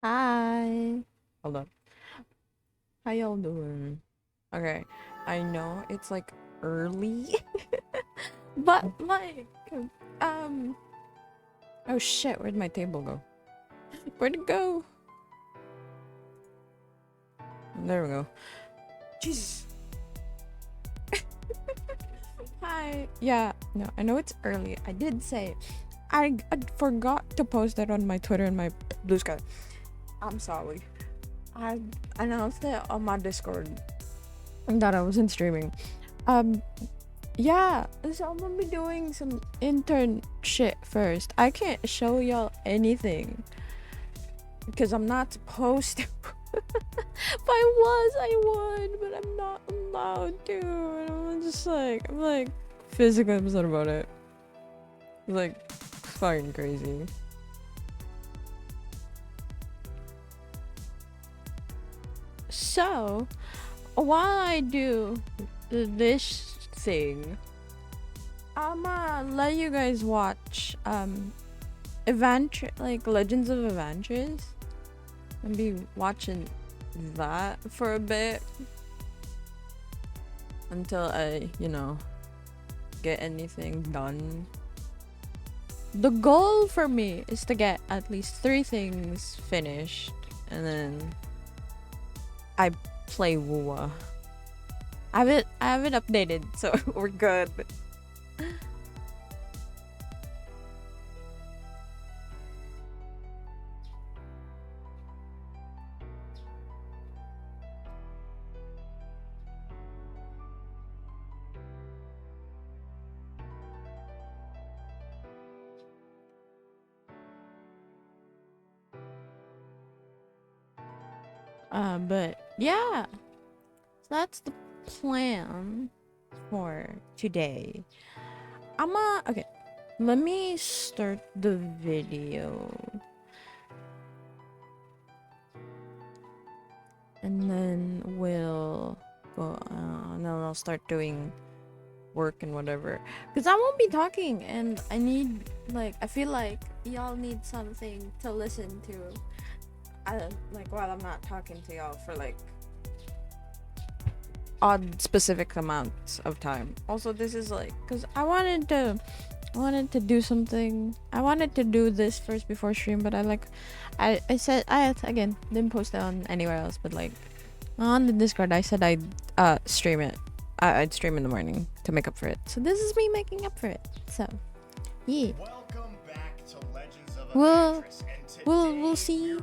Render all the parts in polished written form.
Hi. Hold on. How y'all doing? Okay. I know it's like early, but like, um, oh shit, where'd my table go? Where'd it go? There we go. Jesus. Hi. Yeah, no, I know it's early. I did say I forgot to post that on my Twitter and my Blue Sky. I'm sorry. I announced it on my Discord that I wasn't streaming. Um, Yeah, so I'm gonna be doing some intern shit first. I can't show y'all anything because I'm not supposed to. If I would, but I'm not allowed to. And I'm like physically upset about it. Like, fucking crazy. So, while I do this thing, I'ma let you guys watch like Legends of Eventures and be watching that for a bit until I, get anything done. The goal for me is to get at least 3 things finished and then I play WoA. I haven't updated, so we're good. But yeah, so that's the plan for today. Okay, let me start the video. And then we'll go, and then I'll start doing work and whatever. Because I won't be talking, and I feel like y'all need something to listen to. While I'm not talking to y'all for like odd specific amounts of time. Also, this is like, because I wanted to do something. I wanted to do this first before stream, but I said I again didn't post it on anywhere else, but like on the Discord I said I'd stream it. I'd stream in the morning to make up for it. So this is me making up for it. So yeah. Welcome back to Legends of Eventris, we'll see.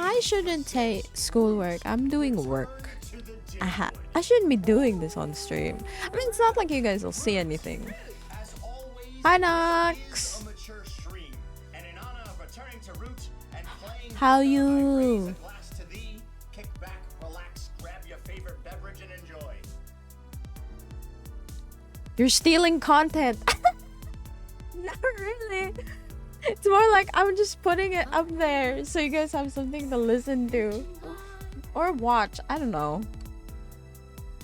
I shouldn't say schoolwork. I'm doing work. I shouldn't be doing this on stream. I mean, it's not like you guys will see anything. Hi, Nox. How you? You're stealing content. Not really. It's more like I'm just putting it up there so you guys have something to listen to. Or watch. I don't know.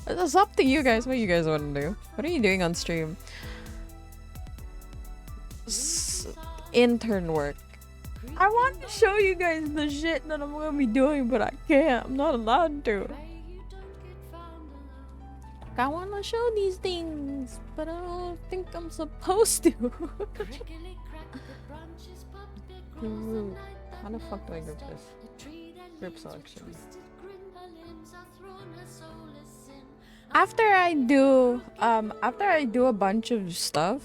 It's up to you guys what you guys want to do. What are you doing on stream? Intern work. I want to show you guys the shit that I'm gonna be doing, but I can't. I'm not allowed to. I want to show these things, but I don't think I'm supposed to. How the fuck do I grip this? Grip selection. After I do a bunch of stuff.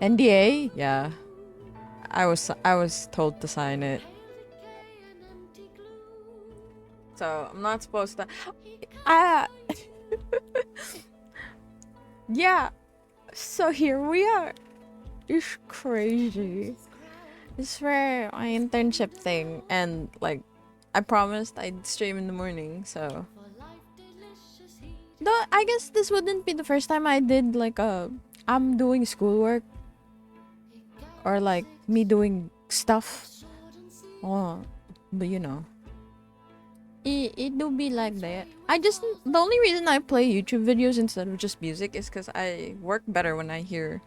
NDA? Yeah. I was told to sign it. So I'm not supposed to. Yeah. So here we are. It's crazy. It's for my internship thing, and like, I promised I'd stream in the morning. So, though I guess this wouldn't be the first time I did like I'm doing schoolwork or like me doing stuff. Oh, but it do be like that. The only reason I play YouTube videos instead of just music is because I work better when I hear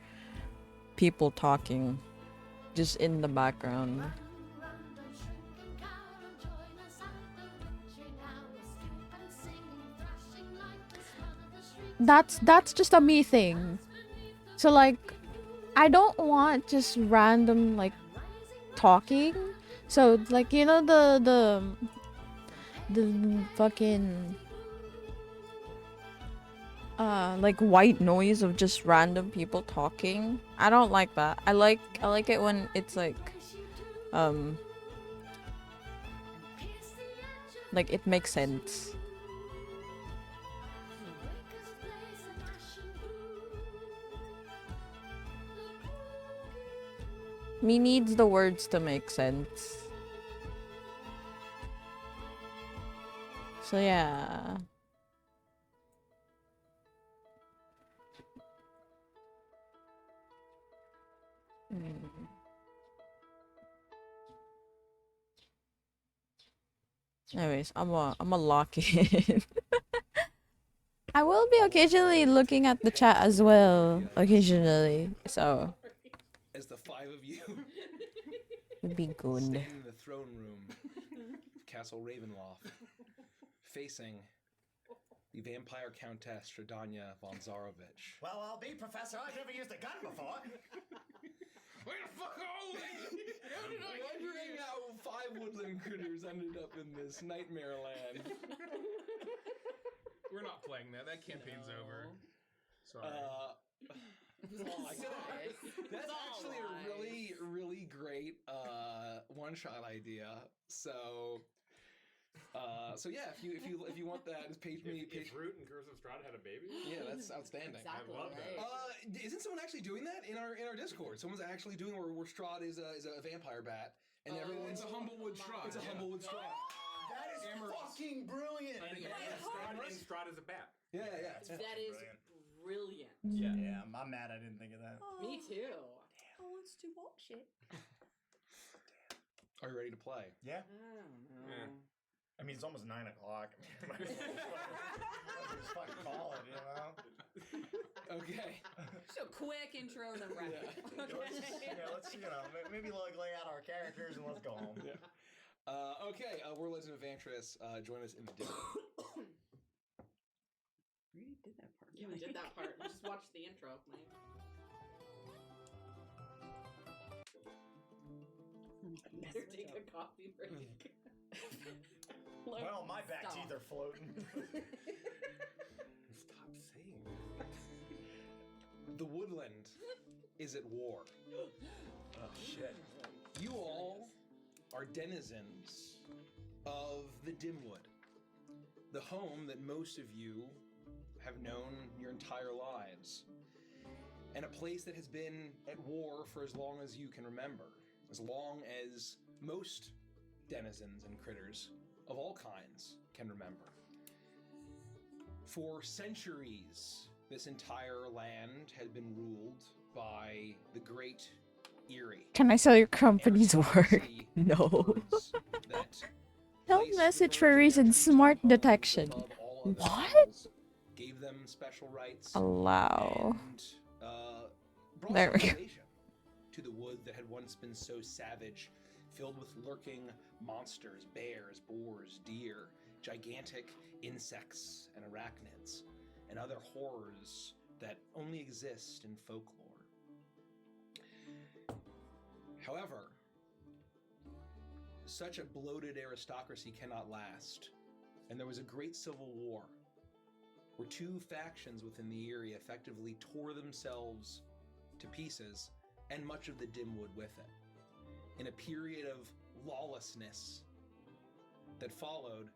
people talking. just in the background. That's just a me thing. So like I don't want just random like talking. So like you know the fucking like white noise of just random people talking. I don't like that. I like it when it's um like it makes sense. Me needs the words to make sense. So yeah. Mm. Anyways, I'm a lock in. I will be occasionally looking at the chat as well. Occasionally, so As the five of you it'd be good. stand in the throne room of Castle Ravenloft, facing the vampire countess Stradania von Zarovich. Well, I'll be, Professor. I've never used a gun before. Where the fuck are we? Wondering how five woodland critters ended up in this nightmare land. We're not playing that. That campaign's over. Sorry. That's actually a really, really great one-shot idea. So yeah, if you want that, just page me. If Root and Curse of Strahd had a baby? Yeah, that's outstanding. Exactly, I love that. Isn't someone actually doing that in our Discord? Someone's actually doing where Strahd is a vampire bat, and everyone's It's a Humblewood Strahd. It's a Humblewood Strahd. That is fucking brilliant. And Strahd is a bat. Yeah. That is brilliant. Yeah, I'm mad I didn't think of that. Me too. I want to watch it. Are you ready to play? Yeah. I don't know. Yeah. I mean, it's almost 9 o'clock. Might as well just fucking call it, you know? Okay. So quick intro and then wrap it. Let's maybe lay out our characters and let's go home. Yeah. Okay, we're Legend of Vantress. Join us in the Discord. We already did that part. Yeah, we did that part. We just watched the intro, Mike. Better take a coffee break. Well, my back teeth are floating. Stop saying that. The woodland is at war. Oh, shit. You all are denizens of the Dimwood, the home that most of you have known your entire lives, and a place that has been at war for as long as you can remember, as long as most denizens and critters of all kinds can remember. For centuries, this entire land had been ruled by the Great Eerie. Can I sell your company's work? No. Tell message for reason. Smart detection. What? Gave them special rights. Allow. And, brought There we go. civilization to the wood that had once been so savage, filled with lurking monsters, bears, boars, deer, gigantic insects and arachnids, and other horrors that only exist in folklore. However, such a bloated aristocracy cannot last, and there was a great civil war where two factions within the Eyrie effectively tore themselves to pieces, and much of the Dimwood with it. In a period of lawlessness that followed,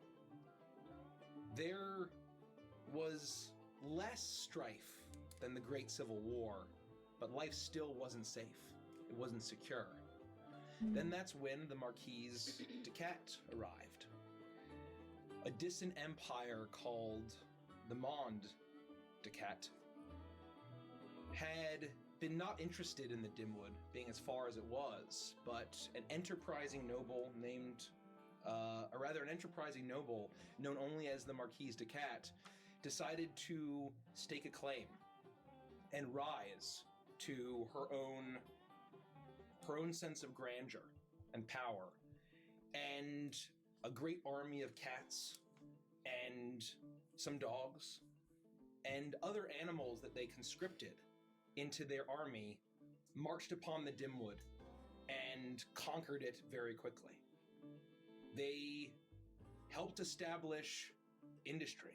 there was less strife than the Great Civil War, but life still wasn't safe. It wasn't secure. Then that's when the Marquise de Cat arrived. A distant empire called the Monde de Cat had been not interested in the Dimwood, being as far as it was, but an enterprising noble known only as the Marquise de Cat, decided to stake a claim and rise to her own her own sense of grandeur and power, and a great army of cats and some dogs and other animals that they conscripted into their army marched upon the Dimwood and conquered it very quickly. They helped establish industry,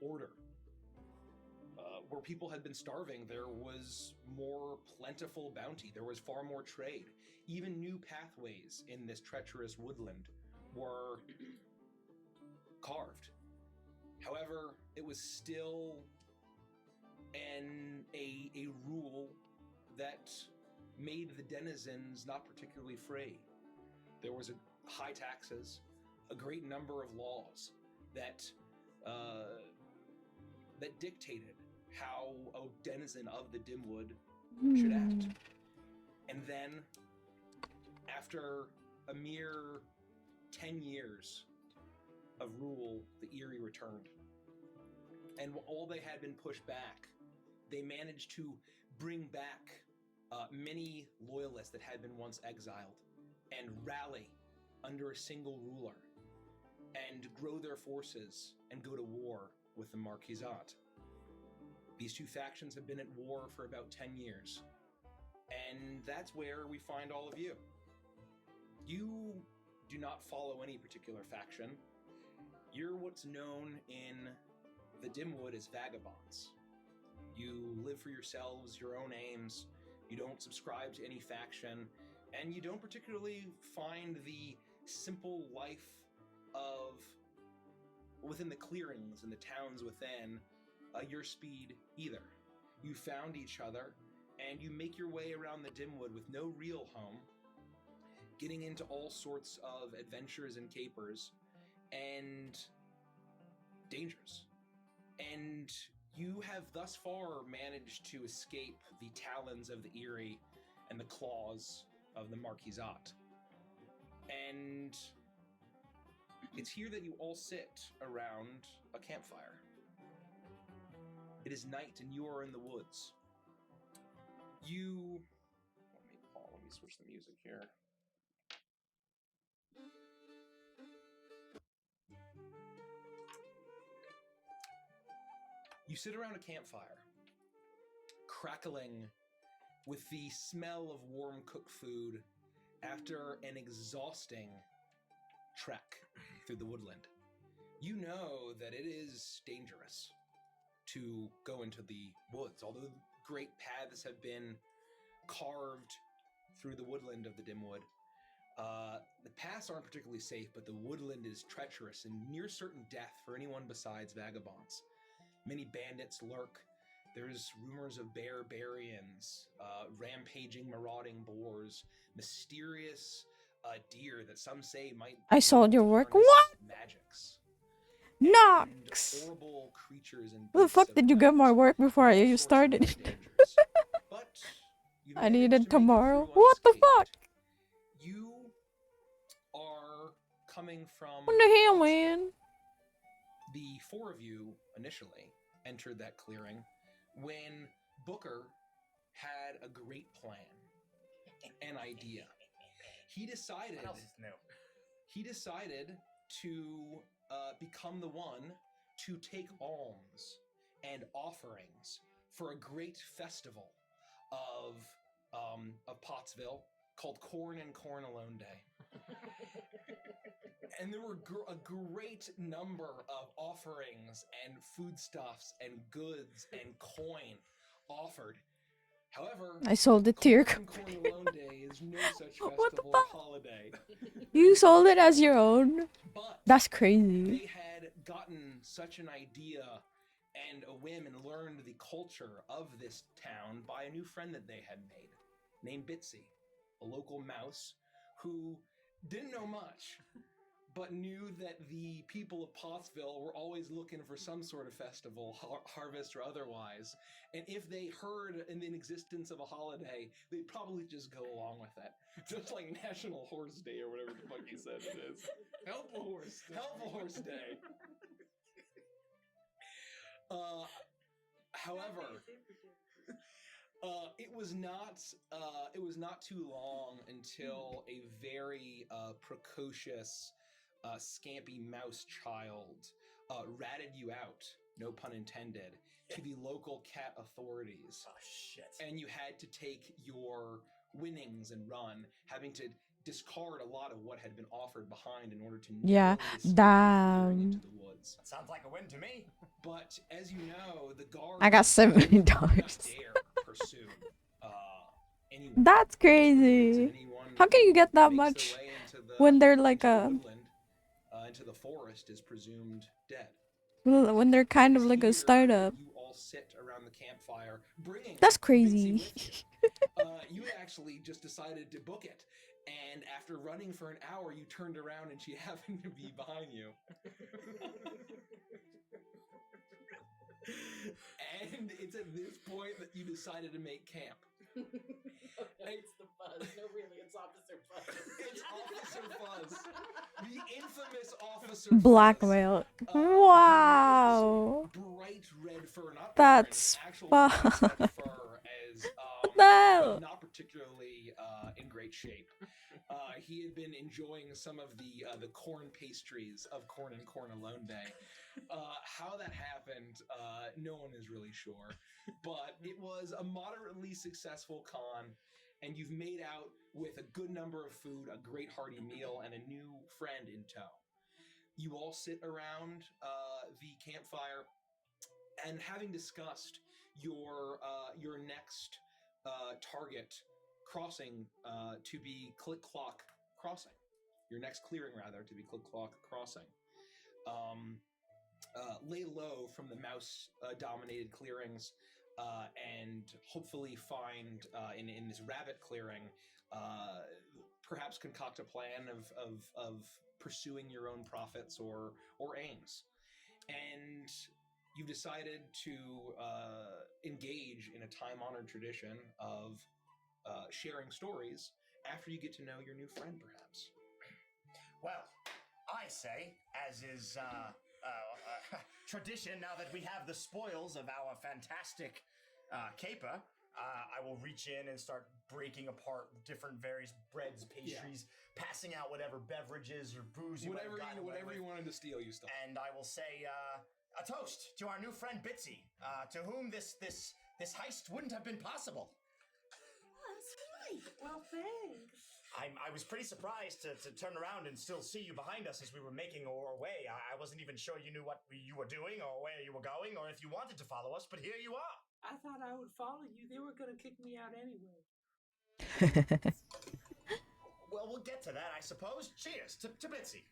order. Where people had been starving, there was more plentiful bounty. There was far more trade. Even new pathways in this treacherous woodland were carved. However, it was still a rule that made the denizens not particularly free. There was high taxes, a great number of laws that that dictated how a denizen of the Dimwood should act. And then, after a mere 10 years of rule, the Eyrie returned. And all they had been pushed back, they managed to bring back many loyalists that had been once exiled and rally under a single ruler and grow their forces and go to war with the Marquisate. These two factions have been at war for about 10 years. And that's where we find all of you. You do not follow any particular faction. You're what's known in the Dimwood as vagabonds. You live for yourselves, your own aims. You don't subscribe to any faction. And you don't particularly find the simple life of within the clearings and the towns within your speed either. You found each other, and you make your way around the Dimwood with no real home, getting into all sorts of adventures and capers and dangers. And you have thus far managed to escape the talons of the Eyrie and the claws of the Marquisate. And it's here that you all sit around a campfire. It is night and you are in the woods. Let me switch the music here. You sit around a campfire, crackling with the smell of warm cooked food after an exhausting trek through the woodland. You know that it is dangerous to go into the woods, although great paths have been carved through the woodland of the Dimwood. The paths aren't particularly safe, but the woodland is treacherous and near certain death for anyone besides vagabonds. Many bandits lurk. There's rumors of barbarians, rampaging, marauding boars, mysterious deer that some say might. I sold your work. harness What? Magics. Nox! And horrible creatures and Where the beasts fuck of did the you get night. my work before All you sorts of started? dangers. But you I managed need to it make tomorrow. through What the unscathed. fuck? You are coming from What the hell, Pottsville. man? The four of you initially entered that clearing when Booker had a great plan, an idea. He decided What else is new? he decided to become the one to take alms and offerings for a great festival of Pottsville called Corn and Corn Alone Day. And there were a great number of offerings and foodstuffs and goods and coin offered. However, I sold it to your Corn and company. Corn Alone Day is no such What the festival or fuck? holiday. You sold it as your own? But That's crazy. they had gotten such an idea and a whim and learned the culture of this town by a new friend that they had made, named Bitsy, a local mouse who didn't know much, but knew that the people of Pottsville were always looking for some sort of festival, harvest or otherwise. And if they heard in the existence of a holiday, they'd probably just go along with it. Just like National Horse Day or whatever the fuck he said it is. Help a horse. Help a Horse Day. However, It was not. It was not too long until a very precocious, scampy mouse child ratted you out. No pun intended. To the local cat authorities. Oh shit! And you had to take your winnings and run, having to discard a lot of what had been offered behind in order to Yeah, narrowly escape damn. into the woods. That sounds like a win to me. But as you know, the guards I got $70. do not dare pursue anyone. That's crazy. And anyone How can you get that makes their much way into the- when they're like into the a woodland, into the forest is presumed dead. when they're kind of like a Here, startup? You all sit around the campfire, bringing That's Bitsy crazy. with you. You actually just decided to book it, and after running for an hour, you turned around and she happened to be behind you. And it's at this point that you decided to make camp. It's the Fuzz. No, really, it's Officer Fuzz. It's Officer Fuzz, the infamous Officer Blackmail. Fuzz. Wow. Bright red fur, not That's orange, actual fun. bright red fur, as What the hell? not particularly in great shape. He had been enjoying some of the corn pastries of Corn and Corn Alone Day. How that happened, no one is really sure. But it was a moderately successful con, and you've made out with a good number of food, a great hearty meal, and a new friend in tow. You all sit around the campfire, and having discussed your next target crossing to be Click Clock Crossing, your next clearing rather to be Click Clock Crossing. Lay low from the mouse dominated clearings and hopefully find in this rabbit clearing perhaps concoct a plan of pursuing your own profits or aims. And you've decided to engage in a time-honored tradition of sharing stories after you get to know your new friend, perhaps. Well, I say, as is tradition, now that we have the spoils of our fantastic caper, I will reach in and start breaking apart different various breads, pastries, passing out whatever beverages or booze you Whatever you wanted to steal, you stole. And I will say a toast to our new friend Bitsy, to whom this heist wouldn't have been possible. That's right. Well, thanks. I was pretty surprised to turn around and still see you behind us as we were making our way. I wasn't even sure you knew what you were doing or where you were going or if you wanted to follow us, but here you are. I thought I would follow you. They were gonna kick me out anyway. Well, we'll get to that, I suppose. Cheers to Bitsy.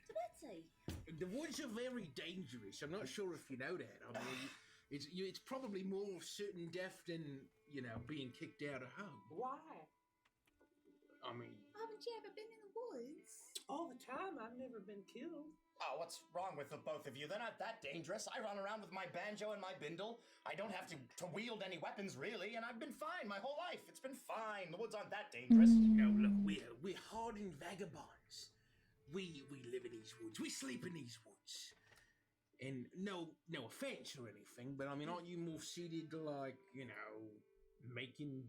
To Betsy. The woods are very dangerous. I'm not sure if you know that. I mean, it's probably more certain death than, being kicked out of home. Why? I mean, Haven't you ever been in the woods? All the time. I've never been killed. Oh, what's wrong with the both of you? They're not that dangerous. I run around with my banjo and my bindle. I don't have to wield any weapons, really, and I've been fine my whole life. It's been fine. The woods aren't that dangerous. no, look, we're hardened vagabonds. We live in these woods. We sleep in these woods. And no offense or anything, but I mean, aren't you more suited to, like, making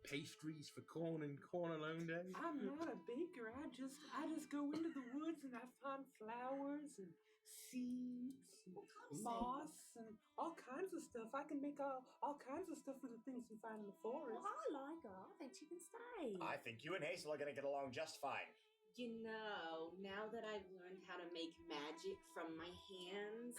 pastries for Corn and Corn Alone Day? I'm not a baker. I just go into the woods and I find flowers and seeds and moss and all kinds of stuff. I can make all kinds of stuff with the things you find in the forest. Well, I like her. I think she can stay. I think you and Hazel are going to get along just fine. You know, now that I've learned how to make magic from my hands,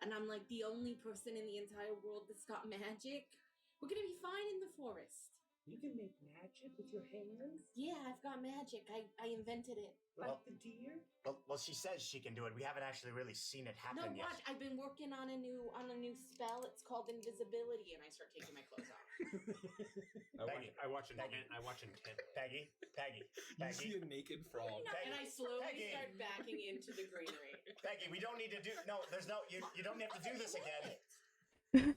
and I'm like the only person in the entire world that's got magic, we're gonna be fine in the forest. You can make magic with your hands? Yeah, I've got magic. I invented it. Like Well- the deer? Well, she says she can do it. We haven't actually really seen it happen No, yet. watch. I've been working on a new spell. It's called invisibility, and I start taking my clothes off. I watch Intent. Peggy. You see a naked frog. And I slowly Peggy. start backing into the greenery. Peggy, we don't need to do. No, there's no. You don't have to do this again.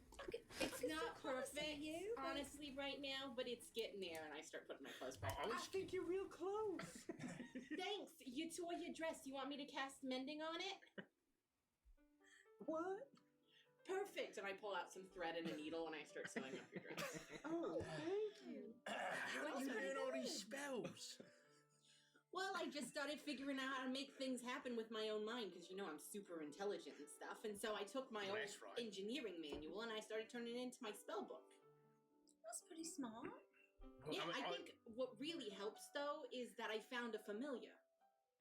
It's not perfect, honestly, right now, but it's getting there, and I start putting my clothes back on. I think you're real close. Thanks. You tore your dress. You want me to cast mending on it? What? perfect. And I pull out some thread and a needle and I start sewing up your dress. Oh, thank you. How do you learn all these spells? Well, I just started figuring out how to make things happen with my own mind because, you know, I'm super intelligent and stuff. And so I took my old engineering manual and I started turning it into my spell book. That's pretty smart. Yeah, I think what really helps, though, is that I found a familiar.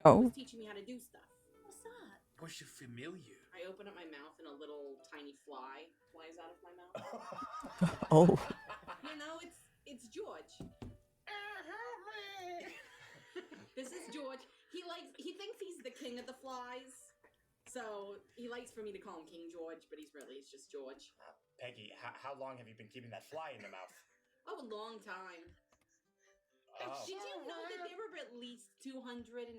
Oh. Who's teaching me how to do stuff. What's that? What's your familiar? I open up my mouth and a little tiny fly flies out of my mouth. Oh. You know, it's George. This is George. He thinks he's the king of the flies. So he likes for me to call him King George, but it's just George. Peggy, how long have you been keeping that fly in the mouth? Oh, a long time. Oh. Did you know that there are at least 286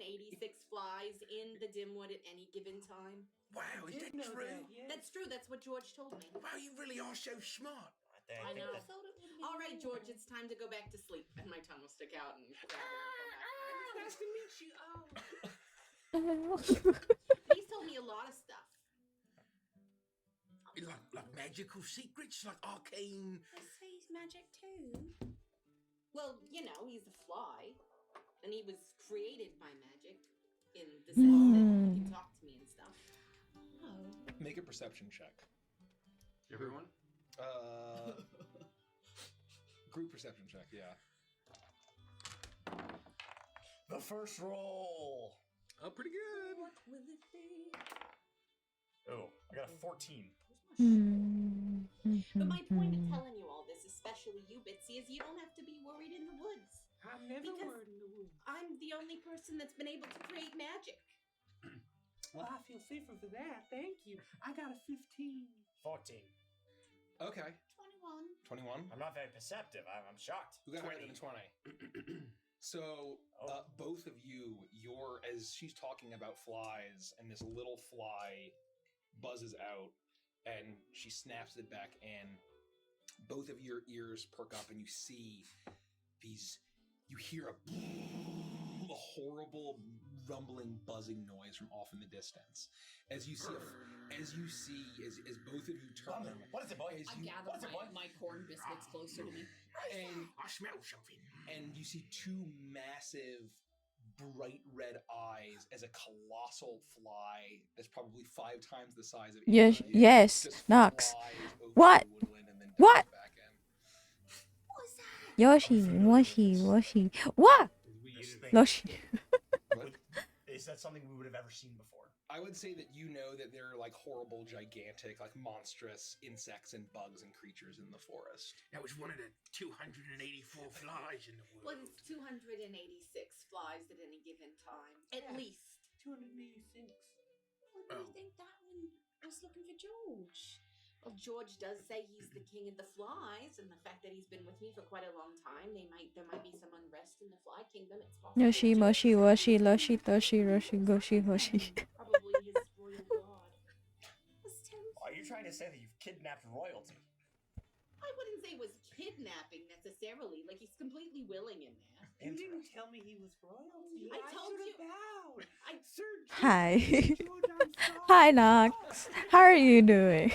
flies in the Dimwood at any given time? Wow, is that true? That's true. That's what George told me. Wow, you really are so smart. I know. All right, George, it's time to go back to sleep. And my tongue will stick out and Nice to meet you. He's told me a lot of stuff. Like magical secrets, like arcane. I say he's magic too. Well, you know, he's a fly, and he was created by magic in the sense that he can talk to me and stuff. Oh. Make a perception check. Everyone? Group perception check, yeah. The first roll. Oh, pretty good. What will it be? Oh, I got a 14. But my point of telling you all this, especially you, Bitsy, is you don't have to be worried in the woods. I'm never Because worried in the woods. I'm the only person that's been able to create magic. Well, I feel safer for that. Thank you. I got a 15. 14. Okay. 21? I'm not very perceptive. I'm shocked. Who got higher than 20? So, both of you, as she's talking about flies, and this little fly buzzes out, and she snaps it back in, both of your ears perk up, and you see you hear a horrible rumbling, buzzing noise from off in the distance. As both of you turn. What is it, boy? I gather my corn biscuits closer to me. And I smell something. And you see two massive, bright red eyes as a colossal fly that's probably 5 times the size of Yes, each of you yes, just Nox. flies over What? the woodland and then What? dives back in. What's that? Yoshi. What? Yoshi. Is that something we would have ever seen before? I would say that you know that there are like horrible, gigantic, like monstrous insects and bugs and creatures in the forest. That was one of the 284 flies in the world. Well, it's 286 flies at any given time. At least. 286. What do you think that one was looking for George? Well, George does say he's the king of the flies, and the fact that he's been with me for quite a long time, there might be some unrest in the fly kingdom. It's possible. Yoshi, moshi, washi, loshi, toshi, roshi, goshi, hoshi. Probably his royal guard. Are you trying to say that you've kidnapped royalty? I wouldn't say it was kidnapping necessarily. Like, he's completely willing in there. You didn't tell me he was royalty. I told you. Sir Hi. George, I'm sorry. Hi, Nox. How are you doing?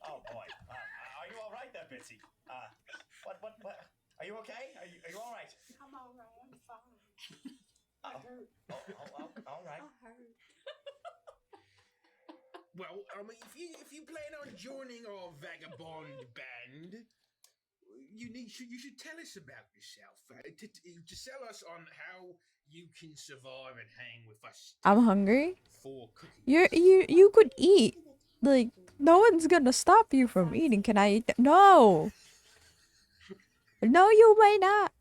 Oh boy. Are you all right there, Bitsy? What? Are you okay? Are you all right? I'm all right. I'm fine. I hurt. All right. Well, I mean, if you plan on joining our vagabond band, you should tell us about yourself. To sell us on how you can survive and hang with us. I'm hungry. For cookies. You could eat. Like, no one's gonna stop you from eating. Can I eat that? No. No, you may not.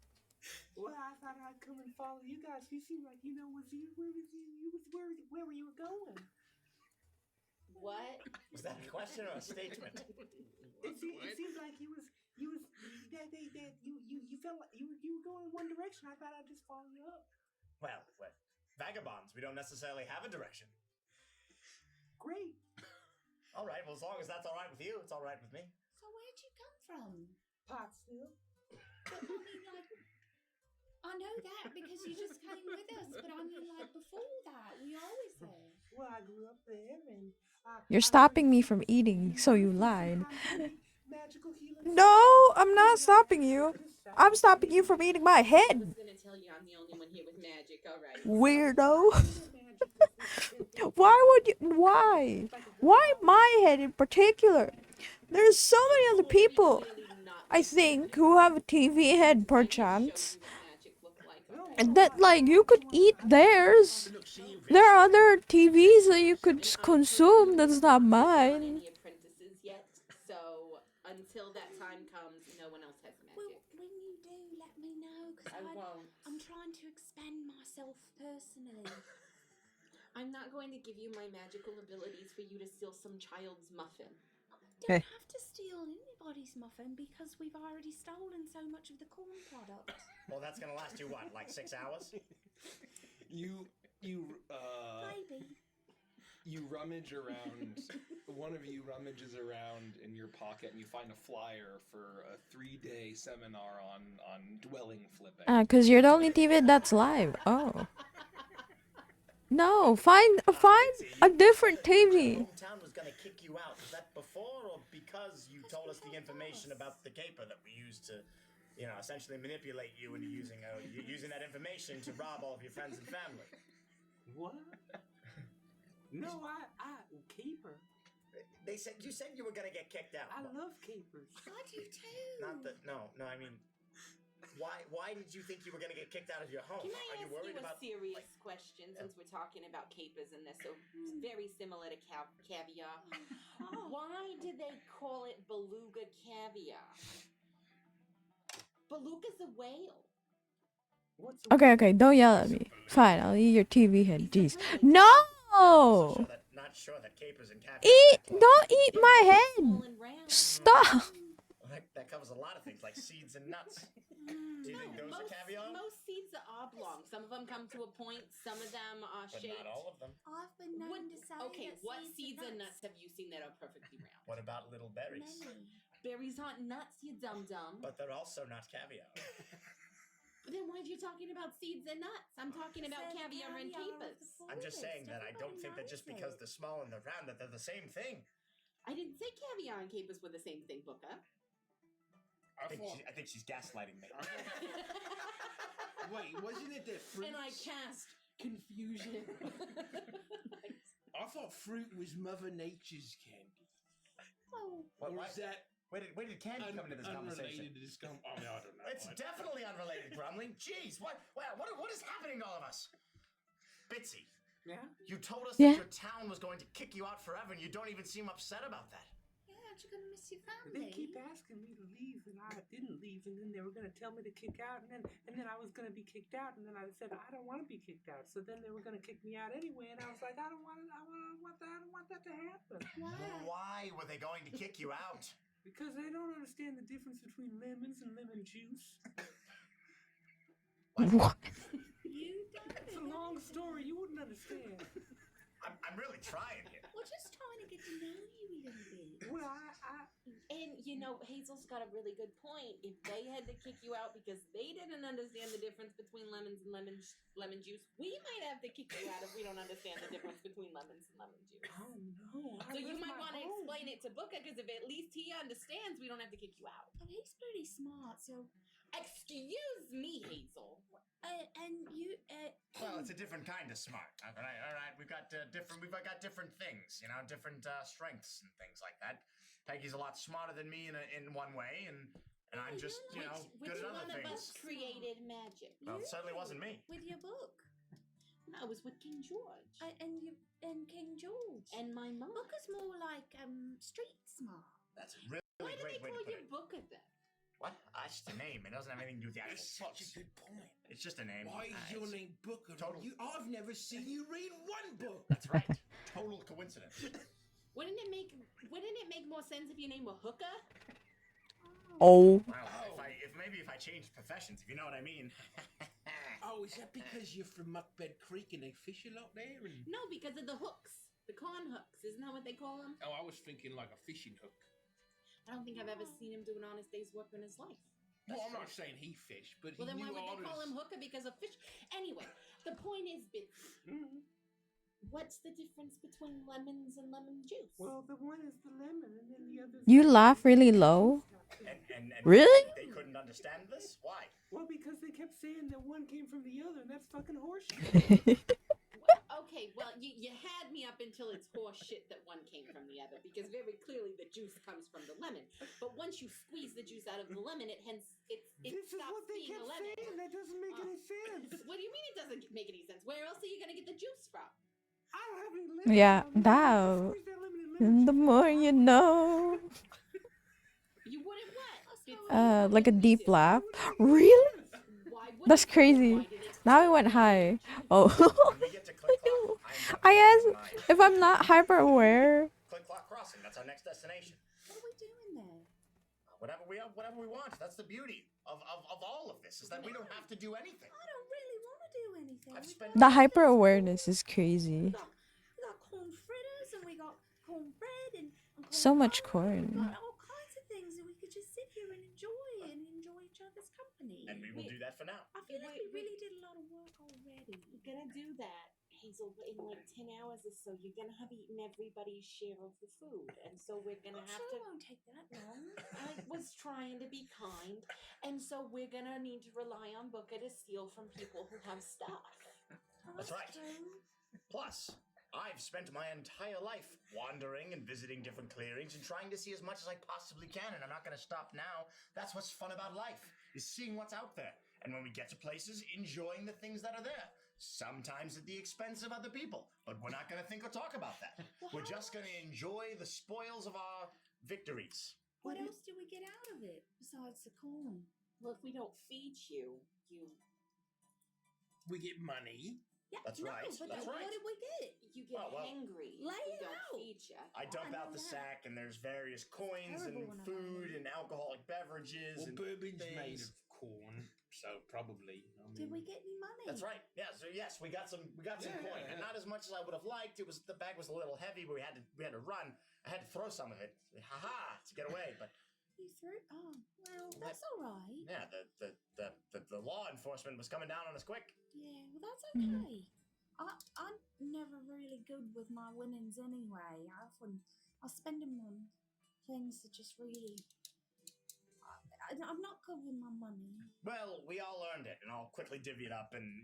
Well, I thought I'd come and follow you guys. You seem like you know where were you going? What? Was that a question or a statement? It seems like you felt like you were going in one direction. I thought I'd just follow you up. Well, vagabonds, we don't necessarily have a direction. Great. All right, well, as long as that's all right with you, it's all right with me. So where'd you come from? Pottsville. But I mean, like, I know that because you just came with us. But I mean, like, before that, were you always there? Well, I grew up there, and You're stopping me from eating, so you lied. Magical healing. No, I'm not stopping you. I'm stopping you from eating my I head, was gonna tell you I'm the only one here with magic. All right. weirdo. Magic is Why would you? Why? Why my head in particular? There's so many other people, Clearly not I think, who have a TV head perchance, show you what magic looked like. Okay. and that like you could eat theirs. Look, see you, There are other TVs that you could consume. That's not On mine. any apprentices yet, so until that time comes, no one else has Well, magic. when you do, let me know because I won't. I'm trying to expand myself personally. I'm not going to give you my magical abilities for you to steal some child's muffin. Don't have to steal anybody's muffin because we've already stolen so much of the corn product. Well, that's gonna last you what, like 6 hours? You Maybe. you rummage around. One of you rummages around in your pocket, and you find a flyer for a 3-day seminar on dwelling flipping. 'Cause you're the only TV that's live. Oh. No, find a different TV. Hometown was gonna kick you out. Was that before or because you told us the information about the caper that we used to, essentially manipulate you into using that information to rob all of your friends and family? What? No, caper. You said you were gonna get kicked out. I love capers. I do too. Not that. No. I mean, why did you think you were gonna get kicked out of your home? Can Are I you ask worried you a about? serious question since we're talking about capers and this? So very similar to caviar. Why do they call it beluga caviar? Beluga's a whale. What's Okay, don't yell at me. Fine, I'll eat your TV head. Jeez. No! Not sure that capers and caviar. Don't eat my head. Small and round. Stop. That covers a lot of things like seeds and nuts. Do you think those are caviar? Most seeds are oblong. Some of them come to a point. Some of them are But shaped. not all of them. I've been known to say Okay, that what seeds and nuts have you seen that are perfectly round? What about little berries? Many. Berries aren't nuts, you dum dum. But they're also not caviar. Then why'd you talking about seeds and nuts? I'm talking about Said caviar and caviar of capers. the I'm just saying that I don't Everybody think that just knows because it. they're small and they're round that they're the same thing. I didn't say caviar and capers were the same thing, Booker. I think she's gaslighting me. Wait, wasn't it that fruit? And I cast confusion. I thought fruit was Mother Nature's candy. Oh, What, Or is that where did candy come into this conversation? unrelated to this I mean, I don't know. It's definitely unrelated, Grumling. Jeez, what is happening to all of us? Bitsy, Yeah? you told us Yeah. that your town was going to kick you out forever, and you don't even seem upset about that. yeah, aren't you going to miss your family? They keep asking me to leave, and I didn't leave, and then they were gonna tell me to kick out, and then I was gonna be kicked out, and then I said I don't want to be kicked out. So then they were gonna kick me out anyway, and I was like, I don't want that to happen Why were they going to kick you out? because they don't understand the difference between lemons and lemon juice. What? You don't. It's a long story. You wouldn't understand. I'm really trying here. We're just trying to get to know you a little bit. Well, And Hazel's got a really good point. If they had to kick you out because they didn't understand the difference between lemons and lemon juice, we might have to kick you out if we don't understand the difference between lemons and lemon juice. oh no. So you might want to explain it to Booker because if at least he understands, we don't have to kick you out. And he's pretty smart, so. Excuse me, Hazel. And you. Well, it's a different kind of smart. All right. We've got different things, different strengths and things like that. Peggy's a lot smarter than me in one way, and I'm just, Which good at one other of us things. created magic? Well, it certainly wasn't me. With your book. No, it was with King George And King George. and my mom. Booker's more like street smart. That's a really Why do great they way call to put you it. Booker then? What? It's just a name. It doesn't have anything to do with the That's actual such a books. good point. It's just a name. Why is your It's- name Booker? Total- I've never seen you read one book. That's right. Total coincidence. Wouldn't it make more sense if your name were Hooker? Oh. Wow. If I changed professions, if you know what I mean. Oh, is that because you're from Muckbed Creek and they fish a lot there? And... No, because of the hooks. The corn hooks. Isn't that what they call them? Oh, I was thinking like a fishing hook. I don't think I've ever seen him do an honest day's work in his life. Well, I'm not saying he fished, but Well, he then why knew would all they call his... him Hooker? Because of fish. Anyway, the point is, Bitsy, What's the difference between lemons and lemon juice? Well, the one is the lemon, and then the other. You laugh really low. And Really? they couldn't understand this? Why? Well, because they kept saying that one came from the other, and that's fucking horseshit. Okay, well, you had me up until it's horse shit that one came from the other, because very clearly the juice comes from the lemon. But once you squeeze the juice out of the lemon, it This is stops what they being a kept lemon. saying. That doesn't make any sense. What do you mean it doesn't make any sense? Where else are you gonna get the juice from? I don't have any lemon. Yeah, Now, that. squeeze that lemon and lemon The juice. more you know. You wouldn't what? Like a deep laugh. Really? Why wouldn't That's you? crazy. Why did it Now it went high. Oh. When we get to Click Clock, I guess if I'm not hyper aware. Click Clock Crossing, that's our next destination. What are we doing there? Whatever we want. That's the beauty of all of this, is that we don't have to do anything. I don't really want to do anything. I've spent The hyper awareness is crazy. We got corn fritters and we got cornbread and corn So much pie. corn. We got all kinds of things that we could just sit here and enjoy each other's company. and we will do that for now. I feel like we really did a lot of work already. You're gonna do that, Hazel, but in like 10 hours or so, you're gonna have eaten everybody's share of the food. And so we're gonna I'm have sure to. it won't take that long. I was trying to be kind. And so we're gonna need to rely on Booker to steal from people who have stuff. That's right. Plus, I've spent my entire life wandering and visiting different clearings and trying to see as much as I possibly can, and I'm not going to stop now. That's what's fun about life, is seeing what's out there. And when we get to places, enjoying the things that are there. Sometimes at the expense of other people, but we're not going to think or talk about that. We're just going to enjoy the spoils of our victories. What else do we get out of it besides the corn? Well, if we don't feed you, We get money. Yeah, That's no, right, But that's what right. did we get? you get Oh, well. hangry. Lay if we it don't out. feed you. I dump I out know the that. sack, and there's various coins and terrible when I food leave. and alcoholic beverages. Well, and bourbon's made things. of corn, so probably. I mean, Did we get any money? That's right. Yeah. So yes, we got some coin, and not as much as I would have liked. The bag was a little heavy, but we had to run. I had to throw some of it, to get away. But You threw? Oh, well, that's all right. yeah, the law enforcement was coming down on us quick. Yeah, well, that's okay. I'm never really good with my winnings anyway. I spend them on things that just really. I'm not good with my money. Well, we all earned it, and I'll quickly divvy it up, and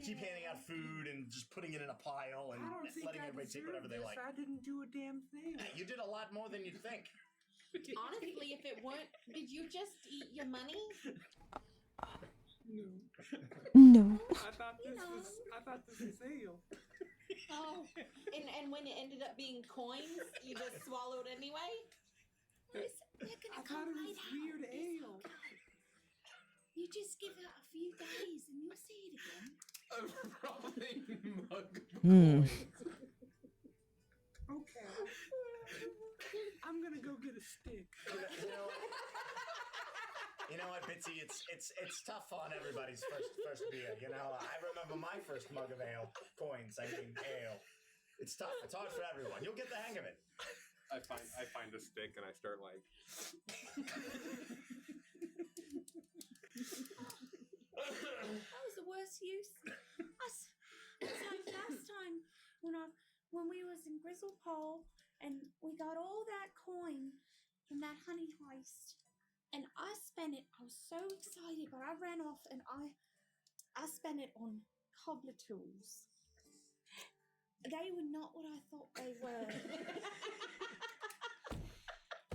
keep handing out food and just putting it in a pile and I don't think letting I everybody take deserve whatever they this. like. I didn't do a damn thing. You did a lot more than you'd think. Honestly, if it weren't, did you just eat your money? No. I thought this was ale. Oh, and when it ended up being coins, you just swallowed anyway? They're gonna I come thought it right was out. weird It's ale. okay. You just give it a few days and you'll see it again. a rolling mug of Hmm. coins. Okay. I'm gonna go get a stick. You know what, Bitsy? It's tough on everybody's first beer. I remember my first mug of ale, ale. It's tough. It's hard for everyone. You'll get the hang of it. I find a stick and I start like. That was the worst use. It's like last time when we was in Grizzlepole and we got all that coin from that honey heist, and I spent it. I was so excited, but I ran off and I spent it on cobbler tools. They were not what I thought they were.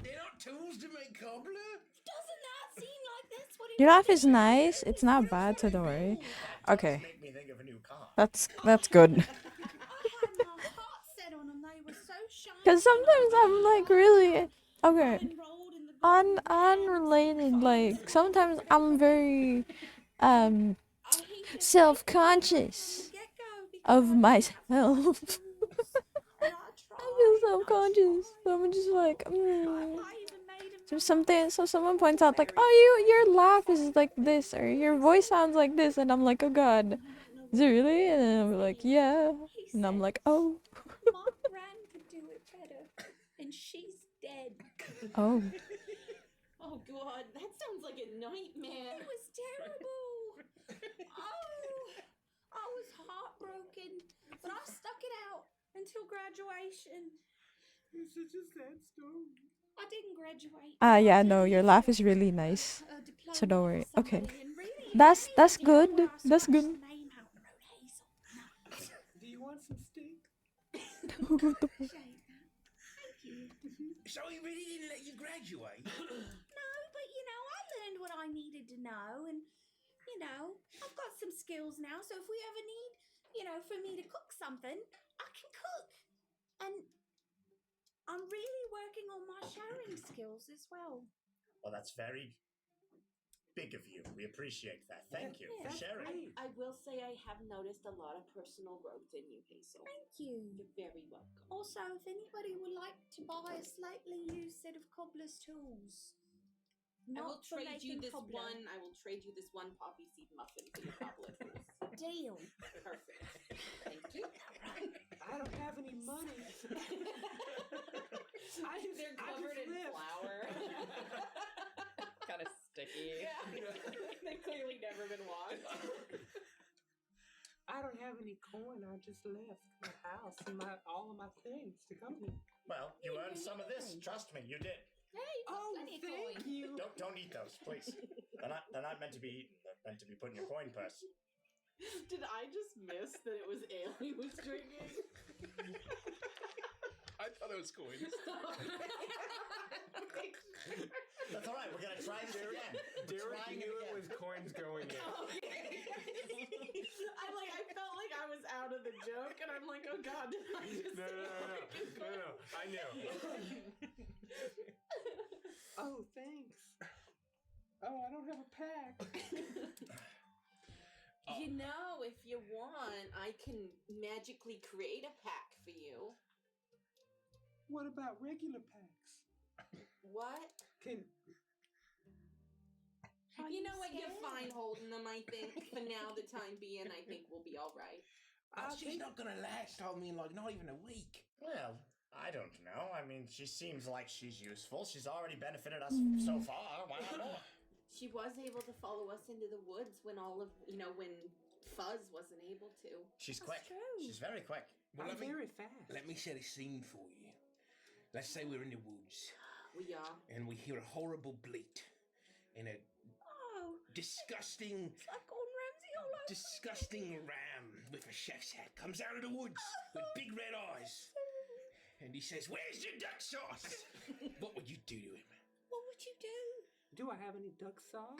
They're not tools to make cobbler. Doesn't that seem like that's what it Your life is nice. It's not bad, so don't worry. Okay. Make me think of a new car. That's good. I had my heart set on them. They were so shiny. Cause sometimes I'm like really okay. Enrolled in the Unrelated. Like sometimes I'm very I hate to self-conscious of myself. I feel self-conscious. So I'm just like, so someone points out like, oh, your laugh is like this, or your voice sounds like this, and I'm like, oh god, is it really? And then I'm like, yeah, and I'm like, oh, My Gran could do it better, and she's dead. oh, Oh god, that sounds like a nightmare. It was terrible. Oh, I was heartbroken, but I stuck it out. graduation. It's such a sad story. I didn't graduate. Yeah, I no, your finished laugh is really nice. a diploma So don't or worry. Okay. something, and really, That's really, that's you know, good. where I That's scratched good. the name out and wrote Hazel. No, Do you want some steak? What the fuck? appreciate that. Thank you. So he really didn't let you graduate? No, but you know, I learned what I needed to know, and you know, I've got some skills now. So if we ever need, you know, for me to cook something, I can cook. And I'm really working on my sharing skills as well. Well, that's very big of you. We appreciate that. Thank you for Yeah. sharing. I will say I have noticed a lot of personal growth in you, Hazel. Thank you. You're very welcome. Also, if anybody would like to buy a slightly used set of cobbler's tools, I will not for trade you making this cobbler. one. I will trade you this one poppy seed muffin for your cobbler tools. Deal. Perfect. Thank you. I don't have any money. They're covered in flour. Kind of sticky. Yeah. They've clearly never been washed. I don't have any coin. I just left my house and all of my things to come here. Well, you earned some of this. Trust me, you did. Hey, Oh, plenty of thank coin. you. Don't eat those, please. They're not meant to be eaten. They're meant to be put in your coin purse. Did I just miss that it was ale he was drinking? I thought it was coins. That's all right. We're gonna try this again. Derek Trying knew it again. was coins going in. I felt like I was out of the joke, and I'm like, oh god, did I just No. I knew. Oh, thanks. Oh, I don't have a pack. You know, if you want, I can magically create a pack for you. What about regular packs? What? Can You know what? You're fine holding them, I think. For now, the time being, I think we'll be all right. She's not gonna last, I mean, like, not even a week. Well, I don't know. I mean, she seems like she's useful. She's already benefited us so far. Why not more? She was able to follow us into the woods when when Fuzz wasn't able to. She's That's quick. true. She's very quick. Well, I'm very fast. let me set a scene for you. Let's say we're in the woods We are. and we hear a horrible bleat and a Oh, disgusting, it's like Gordon Ramsay all over. disgusting ram with a chef's hat comes out of the woods with big red eyes. And he says, "Where's your duck sauce?" What would you do to him? What would you do? Do I have any duck sauce?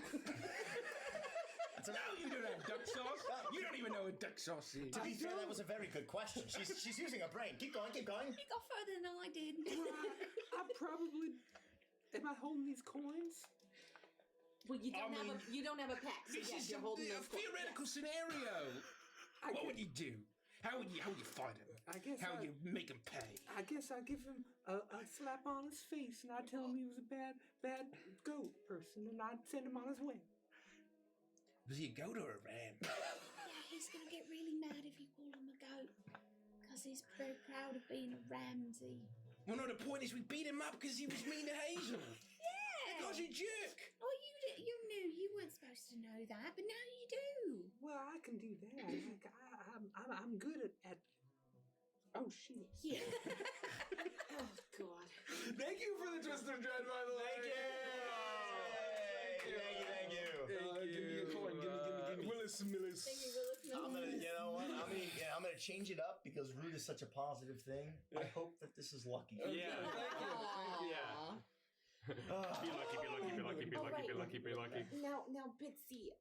No, you don't have duck sauce. You don't even know what duck sauce is. To be fair, that was a very good question. She's using her brain. Keep going. You got further than I did. I probably. Am I holding these coins? Well, you don't have a pack, so This yes, is you're holding a those coins. theoretical scenario. What would you do? How would you fight him? I guess How would you make him pay? I guess I give him a slap on his face and I tell him he was a bad goat person and I'd send him on his way. Was he a goat or a ram? Yeah, he's gonna get really mad if you call him a goat, because he's very proud of being a Ramsay. Well, no, the point is we beat him up because he was mean to Hazel. Yeah. That guy's a jerk. Oh, you knew you weren't supposed to know that, but now you do. Well, I can do that. Like, I'm good at. Oh shit! Yeah. Oh god. Thank you for the twist of dread, by the way. Thank you. Give me a coin. Give me. Willis. Thank you, Willis. You know what? I'm gonna change it up because root is such a positive thing. I hope that this is lucky. Yeah, thank you. Yeah. Be lucky. Now, Bitsy,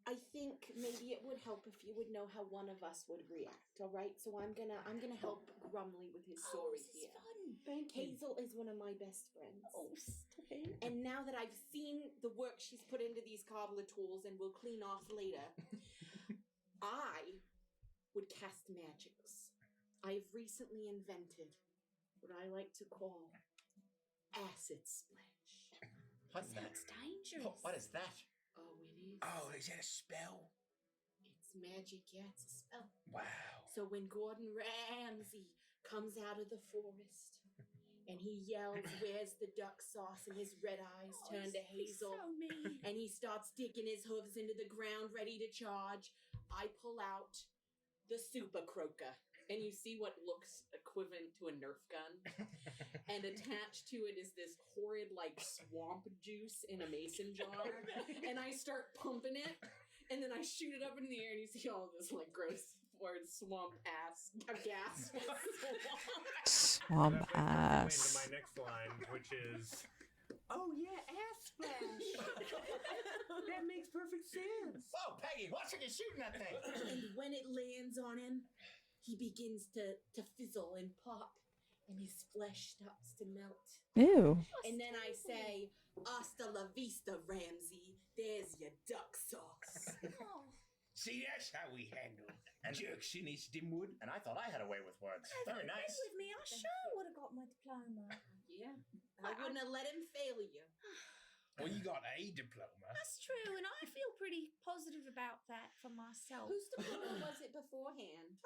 I think maybe it would help if you would know how one of us would react. All right, so I'm gonna help Grumley with his story this is here. fun. Thank you. Hazel is one of my best friends. Oh, stop it. And now that I've seen the work she's put into these cobbler tools and will clean off later, I would cast magics. I have recently invented what I like to call acid splash. What's that? Sounds dangerous. What is that? Oh, it is. Oh, is that a spell? It's magic, yeah, it's a spell. Wow. So when Gordon Ramsay comes out of the forest and he yells, "Where's the duck sauce?" and his red eyes turn to He's Hazel, so mean. and he starts digging his hooves into the ground ready to charge, I pull out the super croaker. and you see what looks equivalent to a Nerf gun, and attached to it is this horrid like swamp juice in a mason jar, and I start pumping it, and then I shoot it up in the air, and you see all this like gross word swamp ass gas. Swamp That brings perfectly ass. into my next line, which is Oh yeah, ass splash. That makes perfect sense. whoa, Peggy, watch when you're shooting that thing. And when it lands on him, he begins to fizzle and pop, and his flesh starts to melt. Ew. And then I say, "Hasta la vista, Ramsey. There's your duck sauce." Oh, See, that's how we handle jerks in this dimwood. And I thought I had a way with words. Very been nice. with me, I sure would have got my diploma. Yeah, I wouldn't have let him fail you. Well, you got a diploma. That's true, and I feel pretty positive about that for myself. Whose diploma was it beforehand?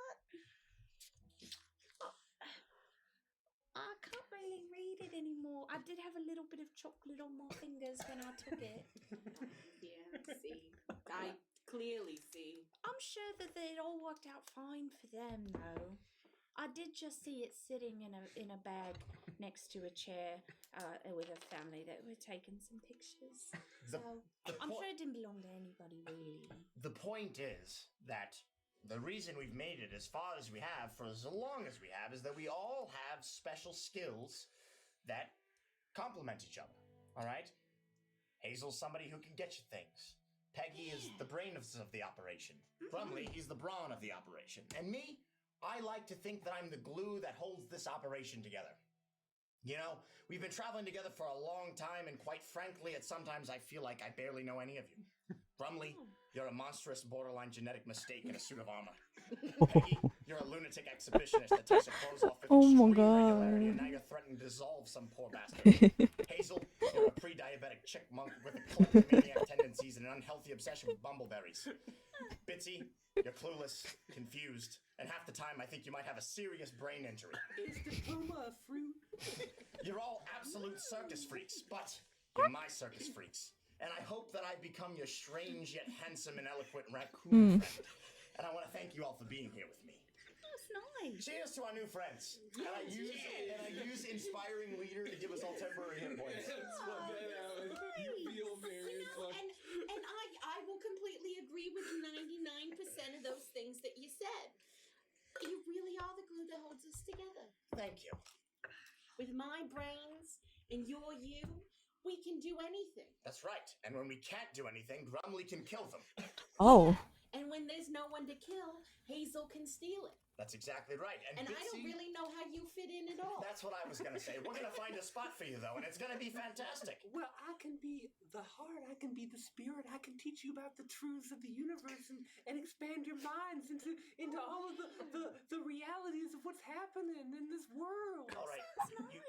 I can't really read it anymore. I did have a little bit of chocolate on my fingers when I took it. Yeah, see, I clearly see. I'm sure that it all worked out fine for them, though. I did just see it sitting in a bag next to a chair with a family that were taking some pictures. So I'm sure it didn't belong to anybody, really. The point is that the reason we've made it as far as we have for as long as we have is that we all have special skills that complement each other. All right? Hazel's somebody who can get you things. Peggy is the brain of the operation. Brumley, he's the brawn of the operation. And me, I like to think that I'm the glue that holds this operation together. You know, we've been traveling together for a long time, and quite frankly, at sometimes I feel like I barely know any of you. Brumley, you're a monstrous borderline genetic mistake in a suit of armor. Peggy, you're a lunatic exhibitionist that takes her clothes off with Oh my extreme regularity, and God. now you're threatening to dissolve some poor bastard. Hazel, you're a pre-diabetic chipmunk with kleptomaniac tendencies and an unhealthy obsession with bumbleberries. Bitsy, you're clueless, confused, and half the time I think you might have a serious brain injury. Is diploma a fruit? You're all absolute circus freaks, but you're my circus freaks. And I hope that I've become your strange yet handsome and eloquent raccoon friend. And I want to thank you all for being here with me. That's nice. Cheers to our new friends. And I use inspiring leader to give us all temporary hit points. You feel very And I will completely agree with 99% of those things that you said. You really are the glue that holds us together. Thank you. With my brains and your you, we can do anything. That's right. And when we can't do anything, Grumley can kill them. Oh. And when there's no one to kill, Hazel can steal it. That's exactly right. And I don't Bitsy, really know how you fit in at all. That's what I was going to say. We're going to find a spot for you, though, and it's going to be fantastic. Well, I can be the heart, I can be the spirit, I can teach you about the truths of the universe and expand your minds into all of the realities of what's happening in this world. All right.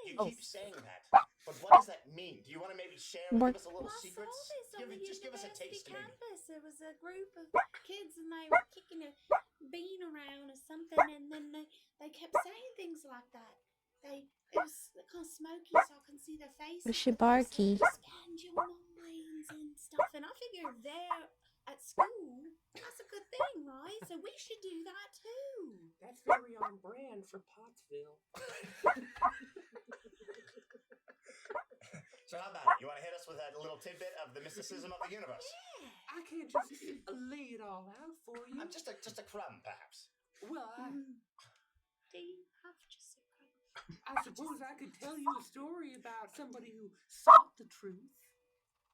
You Oh. keep saying that. But what does that mean? Do you want to maybe share and What? give us a little I secrets? saw this on the Just give us a university taste, maybe. campus. There was a group of kids, and they were kicking a bean around or something, and then they kept saying things like that. It was kind of smoky, so I couldn't see their faces. Was she but they barky? said, expand your minds and stuff. And I figure if they're at school, that's a good thing, right? So we should do that too. That's very on brand for Pottsville. So how about it? You want to hit us with a little tidbit of the mysticism of the universe? I can't just lay it all out for you. Just a crumb, perhaps. Well, Do you have just a I suppose I could tell you a story about somebody who sought the truth.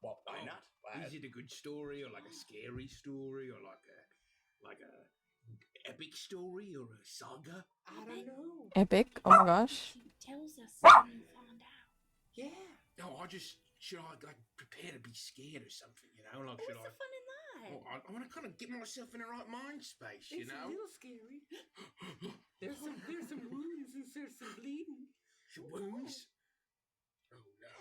Well, why not? Is it a good story, or like a scary story, or like a epic story, or a saga? I don't know. Epic. Oh my gosh. She tells us when you find out. Yeah. No, should I like prepare to be scared or something? You know, like What's should the fun in that? I want to kind of get myself in the right mind space. You It's a know, little scary. There's some wounds and there's some bleeding. some wounds. Oh no,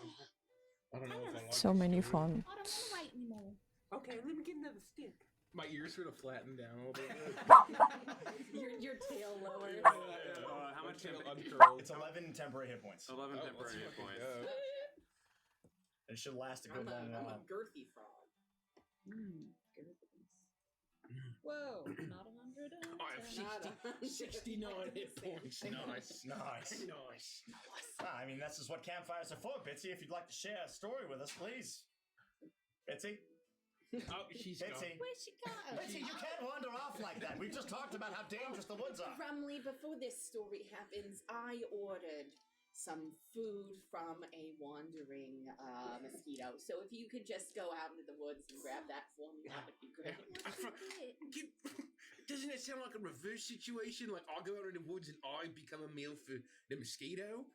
I don't know if I like So this many story. I don't fun. want to wait anymore. Okay, let me get another stick. My ears sort of flatten down a little bit. Your tail lowers. How much Tail temp- uncurled. It's 11 temporary hit points. 11 Oh, temporary hit let's points. fucking go. It should last a good long I'm a while. girthy frog. Whoa, not 100. I have 69 hit points. Nice. Nice. Nice. I mean, this is what campfires are for, Bitsy. If you'd like to share a story with us, please. Bitsy? Oh, she's gone. Bitsy. Where's she going? Bitsy, you can't wander off like that. We just talked about how dangerous the woods are. Rumley, before this story happens, I ordered some food from a wandering mosquito. So if you could just go out into the woods and grab that for me, that would be great. Doesn't it sound like a reverse situation? Like I go out in the woods and I become a meal for the mosquito?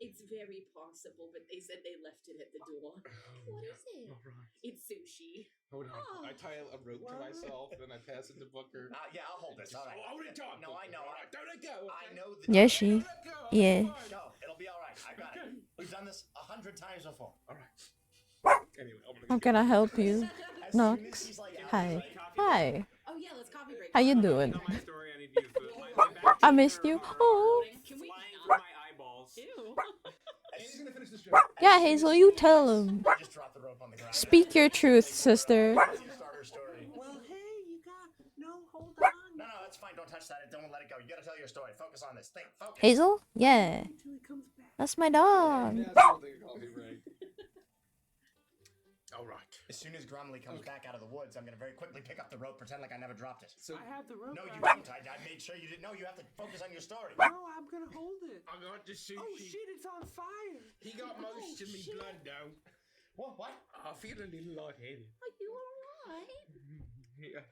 It's very possible, but they said they left it at the door. What is it? All right. It's sushi. Hold on. Oh. I tie a rope to myself, then I pass it to Booker. Yeah, I'll hold this. All right. Hold it down. No, I know. Don't let go. I know the. Yoshi. Let go. Yeah. No, it'll be all right. I got it. We've done this 100 times before. All right. Anyway, How can I help you? As No. soon as he's like, Hi. Hi. Oh yeah, let's coffee break. How you doing? Tell my story. I need to use food. I missed you. Oh. Can we Flying not? through my eyeballs. Ew. He's gonna finish this job. Yeah, Hazel, you tell him. I just dropped the rope on the ground. Speak your truth, sister. Start her story. Well, hey, you got hold on. No, that's fine. Don't touch that. Don't let it go. You gotta tell your story. Focus on this. Think. Focus. Hazel? Yeah. Until he comes back. That's my dog. Yeah, that's what they call me, right? All right. As soon as Grumley comes back out of the woods, I'm gonna very quickly pick up the rope, pretend like I never dropped it. So I have the rope. No, you right. don't. I made sure you didn't know. You have to focus on your story. No, I'm gonna hold it. I got the sushi. Oh shit, it's on fire. He got most of me blood though. What? I feel a little lightheaded. Are you alright?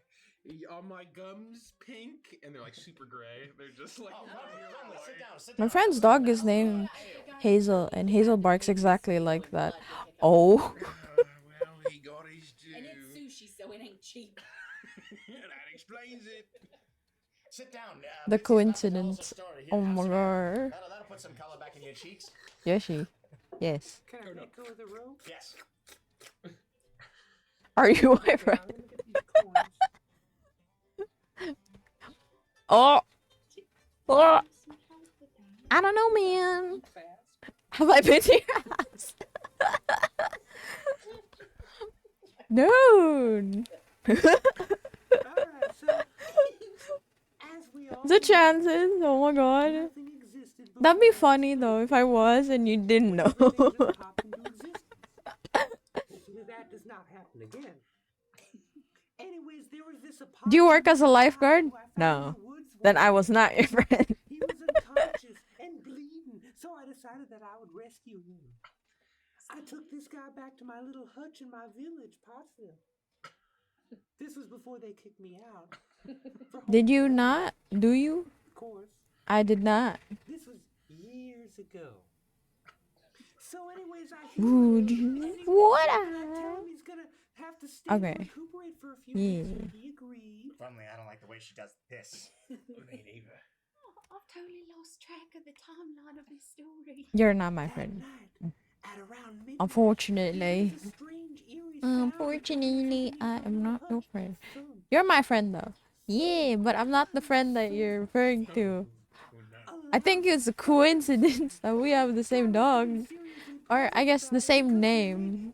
Are my gums pink? and they're like super gray. They're just like. Oh, Grumley, sit down. Sit My down. friend's dog is named Hazel, and Hazel barks exactly like that. Oh. Well, he got his due. And it's sushi, so it ain't cheap. That explains it. Sit down. The Bitsy's about to tell us a coincidence. story. Here, Oh have my some- god. That'll put some color back in your cheeks. Yoshi. Yes. Can I let go of the rope? Yes. Are you my Okay, friend? I'm gonna get these coins. Oh. Oh. I don't know, man. Fast. Have I been to your house? No. Alright, so as we all The know, chances. Oh my god. nothing existed That'd be before funny though if I was and you didn't know. everything just popped into existence. Hopefully that does not happen again. Anyways, there was this Do you work as a apocalypse lifeguard? who I found in No. the woods Then one I was not your friend. He was unconscious and bleeding, so I decided that I would rescue him. I took this guy back to my little hutch in my village, Pottsville. This was before they kicked me out. Did you not? Do you? Of course. I did not. This was years ago. So anyways, I Ooh, healed him, dude. and he- What? and I tell him he's gonna have to stay Okay. to recuperate for a few weeks, Yeah. and he agreed. Grumley, I don't like the way she does this. Me neither. Oh, I've totally lost track of the timeline of this story. You're not my That friend. night, at around midnight, Unfortunately. there was a strange, eerie sound Unfortunately, coming I from am the not your hutch. friend. Thump. You're my friend though. Yeah, but I'm not the friend that you're referring to. I think it's a coincidence that we have the same dog. Or I guess the same name.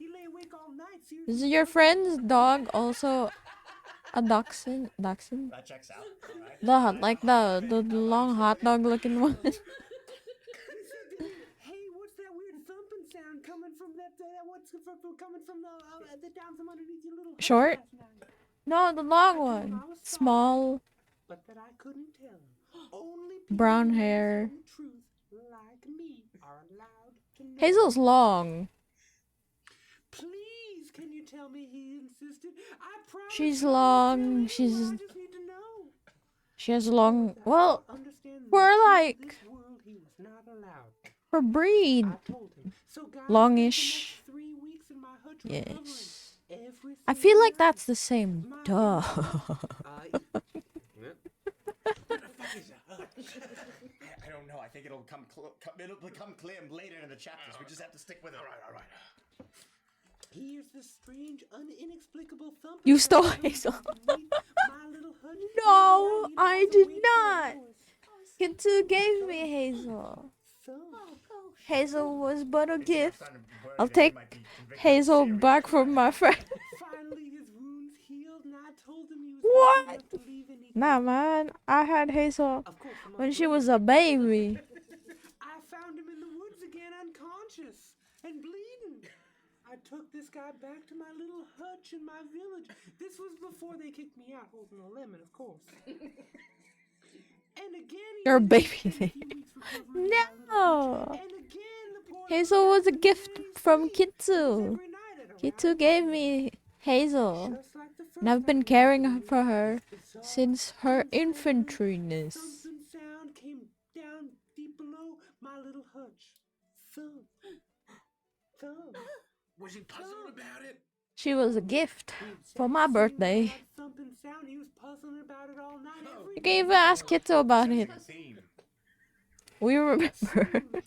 Is your friend's dog also a dachshund? Dachshund? That checks out. All right. The long hot dog looking one. Hey, what's that weird thumping sound coming from coming from the down from underneath your little hut Short? last night? No, the long one. Small. But that I couldn't tell. Only people Brown who know hair. the truth like me are allowed to know. Hazel's long. Please, can you tell me? He insisted. I promise. She's I won't long, tell anyone, she's- I just need to know. She has long. Well, Understand we're this. In like this world, he was not allowed. her breed. I told him. So guys, Longish. for the next 3 weeks in my hut recovering. Yes. Every I feel single like night. that's the same dog. I don't know. I think it'll become clear later in the chapters. We just have to stick with it. All right. Here's the strange, inexplicable thump. You stole Hazel. No, I did not. Kintu gave me Hazel. Hazel was but a gift. I'll take Hazel back from my friend. Finally, his wounds healed, and I told him he was What? happy enough to leave any Nah, gift. man. I had Hazel Of course, a month when she later, was a baby. I found him in the woods again, unconscious and bleeding. I took this guy back to my little hutch in my village. This was before they kicked me out, holding a lemon, of course. And again, he Your needed baby. to spend a few weeks recovering in my little No. hutch. And again, the poor Hazel little was a guy couldn't gift get any from sleep. It was Kitsu. every night at Kitsu around gave midnight. me Hazel. Just like the And I've first been night, caring actually. for her This bizarre, since her unsightly, infantryness. thumping sound came down deep below my little hutch. Thump. Thump. Was he puzzled about it? She was a gift He for sat my sitting birthday. by that thumping sound. He was puzzling about it all night, every You can even night. ask Kitsu about it. Theme. We remember. Soon,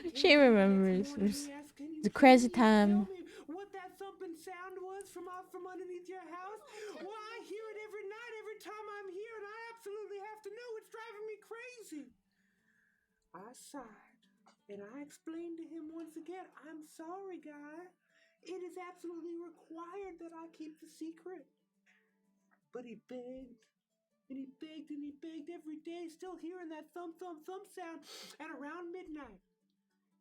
he She came in the remembers. next morning. He asked, "Can you It's a crazy please time. tell me what that thumping sound was from out from underneath your house? Well, I hear it every night, every time I'm here, and I absolutely have to know. It's driving me crazy." I sighed, and I explained to him once again, "I'm sorry, guy. It is absolutely required that I keep the secret." But he begged, and he begged, and he begged every day, still hearing that thump, thump, thump sound at around midnight.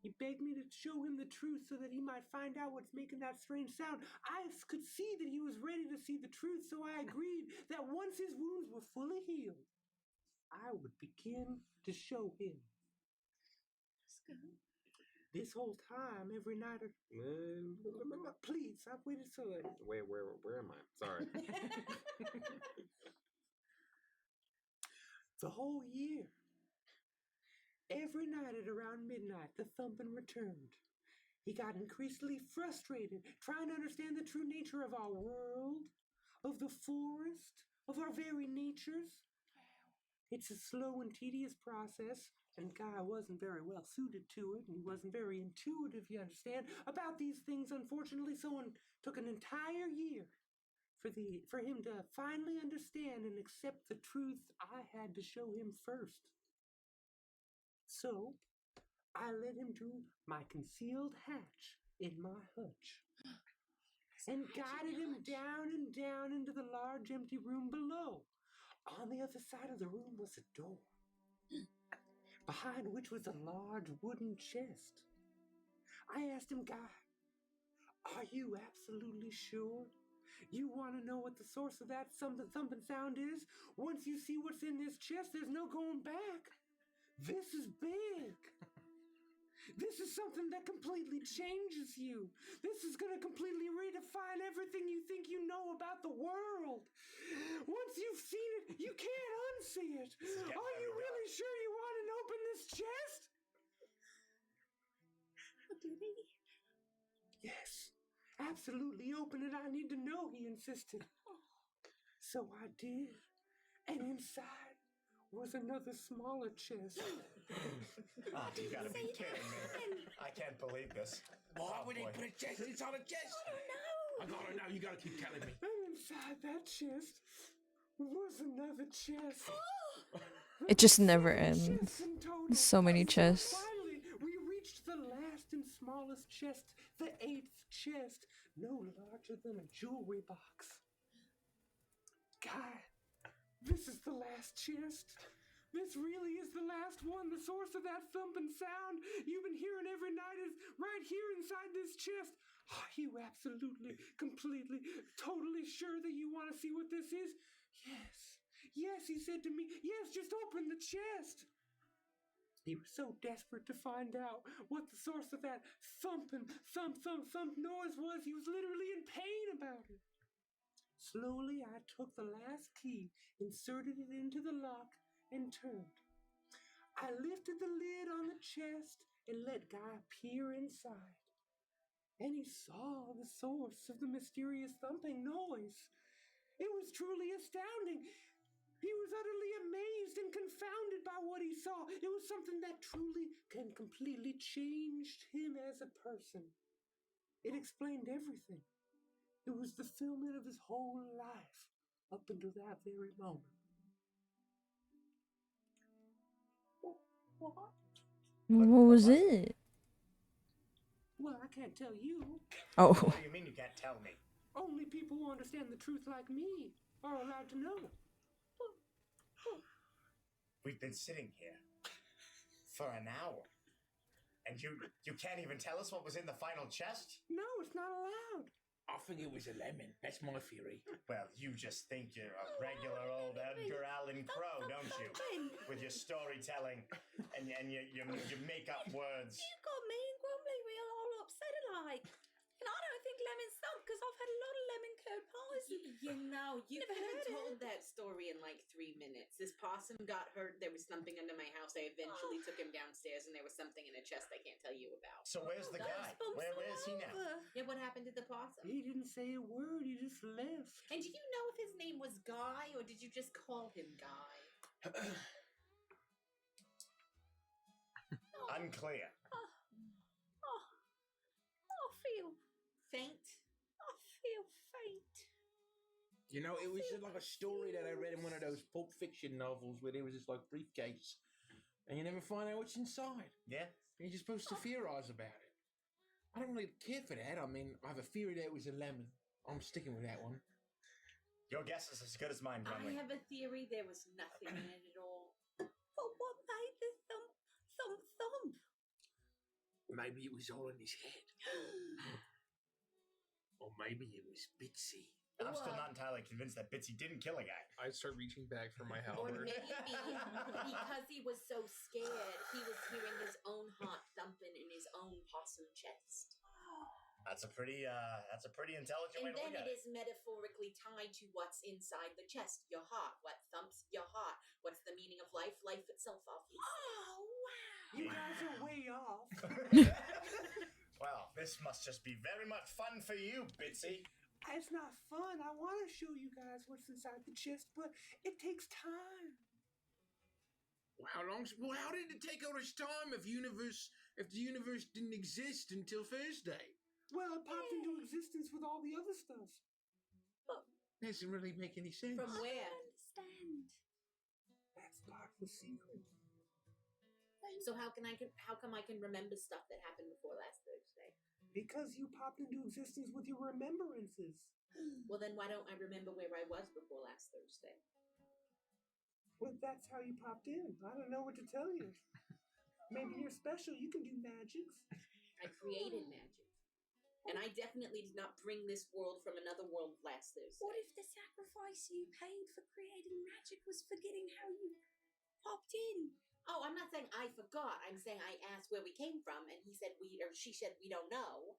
He begged me to show him the truth so that he might find out what's making that strange sound. I could see that he was ready to see the truth, so I agreed that once his wounds were fully healed, I would begin to show him. This whole time, every night, please, I've waited so long. Where am I? Sorry. The whole year. Every night at around midnight, the thumping returned. He got increasingly frustrated, trying to understand the true nature of our world, of the forest, of our very natures. It's a slow and tedious process, and Guy wasn't very well suited to it, and he wasn't very intuitive, you understand, about these things, unfortunately, so it took an entire year for him to finally understand and accept the truth I had to show him first. So, I led him to my concealed hatch in my hutch and guided him down and down into the large empty room below. On the other side of the room was a door, behind which was a large wooden chest. I asked him, "Guy, are you absolutely sure? You want to know what the source of that thumping sound is? Once you see what's in this chest, there's no going back. This is big. This is something that completely changes you. This is going to completely redefine everything you think you know about the world. Once you've seen it, you can't unsee it. Are you really sure you want to open this chest?" Did he? "Yes, absolutely open it. I need to know," he insisted. So I did. And inside was another smaller chest. Oh, you gotta be kidding me. I can't believe this. Why Oh, would he boy. put a chest inside a chest? I gotta know. You gotta keep telling me. And inside that chest was another chest. It just never Seven ends. chests in total. So many chests. Finally, we reached the last and smallest chest, the 8th chest, no larger than a jewelry box. "Guy, this is the last chest. This really is the last one. The source of that thumping sound you've been hearing every night is right here inside this chest. Are you absolutely, completely, totally sure that you want to see what this is?" "Yes, yes," he said to me. "Yes, just open the chest." He was so desperate to find out what the source of that thumping, thump, thump, thump noise was, he was literally in pain about it. Slowly, I took the last key, inserted it into the lock, and turned. I lifted the lid on the chest and let Guy peer inside. And he saw the source of the mysterious thumping noise. It was truly astounding. He was utterly amazed and confounded by what he saw. It was something that truly and completely changed him as a person. It explained everything. It was the fulfillment of his whole life up until that very moment. What? What was it? Well, I can't tell you. Oh. What do you mean you can't tell me? Only people who understand the truth like me are allowed to know. We've been sitting here for an hour, and you can't even tell us what was in the final chest? No, it's not allowed. I think it was a lemon. That's my theory. Well, you just think you're a regular old Edgar Allan Poe, don't you? With your storytelling and your make-up words. You got me and Grumbly real all upset alike. And I don't think lemons thump because I've had a lot of lemon curd pies. You know, you Never could have heard it. told that story in like 3 minutes. This possum got hurt. There was something under my house. I eventually took him downstairs, and there was something in a chest I can't tell you about. So where's the guy? Where is he now? Yeah, what happened to the possum? He didn't say a word. He just left. And do you know if his name was Guy, or did you just call him Guy? Unclear. I feel Faint? faint. You know, it was just like a story that I read in one of those Pulp Fiction novels where there was this like briefcase, and you never find out what's inside. Yeah? You're just supposed to theorize about it. I don't really care for that. I mean, I have a theory that it was a lemon. I'm sticking with that one. Your guess is as good as mine, I Grumly. have a theory there was nothing in it at all. But what made the thump? Maybe it was all in his head. Or maybe it was Bitsy. I'm still not entirely convinced that Bitsy didn't kill a guy. I start reaching back for my Or halberd. maybe because he was so scared, he was hearing his own heart thumping in his own possum chest. That's a pretty intelligent And way to then look at it it. is metaphorically tied to what's inside the chest, your heart. What thumps your heart? What's the meaning of life? Life itself, obviously. Oh, wow. You guys are way off. Well, this must just be very much fun for you, Bitsy. It's not fun. I want to show you guys what's inside the chest, but it takes time. Well, how did it take all this time if the universe didn't exist until Thursday? Well, it popped into existence with all the other stuff. Doesn't really make any sense. From where? Understand. That's part of the secret. So how come I can remember stuff that happened before last Thursday? Because you popped into existence with your remembrances. Well, then why don't I remember where I was before last Thursday? Well, that's how you popped in. I don't know what to tell you. Maybe you're special. You can do magics. I created magic. And I definitely did not bring this world from another world last Thursday. What if the sacrifice you paid for creating magic was forgetting how you popped in? Oh, I'm not saying I forgot. I'm saying I asked where we came from, and she said we don't know.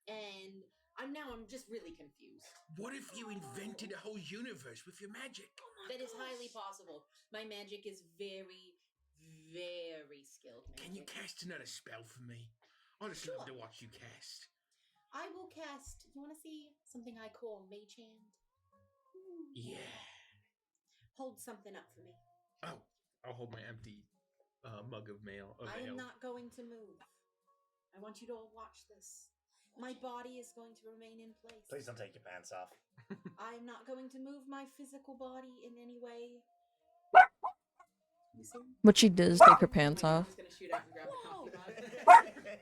And I'm just really confused. What if you invented a whole universe with your magic? That is highly possible. My magic is very, very skilled magic. Can you cast another spell for me? I just love to watch you cast. I will cast. You want to see something I call Mage Hand? Yeah. Hold something up for me. Oh, I'll hold my empty mug of mail. I am not going to move. I want you to all watch this. My body is going to remain in place. Please don't take your pants off. I am not going to move my physical body in any way. You see? What she does, take her pants off. I'm just gonna shoot out and grab the coffee mug.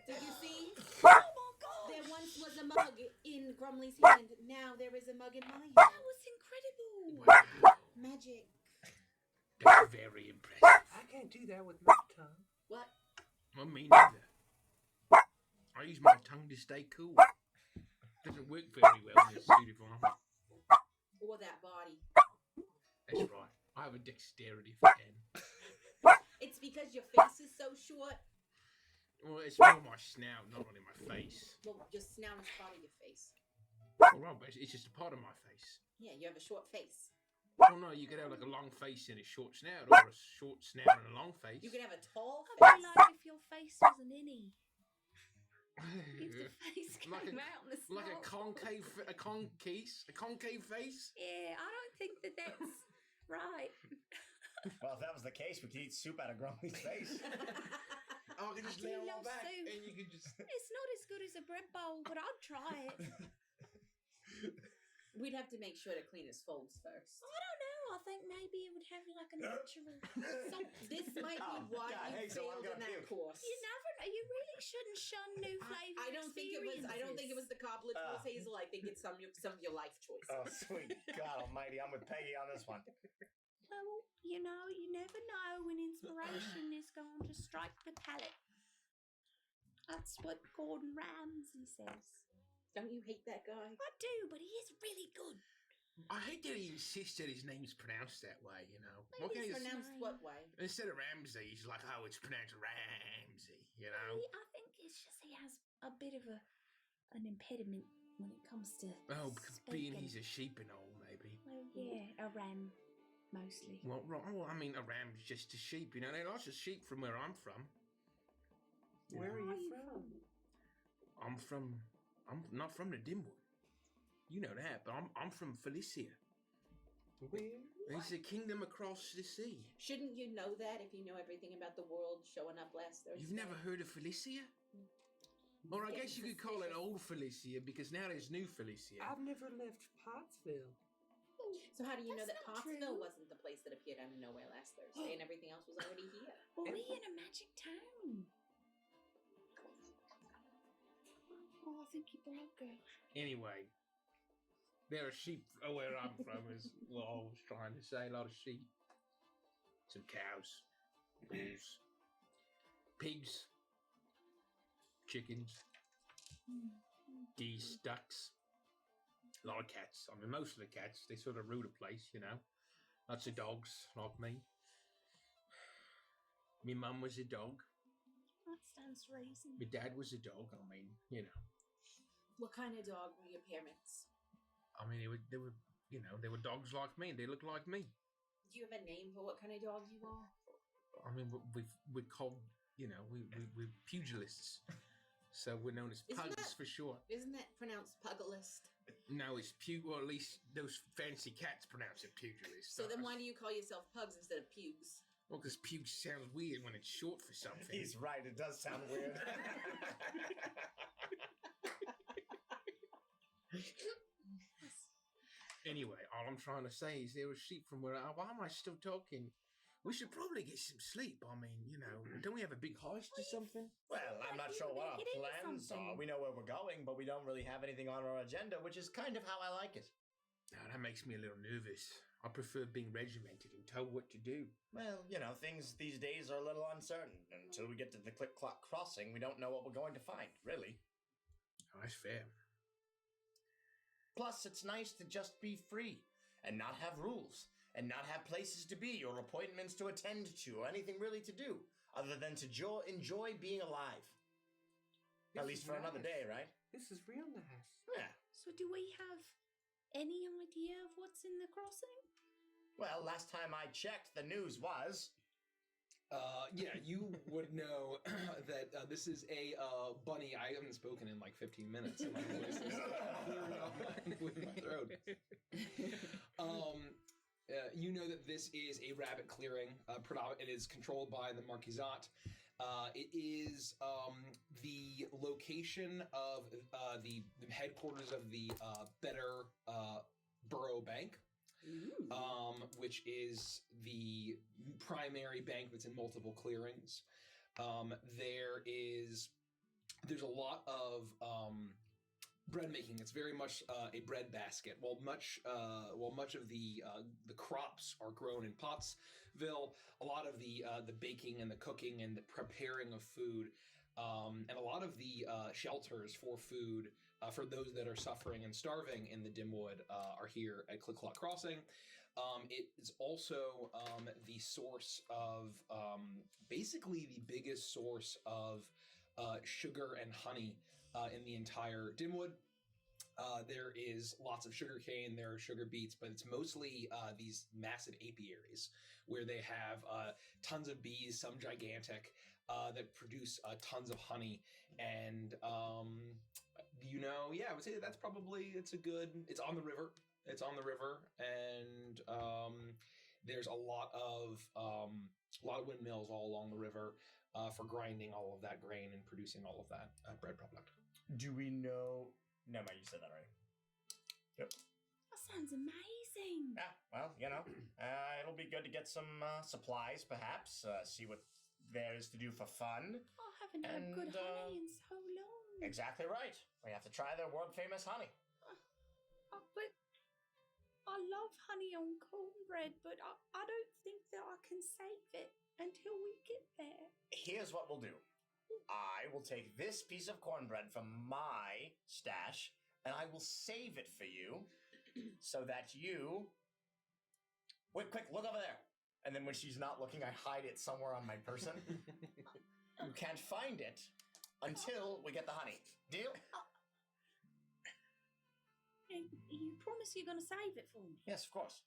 Did you see? Oh my gosh! There once was a mug in Grumly's hand. Now there is a mug in my hand. That was incredible. Wow. Magic. That's very impressive. I can't do that with my tongue. What? Well, me neither. I use my tongue to stay cool. Doesn't work very well in a suit of armor. Or that body. That's right. I have a dexterity for 10. It's because your face is so short. Well, it's more my snout, not only my face. Well, your snout is part of your face. All right, but it's just a part of my face. Yeah, you have a short face. Oh no, you could have like a long face and a short snout, or a short snout and a long face. You could have a tall I'd face. be like if your face was an innie. If the face came Like out and the like a snot- concave face. Yeah, I don't think that's right. Well, if that was the case, we could eat soup out of Grumpy's face. Oh, I can just do lay on my love back, soup. and you can just. It's not as good as a bread bowl, but I'd try it. We'd have to make sure to clean his folds first. I don't know. I think maybe it would have like a natural. So this might be why you failed in that course. You never know. You really shouldn't shun new flavors. I don't think it was. I don't think it was the coblet Rose Hazel. I think it's some of your life choices. Oh, sweet God Almighty! I'm with Peggy on this one. Well, you know, you never know when inspiration is going to strike the palate. That's what Gordon Ramsay says. Don't you hate that guy? I do, but he is really good. I hate that he insists that his name's pronounced that way, you know. Maybe it's pronounced what way? Instead of Ramsey, he's like, oh, it's pronounced Ramsey, you know? I think it's just he has a bit of an impediment when it comes to Being he's a sheep and all, maybe. Well, yeah, a ram, mostly. Well, I mean, a ram's just a sheep, you know. There are lots of sheep from where I'm from. Where are you from? I'm not from the Dimwood. You know that, but I'm from Felicia. Where? It's a kingdom across the sea. Shouldn't you know that if you know everything about the world showing up last Thursday? You've never heard of Felicia? Or I guess you could call it old Felicia because now there's new Felicia. I've never left Pottsville. So how do you know that That's not Pottsville true. wasn't the place that appeared out of nowhere last Thursday and everything else was already here? Well, we're in a magic town. Oh, I think you broke her. Anyway, there are sheep where I'm from is what I was trying to say. A lot of sheep. Some cows. Bulls. Pigs. Chickens. Geese. Ducks. A lot of cats. I mean, most of the cats, they sort of rule the place, you know. Lots of dogs, like me. My mum was a dog. That stands to reason. My dad was a dog. I mean, you know. What kind of dog were your parents? I mean, they were, you know, they were dogs like me. They looked like me. Do you have a name for what kind of dog you are? I mean, we're called, you know, we're pugilists. So we're known as pugs for short. Isn't that pronounced pugilist? No, it's well, at least those fancy cats pronounce it pugilist. So then why do you call yourself pugs instead of pugs? Well, because pugs sounds weird when it's short for something. He's right. It does sound weird. Anyway, all I'm trying to say is there were sheep from where I... Why am I still talking? We should probably get some sleep. I mean, you know, don't we have a big heist or something? Well, I'm not sure what our plans are. We know where we're going, but we don't really have anything on our agenda, which is kind of how I like it. Now, that makes me a little nervous. I prefer being regimented and told what to do. Well, you know, things these days are a little uncertain. Until we get to the Click-Clock Crossing, we don't know what we're going to find, really. Oh, that's fair. Plus, it's nice to just be free and not have rules and not have places to be or appointments to attend to or anything really to do other than to enjoy being alive. At least for another day, right? This is real nice. Yeah. So do we have any idea of what's in the crossing? Well, last time I checked, the news was... Yeah, you would know that this is a bunny. I haven't spoken in like 15 minutes. And my voice is clearing my throat. You know that this is a rabbit clearing. It is controlled by the Marquisat. It is the location of the headquarters of the Better Borough Bank. Which is the primary bank that's in multiple clearings. There's a lot of bread making. It's very much a bread basket. While much of the crops are grown in Pottsville, a lot of the baking and the cooking and the preparing of food, and a lot of the shelters for food for those that are suffering and starving in the Dimwood are here at Click-Clock Crossing. It is also the source of, basically the biggest source of sugar and honey in the entire Dimwood. There is lots of sugar cane, there are sugar beets, but it's mostly these massive apiaries where they have tons of bees, some gigantic, that produce tons of honey. And, you know, yeah, I would say that's probably, it's on the river. It's on the river, and there's a lot of windmills all along the river for grinding all of that grain and producing all of that bread product. Do we know... No, you said that right. Yep. That sounds amazing. amazing. Yeah, well, it'll be good to get some supplies, perhaps. See what there is to do for fun. I haven't had good And, honey in so long. Exactly right. We have to try their world famous honey. But I love honey on cornbread, but I don't think that I can save it until we get there. Here's what we'll do. I will take this piece of cornbread from my stash, and I will save it for you so that you... Wait, quick, look over there. And then when she's not looking, I hide it somewhere on my person. You can't find it until we get the honey. Deal? You promise you're going to save it for me? Yes, of course.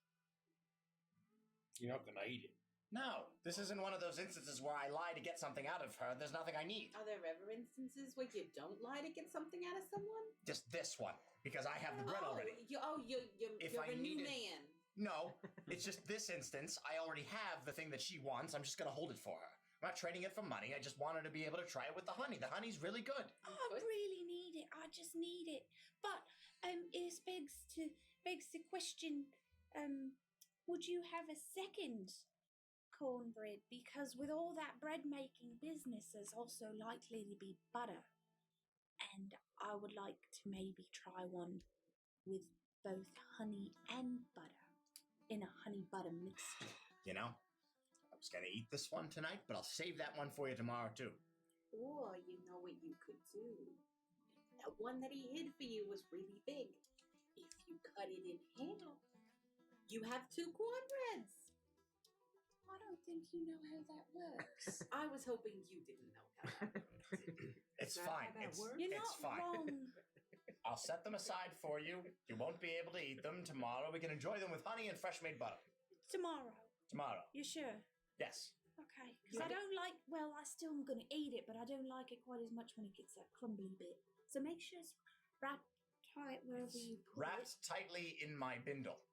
You're not gonna eat it. No, this isn't one of those instances where I lie to get something out of her. There's nothing I need. Are there ever instances where you don't lie to get something out of someone? Just this one, because I have the bread already. You're a new man. No, it's just this instance. I already have the thing that she wants. I'm just gonna hold it for her. I'm not trading it for money. I just want her to be able to try it with the honey. The honey's really good. I really need it. I just need it. But it begs the question, would you have a second cornbread? Because with all that bread making business, there's also likely to be butter. And I would like to maybe try one with both honey and butter in a honey butter mixture. I was gonna eat this one tonight, but I'll save that one for you tomorrow too. Or you know what you could do? That one that he hid for you was really big. If you cut it in half, you have 2 cornbreads. I don't think you know how that works. I was hoping you didn't know how that works. It's fine. You're it's not fine. wrong. I'll set them aside for you. You won't be able to eat them tomorrow. We can enjoy them with honey and fresh made butter. Tomorrow. Tomorrow. You sure? Yes. Okay. Because I don't like, I still am going to eat it, but I don't like it quite as much when it gets that crumbly bit. So make sure it's wrapped tight wherever you put Wrapped tightly in my bindle.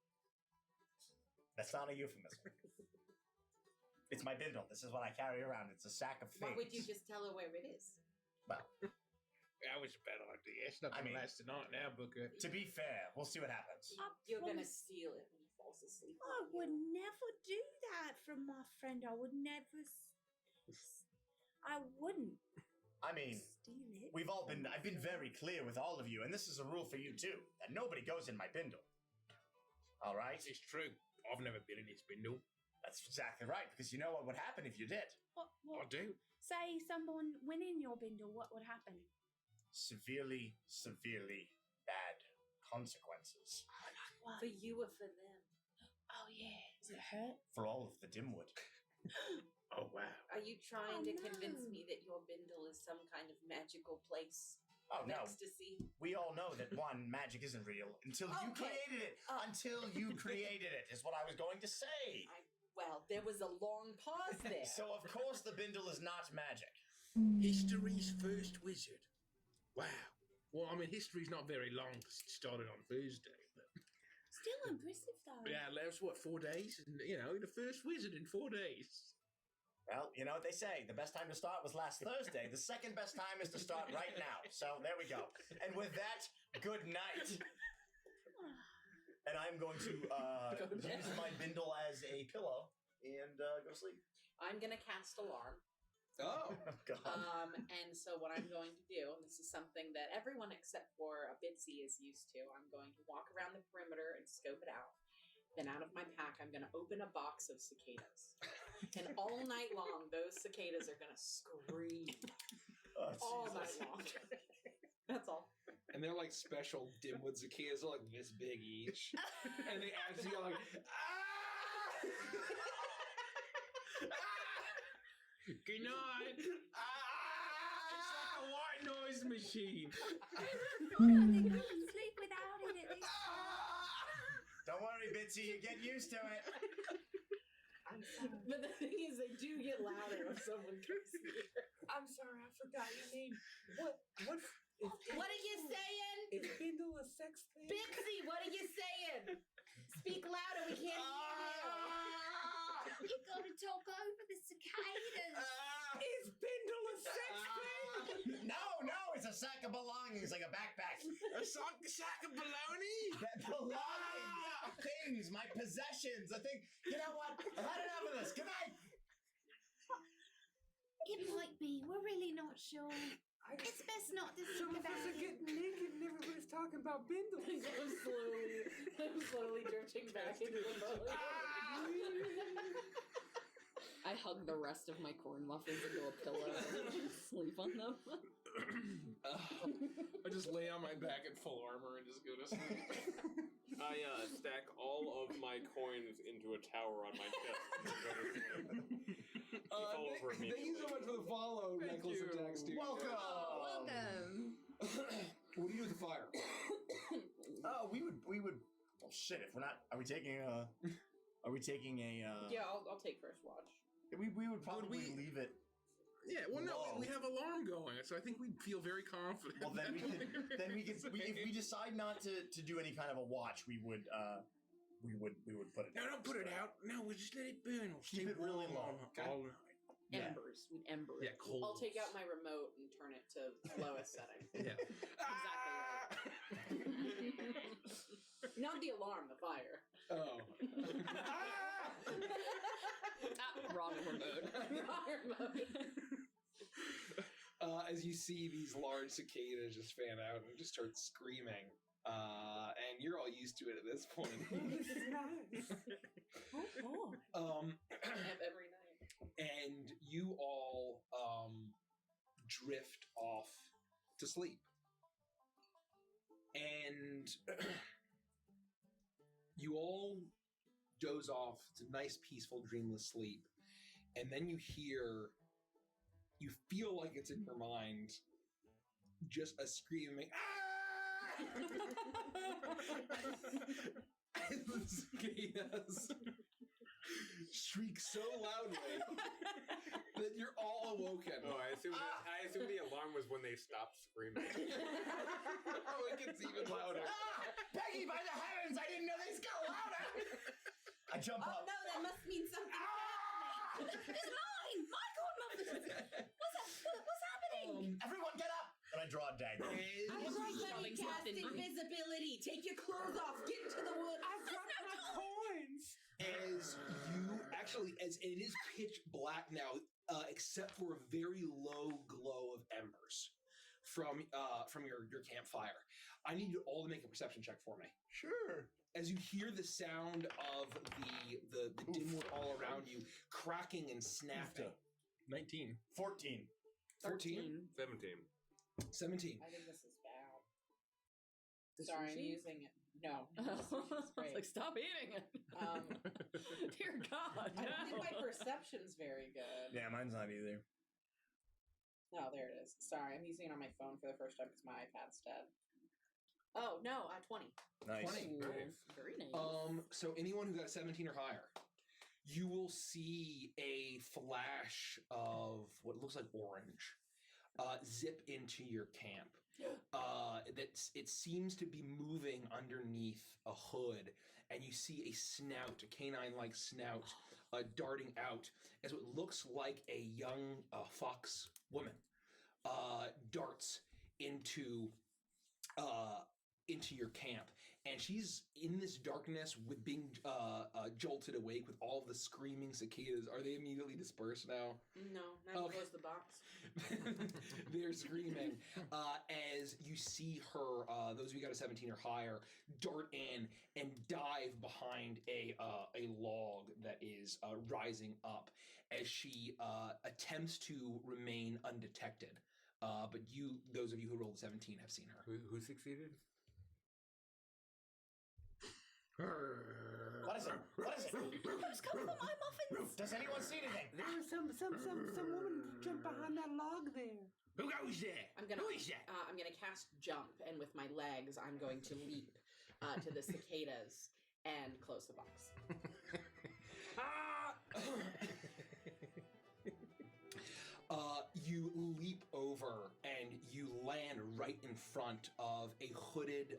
That's not a euphemism. It's my bindle. This is what I carry around. It's a sack of things. Why would you just tell her where it is? Well, that was a bad idea. It's not gonna last tonight now, Booker. To be fair, we'll see what happens. You're gonna steal it when he falls asleep. I would never do that from my friend. I would never. I wouldn't. I mean, steal it. I've been very clear with all of you, and this is a rule for you too, that nobody goes in my bindle. All right? It's true. I've never been in his bindle. That's exactly right, because you know what would happen if you did. What? I do. Say someone went in your bindle, what would happen? Severely, severely bad consequences. What? For you or for them? Oh, yeah. Does it hurt? For all of the Dimwood. Oh, wow. Are you trying to convince no. me that your bindle is some kind of magical place? Oh, no. Ecstasy? We all know that, one, magic isn't real until you created it. Until you created it, is what I was going to say. Well, there was a long pause there. So, of course, the bindle is not magic. History's first wizard. Wow. Well, I mean, history's not very long because it started on Thursday. But... Still impressive, though. Yeah, that's what, 4 days? And, the first wizard in 4 days. Well, you know what they say. The best time to start was last Thursday. The second best time is to start right now. So there we go. And with that, good night. And I'm going to use my bindle as a pillow and go to sleep. I'm going to cast alarm. Oh, God. And so what I'm going to do, and this is something that everyone except for Bitsy is used to, I'm going to walk around the perimeter and scope it out. Then out of my pack, I'm going to open a box of cicadas. And all night long, those cicadas are going to scream. All night long. That's all. And they're like special Dimwood cicadas, are like this big each. And they actually are like, ah! Good night. It's like a white noise machine. I don't think I can sleep without it at this point. Don't worry, Bitsy, you get used to it. I'm sorry. But the thing is, they do get louder if someone comes near. I'm sorry, I forgot your name. What are you saying? Is bindle a sex thing? Bitsy, what are you saying? Speak louder, we can't hear you. You gotta talk over the cicadas. Is bindle a sex thing? No, it's a sack of belongings, like a backpack. A sack of baloney? Belongings! things, my possessions. I think, you know what? I've had enough of this. Good night. It might be. We're really not sure. It's best not to Some think of about us are it. getting naked and everybody's talking about bindles. I'm slowly drifting back into the boat. I hug the rest of my corn muffins into a pillow and sleep on them. I just lay on my back in full armor and just go to sleep. I stack all of my coins into a tower on my chest. And go to sleep. Thank you so much for the follow, Necklace of Tax Dude. Welcome. Welcome. What do you do with the fire? We would. Well, shit. If we're not, are we taking a? Yeah, I'll take first watch. We would probably leave it. Yeah, well, no, Whoa. we have alarm going, so I think we feel very confident. Well, then we could. If we decide not to do any kind of a watch, we would put it. No, don't put it out. No, we'll just let it burn. We'll Keep stay it really warm low. all night. Yeah. Embers. We ember. Yeah, cold. I'll take out my remote and turn it to lowest setting. Yeah. Exactly right. Not the alarm, the fire. Oh. Wrong remote. Wrong remote. As you see these large cicadas just fan out and just start screaming, and you're all used to it at this point. This is nice. Oh, boy. Every night. And you all drift off to sleep. And you all doze off. It's a nice, peaceful, dreamless sleep. And then you feel like it's in your mind, just a screaming, ah! And the cicadas shriek so loudly that you're all awoken. Oh, I assume the alarm was when they stopped screaming. Oh, it gets even louder. Peggy, by the heavens! I didn't know these got louder. I jump Oh up. no, that must mean something happening. It's mine! My corn muffins! What's happening? Everyone, get up! And I draw a dagger. Everybody cast invisibility. Take your clothes off. Get into the woods. I've got my coins. As it is pitch black now, except for a very low glow of embers from your campfire. I need you all to make a perception check for me. Sure. As you hear the sound of the dimwood all around you cracking and snapping. 19. 14. 14. 17. 17. I think this is bad. The Sorry, I'm sushi? using it. No. I This was is great. like, stop eating it. Dear God. I don't think my perception's very good. Yeah, mine's not either. No, there it is. Sorry, I'm using it on my phone for the first time because my iPad's dead. Oh, no, 20. Nice. 20. Nice. Very nice. So anyone who got a 17 or higher, you will see a flash of what looks like orange zip into your camp. It seems to be moving underneath a hood, and you see a snout, a canine-like snout, darting out as what looks like a young fox woman darts into your camp, and she's in this darkness with being jolted awake with all of the screaming cicadas. Are they immediately dispersed now? No, now Okay. close the box. They're screaming as you see her, those of you got a 17 or higher, dart in and dive behind a log that is rising up as she attempts to remain undetected. But those of you who rolled 17 have seen her. Who succeeded? What is it? Who's coming for my muffins? Does anyone see anything? There was some woman jumped behind that log there. Who goes there? Who is that? I'm gonna cast jump, and with my legs, I'm going to leap to the cicadas and close the box. You leap over and you land right in front of a hooded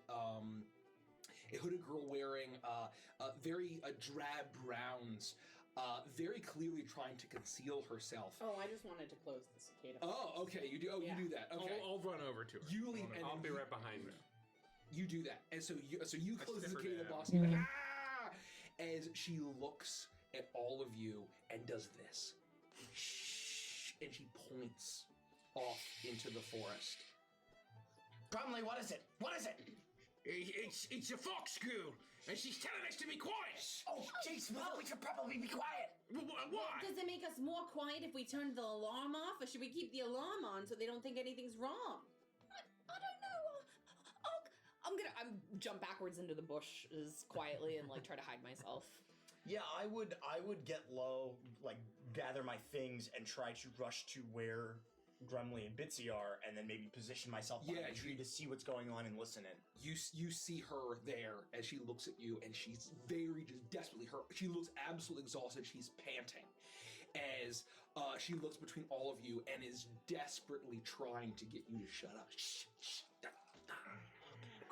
girl wearing very drab browns, very clearly trying to conceal herself. Oh, I just wanted to close the cicada. Oh, okay. You do. Oh, Yeah. you do that. Okay. I'll run over to her. You leap and I'll then be right behind her. You do that, and so you close the sniff her cicada down. box. And you're like, as she looks at all of you and does this. Shh, and she points off into the forest. Bromley, what is it? What is it? It's a fox girl, and she's telling us to be quiet. Oh, jeez, we should probably be quiet. Why? Does it make us more quiet if we turn the alarm off, or should we keep the alarm on so they don't think anything's wrong? I don't know. I'm jump backwards into the bushes quietly and like try to hide myself. Yeah, I would get low, like gather my things and try to rush to where Grumley and Bitsy are, and then maybe position myself behind a tree to see what's going on and listen in. You see her there as she looks at you, and she's very just desperately hurt. She looks absolutely exhausted. She's panting as she looks between all of you and is desperately trying to get you to shut up. Shh, shh,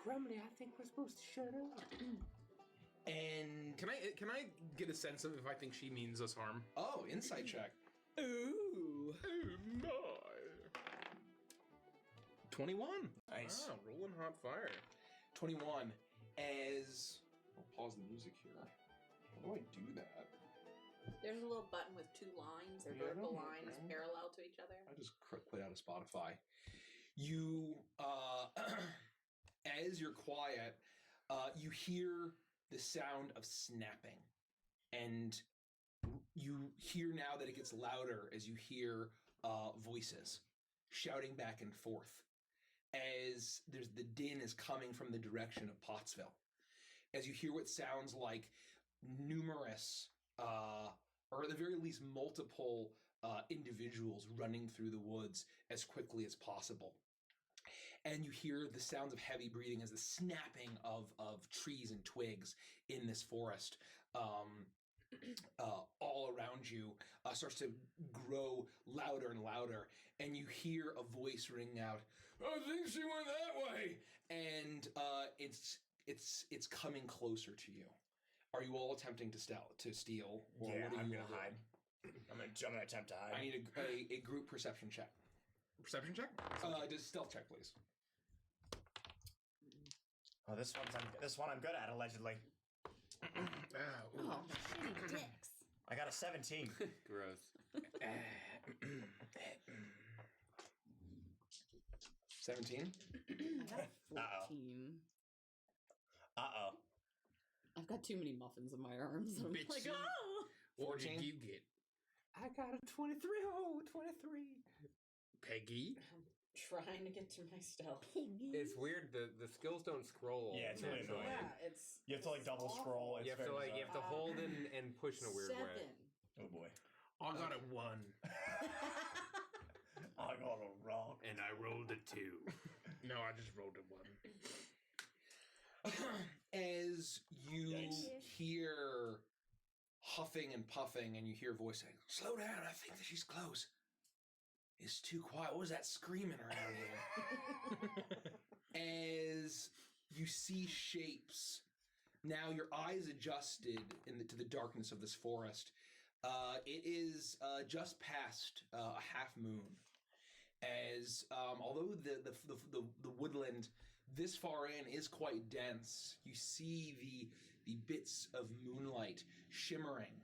Grumley, I think we're supposed to shut up. And Can I get a sense of if I think she means us harm? oh, insight check. Ooh. Oh my! 21. Nice. Wow, rolling hot fire. 21. As I'll pause the music here. How do I do that? There's a little button with two lines, or Yeah, I vertical don't know, lines right? parallel to each other. I just quit out of Spotify. You, as you're quiet, you hear the sound of snapping, and you hear now that it gets louder as you hear voices shouting back and forth. As there's the din is coming from the direction of Pottsville. As you hear what sounds like numerous, or at the very least multiple individuals running through the woods as quickly as possible. And you hear the sounds of heavy breathing as the snapping of trees and twigs in this forest all around you starts to grow louder and louder. And you hear a voice ring out, "I think she went that way," and it's coming closer to you. Are you all attempting to steal? Or Yeah, what are I'm you gonna all hide. doing? I'm gonna attempt to hide. I need a group perception check. Perception check? Just stealth check, please. Oh, this one I'm good at, allegedly. Oh, shitty dicks. I got a 17. Gross. 17. I got a Uh-oh. 14. Uh-oh. I've got too many muffins in my arms. I'm like, Bitsy. oh! What 14? did you get? I got a 23. Oh, 23. Peggy? Trying to get to my stealth. It's weird. The skills don't scroll. Yeah, it's really naturally. annoying. Yeah, it's. You have to like double scroll. It's You have to very you have to hold and push in a weird way. 7. Oh boy. I got a 1. I got a rock. And I rolled a 2. No, I just rolled a 1. As you Yikes. hear huffing and puffing, and you hear a voice saying, "Slow down, I think that she's close." It's too quiet. What was that screaming around here? As you see shapes, now your eyes adjusted to the darkness of this forest. It is just past a half moon. As although the woodland this far in is quite dense, you see the bits of moonlight shimmering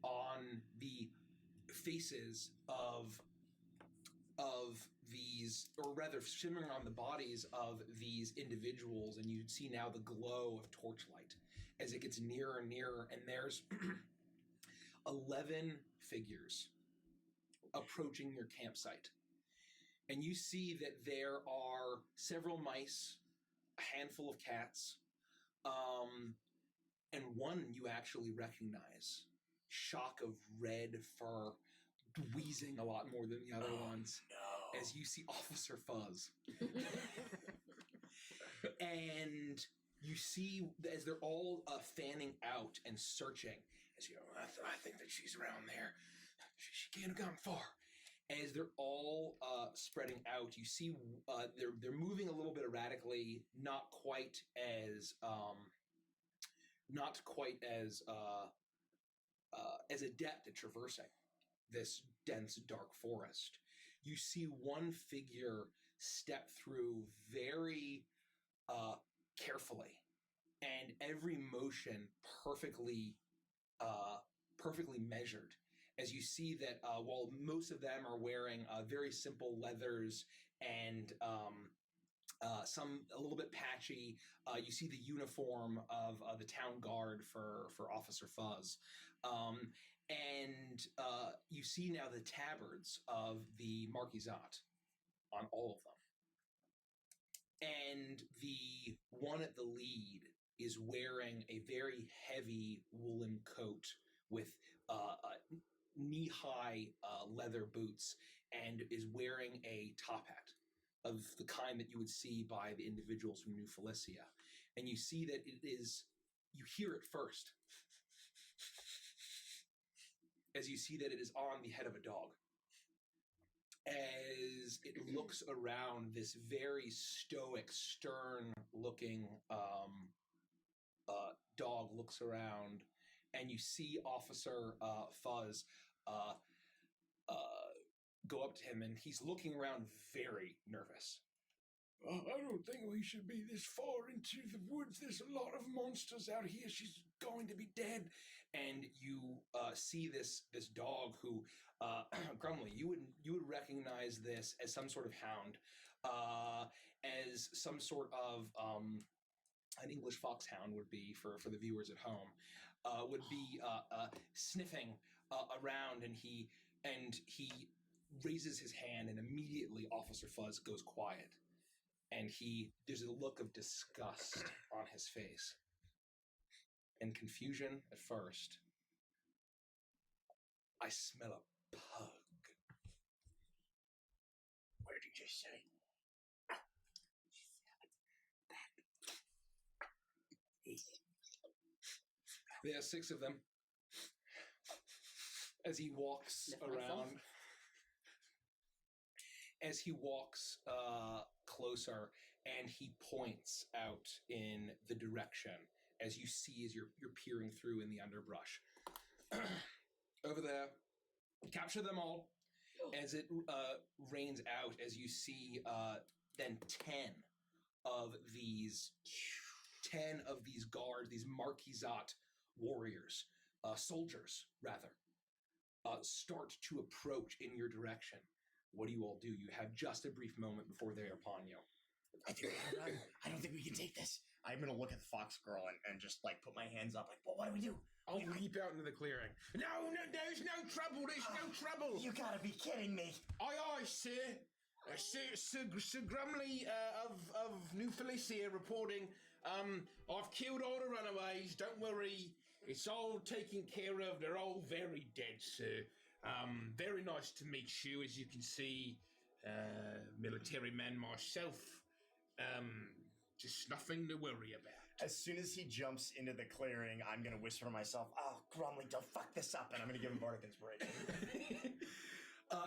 on the faces of these, or rather shimmering on the bodies of these individuals, and you see now the glow of torchlight as it gets nearer and nearer, and there's 11 figures approaching your campsite. And you see that there are several mice, a handful of cats, and one you actually recognize. Shock of red fur, wheezing a lot more than the other ones. No. As you see Officer Fuzz. And you see, as they're all fanning out and searching, as you go, I think that she's around there. She can't have gone far. As they're all spreading out, you see they're moving a little bit erratically, not quite as adept at traversing this dense, dark forest. You see one figure step through very carefully and every motion perfectly measured. As you see that while most of them are wearing very simple leathers and some a little bit patchy, you see the uniform of the town guard for Officer Fuzz. And you see now the tabards of the Marquisat on all of them. And the one at the lead is wearing a very heavy woolen coat with knee-high leather boots and is wearing a top hat of the kind that you would see by the individuals from New Felicia. And you see that it is, you hear it first, as you see that it is on the head of a dog. As it looks around, this very stoic, stern-looking dog looks around, and you see Officer Fuzz go up to him, and he's looking around very nervous. I don't think we should be this far into the woods. There's a lot of monsters out here. She's going to be dead. And you see this dog who, Grumley, you would recognize this as some sort of hound, as some sort of an English foxhound would be for the viewers at home, would be sniffing around, and he raises his hand, and immediately Officer Fuzz goes quiet. And there's a look of disgust on his face. And confusion at first. I smell a pug. Where did you say? There are 6 of them. As he walks around. As he walks closer, and he points out in the direction as you see as you're peering through in the underbrush. Over there, capture them all. As it rains out, as you see then 10 of these guards, these Marquisat warriors, soldiers rather, start to approach in your direction. What do you all do? You have just a brief moment before they're upon you. I think we gotta run. I don't think we can take this. I'm gonna look at the fox girl and just like put my hands up, like, well, what do we do? I'll leap out into the clearing. No, there's no trouble. There's no trouble. You gotta be kidding me. Aye, sir. Sir Grumley of New Felicia reporting. I've killed all the runaways. Don't worry. It's all taken care of. They're all very dead, sir. Very nice to meet you. As you can see, military man myself. Just nothing to worry about. As soon as he jumps into the clearing, I'm going to whisper to myself, oh, Grumley, don't fuck this up, and I'm going to give him Bardic Inspiration.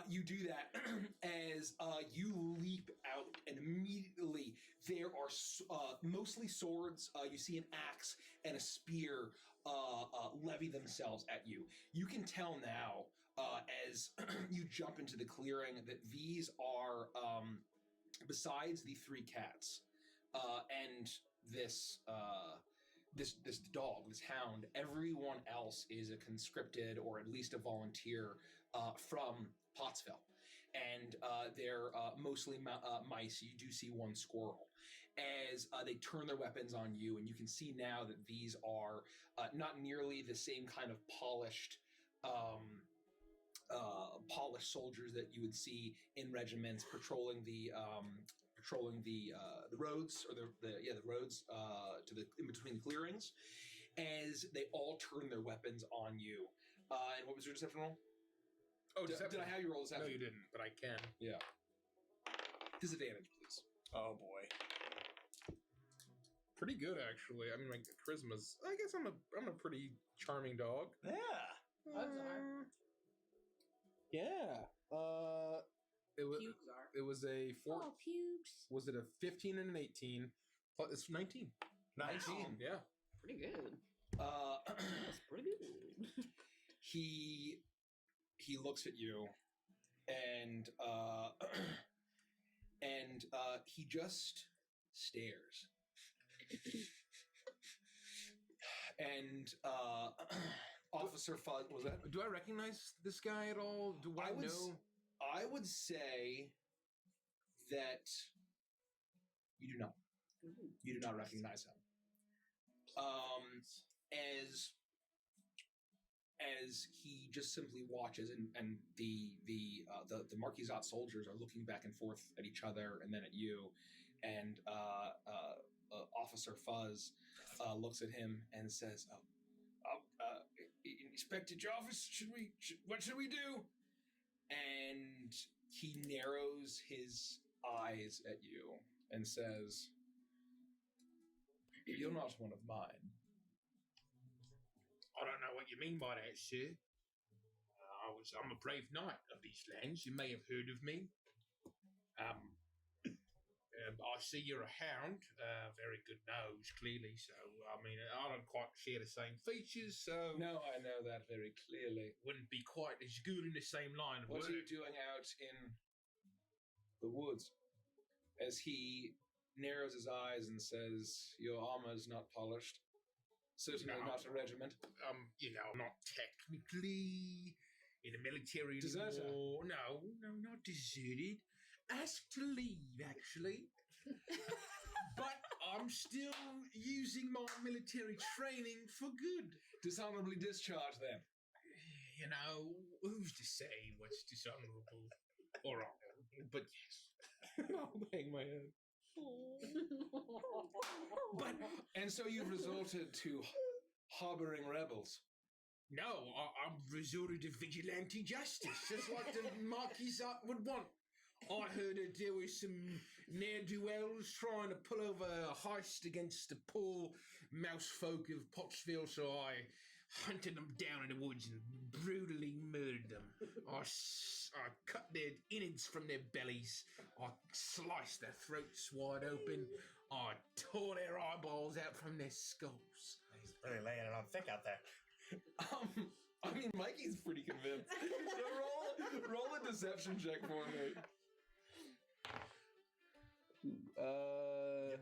You do that as you leap out, and immediately there are mostly swords. You see an axe and a spear levy themselves at you. You can tell now as you jump into the clearing that these are, besides the 3 cats and this dog, this hound, everyone else is a conscripted or at least a volunteer from Pottsville. And they're mostly mice. You do see 1 squirrel. As they turn their weapons on you, and you can see now that these are not nearly the same kind of polished soldiers that you would see in regiments patrolling the roads, or the roads to the in between the clearings, as they all turn their weapons on you. And what was your deception roll? Oh, deception. Did I have you roll deception? No, you didn't, but I can. Yeah. Disadvantage, please. Oh boy. Pretty good, actually. I mean, like, charisma's. I guess I'm a pretty charming dog. Yeah. Odds are. Yeah. Pubes are. It was a 4. Oh, pubes. Was it a 15 and an 18? It's 19. 19. Yeah. Pretty good. That's pretty good. He looks at you, and he just stares. And Officer Fuzz, was that? Do I recognize this guy at all? Do I know? I would say that you do not. You do not recognize him. As he just simply watches, and the Marquisat soldiers are looking back and forth at each other, and then at you, and Officer Fuzz looks at him and says, "Inspector Jarvis, what should we do?" And he narrows his eyes at you and says, "You're not one of mine." I don't know what you mean by that, sir. I'm a brave knight of these lands. You may have heard of me. I see you're a hound. Very good nose, clearly. So, I mean, I don't quite share the same features, so... No, I know that very clearly. Wouldn't be quite as good in the same line of work. What are you doing out in the woods? As he narrows his eyes and says, "Your armor is not polished. Certainly not a regiment." Not technically in the military Deserter? anymore. No, not deserted. Asked to leave, actually. But I'm still using my military training for good. Dishonorably discharged, then. Who's to say what's dishonorable or honorable? But yes. I'll bang my head. And so you've resorted to harboring rebels. No, I'm resorted to vigilante justice, just like the Marquisat would want. I heard that there was some ne'er-do-wells trying to pull over a heist against the poor mouse folk of Pottsville, so I hunted them down in the woods and brutally murdered them. I cut their innards from their bellies. I sliced their throats wide open. I tore their eyeballs out from their skulls. He's really laying it on thick out there. I mean, Mikey's pretty convinced. So roll a deception check for me.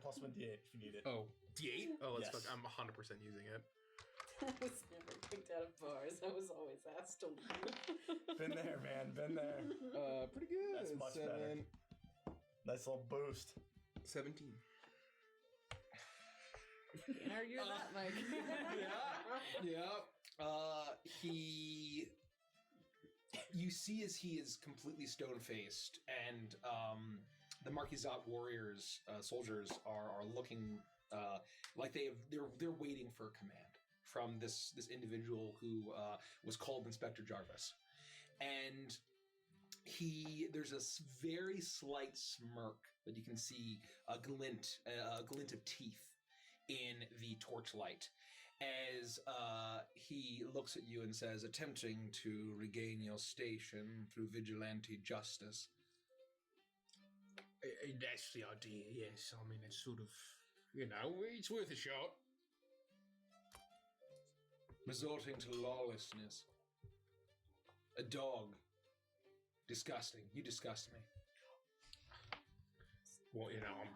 Plus 1 D8 if you need it. Oh, D8? oh, let's Yes. fuck. I'm 100% using it. I was never kicked out of bars. I was always asked to leave. Been there, man. Been there. Pretty good. That's much better. Nice little boost. 17. Can't argue that, Mike. You see as he is completely stone-faced, and the Marquisat warriors, soldiers, are looking like they're waiting for a command from this individual who was called Inspector Jarvis, and there's a very slight smirk that you can see, a glint of teeth in the torchlight, as he looks at you and says, "Attempting to regain your station through vigilante justice." That's the idea, yes. I mean, it's sort of, it's worth a shot. Resorting to lawlessness. A dog. Disgusting. You disgust me. Well,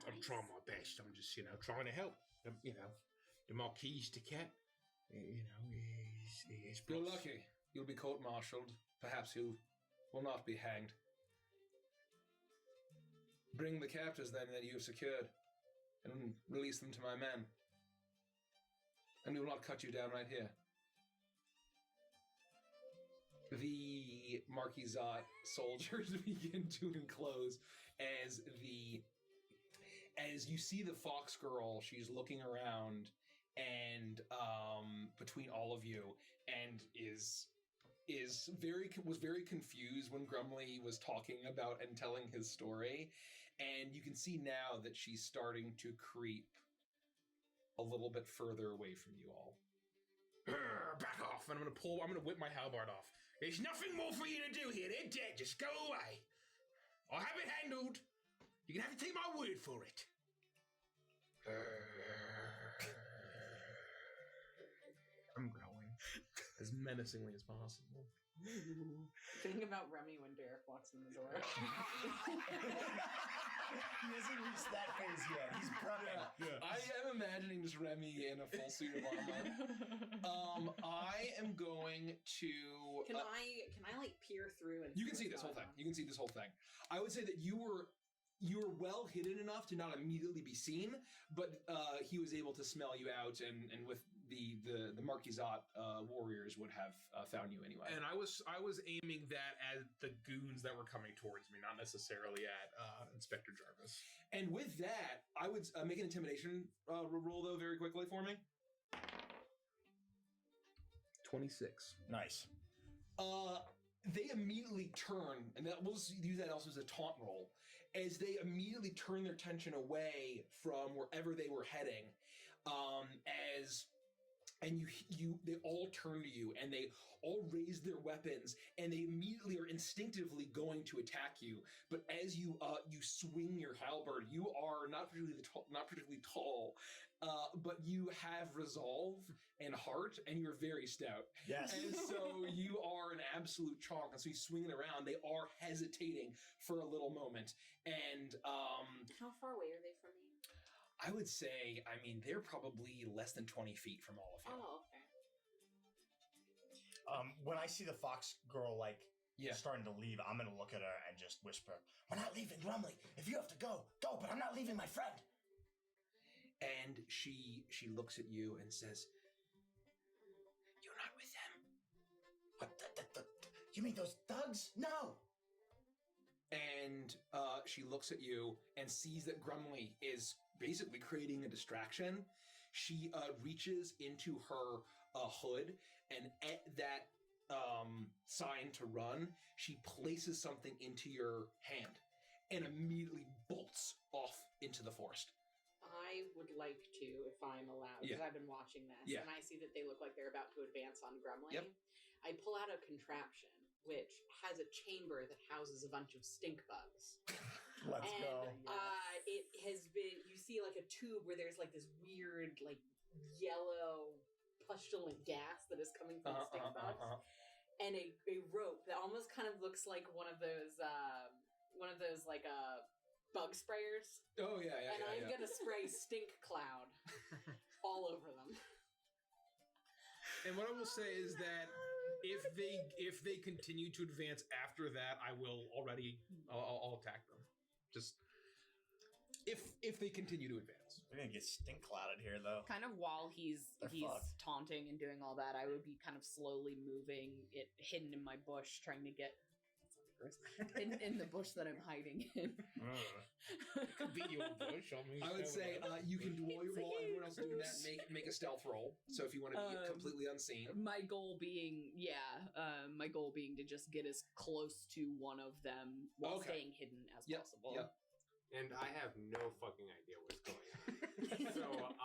I'm trying my best. I'm just, trying to help. The Marquis de Cat, is You're lucky. You'll be court-martialed. Perhaps you will not be hanged. Bring the captors, then, that you have secured, and release them to my men. And we will not cut you down right here. The Marquisat soldiers begin to enclose as you see the fox girl. She's looking around and between all of you, and was very confused when Grumley was talking about and telling his story, and you can see now that she's starting to creep a little bit further away from you all. Back off, and I'm gonna whip my halberd off. There's nothing more for you to do here. They're dead. Just go away. I have it handled. You're gonna have to take my word for it. I'm growling as menacingly as possible. Think about Remy when Derek walks in the door. He hasn't reached that phase yet. He's prepping. I am imagining just Remy in a full suit of armor. I am going to. Can I like peer through and? You can see this whole thing. You can see this whole thing. I would say that you were well hidden enough to not immediately be seen, but he was able to smell you out, and with the Marquisat warriors would have found you anyway. And I was aiming that at the goons that were coming towards me, not necessarily at Inspector Jarvis. And with that, I would make an intimidation roll though very quickly for me. 26. Nice. They immediately turn, and we'll just use that also as a taunt roll, as they immediately turn their attention away from wherever they were heading, they all turn to you, and they all raise their weapons, and they immediately are instinctively going to attack you. But as you swing your halberd, you are not particularly tall, but you have resolve and heart, and you're very stout. Yes. And so you are an absolute chalk. And so you swing it around. They are hesitating for a little moment, and how far away are they from me? I would say, they're probably less than 20 feet from all of you. Oh, okay. When I see the fox girl starting to leave, I'm gonna look at her and just whisper, "We're not leaving, Grumley. If you have to go, go. But I'm not leaving my friend." And she looks at you and says, "You're not with them." What? You mean those thugs? No. And she looks at you and sees that Grumley is basically creating a distraction. She reaches into her hood, and at that sign to run, she places something into your hand and immediately bolts off into the forest. I would like to, if I'm allowed, because I've been watching this, and I see that they look like they're about to advance on Grumley. Yep. I pull out a contraption which has a chamber that houses a bunch of stink bugs. Let's go. It has been, you see like a tube where there's like this weird, like yellow pustulent gas that is coming from the stink bugs. And a rope that almost kind of looks like one of those like bug sprayers. Oh yeah. And I'm gonna spray stink cloud all over them. And what I will say is that if they continue to advance after that, I'll attack them. Just if they continue to advance. They're gonna get stink clouded here, though. Kind of while he's fucked. taunting and doing all that, I would be kind of slowly moving it, hidden in my bush, trying to get in the bush that I'm hiding in. Could be your bush. I would say you can, while everyone else is doing that, make a stealth roll. So if you want to be completely unseen. My goal being to just get as close to one of them while staying hidden as possible. Yep. And I have no fucking idea what's going on. So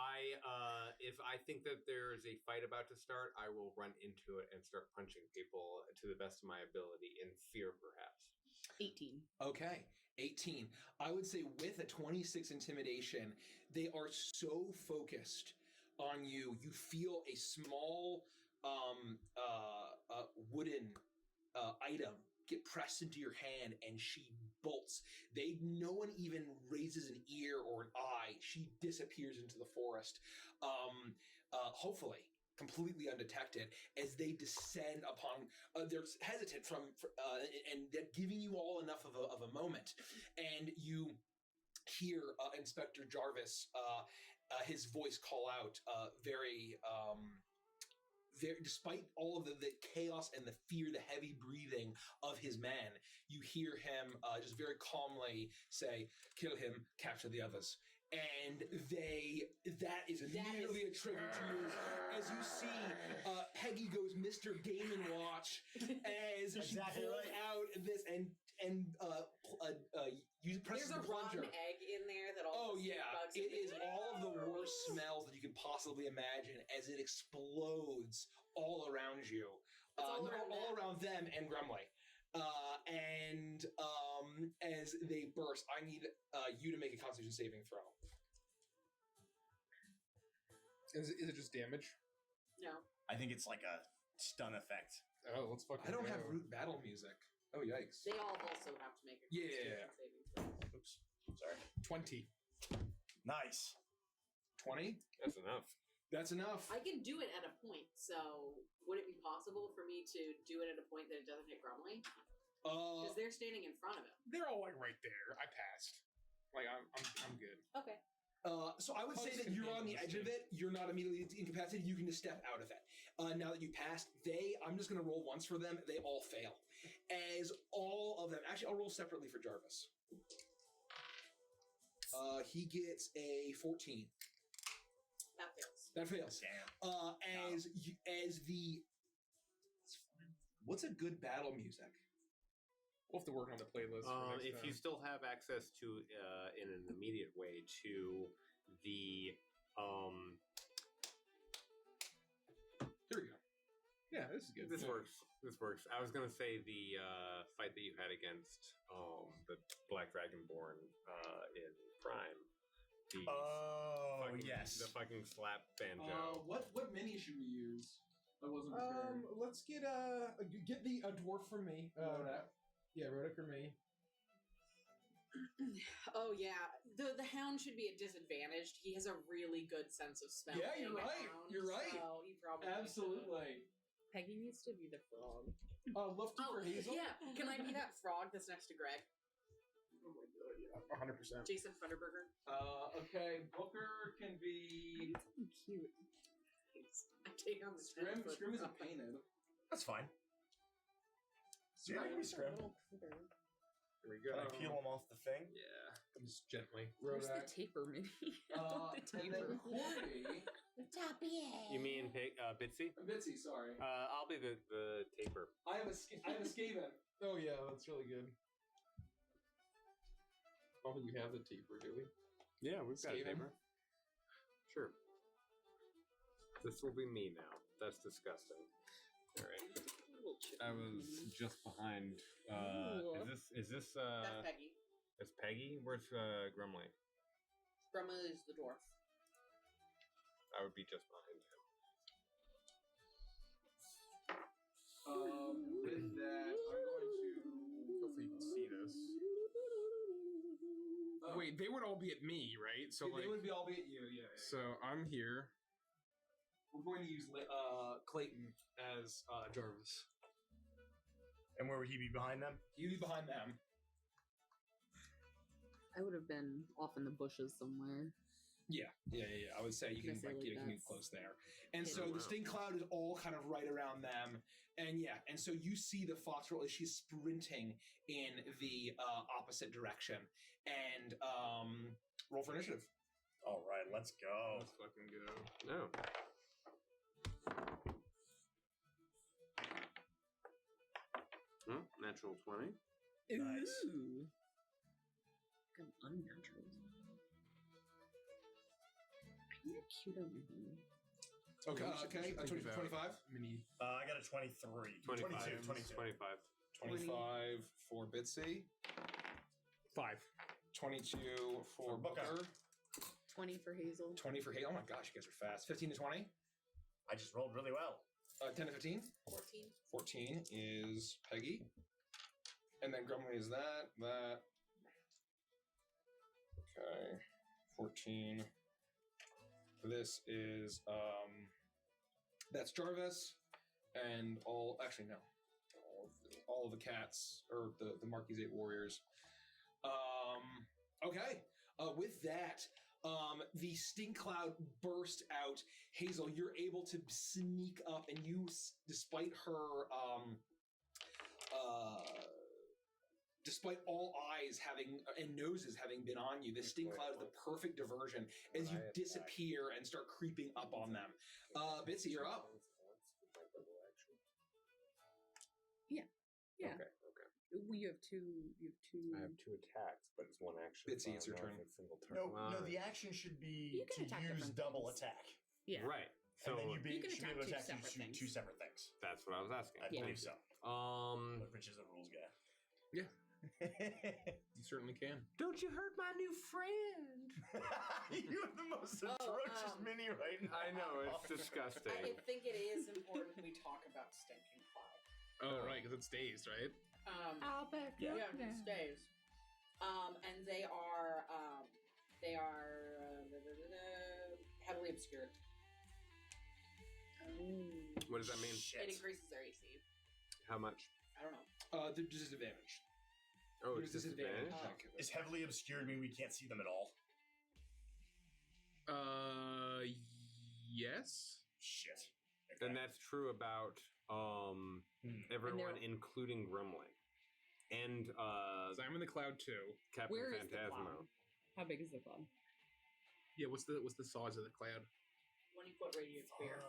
if I think that there's a fight about to start, I will run into it and start punching people to the best of my ability in fear, perhaps. 18. Okay, 18. I would say with a 26 intimidation, they are so focused on you. You feel a small wooden item get pressed into your hand, and she bolts. No one even raises an ear or an eye. She disappears into the forest, hopefully completely undetected, as they descend upon. They're hesitant and they're giving you all enough of a moment, and you hear Inspector Jarvis, his voice call out, despite all of the chaos and the fear, the heavy breathing of his men, you hear him just very calmly say, "Kill him, capture the others." And that is immediately a trigger to you. As you see, Peggy goes Mr. Game & Watch as she pulls out this and you press There's the a plunger. rotten egg in there that all the stink bugs It is all of the worst smells that you can possibly imagine as it explodes all around you. All around them and Grumley. And as they burst, I need you to make a Constitution saving throw. Is it just damage? No. I think it's like a stun effect. Oh, let's fucking I don't go. have root battle music. Oh, yikes. They all also have to make a Yeah. saving throw. Oops. Sorry. 20. Nice. 20? That's enough. That's enough. I can do it at a point, so would it be possible for me to do it at a point that it doesn't hit Grumley? Because they're standing in front of him. They're all like right there. I passed. Like I'm good. Okay. So I would say that you're on the edge of it. You're not immediately incapacitated. You can just step out of it. Now that you passed, I'm just going to roll once for them. They all fail. As all of them, actually, I'll roll separately for Jarvis. He gets a 14. That fails. That fails. Damn. What's a good battle music? We'll have to work on the playlist. For next If time. you still have access to, in an immediate way, to the Here we go. Yeah, this is good. This works. This works. I was gonna say the fight that you had against the Black Dragonborn in Prime. Yes. The fucking slap banjo. What mini should we use? I wasn't Let's get a dwarf for me. Yeah, Rhoda for me. Oh yeah, the hound should be at disadvantaged. He has a really good sense of smell. Yeah, you're being a right. hound, You're right. So he probably Absolutely. Peggy needs to be the frog. Love to for Hazel. Yeah, can I be that frog that's next to Greg? Oh my god, yeah. 100%. Jason Funderburger. Okay, Booker can be. Cute. I take on the Scrim 10-foot isn't frog. painted. That's fine. Yeah, you can be Scrim. Here we go. Can I peel him off the thing? Yeah, just gently. Where's the Rhoda. taper mini? And then Corey. You mean Bitsy? Bitsy, sorry. I'll be the taper. I have a Skaven. Oh yeah, that's really good. Oh, we have the taper, do we? Yeah, we've got a Skaven. taper. Sure. This will be me now. That's disgusting. All right. I was just behind. Is this? That's Peggy. It's Peggy. Where's Grumley? Grumley is the dwarf. I would be just behind him. With that, I'm going to. Hopefully you can see this. Wait, they would all be at me, right? So they like, would be all be at you, yeah. so I'm here. We're going to use Clayton as Jarvis. And where would he be behind them? He'd be behind them. I would have been off in the bushes somewhere. Yeah. I would say you can Can I say, like, you can get that's close there. And hidden. so the stink cloud is all kind of right around them. And and so you see the foxtrot as she's sprinting in the opposite direction. And roll for initiative. All right, let's go. Let's fucking go. No. Natural 20. Nice. Ooh. Like an unnatural. Kind of cute over here. Okay, Yeah, we should think 25? about Mini. I got a 23. 25. 22. 25. 25 for Bitsy. 5. 22 for Booker. Booker. 20 for Hazel. 20 for Hale. Oh my gosh, you guys are fast. 15 to 20. I just rolled really well. 10 to 15. 14. 14 is Peggy. And then Grumley is that. Okay. 14. This is that's Jarvis. And all of the cats, or the Marquis 8 warriors. Okay. With that, the stink cloud burst out. Hazel, you're able to sneak up, and you, despite her, despite all eyes having and noses having been on you, the stink cloud is the perfect diversion as you disappear and start creeping up on them. Bitsy, you're up. Yeah. Okay. You have two. I have 2 attacks, but it's 1 action. Bitsy, so it's your I don't turn. know if it's single turn. No, the action should be You can to attack use different double things. attack. Yeah. Right. So And then you You can should be able to attack attack two separate two things. separate things. that's what I was asking. I believe so. Rich is a rules guy. Yeah. You certainly can. Don't you hurt my new friend? You have the most atrocious mini right now. I know, it's disgusting. I think it is important we talk about Stinking Cloud. Oh, right, because it's dazed, right? I'll back you Yeah, up it now. stays. And they are heavily obscured. What does that mean? It increases their AC. How much? I don't know. They're disadvantaged. Oh, There's it's disadvantage? Is heavily obscured mean we can't see them at all? Yes. Shit. And that's true about everyone, And including Grimley. And So I'm in the cloud too. Captain Where is the Phantasmo. cloud? How big is the cloud? Yeah, what's the size of the cloud? 20-foot radius sphere.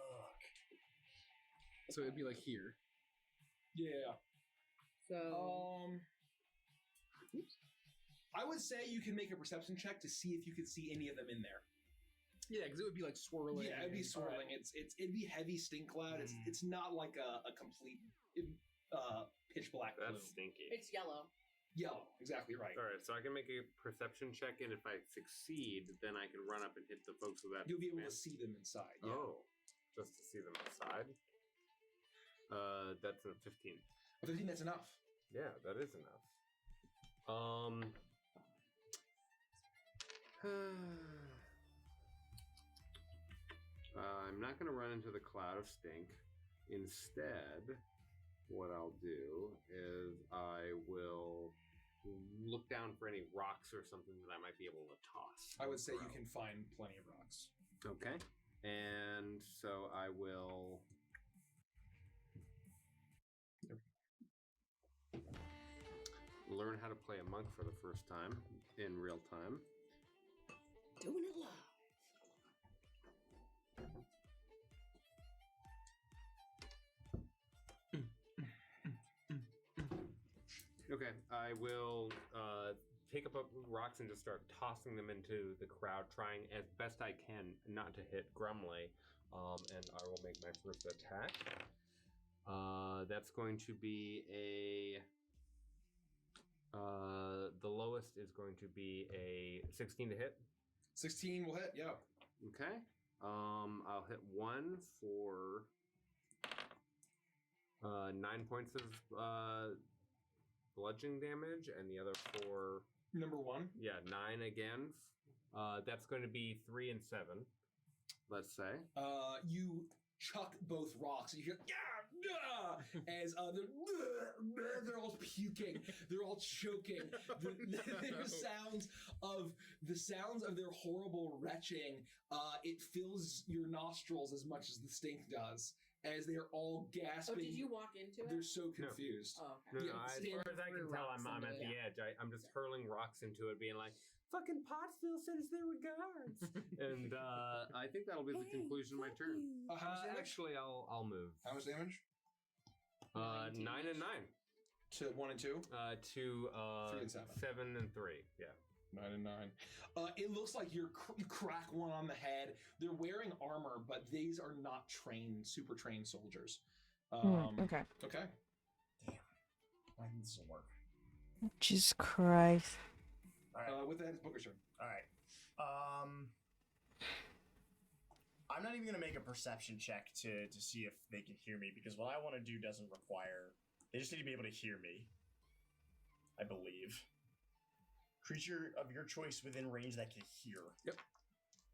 So it'd be like here. Yeah. So I would say you can make a perception check to see if you could see any of them in there. Yeah, because it would be like swirling. Yeah, it'd be swirling. It'd be heavy stink cloud. It's not like a complete pitch black blue. That's stinky. It's yellow. Yellow, exactly right. All right, so I can make a perception check, and if I succeed, then I can run up and hit the folks with that. You'll be able to see them inside. Yeah. Oh, just to see them inside. That's a 15. A 15, that's enough. Yeah, that is enough. I'm not going to run into the cloud of stink. Instead, what I'll do is I will look down for any rocks or something that I might be able to toss. I would say you can find plenty of rocks. Okay. And so I will... learn how to play a monk for the first time in real time. Doing it live. Okay, I will take up rocks and just start tossing them into the crowd, trying as best I can not to hit Grumley. And I will make my first attack. That's going to be a... the lowest is going to be a 16 to hit. 16 will hit, yeah. Okay. I'll hit one for 9 points of bludgeoning damage, and the other for... Number 1? Yeah, 9 again. That's going to be 3 and 7, let's say. You chuck both rocks, and you hear, as they're all puking, they're all choking. The sounds of their horrible retching, it fills your nostrils as much as the stink does, as they are all gasping. Oh, did you walk into it? They're so confused. Oh, okay. No, as far as I can tell, I'm at the edge. I'm just hurling rocks into it, being like, fucking Pottsville sends their regards. And I think that'll be the conclusion of my turn. How much damage? Actually, I'll move. How much damage? 9 and 9. To 1 and 2? To 3 and 7. 7 and 3. Yeah. 9 and 9. It looks like you crack one on the head. They're wearing armor, but these are not super trained soldiers. Okay. Okay. Damn. Why didn't this work? Jesus Christ. All right. With that, it's Booker's turn. All right. I'm not even going to make a perception check to see if they can hear me, because what I want to do doesn't require... They just need to be able to hear me, I believe. Creature of your choice within range that can hear. Yep.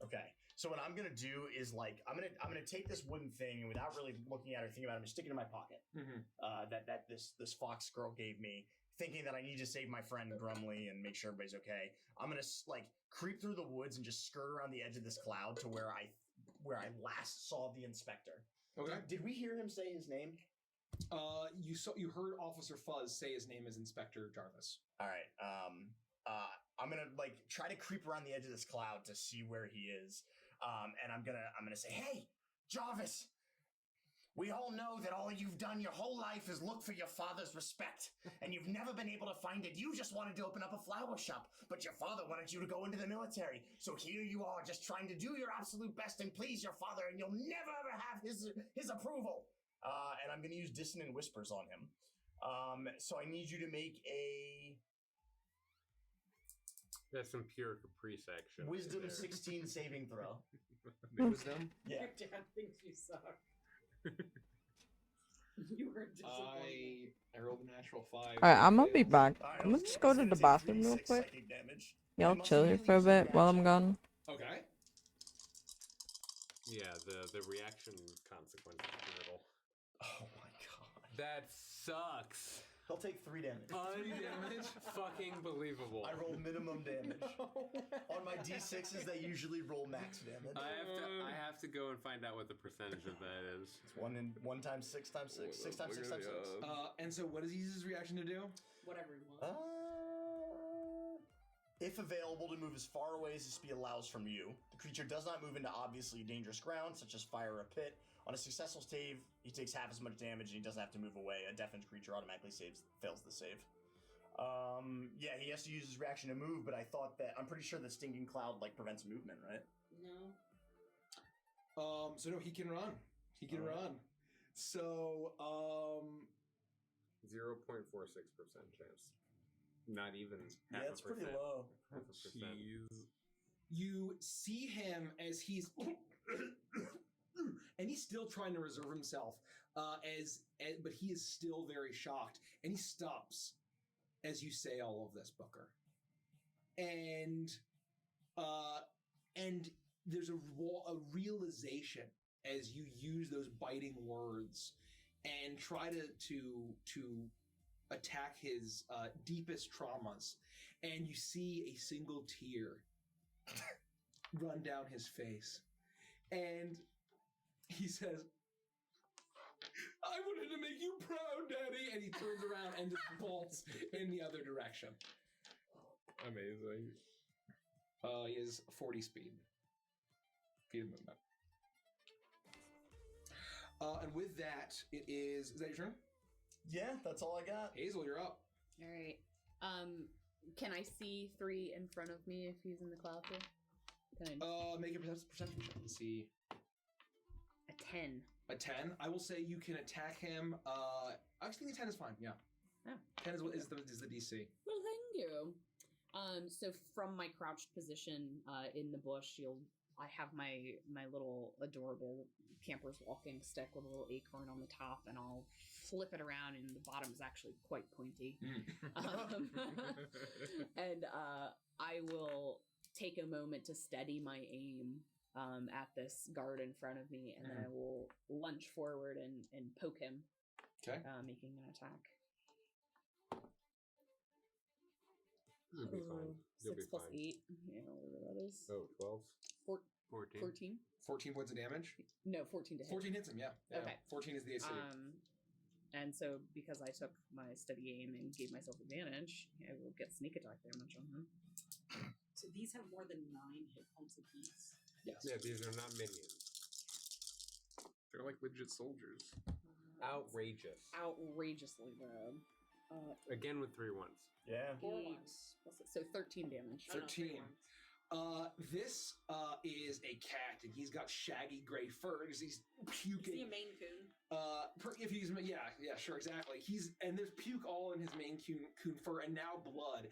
Okay. So what I'm gonna do is I'm gonna take this wooden thing, and without really looking at it or thinking about it, I'm gonna stick it in my pocket. Mm-hmm. That this fox girl gave me, thinking that I need to save my friend Grumley and make sure everybody's okay. I'm gonna creep through the woods and just skirt around the edge of this cloud to where I last saw the inspector. Okay. Did we hear him say his name? You heard Officer Fuzz say his name is Inspector Jarvis. All right. I'm gonna try to creep around the edge of this cloud to see where he is. And I'm gonna say, "Hey, Jarvis, we all know that all you've done your whole life is look for your father's respect, and you've never been able to find it. You just wanted to open up a flower shop, but your father wanted you to go into the military. So here you are, just trying to do your absolute best and please your father, and you'll never ever have his approval." And I'm gonna use dissonant whispers on him. So I need you to make a That's some pure caprice action. Wisdom right there. 16 saving throw. Wisdom? Yeah. Your dad thinks you suck. You were disappointed. I rolled a natural 5. Alright, I'm gonna be Fails. back. Alright, I'm gonna it's just go to gonna the take bathroom real 3d6 quick. psychic damage. Y'all It must chill here immediately for a use its bit while I'm reaction. gone. Okay. Yeah, the reaction consequence is brutal. Oh my god. That sucks. He'll take 3 damage. Damage? Fucking believable. I roll minimum damage. On my d6s, they usually roll max damage. I have to go and find out what the percentage of that is. It's 1 times 6 times 6. 6 times 6 times 6. And so what does he use his reaction to do? Whatever you want. If available, to move as far away as the speed allows from you. The creature does not move into obviously dangerous ground, such as fire or a pit. On a successful save, he takes half as much damage and he doesn't have to move away. A deafened creature automatically fails the save. Yeah, he has to use his reaction to move, but I thought that I'm pretty sure the stinging cloud prevents movement, right? No. So no, he can run. He can run. So 0.46% chance. Not even half Yeah, a it's pretty percent. low. Half a percent. you see him as he's and he's still trying to reserve himself but he is still very shocked, and he stops as you say all of this, Booker, and there's a realization as you use those biting words and try to attack his deepest traumas, and you see a single tear run down his face, and he says, "I wanted to make you proud, Daddy," and he turns around and just bolts in the other direction. Amazing. He is 40 speed. Speed of movement. And with that, is that your turn? Yeah, that's all I got. Hazel, you're up. All right. Can I see 3 in front of me if he's in the cloud too? Can I Make a perception check and see. a 10? A 10. I will say you can attack him. I think a 10 is fine. Yeah. Oh. 10 is the DC. Well, thank you. So from my crouched position in the bush, I have my little adorable camper's walking stick with a little acorn on the top, and I'll flip it around, and the bottom is actually quite pointy. And I will take a moment to steady my aim at this guard in front of me, and then I will lunge forward and poke him, making an attack. You'll be fine. You'll 6 be plus fine. 8. Yeah, whatever that is. Oh, 12? 14. 14? 14 points of damage? No, 14 to hit. 14 hits him, yeah. Okay. 14 is the AC. And so because I took my steady aim and gave myself advantage, I will get sneak attack damage on him. So these have more than 9 hit points apiece. Yes. Yeah, these are not minions. They're like legit soldiers. Outrageous. Outrageously bad. Again with 3 ones. Yeah. 8. So 13 damage. 13. This is a cat, and he's got shaggy gray fur. He's puking. Is he a Maine Coon? If he's yeah, sure, exactly. And there's puke all in his Maine Coon fur, and now blood.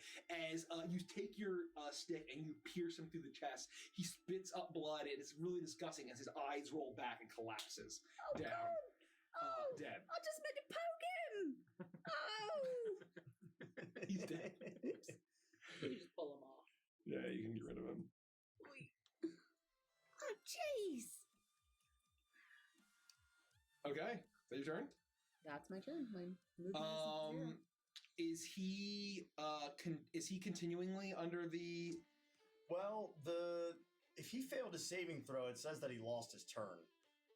As you take your stick and you pierce him through the chest, he spits up blood, and it's really disgusting as his eyes roll back and collapses down, dead. I'll just make it poke him. Oh. He's dead. You can just pull him off. Yeah, you can get rid of him. Oh, jeez. Okay, is that your turn? That's my turn. My movement is he continuingly under the? Well, if he failed his saving throw, it says that he lost his turn.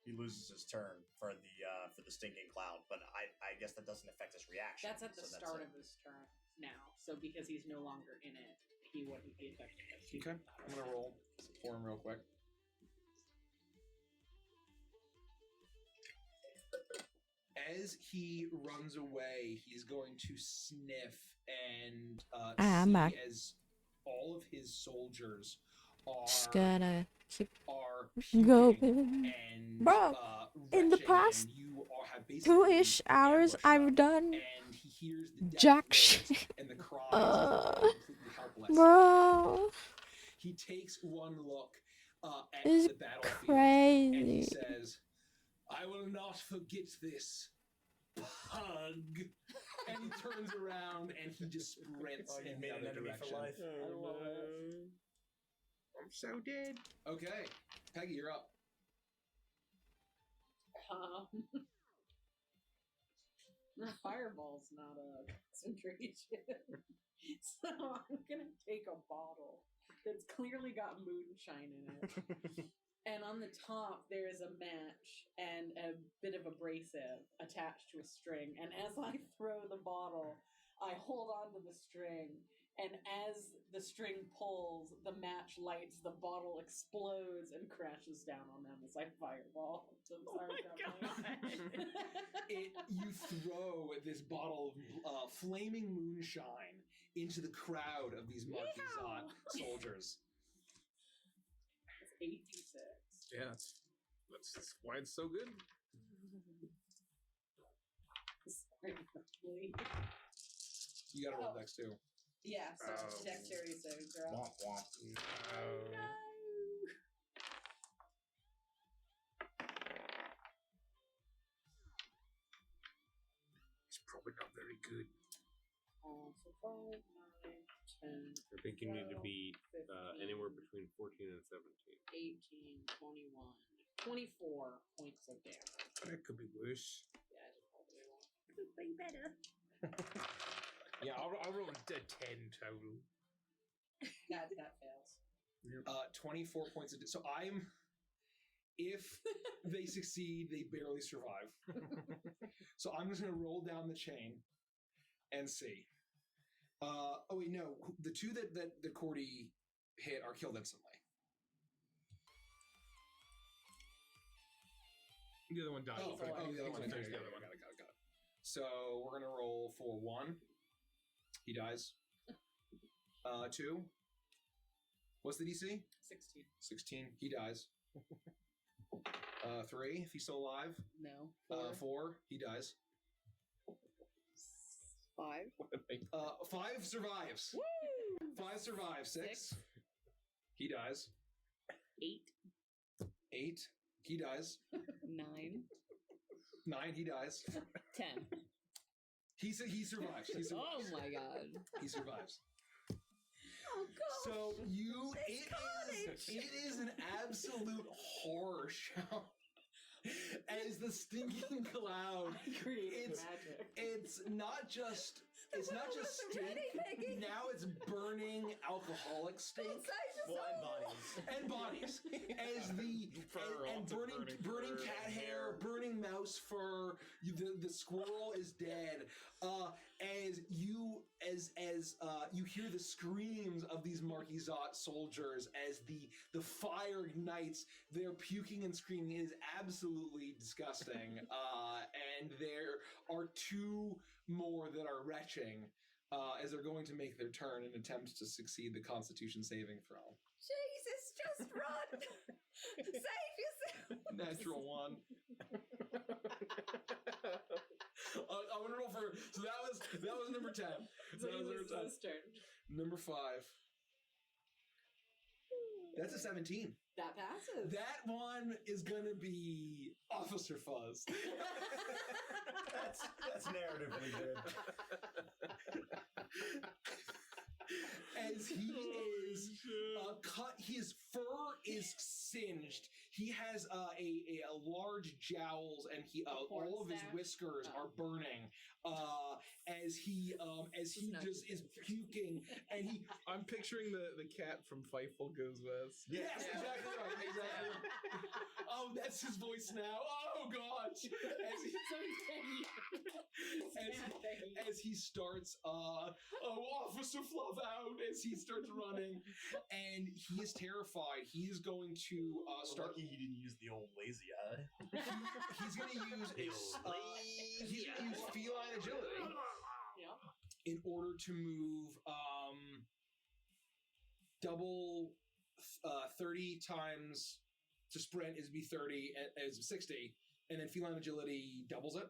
He loses his turn for the stinking cloud, but I guess that doesn't affect his reaction. That's at the start of his turn now. So because he's no longer in it, he wouldn't be affected. Okay, I'm gonna roll for him real quick. As he runs away, he's going to sniff and I'm see back. as all of his soldiers Just gotta keep are going. and Bro, in the retching, past and you all have basically 2-ish hours, ambushed I've them, done and he hears the death jack throes shit. and the cries and he's completely helpless. Bro, He takes one look at this is the battlefield and he crazy. says, "I will not forget this. pug, and he turns around and he just sprints Oh, you in made the an other enemy direction. for life. I love it. I'm so dead. Okay, Peggy, you're up. Fireball's not a concentration. So I'm gonna take a bottle that's clearly got moonshine in it. And on the top there is a match and a bit of abrasive attached to a string. And as I throw the bottle, I hold on to the string. And as the string pulls, the match lights, the bottle explodes and crashes down on them as I fireball. So sorry, You throw this bottle of flaming moonshine into the crowd of these Marquisat soldiers. It's 86. Yeah, that's why it's so good. Sorry, You gotta roll next too. yeah, so dexterity saving throw. Womp womp. No. It's probably not very good. So 5, 9, 10, I think you need to 12, be 15, anywhere between 14 and 17. 18, 21, 24 points of damage. That could be worse. Yeah, I just rolled a one. Could be better. Yeah, I'll roll a 10 total. That fails. 24 points of so I'm if they succeed, they barely survive. So I'm just gonna roll down the chain and see. Oh wait, no. The two that Cordy hit are killed instantly. The other one died. Oh, okay. The other one. He's Okay, the got other one. it. So we're gonna roll for 1. He dies. 2. What's the DC? 16. 16. He dies. 3. If he's still alive. No. 4. He dies. 5. 5 survives. Woo! 5 survives. 6. He dies. 8. 8. He dies. 9. 9. He dies. 10. He survives. He survives. Oh my god. He survives. Oh god. So This it is an absolute horror show. As the stinking cloud, Creative magic. it's not just stink. Now it's burning alcoholic stink. Well, and bodies. As the and burning cat hair, burning mouse fur. The squirrel is dead. As you hear the screams of these Marquisat soldiers as the fire ignites, they're puking and screaming. It is absolutely disgusting. And there are 2 more that are retching as they're going to make their turn and attempt to succeed the Constitution saving throw. Jesus, just run! Save yourself! Natural 1. I want to roll for. So that was number 10. So That he was was number 10. his turn. Number 5. That's a 17. That passes. That one is gonna be Officer Fuzz. That's narratively good. As he is cut, his fur is singed. He has a large jowls, and all of his whiskers are burning. As he just is puking, and he. I'm picturing the cat from Fightful Goes West. Yes, exactly right. Exactly. Oh, that's his voice now. Oh gosh. As he starts, Officer Fluff out as he starts running, and he is terrified. He is going to start. Lucky he didn't use the old lazy eye. He's going to use he's going to use feline agility in order to move double 30 times to sprint is be 30 as 60, and then feline agility doubles it.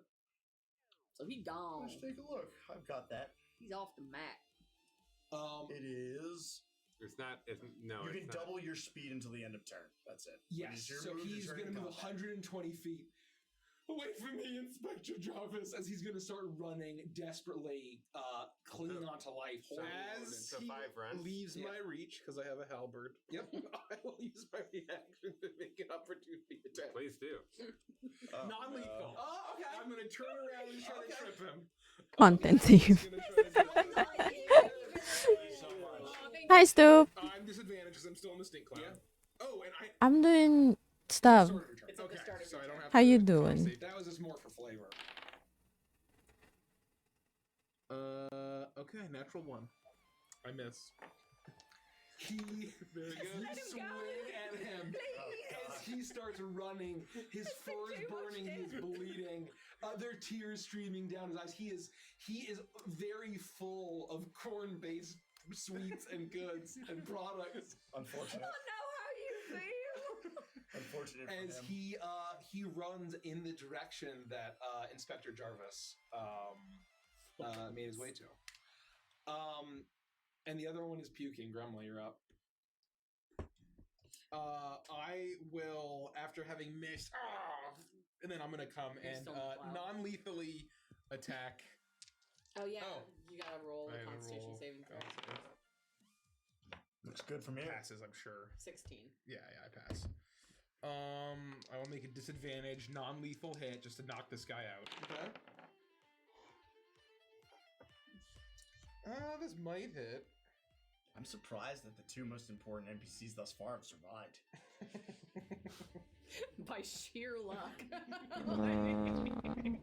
So he gone. Let's take a look. I've got that. He's off the map. It is. It's not. No. You it's can not. double your speed until the end of turn. That's it. When Yes, it's your so move, he's it's going to move combat. 120 feet. Away from me, Inspector Jarvis, as he's gonna start running desperately, clinging onto life. As So he 5 runs. leaves my reach, because I have a halberd. Yep. I will use my reaction to make an opportunity attack. Please do. Non-lethal. Oh, okay. I'm gonna turn around and try to trip him. Content He's thief. gonna try to do it. Hi, Stoop. I'm disadvantaged because I'm still in the stink cloud. Yeah. Oh, and I'm doing stuff. Start of your turn. It's at the okay, start of so I your don't turn. have How to you try to doing? save That was just more for flavor. Okay, natural 1. I miss. Very good. You swing at him as he starts running. His fur is burning. He is bleeding. Other tears streaming down his eyes. He is very full of corn-based sweets and goods and products. Unfortunate. know how you feel. Unfortunate for As him. he runs in the direction that Inspector Jarvis made his way to. And the other one is puking. Grumble, you're up. I will, after having missed, and then I'm gonna come You're and still in the cloud. non-lethally attack. Oh yeah, Oh. you gotta roll I a gotta Constitution roll. saving throw. Looks good for me. Passes, I'm sure. 16. Yeah, I pass. I will make a disadvantage non-lethal hit just to knock this guy out. Okay. This might hit. I'm surprised that the 2 most important NPCs thus far have survived. By sheer luck. I mean,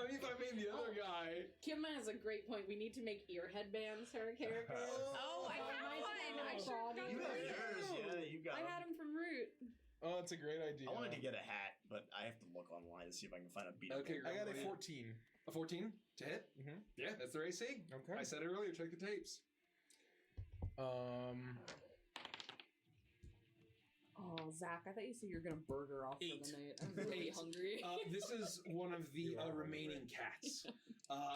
if I made the other guy. Kim has a great point. We need to make ear headbands her character. Oh, I found one. I sure got You got one. yours, yeah, you got I them. had him from Root. Oh, that's a great idea. I wanted to get a hat, but I have to look online to see if I can find a beat up. Okay, I got a Grumble, 14. A 14 to hit? Mm-hmm. Yeah, that's their AC. Okay. I said it earlier. Check the tapes. Oh, Zach, I thought you said you were gonna burger off 8. for the night. I'm really 8. hungry. This is one of the You are remaining cats.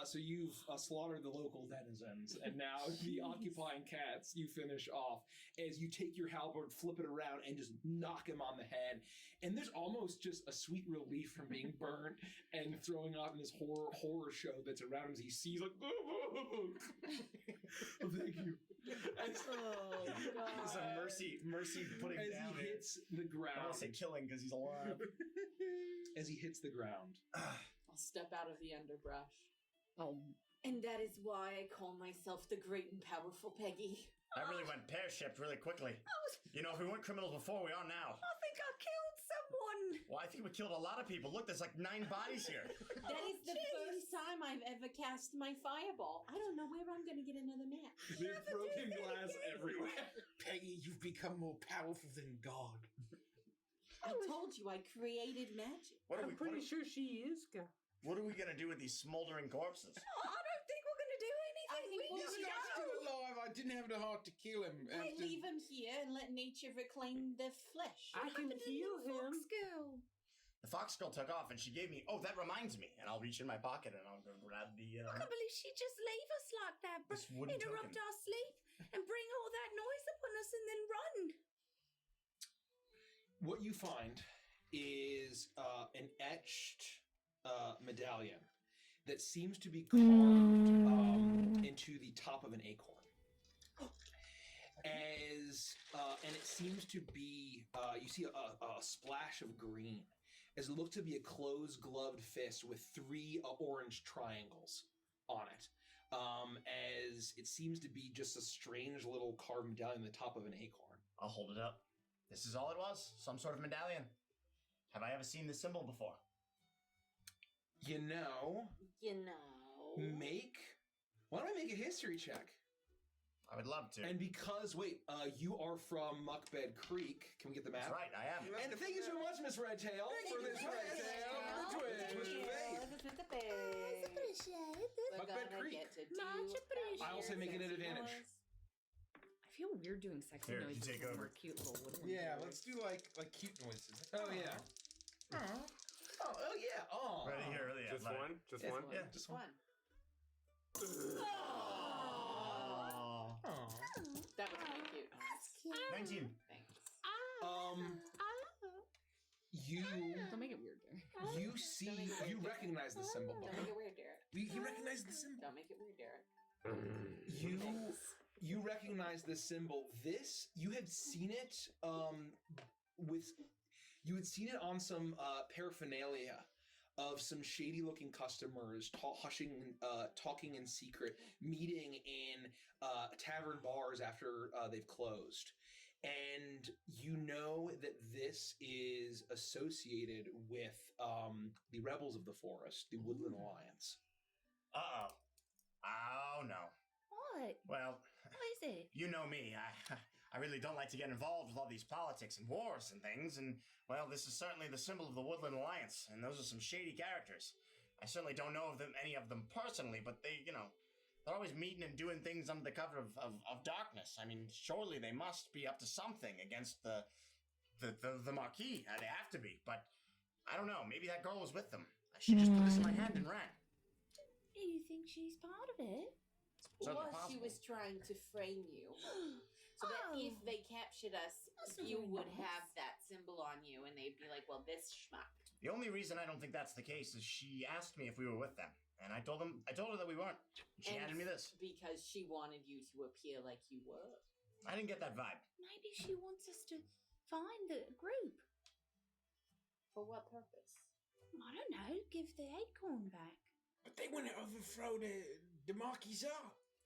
So you've slaughtered the local denizens, and now the occupying cats you finish off as you take your halberd, flip it around, and just knock him on the head. And there's almost just a sweet relief from being burnt and throwing off in this horror show that's around him as he sees like, oh, thank you. As, It's a mercy putting as down. he hits the I ground. don't say killing because he's alive. As he hits the ground. I'll step out of the underbrush. Oh, And that is why I call myself the great and powerful Peggy. That really went pear-shaped really quickly. You know, if we weren't criminals before, we are now. I think I killed someone. Well, I think we killed a lot of people. Look, there's like 9 bodies here. That is the first time I've ever cast my fireball. I don't know where I'm going to get another match. There's broken glass everywhere. Peggy, you've become more powerful than God. I told you I created magic. I'm pretty sure she is. What are we gonna do with these smoldering corpses? Oh, I don't think we're gonna do anything. I think We we'll just This guy's go. still alive. I didn't have the heart to kill him. We after- leave him here and let nature reclaim the flesh. I can heal him. Fox girl. The fox girl took off and she gave me, oh, that reminds me. And I'll reach in my pocket and I'll go grab the, I can't believe she just leave us like that. this wooden Interrupt token. our sleep and bring all that noise upon us and then run. What you find is an etched medallion that seems to be carved into the top of an acorn. And it seems to be, you see a splash of green, as it looks to be a closed gloved fist with 3 orange triangles on it. As it seems to be just a strange little carved medallion on the top of an acorn. I'll hold it up. This is all it was. Some sort of medallion. Have I ever seen this symbol before? You know, why don't I make a history check? I would love to. And because, you are from Muckbed Creek. Can we get the map? That's right, I am. And thank you so much, Miss Redtail, for this twist of fate. Muckbed Creek. Much appreciated. I also make it an advantage. I feel weird doing sexy Here, you noises. take when over. we're cute little woodland Yeah, boys. let's do like cute noises. Oh, yeah. Oh, yeah. Oh. Right here, really. Just one? Just Yes, one? Yeah. Just one. Aw. That was really cute. 19. Thanks. You Don't make it weird there. You see, you recognize the symbol. Don't make it weird, Derek. He recognized the symbol. Don't make it weird, Derek. You recognize the symbol. This you had seen it you had seen it on some paraphernalia of some shady looking customers talking in secret, meeting in tavern bars after they've closed. And you know that this is associated with the rebels of the forest, the Woodland Alliance. Uh-oh. Oh, no. What? Well, What is it? you know me. I really don't like to get involved with all these politics and wars and things, and, well, this is certainly the symbol of the Woodland Alliance, and those are some shady characters. I certainly don't know any of them personally, but they, they're always meeting and doing things under the cover of darkness. I mean, surely they must be up to something against the Marquis. They have to be, but I don't know. Maybe that girl was with them. She just put this in my hand and ran. Do you think she's part of it? Certainly Or she possible. was trying to frame you. So that if they captured us, That's not you very would nice. have that symbol on you, and they'd be like, well, this schmuck. The only reason I don't think that's the case is she asked me if we were with them, and I told her that we weren't. She handed me this. Because she wanted you to appear like you were. I didn't get that vibe. Maybe she wants us to find the group. For what purpose? I don't know. Give the acorn back. But they want to overthrow the Marquis.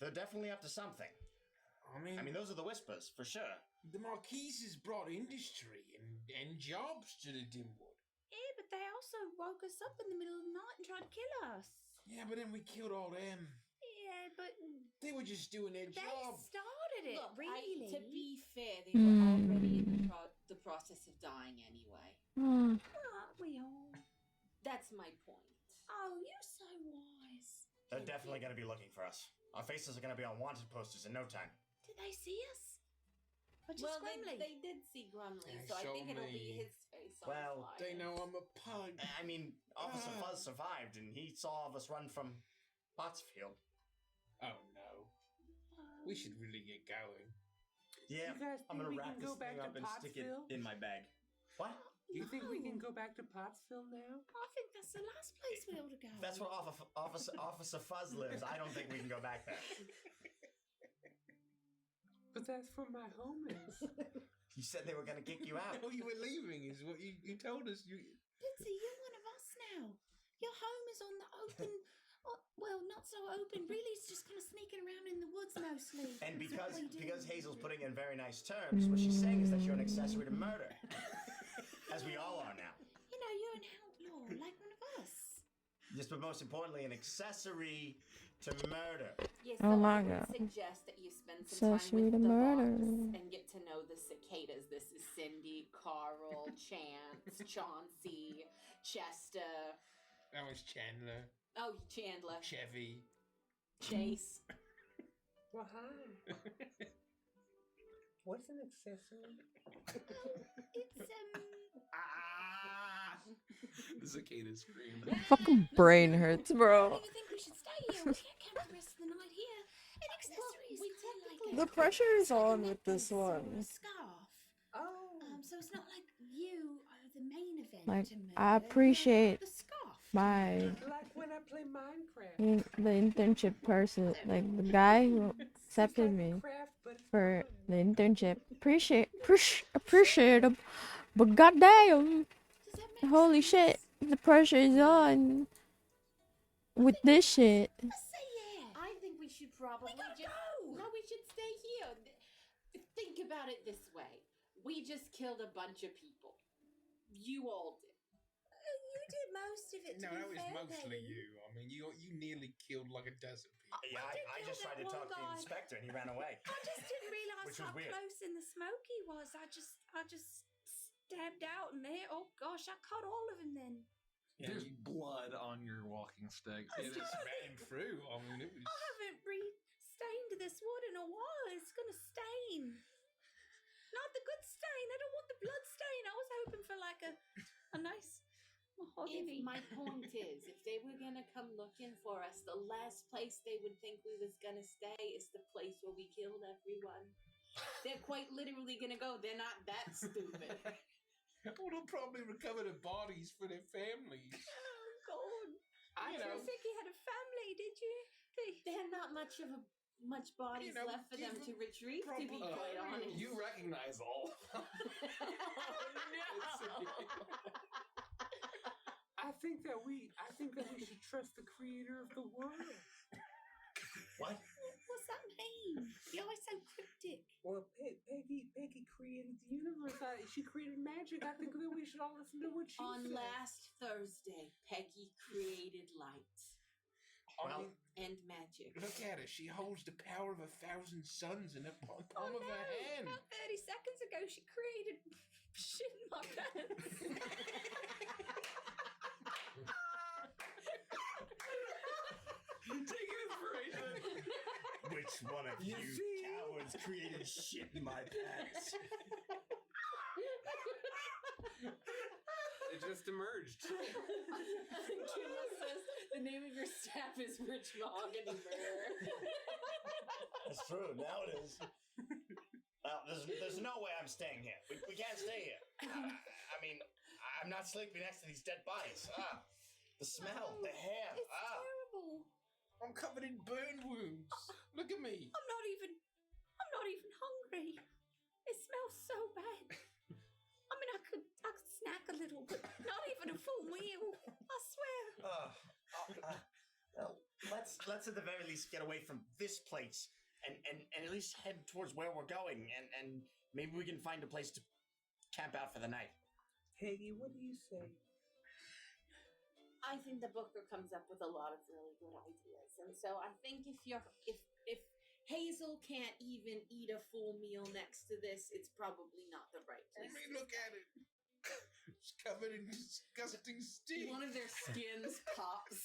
They're definitely up to something. I mean, those are the whispers, for sure. The Marquis has brought industry and jobs to the Dimwood. Yeah, but they also woke us up in the middle of the night and tried to kill us. Yeah, but then we killed all them. Yeah, but They were just doing their they job. started it, Look, really. to be fair, they were already in the process of dying anyway. Aren't we all? That's my point. Oh, you're so wise. They're definitely going to be looking for us. Our faces are going to be on wanted posters in no time. Did they see us? Or just Well, Gremley? they did see Grumley, They so I think showed it'll be me. his face on Well, the flyer. They know I'm a pug. I mean, Officer Fuzz survived, and he saw all of us run from Pottsfield. Oh no. We should really get going. Yeah, You guys I'm think going we to wrap can this go back thing to up and stick it Pottsville? in my bag. What? You think we can No. go back to Pottsville now? I think that's the last place we ought to go. That's where Officer Fuzz lives. I don't think we can go back there. But that's where my home is. You said they were going to kick you out. No, you were leaving is what you told us. Bitsy, you're one of us now. Your home is on the open. Well, not so open. Really, it's just kind of sneaking around in the woods mostly. And That's what we do. because Hazel's putting in very nice terms, what she's saying is that you're an accessory to murder. As we all are now. You know, you're an outlaw, like one of us. Yes, but most importantly, an accessory to murder. Yes, Oh so my I would God. suggest that you spend some Accessory time to with the murder. boss and get to know the cicadas. This is Cindy, Carl, Chance, Chauncey, Chester. That was Chandler, Oh, Chandler, Chevy. Chase. Well, hi. What's an accessory? It's Ah! The cicada scream. Fucking brain hurts, I bro. don't even think we should stay here. We can't camp the rest of the night here. An accessory is we kind of like technically- a, The pressure is it's like a on with this necklace or a one. scarf. Oh. So it's not like you are the main event. Like, to murder. I You're appreciate the scarf. my Like when I play Minecraft. the internship person, like the guy who accepted me Craft, but it's for fun. the internship. Appreciate him, but goddamn, Does that make holy sense? shit, the pressure is on with this shit. I say yeah. I think we should probably gotta just go. No, we should stay here. Think about it this way: we just killed a bunch of people. You all did. You did most of it. No, to that be was fair, mostly Dave. you. I mean, you nearly killed like a dozen people. Yeah, did I kill just tried that to talk one to the guy. inspector and he ran away. I just didn't realize Which was how weird. close in the smoke he was. I just stabbed out in there. Oh gosh, I cut all of him then. Yeah, There's blood on your walking stick. it just ran him through. I mean, it was. I haven't stained this wood in a while. It's gonna stain. Not the good stain. I don't want the blood stain. I was hoping for like a nice mahogany. My point is, if they were gonna come looking for us, the last place they would think we was gonna stay is the place where we killed everyone. They're quite literally gonna go. They're not that stupid. Well, they'll probably recover the bodies for their families. Oh God! You You know, think he had a family, did you? There are not much bodies know, left for them give to retrieve, to be proper quite burial. honest. You recognize all. Oh, I think that we should trust the creator of the world. What? What's that mean? You always so cryptic. Well, Peggy created the universe. She created magic. I think that we should all listen to what she On said. last Thursday, Peggy created light Well, and magic. Look at her. She holds the power of 1,000 suns in the palm Oh of no! her hand. About 30 seconds ago, she created shit in my pants. Take inspiration. which one of you cowards created shit in my pants? It just emerged. Killa says the name of your staff is Rich Mahogany Murder. That's true. Now it is. There's no way I'm staying here. We can't stay here. I mean, I'm not sleeping next to these dead bodies. The smell, the hair. It's terrible. I'm covered in burn wounds. Look at me. I'm not even hungry. It smells so bad. I mean, I could snack a little, but not even a full meal. I swear. Well, let's at the very least get away from this place and at least head towards where we're going, and maybe we can find a place to camp out for the night. Peggy, what do you say? I think the Booker comes up with a lot of really good ideas, and so I think if Hazel can't even eat a full meal next to this, it's probably not the right I place. mean, look at it. It's covered in disgusting stink. One of their skins pops.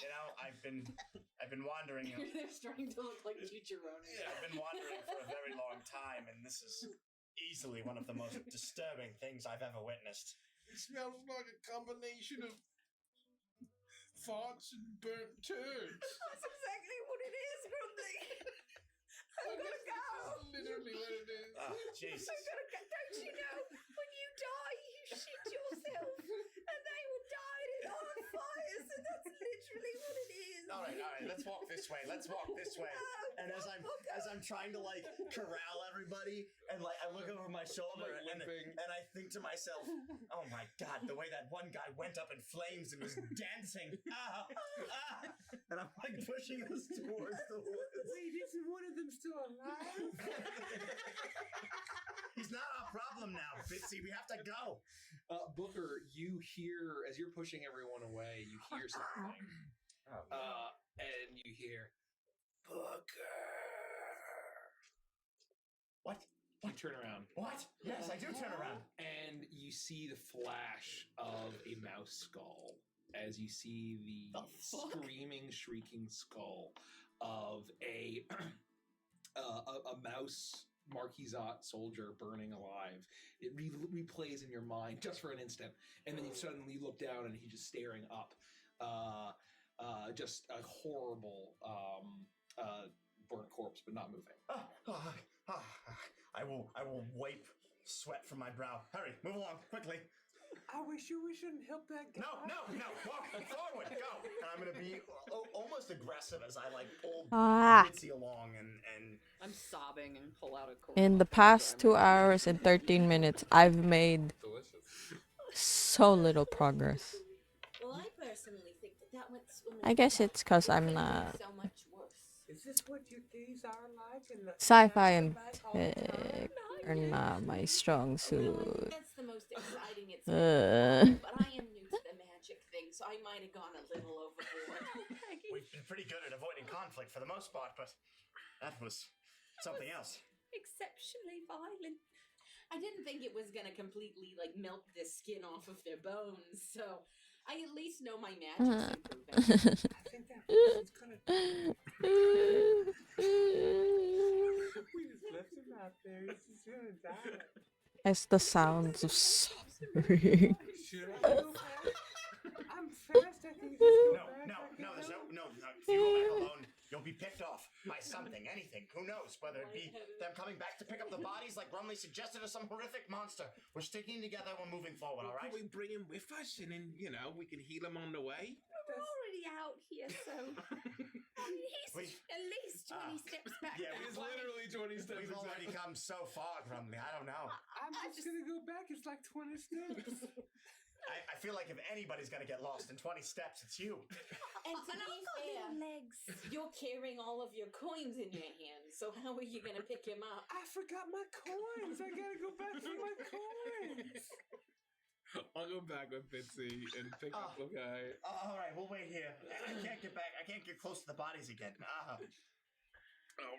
You know, I've been wandering. They're starting to look like chicharrones. I've been wandering for a very long time, and this is easily one of the most disturbing things I've ever witnessed. It smells like a combination of farts and burnt turds. That's exactly what it is, Grumbly. I'm gonna go. That's literally what it is. Oh, Jesus. I'm gonna go. Don't you know? When you die, you shit yourself, and they will die on fire. So that's literally what it is. All right. Let's walk this way. And as I'm trying to like corral everybody, and like I look over my shoulder and I think to myself, oh my God, the way that one guy went up in flames and was dancing, and I'm like pushing us towards the woods. Wait, isn't one of them still alive? He's not our problem now, Bitsy. We have to go. Booker, you hear, as you're pushing everyone away, you hear something. And you hear, Booker. What? You turn around. What? Yes, I do turn around. And you see the flash of a mouse skull as you see the screaming, shrieking skull of a mouse Marquisate soldier burning alive. It replays in your mind just for an instant, and then you suddenly look down and he's just staring up. Just a horrible burnt corpse, but not moving. I will wipe sweat from my brow. Hurry, move along quickly. Are we sure we shouldn't help that guy? No, walk forward, go. And I'm gonna be almost aggressive as I like pull Bitsy along and I'm sobbing and pull out a cord. In the past 2 hours and 13 minutes, I've made so little progress. Well, I personally think that went swimming. I guess it's because I'm not so much worse. Is this what your days are like? In the sci-fi and tech are not my strong suit. That's the most exciting it's Uh. but I am new to the magic thing, so I might have gone a little overboard. we've been pretty good at avoiding conflict for the most part, but that was something else. Exceptionally violent. I didn't think it was gonna completely like melt the skin off of their bones, so I at least know my magic's improving. I think that person's gonna die. We just left him out there. He's just gonna die. As the sounds of suffering. Should I go back? I'm fast. I can just go back. No. If you go back alone, you'll be picked off by something, anything. Who knows? Whether it be them coming back to pick up the bodies like Rumley suggested or some horrific monster. We're sticking together, we're moving forward, all right? Can we bring him with us and then, we can heal him on the way? We're already out here, so I mean, he's at least 20 steps back. Yeah, He's literally 20 steps. We've already come so far, Rumley. I don't know. I'm just gonna go back. It's like 20 steps. I feel like if anybody's gonna get lost in 20 steps, it's you. And to And be I've got fair, little legs. you're carrying all of your coins in your hands, so how are you gonna pick him up? I forgot my coins. I gotta go back for my coins. I'll go back with Bitsy and pick up the guy. All right, we'll wait here. I can't get back. I can't get close to the bodies again. All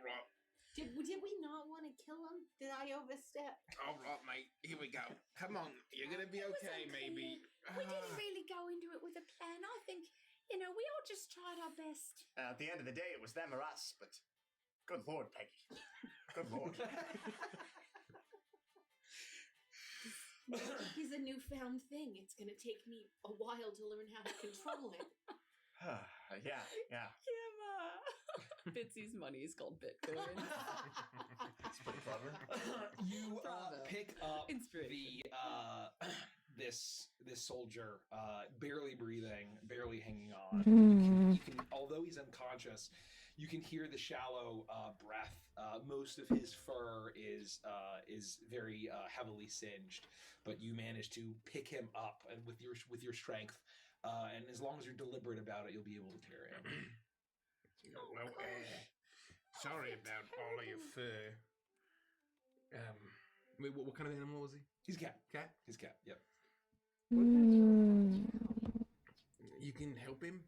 right. Did we not want to kill him? Did I overstep? All right, mate. Here we go. Come on. You're going to be It was okay, maybe. We didn't really go into it with a plan. I think, we all just tried our best. At the end of the day, it was them or us, but good Lord, Peggy. Good Lord. He's a newfound thing. It's gonna take me a while to learn how to control him. Yeah. Bitsy's money is called Bitcoin. It's pretty clever. You Bravo. pick up Inspiration. this soldier, barely breathing, barely hanging on. Hmm. You can, although he's unconscious, you can hear the shallow breath. Most of his fur is very heavily singed, but you manage to pick him up, and with your strength, and as long as you're deliberate about it, you'll be able to carry him. Well, sorry about all of your fur. Wait, what kind of animal was he? He's a cat. Cat? He's a cat. Yep. Hmm. You can help him?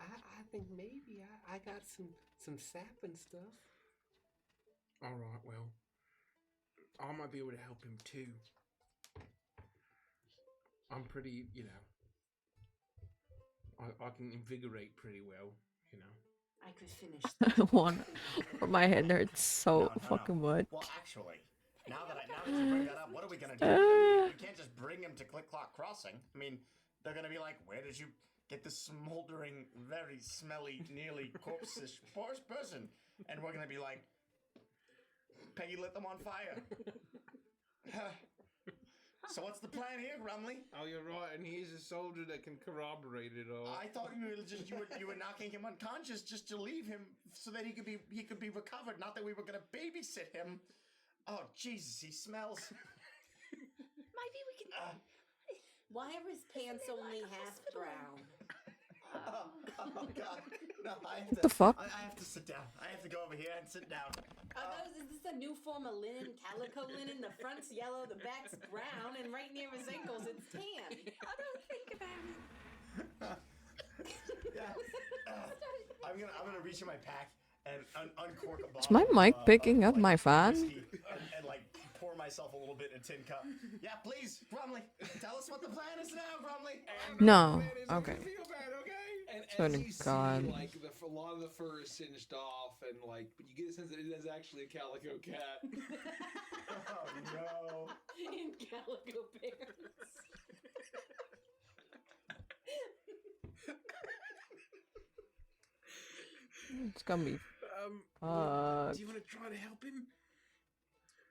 I think maybe I got some sap and stuff. All right, well, I might be able to help him too. I'm pretty, I can invigorate pretty well, I could finish. One. My head hurts so No. fucking much. Well, actually, now that you bring that up, what are we gonna do? We can't just bring him to Click Clock Crossing. I mean, they're gonna be like, "Where did you get this smoldering, very smelly, nearly corpse-ish person?" And we're gonna be like, "Peggy lit them on fire." So what's the plan here, Rumley? Oh, you're right, and he's a soldier that can corroborate it all. I thought you were knocking him unconscious just to leave him so that he could be recovered. Not that we were gonna babysit him. Oh Jesus, he smells. Maybe we can. Why are his pants only half brown? Oh God! No, What the fuck? I have to sit down. I have to go over here and sit down. Is this a new form of linen, calico linen? The front's yellow, the back's brown, and right near his ankles it's tan. I don't think about it. I'm gonna reach in my pack and uncork a bottle. Is my mic picking of, up my fan? whiskey and pour myself a little bit in a tin cup. Yeah, please, Brumley. Tell us what the plan is now, Brumley. No. Okay. And Swear as to you God. see, a lot of the fur is singed off, and but you get a sense that it is actually a calico cat. Oh no! In calico pants. It's gonna be. Do you want to try to help him?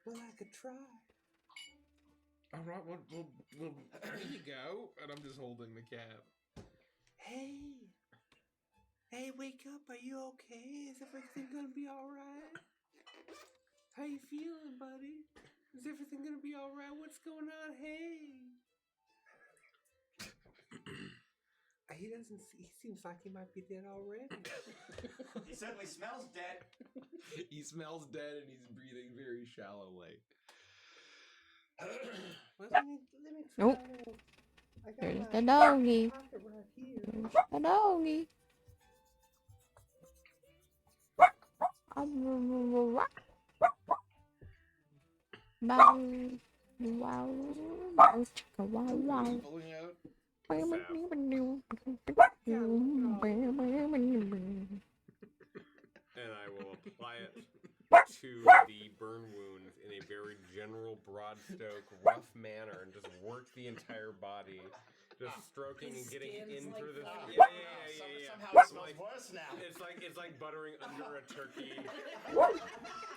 Well, I could try. All right, well, here you go. And I'm just holding the cat. Hey, wake up. Are you okay? Is everything gonna be alright? How you feeling, buddy? Is everything gonna be alright? What's going on? Hey. He seems like he might be dead already. He certainly smells dead. He smells dead, and he's breathing very shallowly. Well, let me try. Nope. I got There's my the doggy. pocket right here. There's the doggy. Pulling out. And I will apply it to the burn wounds in a very general, broad stroke, rough manner, and just work the entire body. just stroking and getting skin's in like through the. fucking- Somehow it It's smells like, worse now. It's like buttering under a turkey.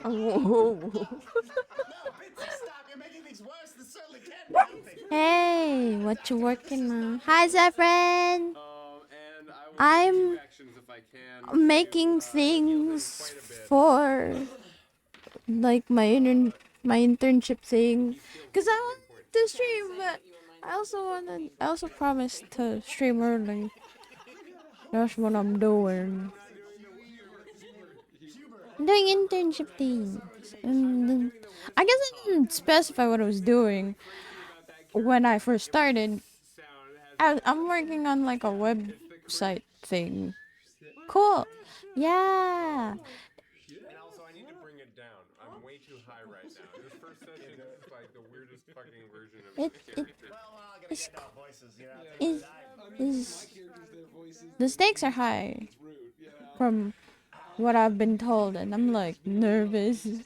Oh. No, Bitsy, stop! You're making things worse. This certainly can't be healthy. Hey, what you working on? Hi, Zephyrin. And I will I'm take 2 actions if I can. Making to, heal him things quite a bit. for like my internship thing, cause I want to stream, but I also promised to stream early. That's what I'm doing. I'm doing internship things. And then, I guess I didn't specify what I was doing when I first started. I'm working on like a website thing. Cool. Yeah. And also, I need to bring it down. I'm way too high right now. This first session is like the weirdest fucking version of my character. Well, we're all gonna get our voices, you know. The stakes are high from what I've been told, and I'm like nervous. He's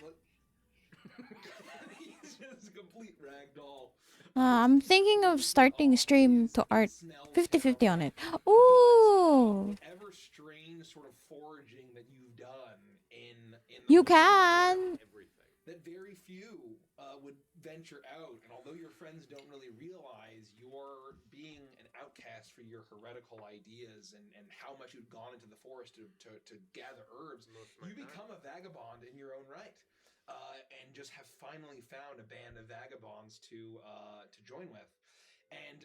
just a complete ragdoll. I'm thinking of starting stream to art 50-50 on it. Ooh. Whatever strange sort of foraging that you've done in You can. that very few would venture out, and although your friends don't really realize you're being an outcast for your heretical ideas and how much you've gone into the forest to gather herbs, you become a vagabond in your own right. And just have finally found a band of vagabonds to join with. And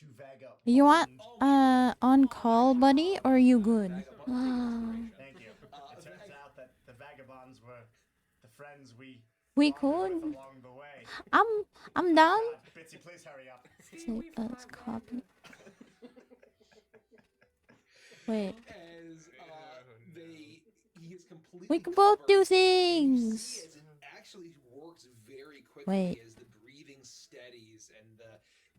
to vagabond. You want on call, buddy, or are you good? Thank you. It turns out that the vagabonds were the friends we could. along the way. I'm down. God, Bitsy, please hurry up. Let's copy. Wait. As he is completely We can both do covered, and you things. see as it actually works very quickly Wait. as the breathing steadies and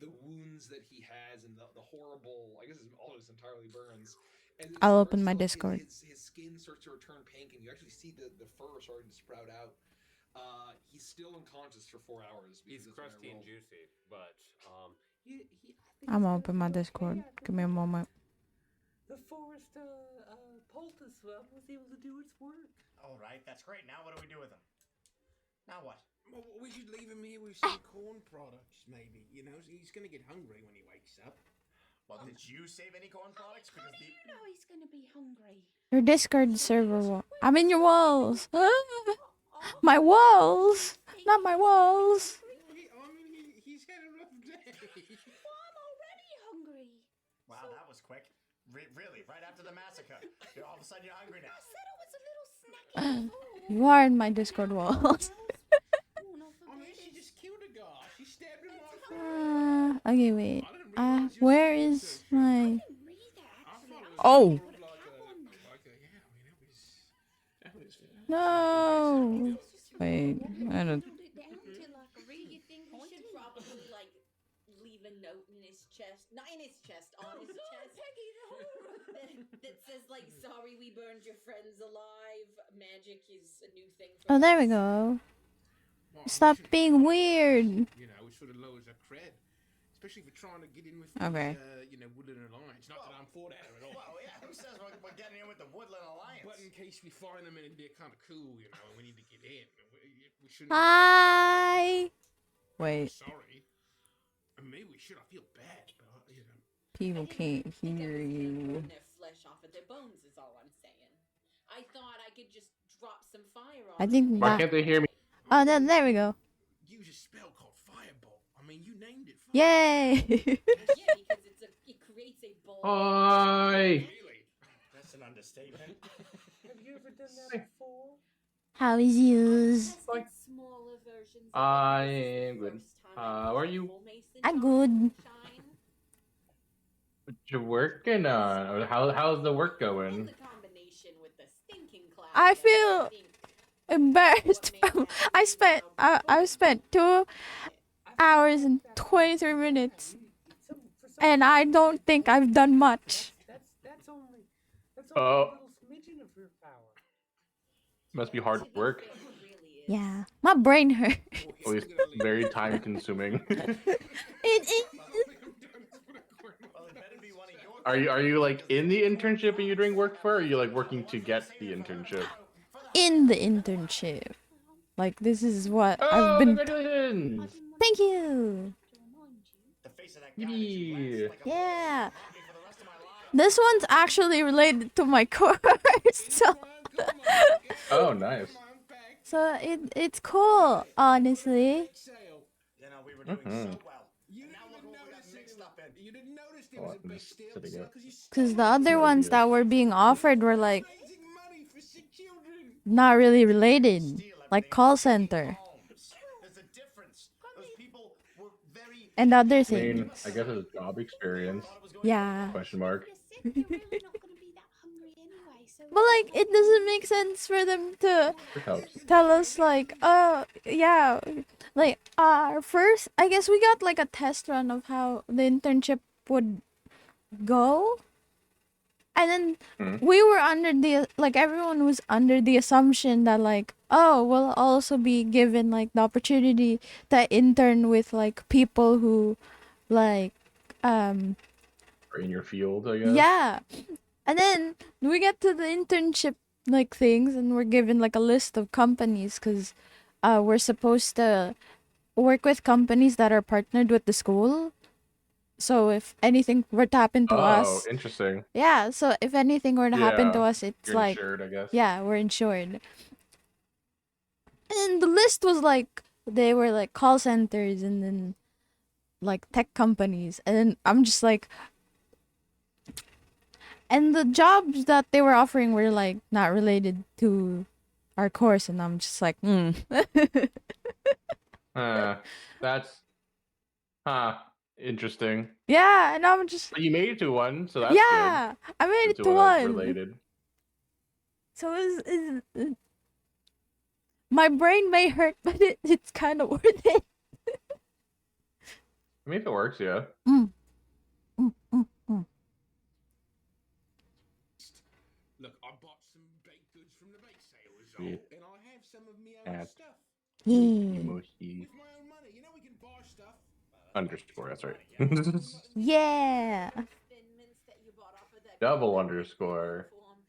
the wounds that he has and the horrible, I guess all of this entirely burns. And it I'll starts open my to- Discord. His skin starts to return pink, and you actually see the fur starting to sprout out. He's still unconscious for 4 hours. He's crusty and juicy, but I think I'm it's gonna open my gonna be Discord. okay. I Give me a think moment. The forest poultice was able to do its work. All right, that's great. Now what do we do with him? Now what? Well, we should leave him here with some corn products, maybe. You know, he's gonna get hungry when he wakes up. Well, did you save any corn products? How do you know he's gonna be hungry? Your Discord server wall. I'm in your walls. My walls, not my walls. He's had a rough day. Well, I'm already hungry. Wow, that was quick. Really, right after the massacre. All of a sudden you're hungry now. I said I was a little snacky before. You are in my Discord walls. Oh, no, I mean, she just killed a guy. She stabbed him like Okay, wait. Where is my? Oh. No. Wait, I don't. You think we should probably like leave a note in his chest, not in his chest, on his chest, that says like, "Sorry, we burned your friends alive. Magic is a new thing." For Oh, there we us." go. Stop being weird. You know, it sort of lowers our cred, especially if we're trying to get in with Okay. the, Woodland Alliance. Not that I'm for that at all. Well, yeah, who says we're getting in with the Woodland Alliance? But in case we find them and they're kind of cool, and we need to get in, we shouldn't. Hi. Wait. Sorry. Maybe we should. I feel bad, but People can't hear you. Their flesh off of their bones is all I'm saying. I thought I could just drop some fire on. I think Why that. can't they hear me? Oh, there we go. Use a spell called Firebolt. I mean, you named it. Yay. Yeah, because it creates a ball. Hi. Really? That's an understatement. Have you ever done that before? How is yours? Tested smaller versions of it. I This is the am good. first time How are I've you? used full mason I'm jar good. shine. What you working on? Or how's the work Well, going? the combination with the stinking cloud. I that feel think embarrassed. what made that I spent 2 hours and 23 minutes, and I don't think I've done much. That's only a Oh. little smidgen of her power. Must be hard work. it really is. Yeah, my brain hurt. At least very time consuming. It is. Are you like in the internship and you're doing work for, it, or are you like working to get the internship? In the internship. Like, this is what I've Oh, been. congratulations! Thank you. The face of that guy that you Yee. blessed, like a Yeah. haunt me for the rest of my life. This one's actually related to my course. So, Oh, nice. so it's cool, honestly. You know, we were doing Mhm. so well. And now look what we got mixed up in. You didn't notice there Oh, was a I'm big just sale sitting up. because you Because the stole other No ones ideas. that were being offered were like raising money for sick children. not really related, Steal like everything call and taking center homes. There's a difference. Those people were very and other I mean, I things. guess it's a job experience. thought it was going Yeah. Question mark. You're sick, you're really not going to be that hungry anyway. So But like, it doesn't make sense for them to It helps. tell us like, oh yeah, like first, I guess we got like a test run of how the internship would go, and then Hmm. we were under the like everyone was under the assumption that like, oh, we'll also be given like the opportunity to intern with like people who like Or in your field, I guess. yeah. And then we get to the internship like things, and we're given like a list of companies because we're supposed to work with companies that are partnered with the school. So if anything were to happen to Oh, us, interesting. yeah. So if anything were to happen to Yeah, us, it's you're like, insured, I guess. yeah, we're insured. And the list was like they were like call centers and then like tech companies, and then I'm just like, and the jobs that they were offering were like not related to our course, and I'm just like, That's interesting. yeah, and I'm just But you made it to one, so that's good. yeah, I made it To to one that's one. related. So my brain may hurt, but it's kind of worth it. I mean, if it works, yeah. Mm. Mm, mm, mm. Look, I bought some baked goods from the bake sale, is Yeah. all, and I have some of my own At stuff Yeah. Emoji with my own money. You know, we can buy stuff. underscore. That's right. Yeah. Thin mints that you bought off of that Double girl that underscore. form.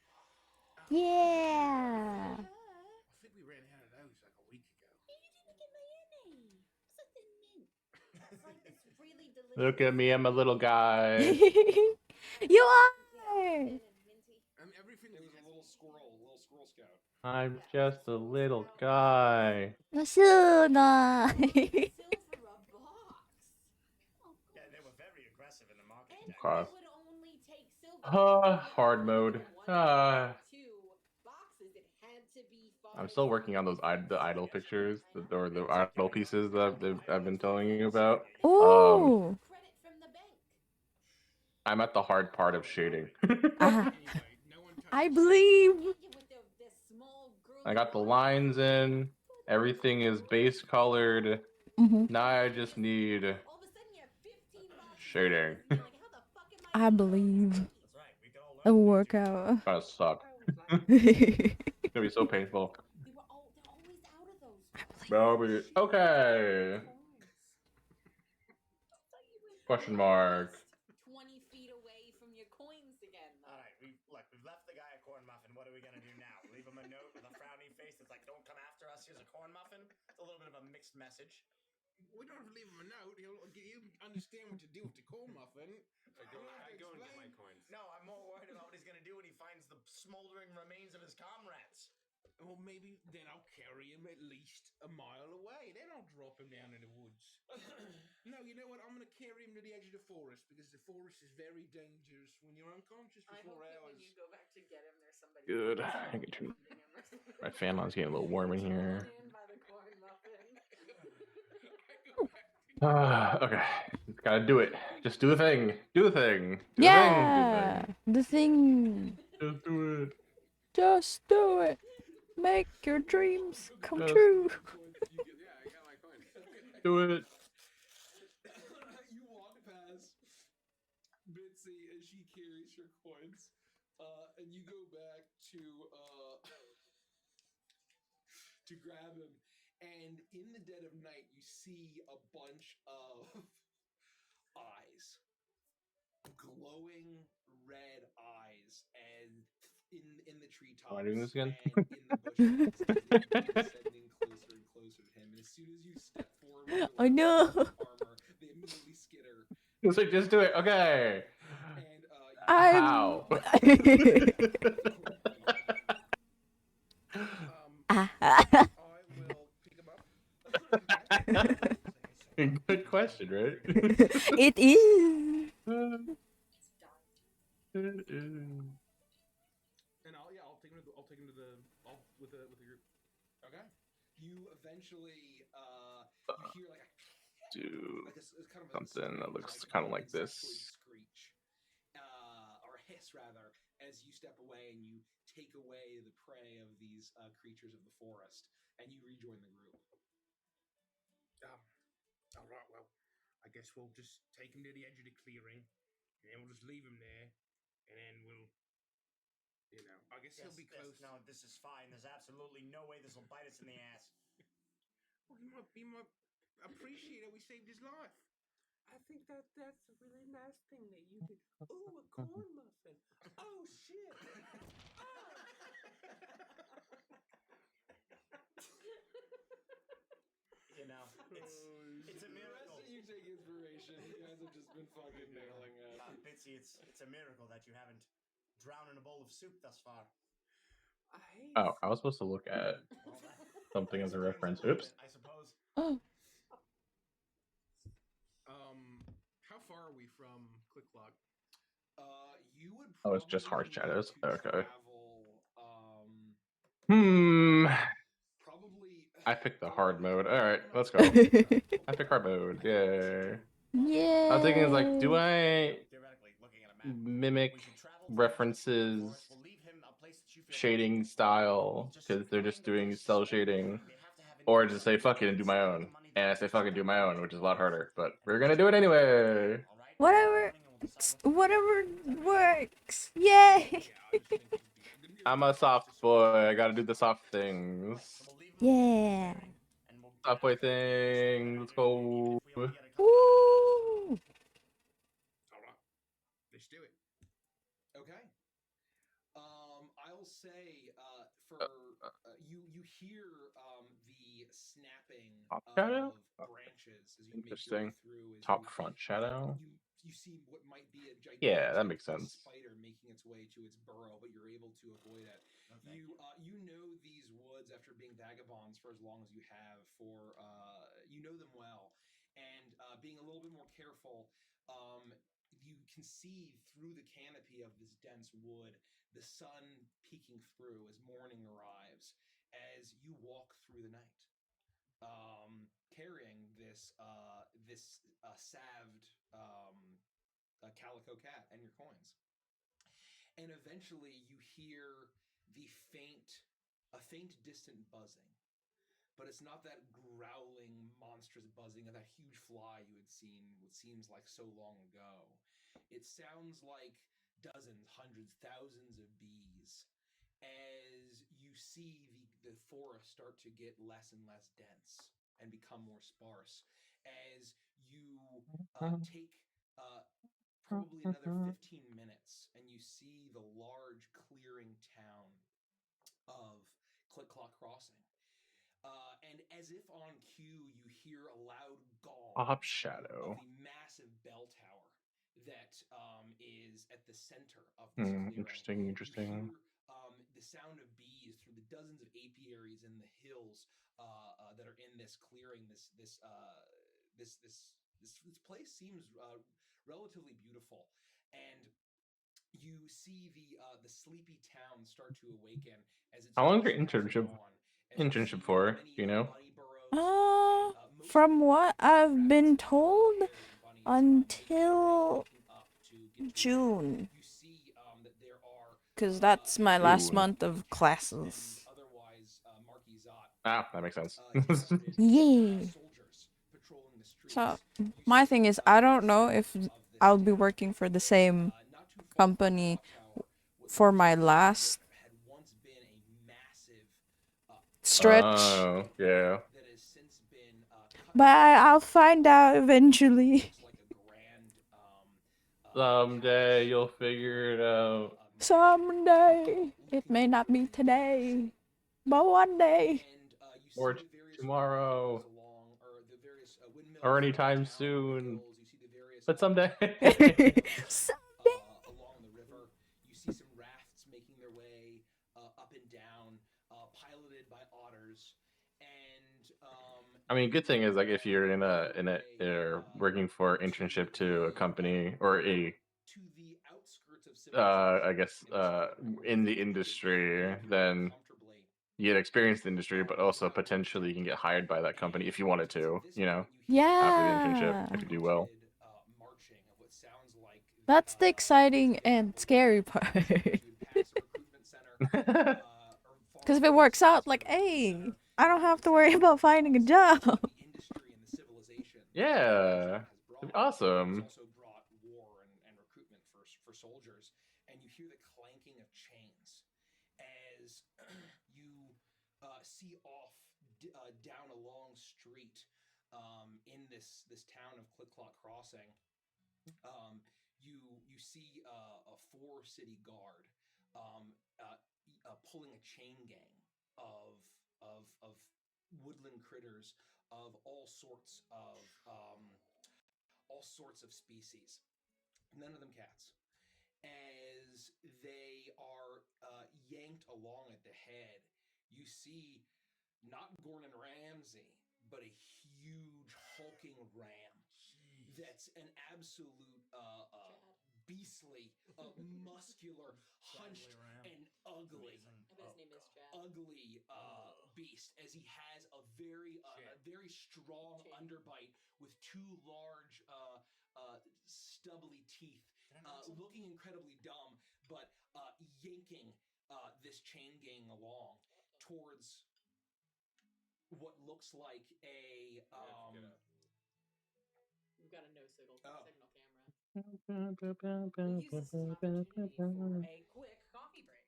Yeah. I think we ran out of those like a week ago. you didn't give me any. What's a thin mint? It's like this really delicious. Look at me, I'm a little guy. You are. Thin and minty. It Everything was a little squirrel scout. I'm just a little guy. Nasuna. Silver a box. Yeah, they were very aggressive in the marketing. And Okay. it would only take silver. Hard mode. Two boxes. It had to be I'm still working on those the idol pictures, or the idol pieces that I've been telling you about. Ooh. Credit from the bank. I'm at the hard part of shading. Ah, Anyway, no one touched I believe. With the small girl I got the lines in. Everything is base colored. Mm-hmm. Now I just need All of a sudden you have 15 boxes. shading. You're like, how the fuck am I I gonna believe That's right. We can all a learn. workout. Gonna suck. I It's gonna be so painful. they're always out of those. believe. Okay. Question mark. 20 feet away from your coins again. All right, we've left the guy a corn muffin. What are we gonna do now? Leave him a note with a frowny face that's like, "Don't come after us. Here's a corn muffin." It's a little bit of a mixed message. We don't have to leave him a note. He'll you understand what to do with the corn muffin. I go and get my coins. No, I'm more worried about what he's gonna do when he finds the smoldering remains of his comrades. Well, maybe then I'll carry him at least a mile away. Then I'll drop him down in the woods. No, you know what? I'm going to carry him to the edge of the forest because the forest is very dangerous when you're unconscious for I 4 hope that when hours. you go back to get him, there's somebody. Good. I can turn my fan on's getting a little warm in here. By the corn muffin. Okay. Gotta do it. Just do the thing. Do the thing. Do Yeah. the The thing. thing. Just do it. Just do it. Make your dreams come Just true. Yeah, I got my coins. do it. You walk past Bitsy as she carries her coins, and you go back to to grab him. And in the dead of night, you see a bunch of eyes, glowing red eyes and in the treetops Am I doing this again? and in the bushes as they begin descending closer and closer to him. And as soon as you step forward with your Oh no. armor, they immediately skitter. It's like, just do it. Okay. And I'm. How? Ah. I will pick him up. Good question, right? It is. And I'll take him to with the group. Okay. You eventually you hear like Do it's kind of a something that strange, looks kind of like insectoid this. screech, or hiss rather, as you step away and you take away the prey of these creatures of the forest, and you rejoin the group. All right. Well, I guess we'll just take him to the edge of the clearing, and then we'll just leave him there, and then we'll, I guess he'll be close. No, this is fine. There's absolutely no way this will bite us in the ass. Well, he might appreciate that we saved his life. I think that's a really nice thing that you could. Ooh, a corn muffin. Oh shit! It's a miracle. You take inspiration. You guys have just been fucking nailing it. Bitsy, it's a miracle that you haven't drowned in a bowl of soup thus far. Oh, I was supposed to look at something as a reference. Oops. I suppose. Oh. How far are we from Click Clock? You would. Oh, it's just hard shadows. Okay. Travel, probably. I picked the hard mode. All right, let's go. I pick hard mode. Yeah. Yeah. I was thinking, like, do I mimic references, shading style, because they're just doing cell shading, or just say fuck it and do my own? And I say fuck it, do my own, which is a lot harder, but we're gonna do it anyway. Whatever works. Yay. I'm a soft boy. I gotta do the soft things. Yeah. Soft boy thing. Let's go. Woo. All right, let's do it. Okay. I'll say for you hear the snapping of branches as you make your way Interesting. through. Top front shadow. You see what might be a gigantic Yeah, that makes sense. spider making its way to its burrow, but you're able to avoid it. You know these woods after being vagabonds for as long as you have. You know them well, and being a little bit more careful, you can see through the canopy of this dense wood the sun peeking through as morning arrives. As you walk through the night, carrying this salved calico cat and your coins. And eventually you hear a faint distant buzzing. But it's not that growling, monstrous buzzing of that huge fly you had seen what seems like so long ago. It sounds like dozens, hundreds, thousands of bees as you see the forest start to get less and less dense and become more sparse. As you take probably another 15 minutes and you see the large clearing town of Click Clock Crossing. And as if on cue, you hear a loud gong Top shadow. of the massive bell tower that is at the center of this clearing. Interesting. You hear the sound of bees through the dozens of apiaries in the hills that are in this clearing. This place seems relatively beautiful, and you see the sleepy town start to awaken as it's How long's your internship for? Do you know? From what I've been told, until June. Because that's my last month of classes. Ah, that makes sense. Yeah. So, my thing is, I don't know if I'll be working for the same company for my last stretch. Oh, yeah. But I'll find out eventually. Someday you'll figure it out. Someday. It may not be today, but one day. And you see Or the various tomorrow. windmills along, or the various Or windmills anytime down on the soon. hills. You see the various But someday. Someday. along the river. You see some rafts making their way up and down, piloted by otters. And I mean, good thing is like if you're in a working for internship to a company or a to the outskirts of civilization. I guess in the industry, then you get experience in the industry, but also potentially you can get hired by that company if you wanted to, after the internship Yeah. if you do well. Marching of what sounds like That's the exciting and scary part. Because if it works out, like, hey, I don't have to worry about finding a job. industry and the civilization. Yeah. It's Awesome. also brought war and recruitment for soldiers, and you hear the clanking of chains as you see off down a long street in this town of Click Clock Crossing. You see a 4 city guard pulling a chain gang of woodland critters of all sorts of species. None of them cats. As they are yanked along at the head, you see not Gordon Ramsay, but a huge hulking ram. That's an absolute beastly, muscular, hunched, and ugly. Ugly beast, as he has a very strong underbite with 2 large stubbly teeth, looking incredibly dumb, but yanking this chain gang along towards what looks like a We've got a no signal signal camera. We'll use this as an opportunity for a quick coffee break.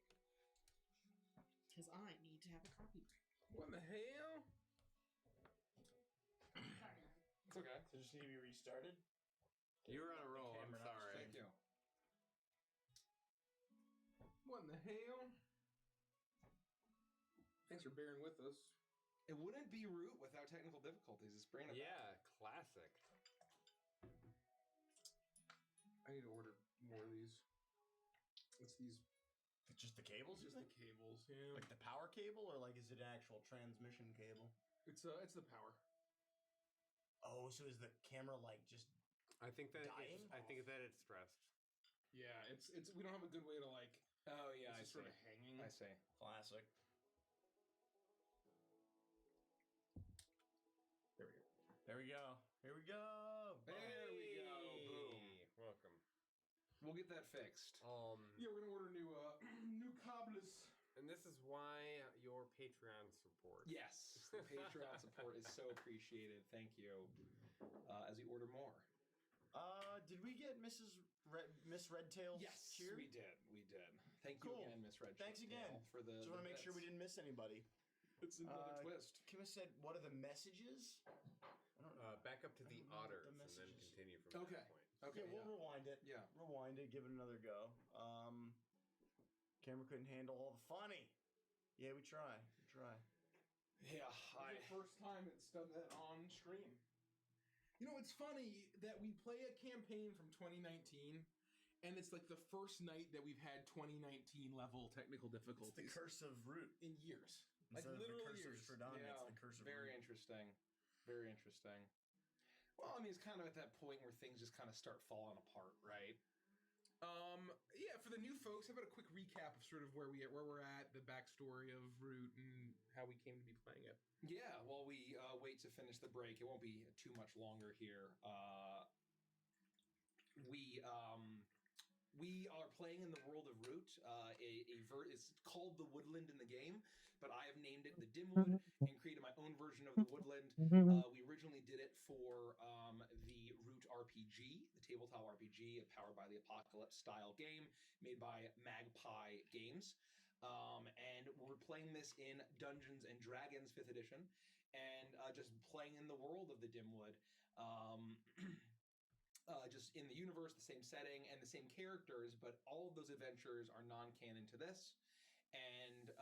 Because I need to have a coffee break. What the hell? Sorry, guys. It's okay. So just need to be restarted. You were on a roll. I'm sorry. Thank you. What in the hell? Thanks for bearing with us. It wouldn't be Root without technical difficulties. It's bringing it Yeah, classic. I need to order more of these. It's these. It's just the cables, Just the cables, yeah. Like the power cable, or like is it an actual transmission cable? It's the power. Oh, so is the camera like just? I think that dying? it's stressed. Yeah, it's we don't have a good way to like. Oh yeah, I it's see. Sort of hanging. I see. Classic. There we go. There we go. Here we go. There we go. Boom. Welcome. We'll get that fixed. Yeah, we're gonna order new new cobblers. And this is why your Patreon support. Yes, the Patreon support is so appreciated. Thank you. As we order more. Did we get Miss Redtail's Yes, cheer? we did. We did. Thank Cool. you again, Miss Redtail. Thanks again for the. Just want to make sure we didn't miss anybody. It's another twist. Kim said, "What are the messages?" I don't know. Back up to the otters and then continue from that point. Okay, we'll rewind it. Yeah. Rewind it, give it another go. Camera couldn't handle all the funny. Yeah, we try. Yeah, The first time it's done that on stream. You know, it's funny that we play a campaign from 2019, and it's like the first night that we've had 2019 level technical difficulties. It's the curse of Root. In years. Like Instead of literally the curse years. of Stradon, Yeah, it's the curse of very Root. interesting. Very interesting. Well, I mean, it's kind of at that point where things just kind of start falling apart, right? Yeah, for the new folks, how about a quick recap of sort of where we're at, the backstory of Root, and how we came to be playing it. Yeah, while we wait to finish the break, it won't be too much longer here. We are playing in the world of Root. It's called the Woodland in the game, but I have named it the Dimwood and created my own version of the Woodland. We originally did it for the Root RPG, the tabletop RPG, powered by the Apocalypse style game made by Magpie Games. And we're playing this in Dungeons and Dragons 5th edition, and just playing in the world of the Dimwood. just in the universe, the same setting, and the same characters, but all of those adventures are non-canon to this. And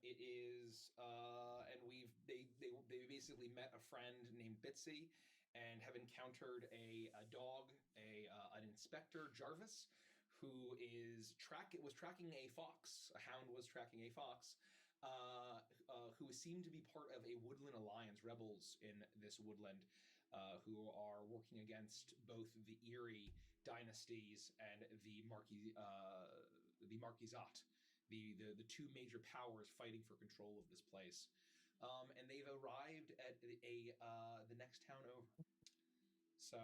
it is, and they basically met a friend named Bitsy, and have encountered a dog, an inspector Jarvis, who was tracking a fox. A hound was tracking a fox, who seemed to be part of a Woodland Alliance, rebels in this woodland, who are working against both the Erie dynasties and the Marquisat, the two major powers fighting for control of this place. And they've arrived at the next town over. So,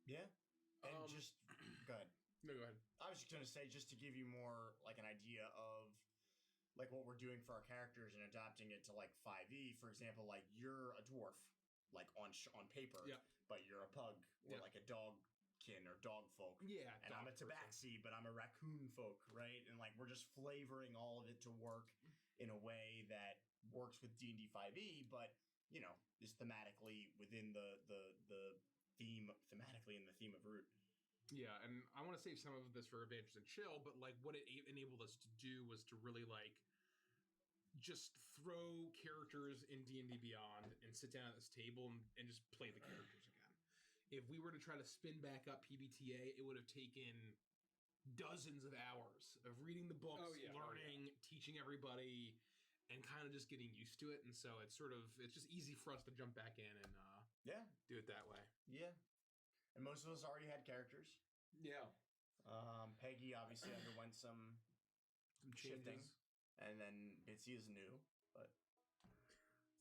yeah, and just go ahead. No, go ahead. I was just gonna say, just to give you more like an idea of like what we're doing for our characters and adapting it to like 5e, for example, like you're a dwarf, like on paper, but you're a pug or like a dogkin or dog folk. Yeah, and I'm a tabaxi, but I'm a raccoon folk, right? And like we're just flavoring all of it to work in a way that works with D&D 5e, but you know, is thematically within the theme, thematically in the theme of Root. Yeah, and I want to save some of this for Adventures in Chill, but like what it enabled us to do was to really like just throw characters in D&D Beyond and sit down at this table and just play the characters again. If we were to try to spin back up PBTA, it would have taken dozens of hours of reading the books, learning, teaching everybody, and kind of just getting used to it. And so it's just easy for us to jump back in and do it that way. Yeah. And most of us already had characters. Yeah. Peggy obviously underwent some shifting, and then Bitsy is new, but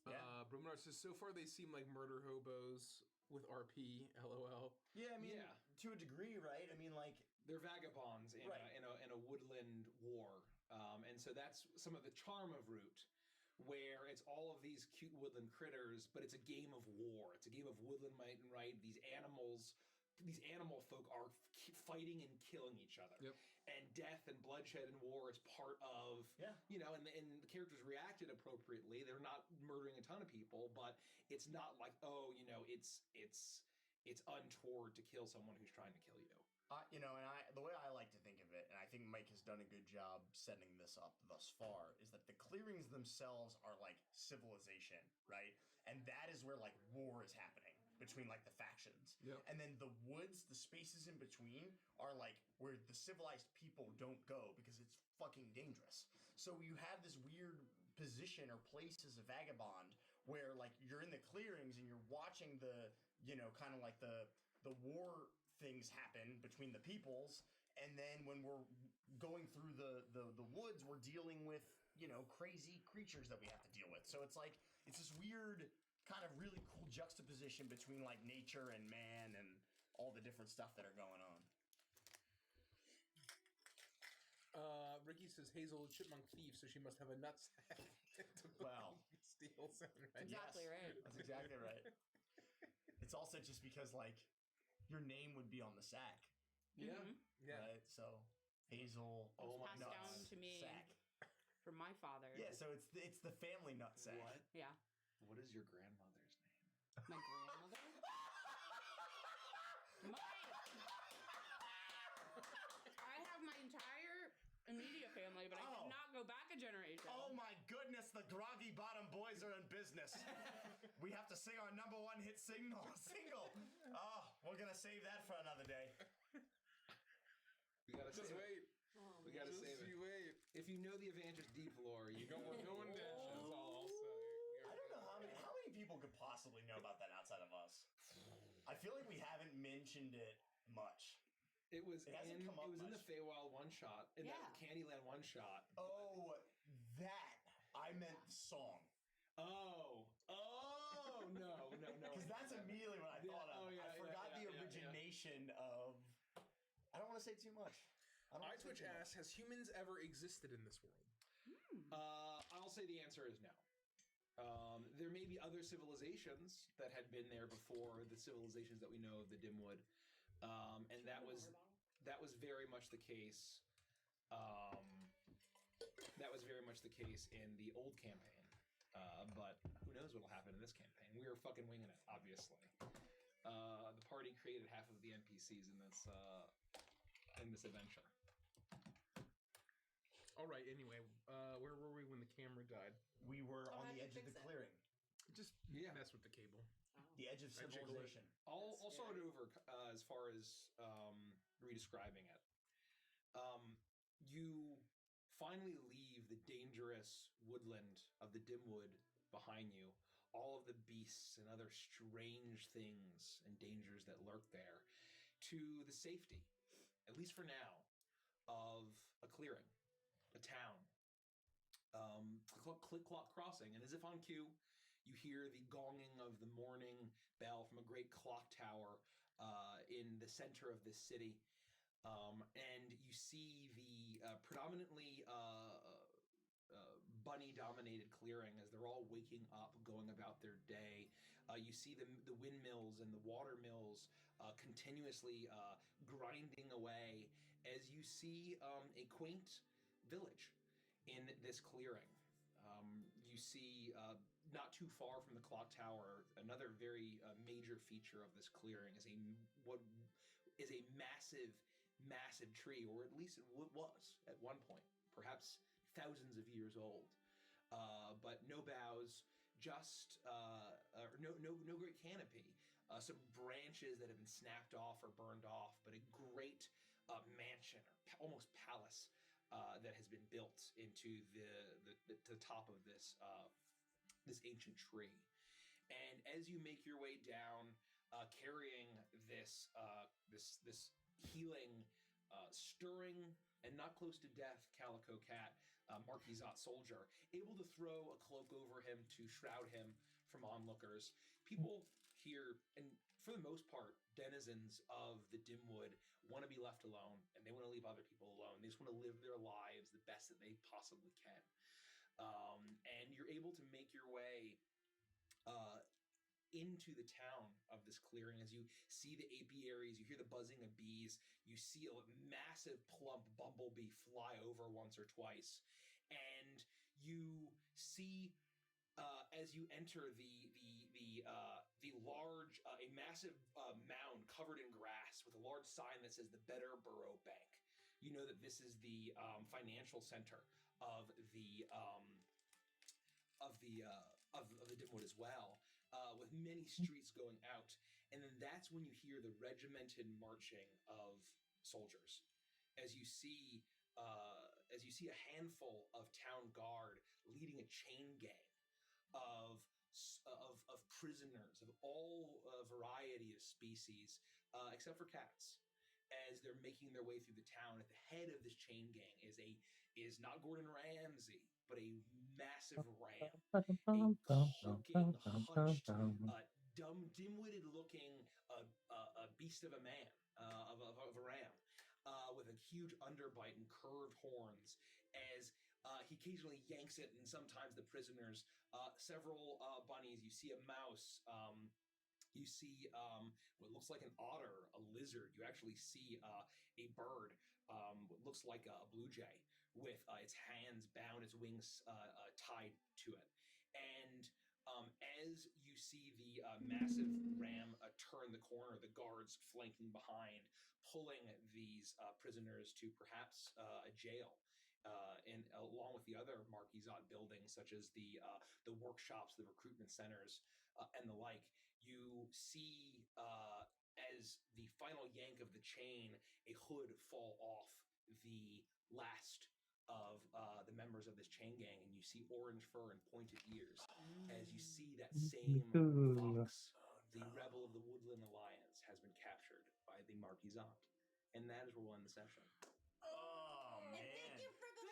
yeah. Bruminar says, so far they seem like murder hobos with RP, LOL. Yeah, I mean, to a degree, right? I mean, like they're vagabonds in a woodland war, and so that's some of the charm of Root, where it's all of these cute woodland critters, but it's a game of war. It's a game of woodland might and right. These animal folk are fighting and killing each other. Yep. And death and bloodshed and war is part of, you know, and the characters reacted appropriately. They're not murdering a ton of people, but it's not like, oh, you know, it's untoward to kill someone who's trying to kill you. You know, and the way I like to think of it, and I think Mike has done a good job setting this up thus far, is that the clearings themselves are like civilization, right? And that is where like war is happening between like the factions. Yep. And then the woods, the spaces in between are like where the civilized people don't go because it's fucking dangerous. So you have this weird position or place as a vagabond where like you're in the clearings and you're watching the, you know, kind of like the war things happen between the peoples, and then when we're going through the woods, we're dealing with, you know, crazy creatures that we have to deal with. So it's like it's this weird kind of really cool juxtaposition between like nature and man and all the different stuff that are going on. Ricky says Hazel is chipmunk thief, so she must have a nutsack to steal something. Right? Exactly right. That's exactly right. It's also just because like your name would be on the sack. Yeah. Yeah. Right? So Hazel passed down to me sack. from my father. Yeah, so it's the family nut sack. What? Yeah. What is your grandmother's name? My grandmother? I have my entire immediate family, but I did not go back a generation. Oh my goodness, the Groggy Bottom Boys are in business. We have to sing our number one hit single. Oh, we're gonna save that for another day. We gotta Just save wait. it. We gotta save it. Wait. If you know the Avengers Deep lore, you know we're going down. That's all I'll say. I don't know how many people could possibly know about that outside of us. I feel like we haven't mentioned it much. It was in much. the Feywild one shot, in the Candyland one shot. Oh, that I meant the song. Oh, no. Because that's immediately what I thought of. I forgot the origination of. I don't want to say too much. iTwitch asks, has humans ever existed in this world? I'll say the answer is no. There may be other civilizations that had been there before the civilizations that we know of the Dimwood, and that was very much the case. That was very much the case in the old campaign. But who knows what'll happen in this campaign? We are fucking winging it, obviously. The party created half of the NPCs in this adventure. All right. Anyway, where were we when the camera died? We were Oh, on how'd the you edge of the fix it? clearing. Just mess with the cable. The edge of I jiggle it. civilization. I'll start over as far as redescribing it. You finally leave the dangerous woodland of the Dimwood behind you. All of the beasts and other strange things and dangers that lurk there, to the safety, at least for now, of a clearing, a town. Click-clock crossing, and as if on cue, you hear the gonging of the morning bell from a great clock tower in the center of this city. And you see the predominantly bunny-dominated clearing as they're all waking up, going about their day. You see the windmills and the water mills continuously grinding away as you see a quaint village in this clearing. You see not too far from the clock tower, another very major feature of this clearing is what is a massive tree, or at least it was at one point, perhaps thousands of years old. But no boughs, just no great canopy. Some branches that have been snapped off or burned off, but a great mansion or almost palace that has been built into the top of this ancient tree. And as you make your way down, carrying this healing, stirring, and not close to death calico cat, Marquisat soldier, able to throw a cloak over him to shroud him from onlookers. People here, and for the most part, denizens of the Dimwood, want to be left alone, and they want to leave other people alone. They just want to live their lives the best that they possibly can. And you're able to make your way into the town of this clearing as you see the apiaries, you hear the buzzing of bees, you see a massive plump bumblebee fly over once or twice, and you see as you enter the large, a massive mound covered in grass with a large sign that says the Better Borough Bank. You know that this is the financial center of the Dimwood as well, with many streets going out. And then that's when you hear the regimented marching of soldiers, as you see a handful of town guard leading a chain gang of prisoners of all variety of species, except for cats. As they're making their way through the town, at the head of this chain gang is not Gordon Ramsay, but a massive ram, a hulking, hunched, dim-witted looking a beast of a man, of a ram, with a huge underbite and curved horns, as he occasionally yanks it, and sometimes the prisoners, several bunnies, you see a mouse, you see what looks like an otter, a lizard. You actually see a bird, what looks like a blue jay, with its hands bound, its wings tied to it. And as you see the massive ram turn the corner, the guards flanking behind, pulling these prisoners to perhaps a jail. And along with the other Marquisat buildings, such as the workshops, the recruitment centers, and the like, you see as the final yank of the chain, a hood fall off the last of the members of this chain gang, and you see orange fur and pointed ears as you see that same fox, the rebel of the Woodland Alliance, has been captured by the Marquisat. And that is where we'll end the session. Oh, man. Thank you, Freckles.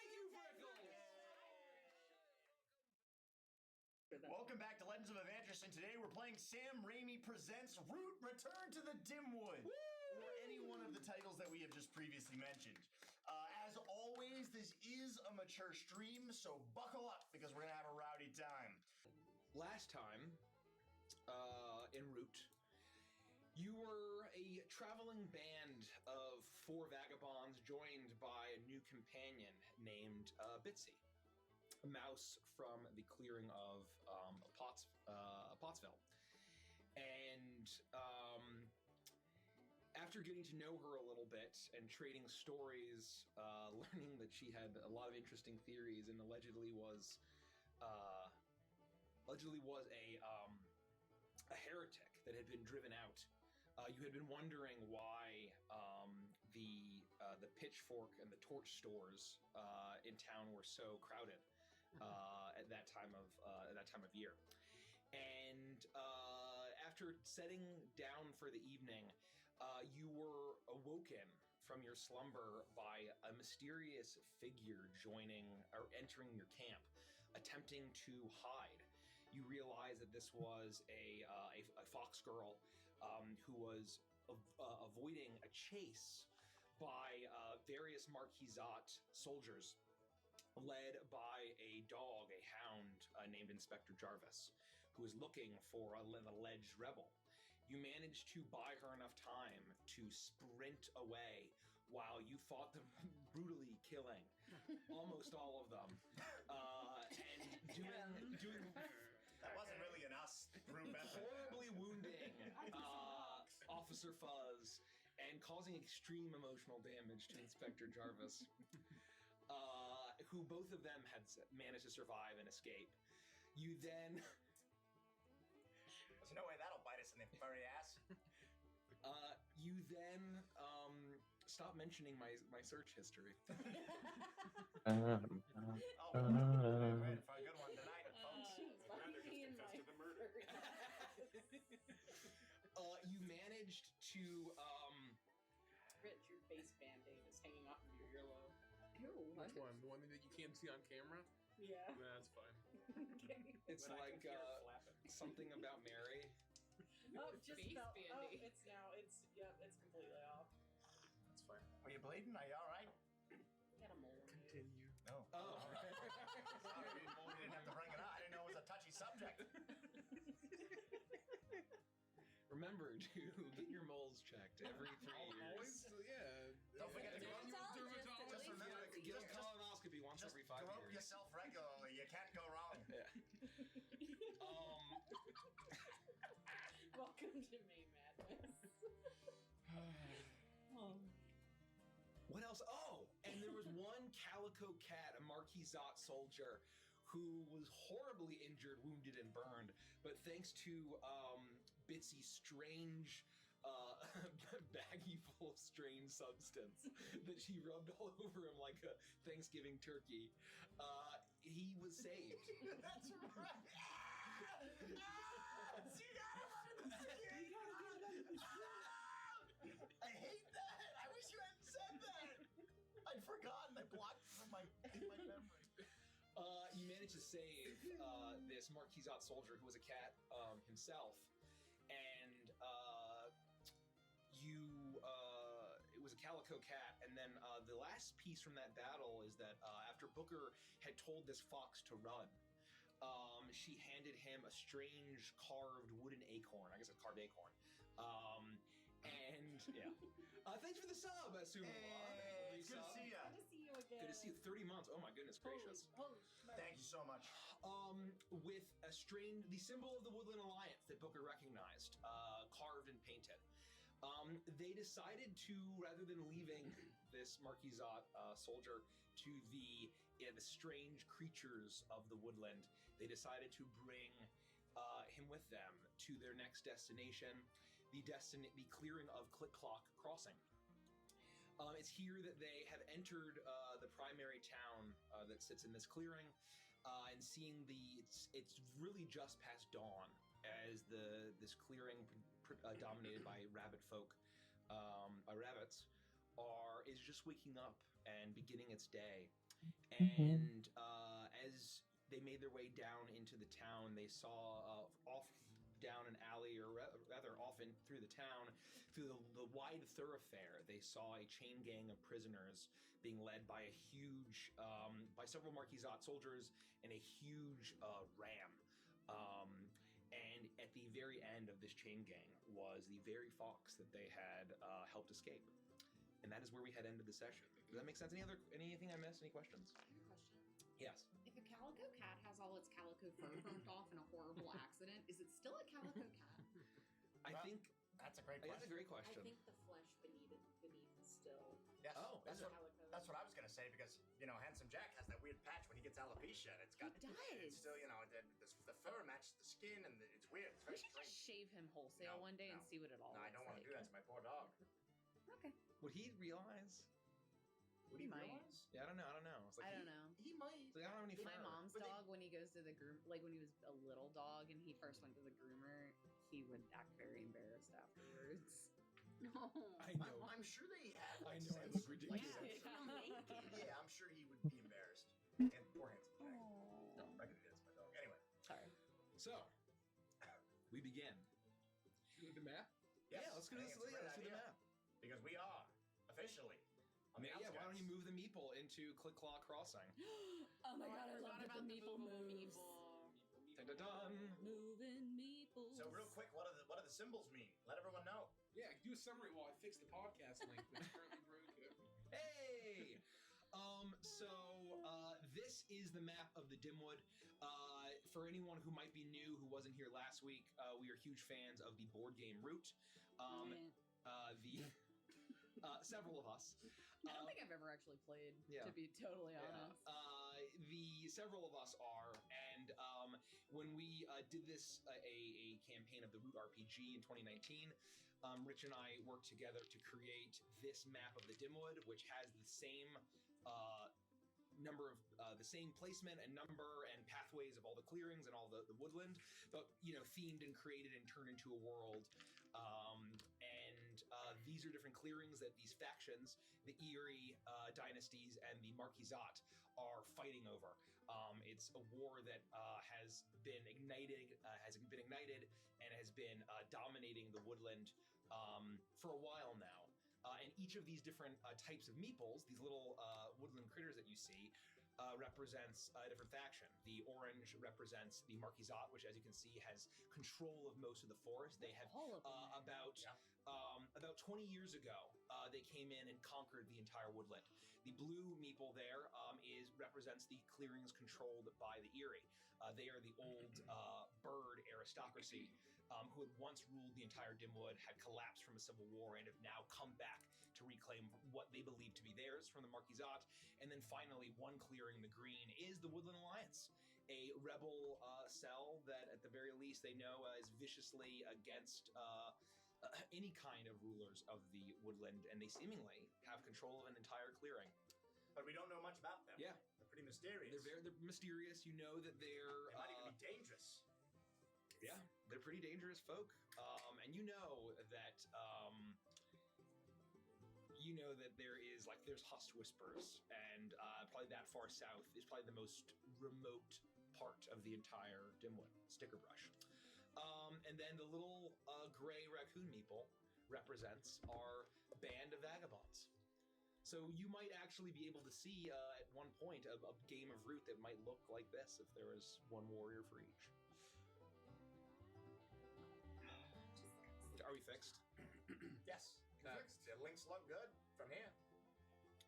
Welcome back to Legends of Evangelist, and today we're playing Sam Raimi Presents Root Return to the Dimwood, or any one of the titles that we have just previously mentioned. As always, this is a mature stream, so buckle up because we're going to have a rowdy time. Last time, en route, you were a traveling band of 4 vagabonds joined by a new companion named Bitsy, a mouse from the clearing of Pottsville. And After getting to know her a little bit and trading stories, learning that she had a lot of interesting theories and allegedly was a heretic that had been driven out. You had been wondering why the pitchfork and the torch stores in town were so crowded at that time of year. And after setting down for the evening, you were awoken from your slumber by a mysterious figure joining or entering your camp, attempting to hide. You realize that this was a fox girl who was avoiding a chase by various Marquisate soldiers, led by a dog, a hound named Inspector Jarvis, who was looking for an alleged rebel. You managed to buy her enough time to sprint away while you fought them, brutally killing almost all of them, and doing that wasn't really an us group effort. Horribly wounding Officer Fuzz and causing extreme emotional damage to Inspector Jarvis, who both of them had managed to survive and escape. You then... There's no way that'll bite us in the furry ass. You then stop mentioning my search history. Great for a good one tonight, folks. You managed to Rich, your face band-aid is hanging off of your earlobe. Ew, Which one? The one that you can't see on camera? Yeah. That's fine. Okay. It's When I like can hear it flapping. something about Mary. Oh, just Face about. Oh, Band-Aid. it's completely off. That's fine. Are you bleeding? Are you all right? You got a mole. in you. Continue. No. Oh. Sorry, we didn't have to bring it up. I didn't know it was a touchy subject. Remember to get your moles checked every 3 years. Always, yeah. Don't forget to go to Dermatologist, just remember to Get a colonoscopy once just every 5 grope years. yourself regularly. You can't go wrong. Yeah. Welcome to May Madness. What else? Oh, and there was one calico cat, a Marquisate soldier, who was horribly injured, wounded, and burned. But thanks to Bitsy's strange baggie full of strange substance that she rubbed all over him like a Thanksgiving turkey, he was saved. That's right. See I hate that. I wish you hadn't said that. I'd forgotten. I blocked it from my memory. You managed to save this Marquisate soldier who was a cat himself, and it was a calico cat. And then the last piece from that battle is that after Booker had told this fox to run, she handed him a strange carved wooden acorn. I guess a carved acorn. And yeah, thanks for the sub, Asuma. Hey, it's good to see you. Good to see you again. Good to see you. 30 months. Oh my goodness gracious. Holy Thank you so much. With the symbol of the Woodland Alliance that Booker recognized, carved and painted. They decided to, rather than leaving this Marquisate soldier to the strange creatures of the woodland, they decided to bring him with them to their next destination, the clearing of Click Clock Crossing. It's here that they have entered the primary town that sits in this clearing, and seeing it's really just past dawn as this clearing dominated by rabbit folk, rabbits, is just waking up and beginning its day. And as they made their way down into the town, they saw off down an alley, or rather often through the town, through the wide thoroughfare, they saw a chain gang of prisoners being led by a huge, by several Marquisate soldiers and a huge ram. And at the very end of this chain gang was the very fox that they had helped escape. And that is where we had ended the session. Does that make sense? Anything I missed? Any questions? Question. Yes. If a calico cat has all its calico fur burnt off in a horrible accident, is it still a calico cat? I think that's a great question. That's a great question. I think the flesh still. Yes. Oh, that's is it? that's what I was gonna say because Handsome Jack has that weird patch when he gets alopecia, and it's got He does. It's still the fur matches the skin, and it's weird. It's We very should strange. just shave him wholesale one day and see what it all No, I looks don't want like. to do that to my poor dog. Okay. Would he realize? Would He he might. realize? Yeah, I don't know. It's like I don't know. He might. It's like, I don't have any My fur. mom's But they- dog, when he goes to the groom, like when he was a little dog and he first went to the groomer, he would act very embarrassed afterwards. No. I know. I'm sure they have. I like, know, I sense. look ridiculous. Yeah, I'm sure he would be embarrassed. And poor Handsome Jack. Aww. No, I can do this, my dog. Anyway. Sorry. So, we begin. With the map? Yes, Yeah, let's go I to think this. it's a great Let's do the idea. map. Because we are officially on the Yeah, why don't you outskirts. move the meeple into Click Claw Crossing? Oh my god, I love forgot the about meeple moves. Dun dun dun. Moving meeples. So real quick, what do the symbols mean? Let everyone know. Yeah, do a summary while I fix the podcast link, which is currently broken. Hey! This is the map of the Dimwood. For anyone who might be new, who wasn't here last week, we are huge fans of the board game Root. Several of us. I don't think I've ever actually played, Yeah. to be totally honest. The several of us are, and when we did this a campaign of the Root RPG in 2019, Rich and I worked together to create this map of the Dimwood, which has the same number of the same placement and number and pathways of all the clearings and all the woodland, but themed and created and turned into a world. These are different clearings that these factions, the Erie dynasties and the Marquisat, are fighting over. It's a war that has been ignited and has been dominating the woodland for a while now. And each of these different types of meeples, these little woodland critters that you see, represents a different faction. The orange represents the Marquisat, which, as you can see, has control of most of the forest. They have about 20 years ago, they came in and conquered the entire woodland. The blue meeple there represents the clearings controlled by the Erie. They are the old bird aristocracy who had once ruled the entire Dimwood, had collapsed from a civil war, and have now come back to reclaim what they believe to be theirs from the Marquisat. And then finally, one clearing, the green, is the Woodland Alliance, a rebel cell that, at the very least, they know is viciously against any kind of rulers of the woodland, and they seemingly have control of an entire clearing. But we don't know much about them. Yeah. They're pretty mysterious. They're mysterious. You know that They might even be dangerous. Yeah, they're pretty dangerous folk. And you know that there's Hust Whispers, and probably that far south is probably the most remote part of the entire Dimwood, Stickerbrush. And then the little gray raccoon meeple represents our band of vagabonds. So you might actually be able to see at one point a game of Root that might look like this if there was one warrior for each. Are we fixed? Yes, fixed. The links look good from here.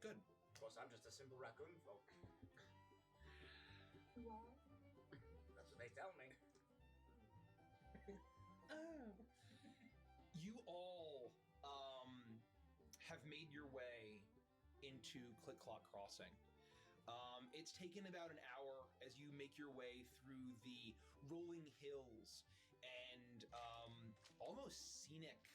Good. Of course, I'm just a simple raccoon folk. That's what they tell me. You all have made your way into Click Clock Crossing. It's taken about an hour as you make your way through the rolling hills and almost scenic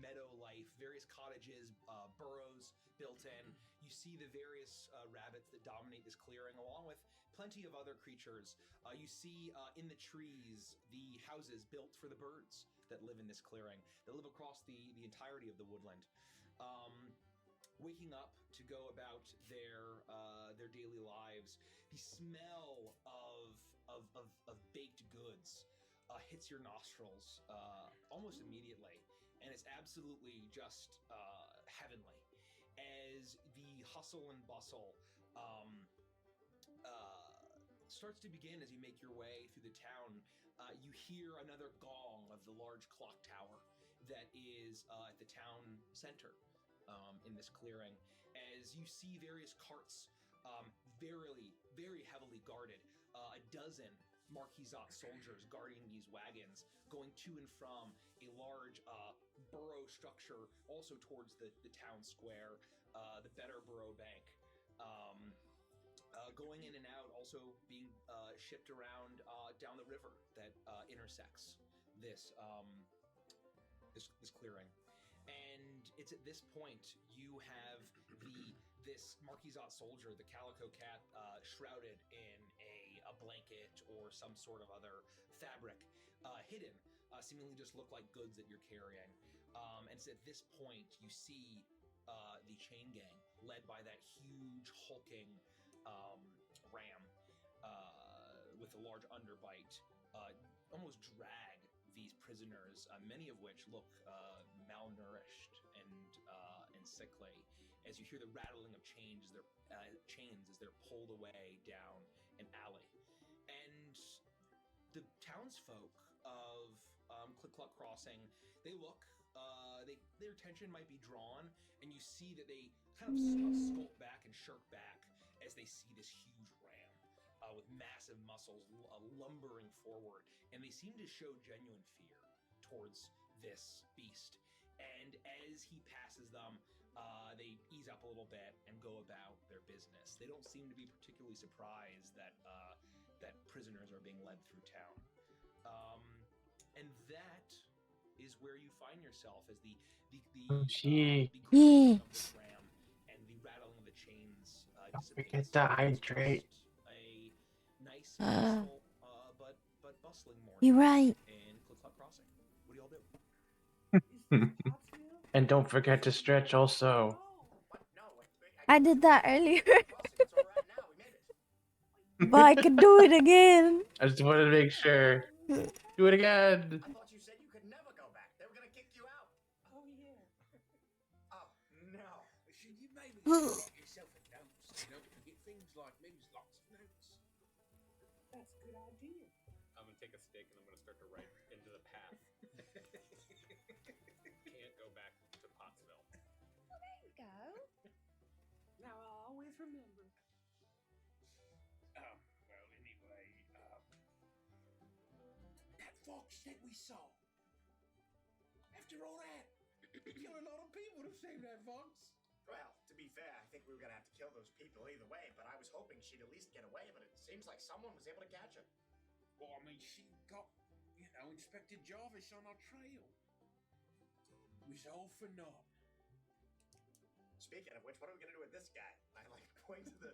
meadow life, various cottages, burrows built in. You see the various rabbits that dominate this clearing, along with plenty of other creatures. You see in the trees the houses built for the birds that live in this clearing, that live across the entirety of the woodland. Waking up to go about their daily lives, the smell of baked goods hits your nostrils almost immediately, and it's absolutely just heavenly. As the hustle and bustle starts to begin as you make your way through the town, you hear another gong of the large clock tower that is at the town center in this clearing. As you see various carts very, very heavily guarded, a dozen Marquisat soldiers guarding these wagons, going to and from a large borough structure also towards the town square, the Better Borough Bank. Going in and out, also being shipped around down the river that intersects this this clearing. And it's at this point you have this Marquisate soldier, the Calico Cat, shrouded in a blanket or some sort of other fabric, hidden, seemingly just look like goods that you're carrying. And it's at this point you see the chain gang, led by that huge hulking ram with a large underbite, almost drag these prisoners, many of which look malnourished and sickly, as you hear the rattling of chains as they're pulled away down an alley. And the townsfolk of Click Cluck Crossing, they look, their attention might be drawn, and you see that they kind of skulk back and shirk back as they see this huge ram with massive muscles lumbering forward, and they seem to show genuine fear towards this beast. And as he passes them, they ease up a little bit and go about their business. They don't seem to be particularly surprised that prisoners are being led through town. And that is where you find yourself as the crashing of this ram and the rattling of the chains Forget dissipates. to hydrate. A nice, peaceful, but bustling morning. You're right. In Click Cluck Crossing. What do y'all do? And don't forget to stretch also. I did that earlier. But I could do it again. I just wanted to make sure. Do it again. I thought you said you could never go back. They were gonna kick you out. Oh yeah. Oh no. You maybe write yourself a note so you don't forget things like me. Lots of notes. That's a good idea. I'm gonna take a stick and I'm gonna start to write into the path. Can't go back to Pottsville. Well, there you go. Now I'll always remember. Well, anyway, that fox that we saw. After all that, killed a lot of people to save that fox. Well, to be fair, I think we were gonna have to kill those people either way, but I was hoping she'd at least get away, but it seems like someone was able to catch her. Well, I mean, she got, Inspector Jarvis on our trail. It was all for naught. Speaking of which, what are we gonna do with this guy? I point to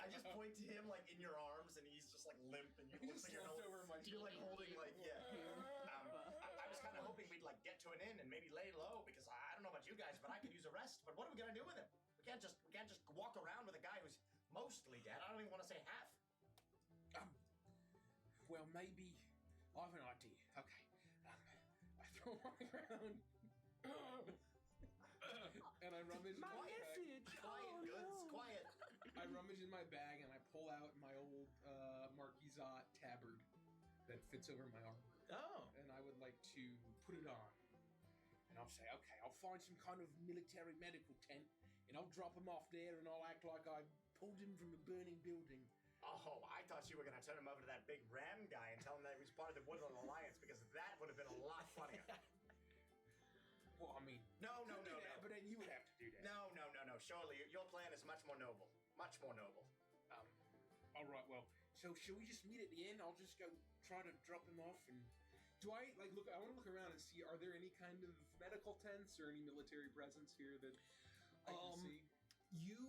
I just point to him like in your arms, and he's just like limp, and you look like you're holding like I was kind of hoping we'd like get to an inn and maybe lay low because I don't know about you guys, but I could use a rest. But what are we gonna do with him? We can't just walk around with a guy who's mostly dead. I don't even want to say half. Well, maybe I have an idea. Okay, I throw my around. And I rummage my message. Quiet, goods, quiet. I rummage in my bag and I pull out my old Marquisate tabard that fits over my armor. Oh. And I would like to put it on. And I'll say, okay, I'll find some kind of military medical tent and I'll drop him off there and I'll act like I pulled him from a burning building. Oh, I thought you were gonna turn him over to that big ram guy and tell him that he was part of the Woodland Alliance because that would have been a lot funnier. Well, I mean, no. But then you would have to do that. No. Surely your plan is much more noble. Much more noble. All right. Well, so should we just meet at the end? I'll just go try to drop him off. And do I look? I want to look around and see. Are there any kind of medical tents or any military presence here that I can see? You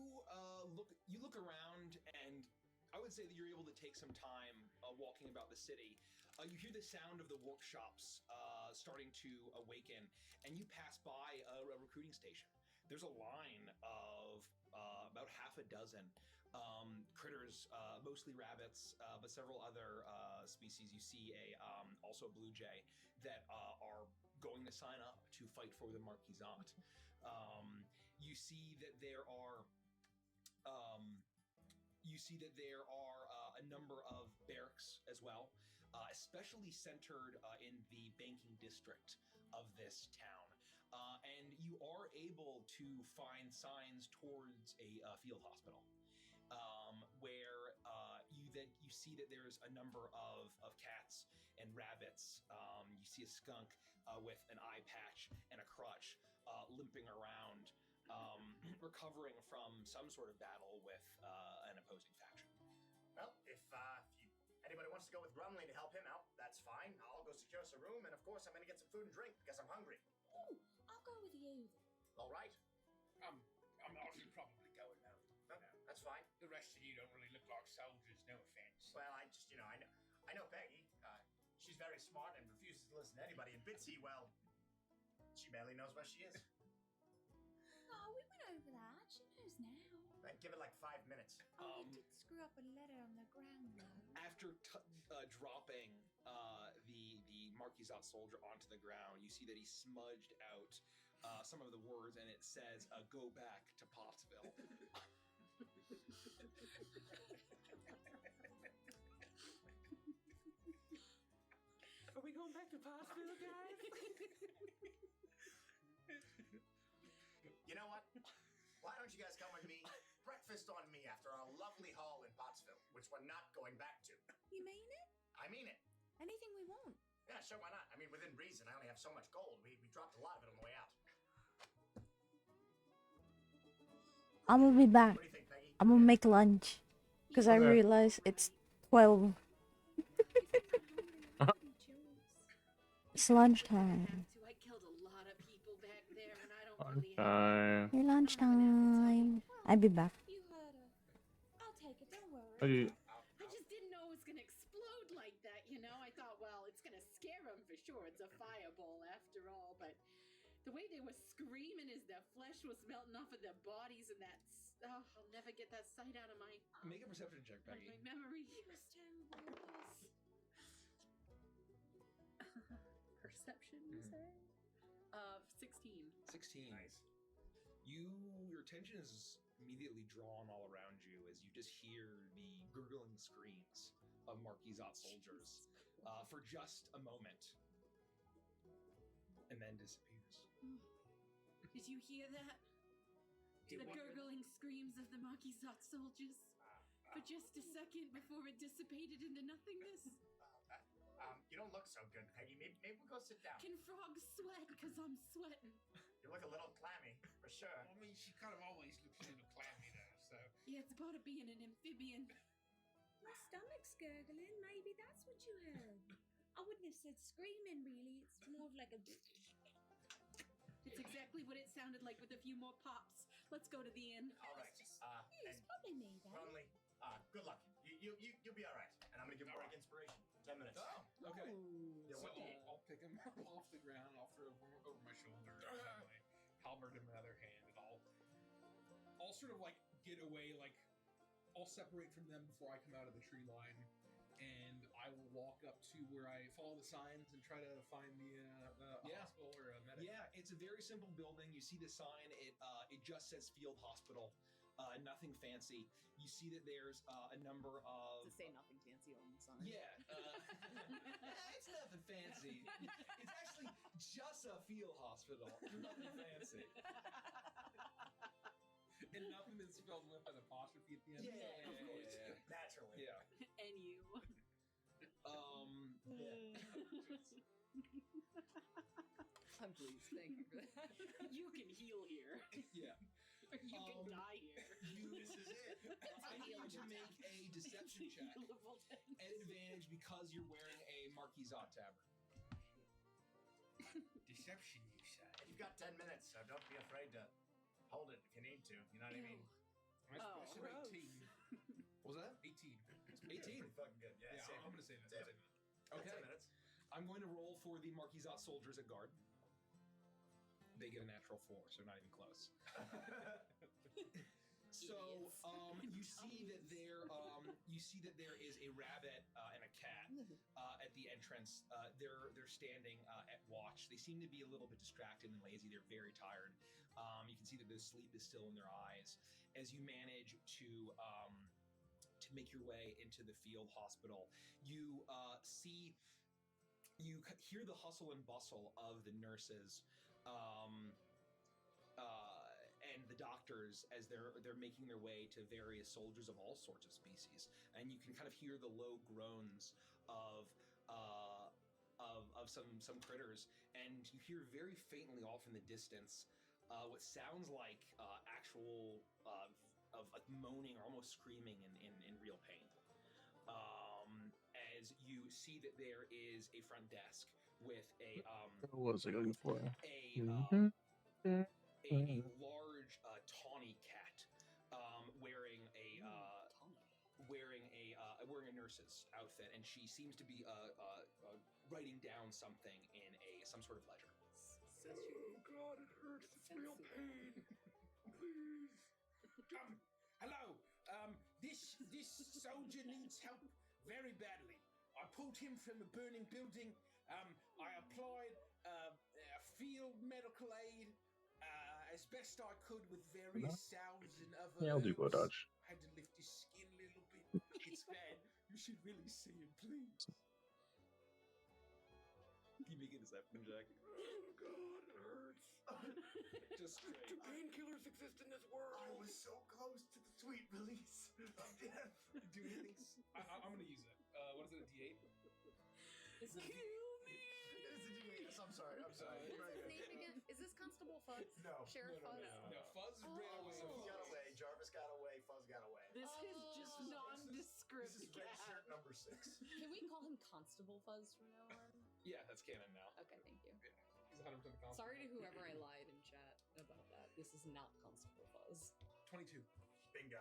look around, and I would say that you're able to take some time walking about the city. You hear the sound of the workshops starting to awaken, and you pass by a recruiting station. There's a line of about half a dozen critters, mostly rabbits, but several other species. You see also a blue jay that are going to sign up to fight for the Marquisate. You see that there are a number of barracks as well, especially centered in the banking district of this town. And you are able to find signs towards a field hospital, where you see that there's a number of cats and rabbits. You see a skunk, with an eye patch and a crutch, limping around, recovering from some sort of battle with an opposing faction. Well, if anybody wants to go with Grumley to help him out, that's fine. I'll go secure us a room, and of course, I'm going to get some food and drink because I'm hungry. Ooh, I'll go with you. All right. I should probably go now. No, that's fine. The rest of you don't really look like soldiers, no offense. Well, I just, I know Peggy. She's very smart and refuses to listen to anybody. And Bitsy, well, she barely knows where she is. Oh, we went over that. She knows now. Give it like 5 minutes. Oh, we did screw up a letter on the ground, though. After dropping the Marquisate soldier onto the ground, you see that he smudged out some of the words, and it says, "Go back to Pottsville." Are we going back to Pottsville, guys? You know what? Why don't you guys come with me? Breakfast on me after our lovely haul in Pottsville, which we're not going back to. You mean it? I mean it. Anything we want. Yeah, sure, why not? I mean, within reason. I only have so much gold. We dropped a lot of it on the way out. I'm gonna be back. What do you think, Peggy? I'm gonna make lunch. Because I Okay. realize it's 12. It's lunchtime. I killed a lot of people back there, and I don't really Okay. Your lunchtime. I'll be back. You heard her. I'll take it, don't worry. Okay. I just didn't know it was gonna explode like that, you know? I thought, well, it's gonna scare them for sure. It's a fireball after all, but the way they were screaming as their flesh was melting off of their bodies, and that's... Oh, I'll never get that sight out of my Make a perception check, Peggy. memory. It was terrible. It was... Perception, you say? 16. 16. Nice. Your attention is immediately drawn all around you as you just hear the gurgling screams of Marquisate soldiers for just a moment, and then disappears. Did you hear that? The gurgling screams of the Marquisate soldiers for just a second before it dissipated into nothingness. You don't look so good, Peggy. Maybe we'll go sit down. Can frogs sweat? Because I'm sweating. You look a little clammy, for sure. I mean, she kind of always looks a little clammy, though, so... Yeah, it's part of being an amphibian. My stomach's gurgling. Maybe that's what you heard. I wouldn't have said screaming, really. It's more of like a... It's exactly what it sounded like with a few more pops. Let's go to the inn. All right. It's probably me, then. Bromley, good luck. You'll be all right. And I'm going to give him break inspiration for 10 minutes. Oh, okay. Yeah, So what- I'll pick him up off the ground. I'll throw him over my shoulder. And my halberd in my other hand, and I'll sort of like get away. Like I'll separate from them before I come out of the tree line, and I will walk up to where I follow the signs and try to find the Yeah. hospital or a medic. Yeah, it's a very simple building. You see the sign. It just says Field Hospital. Nothing fancy. You see that there's a number of... To say nothing fancy on the sign. Yeah. It's nothing fancy. It's actually just a field hospital. Nothing fancy. And nothing that's spelled with an apostrophe at the end. Yeah. Naturally. Yeah. And you. I'm pleased. Thank you for that. You can heal here. Yeah. Or you can die here. This is it. I need you to make a deception check at advantage because you're wearing a Marquisate tabard. Deception, you say? You've got 10 minutes, so don't be afraid to hold it if you need to. You know what I mean? I said 18. What was that? 18. 18. Pretty fucking good. Yeah, Yeah, save I'm it. gonna say that. Save it. Okay. 10 minutes. I'm going to roll for the Marquisate soldiers at guard. They get a natural 4, so not even close. So you see that there is a rabbit and a cat at the entrance. They're standing at watch. They seem to be a little bit distracted and lazy. They're very tired. You can see that the sleep is still in their eyes as you manage to make your way into the field hospital. You hear the hustle and bustle of the nurses. And the doctors as they're making their way to various soldiers of all sorts of species, and you can kind of hear the low groans of some critters, and you hear very faintly off in the distance what sounds like actual of like moaning or almost screaming in real pain. As you see that there is a front desk with a What was I looking for? a large tawny cat wearing a nurse's outfit, and she seems to be writing down something in some sort of ledger. Oh God, it hurts. It's real pain. Please. Hello. This soldier needs help very badly. I pulled him from a burning building. I applied field medical aid as best I could with various salves and other Yeah, I'll do herbs. Dodge. I had to lift his skin a little bit. It's bad. You should really see him, please. Can you make a deception check? Oh God, it hurts. Just Do straight. painkillers exist in this world? I was so close to the sweet release of death. Do anything. I'm gonna use it. What is it? A D8? Is it It is a D8. Yes, I'm sorry. What's his name again? Is this Constable Fuzz? No. Sheriff Fuzz? No, Fuzz ran away. So he got away. Jarvis got away. Fuzz got away. This is just nondescript. This is red shirt number 6. Can we call him Constable Fuzz from now on? Yeah, that's canon now. Okay, thank you. He's 100% confident. Sorry to whoever I lied in chat about that. This is not Constable Fuzz. 22. Bingo.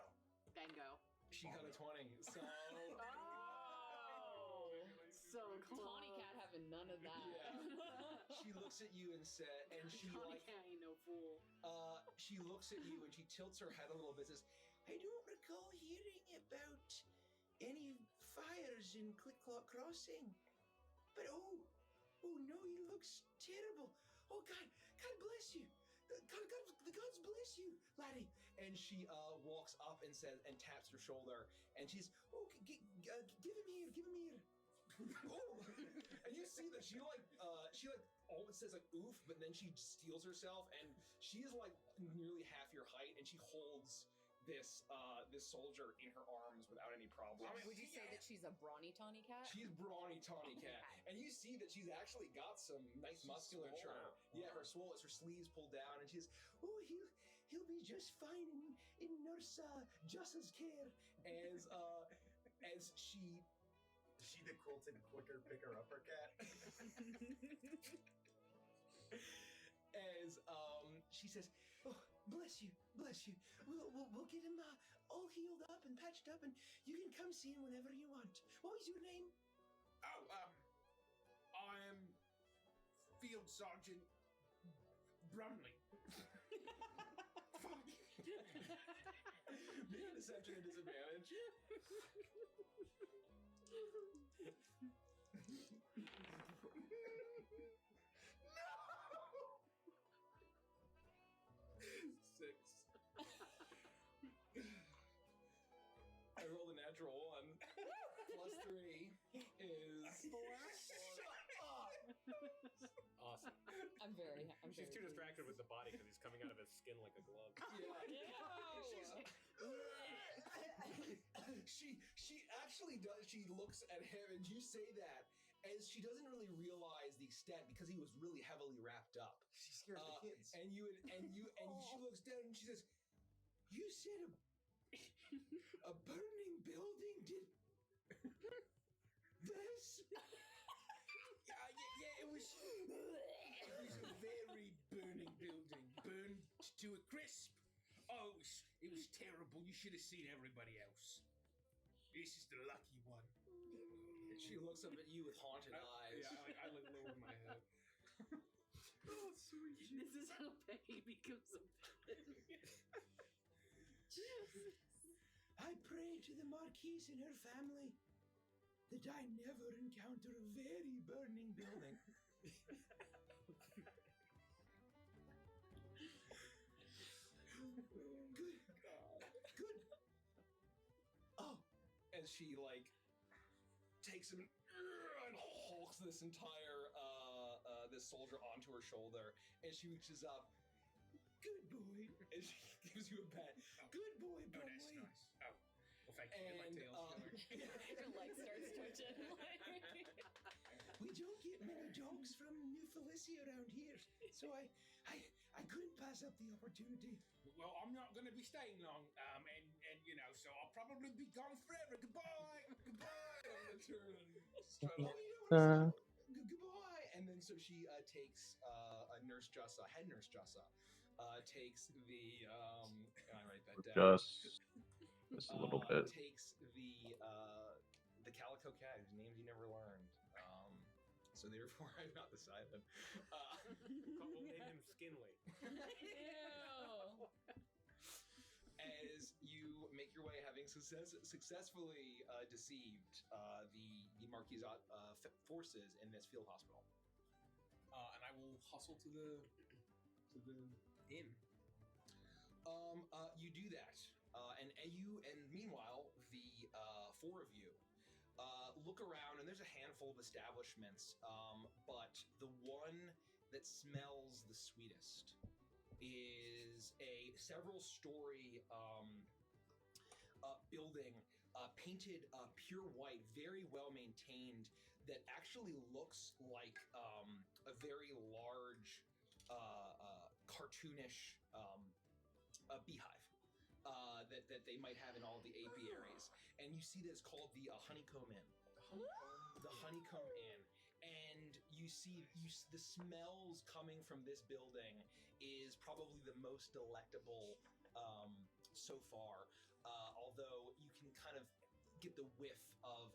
Bango. She got a 20. So. Oh, so close. Tawny Cat having none of that. Yeah. She looks at you and she Tawny like Cat ain't no fool. she looks at you and she tilts her head a little bit. Says, "I don't recall hearing about any fires in Quick Clock Crossing, but oh no, he looks terrible. Oh God bless you. The gods bless you, laddie." And she walks up and says and taps her shoulder, and she's, "Oh, give him here." Oh, and you see that she almost says like oof, but then she steals herself, and she is like nearly half your height, and she holds this soldier in her arms without any problem. Would you say that she's a brawny Tawny Cat? She's brawny Tawny Cat, and you see that she's actually got some nice musculature. swole. Yeah, her sleeves pulled down, and she's, "Oh, he'll be just fine in Nurse Jessa's care." As she. Is she the quilted quicker picker upper cat? As she says, "Oh, bless you. We'll get him all healed up and patched up, and you can come see him whenever you want. What was your name?" Oh, I am Field Sergeant Brumley. Fuck. Make a deception and disadvantage. Six. I rolled a natural 1. Plus 3 is 4. Awesome. I'm very She's too pleased. distracted with the body because he's coming out of his skin like a glove. She actually does. She looks at him, and you say that as she doesn't really realize the extent because he was really heavily wrapped up. She scares the kids. And she looks down and she says, "You said a burning building did this?" Yeah, it was a very burning building, burned to a crisp. Oh, it was terrible. You should have seen everybody else. This is the lucky one. She looks up at you with haunted eyes. Yeah, I like lower my head. Oh, sweet. This is how Becky becomes a villain. I pray to the Marquise and her family that I never encounter a very burning building. Good. Oh, as she takes him and hulks this entire this soldier onto her shoulder, and she reaches up. "Good boy," and she gives you a pat. "Good boy, Oh, boy." that's nice. Oh, well, thank you. And Your leg starts twitching. we don't get many of dogs from New Felicia around here, so I couldn't pass up the opportunity. Well, I'm not going to be staying long, and you know, so I'll probably be gone forever. Goodbye, goodbye. I'm gonna turn and strut off. Goodbye. And then so she takes a head nurse Jussa, takes the I write that down. Just a little bit. Takes the calico cat whose names you never learned. So therefore, I've not decided. We'll name him Skinley. As you make your way, having successfully deceived the Marquisate forces in this field hospital, And I will hustle to the inn. You do that, and meanwhile, the four of you look around, and there's a handful of establishments, but the one that smells the sweetest is a several-story building painted pure white, very well maintained, that actually looks like a very large cartoonish beehive that they might have in all the apiaries. And you see that it's called the Honeycomb Inn. The Honeycomb Inn. And you see the smells coming from this building is probably the most delectable so far. Although you can kind of get the whiff of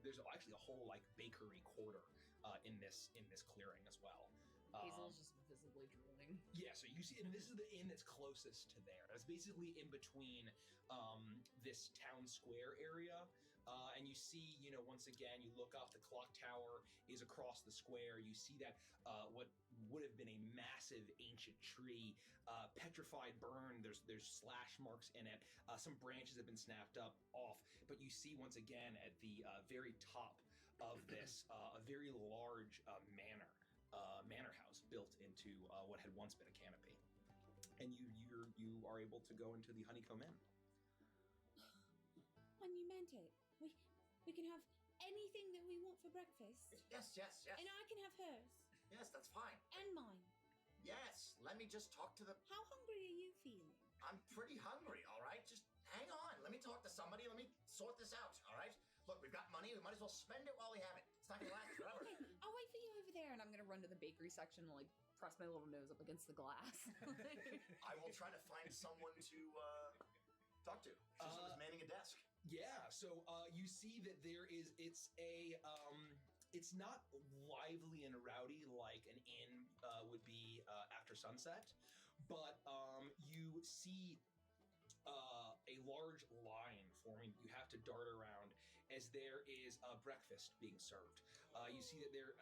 there's actually a whole like bakery quarter in this clearing as well. Hazel's just visibly drooling. Yeah, so you see, and this is the inn that's closest to there. It's basically in between this town square area. And you see, once again, you look up, the clock tower is across the square. You see that what would have been a massive ancient tree, petrified, burned. There's slash marks in it. Some branches have been snapped off. But you see, once again, at the very top of this, a very large manor house built into what had once been a canopy. And you are able to go into the Honeycomb Inn. And you meant it. We can have anything that we want for breakfast. Yes. And I can have hers. Yes, that's fine. And mine. Yes, let me just talk to the... How hungry are you feeling? I'm pretty hungry, all right? Just hang on. Let me talk to somebody. Let me sort this out, all right? Look, we've got money. We might as well spend it while we have it. It's not going to last forever. Okay, I'll wait for you over there, and I'm going to run to the bakery section and, press my little nose up against the glass. I will try to find someone to talk to. She's was manning a desk. Yeah, so you see that it's not lively and rowdy like an inn would be after sunset, but you see a large line forming. You have to dart around as there is breakfast being served. You see that there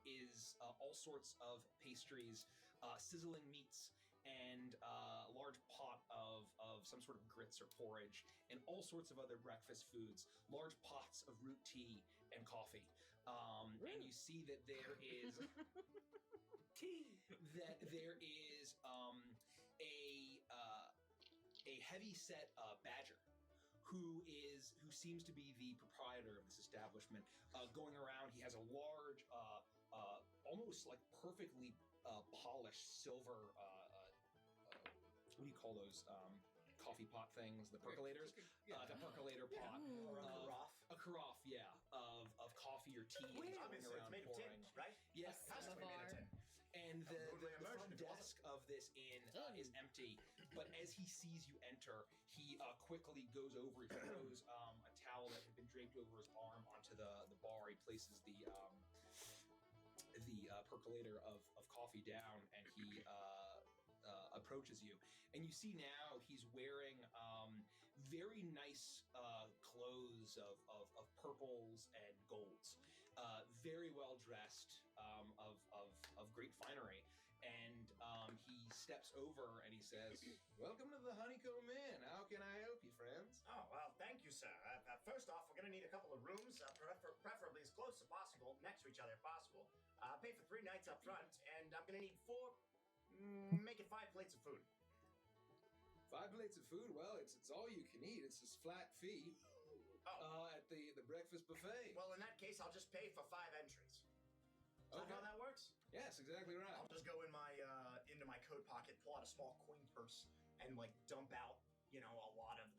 is all sorts of pastries, sizzling meats, and a large pot of some sort of grits or porridge, and all sorts of other breakfast foods, large pots of root tea and coffee. And you see that there is a heavy set badger who seems to be the proprietor of this establishment, going around. He has a large almost like perfectly polished silver what do you call those coffee pot things, the percolators? The percolator pot. Or a carafe, yeah, of coffee or tea. Obviously, it's made of tin, right? Yes. Has to be made of tin. And the front desk of this inn is empty, but as he sees you enter, he quickly goes over, he throws a towel that had been draped over his arm onto the bar. He places the percolator of coffee down, and he approaches you. And you see now he's wearing very nice clothes of purples and golds, very well dressed, of great finery. And he steps over and he says, "Welcome to the Honeycomb Inn. How can I help you, friends?" Oh, well, thank you, sir. First off, we're going to need a couple of rooms, preferably as close as possible, next to each other if possible. Pay for 3 nights up front, and I'm going to need 4, make it 5 plates of food. 5 plates of food? Well, it's all you can eat. It's just flat fee at the breakfast buffet. Well, in that case, I'll just pay for 5 entries. Is that how that works? Yes, exactly right. I'll just go in my into my coat pocket, pull out a small coin purse, and like dump out, a lot of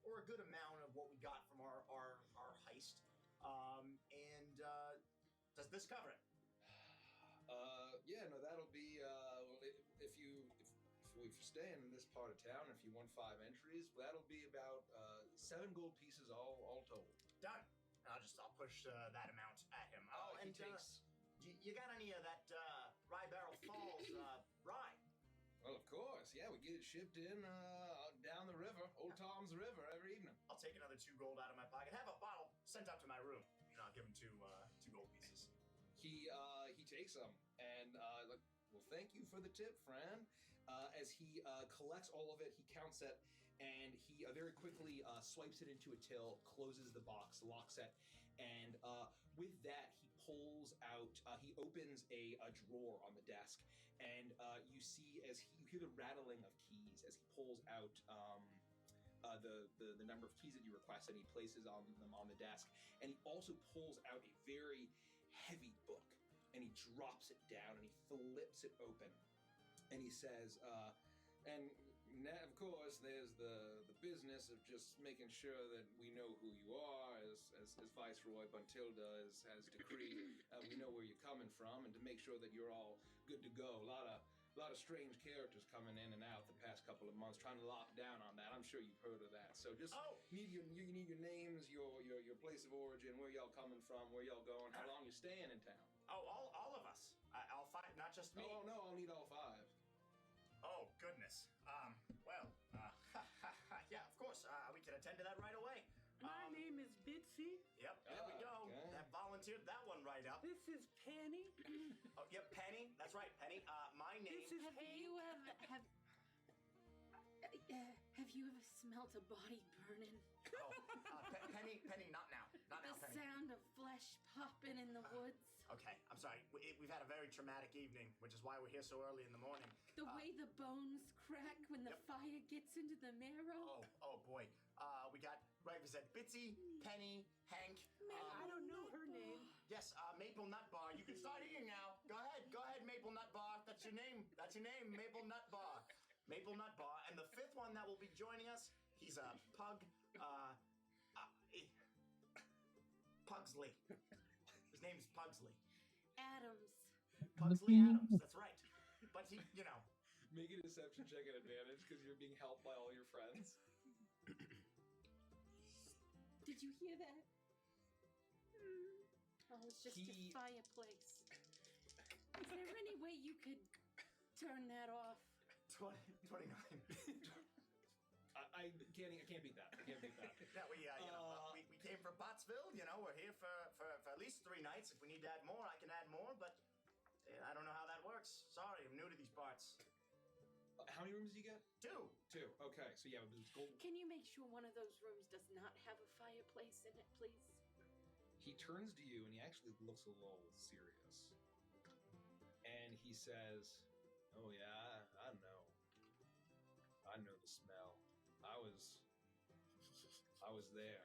or a good amount of what we got from our heist. And does this cover it? Yeah, no, that'll be well, if you're staying in this part of town, if you want 5 entries, that'll be about 7 gold pieces all told. Done. I'll push that amount at him. Oh, He and takes. you got any of that Rye Barrel Falls rye? Well, of course, yeah, we get it shipped in down the river, Old Tom's River, every evening. I'll take another 2 gold out of my pocket. Have a bottle sent up to my room, and I'll give him 2 gold pieces. He takes them and like, well, thank you for the tip, friend. As he collects all of it, he counts it, and he very quickly swipes it into a till, closes the box, locks it, and with that, he pulls out. He opens a drawer on the desk, and you see you hear the rattling of keys as he pulls out. The number of keys that you request, and he places them on the desk, and he also pulls out a very heavy book, and he drops it down and he flips it open, and he says, and now, of course, there's the business of just making sure that we know who you are, as Viceroy Buntilda has decreed. We know where you're coming from, and to make sure that you're all good to go. A lot of strange characters coming in and out the past couple of months, trying to lock down on that. I'm sure you've heard of that. So just you need your names, your place of origin, where y'all coming from, where y'all going, how long you're staying in town. Oh, all of us. All 5, not just me. Oh no, I'll need all 5. Oh goodness. Yeah, of course. We can attend to that right away. My name is Bitsy. Yep, there we go. Okay. That volunteered that one right up. This is Penny. Oh, yep, Penny. That's right, Penny. My name. This is Have you ever have you ever smelt a body burning? Penny, not now. Not now, The Penny. sound of flesh popping in the woods. Okay, I'm sorry. We've had a very traumatic evening, which is why we're here so early in the morning. The way the bones crack when the fire gets into the marrow. Oh boy. We got, we said Bitsy, Penny, Hank. I don't know her name. Yes, Maple Nut Bar. You can start eating now. Go ahead, Maple Nut Bar. That's your name, Maple Nut Bar. Maple Nut Bar. And the 5th one that will be joining us, he's a pug, Pugsley. His name's Pugsley. Adams. Pugsley Adams, that's right. But he, Make a deception check at advantage because you're being helped by all your friends. Did you hear that? Oh, it's just a fireplace. Is there any way you could turn that off? 29. I can't beat that. I can't beat that. Yeah, we came from Pottsville. We're here for at least 3 nights. If we need to add more, I can add more. But I don't know how that works. Sorry, I'm new to these parts. How many rooms do you get? 2. Okay, so yeah, it's gold. Can you make sure one of those rooms does not have a fireplace in it, please? He turns to you and he actually looks a little serious. And he says, "Oh yeah, I know. I know the smell. I was there.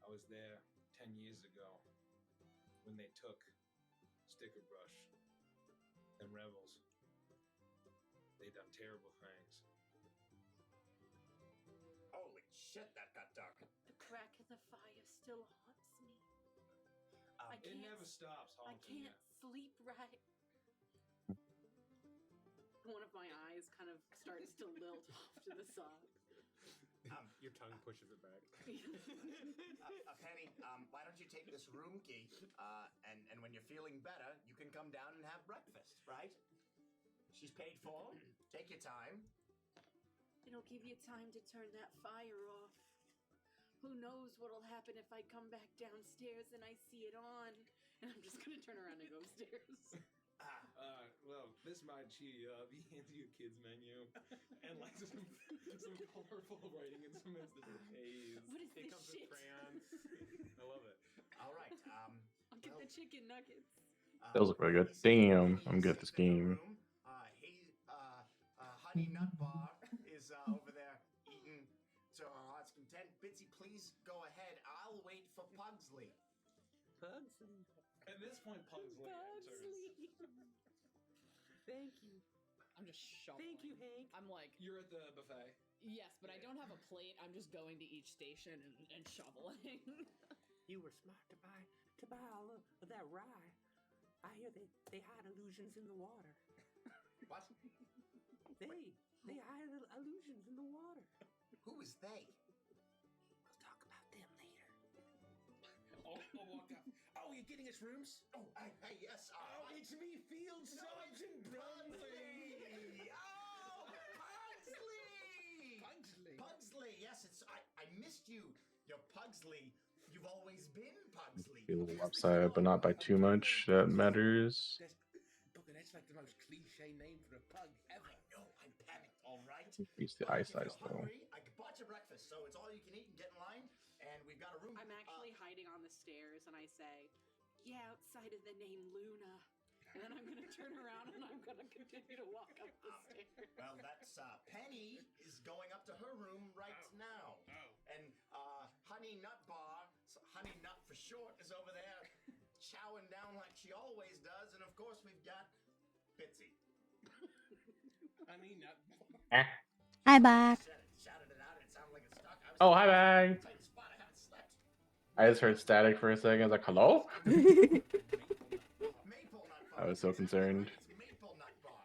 I was there 10 years ago when they took Sticker Brush and Rebels. They done terrible things." Holy shit, that got dark. The crack of the fire still haunts me. It never stops I haunting you. can't sleep right. One of my eyes kind of starts to lilt off to the side. Your tongue pushes it back. Penny, why don't you take this room key, and when you're feeling better, you can come down and have breakfast, right? She's paid for. Take your time. It'll give you time to turn that fire off. Who knows what'll happen if I come back downstairs and I see it on. And I'm just gonna turn around and go upstairs. Well, this might cheer you up. He hands you a kid's menu and like some colorful writing and some haze. What is It this comes shit? with crayons. I love it. All right. I'll get the chicken nuggets. Those look really good. Damn, I'm good at this game. Honey Nut Bar is over there eating to our heart's content. Bitsy, please go ahead. I'll wait for Pugsley. Pugsley. At this point, Pugsley enters. Thank you. I'm just shoveling. Thank you, Hank. I'm like, You're at the buffet. yes, but I don't have a plate. I'm just going to each station and shoveling. You were smart to buy all of that rye. I hear they hide illusions in the water. What? They hide illusions in the water. Who is they? We'll talk about them later. Oh, walk up. Oh, you're getting us rooms? Oh, hey, yes. Oh, it's me, Field Sergeant Brumley. Oh, Pugsley! Pugsley. Pugsley, yes, I missed you. You're Pugsley. You've always been Pugsley. Be a little upside, but not by too much. That matters. That's like the most cliche name for a pug ever. I know, I'm panicked, all right? Increase the But eye if you're size though. hungry, I bought you breakfast, so it's all you can eat and get in line. And we've got a room. I'm actually hiding on the stairs, and I say, "Yeah, outside of the name Luna." And then I'm gonna turn around and I'm gonna continue to walk up the stairs. Well, that's Penny is going up to her room right now. Oh. And Honey Nut Bar, Honey Nut for short, is over there chowing down like she always does. And of course, we've got Bitsy. Honey Nut. Hi, bye. Shouted it out. It sounded like it stuck. Oh, hi, bag. Tight spot. I haven't slept. I just heard static for a second. I was like, hello? Maple Nut Bar. I was so concerned. It's Maple Nut Bar.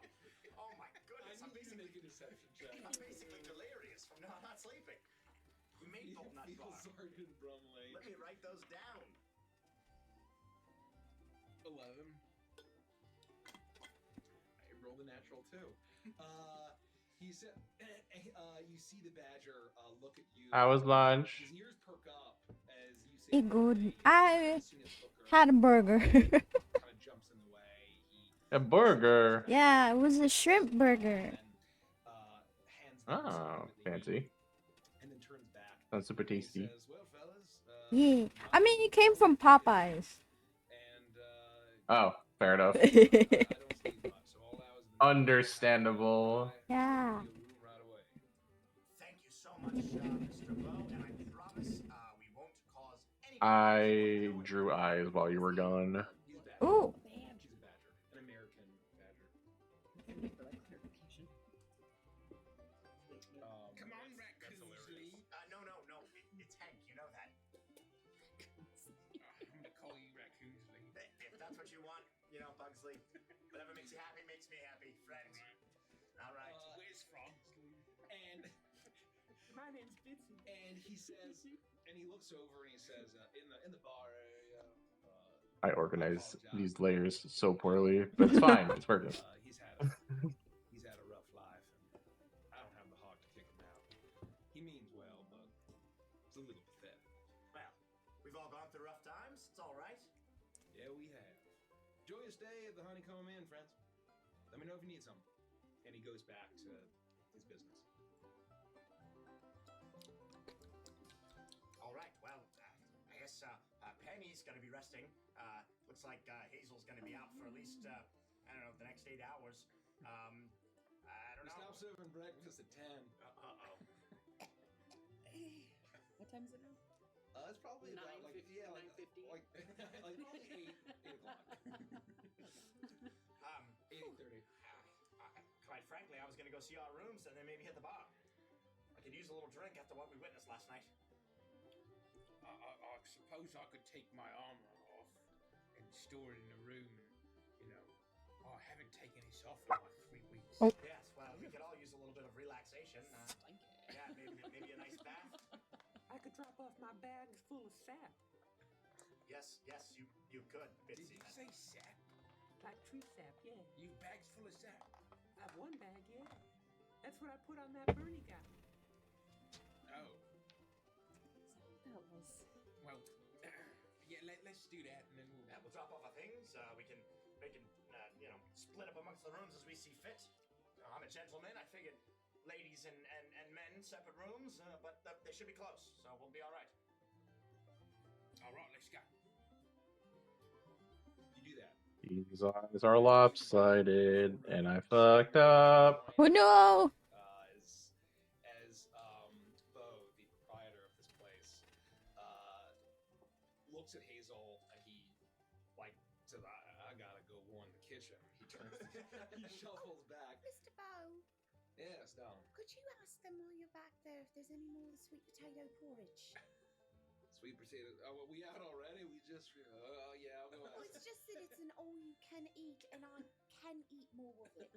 Oh my goodness! I'm basically delirious from not sleeping. Maple Nut Bar. Sergeant Brumley. Let me write those down. 11. I rolled a natural too. He said, you see the badger look at you. How was lunch? His ears perk up as you say. It good. Hey, I as soon as Booker had a burger. kind of jumps in the way. A burger. Yeah, it was a shrimp burger. And, hands them Oh, something that they fancy. need, and then turns back. Sounds super He tasty. says, "Well, fellas, Yeah. I mean, it came from Popeyes. And Oh, fair enough. I don't sleep much, so all hours of the night, Understandable. Yeah. I'll give you a room right away." Thank you so much, Mr. Bow, and I promise we won't cause any. I drew eyes while you were gone. He's a badger. Ooh. She's a badger, an American badger. Thank you for that clarification. Come on, Raccoonsley. No. It's Hank. You know that. I'm gonna call you Raccoonsley. If that's what you want, Pugsley. Whatever makes you happy makes me happy, friend. All right. Where's Frogsley? And My name's Bitsy. and he says, and he looks over and he says, in the bar area. I organize these layers so poorly, but it's fine. It's working. He's had a rough life, and I don't have the heart to kick him out. He means well, but it's a little pathetic. Well, we've all gone through rough times. It's all right. Yeah, we have. Enjoy your stay at the Honeycomb Inn, friends. Let me know if you need something. And he goes back to his business. All right. Well, I guess Penny's going to be resting. Looks like Hazel's going to be out for at least, I don't know, the next 8 hours. I don't We know. stop serving breakfast at 10. Uh-oh. What time is it now? It's probably about like 9:50, like 9:50. like probably 8 o'clock. 8:30. Quite frankly, I was going to go see our rooms and then maybe hit the bar. I could use a little drink after what we witnessed last night. I suppose I could take my armor off and store it in a room. I haven't taken this off in like 3 weeks. Oh. Yes, well, we could all use a little bit of relaxation. Yeah, maybe a nice bath. I could drop off my bags full of sap. Yes, you could, Did Bitsy. you say sap? Like tree sap, yeah. You bags full of sap? I have one bag, yeah. That's what I put on that Bernie guy. Oh, That was. well, yeah, let's do that and then we'll... Yeah, we'll drop off our things. We can split up amongst the rooms as we see fit. I'm a gentleman. I figured ladies and men separate rooms, but they should be close, so we'll be all right. All right, let's go. You do that. These eyes are lopsided, and I fucked up. Oh no! As Bo, the proprietor of this place, looks at Hazel and he says, I gotta go warn the kitchen. He turns, he shuffles back. Mr. Bow, Yes, darling. could you ask them while you're back there if there's any more of the sweet potato porridge? Sweet potato. Oh, we out already? We just. Oh, yeah, I'll go Well, ask. it's just that it's an all you can eat, and I can eat more of it.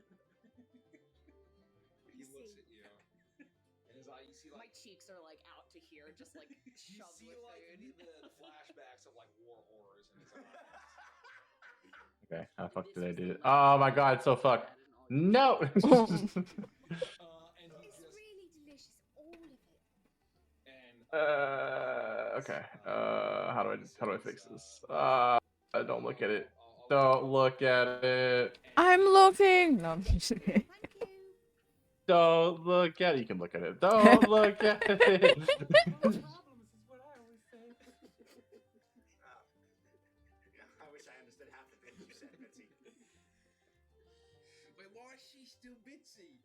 He looks at you. And his eye, you see My like. cheeks are like out to here, just like You shoved see with like food. the flashbacks of like war horrors in his eyes. Okay, how the fuck did I do it? Oh my god, it's so fucked. No! And he It's just. really delicious, all of it. And Okay. How do I fix this? Don't look at it. Don't look at it. I'm looking. No, I'm just kidding. Thank you. Don't look at it. You can look at it. Don't look at it. Problems is what I always say. I wish I understood half the things you said, Bitsy. But why is she still Bitsy?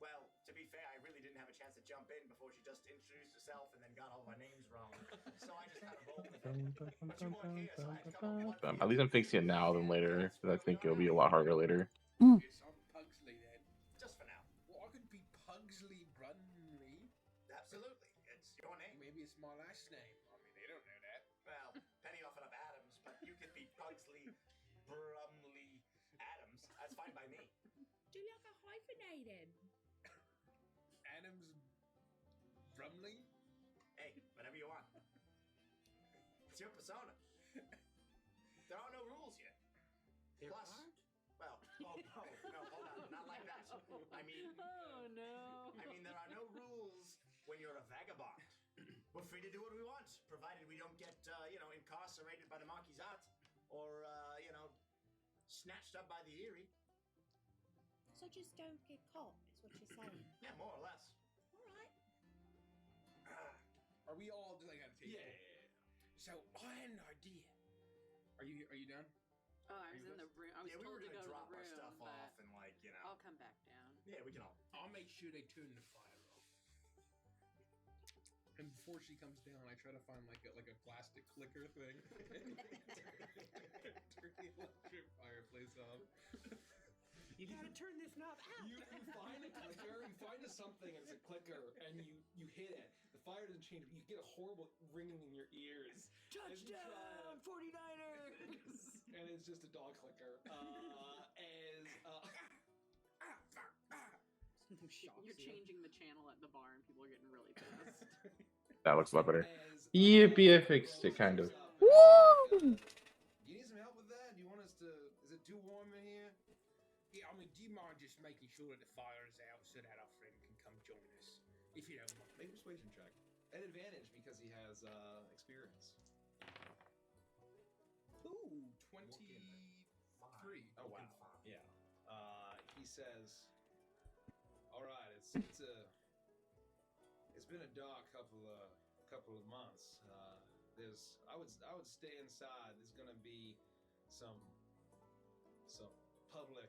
Well, to be fair, I really didn't have a chance to jump in before she just introduced herself and then got all my names wrong. So I just kind of rolled with it. But you weren't here, so I had to come up with one. At least I'm fixing it now than later, because I think it'll be a lot harder later. Yes, I'm Pugsley then. Just for now. Well, I could be Pugsley Brunley. Absolutely. It's your name. Maybe it's my last name. I mean, they don't know that. Well, Penny offered up Adams, but you could be Pugsley Brumley Adams. That's fine by me. Do you like a hyphenated? Adams Brumley? Hey, whatever you want. It's your persona. There are no rules yet. Plus, well, no, hold on, not like that. I mean, Oh no. I mean, there are no rules when you're a vagabond. We're free to do what we want, provided we don't get, incarcerated by the Marquisate or, snatched up by the Erie. So just don't get caught, is what you're saying. Yeah, more or less. All right. Are we all just like on the table? Yeah. So I had an idea. Are you done? Oh, I was in the room. I was Yeah, we told were to gonna go drop to the our room, stuff but off and I'll come back down. Yeah, we can all. I'll make sure they turn the fire off. And before she comes down, I try to find like a plastic clicker thing. Turn the electric fireplace off. You gotta turn this knob out. You find a clicker, you find something and it's a clicker, and you hit it. The fire doesn't change, but you get a horrible ringing in your ears. Touchdown, 49ers! And it's just a dog clicker. You're changing the channel at the bar and people are getting really pissed. That looks a lot better. Yippee, I fixed it, kind of. Woo! You need some help with that? Do you want us to? Is it too warm in here? Yeah, I mean, do you mind just making sure that the fire is out so that our friend can come join us? If you don't mind. Make a persuasion check. An advantage because he has experience. Ooh, 23. Oh wow. Yeah. He says, "All right, it's been a dark couple of months. I would stay inside. There's gonna be some public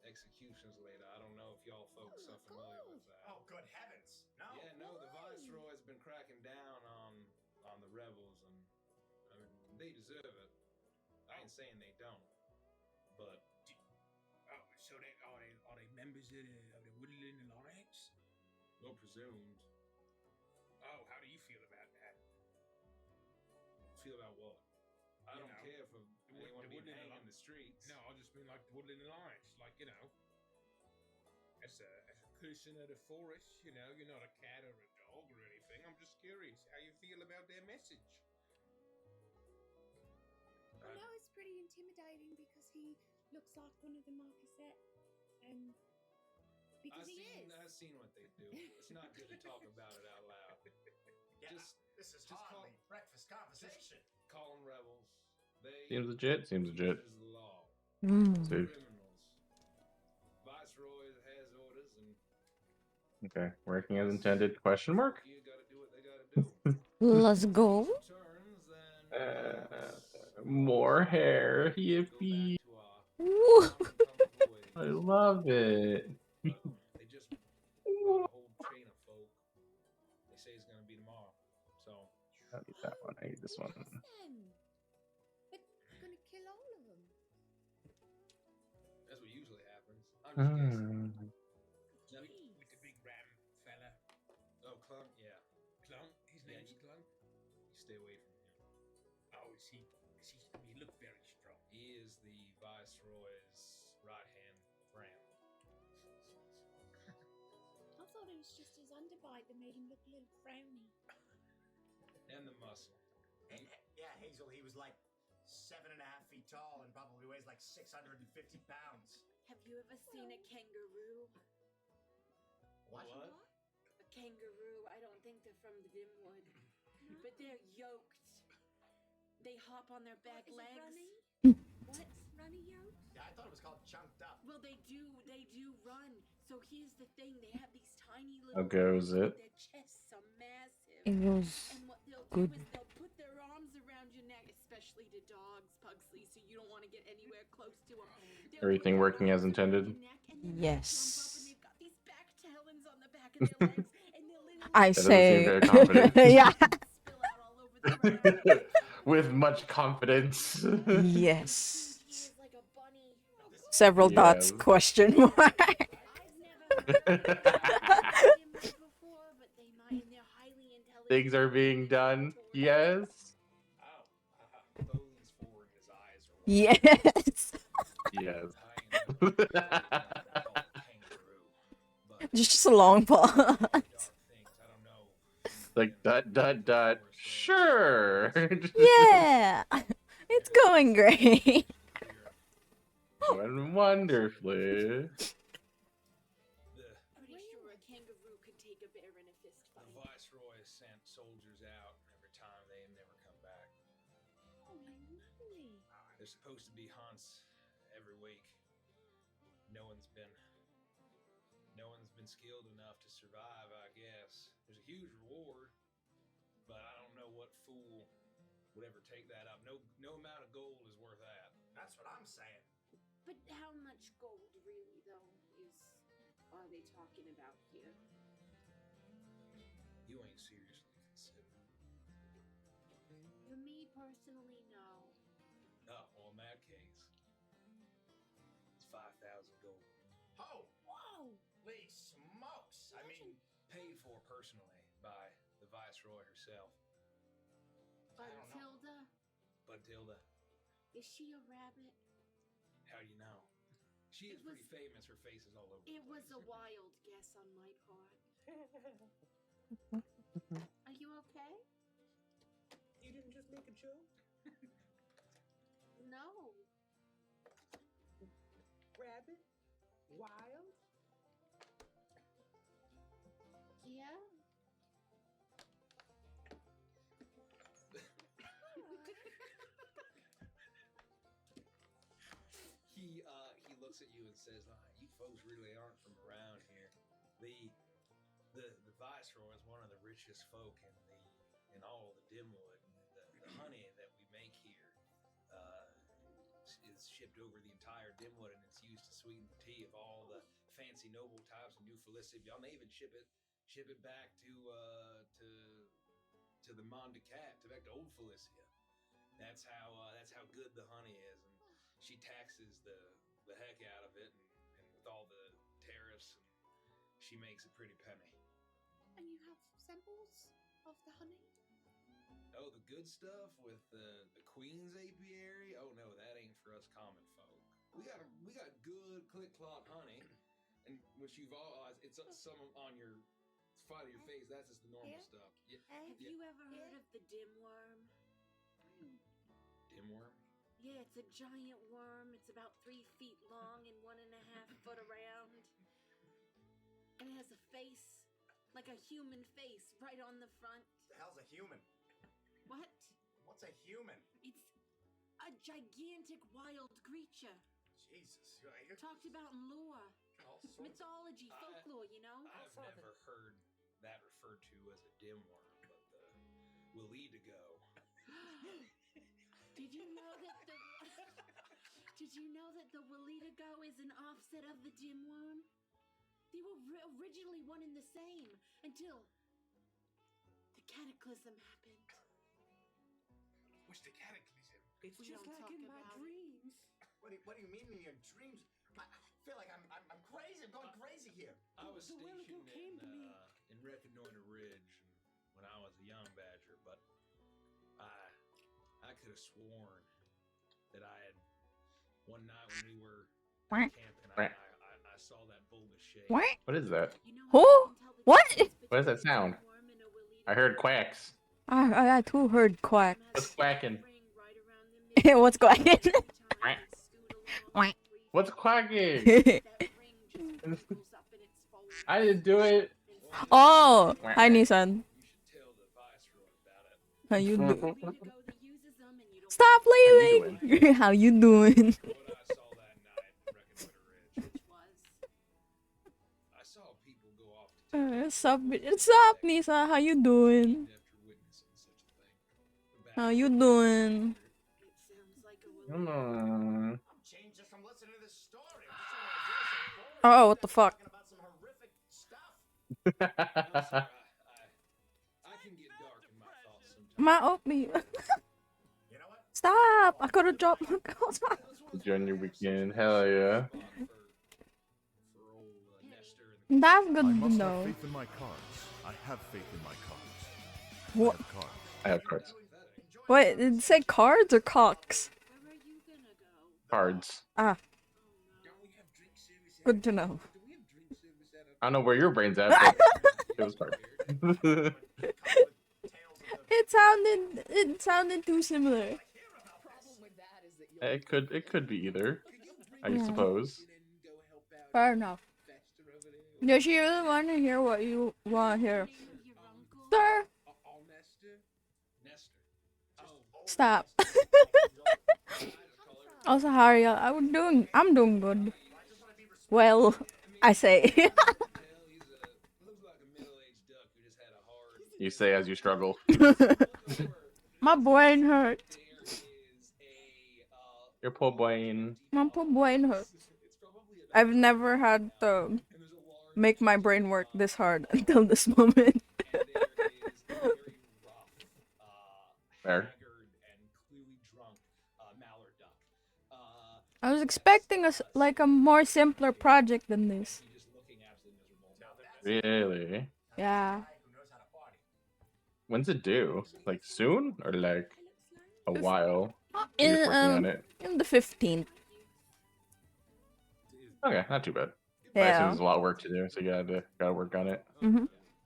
executions later. I don't know if y'all folks are familiar with that. Oh, good heavens! No. Yeah, no. The Viceroy's been cracking down on the rebels, and I mean, they deserve it. I ain't saying they don't, but So are they members of the Woodland Alliance? well presumed. Oh, how do you feel about that? Feel about what? I You don't know, care for anyone being Woodland hanged in Alliance. the streets. No, I just mean like the Woodland Alliance, like as a person of the forest. You're not a cat or a dog or anything. I'm just curious how you feel about their message. I know it's pretty intimidating because he looks like one of the Marquisette, and because I've seen what they do. It's not good to talk about it out loud. Yeah, Just this is just hardly breakfast conversation. call them rebels. They Seems legit. Seems legit. is the law. Dude. Criminals. Viceroy has orders, and Okay, working as intended? Question mark? you gotta do what they gotta do. Let's go. Turns, then More hair. Yippee! to our Woo! I love it. They just brought a whole chain of folk. They say it's gonna be tomorrow. So I need that one. I need this one. Yes, then. But gonna kill all what usually happens. I'm just guessing. With the big ram fella. Oh, Clunk, yeah. Clunk? His Yeah, name's Clunk? You stay away from him. Oh, is he? I mean, he looked very strong. He is the Viceroy's right-hand friend. I thought it was just his underbite that made him look a little frowny. And the muscle. Yeah, Hazel, he was like 7.5 feet tall and probably weighs like 650 pounds. Have you ever seen a kangaroo? What? A kangaroo. I don't think they're from the Dimwood. But they're yoked. They hop on their back Is legs. it runny? What? Runny yolk? Yeah, I thought it was called chunked up. Well, they do run. So here's the thing: they have these tiny How little goes arms, it? but their chests are massive. It goes And what they'll good. do is they'll put their arms around your neck, especially to dogs, Pugsley. So you don't want to get anywhere close to them. Everything working as intended. Yes. They've got these back talons on the back of their legs, and they'll literally I That doesn't seem say, very confident. yeah. spill out all over the ground. With much confidence. Yes. He is like a bunny. Several dots, Yes. question mark. I've never before, but they might, and they're highly intelligent. Things are being done. Yes. Oh, Bo leans forward and his eyes are Yes. Yes. Just a long pause. Like dot. Sure. Yeah. It's going great. Going wonderfully. Pretty sure a kangaroo could take a bear in a fist The fight. Viceroy sent soldiers out every time they never come back. Holy moly. There's supposed to be hunts every week. No one's been skilled enough to survive, I guess. There's a huge reward, but I don't know what fool would ever take that up. No amount of gold is worth that. That's what I'm saying. But how much gold really though are they talking about here? You ain't seriously considered. For me personally, no. Oh, well, in that case, it's 5,000 gold. Oh, Whoa. holy smokes! I mean, Paid for personally by the Viceroy herself. Buntilda, Buntilda, is she a rabbit? how do you know? She is It was- pretty famous. Her face is all over It the was place. a wild guess on my part. Are you okay? You didn't just make a joke? No. Rabbit? Wild? Yeah. He looks at you and says, "You folks really aren't from around here. The Viceroy is one of the richest folk in all the Dimwood. The honey that we make here is shipped over the entire Dimwood, and it's used to sweeten the tea of all the fancy noble types of New Felicity. Y'all may even ship it back to the Mont de Cat, back to Old Felicia. That's how good the honey is, and she taxes the heck out of it, and with all the tariffs, and she makes a pretty penny. And you have samples of the honey? Oh, the good stuff with the Queen's apiary? Oh no, that ain't for us common folk. We got good click-clop honey, and which you've all it's some on your side of your face. That's just the normal Here? stuff. Yeah, Have you ever heard of the dimworm? dimworm. Yeah, it's a giant worm. It's about 3 feet long and 1.5 foot around. And it has a face, like a human face, right on the front. the hell's a human? What? What's a human? It's a gigantic wild creature. Jesus. Talked about in lore. All sorts of- Mythology, folklore, you know? I've never heard that referred to as a dimworm, but the Willidigo. Did you know that the Willidigo is an offset of the dimworm? They were originally one and the same until the cataclysm happened. What's the cataclysm? It's We just don't like talk in my about it. dreams. What do you mean in your dreams? feel like I'm crazy. I'm going crazy here. I was The Willigo came stationed to me. in Reconnoiter Ridge when I was a young badger, but I could have sworn that I had one night when we were camping, I saw that bulbous shape. What is that? Who? What? What is that sound? I heard quacks. I too heard quack. What's quacking? What's quacking? What's quacking? I didn't do it. Oh, hi Nissan. How you doing? Stop leaving. How you doing? Sup, Nisa? How you doing? How you doing? Oh, what the fuck? My oatmeal. Stop! I could have dropped my calls. During your weekend, hell yeah. That's good I to must know. have faith in my cards. I have faith in my cards. What? I have cards. Wait, did it say cards or cocks? Cards. Ah. Good to know. I don't know where your brain's at, but it was cards. It sounded too similar. It could be either, I suppose. Fair enough. Does she really want to hear what you want to hear? Sir? Stop. Also, Haria, I'm doing good. Well, I say. You say as you struggle. My brain hurts. Your poor brain. My poor brain hurts. I've never had to make my brain work this hard until this moment. Fair. I was expecting a more simpler project than this. Really? Yeah. When's it due? Like soon or like a while? You're just working on it. In the 15th. Okay, not too bad. I Yeah. assume there's a lot of work to do, so you gotta work on it.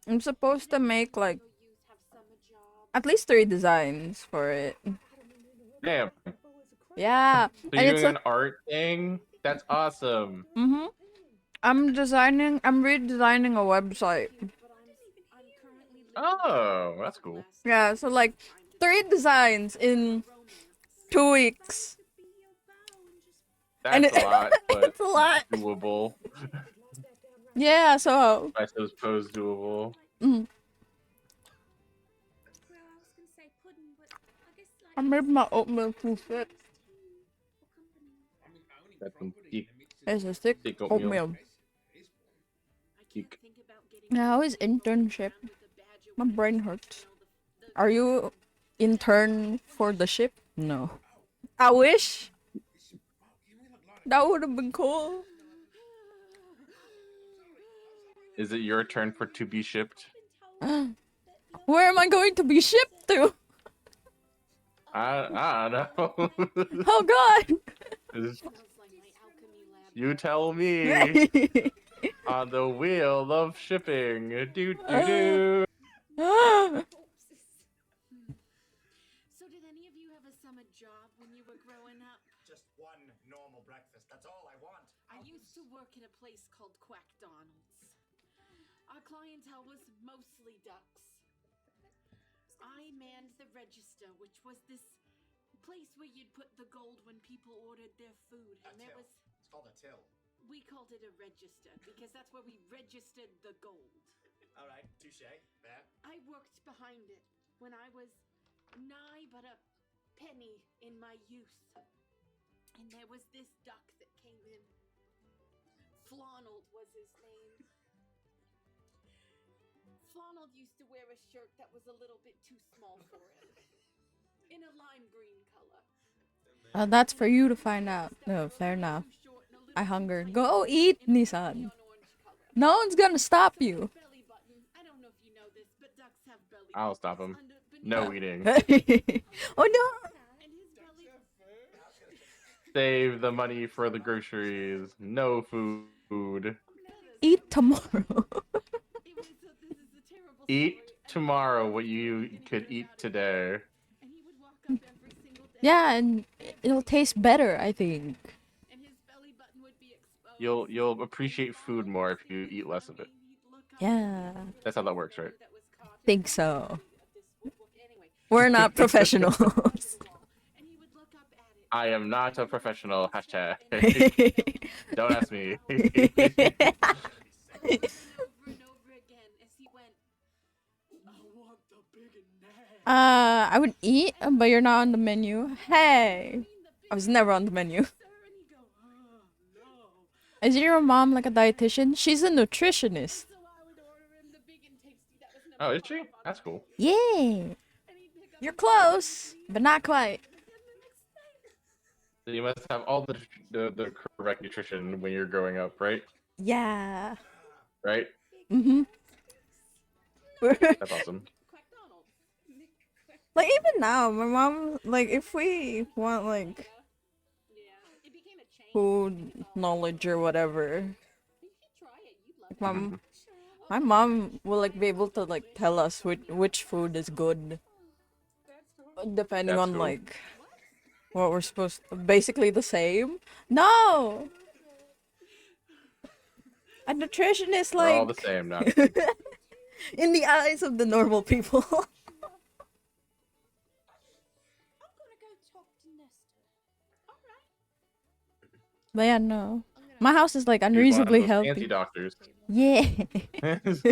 I'm supposed to make like at least 3 designs for it. Damn. Yeah. So And you're it's doing an art thing? That's awesome. I'm redesigning a website. Oh, that's cool. Yeah, so like 3 designs in 2 weeks. That's a lot, but it's a lot. Doable. Yeah, so I suppose doable. I made my oatmeal too thick. That's some thick. It's a thick oatmeal. Thick. How is internship? My brain hurts. Are you intern for the ship? No. I wish. That would have been cool. Is it your turn to be shipped? Where am I going to be shipped to? I don't know. Oh God! You tell me. On the wheel of shipping. Do do do. So did any of you have a summer job when you were growing up? Just one normal breakfast. That's all I want. I used to work at a place called Quackdonald's. Our clientele was mostly ducks. I manned the register, which was this place where you'd put the gold when people ordered their food. And there was... It's called a till. We called it a register because that's where we registered the gold. All right, touche. Fair. I worked behind it when I was nigh but a penny in my youth. And there was this duck that came in. Flonald was his name. Flonald used to wear a shirt that was a little bit too small for him. In a lime green color. That's for you to find out. No, fair enough. I hunger. Go eat, Nissan. No one's gonna stop you. I'll stop him. No eating. Oh no! Save the money for the groceries. No food. Eat tomorrow. Eat tomorrow what you could eat today. Yeah, and it'll taste better, I think. You'll appreciate food more if you eat less of it. Yeah. That's how that works, right? Think so. We're not professionals. I am not a professional. Hashtag. Don't ask me. I would eat, but you're not on the menu. Hey, I was never on the menu. Is your mom like a dietitian? She's a nutritionist. Oh, is she? That's cool. Yeah. You're close, but not quite. So you must have all the correct nutrition when you're growing up, right? Yeah. Right? Mm-hmm. That's awesome. Like even now, my mom, like if we want like food knowledge or whatever, my mom will like be able to like tell us which food is good, depending That's on cool. like what we're supposed to, basically the same. No, a nutritionist We're all like the same now. in the eyes of the normal people. But yeah, no. My house is like Use one of unreasonably those fancy healthy. doctors. Yeah. I'm gonna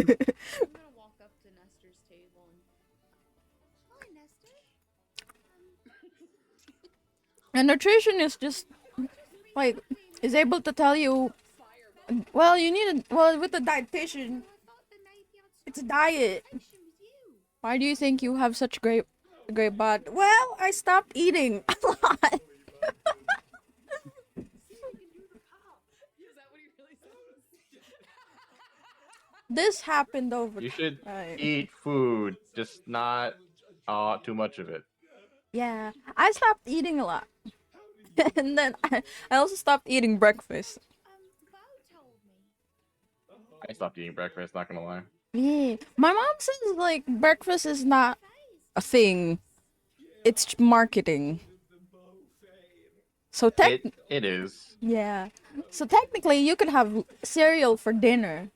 walk up to Nestor's table and. Hi, Nestor. A nutritionist just like is able to tell you, well, you need a, well, with a dietitian, it's a diet. Why do you think you have such great body? Well, I stopped eating a lot. This happened over You should time. eat food, just not too much of it. Yeah, I stopped eating a lot. And then I also stopped eating breakfast. I stopped eating breakfast, not gonna lie. Yeah. My mom says like breakfast is not a thing. It's marketing. So It is. yeah. So technically you could have cereal for dinner.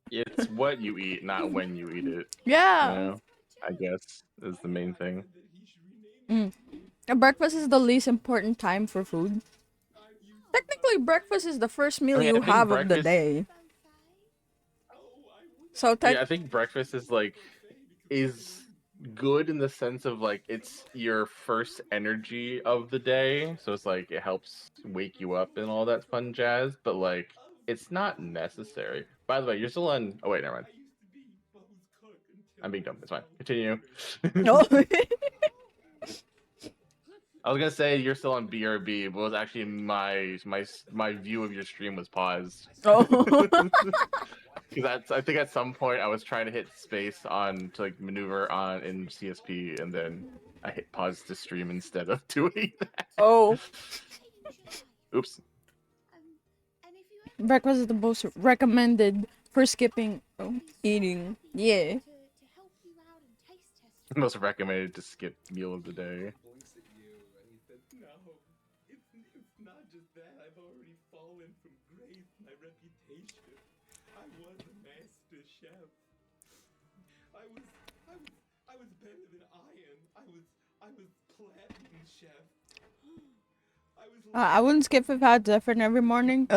It's what you eat, not when you eat it. Yeah. You know, I guess is the main thing. Mm. Breakfast is the least important time for food. Technically breakfast is the first meal I mean, you I think have of the breakfast. day. So Yeah, I think breakfast is good in the sense of like it's your first energy of the day, so it's like it helps wake you up and all that fun jazz. But like, it's not necessary. By the way, you're still on. Oh wait, never mind. I'm being dumb. It's fine. Continue. No. I was gonna say you're still on BRB, but it was actually my view of your stream was paused. Oh. Because I think at some point I was trying to hit space on to like maneuver on in CSP, and then I hit pause to stream instead of doing that. Oh. Oops. Breakfast is the most recommended for skipping eating. Yeah. Most recommended to skip meal of the day. Blinks at you and he said, "No, it's not just that. I've already fallen from grace, my reputation. I was a master chef. I was better than Iron. I was platinum chef. I wouldn't skip if I had Zephyr every morning.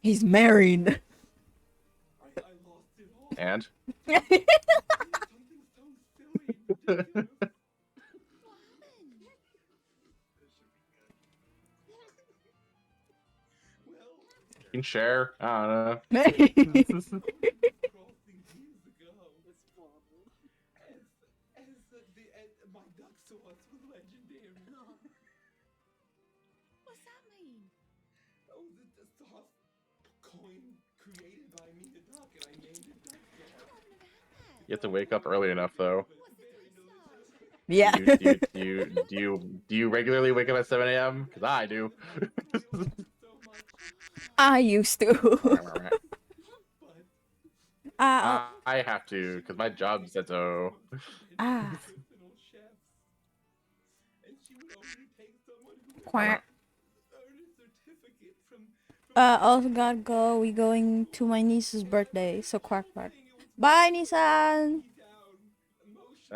He's married. And you can share. I don't know. My duck sauce was legendary. was a sauce coin created by me, the duck, and I named it Duck Sauce. You have to wake up early enough, though. Yeah. Do you regularly wake up at 7 a.m.? Because I do. I used to. I have to, because my job said so. Ah. Quack. Also gotta go. We going to my niece's birthday, so quack quack. Bye, Nissan.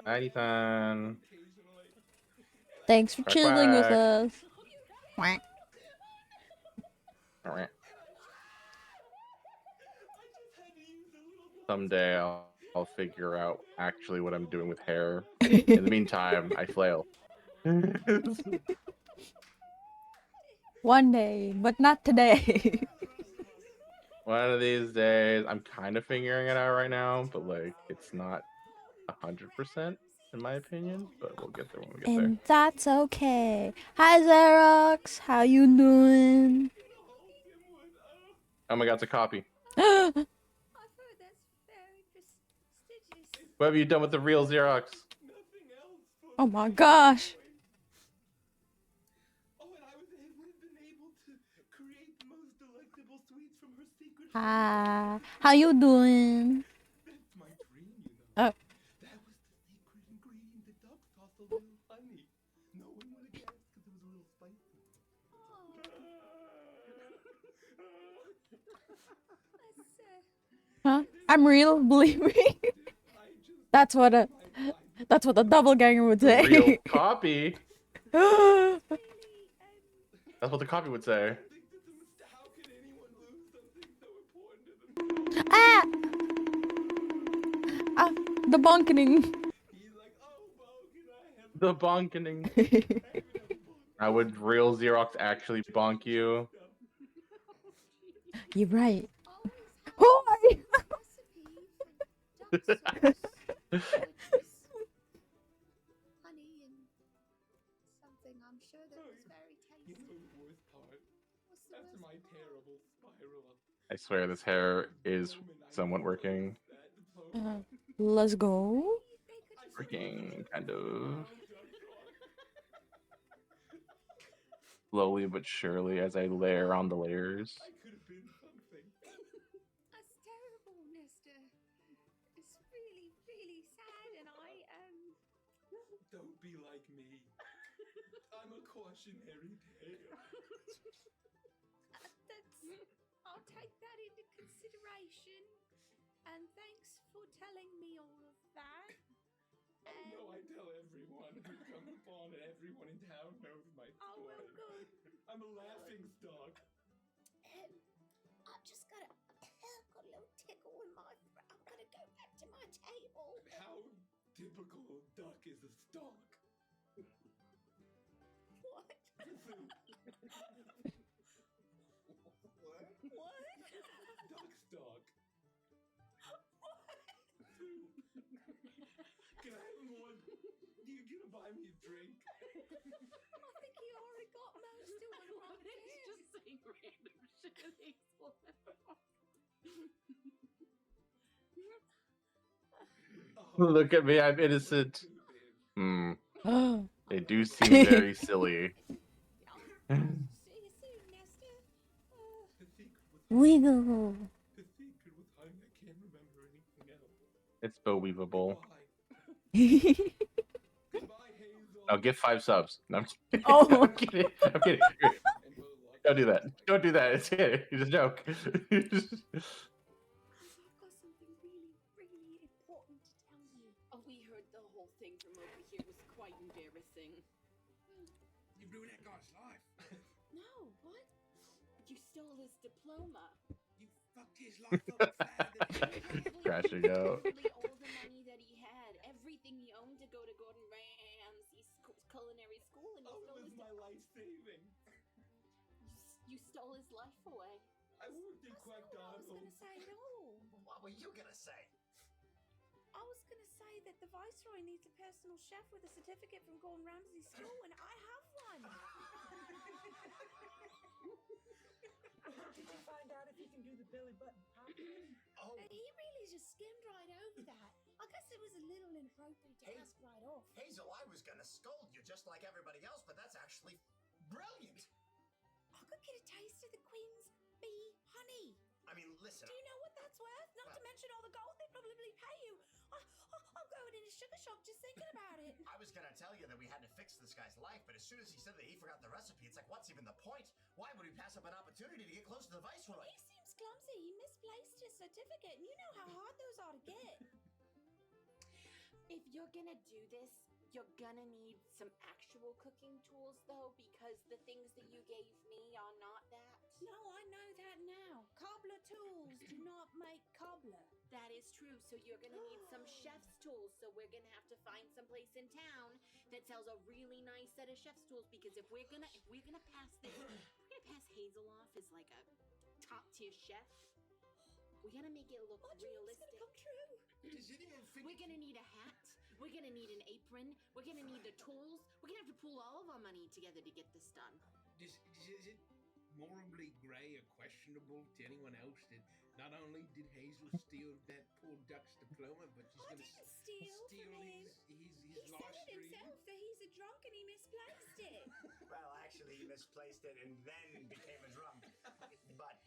Anytime. Thanks for Quack, chilling with quack. us. Quack. Alright. Someday I'll figure out actually what I'm doing with hair. In the meantime, I flail. One day, but not today. One of these days, I'm kind of figuring it out right now, but like it's not 100% in my opinion. But we'll get there when we get there. And that's okay. Hi, Xerox. How you doing? Oh my god, it's a copy. I thought that's very prestigious. What have you done with the real Xerox? Oh my gosh. Hi. How you doing? Oh. That was the secret ingredient, the duck sauce, a little honey. No one would have guessed because it was a little spicy. Huh? I'm real, believe me. That's what a doppelganger would say. Real copy. That's what the copy would say. Ah! Ah, the bonkening. The bonkening. How would real Xerox actually bonk you? You're right. Hi! Honey and something. I'm sure that was very tasty. You know the worst part? After my terrible spiral. I swear this hair is somewhat working. Let's go. Working, kind of. Slowly but surely as I layer on the layers. That's terrible, Nesta. It's really, really sad, and Don't be like me. I'm a cautionary tale. I'll take that into consideration. And thanks for telling me all of that. Oh no, I tell everyone who comes upon it. Everyone in town knows my story. Oh, well, good. I'm a laughing stock. I've just got a little tickle in my throat. I'm gonna go back to my table. How typical a duck is a stock? What? What? Duck stock. Can I have more? You gonna buy me a drink? I think he already got most of what I wanted. He's just saying random shit. Look at me, I'm innocent. They do seem very silly. Wiggle. It's believable. I'll get 5 subs. No, I'm kidding. Oh. I'm kidding. I'm kidding. Don't do that. Don't do that. It's a joke. I've got something really, really important to tell you. Oh, we heard the whole thing from over here. It was quite embarrassing. You ruined that guy's life. No, what? You stole his diploma. You fucked his life up further. Crashing out. Probably all the money that he had, everything he owned to go to Gordon Ramsay's culinary school, and you stole his my life saving. You stole his life away. I worked at Quack I was gonna say no. What were you gonna say? I was gonna say that the Viceroy needs a personal chef with a certificate from Gordon Ramsay's school, and I have one. you that. I guess it was a little inappropriate to ask right off. Hazel, I was gonna scold you just like everybody else, but that's actually brilliant. I could get a taste of the Queen's bee honey. I mean, listen. Do you know what that's worth? Not to mention all the gold they probably pay you. I'm going in a sugar shock just thinking about it. I was gonna tell you that we had to fix this guy's life, but as soon as he said that he forgot the recipe, it's like, what's even the point? Why would we pass up an opportunity to get close to the Viceroy? He seems clumsy. He misplaced his certificate, and you know how hard those are to get. If you're gonna do this, you're gonna need some actual cooking tools, though, because the things that you gave me are not that. No, I know that now. Cobbler tools do not make cobbler. That is true, so you're gonna need some chef's tools, so we're gonna have to find some place in town that sells a really nice set of chef's tools, because if we're gonna pass this, we're gonna pass Hazel off as like a top-tier chef. We gotta make it look realistic. Gonna come true. Does anyone think we're gonna need a hat. We're gonna need an apron. We're gonna need the tools. We're gonna have to pool all of our money together to get this done. is it morally grey or questionable to anyone else that not only did Hazel steal that poor duck's diploma, but she's going to steal his He life said it himself that he's a drunk and he misplaced it. Well, actually, he misplaced it and then became a drunk. But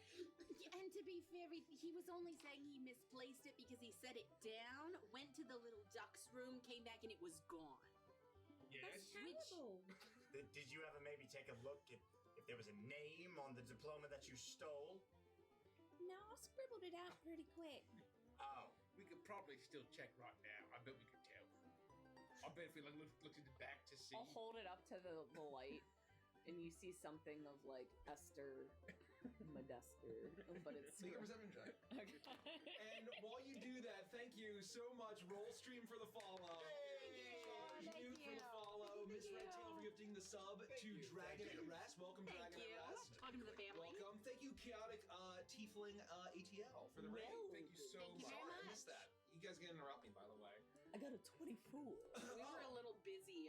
and to be fair, he was only saying he misplaced it because he set it down, went to the little duck's room, came back, and it was gone. That's terrible. Did you ever maybe take a look at if there was a name on the diploma that you stole? No, I scribbled it out pretty quick. Oh. We could probably still check right now. I bet we could tell. I bet if we looked at the back to see. I'll hold it up to the light, and you see something of like Esther Modester, but it's Make a perception check. Okay. And while you do that, thank you so much, Rollstream, for the follow. Newt for the follow. Miss Redtail for gifting the sub to Dragon at Rest. Welcome, Dragon at Rest. Welcome to the family. Welcome. Thank you, Chaotic Tiefling ATL for the raid. Thank you so Thank you much. very I much. missed that. You guys can interrupt me, by the way. I got a 24. We were a little busy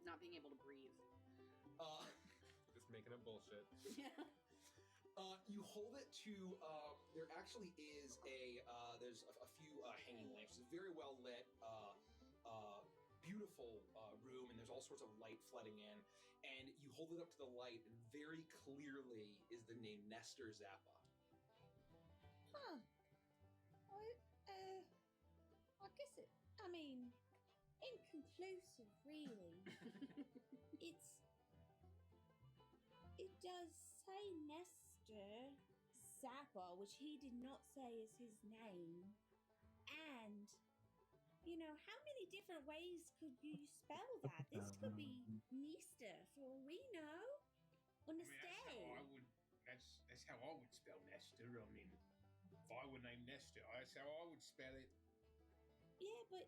not being able to breathe. Just making up bullshit. Yeah. You hold it to. There actually is there's a few hanging lamps. It's very well lit. Beautiful room, and there's all sorts of light flooding in. And you hold it up to the light, and very clearly is the name Nestor Zappa. Huh. I guess it. I mean, inconclusive, really. It does say Nestor Zappa, which he did not say is his name. And, you know, how many different ways could you spell that? This could be Nestor, for all we know. Understand? That's how I would spell Nestor. I mean, if I were named Nestor, that's how I would spell it. Yeah, but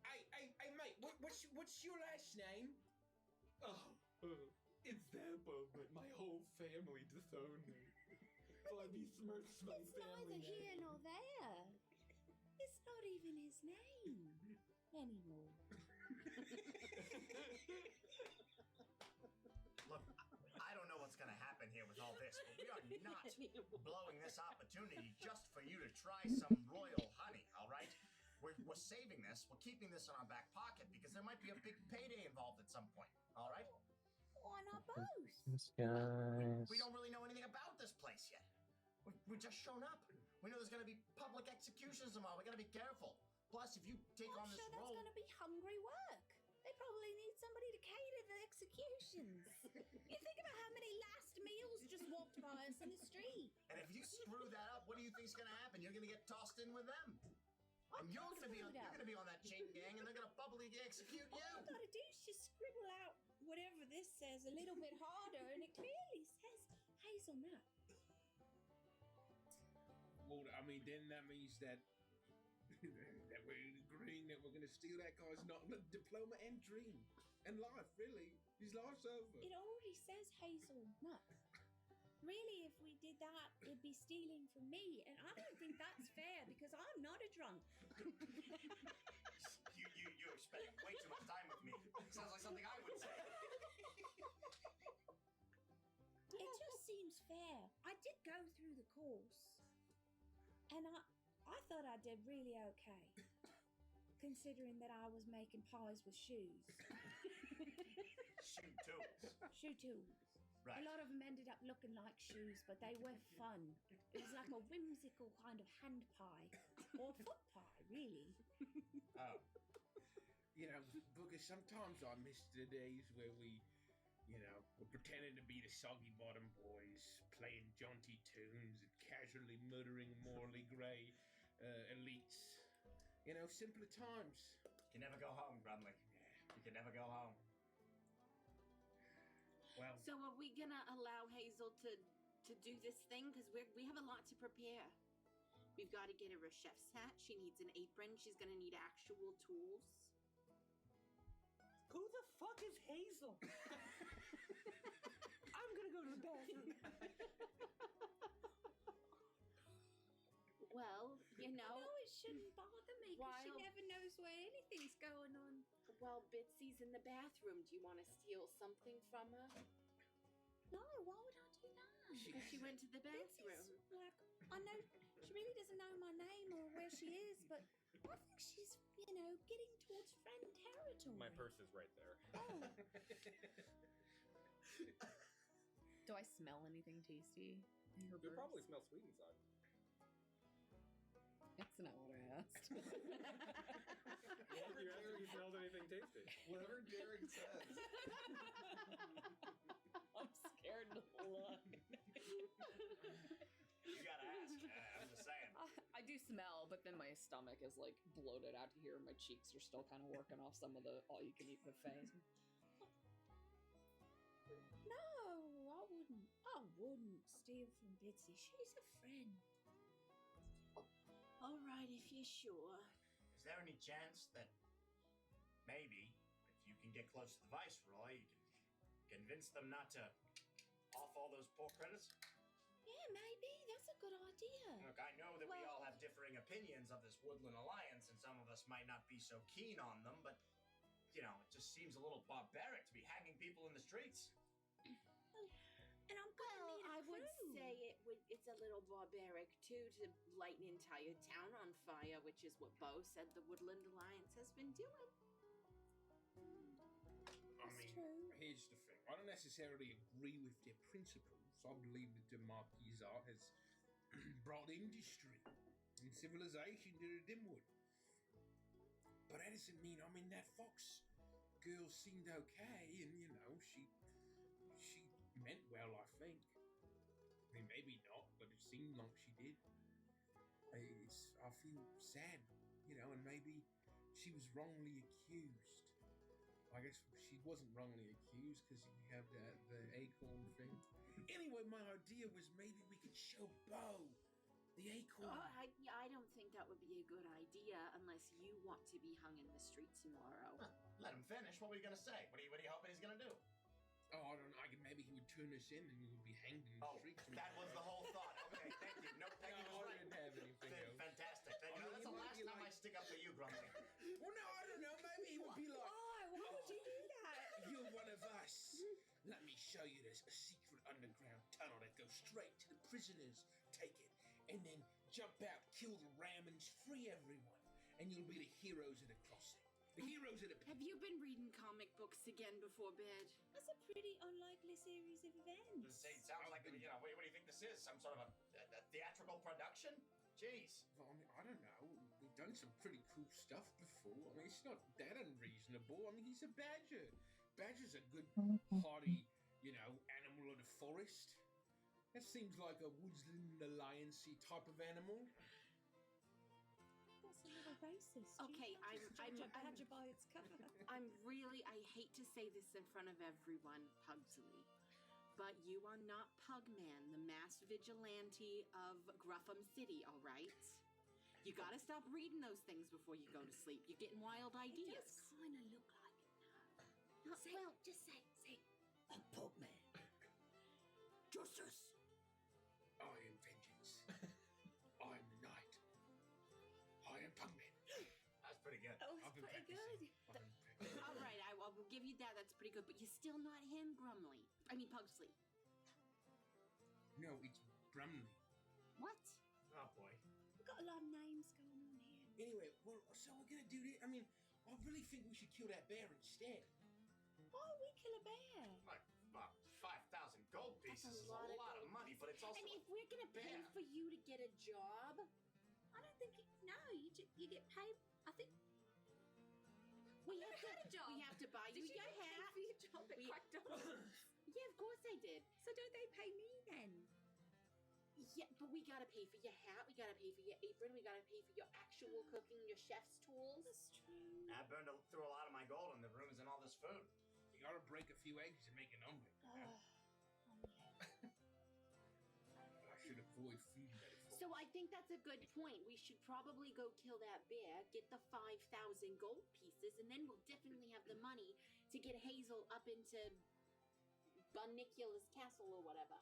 Hey, mate, what's your last name? It's Zappa, but my whole family disowned me. So I besmirched my it's family neither here name. nor there. It's not even his name anymore. Look, I don't know what's going to happen here with all this, but we are not blowing this opportunity just for you to try some royal honey, all right? We're saving this. We're keeping this in our back pocket because there might be a big payday involved at some point, all right? Why not both? We don't really know anything about this place yet. We've just shown up. We know there's going to be public executions tomorrow. We got to be careful. Plus, if you take on this sure that's role... going to be hungry work. They probably need somebody to cater the executions. You think about how many last meals just walked by us in the street. And if you screw that up, what do you think's going to happen? You're going to get tossed in with them. And you're going to be on that chain gang, and they're going to publicly execute you. All I got to do is just scribble out whatever this says a little bit harder, and it clearly says hazelnut. Well, I mean, then that means that that we're agreeing that we're going to steal that guy's diploma and dream and life. Really, his life's over. It already says hazelnut. Really, if we did that, it'd be stealing from me, and I don't think that's fair because I'm not a drunk. You're spending way too much time with me. Sounds like something I would say. It just seems fair. I did go through the course, and I thought I did really okay, considering that I was making pies with shoes. Shoe tools. Shoe tools. Right. A lot of them ended up looking like shoes, but they were fun. It was like a whimsical kind of hand pie, or foot pie, really. Oh. You know, Booker, sometimes I miss the days where we, you know, were pretending to be the Soggy Bottom Boys, playing jaunty tunes and casually murdering morally grey elites. You know, simpler times. You can never go home, Grumley. You can never go home. Well, So are we gonna allow Hazel to do this thing? Because we have a lot to prepare. We've got to get her a chef's hat. She needs an apron. She's gonna need actual tools. Who the fuck is Hazel? I'm gonna go to the bathroom. Well, you know. No, it shouldn't bother me, because she While- never knows where anything's going on. Well, Bitsy's in the bathroom. Do you want to steal something from her? No, why would I do that? Because she went to the bathroom. Bitsy's, like, I know she really doesn't know my name or where she is, but I think she's, you know, getting towards friend territory. My purse is right there. Oh, Do I smell anything tasty in her You purse? probably smell sweet inside. That's not what I asked. Well, you asked if you smelled anything tasty. Whatever Derek says. I'm scared to look. You gotta ask. I'm just saying. I do smell, but then my stomach is like bloated out to here. My cheeks are still kind of working off some of the all-you-can-eat buffet. no, I wouldn't steal from Bitsy. She's a friend. All right, if you're sure. Is there any chance that maybe, if you can get close to the Viceroy, you can convince them not to off all those poor critters? Yeah, maybe. That's a good idea. Look, I know that we all Well- have differing opinions of this Woodland Alliance, and some of us might not be so keen on them, but, you know, it just seems a little barbaric to be hanging people in the streets. And I'm gonna Well, need a I would crew. say it's a little barbaric too to light an entire town on fire, which is what Bo said the Woodland Alliance has been doing. I That's mean, true. here's the thing. I don't necessarily agree with their principles. I believe that the Marquis art has brought industry and civilization to the Dimwood. But that doesn't mean, I mean, that Fox girl seemed okay, and, you know, she meant well, I think. I mean, maybe not, but it seemed like she did. I feel sad, you know, and maybe she was wrongly accused. I guess she wasn't wrongly accused because you have the acorn thing. Anyway, my idea was maybe we could show Bo the acorn. I don't think that would be a good idea unless you want to be hung in the street tomorrow. Let him finish. What were you going to say? What are you hoping he's going to do? Oh, I don't know. Maybe he would turn us in and we would be hanged in the street. That was the whole thought. Okay, thank you. No, thank you. No, Was I right. didn't have anything else. Fantastic. Thank you. I mean, That's the you might last be time I like- stick up for you, Grumpy. Well, no, I don't know. Maybe he would be like, Why? Why would you do that? "You're one of us. Let me show you there's a secret underground tunnel that goes straight to the prisoners. Take it, and then jump out, kill the ram, and free everyone. And you'll be the heroes of the crossing. The heroes of the Have you been reading comic books again before bed? That's a pretty unlikely series of events. It sounds like, you know, what do you think this is? Some sort of a theatrical production? Jeez. Well, I mean, I don't know. We've done some pretty cool stuff before. I mean, it's not that unreasonable. I mean, he's a badger. Badger's a good, hardy, you know, animal of the forest. That seems like a Woodland Alliance-y type of animal. That's a little racist. Okay, You can't just judge a badger by its cover. I hate to say this in front of everyone, Pugsley, but you are not Pugman, the mass vigilante of Gruffum City, all right? You gotta stop reading those things before you go to sleep. You're getting wild It ideas. does kind of look like it now. Say, Well, just say, a Pugman. Justice! I am vengeance. I am the knight. I am Pugman. That's pretty good. Oh, I've it's been pretty practicing. good. all right, I will give you that. That's pretty good, but you're still not him, Brumley. I mean, Pugsley. No, it's Brumley. What? Oh, boy. We've got a lot of names Anyway, well, so we're gonna do this. I mean, I really think we should kill that bear instead. Why would we kill a bear? Like, 5,000 gold pieces is a lot of money, but it's also. And if we're gonna pay for you to get a job, I don't think you get paid. I think we have had a job. We have to buy you Did you your get paid hat. for your job at McDonald's? Yeah, of course I did. So don't they pay me then? Yeah, but we gotta pay for your hat. We gotta pay for your apron. We gotta pay for your actual cooking, your chef's tools. That's true. I burned through a lot of my gold in the rooms and all this food. You gotta break a few eggs and make an omelet. I should avoid food metaphors. So I think that's a good point. We should probably go kill that bear, get the 5,000 gold pieces, and then we'll definitely have the money to get Hazel up into Bunicula's castle or whatever.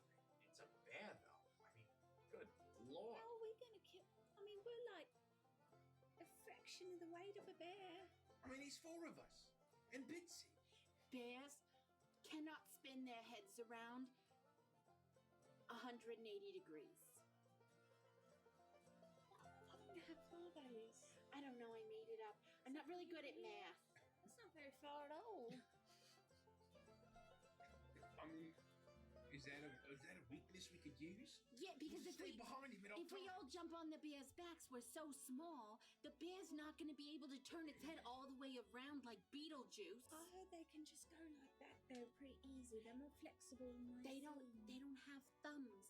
It's a bear, though. I mean, good lord. How are we gonna kill? I mean, we're like a fraction of the weight of a bear. I mean, there's 4 of us. And Bitsy. Bears cannot spin their heads around 180 degrees. How far that is? I don't know, I made it up. I'm not really good at math. That's not very far at all. I mean, is that a weakness we could use? Yeah, because if stay behind him, if we all jump on the bear's backs, we're so small, the bear's not going to be able to turn its head all the way around like Beetlejuice. I heard they can just go like that. They're pretty easy. They're more flexible than They don't have thumbs.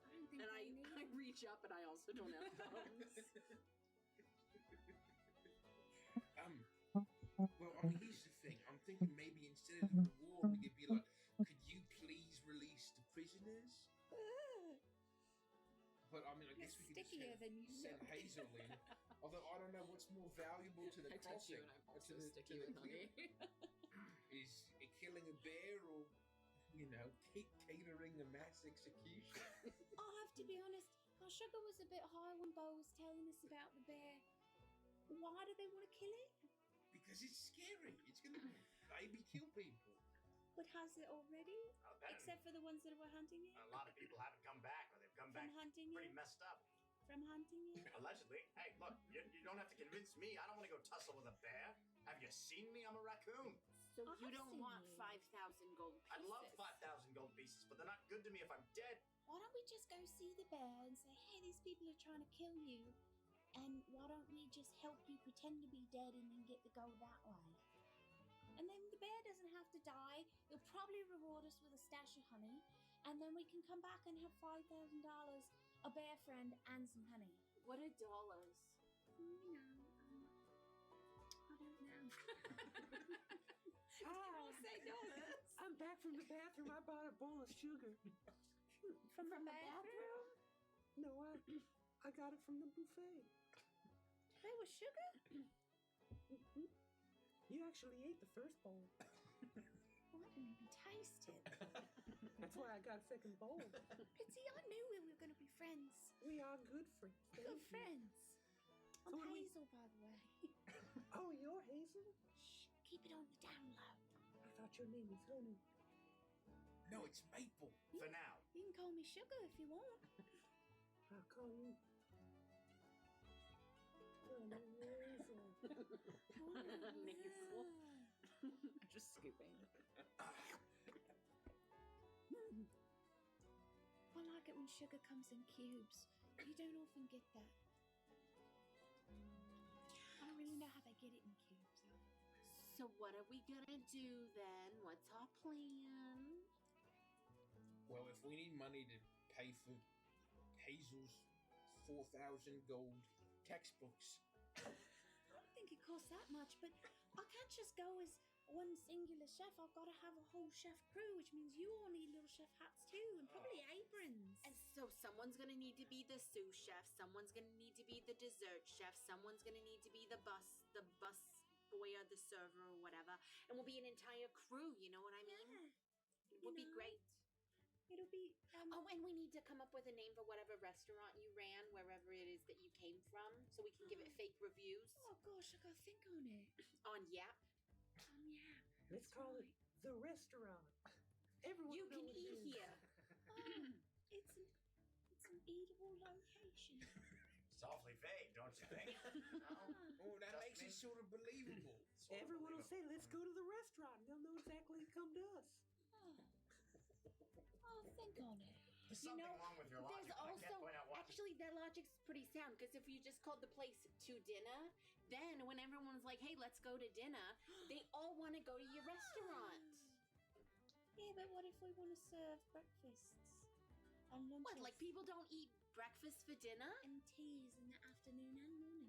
I don't think And they need I reach up and I also don't have thumbs. Well, I mean, here's the thing. I'm thinking maybe instead of the reward, we could be like, could you please release the prisoners? But I mean, I guess we could just stickier than you send look. Hazel in. Although I don't know what's more valuable to the I touch crossing. you and I'm also to the sticky with honey. Is it killing a bear or, catering a mass execution? I have to be honest. Our sugar was a bit high when Bo was telling us about the bear. Why do they want to kill it? Because it's scary. It's gonna maybe kill people. But has it already? Except for the ones that were hunting it? A lot of people haven't come back, or they've come From back hunting pretty it? messed up. From hunting it? Allegedly. Hey, look, you don't have to convince me. I don't want to go tussle with a bear. Have you seen me? I'm a raccoon. So I you have don't seen want you. 5,000 gold pieces? I'd love 5,000 gold pieces, but they're not good to me if I'm dead. Why don't we just go see the bear and say, hey, these people are trying to kill you, and why don't we just help you pretend to be dead and then get the gold that way? And then the bear doesn't have to die. He'll probably reward us with a stash of honey, and then we can come back and have $5,000, a bear friend, and some honey. What are dollars? I don't know. Hi. Say dollars. I'm back from the bathroom. I bought a bowl of sugar. From the bathroom? No, I got it from the buffet. There was sugar? You actually ate the first bowl. Well, I didn't even taste it. That's why I got a second bowl. Pitsy, I knew we were going to be friends. We are good friends. Thank Good you. friends. So I'm what do we- Hazel, by the way. Oh, you're Hazel? Shh, keep it on the down low. I thought your name was Honey. No, it's Maple. For now. You can call me Sugar if you want. I'll call you Honey Hazel. Nasal. Just scooping. I like it when sugar comes in cubes. You don't often get that. I don't really know how they get it in cubes. So what are we gonna do then? What's our plan? Well, if we need money to pay for Hazel's 4,000 gold textbooks, I don't think it costs that much, but I can't just go as one singular chef. I've got to have a whole chef crew, which means you all need little chef hats too, and probably aprons. And so someone's gonna need to be the sous chef, someone's gonna need to be the dessert chef, someone's gonna need to be the bus boy or the server or whatever. And we'll be an entire crew, you know what I mean? Yeah. It would be great. It'll be. Oh, and we need to come up with a name for whatever restaurant you ran, wherever it is that you came from, so we can give it fake reviews. Oh gosh, I gotta think on it. On Yap. Yeah. Let's call it the restaurant. Everyone You know can what it eat is. here. It's an eatable location. awfully vague, don't you think? Oh, that makes it sort of believable. Everyone will say, let's go to the restaurant. They'll know exactly to come to us. I'll think on it. There's You something know, wrong with your logic. there's I can't also point out why. actually their logic's pretty sound because if you just called the place to dinner, then when everyone's like, "Hey, let's go to dinner," they all want to go to your restaurant. Yeah, but what if we want to serve breakfasts and lunches? What? Like people don't eat breakfast for dinner? And teas in the afternoon and morning.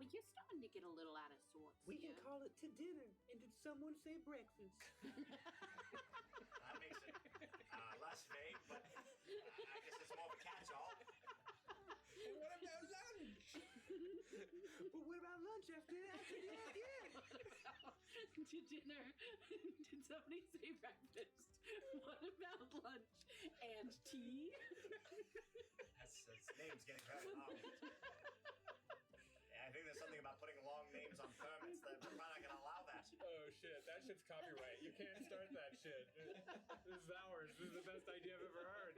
Well, you're starting to get a little out of sorts. We here. can call it to dinner. And did someone say breakfast? That makes it less vague, but I guess it's more of a catch-all. And what about lunch? But what about lunch after that? To dinner. Did somebody say breakfast? What about lunch and tea? That's name's getting very long. Yeah, I think there's something about putting long names on permits that we're probably not going to allow that. Oh shit, that shit's copyright. You can't start that shit. This is ours. This is the best idea I've ever heard.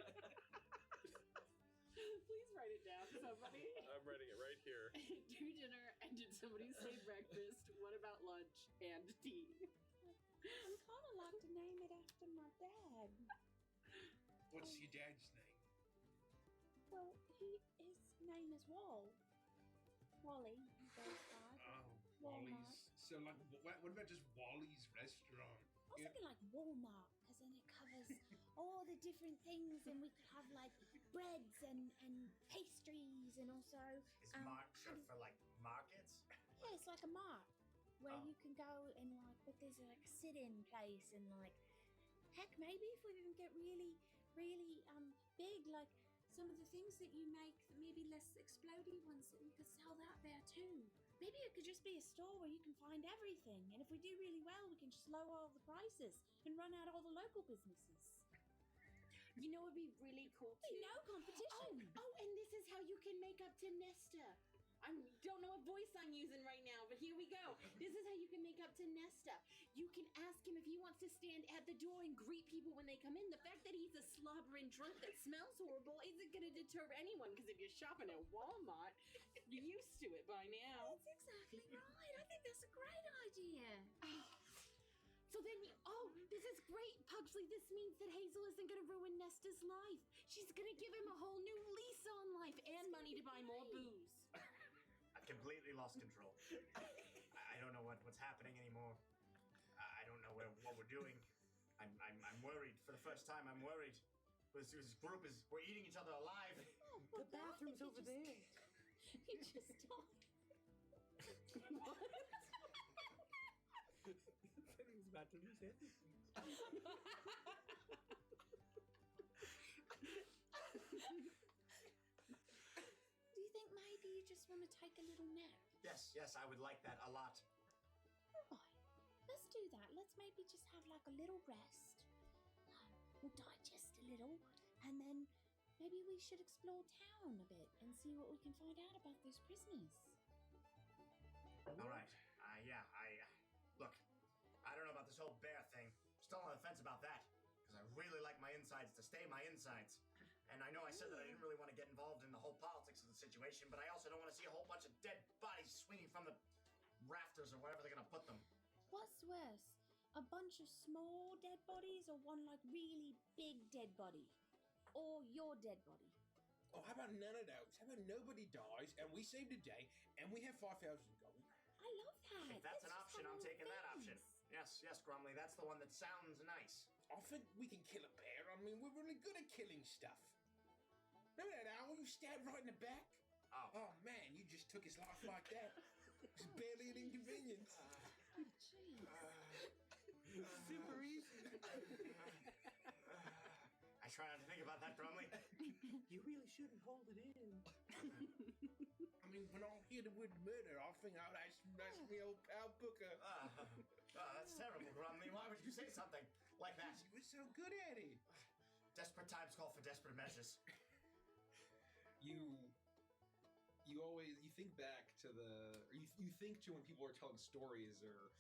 Please write it down, somebody. I'm writing it right here. Do dinner and did somebody say breakfast? What about lunch and tea? I'd kind of like to name it after my dad. What's your dad's name? Well, his name is Wally. He goes by. Oh, Walmart. Wally's. So, like, what about just Wally's restaurant? I was thinking like Walmart, because then it covers all the different things, and we could have like breads and pastries, and also Is Mart short for like markets? yeah, it's like a mart where Oh. you can go and like, but there's like a sit-in place, and like, heck, maybe if we didn't get really big, like some of the things that you make, maybe less explodey ones, that we could sell that there too. Maybe it could just be a store where you can find everything, and if we do really well, we can just lower all the prices and run out all the local businesses. You know what would be really cool too? Be no competition. Oh, and this is how you can make up to Nesta. I don't know what voice I'm using right now, but here we go. This is how you can make up to Nesta. You can ask him if he wants to stand at the door and greet people when they come in. The fact that he's a slobbering drunk that smells horrible isn't going to deter anyone, because if you're shopping at Walmart, you're used to it by now. That's exactly right. I think that's a great idea. So then, this is great, Pugsley. This means that Hazel isn't going to ruin Nesta's life. She's going to give him a whole new lease on life and money to buy more booze. I've completely lost control. I don't know what's happening anymore. I don't know what we're doing. I'm worried. For the first time, I'm worried. This group we're eating each other alive. Oh, The bathroom's over there. He just talked. What? He was about to lose everything. Do you think maybe you just want to take a little nap? Yes, I would like that a lot. Right. Let's do that. Let's maybe just have like a little rest. We'll digest a little, and then maybe we should explore town a bit and see what we can find out about those prisoners. All right. Look, I don't know about this whole bear thing. Still on the fence about that, because I really like my insides to stay my insides. And I know I said that I didn't really want to get involved in the whole politics of the situation, but I also don't want to see a whole bunch of dead bodies swinging from the rafters or wherever they're going to put them. What's worse, a bunch of small dead bodies, or one like really big dead body, or your dead body? Oh, how about none of those? How about nobody dies and we save the day and we have 5,000 gold? I love that. If that's Let's an just option, have I'm all taking that option. things. Yes, Grumley, that's the one that sounds nice. I think we can kill a bear. I mean, we're really good at killing stuff. Remember that owl you stabbed right in the back? Oh man, you just took his life like that. It's barely an inconvenience. Oh, jeez. Super easy. I try not to think about that, Grumley. You really shouldn't hold it in. I mean, when I hear the word murder, I think, oh, that's me old pal Booker. That's terrible, Grumley. Why would you say something like that? You were so good at it. Desperate times call for desperate measures. You think back to you think to when people are telling stories or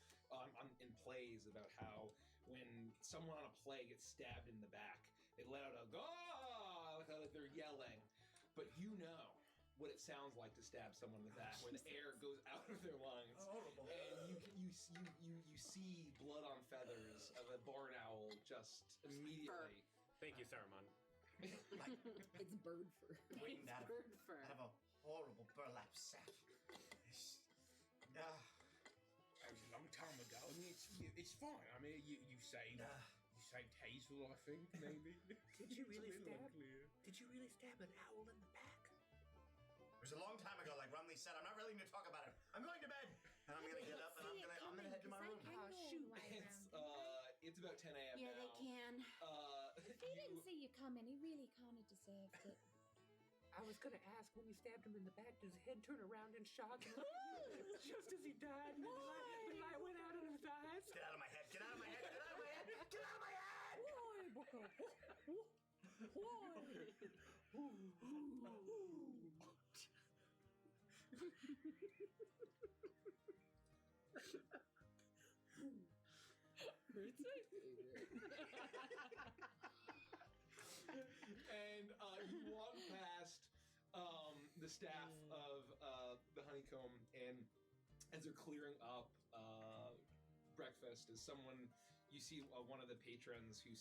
in plays about how when someone on a play gets stabbed in the back, they let out a "ah!" like they're yelling, but what it sounds like to stab someone in the back, where the air goes out of their lungs, and you see blood on feathers of a barn owl just immediately. Thank you, Saruman. It's bird fur. Waiting out bird fur. of a horrible burlap sack. That was a long time ago. I mean, it's fine. I mean, you saved Hazel, I think, maybe. Did you really It's a little stab? unclear. Did you really stab an owl in the back? It was a long time ago, like Rumley said. I'm not really going to talk about it. I'm going to bed, and I'm going to get up, and I'm going to head to my room. Oh, shoot. It's about 10 a.m. Yeah, now. they can. If he didn't see you coming, he really kind of deserved it. I was gonna ask, when you stabbed him in the back, does his head turn around in shock? Just as he died, and the light went out of his eyes. Get out of my head! Get out of my head! Get out of my head! Get out of my head! Why, Bucko? Why? It's my favorite. And you walk past the staff of the Honeycomb, and as they're clearing up breakfast, as someone you see one of the patrons who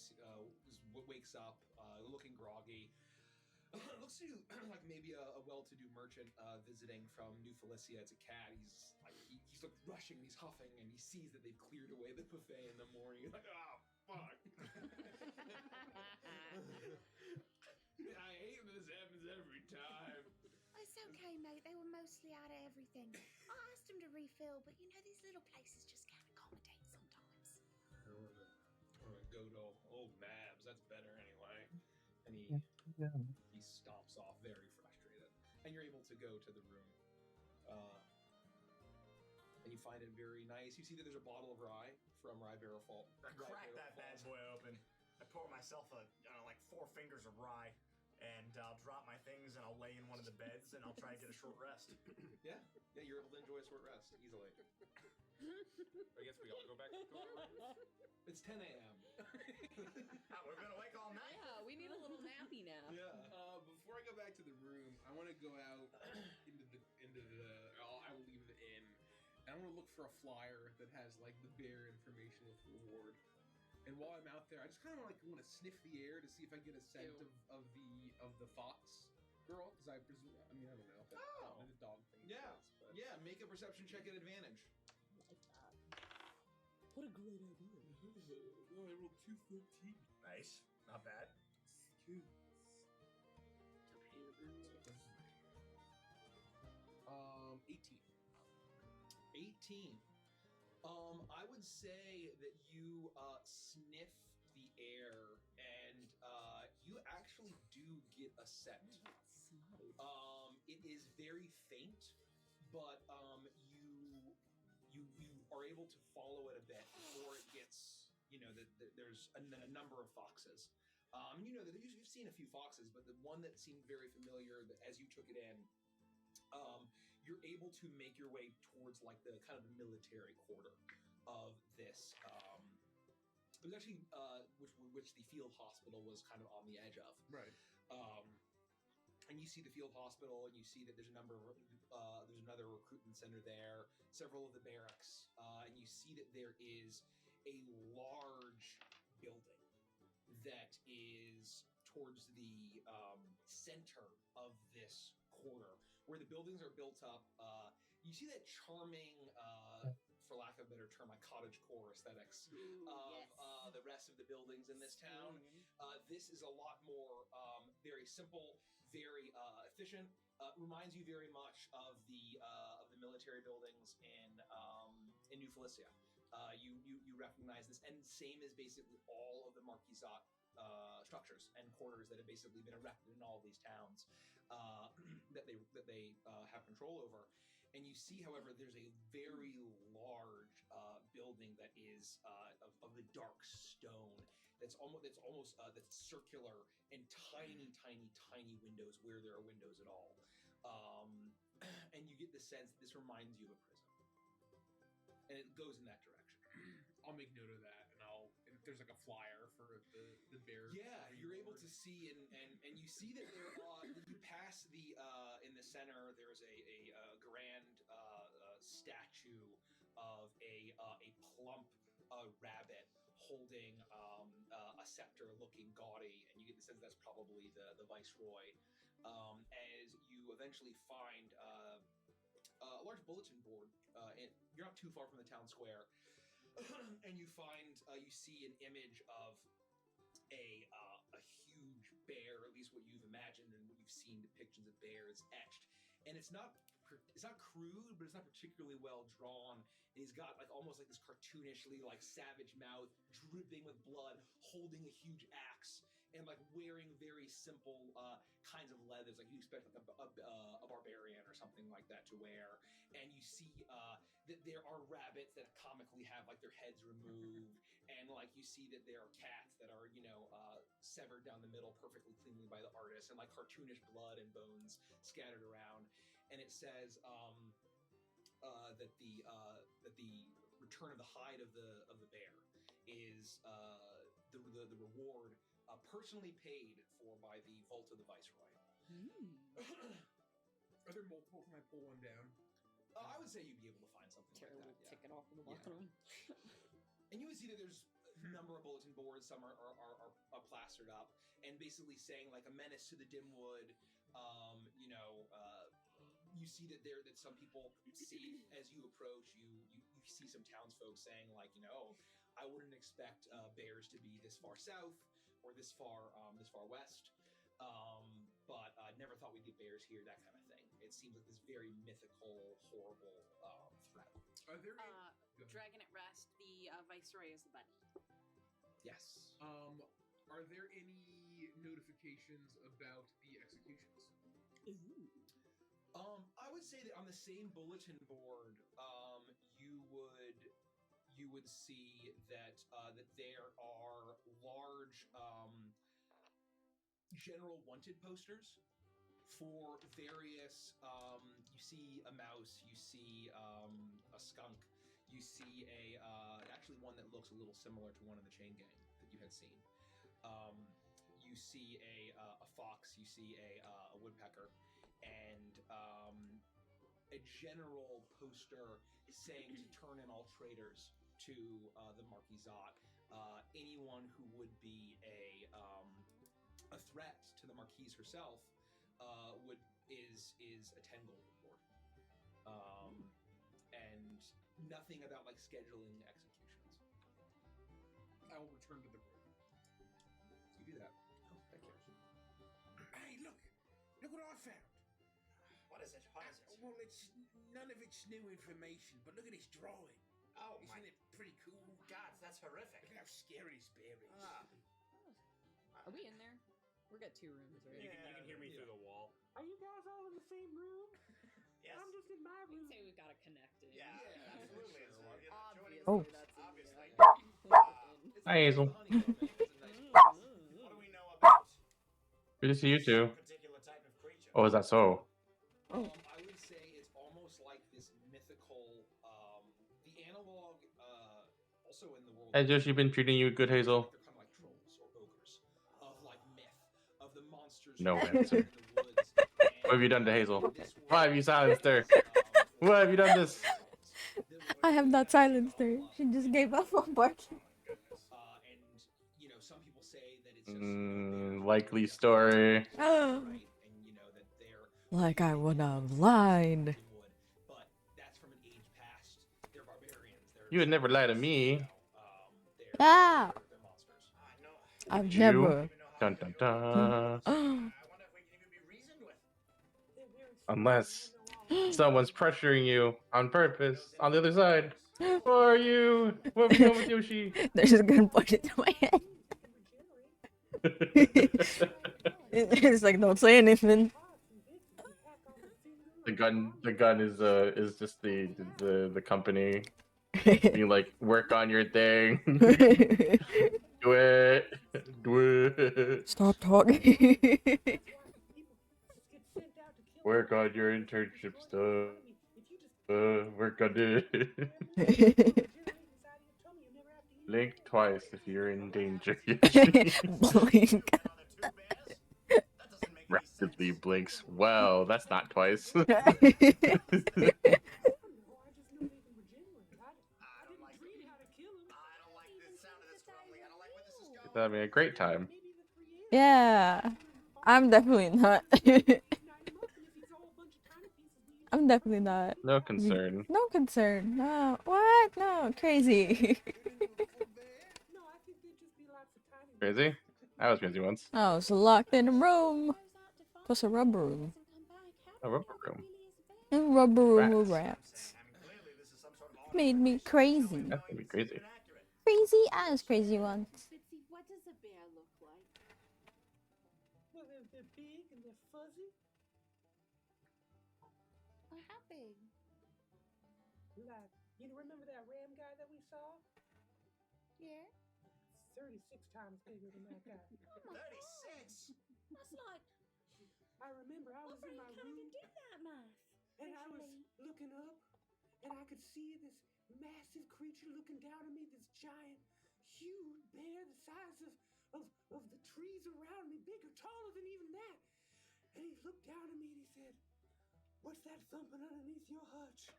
wakes up looking groggy. Looks to you like maybe a well-to-do merchant visiting from New Felicia. It's a cat. He's like he's like rushing, he's huffing, and he sees that they've cleared away the buffet in the morning. He's like, oh fuck! I hate when this happens every time. It's okay, mate. They were mostly out of everything. I asked them to refill, but you know, these little places just can't accommodate sometimes. I want to go to old Mabs. That's better anyway. And he stomps off, very frustrated. And you're able to go to the room, and you find it very nice. You see that there's a bottle of rye from Rye Barrel Fall. I crack that bad boy open. I pour myself like 4 fingers of rye, and I'll drop my things, and I'll lay in one of the beds, and I'll try to get a short rest. Yeah, you're able to enjoy a short rest easily. I guess we all go back to the rooms. It's 10 a.m. We're gonna wake all night. Yeah, we need a little nappy nap. Yeah. Before I go back to the room, I want to go out into the. I will leave the inn, and I want to look for a flyer that has like the bare information with the reward. And while I'm out there, I just kind of like want to sniff the air to see if I get a scent of the fox girl, because I presume. I mean, I don't know if that's the dog thing. Yeah. Is, but... Yeah. Make a perception check at advantage. Like that. What a great idea. Oh, I rolled 213. Nice, not bad. 18. 18. I would say that you sniff the air, and you actually do get a scent. It is very faint, but you are able to follow it a bit before it gets. You know that there's a number of foxes. You know that you've seen a few foxes, but the one that seemed very familiar as you took it in. You're able to make your way towards like the kind of the military quarter of this. It was actually which the field hospital was kind of on the edge of. Right. And you see the field hospital, and you see that there's a number of there's another recruitment center there, several of the barracks, and you see that there is a large building that is towards the center of this corner, where the buildings are built up. You see that charming, for lack of a better term, like cottagecore aesthetics of the rest of the buildings in this town. This is a lot more very simple, very efficient. Reminds you very much of the military buildings in New Felicia. You recognize this, and same as basically all of the Marquisate structures and quarters that have basically been erected in all of these towns that they have control over. And you see, however, there's a very large building that is of the dark stone. That's circular and tiny windows where there are windows at all. And you get the sense that this reminds you of a prison, and it goes in that direction. I'll make note of that, and if there's like a flyer for the bear. Yeah, you're able to see, and you see that there you pass the in the center. There's a grand statue of a plump rabbit holding a scepter, looking gaudy, and you get the sense that's probably the viceroy. As you eventually find a large bulletin board, you're not too far from the town square, and you find you see an image of a huge bear, at least what you've imagined and what you've seen depictions of bears etched. And it's not crude, but it's not particularly well drawn. And he's got like almost like this cartoonishly like savage mouth, dripping with blood, holding a huge axe, and like wearing very simple kinds of leathers, like you expect like a barbarian or something like that to wear. And you see that there are rabbits that comically have like their heads removed, and like you see that there are cats that are severed down the middle perfectly cleanly by the artist, and like cartoonish blood and bones scattered around. And it says that the return of the hide of the bear is the reward personally paid for by the vault of the viceroy. Are there multiple? Can I pull one down? I would say you'd be able to find something Tear like a that. little ticket off of the bottom. And you would see that there's a number of bulletin boards. Some are plastered up, and basically saying like a menace to the Dimwood. You see that some people see as you approach. You see some townsfolk saying like, I wouldn't expect bears to be this far south or this far west. But never thought we'd get bears here, that kind of thing. It seems like this very mythical, horrible threat. Are there Dragon at Rest, the Viceroy is the bunny. Yes. Are there any notifications about the executions? I would say that on the same bulletin board, you would see that there are large general wanted posters for various. You see a mouse, you see a skunk, you see actually one that looks a little similar to one of the chain gang that you had seen. You see a fox, you see a woodpecker, and a general poster saying to turn in all traitors to the Marquisate. Anyone who would be a threat to the Marquise herself is a 10 gold reward. And nothing about like scheduling executions. I will return to the room. You do that. Oh, thank you. Hey, look what I found. What is it? What is it? Well, it's none of it's new information, but look at this drawing. Oh, isn't it pretty cool? God, that's horrific. Look at how scary this bear is. Are we in there? We've got two rooms, right? You can hear me through the wall. Are you guys all in the same room? Yes. I'm just in my room. Say we've got it connected. Yeah, absolutely. Obviously, obviously. Hi, Hazel. What do we know about Good to see you too. particular type of creature? Oh, is that so? I would say it's almost like this mythical, the analog, also in the world. Has Yoshi been treating you good, Hazel? They're kind of like trolls or ogres of like myth, of the monsters. No who live answer. in the woods. What have you done to Hazel? Why have you silenced her? Why have you done this? I have not silenced her. She just gave up on barking. And some people say that it's just Likely story. Oh. right, and that they're Like I would have lied. but that's from an age past. They're barbarians. You would never lie to me. Ah! They're monsters. I've You? never. Dun dun dun. I wonder if we can even be reasoned with. Unless someone's pressuring you on purpose on the other side. Who are you? What have you done with Yoshi? There's a gun pointed to my head. It's like, don't say anything. The gun is just the company being like, work on your thing. Do it. Stop talking. Work on your internship stuff. Work on it. Blink twice if you're in danger. Blink. Lee blinks. Well, that's not twice. I don't know. I just know they can regenerate. I didn't dream how to kill them. I don't like the sound of this grumbling. I don't like where this is It's going. having a great time. Maybe the 3 Yeah, I'm definitely not. I'm definitely not. No concern. No concern. No. What? No. Crazy. No, I think there'd just be lots of tiny. Crazy? I was crazy once. I was locked in a room. Plus a rubber room. A rubber room. A rubber room with Rats. rats. Made me crazy. That's gonna be crazy. Crazy as crazy ones. Bitsy, what does a bear look like? Well, they're big and they're fuzzy. Oh, how big? Like, you remember that ram guy that we saw? Yeah. 36 times bigger than that guy. Oh my 36. That's like I remember I was in my kind room of do that math. and I was actually. looking up and I could see this massive creature looking down at me, this giant, huge bear the size of the trees around me, bigger, taller than even that. And he looked down at me and he said, "What's that thumping underneath your hutch?"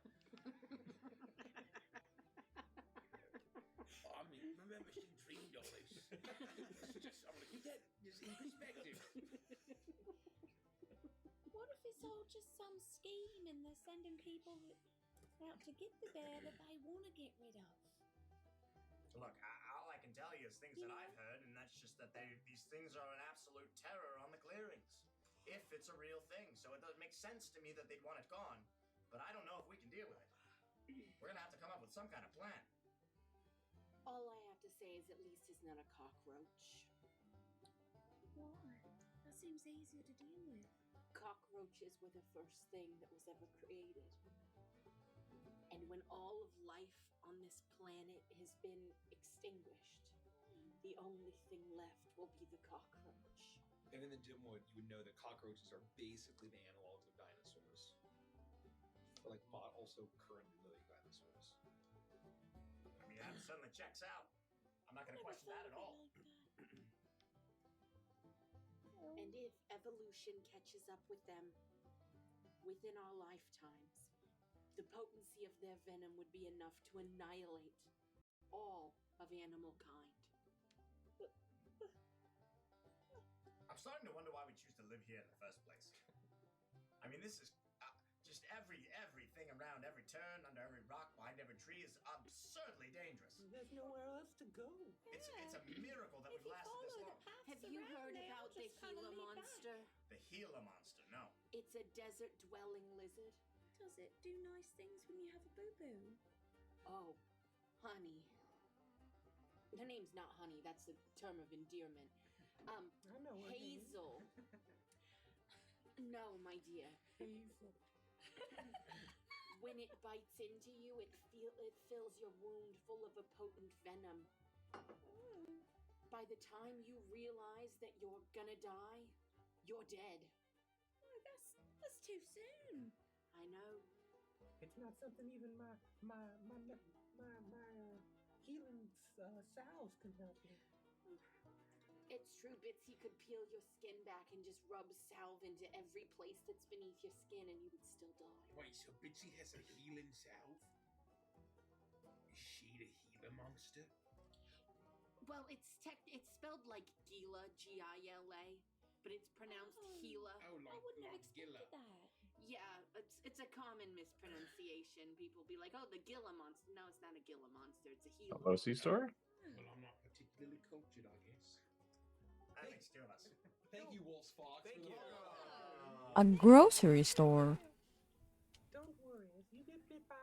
I mean, remember she dreamed all this. Just, I'm gonna keep that just in perspective. What if it's all just some scheme and they're sending people out to get the bear that they want to get rid of? Look, all I can tell you is things that I've heard, and that's just that these things are an absolute terror on the clearings. If it's a real thing, so it does make sense to me that they'd want it gone, but I don't know if we can deal with it. We're gonna have to come up with some kind of plan. All I have to say is at least it's not a cockroach. Why? That seems easier to deal with. Cockroaches were the first thing that was ever created. And when all of life on this planet has been extinguished, the only thing left will be the cockroach. And in the Dimwood, you would know that cockroaches are basically the analogs of dinosaurs. Like, also currently living dinosaurs. I mean, that certainly checks out. I'm not gonna question that at all. And if evolution catches up with them within our lifetimes, the potency of their venom would be enough to annihilate all of animal kind. I'm starting to wonder why we choose to live here in the first place. I mean, this is just everything around every turn, under every rock, behind every tree is absurdly dangerous. There's nowhere else to go. It's a miracle that we've lasted this long. Have you heard about the Gila monster? The Gila monster, no. It's a desert-dwelling lizard. Does it do nice things when you have a boo-boo? Oh, honey. Her name's not Honey. That's a term of endearment. I know her name. Hazel. No, my dear. Hazel. When it bites into you, it fills your wound full of a potent venom. By the time you realize that you're gonna die, you're dead. Oh, that's too soon. I know. It's not something even my healing salves can help me. It's true, Bitsy could peel your skin back and just rub salve into every place that's beneath your skin and you would still die. Wait, so Bitsy has a healing salve? Is she the Gila monster? Well, it's spelled like Gila, Gila, but it's pronounced Gila. Oh, I wouldn't have expected Gila. that. Yeah, it's a common mispronunciation. People be like, "Oh, the Gila monster." No, it's not a Gila monster. It's a A Gila. Losi store? Well, I'm not particularly cultured, I guess. That makes two of us. Thank you, Wolf's Fox. Thank you. A grocery store. Don't worry, if you get bit by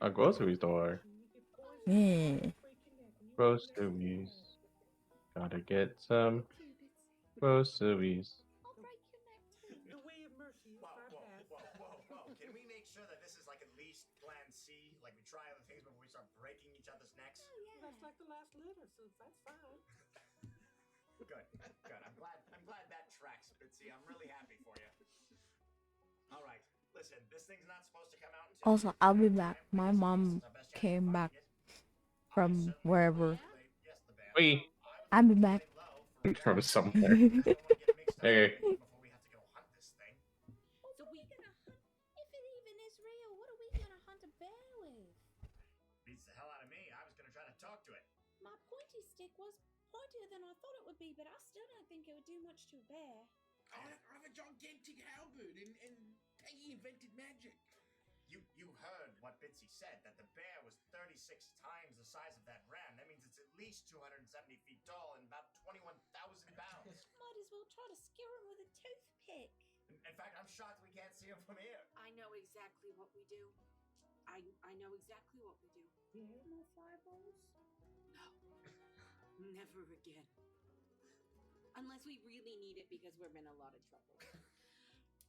A grocery store. you get poisoned, Yeah. break your neck, and you won't never Groceries. know. Gotta get some Too, Bitsy. groceries. I'll break your neck too. The way of mercy is my path. Whoa. Can we make sure that this is like at least plan C? Like we try other things before we start breaking each other's necks? Oh yeah. That's like the last letter, so that's fine. Good. I'm glad that tracks, Bitsy. I'm really happy for you. All right. Listen, this thing's not supposed to come out until Also, I'll be back. My mom came back from wherever. Wait. I'll be back. From somewhere. Okay. would be, but I still don't think it would do much to a bear. I have a gigantic halberd, and Peggy invented magic. You heard what Bitsy said, that the bear was 36 times the size of that ram. That means it's at least 270 feet tall and about 21,000 pounds. Might as well try to skewer him with a toothpick. In fact, I'm shocked we can't see him from here. I know exactly what we do. I know exactly what we do. Yeah. More fireballs? No. Never again. Unless we really need it because we're in a lot of trouble.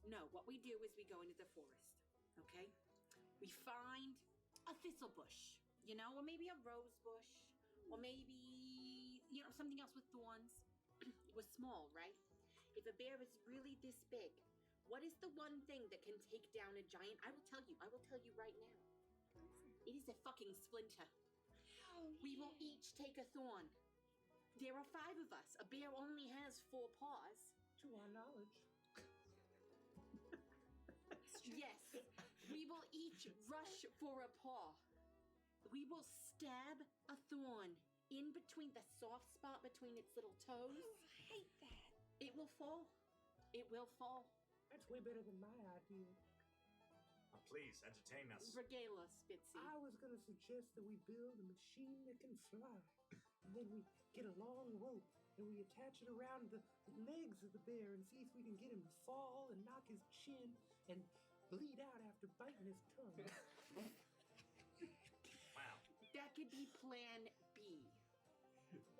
No, what we do is we go into the forest, okay? We find a thistle bush, you know, or maybe a rose bush, or maybe, you know, something else with thorns. It was small, right? If a bear is really this big, what is the one thing that can take down a giant? I will tell you right now. It is a fucking splinter. Oh, We will each take a thorn. There are 5 of us. A bear only has 4 paws. To our knowledge. Yes, we will each rush for a paw. We will stab a thorn in between the soft spot between its little toes. Oh, I hate that. It will fall. It will fall. That's way better than my idea. Oh, please, entertain us. Regale us, Bitsy. I was gonna suggest that we build a machine that can fly. And then we get a long rope and we attach it around the legs of the bear and see if we can get him to fall and knock his chin and bleed out after biting his tongue. Wow. That could be plan B.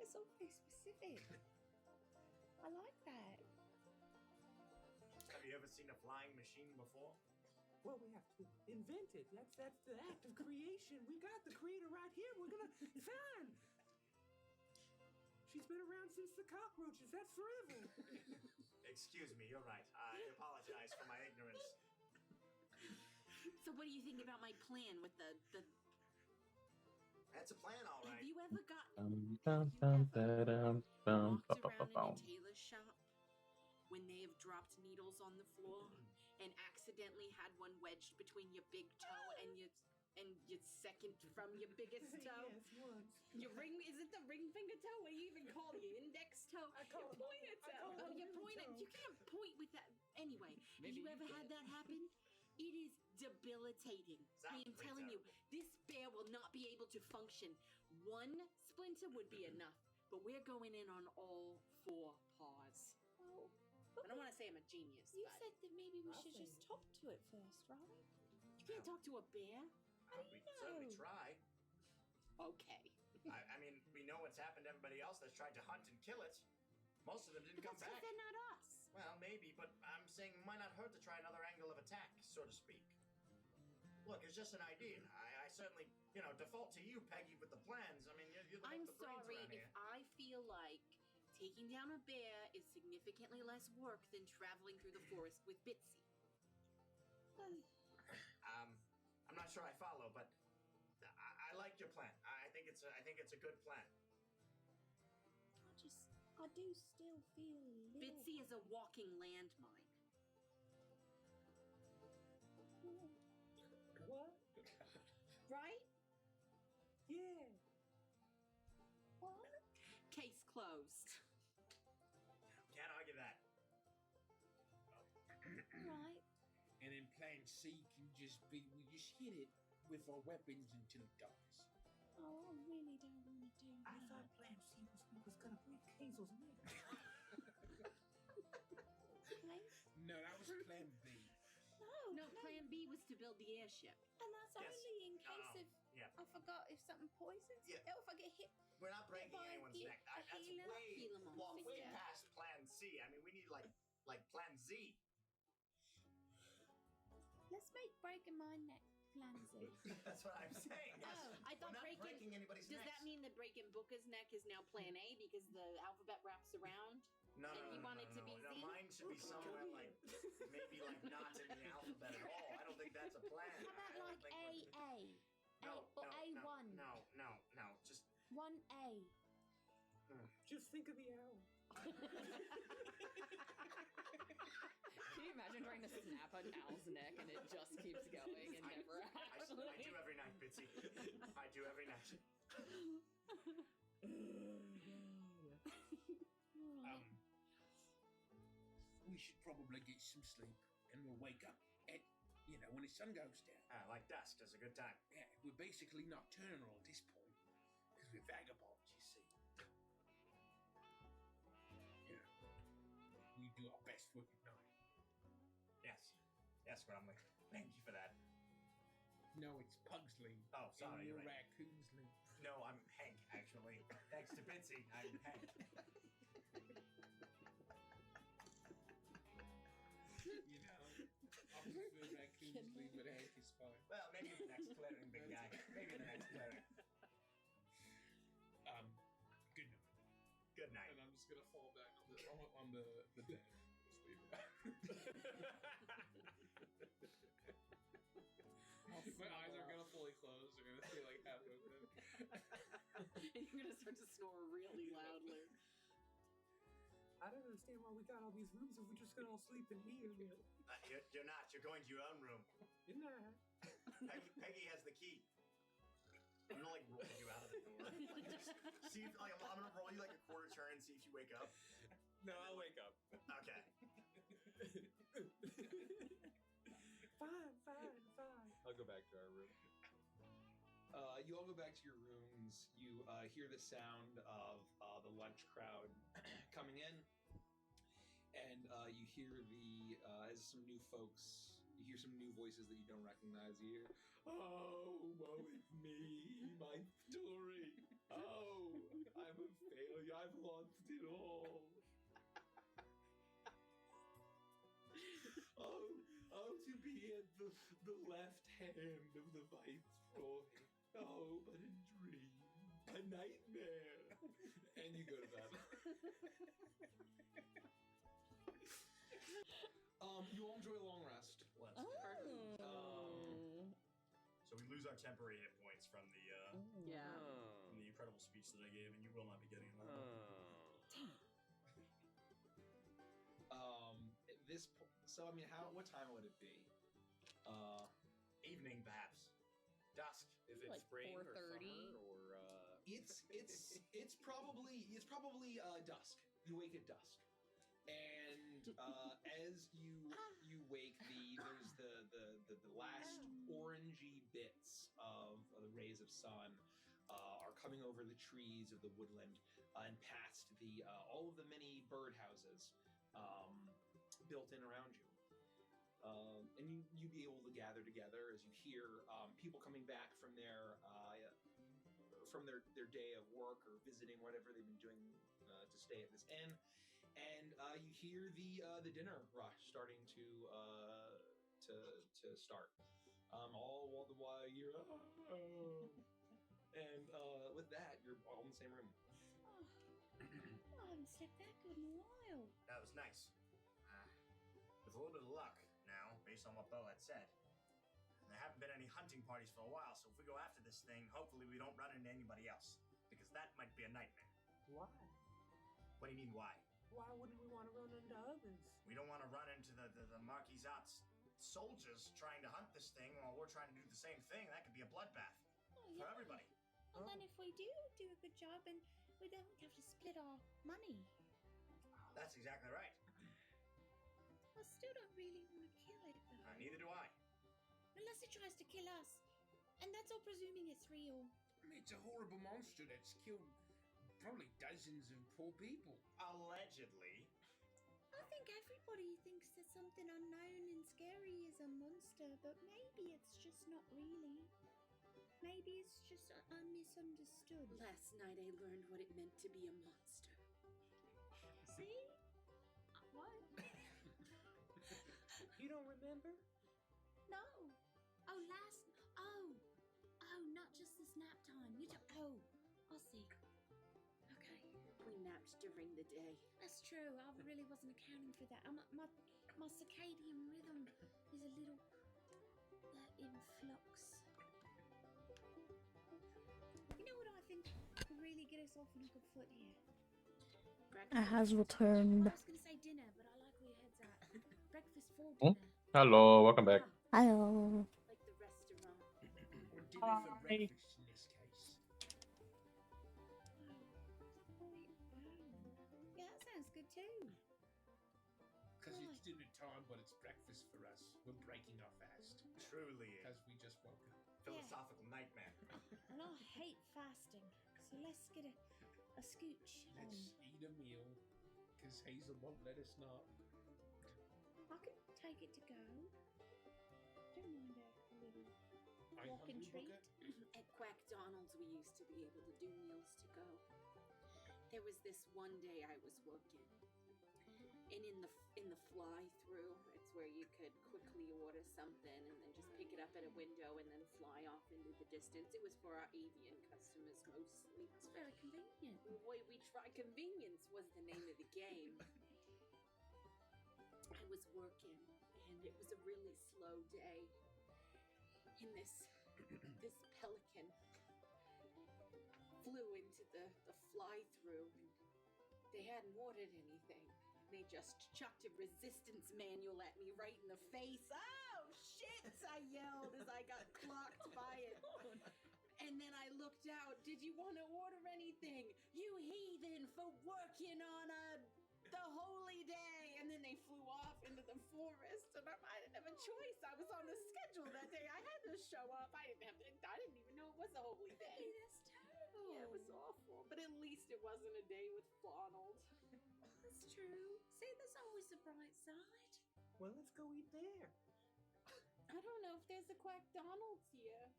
It's all very specific. I like that. Have you ever seen a flying machine before? Well, we have to invent it. That's the act of creation. We got the creator right here. We're gonna find. She's been around since the cockroaches. That's forever. Excuse me, you're right. I apologize for my ignorance. So what do you think about my plan with the That's a plan, all right. Have you ever walked around in a tailor's shop when they have dropped needles on the floor and accidentally had one wedged between your big toe and your second from your biggest toe? Yes, once. Your ring, is it the ring finger toe? What do you even call it? Your index toe? I call Your it- pointer I call toe. it Oh, your pointer pointer. toe. You can't point with that. Anyway, have you ever had that happen? It is debilitating. I am Sounds telling you, terrible. this bear will not be able to function. One splinter would be enough, but we're going in on all 4 paws. Well, I don't want to say I'm a genius, you but said that maybe we I should just think- talk to it first, right? you can't talk to a bear. We certainly know? try. Okay. I mean, we know what's happened to everybody else that's tried to hunt and kill it. Most of them didn't But come that's because back. they're not us. Well, maybe, but I'm saying it might not hurt to try another angle of attack, so to speak. Look, it's just an idea. I certainly, default to you, Peggy, with the plans. I mean, you're the I'm the brains sorry around if here. I feel like taking down a bear is significantly less work than traveling through the forest with Bitsy. I'm not sure I follow, but I like your plan. I think it's a good plan. I do still feel a little... Bitsy is a walking landmine. What? Right? Yeah. What? Case closed. Can't argue that. Right. And in plan C can just be we just hit it with our weapons until it dies. Oh, I really don't want to do I that. thought Plan C was gonna break Hazel's neck. No, that was plan B. No, plan B was to build the airship. And that's Yes. only in case if Yeah. I forgot if something poisons Yeah. it, or if I get hit. We're not breaking by anyone's a neck. That's healer. Heal 'em on way finger. past plan C. I mean, we need like plan Z. Let's make breaking my neck plan Z. That's what I'm saying. Yes. Oh, I thought We're not breaking anybody's Does necks. that mean that breaking Booker's neck is now plan A because the alphabet wraps around? No, and no, he no, wanted no, to no, be no. Z? Mine should be somewhere like maybe like not in the alphabet at all. I don't think that's a plan. How I about don't like think we're- AA? No, or no, A1? No. Just 1A. Just think of the owl. Can you imagine trying to snap an owl's neck and it just keeps going and never I actually? do every night, Bitsy. I do every night. we should probably get some sleep, and we'll wake up at, when the sun goes down. Like dusk is a good time. Yeah, we're basically nocturnal at this point, because we're vagabonds, you see. We do our best work at night. Yes, but I'm like, thank you for that. No, it's Pugsley. Oh, sorry, you're you're right. Raccoonsley. No, I'm Hank, actually. Thanks to Bitsy, I'm Hank. I prefer Raccoonsley, but Hank is fine. Well, maybe the next clearing, big guy. Maybe the next clearing. Good night. Good night. And I'm just gonna fall back on the bed. Sleep. My eyes are gonna fully close. They're gonna stay like half open. And you're gonna start to snore really loudly. I don't understand why we got all these rooms if we're just gonna all sleep in here. You're not. You're going to your own room. Isn't that? Peggy has the key. I'm gonna like roll you out of the door. Like, just see if, like, I'm gonna roll you like a quarter turn and see if you wake up. No, I'll wake up. Okay. Fine. I'll go back to our room. You all go back to your rooms. You hear the sound of the lunch crowd coming in, and you hear as some new folks. You hear some new voices that you don't recognize. You hear, "Oh, woe is me, my story. Oh, I'm a failure. I've lost it all. Oh, to be at the left hand of the viceroy. Oh, but a dream, a nightmare." And you go to bed. You all enjoy a long rest. So we lose our temporary hit points from the from the incredible speech that I gave, and you will not be getting another. So I mean, what time would it be? Evening, perhaps. Dusk. Is it like spring or 4:30? summer or? It's probably dusk. You wake at dusk, and as you wake, there's the last orangey bits of the rays of sun are coming over the trees of the woodland and past all of the many birdhouses built in around you. And you be able to gather together as you hear people coming back from their day of work or visiting whatever they've been doing to stay at this inn, and you hear the dinner rush starting to start. All the while you're and with that you're all in the same room. I haven't slept that good in a while. That was nice. With a little bit of luck now, based on what Bo had said. There haven't been any hunting parties for a while, so if we go after this thing, hopefully we don't run into anybody else. Because that might be a nightmare. Why? What do you mean, why? Why wouldn't we want to run into others? We don't want to run into the Marquisat's soldiers trying to hunt this thing while we're trying to do the same thing. That could be a bloodbath for everybody. And then if we do a good job, and we don't have to split our money. That's exactly right. I still don't really want to kill it, though. Neither do I. Unless it tries to kill us. And that's all presuming it's real. I mean, it's a horrible monster that's killed probably dozens of poor people. Allegedly. I think everybody thinks that something unknown and scary is a monster, but maybe it's just not really. Maybe it's just misunderstood. Last night I learned what it meant to be a monster. See? What? You don't remember? No. Oh, not just this nap time. I see. Okay. We napped during the day. That's true. I really wasn't accounting for that. My circadian rhythm is a little in flux. You know what I think will really get us off on a good foot here? It has returned. I was going to say dinner, but I like where your head's at. Breakfast for dinner. Hello, welcome back. Hello. Like the restaurant. Or dinner for breakfast in this case. Yeah, that sounds good too. Because it's dinner time, but it's breakfast for us. We're breaking our fast. Truly Because we just woke up. philosophical nightmare. And I hate fasting, so let's get a scooch on. Let's eat a meal. Because Hazel won't let us not. I can take it to go. Don't mind a little Are you walking hungry, treat. Booker? At Quackdonald's, we used to be able to do meals to go. There was this one day I was working, and in the fly-through, it's where you could quickly order something and then just pick it up at a window and then fly off into the distance. It was for our avian customers mostly. It's very convenient. The way we try convenience was the name of the game. I was working, and it was a really slow day. And this pelican flew into the fly-through, and they hadn't ordered anything. They just chucked a resistance manual at me right in the face. Oh, shit, I yelled as I got clocked by it. And then I looked out. Did you want to order anything? You heathen, for working on the holy day. And then they flew off into the forest, and I didn't have a choice. I was on the schedule that day. I had to show up. I didn't even know it was a holy day. Hey, that's terrible. Yeah, it was awful. But at least it wasn't a day with Donald. That's true. See, there's always a bright side. Well, let's go eat there. I don't know if there's a Quackdonald's here.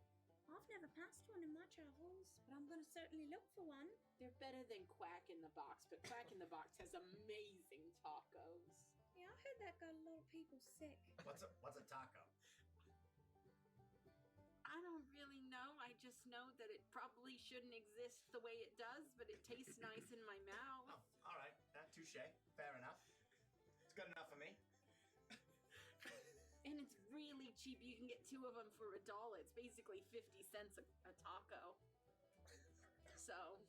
I've never passed one in my travels, but I'm going to certainly look for one. They're better than Quack in the Box, but Quack in the Box has amazing tacos. Yeah, I heard that got a lot of people sick. What's a taco? I don't really know. I just know that it probably shouldn't exist the way it does, but it tastes nice in my mouth. Oh, all right. Touche. Fair enough. It's good enough for me. And it's really cheap. You can get 2 of them for $1. It's basically 50 cents a taco. So...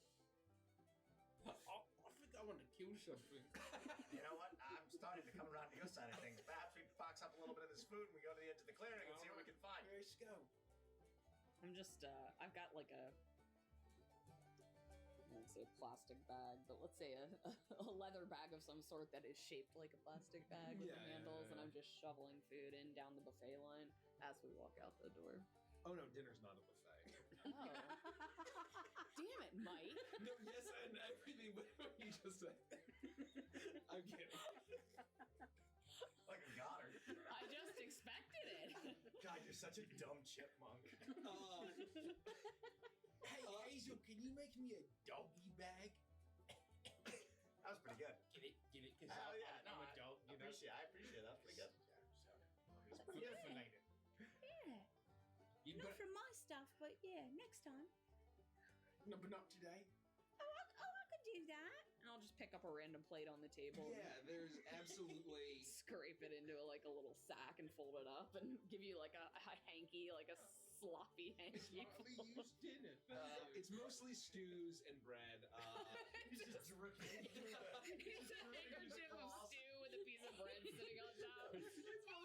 I think I want to kill something. You know what? I'm starting to come around to your side of things. Perhaps we box up a little bit of this food and we go to the edge of the clearing and see what we can find. Let's go. I'm just, I've got like a, I won't say a plastic bag, but let's say a leather bag of some sort that is shaped like a plastic bag with handles, and I'm just shoveling food in down the buffet line as we walk out the door. Oh no, dinner's not a buffet. Oh. Damn it, Mike. No, yes, and everything what you just said. I'm kidding. Like a Goddard. I just expected it. God, you're such a dumb chipmunk. Hey, Hazel, can you make me a doggy bag? That was pretty good. Get it? Because Oh, I'm yeah, no, a dog, I you know? appreciate it. That's pretty good. It's good for later. Yeah. You Not but, from my stuff, but yeah, next time. no, but not today. Oh, I could do that. And I'll just pick up a random plate on the table. Yeah, there's absolutely. Scrape it into like a little sack and fold it up and give you like a hanky, like a sloppy hanky. Smartly used dinner. It's mostly stews and bread. He's just dripping. It's a handkerchief of stew with a piece of bread sitting on top. There you go.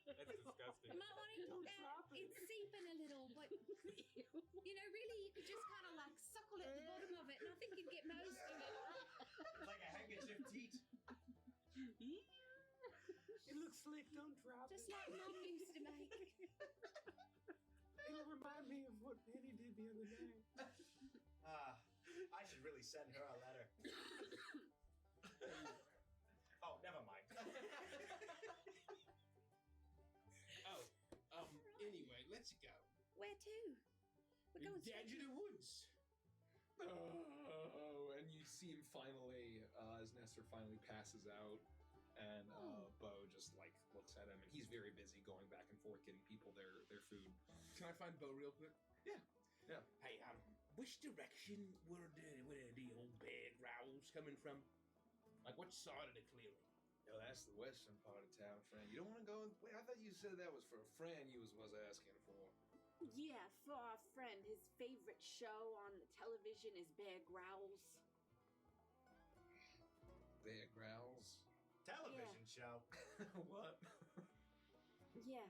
That's disgusting. You might want to, it's seeping a little, but you know, really, you could just kind of like suckle at the bottom of it, and I think you'd get most of it. Like a handkerchief teat. It looks slick. Don't drop Just it. like Mum used to make. It'll remind me of what Penny did the other day. I should really send her a letter. Oh, never mind. Anyway, let's go. Where to? We're going Down to the woods. Oh, and you see him finally, as Nestor finally passes out, and Bo just like looks at him, and he's very busy going back and forth getting people their food. Can I find Bo real quick? Yeah. Hey, which direction were the old bear growls coming from? Like, what side of the clearing? No, that's the western part of town, friend. You don't want to go. Wait, I thought you said that was for a friend you was asking for. Yeah, for our friend. His favorite show on the television is Bear Growls. Bear growls. Television show. What? Yeah.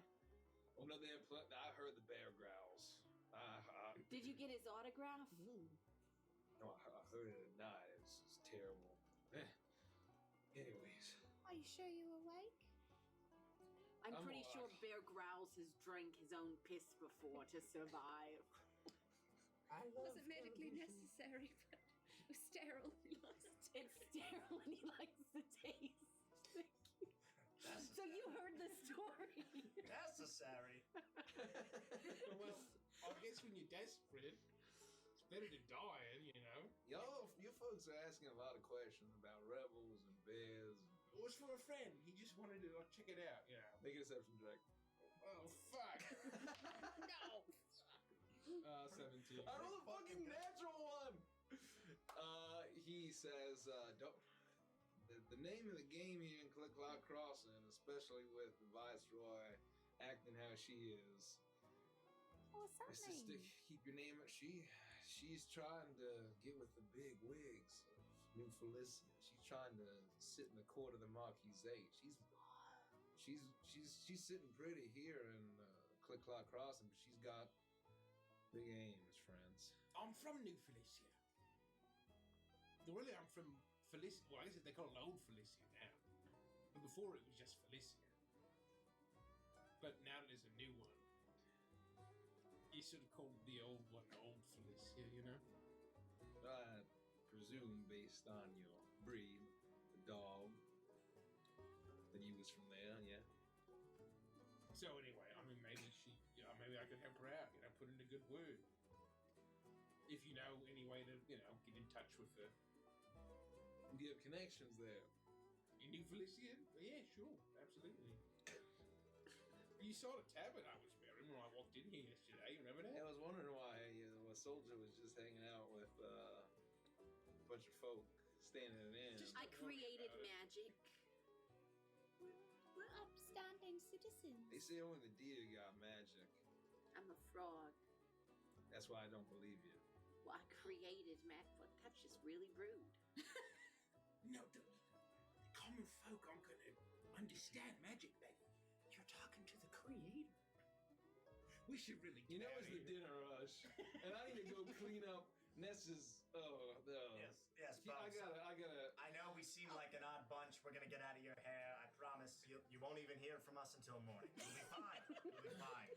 Oh no, I heard the bear growls. Did you get his autograph? No, I heard it at night. It's terrible. Anyways. Are sure you awake? I'm I'm pretty sure alive. Bear Grylls has drank his own piss before to survive. I It love wasn't medically television. necessary, but it was sterile. He likes to It's sterile and he likes the taste. So you heard the story. Necessary. Well, I guess when you're desperate, it's better to die, you know. You folks are asking a lot of questions about rebels and bears. It was for a friend. He just wanted to check it out, you know. Make a deception check. Oh, fuck. No. 17. I rolled a fucking natural one. He says, "Don't." The name of the game here in Click Clock Crossing, especially with the Viceroy acting how she is, What's that is to mean? keep your name. She's trying to get with the big wigs of New Felicia. She's trying to sit in the court of the Marquisate. She's sitting pretty here in Click Clock Crossing, but she's got big aims, friends. I'm from New Felicia. Really, I'm from Felicia. Well, I guess they call it Old Felicia now. But before it was just Felicia. But now there's a new one. You should have called the old one Old Felicia, you know? I presume, based on your breed, the dog, that you was from there, yeah? So anyway, I mean, maybe maybe I could help her out, put in a good word. If you know any way to, get in touch with her. Do you have connections there? In New Felicia? Yeah, sure, absolutely. You saw the tablet I was wearing when I walked in here yesterday, remember that? I was wondering why a soldier was just hanging out with a bunch of folk standing in. I created magic. We're upstanding citizens. They say only the deer got magic. I'm a fraud. That's why I don't believe you. Well, I created magic. That's just really rude. No, the common folk aren't going to understand magic, Betty. You're talking to the creator. We should really get out it's of the here. dinner rush, and I need to go clean up Ness's. Yes, I gotta. I know we seem like an odd bunch. We're gonna get out of your hair. I promise. You won't even hear from us until morning. We'll be fine. We'll be fine.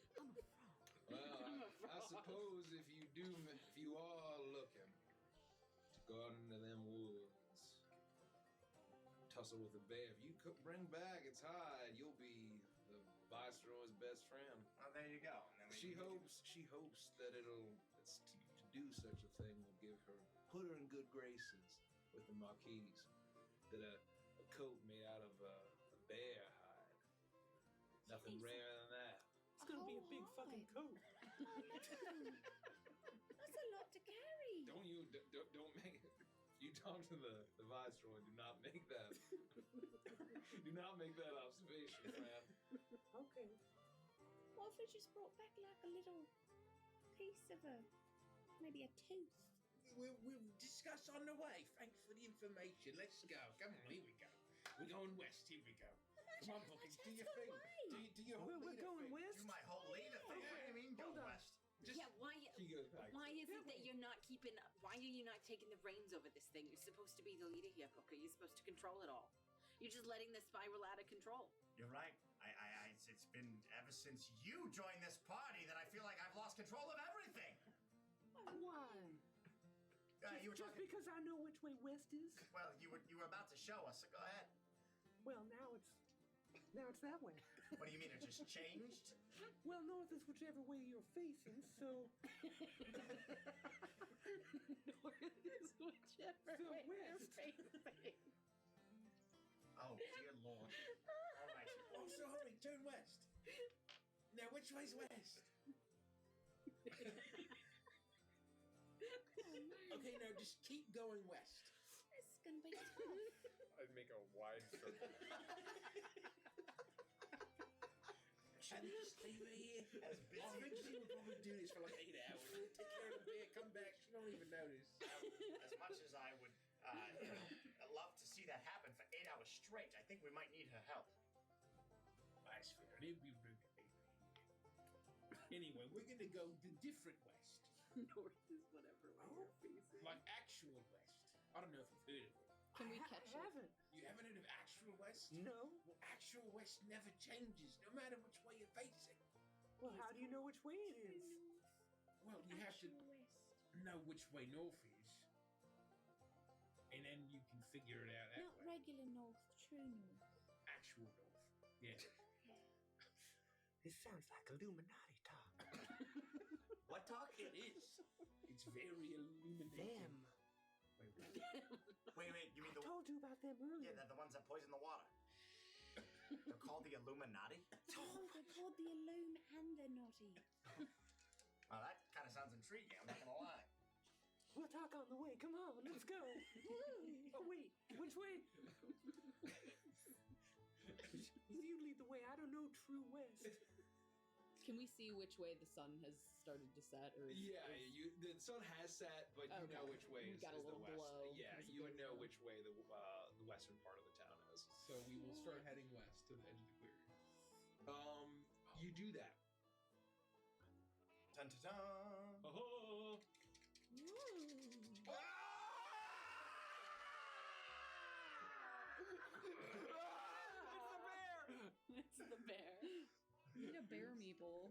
Well, I suppose if you are looking to go out into them woods, tussle with a bear, if you could bring back its hide, you'll be the Viceroy's best friend. Well, there you go. And then She hopes that to do such a thing will put her in good graces with the Marquise. That a coat made out of a bear hide. Nothing rarer than that. It's gonna be a big fucking coat. Oh, no. That's a lot to carry. Don't make it. You talk to the Viceroy. Do not make that. Do not make that observation, man. Okay. What if we just brought back like a little piece of maybe a tooth? We'll discuss on the way. Thanks for the information. Let's go. Come on, here we go. We're going west. Here we go. Come on, Buckets. Do your thing. Do your whole We're leader going thing. west. Do my whole leader thing. What do you mean go Hold on. west? Yeah, why? He goes back. Why is it that you're not keeping? Why are you not taking the reins over this thing? You're supposed to be the leader here, Booker. You're supposed to control it all. You're just letting this spiral out of control. You're right. It's been ever since you joined this party that I feel like I've lost control of everything. Why? You were Just talking. because I know which way west is? Well, you were about to show us. So go ahead. Well, now it's that way. What do you mean? It just changed? Well, north is whichever way you're facing, so North is whichever So way you're west. facing. Oh dear Lord! All right. Oh, sorry. Turn west. Now, which way's west? Okay, now just keep going west. This is gonna be tough. I'd make a wide circle. Should we just leave her here? As busy- Eventually, we'll probably do this for like 8 hours. Take care of the bear, come back. She don't even notice. As much as I would love to see that happen for 8 hours straight, I think we might need her help. That's fair. It'd be rude to leave her here. Anyway, we're gonna go the different west. North is whatever way you're facing. Like actual west. I don't know if you've heard of it. Can we catch it? haven't. You haven't heard of actual west? No. Well, actual west never changes, no matter which way you face it. Well, how do you know which way it is? Well, you have to know which way north is. And then you can figure it out that Not way. regular north, true north. Actual north. Yeah. This sounds like Illuminati talk. What talk? It is. It's very illuminating. Them. Wait, you mean I told you about them earlier. Yeah, the ones that poison the water. They're called the Illuminati? Oh, they're called the Illume and the Naughty. Well, that kind of sounds intriguing, I'm not gonna lie. We'll talk on the way. Come on, let's go. Oh, wait. Which way? You lead the way. I don't know true west. Can we see which way the sun has started to set? Or the sun has set, but you know which way is got a the little west. glow. Yeah, you would know which way the western part of the town is. So we will start heading west to the edge of the clearing. You do that. Dun, dun, dun. Oh. It's the bear. We need a bear meeple.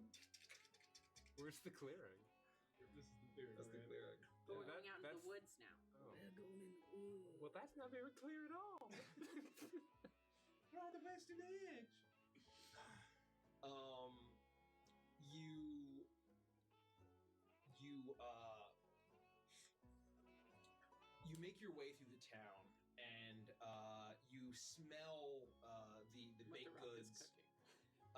Where's the clearing? This is the clearing. That's the right? clearing. But we're going out into the woods now. Oh. We're going in the woods. Well, that's not very clear at all. We're on the western edge. You make your way through the town, and you smell the baked goods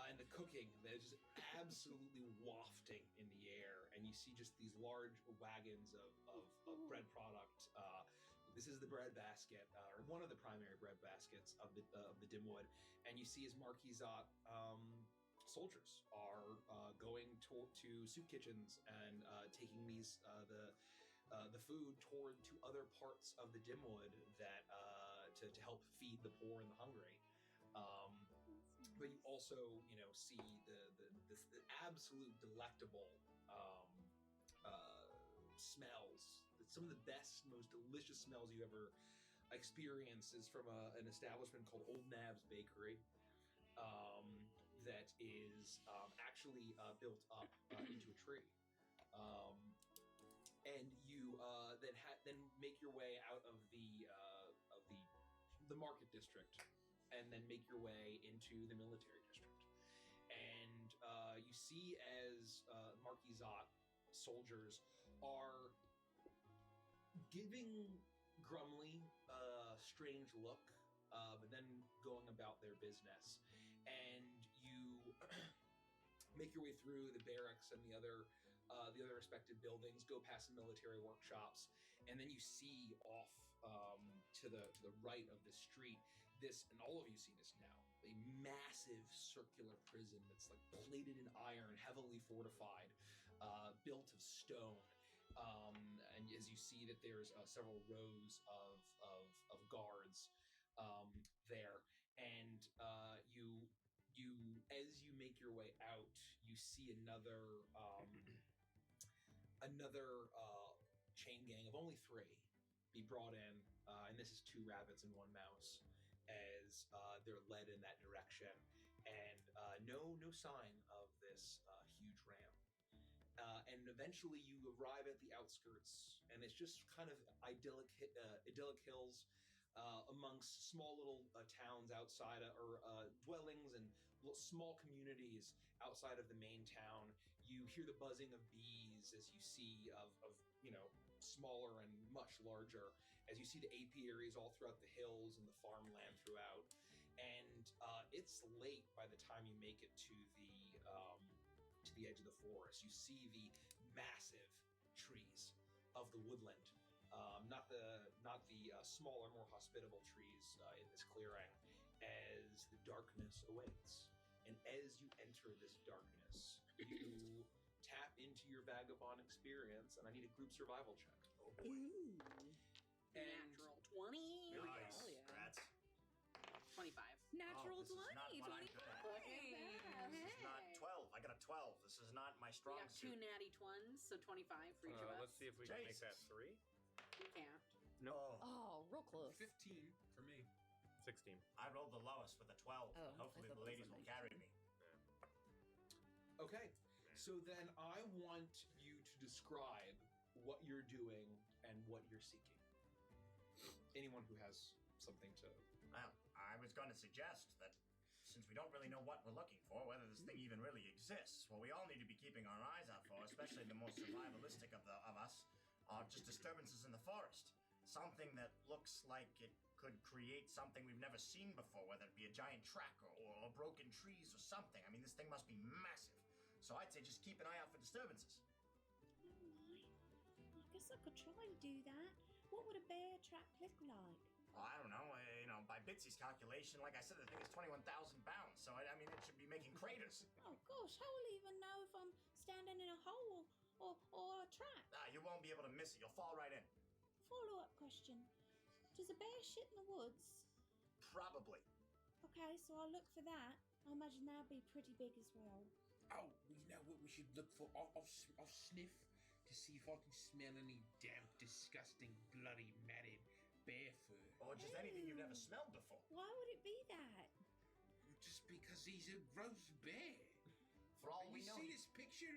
and the cooking that is just absolutely wafting in the air, and you see just these large wagons of bread product. This is the bread basket, or one of the primary bread baskets of the Dimwood, and you see as Marquisat soldiers are going to soup kitchens and taking these the food to other parts of the Dimwood that to help feed the poor and the hungry. But you also, see the absolute delectable smells. Some of the best, most delicious smells you ever experience is from an establishment called Old Nab's Bakery. That is actually built up into a tree. And you then make your way out of the market district, and then make your way into the military district. And you see as Marquisat soldiers are giving Grumley a strange look, but then going about their business. And you make your way through the barracks and the other respective buildings, go past the military workshops, and then you see off to the right of the street and all of you see this now, a massive circular prison that's like plated in iron, heavily fortified, built of stone. And as you see that there's several rows of guards there, and you as you make your way out, you see another chain gang of only 3 be brought in, and this is 2 rabbits and 1 mouse, as they're led in that direction, and no sign of this huge ram. And eventually you arrive at the outskirts, and it's just kind of idyllic hills amongst small little towns outside or dwellings and small communities outside of the main town. You hear the buzzing of bees as you see of smaller and much larger, as you see the apiaries all throughout the hills and the farmland throughout. And it's late by the time you make it to the edge of the forest. You see the massive trees of the woodland, not the smaller, more hospitable trees in this clearing, as the darkness awaits. And as you enter this darkness, you tap into your vagabond experience, and I need a group survival check. Oh boy. Ooh. And Natural 20. Really Nice. nice. Congrats. 25. Natural this is not 20, what I'm 25. good at. This is not 12. I got a 12. This is not my We strong got 2 suit. natty twins, so 25 for each of us. Let's see if we can make that Jesus. 3. You can't. No. Oh, real close. 15 for me. 16. I rolled the lowest with a 12. Oh, but hopefully I thought the that was ladies a will 19. carry me. Okay, so then I want you to describe what you're doing and what you're seeking. Anyone who has something to... Well, I was going to suggest that since we don't really know what we're looking for, whether this thing even really exists, what we all need to be keeping our eyes out for, especially the most survivalistic of us, are just disturbances in the forest. Something that looks like it could create something we've never seen before, whether it be a giant track or broken trees or something. I mean, this thing must be massive. So I'd say just keep an eye out for disturbances. Alright. I guess I could try and do that. What would a bear trap look like? Well, I don't know. By Bitsy's calculation, like I said, the thing is 21,000 pounds. So, I mean, it should be making craters. Oh gosh, how will I even know if I'm standing in a hole or a trap? You won't be able to miss it. You'll fall right in. Follow-up question. Does a bear shit in the woods? Probably. Okay, so I'll look for that. I imagine that'd be pretty big as well. Oh, you know what we should look for? I'll sniff to see if I can smell any damp, disgusting, bloody, matted bear fur. Or just anything you've never smelled before. Why would it be that? Just because he's a gross bear. For all we you know, see this picture?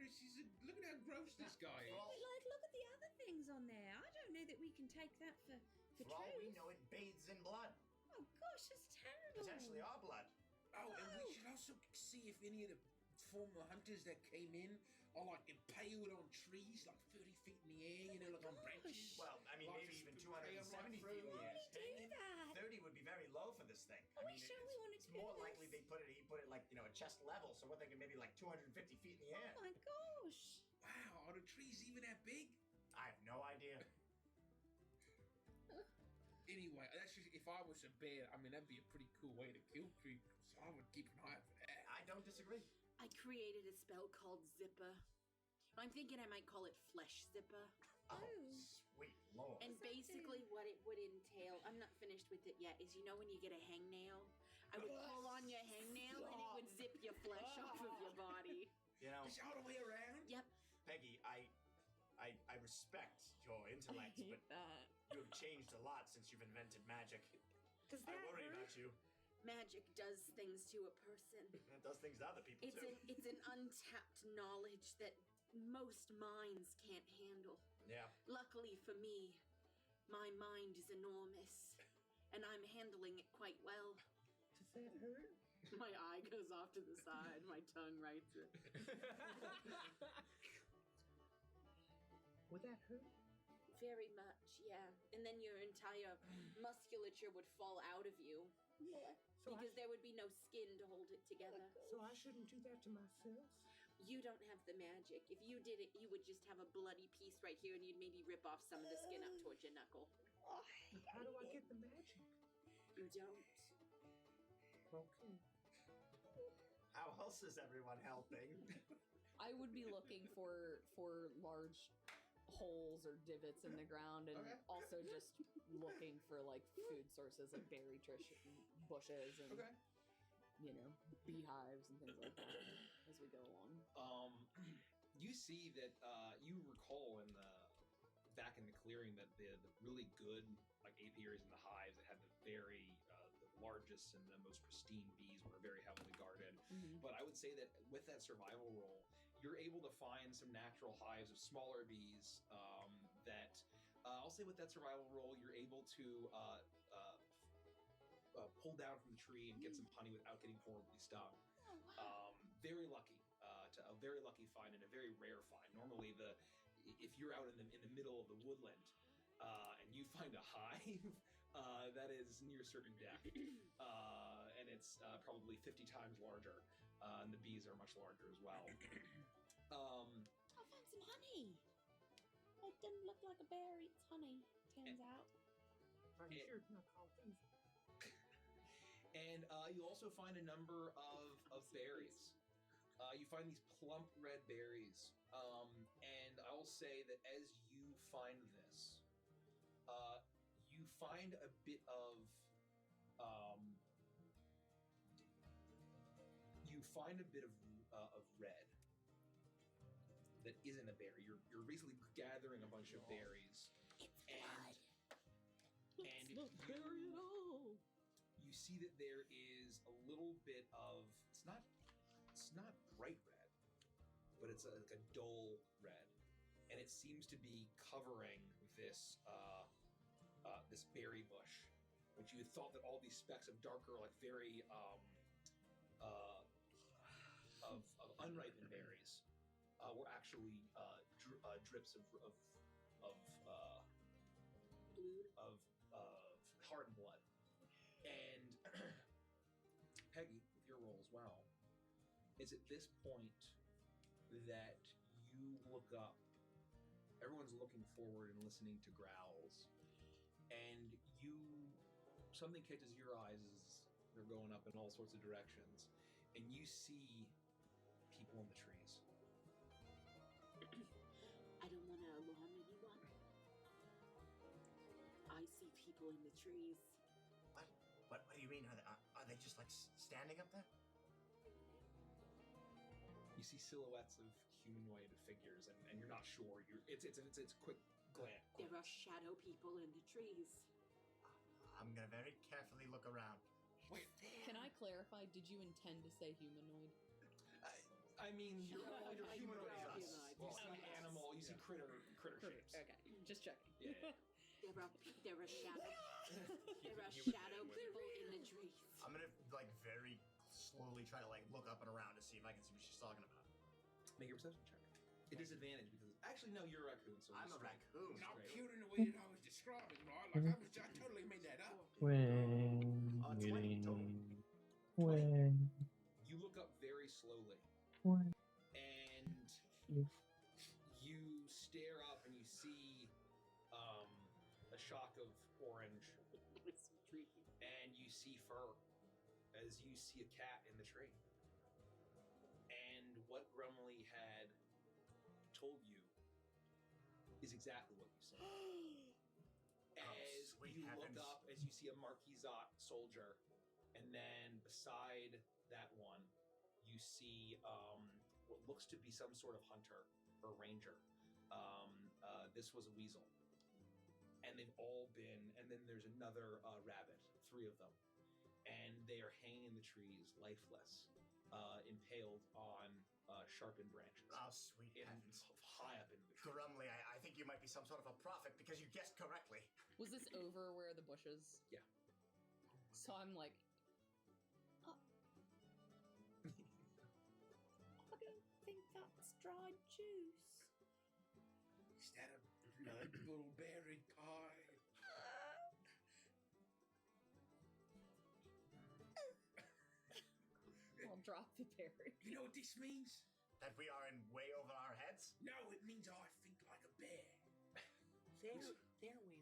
Look at how gross this guy is. But like, look at the other things on there. I don't know that we can take that for for all we truth. know, it bathes in blood. Oh gosh, that's terrible. Potentially our blood. Oh, and we should also see if any of the former hunters that came in are like impaled on trees, like 30 feet in the air, like on branches. Well, I mean, Like maybe even just 270 feet in the Why air. would he do that? 30 would be very low for this thing. Are we sure we wanted it's to do more this? likely he put it like, at chest level, so we're thinking maybe like 250 feet in the air. Oh my gosh. Wow, are the trees even that big? I have no idea. Anyway, that's just, if I was a bear, I mean, that'd be a pretty cool way to kill people, so I would keep an eye out for that. I don't disagree. I created a spell called Zipper. I'm thinking I might call it Flesh Zipper. Oh, sweet lord. And Does that basically, do? what it would entail, I'm not finished with it yet, is when you get a hangnail, I would pull on your hangnail and it would zip your flesh off of your body. It's all the way around? Yep. Peggy, I respect your intellect, but you have changed a lot since you've invented magic. Does I that worry hurt? about you. Magic does things to a person. It does things to other people too. It's an untapped knowledge that most minds can't handle. Yeah. Luckily for me, my mind is enormous, and I'm handling it quite well. Does that hurt? My eye goes off to the side, my tongue writes it. Would that hurt? Very much, yeah. And then your entire musculature would fall out of you. So Because there would be no skin to hold it together. So I shouldn't do that to myself? You don't have the magic. If you did it, you would just have a bloody piece right here and you'd maybe rip off some of the skin up towards your knuckle. How do I get the magic? You don't. Okay. How else is everyone helping? I would be looking for large holes or divots in the ground, and also just looking for like food sources like berry bushes and beehives and things like that as we go along. You see that you recall back in the clearing that the really good apiaries in the hives that had the very the largest and the most pristine bees were very heavily guarded. Mhm. But I would say that with that survival roll, you're able to find some natural hives of smaller bees that I'll say with that survival roll, you're able to pull down from the tree and get some honey without getting horribly stung. Oh, wow. Very lucky. A very lucky find and a very rare find. Normally, if you're out in the middle of the woodland and you find a hive, that is near certain death, and it's probably 50 times larger, and the bees are much larger as well. I found some honey. It didn't look like a bear eats honey, turns out. Are you sure it's not called things? And you also find a number of berries. You find these plump red berries, and I will say that as you find this, you find a bit of red that isn't a berry. You're basically gathering a bunch of berries, and And It's not berry at all. you see that there is a little bit of it's not bright red, but it's like a dull red, and it seems to be covering this this berry bush, which you had thought that all these specks of darker, like very of unripened berries were actually drips of hardened blood. And Peggy, with your roll as well, is at this point that you look up. Everyone's looking forward and listening to growls, and something catches your eyes as they're going up in all sorts of directions, and you see people in the trees. I don't want to alarm anyone. I see people in the trees. What do you mean? Are they just like standing up there? You see silhouettes of humanoid figures, and you're not sure. It's a quick glance. There are shadow people in the trees. I'm gonna very carefully look around. Wait, Can I clarify? Did you intend to say humanoid? I mean, you're humanoid. You Well, see animal. You see critter shapes. Okay, just checking. Yeah. There are shadow people in the trees. I'm gonna like very slowly try to like look up and around to see if I can see what she's talking about. Make a perception check. It is advantage because actually no, you're a raccoon. So I'm a raccoon. Not cute in the way that I was describing, right? Like I totally made that up. When 20 total. when You look up very slowly, when and you stare up and you see a shock of orange, and you see fur as you see a cat in the tree. And what Grumley had told you is exactly what you said. As you look up, as you see a Marquisat soldier, and then beside that one, you see what looks to be some sort of hunter or ranger. This was a weasel. And they've all been, and then there's another rabbit, 3 of them. And they are hanging in the trees, lifeless, impaled on sharpened branches. Oh, sweet heavens. High up into the trees. Grumley, I think you might be some sort of a prophet because you guessed correctly. Was this over where the bushes? Yeah. So I'm like, I don't think that's dried juice. Is that a blood blueberry pie? I'll drop the berry. You know what this means? That we are in way over our heads? No, it means I think like a bear. They're way over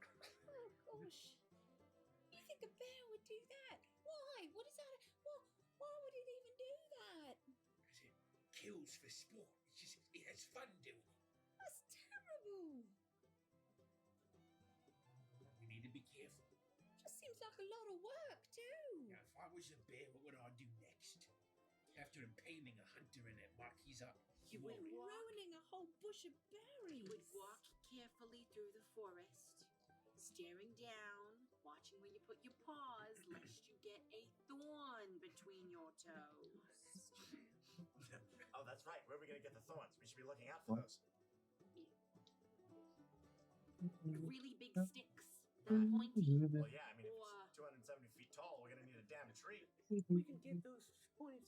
our heads. Oh gosh. You think a bear would do that? Why? What is that? Why would it even do that? Because it kills for sport. It has fun doing it. That's terrible. We need to be careful. Just seems like a lot of work too. Now, if I was a bear, what would I do next? After impaling a hunter in that Marquisat You would warrior? Ruining a whole bush of berries. You would walk carefully through the forest, staring down, watching where you put your paws, lest you get a thorn between your toes. Oh, that's right. Where are we gonna get the thorns? We should be looking out for those. Really big sticks that are pointy. Well, yeah, I mean, if Or it's 270 feet tall, we're gonna need a damn tree. We can get those pointed.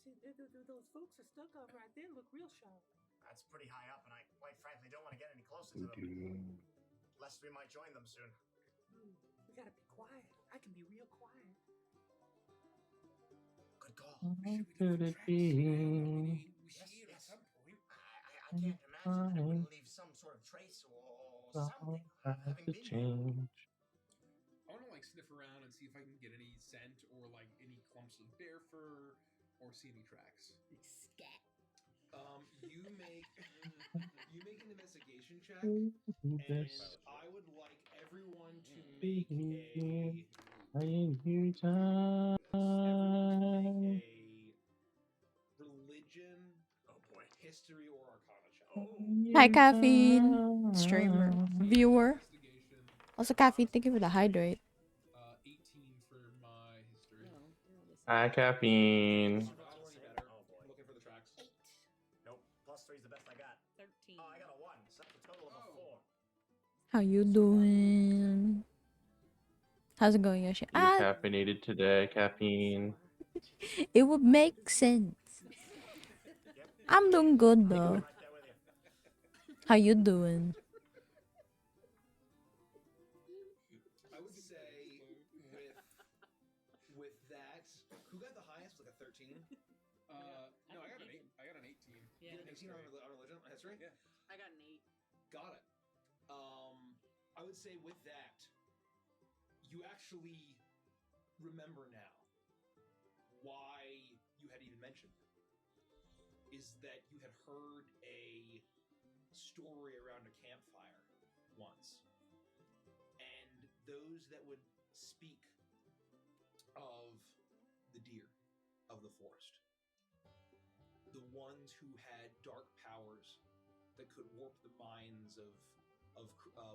Those folks are stuck up right there. Look real sharp. That's pretty high up, and I quite frankly don't want to get any closer to them. Lest we might join them soon. We gotta be quiet. I can be real quiet. Good call. How could it be? Yes. At some point. I can't imagine that it wouldn't leave some sort of trace or something. Having To been here. change. I want to like sniff around and see if I can get any scent or like any clumps of bear fur or see any tracks. Scat. You make an investigation check, and I would like everyone to make a I ain't here time. religion, history, or arcana check. Hi, caffeine streamer, viewer. Also, Caffeine, thank you for the hydrate. 18 for my history. Hi, Caffeine. Survival's already better. I'm looking for the tracks. 8. Nope. +3 is the best I got. 13. Oh, I got a 1. So that's a total of a 4. How you doing? How's it going, Yoshi? You caffeinated today, Caffeine. It would make sense. I'm doing good though. How you doing? I would say with that, who got the highest? Like a 13. No, I got an 8. I got an 18. Yeah, an 18 on religion history. Yeah, I got an 8. Got it. I would say with that, you actually remember now why you had even mentioned it. Is that you had heard a story around a campfire once, and those that would speak of the deer of the forest, the ones who had dark powers that could warp the minds of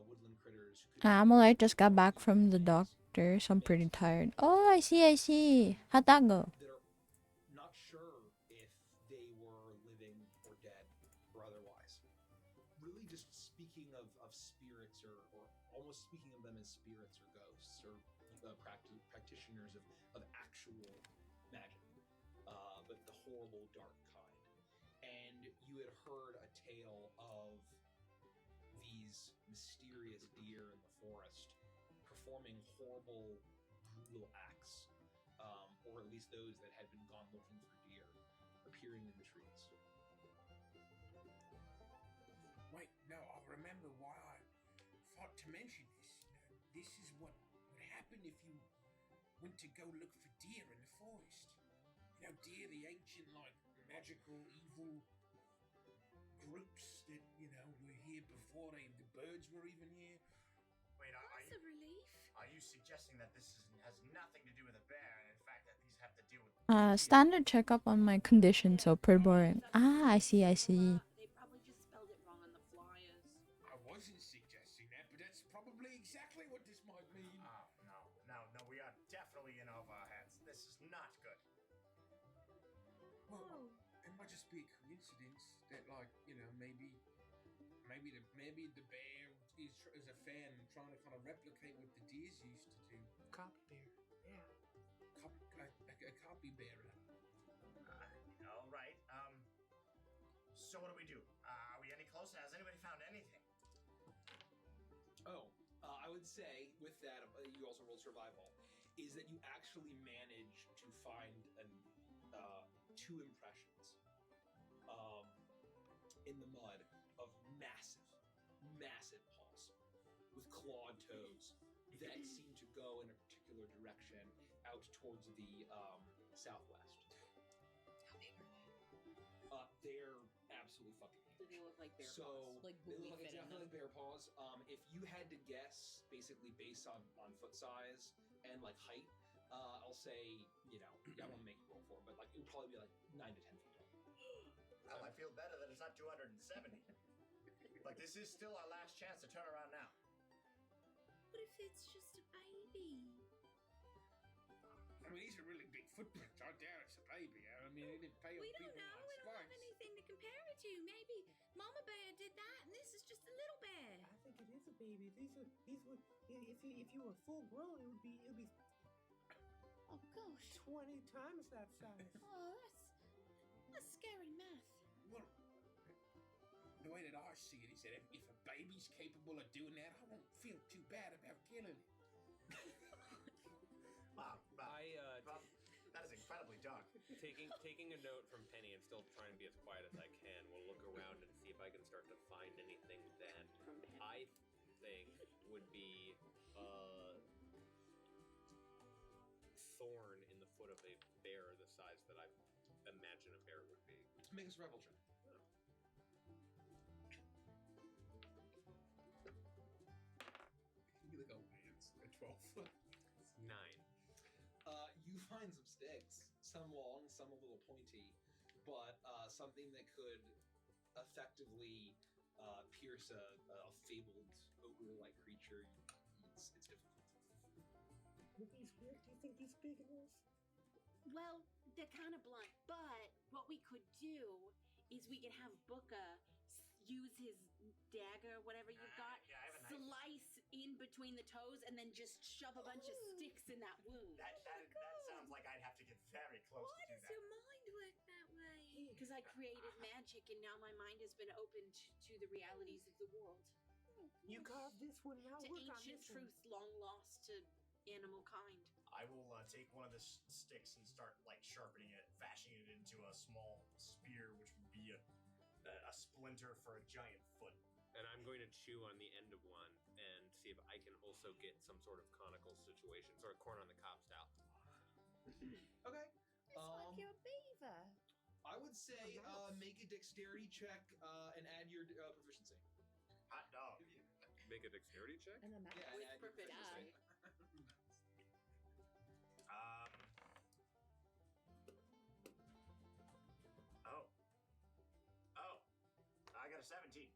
woodland critters. I just got back from the doctor, so I'm pretty tired. Oh, I see. How'd that go? That are not sure if they were living or dead or otherwise. Really just speaking of spirits or almost speaking of them as spirits or ghosts or practitioners of actual magic, but the horrible dark kind. And you had heard a tale of these mysterious deer in the forest performing horrible, brutal acts, or at least those that had been gone looking for deer, appearing in the trees. Wait, no, I remember why I thought to mention this. This is what would happen if you went to go look for deer in the forest. You know, deer, the ancient, like, magical, evil groups that, you know, were here before the birds were even here. Wait, That's a relief. are you suggesting that this has nothing to do with a bear, and in fact that these have to do with... Standard checkup on my condition, so pretty boring. I see. They probably just spelled it wrong on the flyers. I wasn't suggesting that, but that's probably exactly what this might mean. Oh, no, we are definitely in over our heads. This is not good. Well, it might just be a coincidence that, like, you know, maybe the bear is a fan and trying to kind of replicate what the deers used to do. Copy bear. Yeah. A copy bearer. All right. So what do we do? Are we any closer? Has anybody found anything? I would say with that, you also rolled survival, is that you actually manage to find two impressions in the mud of massive paws with clawed toes that seem to go in a particular direction out towards the southwest. How big are they? They're absolutely fucking huge. Do they look like bear So paws? Like they booby look like fit in exactly them. like bear paws. If you had to guess, basically based on foot size and like height, I'll say, you know, I won't make you roll for it, but like it would probably be like 9 to 10 feet tall. Well, I feel better that it's not 270. Like, this is still our last chance to turn around now. What if it's just a baby? I mean, these are really big footprints. I doubt it's a baby. I mean, they didn't pay We off don't people know. like We don't have Spikes. anything to compare it to. Maybe Mama Bear did that, and this is just a little bear. I think it is a baby. These would, if you were full grown, it would be Oh gosh. 20 times that size. Oh, that's scary math. Well, the way that I see it is that if a baby's capable of doing that, I won't feel too bad about killing it. Wow, that is incredibly dark. Taking a note from Penny and still trying to be as quiet as I can, we'll look around and see if I can start to find anything that I think would be thorn in the foot of a bear the size that I imagine a bear would be. Make a survival check. It'd be like a lance, a 12-foot. 9. You find some sticks, some long, some a little pointy, but something that could effectively pierce a fabled ogre-like creature you'd it's difficult. Are these weird? Do you think he's big enough? Well, they're kind of blunt, but what we could do is we could have Booker use his dagger, whatever you've got, yeah, I have a knife. slice in between the toes, and then just shove a bunch of sticks in that wound. That sounds like I'd have to get very close Why to do does that. your mind work that way? Because I created magic, and now my mind has been opened to the realities of the world. You carved this one, and I'll To work on ancient this one. truths long lost to animal kind. I will take one of the sticks and start like sharpening it, fashioning it into a small spear, which would be a splinter for a giant foot. And I'm going to chew on the end of one and see if I can also get some sort of conical situation, sort of corn on the cob style. Okay. It's like your beaver. I would say make a dexterity check and add your proficiency. Hot dog. Make a dexterity check? And then that Yeah, With add your proficiency. Oh, I got a 17.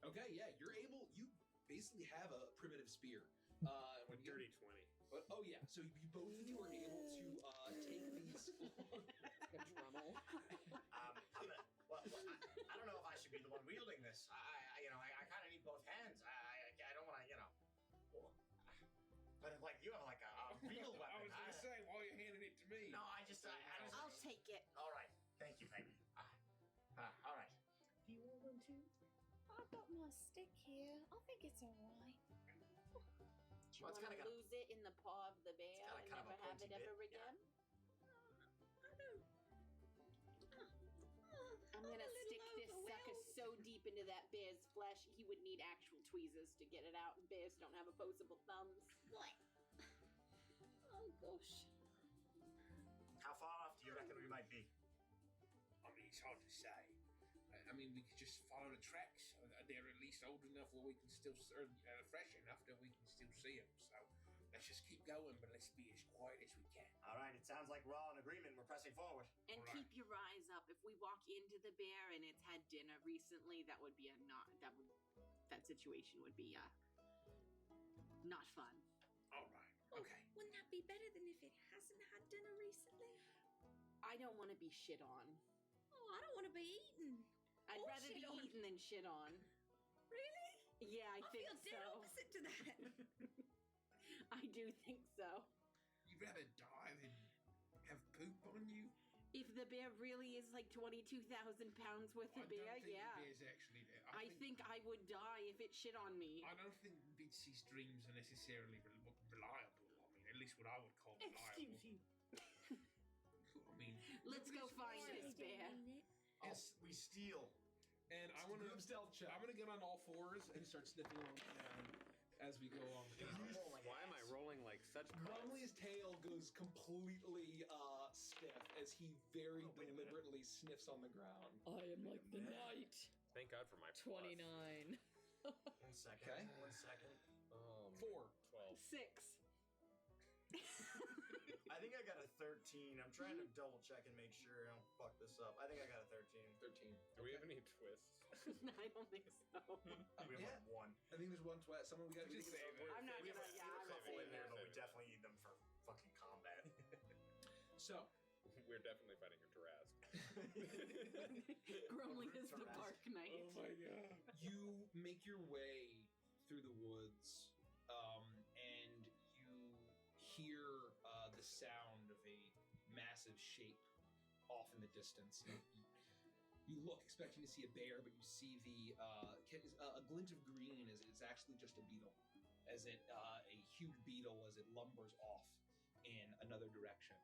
Okay, yeah, you basically have a primitive spear. With dirty 20. But oh yeah, so you both of you are able to take these. a Dremel. I don't know if I should be the one wielding this. I kind of need both hands. I don't want to, But like you have like a real weapon. I was gonna say, why are you handing it to me? No, I just. I'll take it. All right, thank you, Peggy. All right. Do you want one too? I've got my stick here. I think it's alright. Do you Well, it's want kinda to got- lose it in the paw of the bear got a and kind of a never have pointy it ever bit, yeah. again? I don't. I'm gonna a little stick this sucker overwhelmed. so deep into that bear's flesh, he would need actual tweezers to get it out, and bears don't have opposable thumbs. Oh gosh. How far off do you reckon we might be? I mean, it's hard to say. I mean, we could just follow the tracks. They're at least old enough where we can still, or fresh enough that we can still see them. So let's just keep going, but let's be as quiet as we can. All right, it sounds like we're all in agreement. We're pressing forward. And All right. keep your eyes up. If we walk into the bear and it's had dinner recently, that would be that situation would be not fun. All right. Oh, Okay. wouldn't that be better than if it hasn't had dinner recently? I don't want to be shit on. Oh, I don't want to be eaten. I'd Or rather be shit on. eaten than shit on. Really? Yeah, I think feel dead so. opposite to that. I do think so. You'd rather die than have poop on you? If the bear really is like 22,000 pounds worth I of bear, don't think yeah. the bear's actually there. I think I would die if it shit on me. I don't think Bitsy's dreams are necessarily reliable. I mean, at least what I would call reliable. Excuse you. I mean, Let's go find Sorry, this didn't bear. mean it. We steal. And I want Group stealth check. I'm gonna get on all fours and start sniffing along as we go along. Why am I rolling like such Brumley's tail goes completely stiff as he very deliberately sniffs on the ground. I am like the knight. Thank God for my 29. 1 second. Okay. 1 second. 4. 12. 6. I think I got a 13. I'm trying to double check and make sure I don't fuck this up. I think I got a 13. 13. Do we have any twists? I don't think so. We have Yeah. like one. I think there's one twist. Someone we got to Just get save it. I'm not We have gonna. a Yeah, I'm not couple in saying there, that. but we definitely need them for fucking combat. So, We're definitely fighting a Tarask. Grumling is the Dark Knight. my god. you make your way through the woods, and you hear the sound of a massive shape off in the distance. You look expecting to see a bear, but you see a glint of green as it's actually just a beetle, as a huge beetle as it lumbers off in another direction.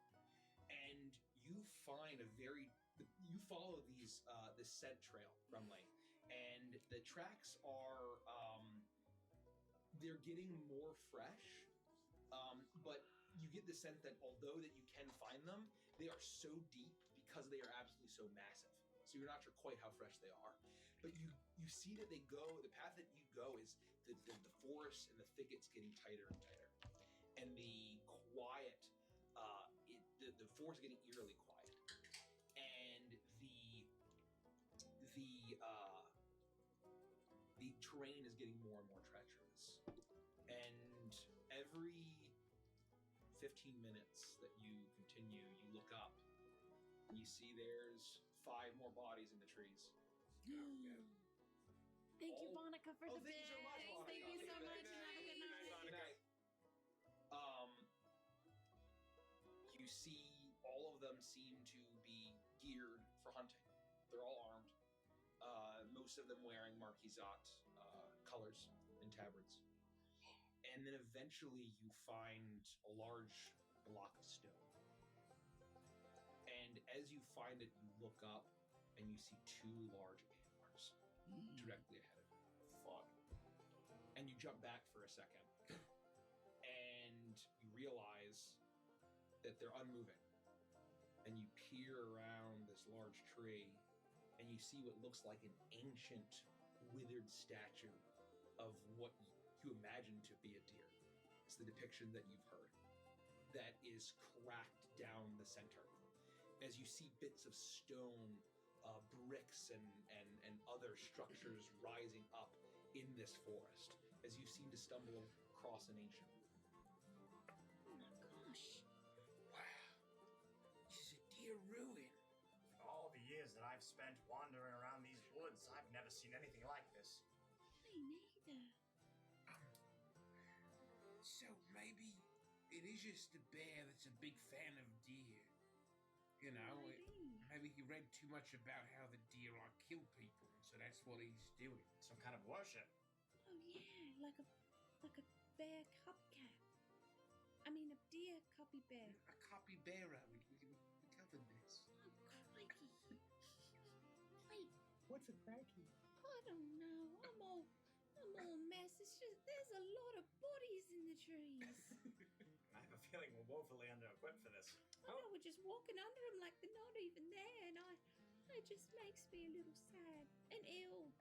And you find you follow this scent trail from Lane, and the tracks are they're getting more fresh, but you get the sense that although that you can find them, they are so deep because they are absolutely so massive. So you're not sure quite how fresh they are, but you see that the path that you go is the forest and the thickets getting tighter and tighter, and the quiet. The forest is getting eerily quiet, and the terrain is getting more and more treacherous, and every 15 minutes that you continue, you look up and you see there's 5 more bodies in the trees. Thank you, Monica, for the thank you so much, bag. Monica. Thank you so Good much, and have a good night. You see all of them seem to be geared for hunting. They're all armed. Most of them wearing Marquisat colors and tabards. And then eventually you find a large block of stone. And as you find it, you look up and you see 2 large antlers directly ahead of you. Fuck. And you jump back for a second. And you realize that they're unmoving. And you peer around this large tree and you see what looks like an ancient, withered statue of what you imagine to be a deer. It's the depiction that you've heard. That is cracked down the center. As you see bits of stone, bricks, and other structures rising up in this forest, as you seem to stumble across an ancient ruin. Oh my gosh. Wow. This is a deer ruin. All the years that I've spent wandering around these woods, I've never seen anything like this. Me neither. So maybe it is just a bear that's a big fan of deer. You know, maybe he read too much about how the deer kill people, so that's what he's doing. Some kind of worship. Oh yeah, like a bear cupcat. I mean a deer copy bear. A capybara. We covered this. Oh crikey. Wait, What's a cracky? I don't know. I'm all mess. It's just there's a lot of bodies in the trees. I have a feeling we're woefully under-equipped for this. I know we're just walking under them like they're not even there, and it just makes me a little sad and ill.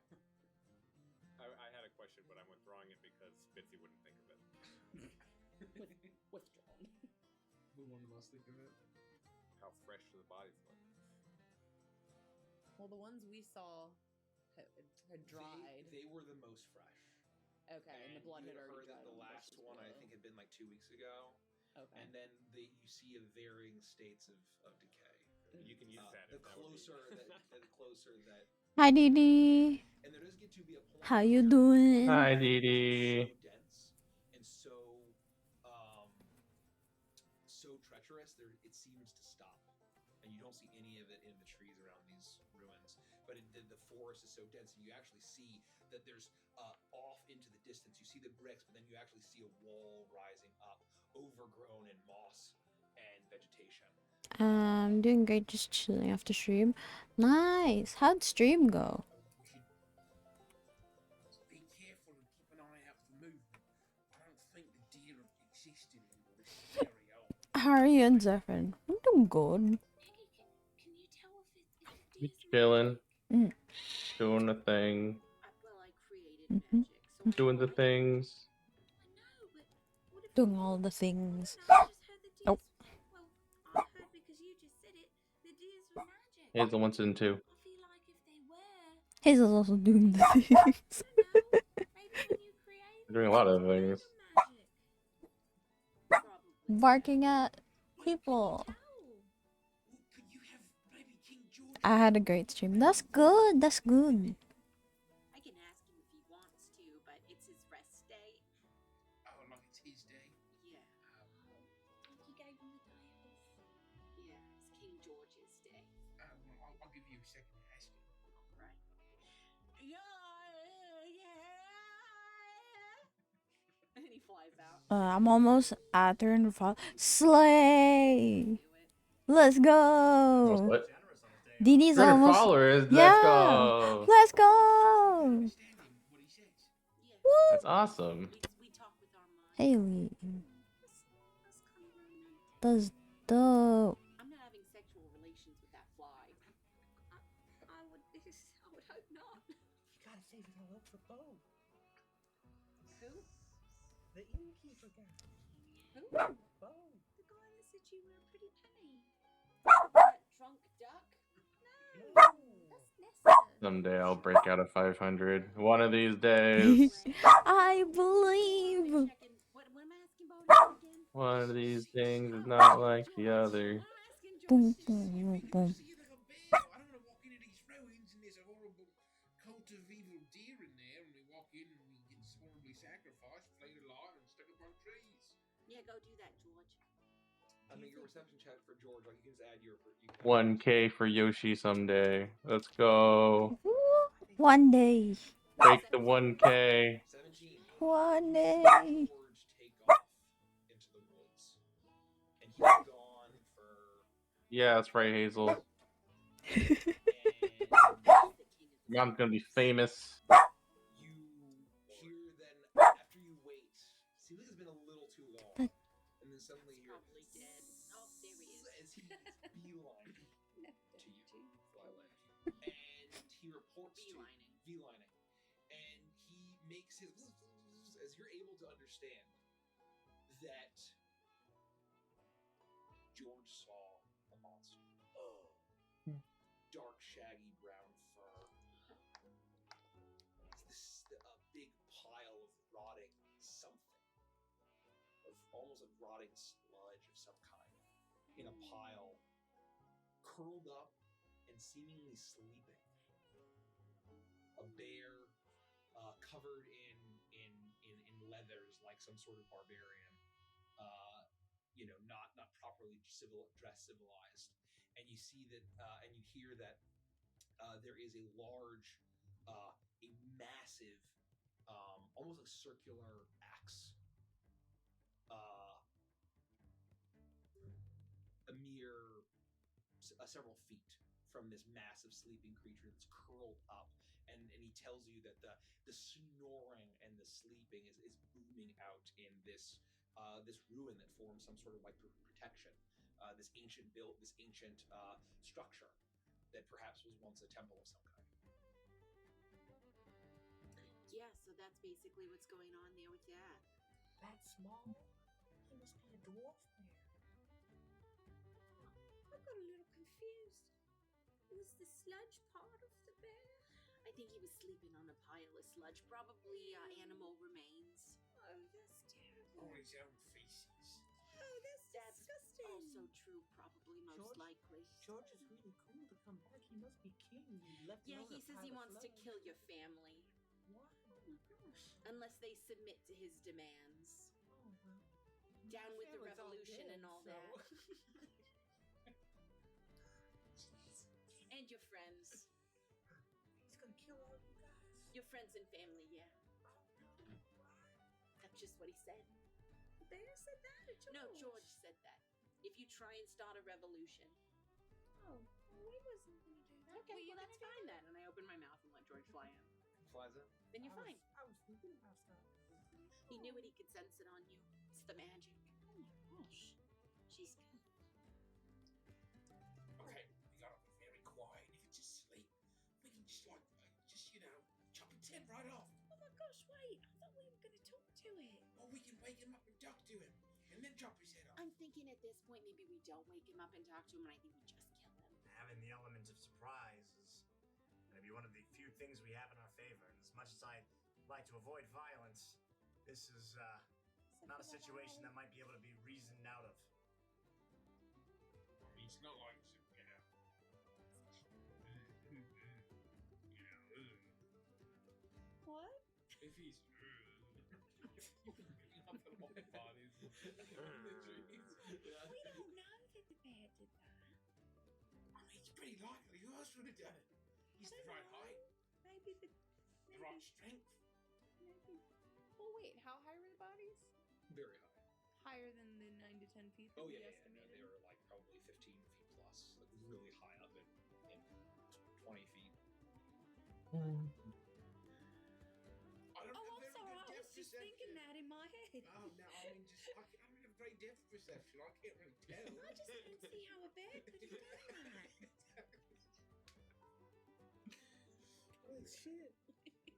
I had a question, but I'm withdrawing it because Bitsy wouldn't think of it. Withdrawn. Will one of us think of it? How fresh do the bodies look? Well, the ones we saw had dried. They were the most fresh. Okay, and the blood had already heard dried. that the last one, I think, had been like 2 weeks ago. Okay. And then you see varying states of decay. You can use that. The closer that. Hi, Dee Dee. And there does get to be a point. How you doing? Hi, Dee Dee. So dense and so treacherous, it seems to stop, and you don't see any of it in the trees around these ruins. But the forest is so dense, and you actually see that there's off into the distance. You see the bricks, but then you actually see a wall rising up, overgrown in moss and vegetation. I'm doing great, just chilling after stream. Nice. How'd stream go? Be careful and keep an eye out for movement. I don't think the deer exist anymore. This is very old. How are you and Zephyr? I'm doing good. Can you tell if the We deer's chilling. Mm. Doing the thing. Well, I created Mm-hmm. magic, so Doing the things. I know, but what if Doing all the things. I just heard the deers. Nope. Well, I heard because you just said it. The deers were magic. Hazel wants in too. I feel like if they were, Hazel's also doing the things. I don't know. Maybe when you create They're doing a lot of things. magic. Barking at people. Could you have maybe King George? I had a great stream. That's good. That's good. I can ask him if he wants to, but it's his rest day. Oh, like it's his day. Yeah, Like you gave him the day off. yeah, it's King George's day. I'll give you a second to ask him. Right. And then he flies out. I'm almost at 305. Slay! Let's go! What? Dee Dee's 300 almost. followers. Yeah! Let's go. Let's go! Understand him, what he says. Yeah. Woo! That's awesome. We talk with our minds. Haley. That's kind of romantic. That's dope. I'm not having sexual relations with that fly. I would hope not. You gotta save it all up for Bo. Who? The innkeeper guy. Who? Bo. The guy that said you were a pretty penny. That drunk duck? No, that's Nessa. Someday I'll break out of 500. One of these days. I believe. What am One of these things is not like the other. Boom, boom, boom, boom. I don't want to walk into these ruins and there's a horrible cult of evil deer in there, and we walk in and we get horribly sacrificed, flayed alive, and stuck up on trees. Yeah, go do that, George. I mean, your reception check for George, like you can just add your. You can 1K for Yoshi someday. Let's go. One day. Break the 1K. 17. One day. George take off into the woods, and he's gone for. Yeah, that's right, Hazel. And Mom's gonna be famous. you hear then after you wait, seems like it's been a little too long, But- and then suddenly you're Probably dead. Oh, there he is. as he's beelining to you, fly land, and he reports to you, beelining, and he makes his as you're able to understand that George saw a monster. Dark, shaggy brown fur. It's a big pile of rotting something, of almost like rotting sludge of some kind, in a pile, curled up and seemingly sleeping. A bear covered in leathers, like some sort of barbarian. Not properly civilized, and you see that, and you hear that there is a large, a massive, almost like circular axe, a mere several feet from this massive sleeping creature that's curled up, and he tells you that the snoring and the sleeping is booming out in this ruin that forms some sort of like protection, this ancient structure that perhaps was once a temple of some kind. Yeah, so that's basically what's going on there with that. That small? He must be a dwarf bear. I got a little confused. Was the sludge part of the bear? I think he was sleeping on a pile of sludge, probably animal remains. Oh, that's terrible. Or his own feces. Oh, that's disgusting. Also true, probably, most likely. George is really cool to come back. He must be king. He left Yeah, alone he a says pile he of wants to sludge. kill your family. Why? Oh my gosh. Unless they submit to his demands. Oh well. Down My with the family's all revolution dead, and all so- that. And your friends. He's gonna kill all you guys. Your friends and family, yeah. That's just what he said. The bear said that or George? No, George said that. If you try and start a revolution. Oh, well, we wasn't going to do that. Okay, Were you well, that's gonna do fine that? then. And I open my mouth and let George fly in. Flies in. Then you're fine. I was thinking about stuff. He knew it, he could sense it on you. It's the magic. Oh my gosh. She's good. Okay, we gotta be very quiet. If it's just sleep, we can just chop its head right off. Oh my gosh, wait. I thought we were going to talk to it. Or we can wake him up and talk to him, and then chop his head off. I'm thinking at this point, maybe we don't wake him up and talk to him, and I think we just kill him. Having the element of surprise is going to be one of the few things we have in our favor. And as much as I like to avoid violence, this is not a situation that might be able to be reasoned out of. It's not like, What? if he's up in my bodies in the trees. Yeah. We don't know that the bear did that. I mean, it's pretty likely. Who else would have done it? He's the right height, Maybe the right strength. maybe. Well, wait, how high were the bodies? Very high. Higher than the 9 to 10 feet that Oh we yeah. estimated? They were like probably 15 feet plus, like really high up in 20 feet. I don't Oh, have I'm very sorry. good I was depth just thinking perception. that in my head. Oh no, I mean, I don't have very depth perception. I can't really tell. I just didn't see how a bear could have done that. Oh shit.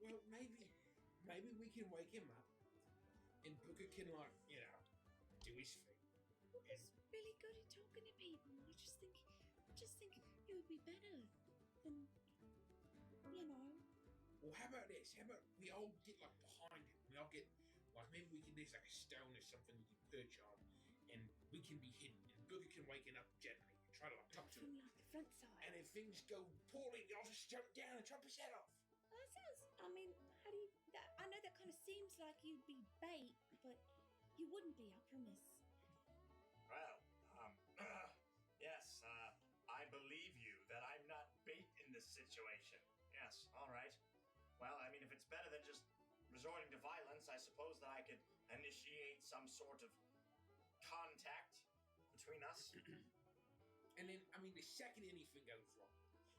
Well, maybe we can wake him up, and Booker can do his thing. He's really good at talking to people. I just think it would be better than, Well, how about this? How about we all get behind him? We all get maybe we can there's a stone or something we can perch on, we can be hidden, and Booger can waken up gently and try to like talk to From him. like the front side. And if things go poorly, I'll just jump down and chop his head off. Well, that sounds. I mean, how do you? I know that kind of seems like you'd be bait, but you wouldn't be. I promise. Well, yes, I believe you that I'm not bait in this situation. Yes, all right. Well, I mean, if it's better than just resorting to violence, I suppose that I could initiate some sort of contact between us. And then, I mean, the second anything goes wrong,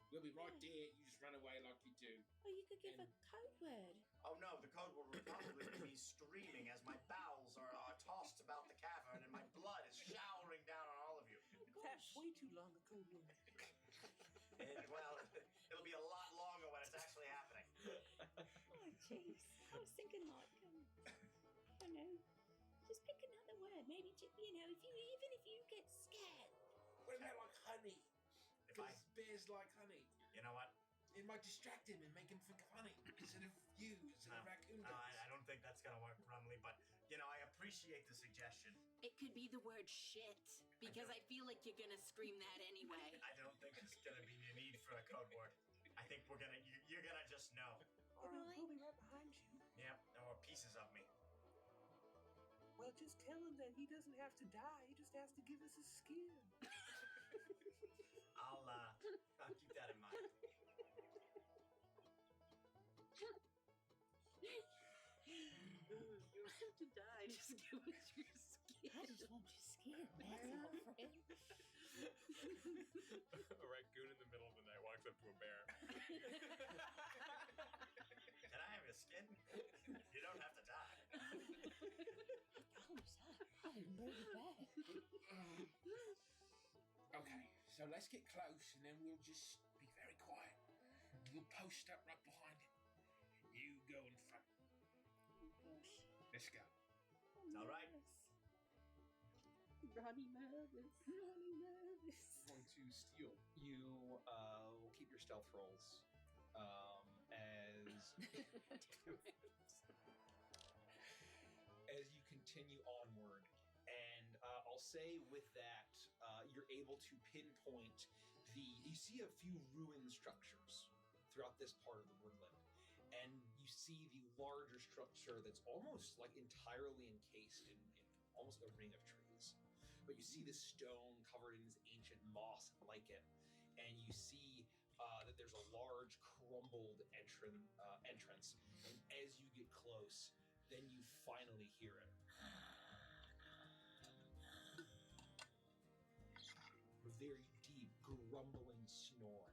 we'll be right there. You just run away like you do. Or you could give a code word. Oh no, the code word would probably be me screaming as my bowels are tossed about the cavern and my blood is showering down on all of you. That's way too long a code word. Well, it'll be a lot longer when it's actually happening. Oh, jeez. I was thinking like, I don't know, just pick another word. Maybe, even if you get scared. What about like honey? Because bears like honey. You know what? It might distract him and make him think of honey instead of you, instead of raccoon. No, I don't think that's gonna work, Brumley, but, I appreciate the suggestion. It could be the word shit, because I feel like you're gonna scream that anyway. I don't think it's gonna be a need for a code word. I think you're gonna just know. All right, we'll be right behind you. Yep, or pieces of me. Well, just tell him that he doesn't have to die. He just has to give us his skin. I'll keep that in mind. You don't have to die, just give us your skin. I just want your skin. That's all, friend. A raccoon in the middle of the night walks up to a bear. Can I have your skin? You don't have to die. I didn't know that. Okay, so let's get close and then we'll just be very quiet. You'll post up right behind him. You go in front. Oh, gosh. Let's go. All right. Ronnie nervous. Ronnie nervous. Going to steal. You will keep your stealth rolls as you continue onward. And I'll say with that, you're able to pinpoint you see a few ruined structures throughout this part of the woodland. And you see the larger structure that's almost like entirely encased in almost a ring of trees. But you see this stone covered in this ancient moss and lichen. And you see that there's a large crumbled entrance. And as you get close, then you finally hear it. A very deep, grumbling snore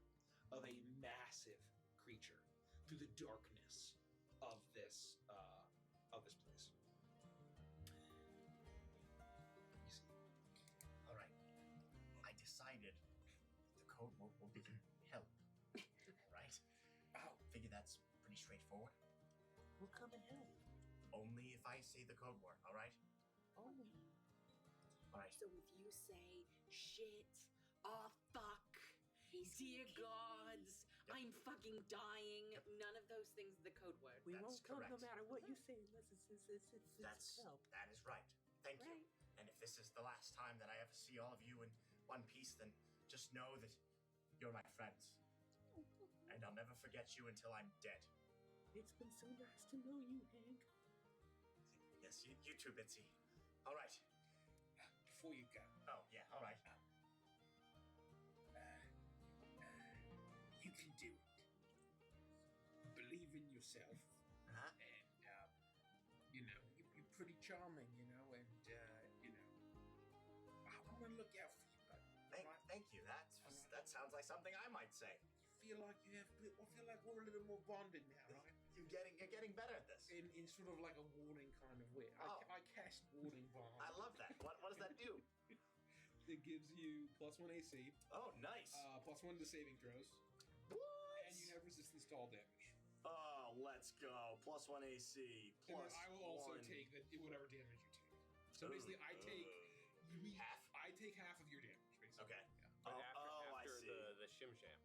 of a massive creature through the darkness of this place. You see. All right. I decided the code word will be help. Right? Oh, figure that's pretty straightforward. We'll come and help. Only if I say the code word, all right? Only. All right. So if you say shit, oh fuck, dear okay. gods, Yep. I'm fucking dying, Yep. none of those things are the code word. We That's won't come no correct. matter what you say unless it's help. That is right. Thank you. Right. And if this is the last time that I ever see all of you in one piece, then just know that you're my friends. And I'll never forget you until I'm dead. It's been so nice to know you, Hank. Yes, you too, Bitsy. All right. before you go. Oh, yeah, all right. You can do it. Believe in yourself. Uh-huh. And, you're pretty charming, and, I want to look out for you, bud. Thank you. That sounds like something I might say. I feel like we're a little more bonded now, right? You're getting better at this. In sort of like a warning kind of way. I cast warning bond. I love that. What does that do? It gives you +1 AC. Oh, nice. +1 to saving throws. What? And you have resistance to all damage. Oh, let's go. +1 AC. And then I will also take whatever damage you take. So basically, I take half. I take half of your damage, basically. Okay. Yeah. But I after see. the shim sham.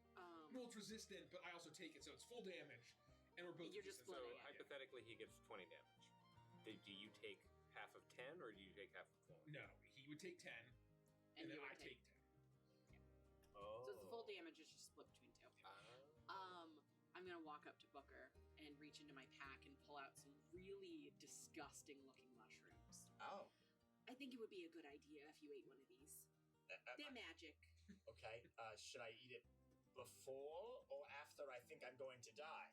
Well, it's resistant, but I also take it, so it's full damage, and we're both. You're just resistant. So splitting it. hypothetically, he gets 20 damage. Do you take half of 10, or do you take half of 4? No, he would take 10, and then you I would take 10. Oh. So it's the full damage is just split between two. I'm gonna walk up to Booker and reach into my pack and pull out some really disgusting looking mushrooms. Oh. I think it would be a good idea if you ate one of these. They're magic. Okay. Should I eat it before or after I think I'm going to die?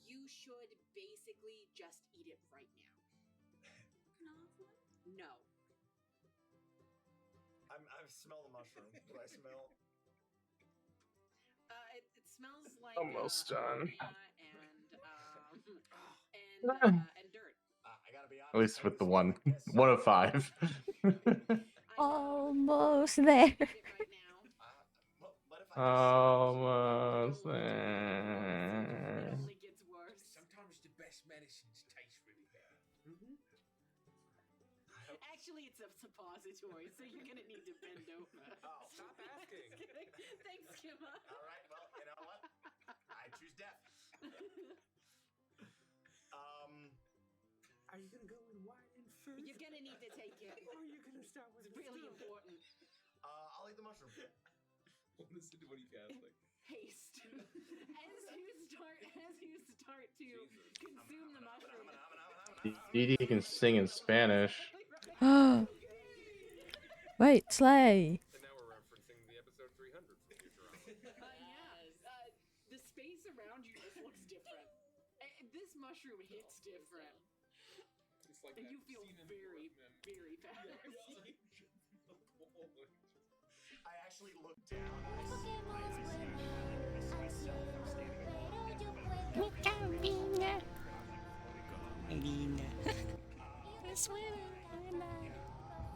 You should basically just eat it right now. Can I have one? No. I smell the mushroom. Do I smell? It smells like Almost done. and dirt. I gotta be honest. At least with the one. 1 of 5. Almost there. Almost there. It only gets worse. Sometimes the best medicines taste really bad. Actually, it's a suppository, so you're gonna need to bend over. Oh, stop asking. Just kidding. Thanks, Kimma. All right. Well, you know what? I choose death. Are you gonna go in wide and first? You're gonna need to take it. Or are you gonna start with It's really important. I'll eat the mushroom. What do you cast? Like? Haste. As you start to consume the mushroom. Edie can sing in Spanish. Wait, Slay. And now we're referencing the episode 300 from Futurama. The space around you just looks different. This mushroom hits different. It's like And you feel very, very bad. I actually look down. I see myself.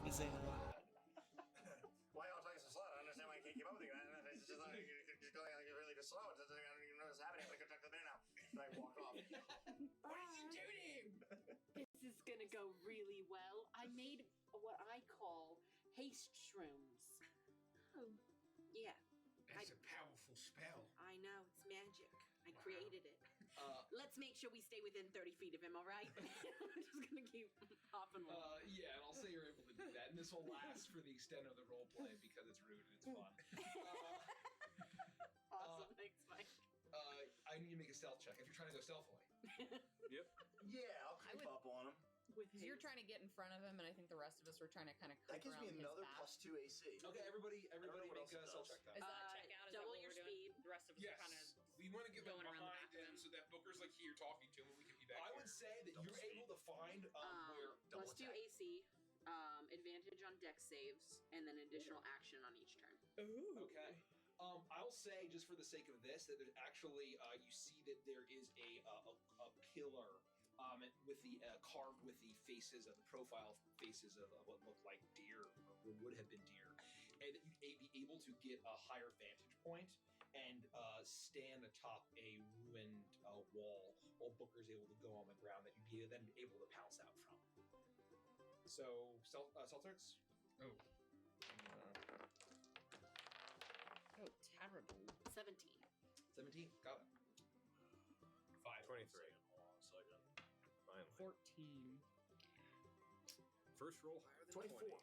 I'm standing Why y'all talking so slow? I don't understand why I can't keep up with you. It's just like you're going like really just slow. I don't even know what's happening. I'm gonna go talk to the now. And I walk off. What are you doing? This is gonna go really well. I made what I call haste shrooms. Oh. Yeah. That's a powerful spell. I know, it's magic. I created it. Let's make sure we stay within 30 feet of him, all right? I'm just gonna keep hopping along. Yeah, and I'll say you're able to do that, and this will last for the extent of the roleplay because it's rude and it's fun. Awesome, thanks, Mike. I need to make a stealth check if you're trying to go stealthily. Yep. Yeah, I'll creep up on him. Because you're trying to get in front of him, and I think the rest of us were trying to kind of That creep gives around me another his back. +2 AC. Okay, everybody make a else stealth does. check then. Is that a check out? Is that double what your we're doing? speed. The rest of us Yes. are kind of We want to get going around the behind back of him him. so that Booker's like here talking to him and we can be back I here. would say that you're able to find where Plus 2 AC, advantage on dex saves, and then additional action on each turn. Okay. I'll say, just for the sake of this, that there's actually you see that there is a pillar with the carved with the faces of the profile faces of what looked like deer or would have been deer, and that you'd be able to get a higher vantage point and stand atop a ruined wall while Booker's able to go on the ground that you'd be then able to pounce out from. So, Celtics? Oh. Oh, terrible. 17. 17, got it. 23. Finally. 14. First roll higher than 24.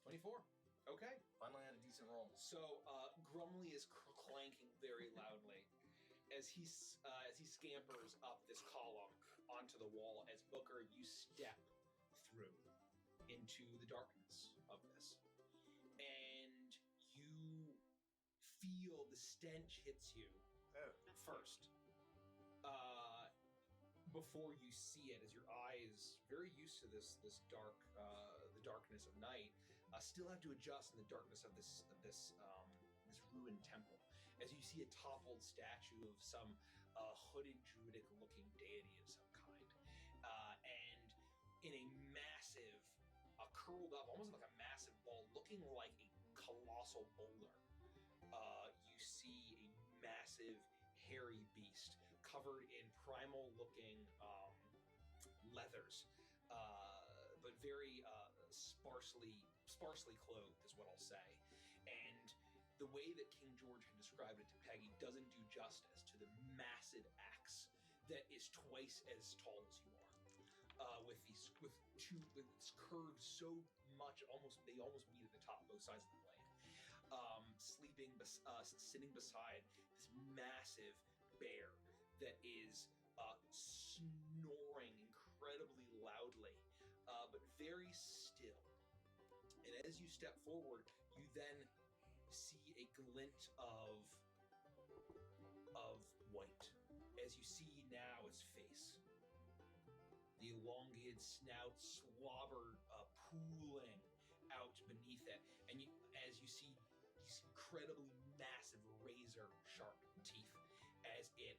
24. Okay. Finally had a decent roll. So Grumley is clanking very loudly as he scampers up this column onto the wall. As Booker, you step through into the darkness of this, and you feel the stench hits you first. Before you see it, as your eyes, very used to this dark, the darkness of night, still have to adjust in the darkness of this ruined temple. As you see a toppled statue of some hooded druidic-looking deity of some kind, and in a massive, curled up, almost like a massive ball, looking like a colossal boulder, you see a massive, hairy beast covered in primal-looking leathers, but very sparsely clothed, is what I'll say. And the way that King George had described it to Peggy doesn't do justice to the massive axe that is twice as tall as you are. with its curved so much, they almost meet at the top, both sides of the blade. Sitting beside this massive bear that is snoring incredibly loudly, but very still. And as you step forward, you then see a glint of white. As you see now its face, the elongated snout, slobber pooling out beneath it, and as you see these incredibly massive razor-sharp teeth, as it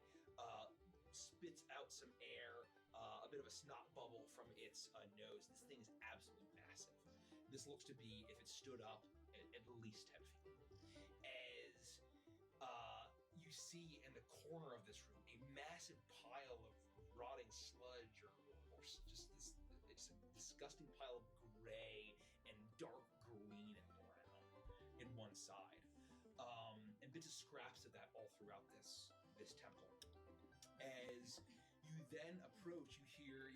spits out some air, a bit of a snot bubble from its nose. This thing is absolutely massive. This looks to be, if it stood up, at least 10 feet. As you see in the corner of this room a massive pile of rotting sludge, or just it's a disgusting pile of gray and dark green and brown in one side, and bits of scraps of that all throughout this temple. As you then approach, you hear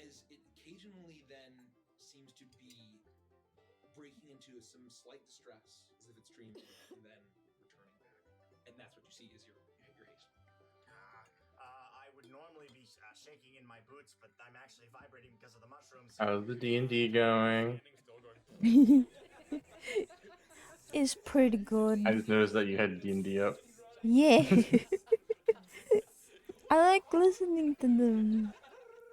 as it occasionally then seems to be breaking into some slight distress, as if it's dreaming, and then returning back. And that's what you see is your haste. I would normally be shaking in my boots, but I'm actually vibrating because of the mushrooms. How's the D&D going? It's pretty good. I just noticed that you had D&D up. Yeah. I like listening to them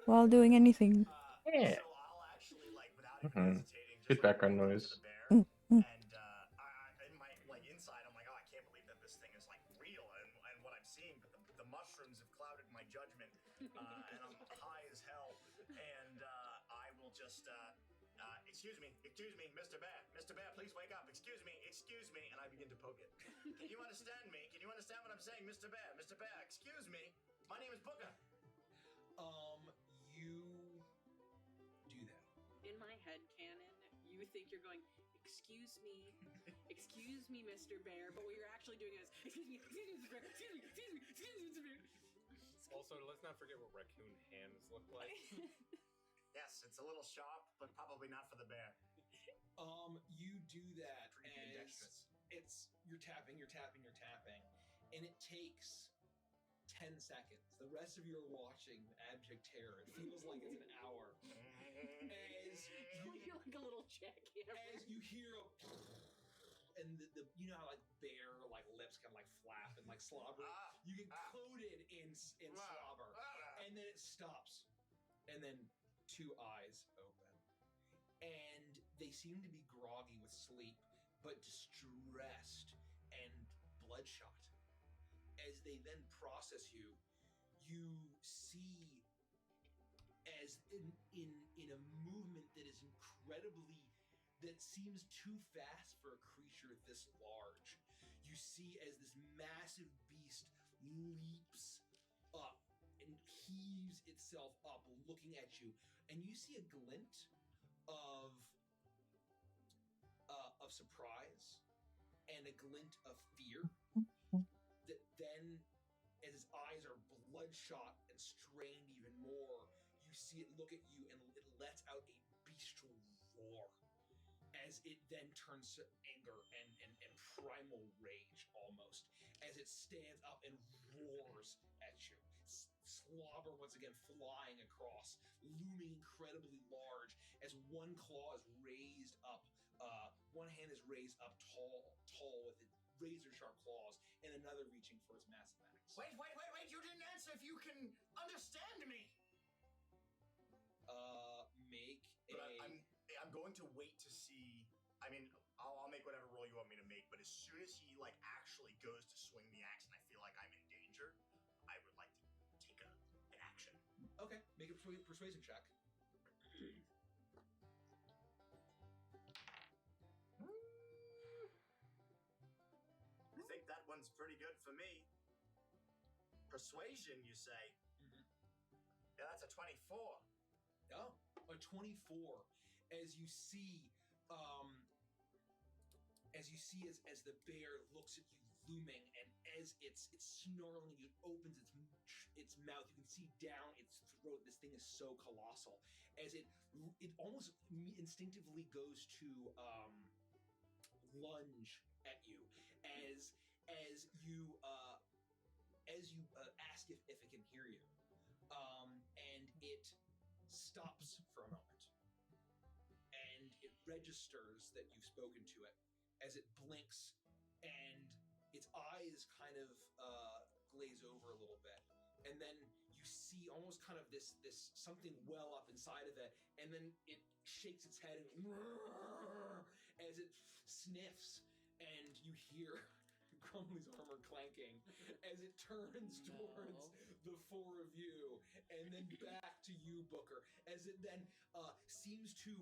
while doing anything. Yeah. So I'll actually, like, without even hesitating, just Good background noise. to the bear. And in my inside, I'm like, oh, I can't believe that this thing is like real and what I'm seeing. But the mushrooms have clouded my judgment, and I'm high as hell. And I will just, excuse me, Mr. Bear, please wake up. Excuse me, and I begin to poke it. Can you understand me? Can you understand what I'm saying, Mr. Bear? Mr. Bear, excuse me. My name is Booker. You do that. In my head canon, you think you're going, excuse me, Mr. Bear, but what you're actually doing is, excuse me, Mr. Bear, excuse me, Mr. Bear. Also, let's not forget what raccoon hands look like. Yes, it's a little sharp, but probably not for the bear. You do that as you're tapping, and it takes 10 seconds. The rest of you are watching abject terror. It feels like it's an hour. As you hear like a little jackhammer. As you hear a and the you know how like bear like lips can like flap and like slobber. You get coated in slobber, and then it stops, and then two eyes open, and they seem to be groggy with sleep, but distressed and bloodshot. As they then process you, you see as in a movement that is that seems too fast for a creature this large. You see as this massive beast leaps up and heaves itself up, looking at you, and you see a glint of surprise and a glint of fear. That then, as its eyes are bloodshot and strained even more, you see it look at you and it lets out a bestial roar. As it then turns to anger and primal rage almost, as it stands up and roars at you. Slobber once again flying across, looming incredibly large, as one claw is raised up, one hand is raised up tall with its razor-sharp claws, and another reaching for its massive axe. Wait, you didn't answer if you can understand me. I'm going to wait to see. I mean, I'll make whatever roll you want me to make, but as soon as he like actually goes to swing the axe and I feel like I'm in danger, I would like to take an action. Okay, make a persuasion check. I think that one's pretty good for me. Persuasion, you say? Mm-hmm. Yeah, that's a 24. Oh, a 24. As you see, as the bear looks at you looming, and as it's snarling, it opens its mouth. You can see down its throat. This thing is so colossal, as it almost instinctively goes to lunge at you, as you ask if it can hear you, and it stops for a moment, and it registers that you've spoken to it as it blinks, and its eyes kind of glaze over a little bit, and then you see almost kind of this something well up inside of it, and then it shakes its head and as it sniffs, and you hear Crumley's armor clanking as it turns towards the four of you, and then back to you, Booker, as it then seems to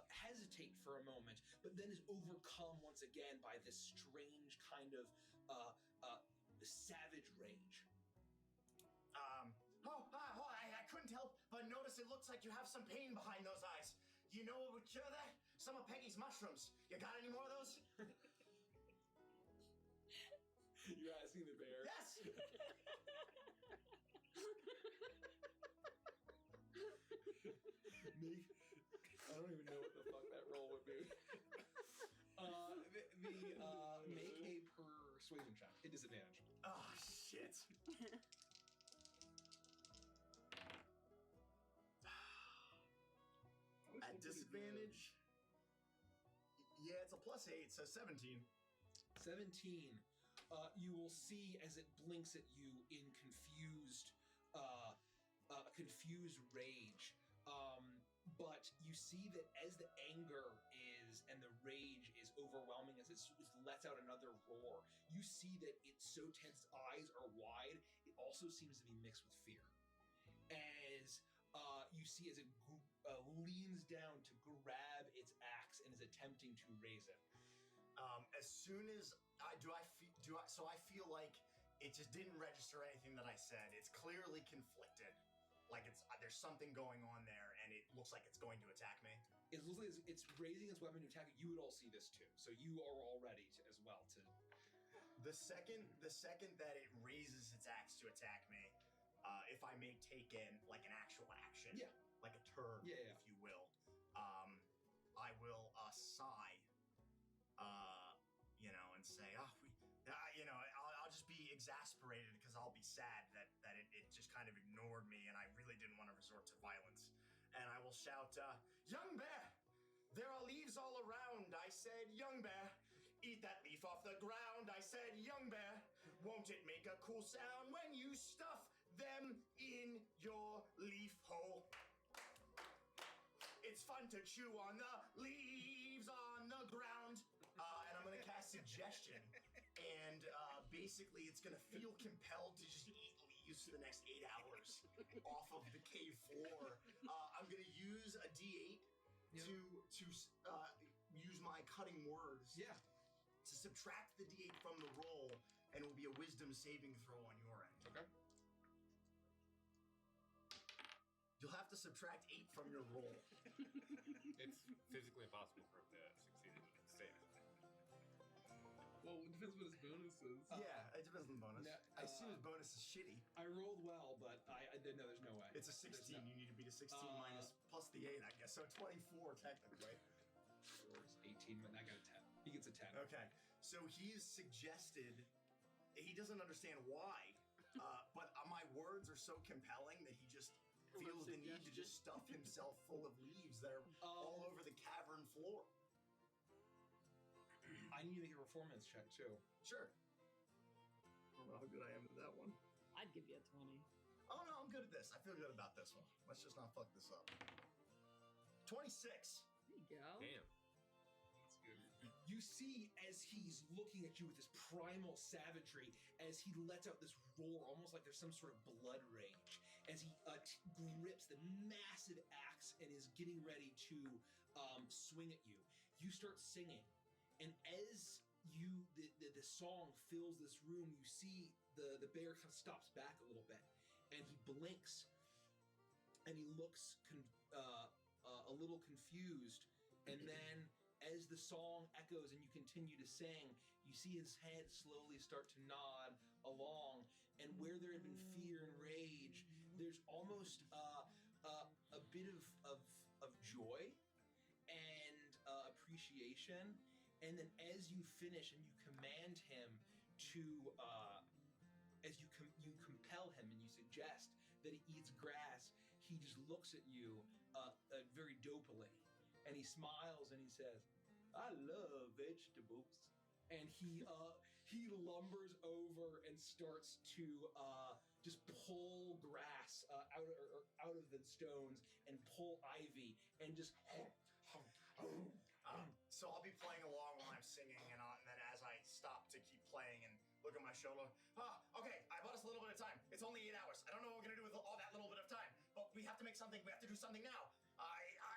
hesitate for a moment, but then is overcome once again by this strange kind of savage rage. I couldn't help but notice it looks like you have some pain behind those eyes. You know what would cure that? Some of Peggy's mushrooms. You got any more of those? You're asking the bear? Yes! I don't even know what the fuck that roll would be. Make a persuasion check. At disadvantage. Oh, shit. At disadvantage? Yeah, it's a +8, so 17. 17. You will see as it blinks at you in confused rage. But you see that as the anger is and the rage is overwhelming, as it lets out another roar, you see that it's so tense, its eyes are wide, it also seems to be mixed with fear. As you see as it leans down to grab its axe and is attempting to raise it. As soon as so I feel like it just didn't register anything that I said. It's clearly conflicted. Like there's something going on there, and it looks like it's going to attack me. It looks like it's raising its weapon to attack you. You would all see this too, so you are all ready as well to. The second that it raises its axe to attack me, if I may take in like an actual action, like a turn, if you will, I will sigh, and say, I'll just be exasperated because I'll be sad that it just kind of ignored me, and I really didn't want to resort to violence. And I will shout, "Young bear, there are leaves all around. I said, young bear, eat that leaf off the ground. I said, young bear, won't it make a cool sound when you stuff them in your leaf hole? It's fun to chew on the leaves on the ground." And I'm going to cast Suggestion. And basically, it's going to feel compelled to just eat leaves for the next 8 hours off of the cave floor. I'm going to use a D8 to use my cutting words to subtract the D8 from the roll, and it will be a wisdom saving throw on your end. Okay. You'll have to subtract 8 from your roll. It's physically impossible for him to succeed in the save. Well, it depends what his bonus is. Yeah, it depends on the bonus. I assume his bonus is shitty. I rolled well, but I didn't know there's no way. It's a 16. You need to beat a 16 minus plus the 8, I guess. So 24 technically. 4 is 18, but I got a 10. He gets a 10. Okay. So he's suggested, he doesn't understand why, but my words are so compelling that he just feels the need to just stuff himself full of leaves that are all over the cavern floor. I need to make a performance check too. Sure. I don't know how good I am at that one. I'd give you a 20. Oh no, I'm good at this. I feel good about this one. Let's just not fuck this up. 26. There you go. Damn. That's good. You see as he's looking at you with this primal savagery, as he lets out this roar, almost like there's some sort of blood rage, as he grips the massive axe and is getting ready to swing at you. You start singing. And as the song fills this room, you see the bear kind of stops back a little bit, and he blinks, and he looks a little confused, and then as the song echoes and you continue to sing, You see his head slowly start to nod along, and where there had been fear and rage, there's almost a bit of joy and appreciation. And then as you finish and you command him to, as you compel him and you suggest that he eats grass, he just looks at you very dopily, and he smiles and he says, "I love vegetables." And he lumbers over and starts to just pull grass out of the stones and pull ivy and just. So I'll be playing along while I'm singing, and then as I stop to keep playing and look at my shoulder, okay, I bought us a little bit of time. It's only 8 hours. I don't know what we're gonna do with all that little bit of time, but we have to make something. We have to do something now.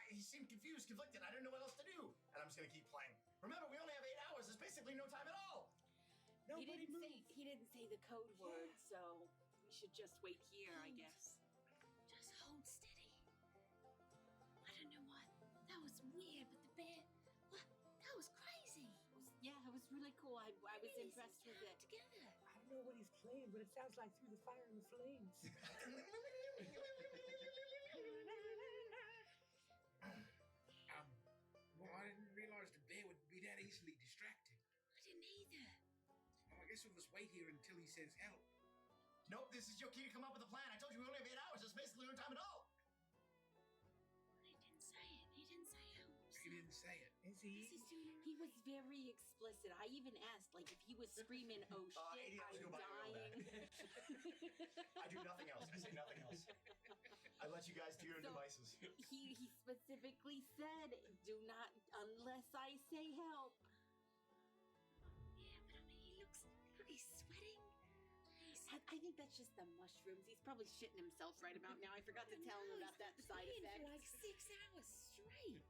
He seemed confused, conflicted. I didn't know what else to do, and I'm just gonna keep playing. Remember, we only have 8 hours. There's basically no time at all. He didn't say the code word, so we should just wait here, I guess. Just hold steady. I don't know what. That was weird, but the bear. What? That was crazy. It was really cool. I was impressed with it. Together. I don't know what he's playing, but it sounds like Through the Fire and the Flames. Well, I didn't realize the bear would be that easily distracted. I didn't either. Well, I guess we'll just wait here until he says help. Nope, this is your key to come up with a plan. I told you we only have 8 hours. There's basically no time at all. He didn't say it. He didn't say help. He didn't say it. Is he? He was very explicit. I even asked, like, if he was screaming, "Oh shit, 80 hours I'm go by real dying." I do nothing else. I say nothing else. I let you guys do your devices. He specifically said, "Do not unless I say help." Yeah, but I mean, he's sweating. I think that's just the mushrooms. He's probably shitting himself right about now. I forgot to tell him about that side effect. For like 6 hours straight.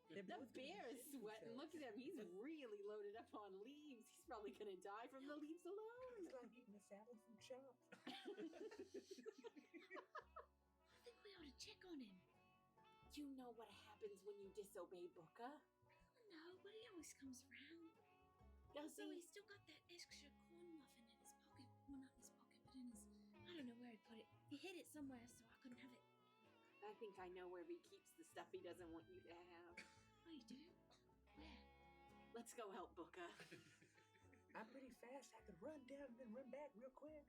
The bear is sweating. Look at him. He's really loaded up on leaves. He's probably going to die from the leaves alone. It's like eating a salad from chops. I think we ought to check on him. You know what happens when you disobey Booker? No, but he always comes around. Does So he? he's still got that extra corn muffin in his pocket. Well, not in his pocket, but in his. I don't know where he put it. He hid it somewhere, so I couldn't have it. I think I know where he keeps the stuff he doesn't want you to have. Oh, you do? Where? Let's go help Booker. I'm pretty fast. I could run down and then run back real quick.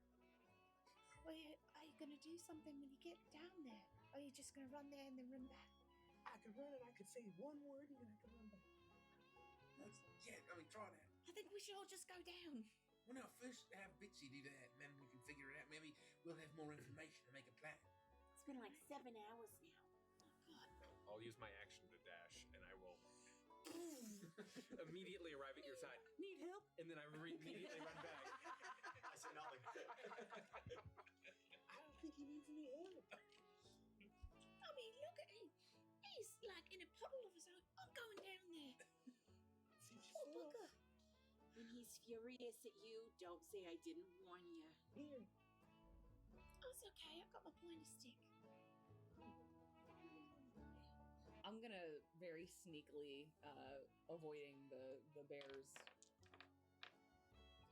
Well, are you going to do something when you get down there? Or are you just going to run there and then run back? I could run and I could say one word and then I could run back. Yeah, I mean, try that. I think we should all just go down. Well, no, first have Bitsy do that, and then we can figure it out. Maybe we'll have more information to make a plan. It's been like 7 hours now. I'll use my action to dash, and I will immediately arrive at your side. Need help? And then I immediately run back. I say nothing. I don't think he needs any help. I mean, look at him. He's like in a puddle of his own. I'm going down there. Oh, Booker. When he's furious at you, don't say I didn't warn you. Here. Oh, it's okay. I've got my pointy stick. I'm gonna very sneakily, avoiding the bear's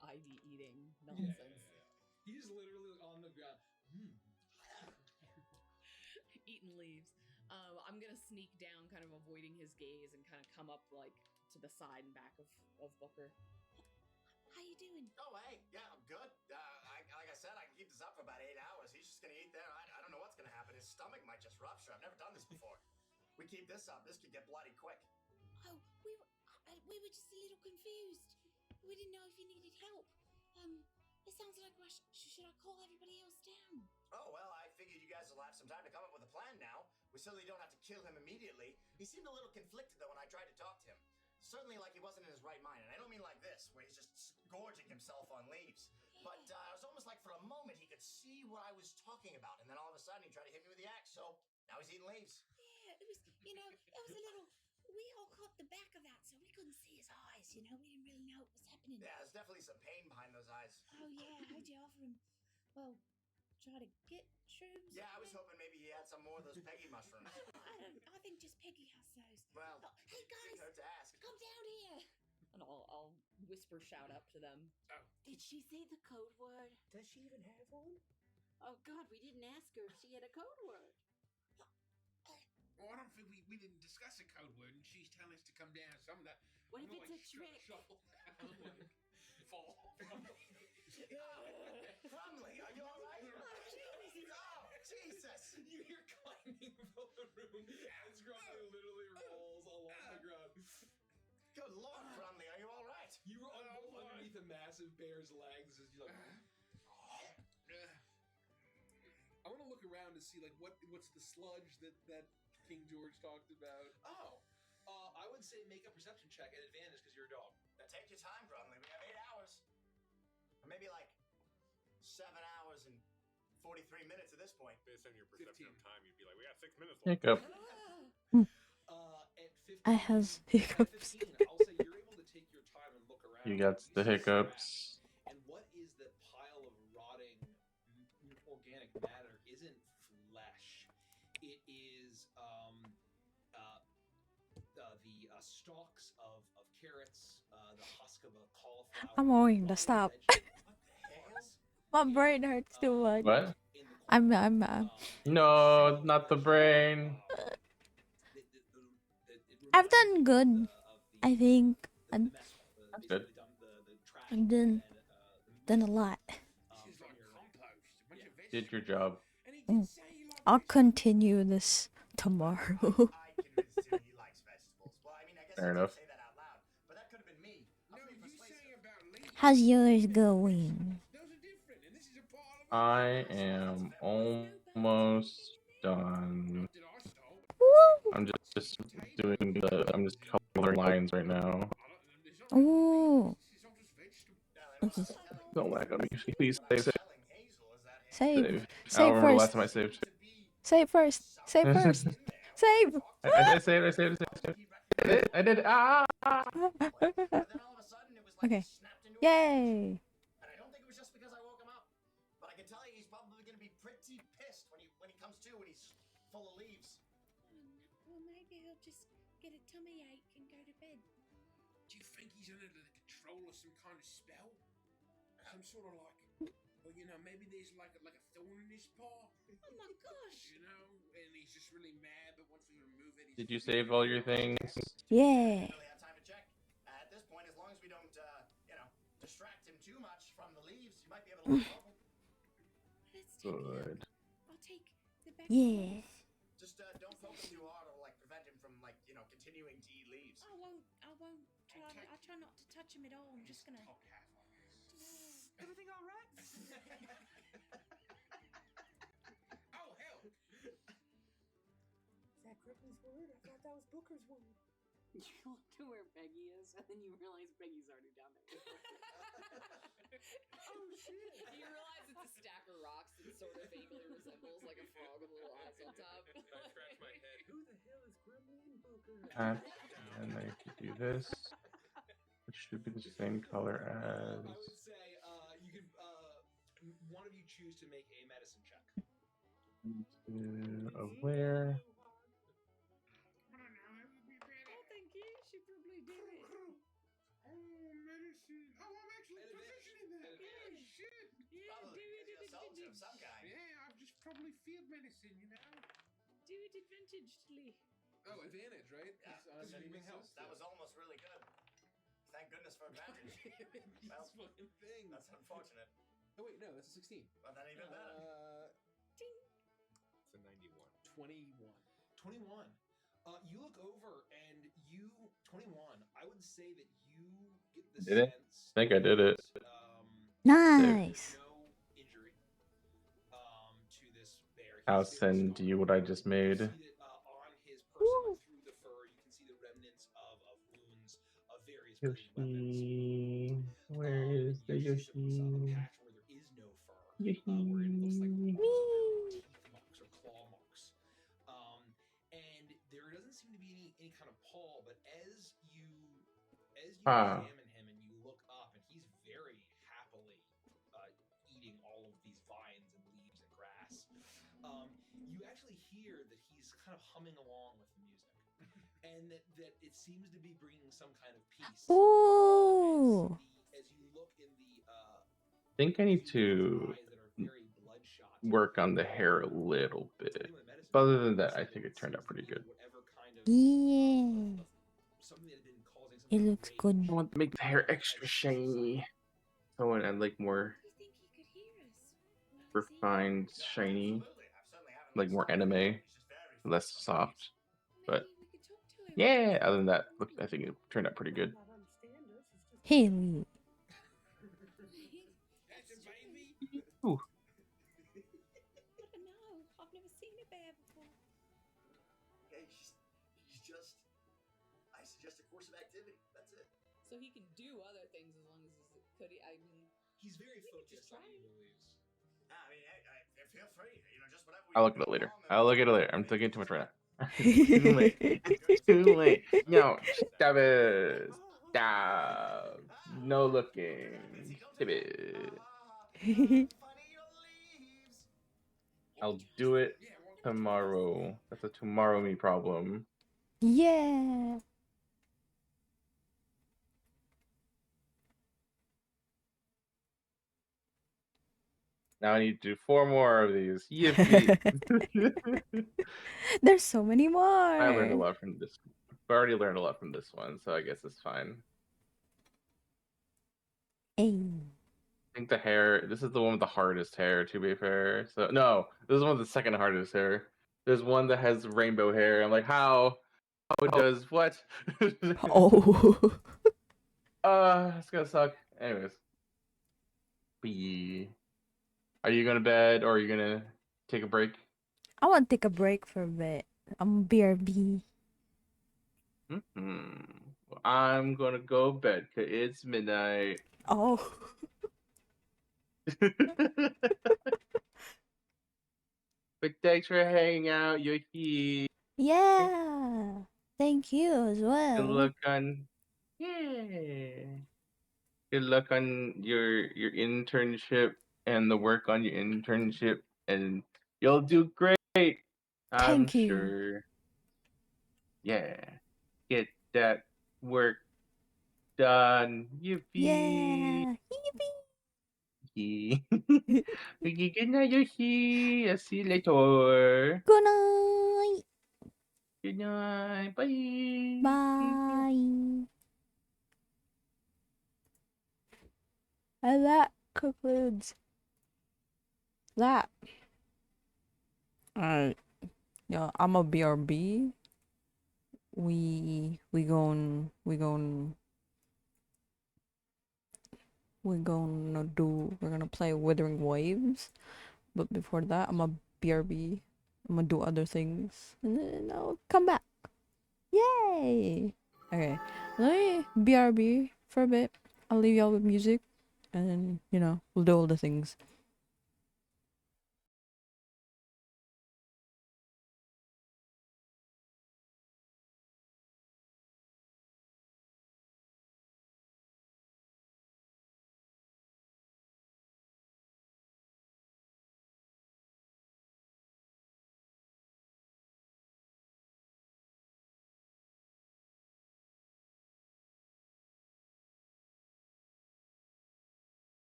ivy eating nonsense. He's literally on the ground. Eating leaves. I'm gonna sneak down, kind of avoiding his gaze, and kind of come up like to the side and back of Booker. How you doing? Oh, hey, yeah, I'm good. Like I said, I can keep this up for about 8 hours. He's just gonna eat there. I don't know what's gonna happen. His stomach might just rupture. I've never done this before. We keep this up. This could get bloody quick. Oh, we were just a little confused. We didn't know if you needed help. It sounds like should I call everybody else down? Oh, well, I figured you guys will have some time to come up with a plan now. We certainly don't have to kill him immediately. He seemed a little conflicted, though, when I tried to talk to him. Certainly like he wasn't in his right mind, and I don't mean like this, where he's just gorging himself on leaves. Yeah. But it was almost like for a moment he could see what I was talking about, and then all of a sudden he tried to hit me with the axe, so now he's eating leaves. Yeah, it was, it was a little, we all caught the back of that, so we couldn't see his eyes, we didn't really know what was happening. Yeah, there's definitely some pain behind those eyes. Oh yeah, how'd you offer him, well, try to get shrooms? Yeah, I was hoping maybe he had some more of those Peggy mushrooms. I think just Peggy has those. Well, hey didn't guys, hurt to ask. come down here. And I'll whisper shout up to them. Did she say the code word? Does she even have one? Oh God, we didn't ask her if she had a code word. Well, I don't think we didn't discuss a code word, and she's telling us to come down. So I'm gonna. What if I'm gonna, it's a trick? Shuffle down, like, fall. Crumley, are you all right? Oh, Jesus! You hear clanging from the room as Crumley literally rolls along the ground. Good Lord, Crumley, are you all right? You were almost underneath a massive bear's legs as you like. I want to look around to see like what's the sludge that King George talked about. Oh, I would say make a perception check at advantage because you're a dog. Now take your time, Crumley. We have 8 hours, or maybe like 7 hours and 43 minutes at this point. Based on your perception of time, you'd be like, we got 6 minutes left. Hiccup. At 15, I has hiccups. At 15, I'll say you're able to take your time and look around. You got the see hiccups. scraps. And what is that pile of rotting organic matter? Isn't flesh. It is the stalks of carrots, the husk of a cauliflower. I'm going to stop. My brain hurts too much. What? I'm No, not the brain. I've done good. I think I've Good. done a lot. Did your job. I'll continue this tomorrow. Fair enough. How's yours going? I am almost done. I'm just doing I'm just coloring lines right now. Ooh. Okay. Don't lag on me. Please save it. Save. I don't Save remember the last first. time I saved. Save first. Save first. Save. I saved. I did. Ah! Okay. Yay. And I don't think it was just because I woke him up, but I can tell you he's probably going to be pretty pissed when he comes to when he's full of leaves. Well, maybe he'll just get a tummy ache and go to bed. Do you think he's under the control of some kind of spell? Some sort of like, well, you know, maybe there's like a thorn in his paw. Oh my gosh! You know, and he's just really mad, but once we remove it, Did you save all your things? Yeah. I don't really have time to check. At this point, as long as we don't, distract him too much from the leaves, you might be able to look over. Let's take Good. I'll take the back. Yeah. Just don't poke him too hard, or like prevent him from continuing to eat leaves. I won't try. I'll try not to touch him at all. I'm just gonna. Everything all right? Oh hell! Is that Crippen's word? I thought that was Booker's word. You look to where Peggy is, and then you realize Peggy's already down there. Oh shit! You realize it's a stack of rocks that sort of vaguely resembles like a frog with little eyes on top. I scratch my head. Who the hell is Gremlin and Booker? And I have to do this, which should be the same color as. I would say you could one of you choose to make a medicine check. Where? Oh, thank you. She probably did it. Oh, medicine. Oh, I'm actually proficient in that. Yeah. Oh, shit. Yeah, Probably do it because you're a soldier of advantage. some kind. Yeah, I've just probably field medicine, you know? Do it advantagedly. Oh, advantage, right? Yeah, It's on that- health. that was almost really good. Thank goodness for advantage. Well, This fucking thing. that's unfortunate. Oh wait, no, that's a 16. But then even better. It's a 91. 21. 21. You look over and you 21. I would say that you get the Did it? sense. I think I did it. Nice. There's no injury to this bear. I'll He's very send strong. you what I just made. You see that on his person, through the fur, you can see the remnants of wounds of various bleeding weapons. Yoshi, where is the You see a Yoshi? patch where there is no fur, where it looks like almost teeth marks or claw marks. And there doesn't seem to be any kind of paw, but as you examine him and you look up, and he's very happily eating all of these vines and leaves and grass. You actually hear that he's kind of humming along with the music, and that it seems to be bringing some kind of peace. Ooh. Ooh. I think I need to work on the hair a little bit. But other than that, I think it turned out pretty good. Yeah. It looks good. I want to make the hair extra shiny. So I want to add like more refined, shiny, like more anime, less soft. But yeah, other than that, look, I think it turned out pretty good. Haley. Ooh. No, I've never seen a bear before. Okay, he's just. I suggest a course of activity. That's it. So he can do other things as long as he's. Could he? I mean, he's very focused on try what he believes. I mean, feel free. You know, just whatever. I'll look at it later. I'll look at it later. I'm thinking too much right now. Too late. Too late. No, stop it. Stop. No looking. Stop it. I'll do it tomorrow. That's a tomorrow me problem. Yeah. Now I need to do 4 more of these. Yippee. There's so many more. I learned a lot from this. I already learned a lot from this one, so I guess it's fine. Hey. I think the hair, this is the one with the hardest hair, to be fair. So, no, this is one with the second hardest hair. There's one that has rainbow hair. I'm like, how? How does what? Oh. It's gonna suck. Anyways. Are you gonna bed or are you gonna take a break? I want to take a break for a bit. I'm BRB. Well, I'm gonna go bed because it's midnight. Oh. But thanks for hanging out. You're here. Yeah. Thank you as Good well. luck on Good luck on your internship and the work on your internship, and you'll do great. I'm Thank you. sure. Yeah. Get that work done. Yippee. Yeah. Yippee. Okay, good night, Yoshi. I'll see you later. Good night. Good night. Bye. Bye. And that concludes that. Alright. Yo, I'm a BRB. We're gonna play Withering Waves. But before that, I'm a BRB. I'm gonna do other things. And then I'll come back. Yay! Okay. Let me BRB for a bit. I'll leave y'all with music. And then, we'll do all the things.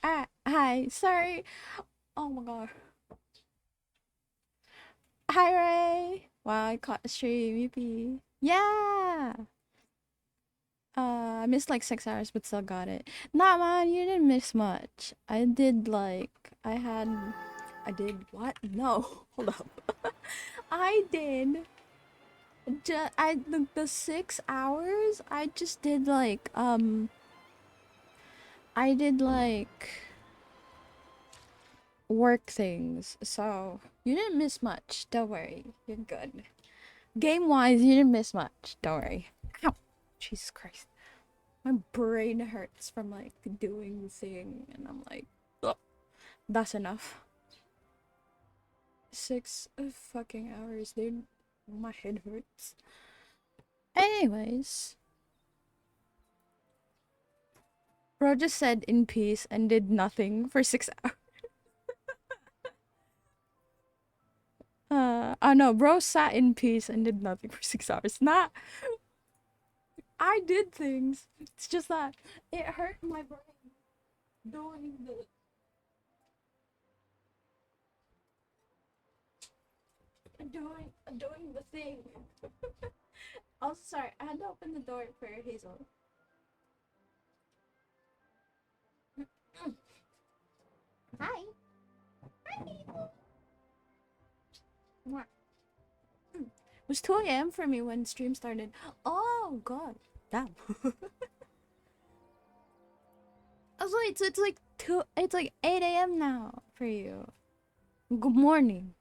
Hi. Sorry. Oh my god. Hi, Ray. Wow, I caught the stream. Yippee. Yeah. I missed like 6 hours, but still got it. Nah, man, you didn't miss much. I did what? No, hold up. I did. The 6 hours. I just did I did work things. So you didn't miss much. Don't worry, you're good. Game wise, you didn't miss much. Don't worry. Ow, Jesus Christ. My brain hurts from doing the thing, and I'm like, ugh. That's enough. 6 fucking hours, dude. My head hurts. Anyways, bro just said in peace and did nothing for 6 hours. Oh no, bro sat in peace and did nothing for 6 hours. Not, I did things. It's just that it hurt my brain doing doing the thing. Oh, sorry, I had to open the door for Hazel. Hi. Hi, Hazel. Mwah. It was 2 a.m. for me when stream started. Oh god. Damn. I was like, so it's like 8 a.m. now for you. Good morning.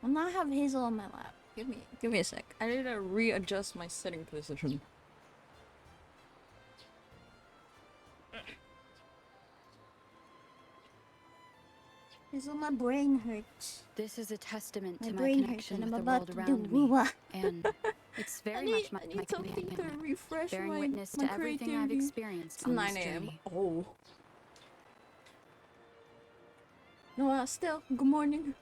I'm not have Hazel on my lap. Give me a sec. I need to readjust my sitting position. Hazel, my brain hurts. This is a testament My to my brain hurts connection and I'm with the about world to do around me, woo-wah. and it's very much my I need something to companion, refresh bearing my witness to everything I've creativity. experienced It's on 9 this a.m. journey. Oh. No, still, good morning.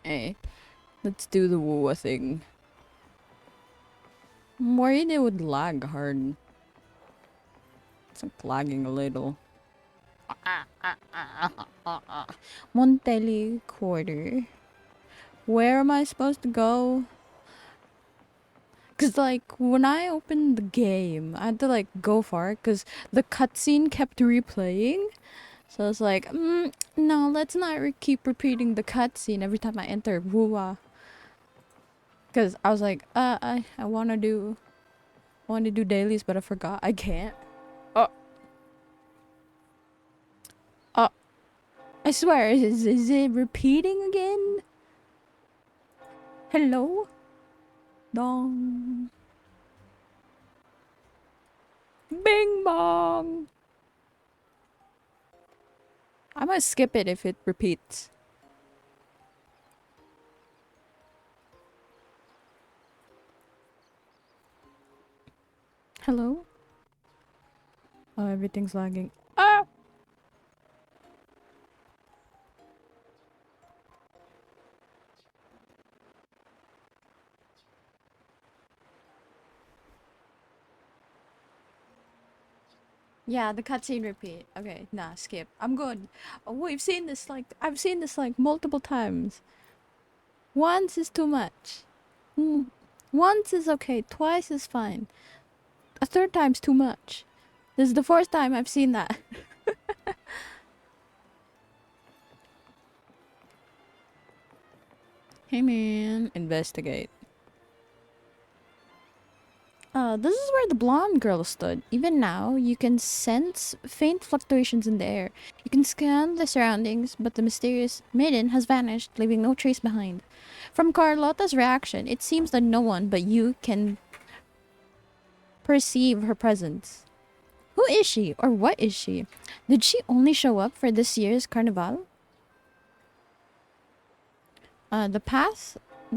Hey, let's do the woo thing. I'm worried it would lag hard. It's like lagging a little. Montelli Quarter. Where am I supposed to go? Cause when I opened the game, I had to go far because the cutscene kept replaying. So I was like, no, let's not keep repeating the cutscene every time I enter Wua. Cause I was like, I wanna do dailies, but I forgot I can't. I swear, is it repeating again? Hello? Dong. Bing bong. I might skip it if it repeats. Hello? Oh, everything's lagging. Ah! Yeah, the cutscene repeat. Okay, nah, skip. I'm good. We've seen this I've seen this multiple times. Once is too much. Once is okay, twice is fine. A third time's too much. This is the fourth time I've seen that. Hey man, investigate. This is where the blonde girl stood. Even now, you can sense faint fluctuations in the air. You can scan the surroundings, but the mysterious maiden has vanished, leaving no trace behind. From Carlotta's reaction, it seems that no one but you can perceive her presence. Who is she, or what is she? Did she only show up for this year's carnival? The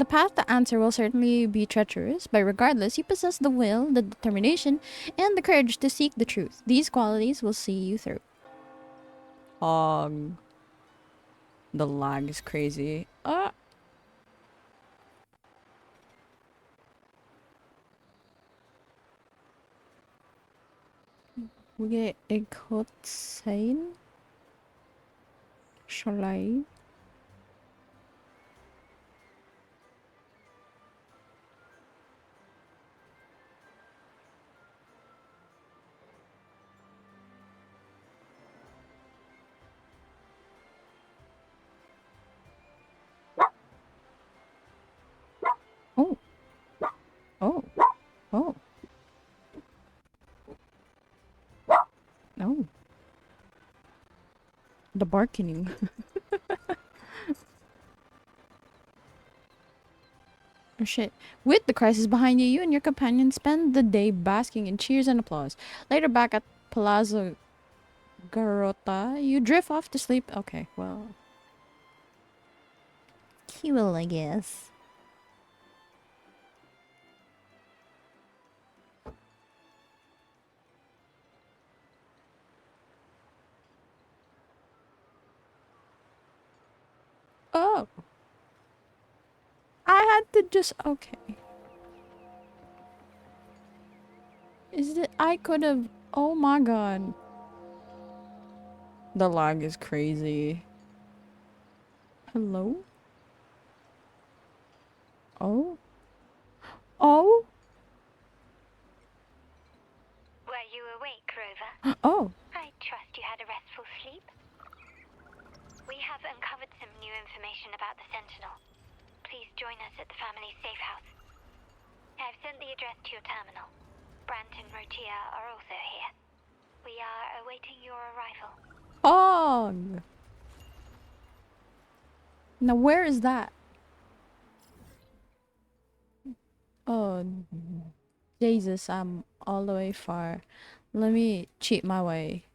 path to answer will certainly be treacherous, but regardless, you possess the will, the determination, and the courage to seek the truth. These qualities will see you through. The lag is crazy. We get a cutscene. Shall I? Oh. Oh. Oh. Oh. The barking. Oh shit. With the crisis behind you, you and your companion spend the day basking in cheers and applause. Later back at Palazzo Garota, you drift off to sleep. Okay, well. Cool, I guess. Oh. I had to just... Okay. Is it... I could have... Oh my god. The lag is crazy. Hello? Oh? Oh? Were you awake, Rover? Oh. I trust you had a restful sleep. We have uncovered some new information about the Sentinel. Please join us at the family's safe house. I've sent the address to your terminal. Brant and Rotia are also here. We are awaiting your arrival. Fog! Now where is that? Oh, Jesus, I'm all the way far. Let me cheat my way.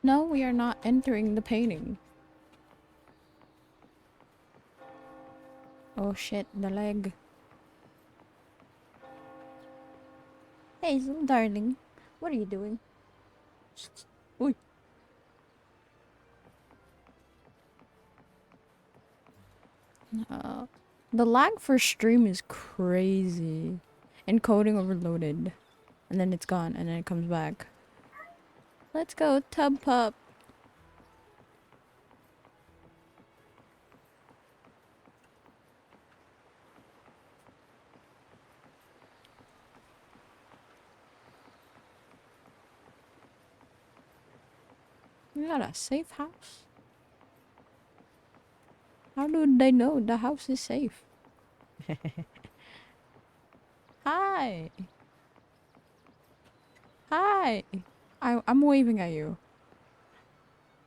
No, we are not entering the painting. Oh shit, the leg. Hazel, darling, what are you doing? Oi. The lag for stream is crazy. Encoding overloaded. And then it's gone, and then it comes back. Let's go, Tub Pup. We got a safe house? How do they know the house is safe? Hi. Hi. I'm waving at you.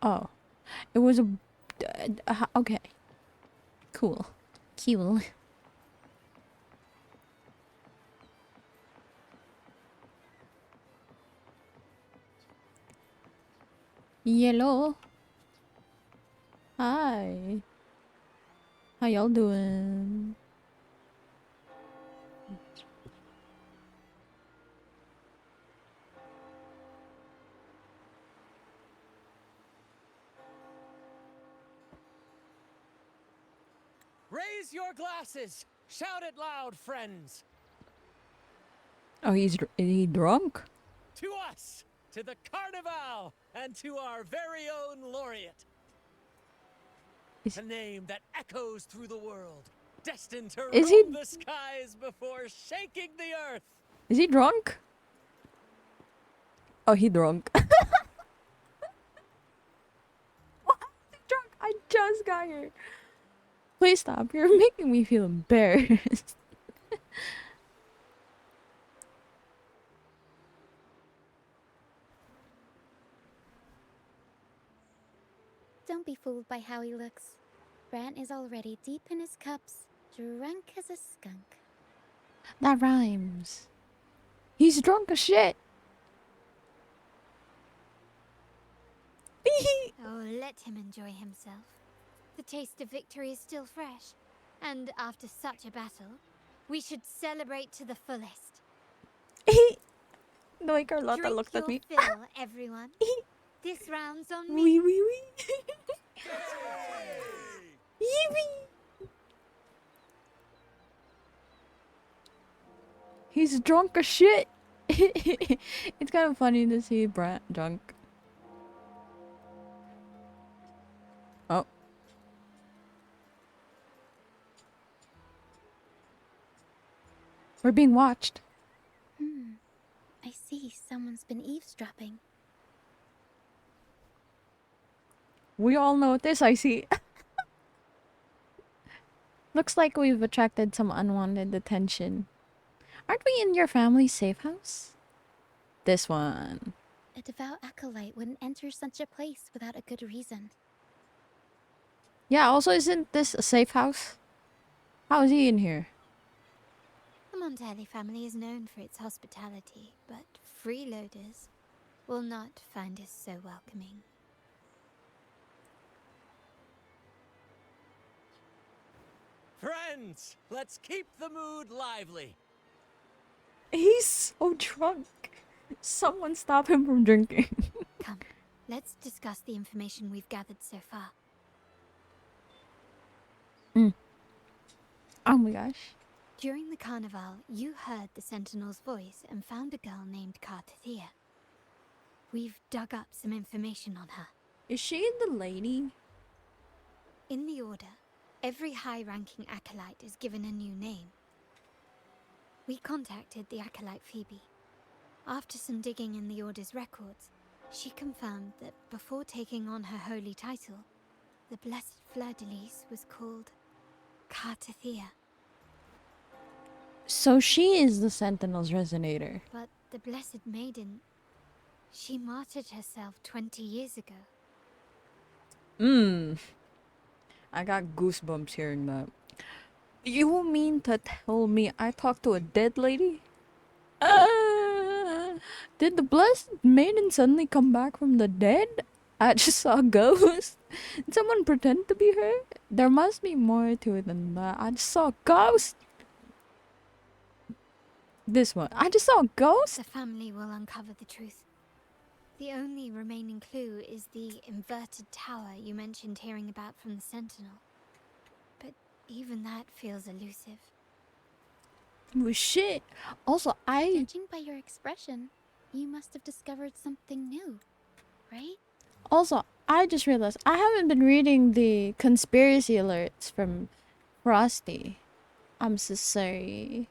Oh. It was a... okay. Cool. Cool. Yellow. Hi. How y'all doing? Raise your glasses! Shout it loud, friends! Oh, is he drunk? To us! To the Carnival! And to our very own laureate! A name that echoes through the world, destined to roam the skies before shaking the earth! Is he drunk? Oh, he drunk. What? He drunk? I just got here. Please stop. You're making me feel embarrassed. Don't be fooled by how he looks. Brant is already deep in his cups, drunk as a skunk. That rhymes. He's drunk as shit. Oh, let him enjoy himself. The taste of victory is still fresh. And after such a battle, we should celebrate to the fullest. No, Carlotta Drink looked at your me. fill, everyone. This round's on me. Wee wee wee. Yee. He's drunk as shit. It's kind of funny to see Brant drunk. Oh. We're being watched. I see someone's been eavesdropping. We all notice, I see. Looks like we've attracted some unwanted attention. Aren't we in your family's safe house? This one. A devout acolyte wouldn't enter such a place without a good reason. Yeah, also, isn't this a safe house? How is he in here? The Montelli family is known for its hospitality, but freeloaders will not find us so welcoming. Friends, let's keep the mood lively. He's so drunk. Someone stop him from drinking. Come, let's discuss the information we've gathered so far. Oh my gosh. During the carnival, you heard the Sentinel's voice and found a girl named Cartathea. We've dug up some information on her. Is she the lady? In the Order, every high-ranking acolyte is given a new name. We contacted the acolyte Phoebe. After some digging in the Order's records, she confirmed that before taking on her holy title, the Blessed Fleur-de-Lis was called Cartathea. So she is the Sentinel's resonator. But the Blessed Maiden, she martyred herself 20 years ago. I got goosebumps hearing that. You mean to tell me I talked to a dead lady? Did the Blessed Maiden suddenly come back from the dead? I just saw a ghost. Did someone pretend to be her? There must be more to it than that. I just saw a ghost. This one. I just saw a ghost. The family will uncover the truth. The only remaining clue is the inverted tower you mentioned hearing about from the Sentinel. But even that feels elusive. Oh shit. Also, Judging by your expression, you must have discovered something new, right? Also, I just realized I haven't been reading the conspiracy alerts from Frosty. I'm so sorry.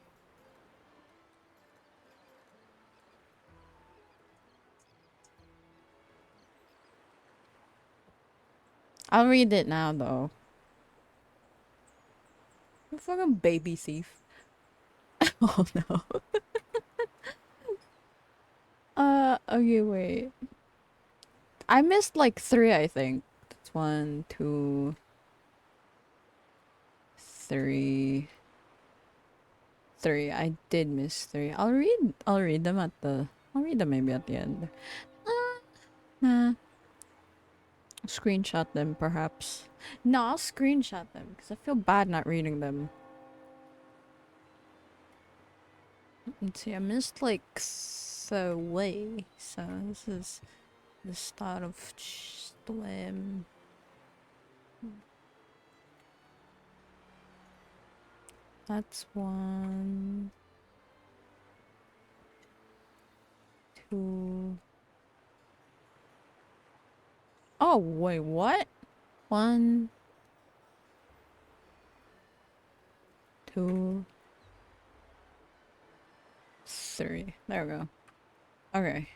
I'll read it now, though. You fucking baby thief. Oh no. Okay, wait. I missed like 3, I think. That's 1, 2, 3. 3. I did miss 3. I'll read them I'll read them maybe at the end. Nah. Screenshot them, perhaps. No, I'll screenshot them, because I feel bad not reading them. Let's see, I missed, like, 3. So, this is the start of Lemme. That's 1, 2. Oh, wait, what? 1, 2, 3. There we go. Okay.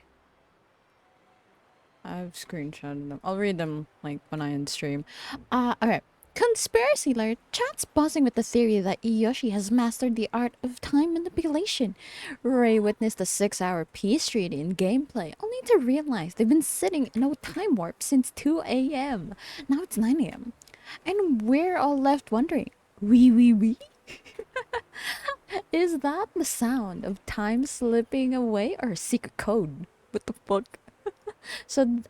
I've screenshotted them. I'll read them, like, when I end stream. Okay. Conspiracy alert! Chat's buzzing with the theory that Yoshi has mastered the art of time manipulation. Ray witnessed a 6-hour peace treaty in gameplay, only to realize they've been sitting in a time warp since 2 a.m. Now it's 9 a.m. And we're all left wondering, wee. Is that the sound of time slipping away or a secret code? What the fuck? So,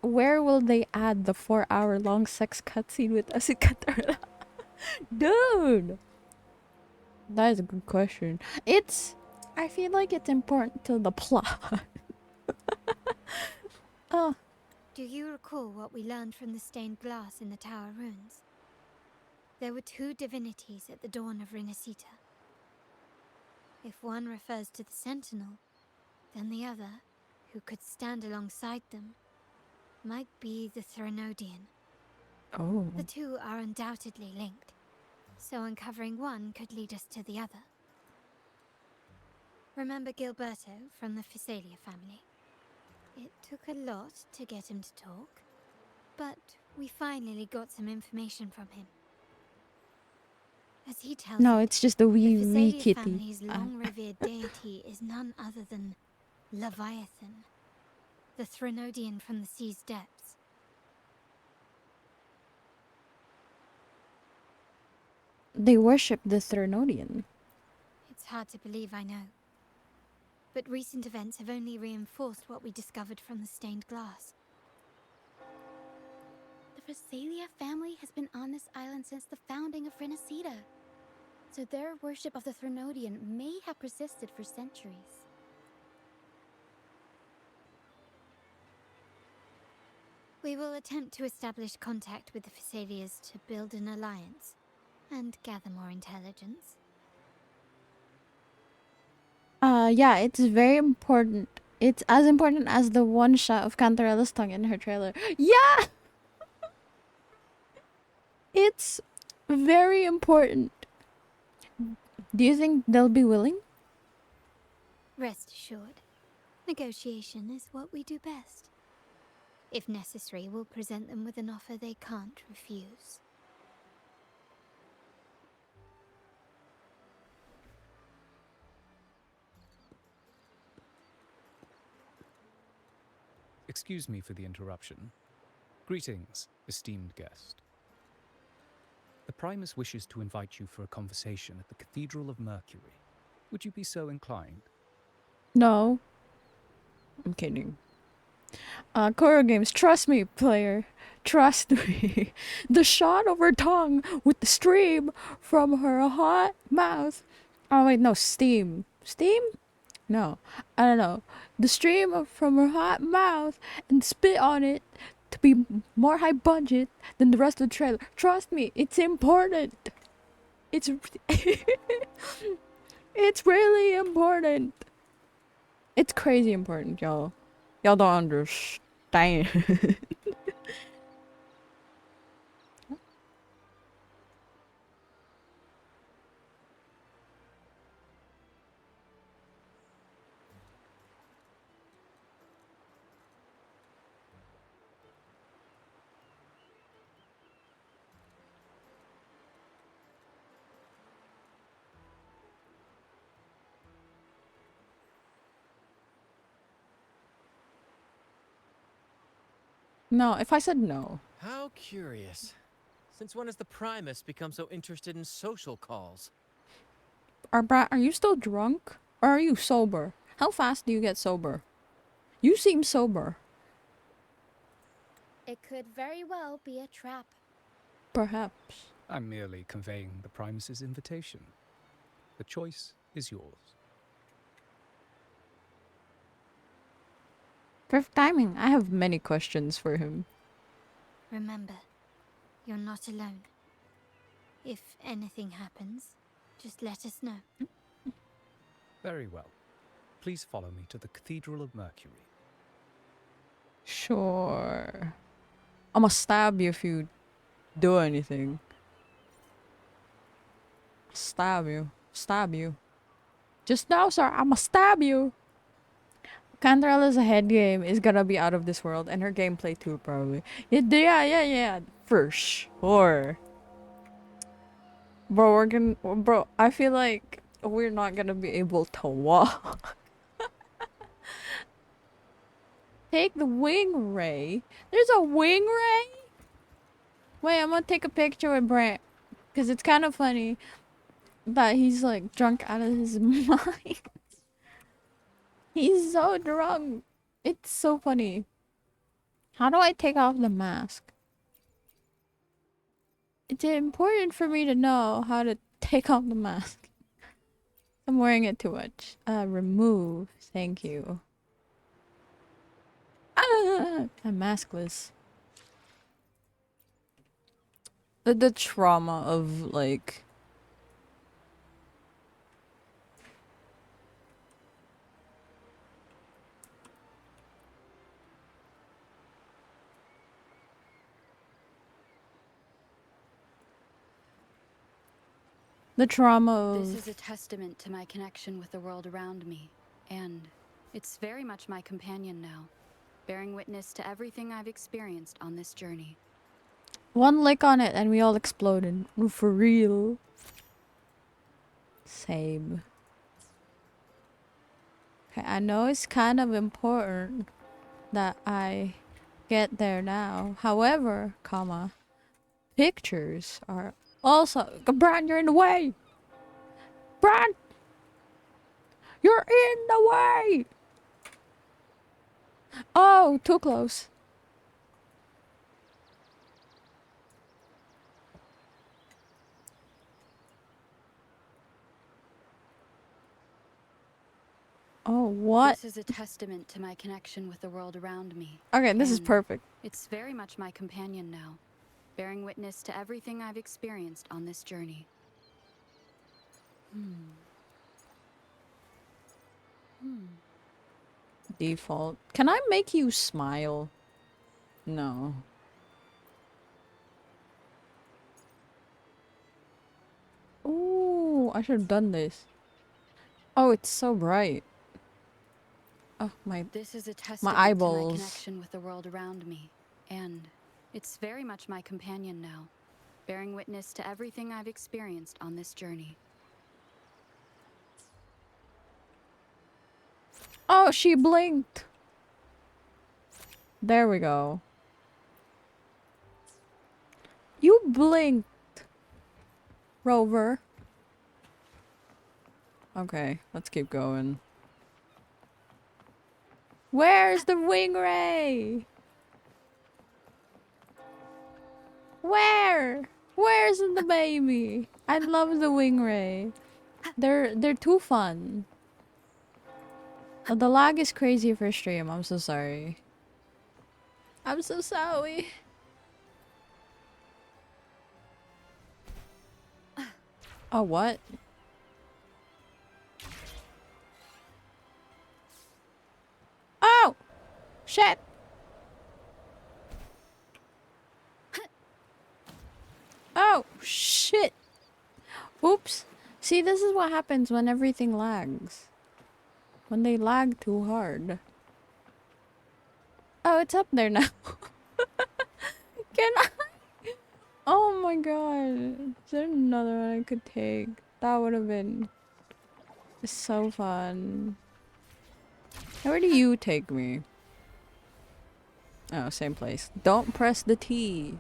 where will they add the 4-hour long sex cutscene with us in Qatar? Dude! That is a good question. I feel like it's important to the plot. Oh. Do you recall what we learned from the stained glass in the tower ruins? There were two divinities at the dawn of Rinasita. If one refers to the Sentinel, then the other, who could stand alongside them, might be the Threnodian. Oh. The two are undoubtedly linked, so uncovering one could lead us to the other. Remember Gilberto from the Physalia family? It took a lot to get him to talk, but we finally got some information from him. As he tells No, it, it's just the wee Physalia kitty. family's long-revered deity is none other than Leviathan, the Threnodian from the sea's depths. They worship the Threnodian. It's hard to believe, I know. But recent events have only reinforced what we discovered from the stained glass. The Physalia family has been on this island since the founding of Renacida, so their worship of the Threnodian may have persisted for centuries. We will attempt to establish contact with the Physalias to build an alliance and gather more intelligence. Yeah, it's very important. It's as important as the one shot of Cantarella's tongue in her trailer. Yeah! It's very important. Do you think they'll be willing? Rest assured, negotiation is what we do best. If necessary, we'll present them with an offer they can't refuse. Excuse me for the interruption. Greetings, esteemed guest. The Primus wishes to invite you for a conversation at the Cathedral of Mercury. Would you be so inclined? No. I'm kidding. Koro Games, trust me, player. Trust me. The shot of her tongue with the stream from her hot mouth. Oh wait, no, steam. Steam? No, I don't know. The stream from her hot mouth and spit on it to be more high budget than the rest of the trailer. Trust me, it's important. It's it's really important. It's crazy important, y'all. Y'all don't understand. No, if I said no. How curious. Since when has the Primus become so interested in social calls? Are you still drunk? Or are you sober? How fast do you get sober? You seem sober. It could very well be a trap. Perhaps. I'm merely conveying the Primus's invitation. The choice is yours. Perfect timing. I have many questions for him. Remember, you're not alone. If anything happens, just let us know. Very well. Please follow me to the Cathedral of Mercury. Sure. I'ma stab you if you do anything. Stab you. Stab you. Just now, sir, I'ma stab you. Cantarella's head game is gonna be out of this world, and her gameplay too, probably. Yeah. For sure. Bro, I feel like we're not gonna be able to walk. Take the wing ray. There's a wing ray? Wait, I'm gonna take a picture with Brent. Because it's kind of funny that he's like drunk out of his mind. He's so drunk. It's so funny. How do I take off the mask? It's important for me to know how to take off the mask. I'm wearing it too much. Remove. Thank you. Ah, I'm maskless. The trauma of like the trauma This of is a testament to my connection with the world around me, and it's very much my companion now, bearing witness to everything I've experienced on this journey. one lick on it and we all exploded. For real. Same. Okay, I know it's kind of important that I get there now. However, comma, pictures are also... Brian, you're in the way! Brian! You're in the way! Oh, too close. Oh, what? This is a testament to my connection with the world around me. Okay, this is and perfect. It's very much my companion now, bearing witness to everything I've experienced on this journey. Default. Can I make you smile? No. Ooh, I should have done this. Oh, it's so bright. Oh, This is a my testament to my eyeballs. connection with the world around me, and it's very much my companion now, bearing witness to everything I've experienced on this journey. Oh, she blinked. There we go. You blinked, Rover. Okay, let's keep going. Where's the wing ray? Where? Where's the baby? I love the wing ray. They're too fun. Oh, the lag is crazy for stream. I'm so sorry. I'm so sorry. Oh, what? Oh! Shit! Oh, shit! Oops. See, this is what happens when everything lags. When they lag too hard. Oh, it's up there now. Can I? Oh my god. Is there another one I could take? That would have been so fun. Where do you take me? Oh, same place. Don't press the T.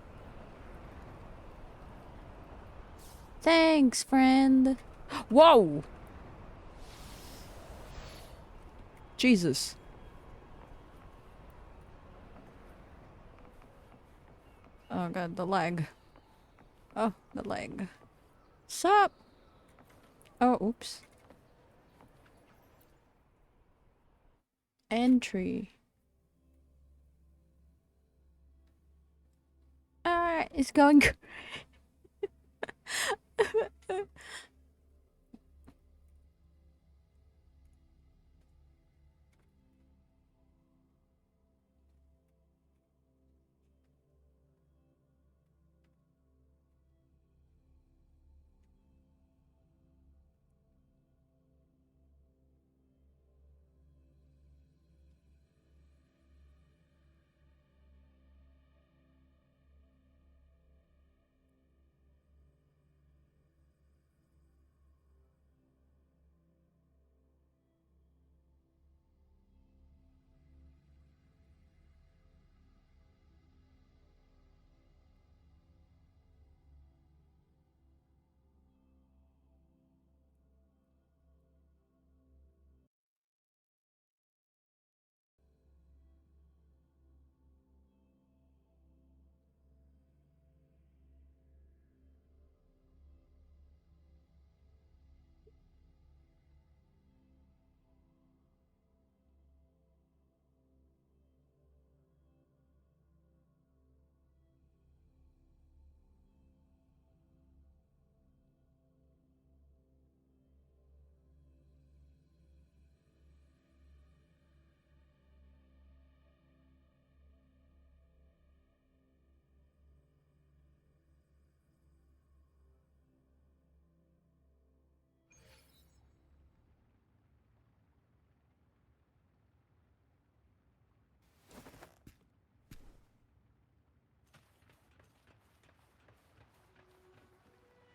Thanks, friend. Whoa! Jesus. Oh god, the leg. Oh, the leg. Sup? Oh, oops. Entry. It's going.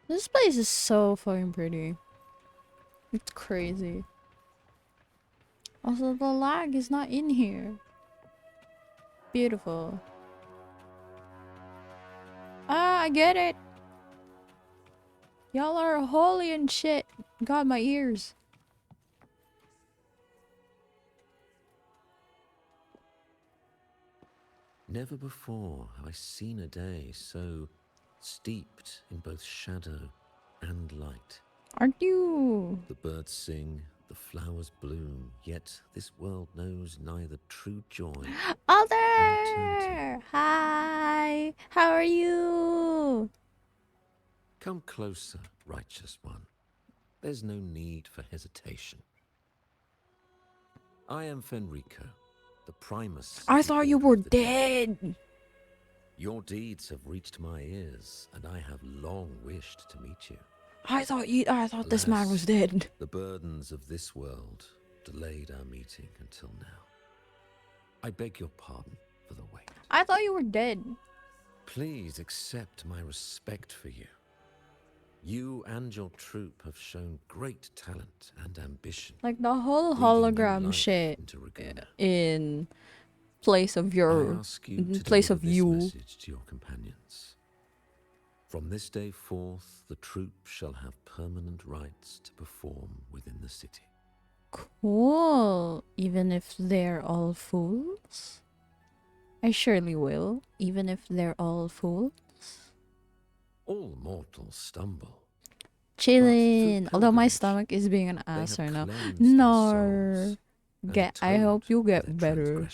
This place is so fucking pretty. It's crazy. Also, the lag is not in here. Beautiful. Ah, I get it. Y'all are holy and shit. God, my ears. Never before have I seen a day so steeped in both shadow and light. Aren't you? The birds sing, the flowers bloom, yet this world knows neither true joy. Alder! Hi! How are you? Come closer, righteous one. There's no need for hesitation. I am Fenrico, the Primus. I thought you were dead. Your deeds have reached my ears, and I have long wished to meet you. I thought this man was dead. The burdens of this world delayed our meeting until now. I beg your pardon for the wait. I thought you were dead. Please accept my respect for you. You and your troop have shown great talent and ambition. Like the whole hologram shit in place of your, in place of you. Message to your companions. From this day forth, the troop shall have permanent rights to perform within the city. Cool. Even if they're all fools? I surely will, even if they're all fools. All mortals stumble. Chillin'. Although my stomach is being an ass right now. No. I hope you get better.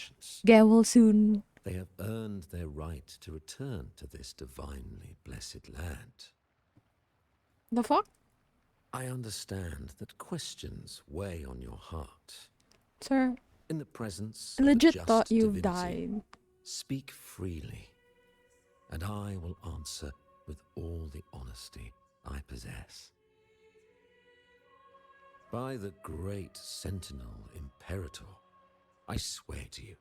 Get well soon. They have earned their right to return to this divinely blessed land. The fuck? I understand that questions weigh on your heart. Sir, in the presence I of legit the just thought you've divinity, died. Speak freely, and I will answer with all the honesty I possess. By the great Sentinel Imperator, I swear to you,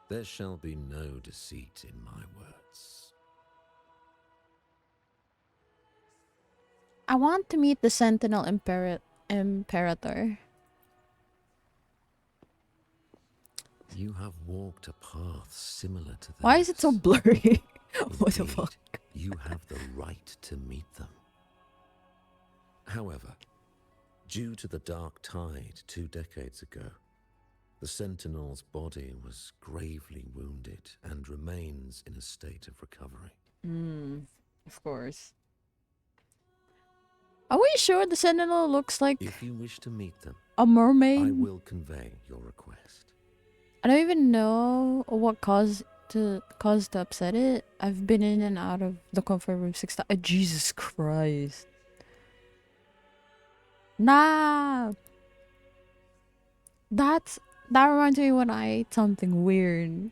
there shall be no deceit in my words. I want to meet the Sentinel Imperator. You have walked a path similar to theirs. Why is it so blurry? What the fuck? You have the right to meet them. However, due to the Dark Tide 2 decades ago, the Sentinel's body was gravely wounded and remains in a state of recovery. Of course. Are we sure the Sentinel looks like if you wish to meet them, a mermaid? I will convey your request. I don't even know what caused to upset it. I've been in and out of the comfort room 6 times. Jesus Christ. Nah. That reminds me when I ate something weird.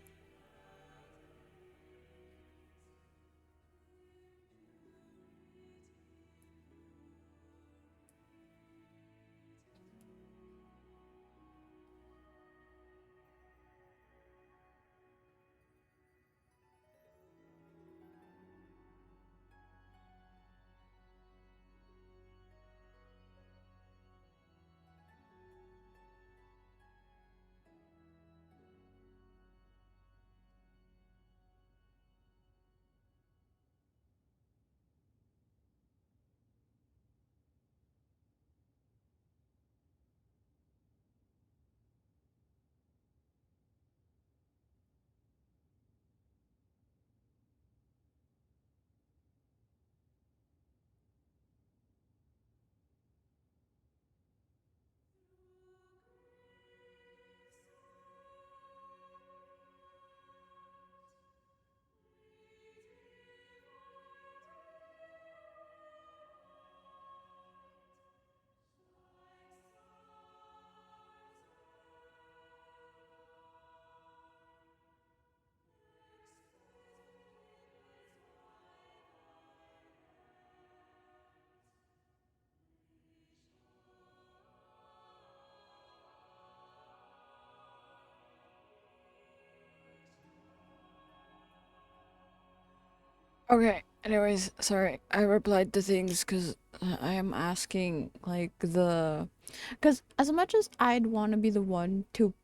Okay, Anyways, sorry, I replied to things because I am asking like because as much as I'd want to be the one to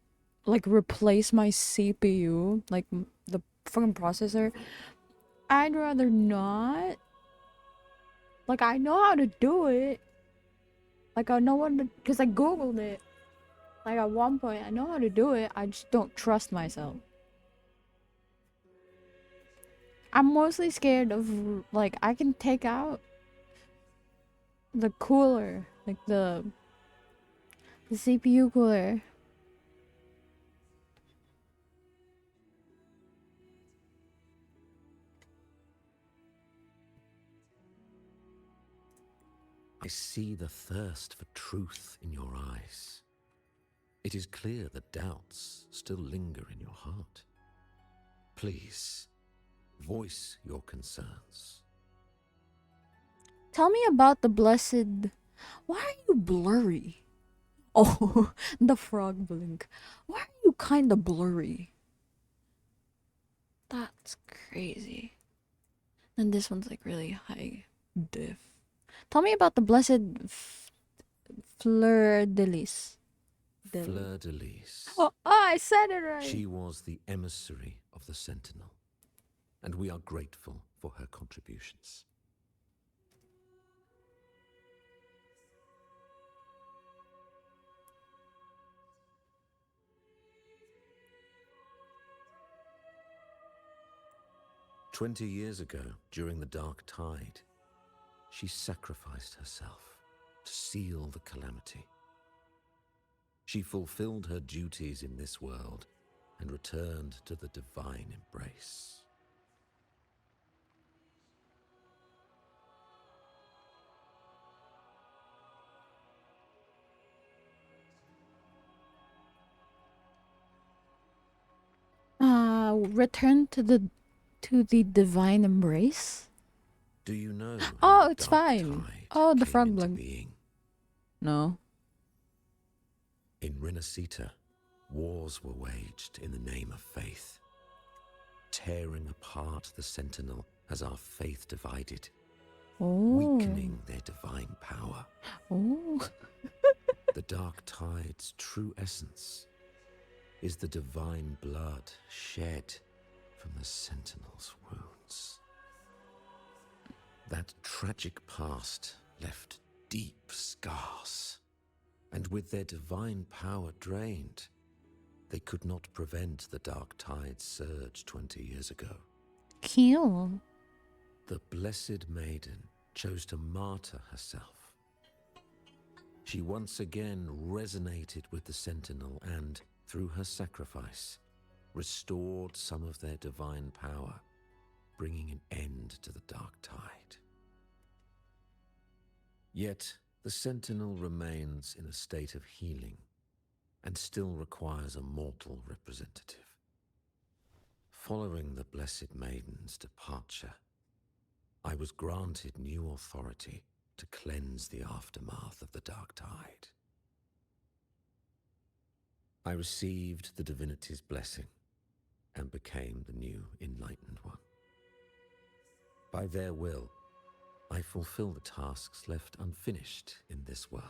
like replace my CPU, like the fucking processor, I'd rather not. Like I know how to do it. Like I know what, because I googled it. Like at one point, I know how to do it. I just don't trust myself. I'm mostly scared of like I can take out the cooler, like the CPU cooler. I see the thirst for truth in your eyes. It is clear that doubts still linger in your heart. Please, voice your concerns. Tell me about the blessed. Why are you blurry? Oh, the frog blink. Why are you kind of blurry? That's crazy. And this one's like really high diff. Tell me about the blessed fleur de lis. Fleur de Lis. Oh, I said it right. She was the emissary of the Sentinel, and we are grateful for her contributions. "20 years ago, during the Dark Tide, she sacrificed herself to seal the calamity. She fulfilled her duties in this world and returned to the divine embrace. Return to the divine embrace. Do you know Oh, how it's Dark fine. Tide Oh, the came frog into blink. being? No. In Renacita, wars were waged in the name of faith, tearing apart the Sentinel as our faith divided, weakening their divine power. Oh. The Dark Tide's true essence is the divine blood shed from the Sentinel's wounds. That tragic past left deep scars, and with their divine power drained, they could not prevent the Dark Tide's surge 20 years ago. Kill. The Blessed Maiden chose to martyr herself. She once again resonated with the Sentinel and, through her sacrifice, restored some of their divine power, bringing an end to the Dark Tide. Yet, the Sentinel remains in a state of healing and still requires a mortal representative. Following the Blessed Maiden's departure, I was granted new authority to cleanse the aftermath of the Dark Tide. I received the divinity's blessing and became the new Enlightened One. By their will, I fulfill the tasks left unfinished in this world.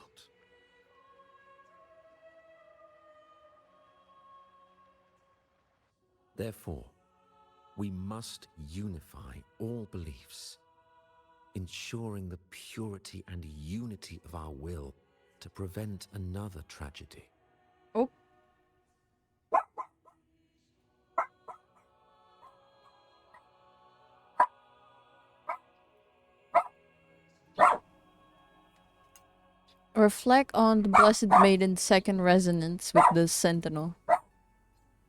Therefore, we must unify all beliefs, ensuring the purity and unity of our will to prevent another tragedy. Oh. Reflect on the Blessed Maiden's second resonance with the Sentinel.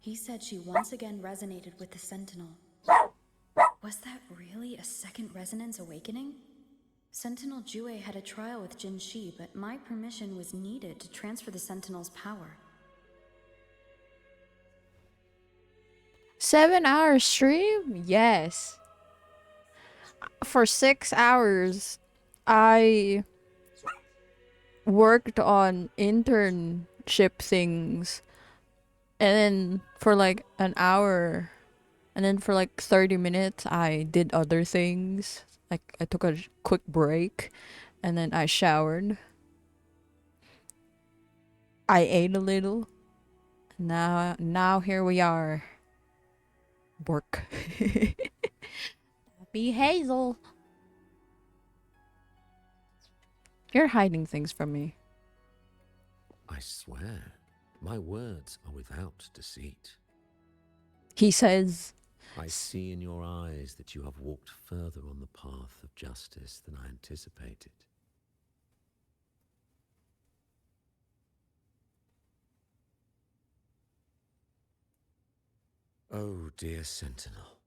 He said she once again resonated with the Sentinel. Was that really a second resonance awakening? Sentinel Jue had a trial with Jin Shi, but my permission was needed to transfer the Sentinel's power. 7-hour stream? Yes. For 6 hours, I worked on internship things. And then for like an hour, and then for like 30 minutes, I did other things. Like I took a quick break, and then I showered. I ate a little. Now here we are. Bork. Be Hazel. You're hiding things from me. I swear, my words are without deceit. He says, I see in your eyes that you have walked further on the path of justice than I anticipated. Oh, dear Sentinel,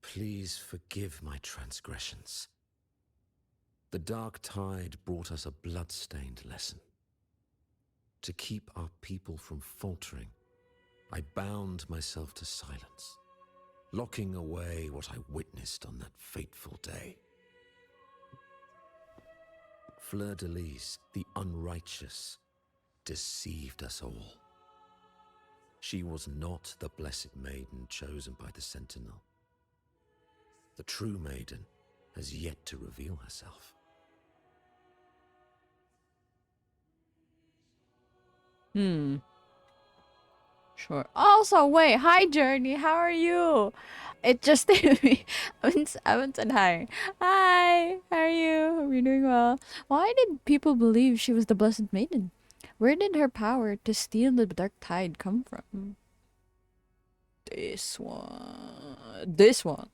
please forgive my transgressions. The dark tide brought us a blood-stained lesson. To keep our people from faltering, I bound myself to silence, locking away what I witnessed on that fateful day. Fleur-de-Lis, the unrighteous, deceived us all. She was not the blessed maiden chosen by the Sentinel. The true maiden has yet to reveal herself. Sure. Also, wait. Hi, Journey. How are you? It just hit me. I haven't said hi. Hi. How are you? Hope you're doing well. Why did people believe she was the Blessed Maiden? Where did her power to steal the dark tide come from? This one. This one.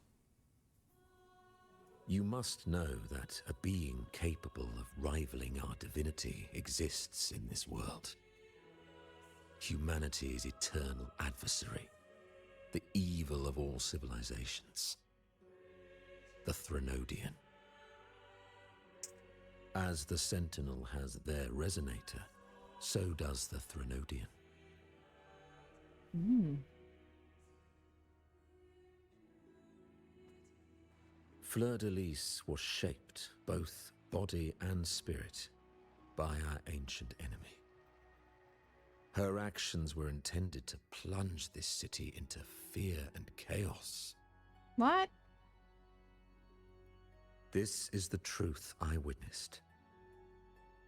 You must know that a being capable of rivaling our divinity exists in this world. Humanity's eternal adversary, the evil of all civilizations, the Threnodian. As the Sentinel has their resonator, so does the Threnodian. Fleur-de-Lis was shaped, both body and spirit, by our ancient enemy. Her actions were intended to plunge this city into fear and chaos. What? This is the truth I witnessed.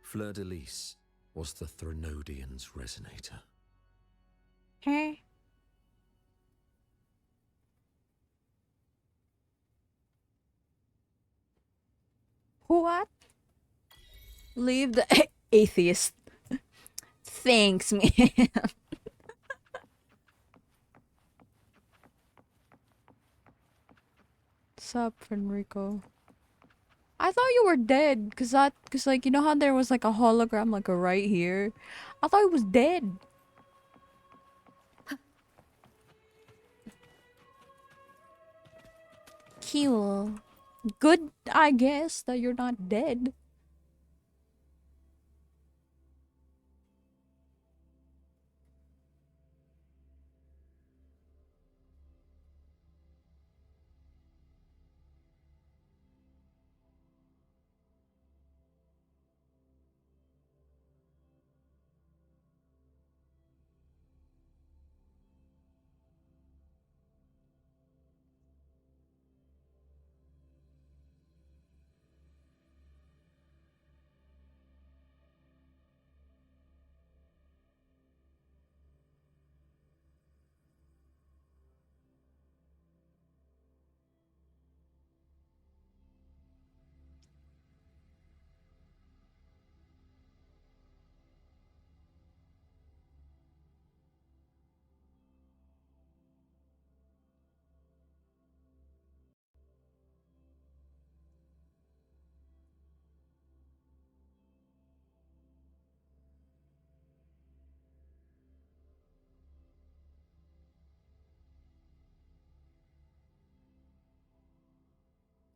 Fleur-de-Lis was the Threnodian's resonator. Hey. What? Leave the atheist. Thanks, man. Sup, Enrico? I thought you were dead, cause like you know how there was like a hologram like right here. I thought he was dead. Cool. Good, I guess, that you're not dead.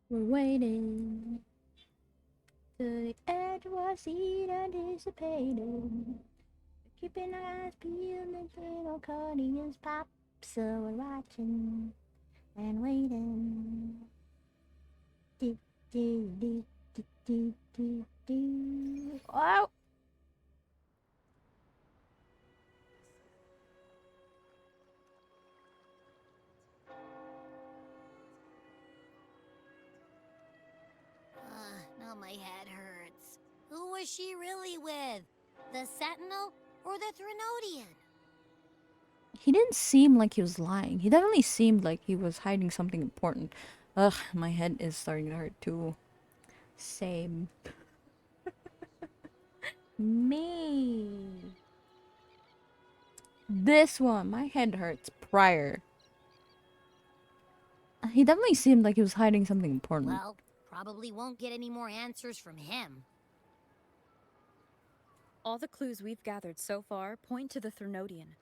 We're waiting to the edge of our seat, anticipating. Keeping our eyes peeled until our cardians pop. So we're watching and waiting. Do, do, do, do, do, do, do. Oh! was she really with? The Sentinel or the Threnodian? He didn't seem like he was lying. He definitely seemed like he was hiding something important. Ugh, my head is starting to hurt too. Same. Me. This one, my head hurts prior. He definitely seemed like he was hiding something important. Well, probably won't get any more answers from him. All the clues we've gathered so far point to the Threnodian.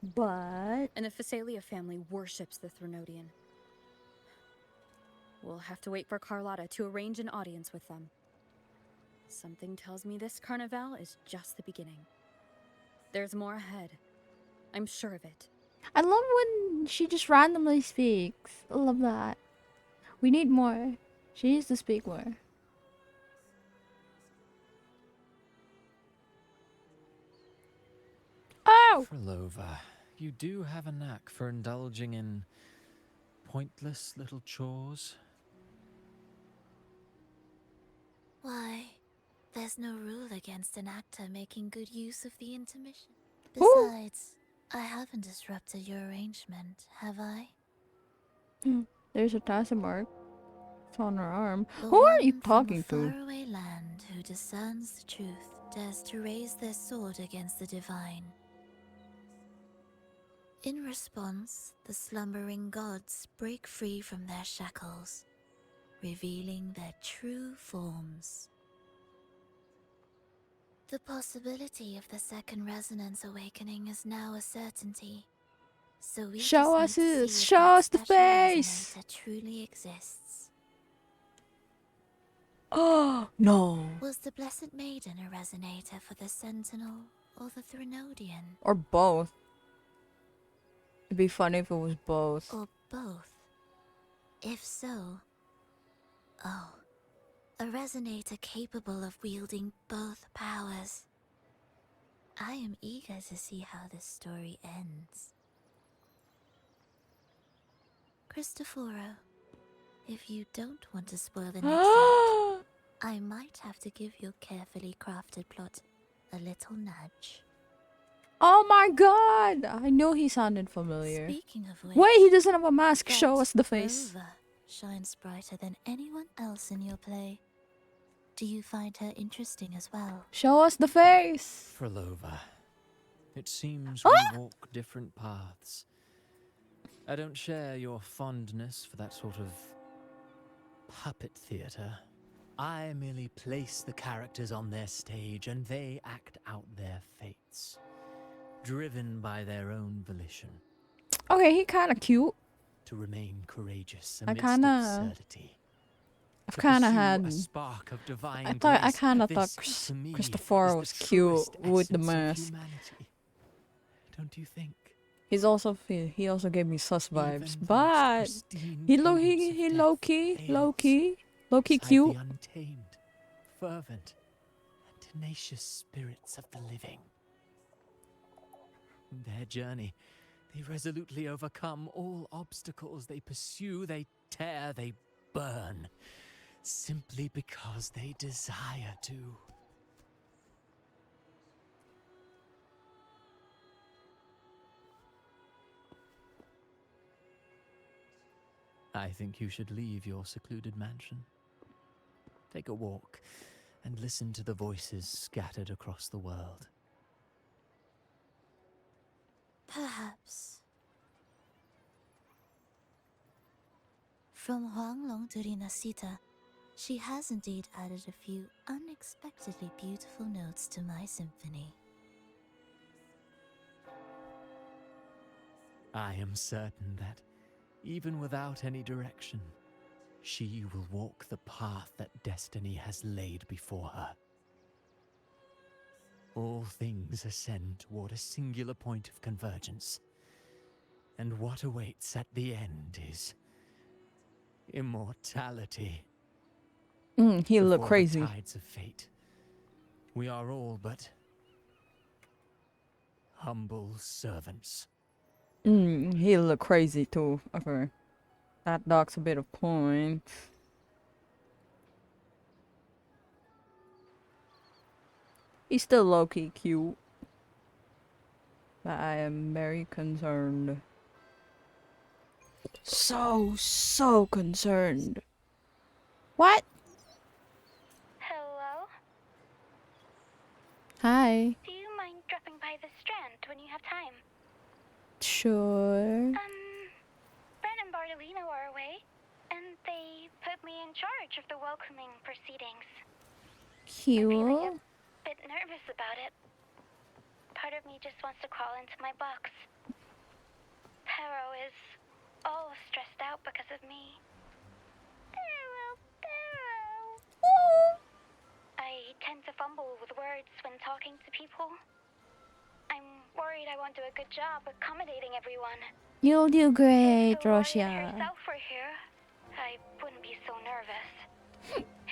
But... And the Phasalia family worships the Threnodian. We'll have to wait for Carlotta to arrange an audience with them. Something tells me this carnival is just the beginning. There's more ahead. I'm sure of it. I love when she just randomly speaks. I love that. We need more. She needs to speak more. Oh! Frolova, you do have a knack for indulging in pointless little chores. Why, there's no rule against an actor making good use of the intermission. Ooh. Besides, I haven't disrupted your arrangement, have I? There's a task mark. It's on her arm. The Who are you one talking from a to? faraway land who discerns the truth dares to raise their sword against the divine. In response, the slumbering gods break free from their shackles, revealing their true forms. The possibility of the second resonance awakening is now a certainty. So we Show us just need to this. see if Show that us the special face. resonator truly exists. Oh, no. Was the Blessed Maiden a resonator for the Sentinel or the Threnodian? Or both. It'd be funny if it was both. Or both? If so... Oh. A resonator capable of wielding both powers. I am eager to see how this story ends. Cristoforo, if you don't want to spoil the next act, I might have to give your carefully crafted plot a little nudge. Oh my god! I knew he sounded familiar. Speaking of which, wait, he doesn't have a mask. that Show us the face. Frolova shines brighter than anyone else in your play. Do you find her interesting as well? Show us the face. Frolova, it seems we walk different paths. I don't share your fondness for that sort of puppet theater. I merely place the characters on their stage and they act out their fates, driven by their own volition. Okay, he kind of cute. To remain courageous I amidst kind of... absurdity. I've kind of had... A spark of divine I kind of thought grace. This, to me, Christopher was cute with the mask. Don't you think? He also gave me sus vibes, but he low key cute. The untamed, fervent, and tenacious spirits of the living. In their journey, they resolutely overcome all obstacles. They pursue, they tear, they burn, simply because they desire to. I think you should leave your secluded mansion. Take a walk and listen to the voices scattered across the world. Perhaps. From Huanglong to Rinasita, she has indeed added a few unexpectedly beautiful notes to my symphony. I am certain that, even without any direction, she will walk the path that destiny has laid before her. All things ascend toward a singular point of convergence, and what awaits at the end is immortality. He looked Before crazy. The tides of fate, we are all but humble servants. He looked crazy too. Okay. That dog's a bit of point. He's still low-key cute. But I am very concerned. So concerned. What? Hello? Hi. Do you mind dropping by the Strand when you have time? Sure. Brent and Bartolino are away, and they put me in charge of the welcoming proceedings. Cute. Bit nervous about it. Part of me just wants to crawl into my box. Pero is all stressed out because of me. I tend to fumble with words when talking to people. I'm worried I won't do a good job accommodating everyone. You'll do great, If the Laureate Rosia. herself were here, I wouldn't be so nervous.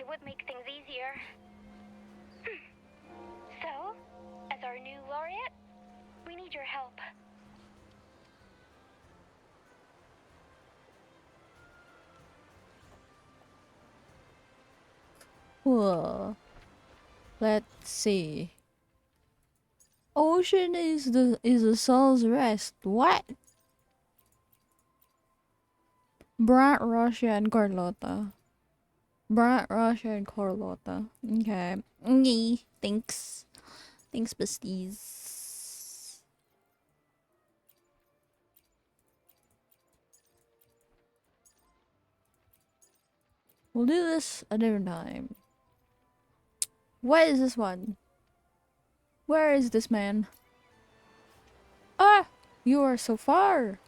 It would make things easier. So, as our new laureate, we need your help. Cool. Let's see. Ocean is the soul's rest. What? Brant, Russia, and Carlota. Brant, Russia, and Carlota. Okay. Okay. Thanks. Thanks, besties. We'll do this a different time. What is this one? Where is this man? Ah! You are so far!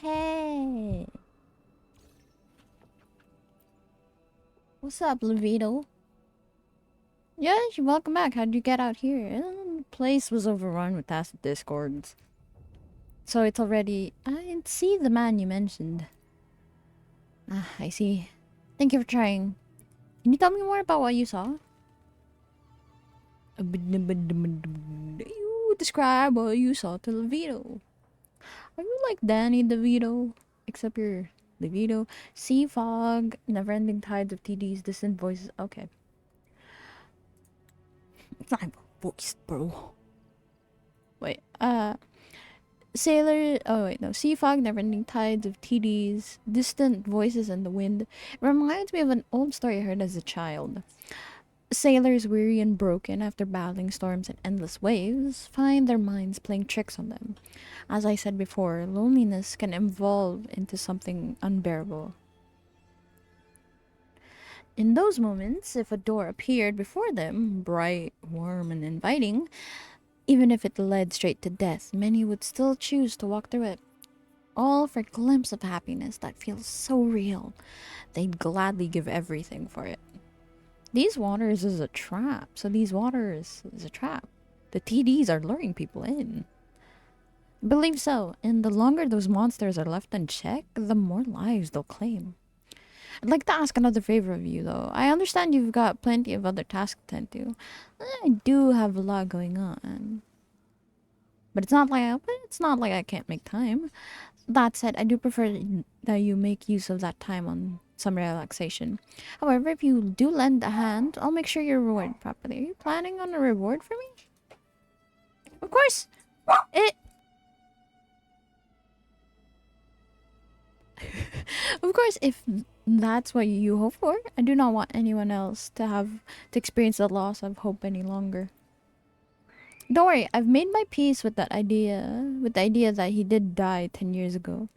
Hey! What's up, Levito? Yes, welcome back. How'd you get out here? The place was overrun with acid discords. So it's already... I see the man you mentioned. Ah, I see. Thank you for trying. Can you tell me more about what you saw? You describe what you saw to Levito. Are you like Danny DeVito? Except you're Levito. Sea fog, never-ending tides of TDs, distant voices. Okay. It's not my voice, bro. Wait, Sailor. Oh, wait, no. Sea fog, never-ending tides of TDs, distant voices in the wind. It reminds me of an old story I heard as a child. Sailors, weary and broken after battling storms and endless waves, find their minds playing tricks on them. As I said before, loneliness can evolve into something unbearable. In those moments, if a door appeared before them, bright, warm, and inviting, even if it led straight to death, many would still choose to walk through it. All for a glimpse of happiness that feels so real, they'd gladly give everything for it. These waters is a trap. So these waters is a trap. The TDs are luring people in. Believe so, and the longer those monsters are left unchecked, the more lives they'll claim. I'd like to ask another favor of you, though. I understand you've got plenty of other tasks to tend to. I do have a lot going on. But it's not like I can't make time. That said, I do prefer that you make use of that time on some relaxation. However, if you do lend a hand, I'll make sure you're rewarded properly. Are you planning on a reward for me? Of course! Of course, if that's what you hope for, I do not want anyone else to experience the loss of hope any longer. Don't worry, I've made my peace with the idea that he did die 10 years ago.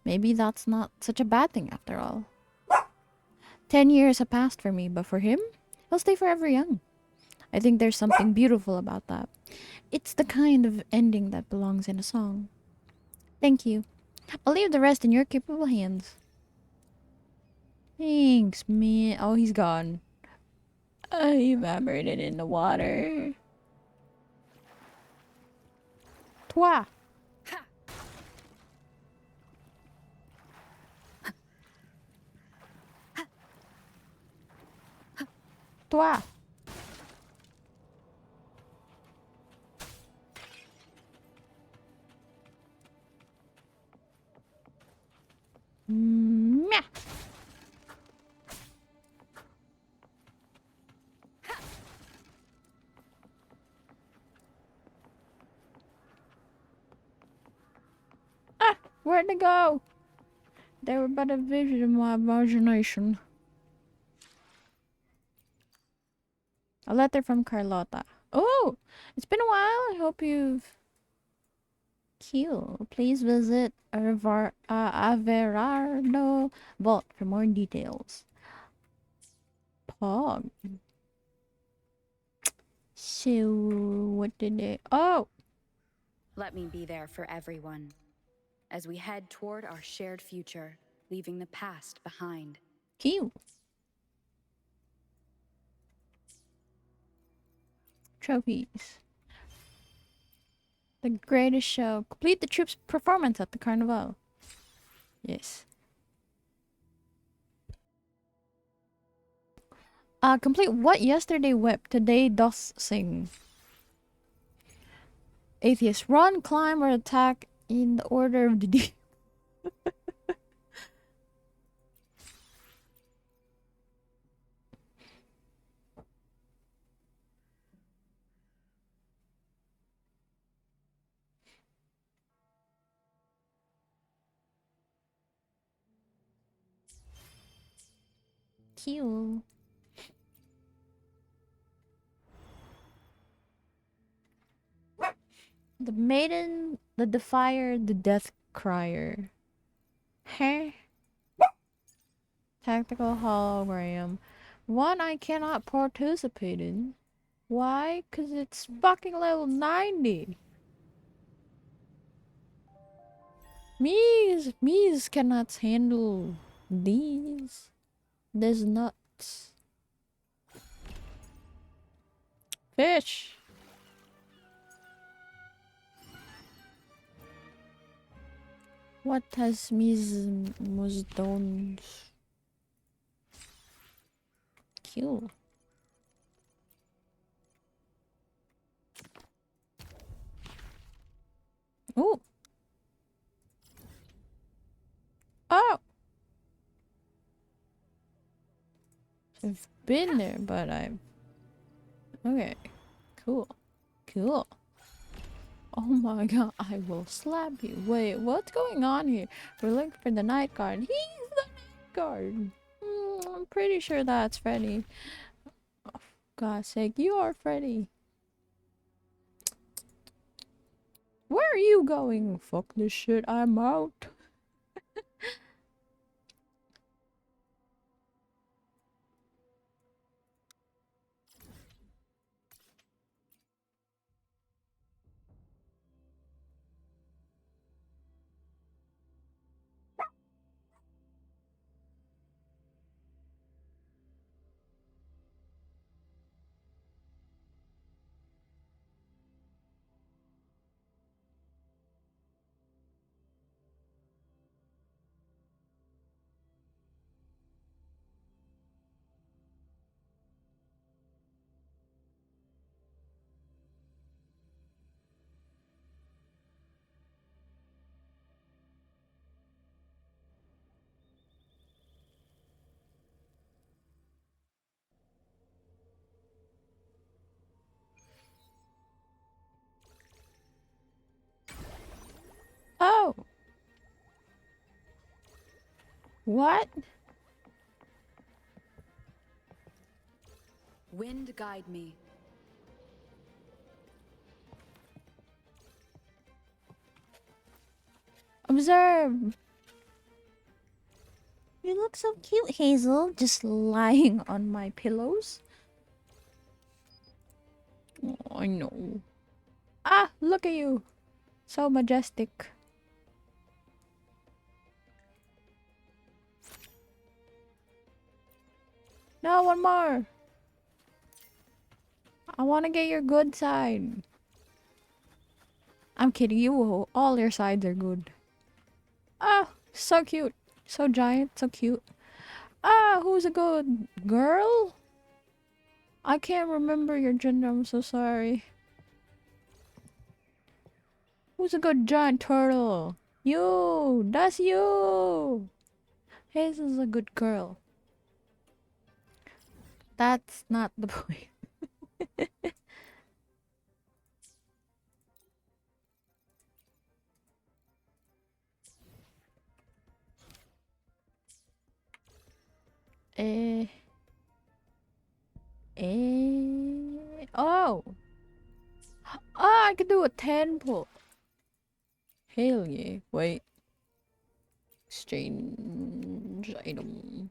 Maybe that's not such a bad thing after all. 10 years have passed for me, but for him, he'll stay forever young. I think there's something beautiful about that. It's the kind of ending that belongs in a song. Thank you. I'll leave the rest in your capable hands. Thanks, man. Oh, he's gone. He evaporated in the water. Toi. Toi. Meh. Ah, where'd they go? They were but a vision of my imagination. A letter from Carlotta. Oh, it's been a while. I hope you've... Cute. Please visit Averardo Vault for more details. Pog. So, what did they... Oh! Let me be there for everyone as we head toward our shared future, leaving the past behind. Cute. Trophies. The greatest show. Complete the troop's performance at the carnival. Yes. Complete what yesterday wept, today doth sing. Atheist. Run, climb, or attack in the order of the day. Cute. The maiden, the defier, the death crier. Hey. Tactical hologram. One I cannot participate in. Why? 'Cause it's fucking level 90. Me's cannot handle these. There's nuts. Fish. What has Ms. done? Cute. Oh. Oh. I've been there, but I've... Okay. Cool. Cool. Oh my god, I will slap you. Wait, what's going on here? We're looking for the night guard. He's the night guard. I'm pretty sure that's Freddy. Oh, for God's sake, you are Freddy. Where are you going? Fuck this shit, I'm out. Oh. What? Wind guide me. Observe. You look so cute, Hazel, just lying on my pillows. Oh, I know. Ah, look at you. So majestic. No, one more. I want to get your good side. I'm kidding. You, all your sides are good. Ah, so cute. So giant, so cute. Ah, who's a good girl? I can't remember your gender. I'm so sorry. Who's a good giant turtle? You! That's you! Hazel's a good girl. That's not the point. eh. Oh! Oh, I can do a 10 pull. Hell yeah. Wait. Exchange item.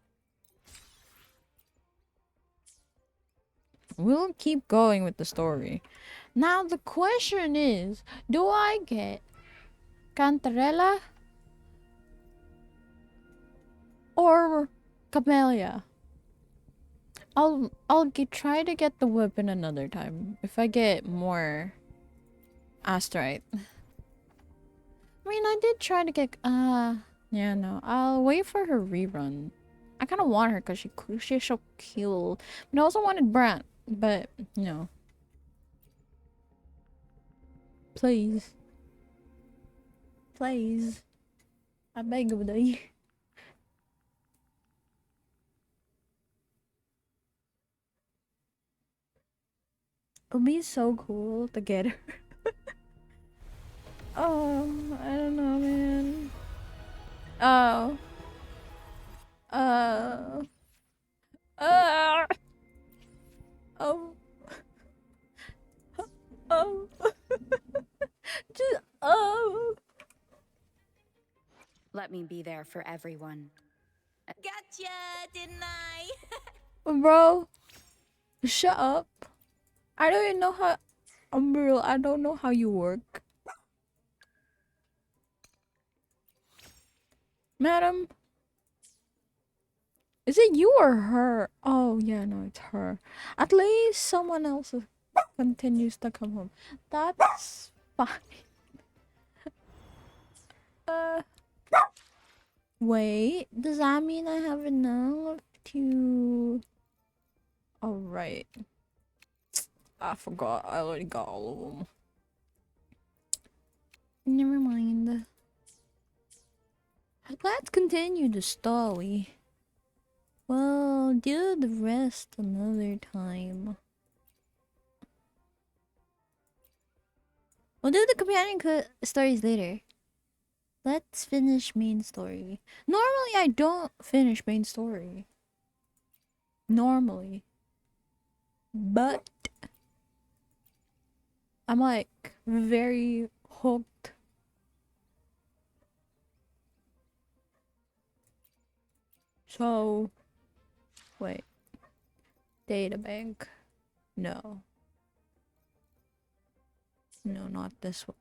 We'll keep going with the story. Now the question is, do I get Cantarella or Camellia? Try to get the weapon another time if I get more asterite. I mean, I did try to get yeah, no. I'll wait for her rerun. I kind of want her because she's so cute. But I also wanted Brant, but you know. Please. Please. I beg of thee. It'll be so cool to get her. Oh, I don't know, man. Oh. Oh. Oh. Oh. Just, oh. Let me be there for everyone. Gotcha, didn't I? Bro, shut up. I don't even know how. Bro, I don't know how you work. Madam? Is it you or her? Oh, yeah, no, it's her. At least someone else continues to come home. That's fine. Wait, does that mean I have enough to... Oh, right. I forgot. I already got all of them. Never mind. Let's continue the story. Well, do the rest another time. We'll do the companion stories later. Let's finish main story. Normally, I don't finish main story. Normally. But I'm like very hooked. So, wait. Databank. No. No, not this one.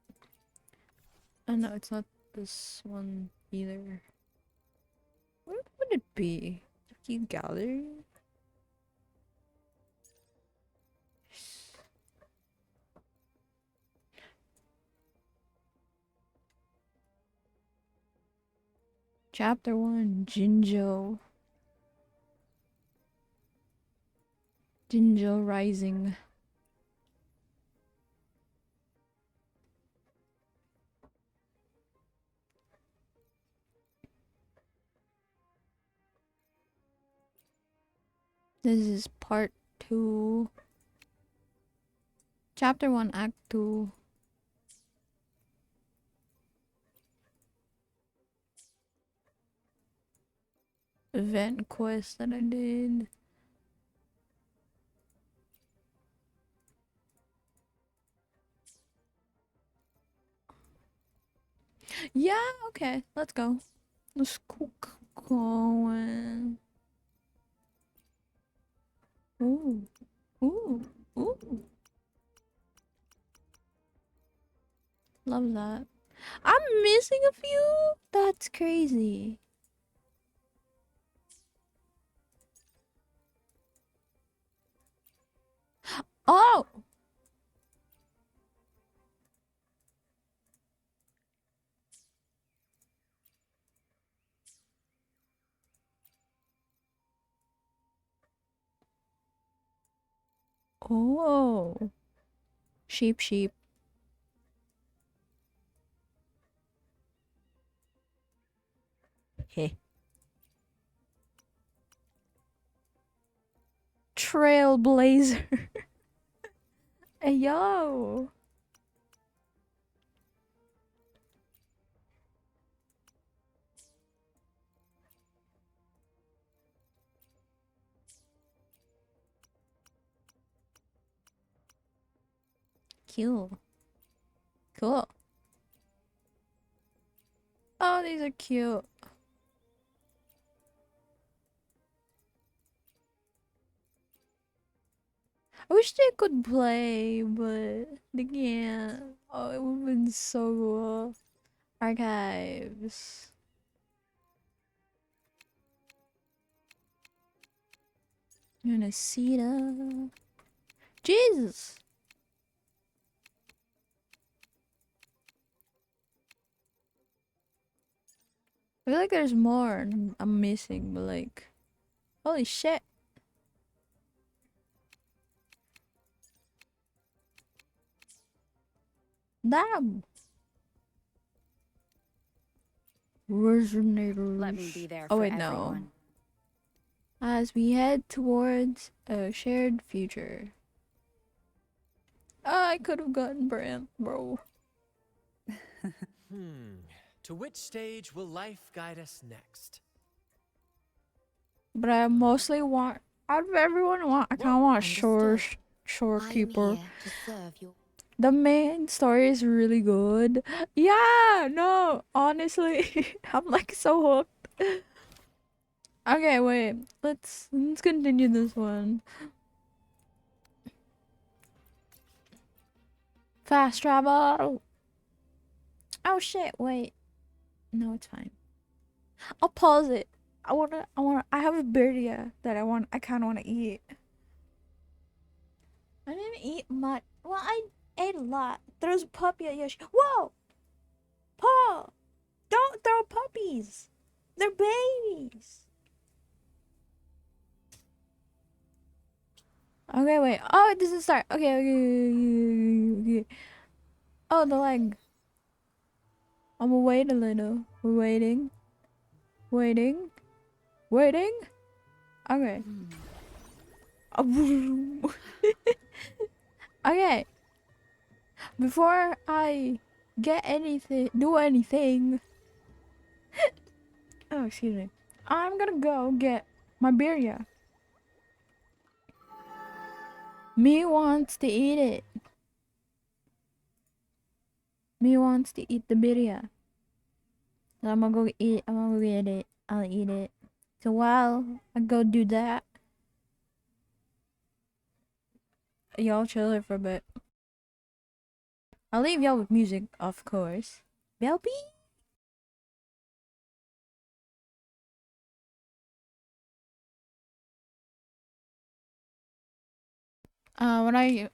No, it's not this one either. What would it be? Key gallery? Chapter 1, Jinjo. Jinjo Rising. This is part 2. Chapter 1, Act 2. Event quest that I did. Yeah, okay, let's go. Let's cook going. Ooh, ooh, ooh. Love that. I'm missing a few? That's crazy. Oh! Oh. Sheep, sheep. Hey. Trailblazer. Hey, yo. Cool. Cool. Oh, these are cute. I wish they could play, but they can't. Oh, it would have been so cool. Archives. Unaceta. Jesus! I feel like there's more I'm missing, but like... Holy shit! Damn! Resonators. Let me be there Oh for wait, no. everyone. As we head towards a shared future. I could have gotten Brant, bro. To which stage will life guide us next? But I mostly want... Out of everyone, I kind of want Shorekeeper. To serve your The main story is really good. Yeah, no, honestly, I'm like so hooked. Okay, wait. Let's continue this one. Fast travel. Oh shit! Wait. No, it's fine. I'll pause it. I have a birria that I kind of want to eat. I didn't eat much. Well, I ate a lot. There's a puppy at Yoshi. Whoa! Paul! Don't throw puppies! They're babies! Okay, wait. Oh, it doesn't start. Okay, okay. Oh, the leg. I'm gonna wait a little. We're waiting. Waiting. Waiting. Okay. Okay. Before I do anything. Oh, excuse me. I'm gonna go get my birria. Me wants to eat it. Me wants to eat the birria. So I'm gonna go eat. I'm gonna go get it. I'll eat it. So while I go do that, y'all chill here for a bit. I'll leave y'all with music, of course. Belby.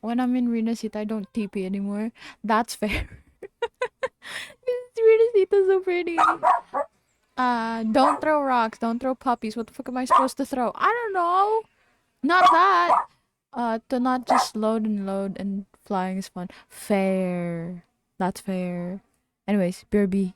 When I'm in Renacita, I don't TP anymore. That's fair. Renacita's so pretty. Don't throw rocks. Don't throw puppies. What the fuck am I supposed to throw? I don't know. Not that. To not just load and flying is fun. Fair. That's fair. Anyways, BRB.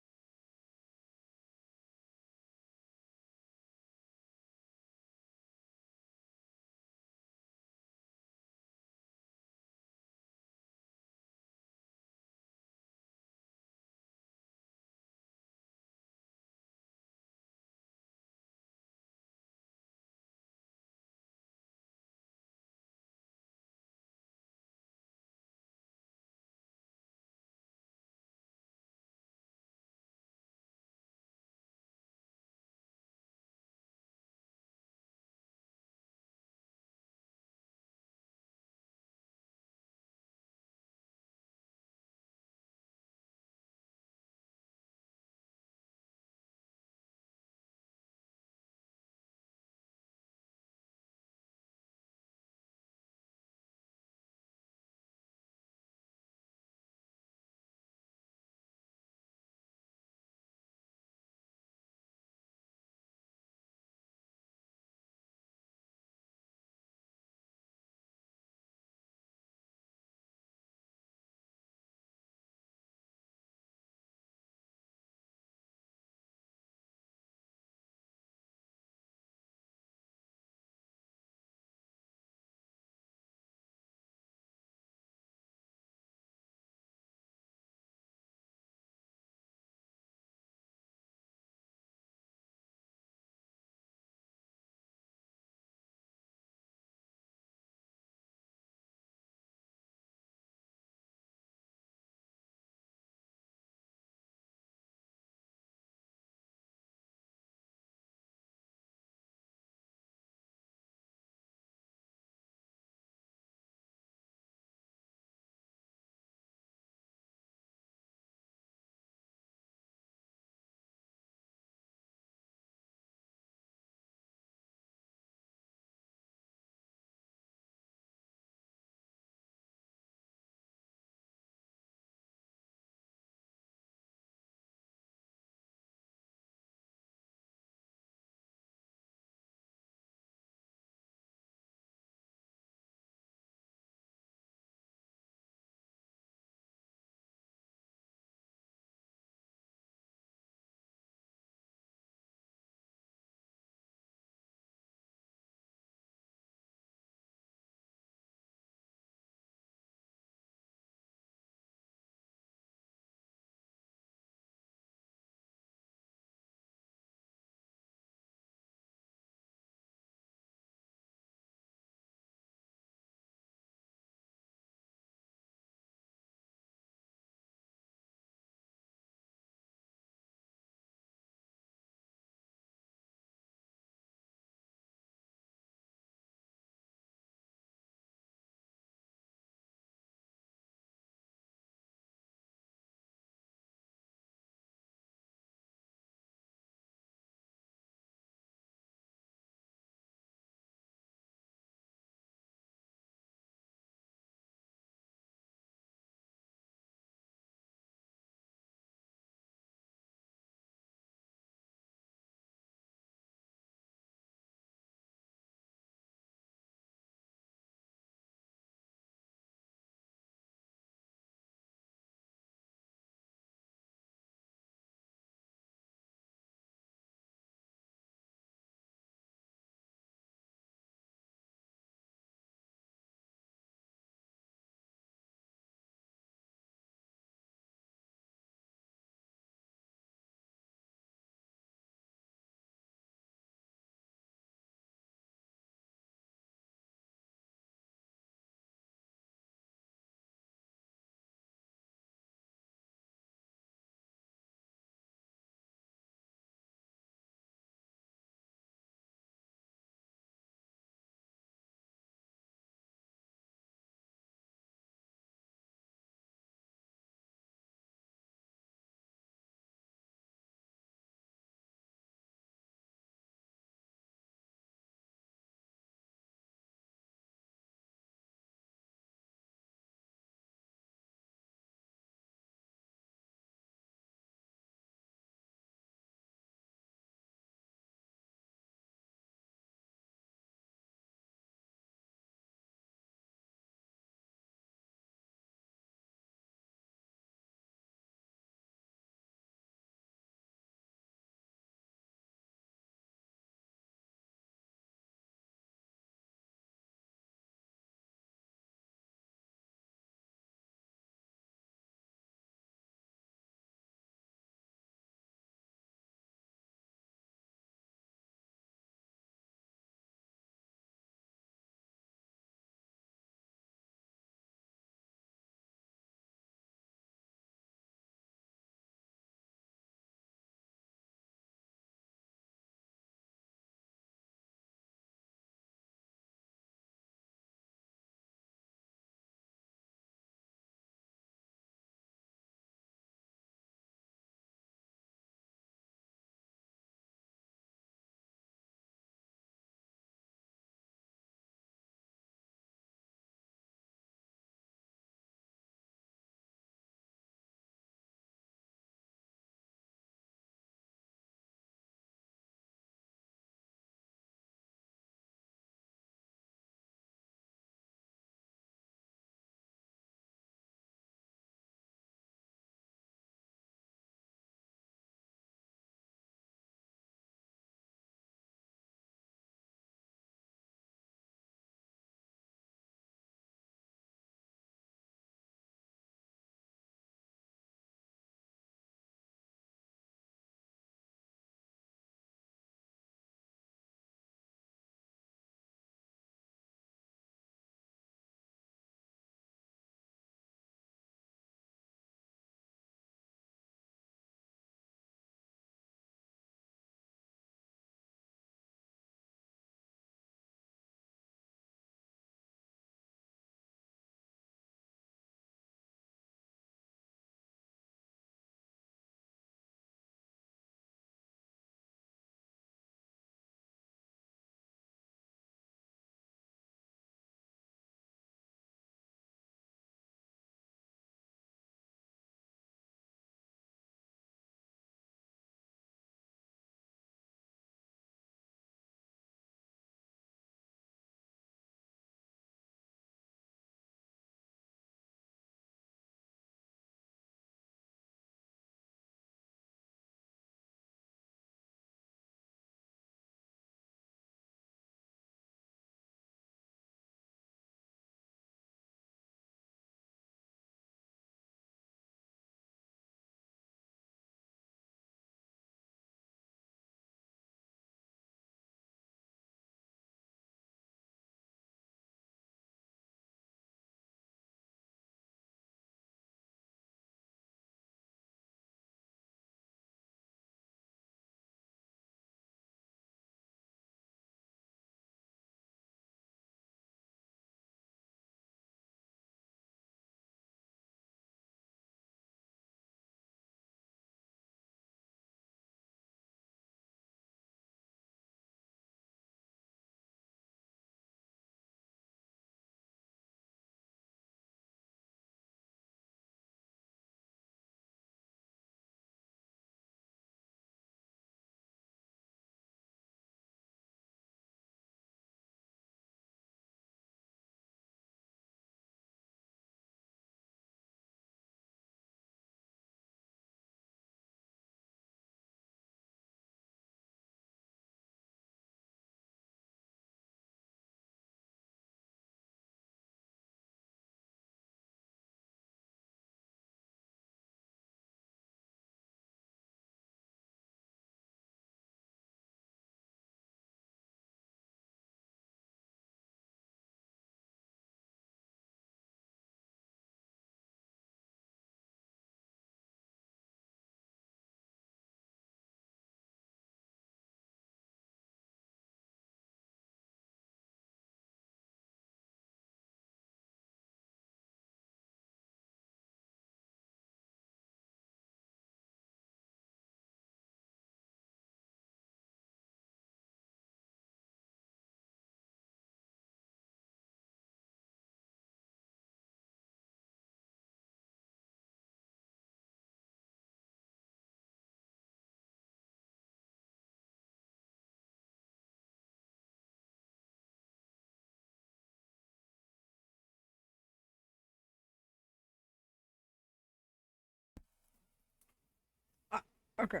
Okay.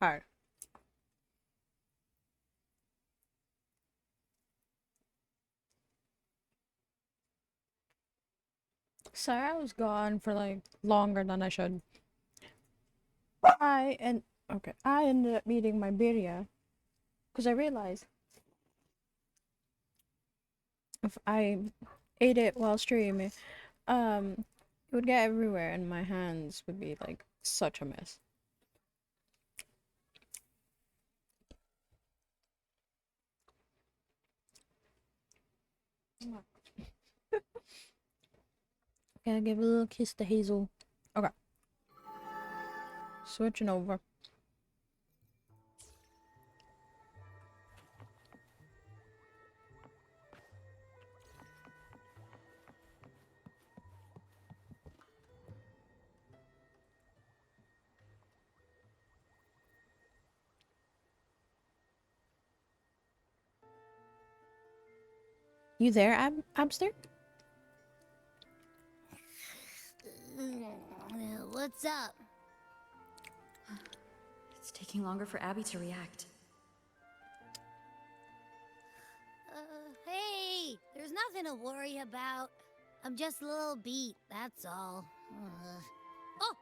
Hi. Sorry, I was gone for like longer than I should. I ended up meeting my birria because I realized if I ate it while streaming, it would get everywhere and my hands would be like such a mess. Gotta give a little kiss to Hazel. Okay. Switching over. You there, Abster? What's up? It's taking longer for Abby to react. Hey, there's nothing to worry about. I'm just a little beat, that's all. Oh,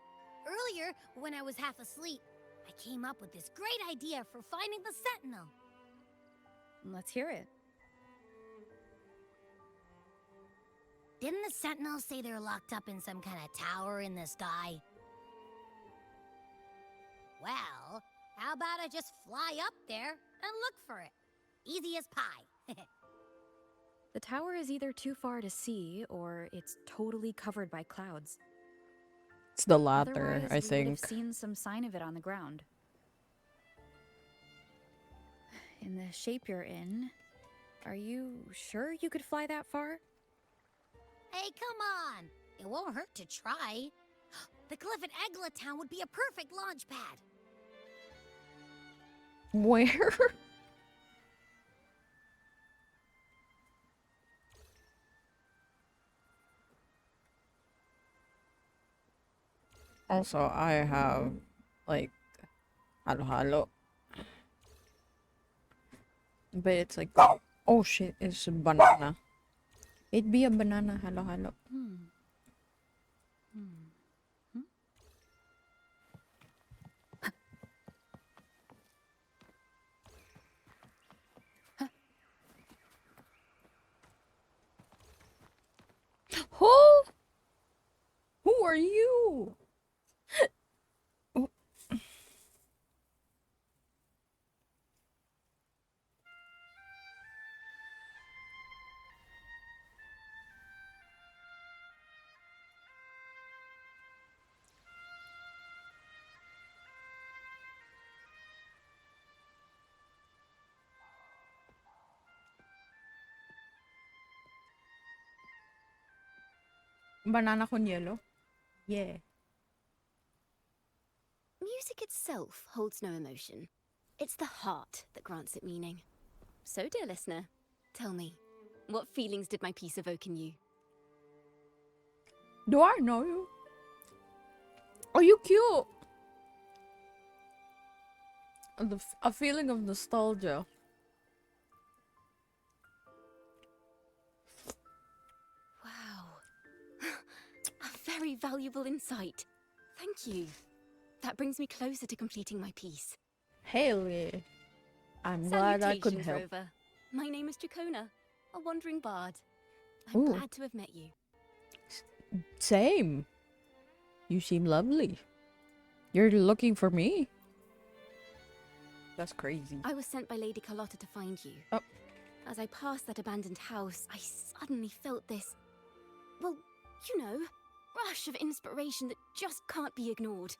earlier, when I was half asleep, I came up with this great idea for finding the Sentinel. Let's hear it. Didn't the Sentinels say they're locked up in some kind of tower in the sky? Well, how about I just fly up there and look for it? Easy as pie. The tower is either too far to see, or it's totally covered by clouds. It's the latter, Otherwise, I we would think. have seen some sign of it on the ground. In the shape you're in, are you sure you could fly that far? Hey, come on! It won't hurt to try. The cliff at Egla Town would be a perfect launch pad. Where? Also, I have like halo. But it's like, oh shit, it's a banana. It'd be a banana halo. Who are you? Banana con hielo? Yeah. Music itself holds no emotion. It's the heart that grants it meaning. So, dear listener, tell me, what feelings did my piece evoke in you? Do I know you? Oh, you cute. A feeling of nostalgia. Wow. A very valuable insight. Thank you. That brings me closer to completing my piece. Hell yeah. I'm glad I could help. Rover. My name is Dracona, a wandering bard. I'm Ooh. glad to have met you. Same. You seem lovely. You're looking for me? That's crazy. I was sent by Lady Carlotta to find you. Oh. As I passed that abandoned house, I suddenly felt this, well, you know, rush of inspiration that just can't be ignored.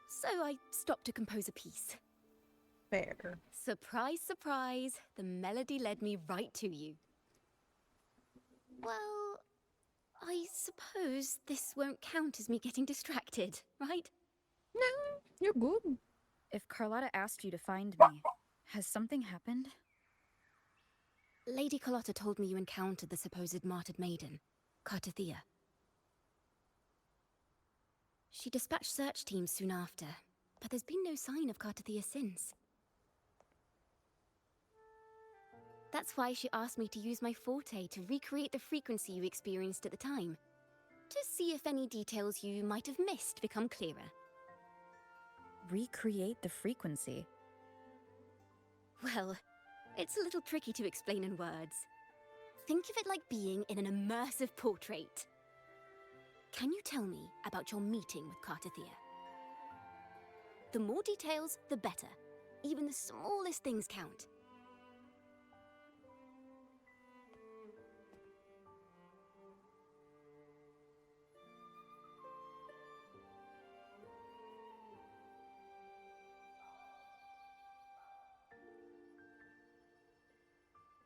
So I stopped to compose a piece. Fair. Surprise, surprise, the melody led me right to you. Well, I suppose this won't count as me getting distracted, right? No, you're good. If Carlotta asked you to find me, has something happened? Lady Carlotta told me you encountered the supposed martyred maiden, Cartathea. She dispatched search teams soon after, but there's been no sign of Cartathea since. That's why she asked me to use my forte to recreate the frequency you experienced at the time, to see if any details you might have missed become clearer. Recreate the frequency? Well, it's a little tricky to explain in words. Think of it like being in an immersive portrait. Can you tell me about your meeting with Cartathea? The more details, the better. Even the smallest things count.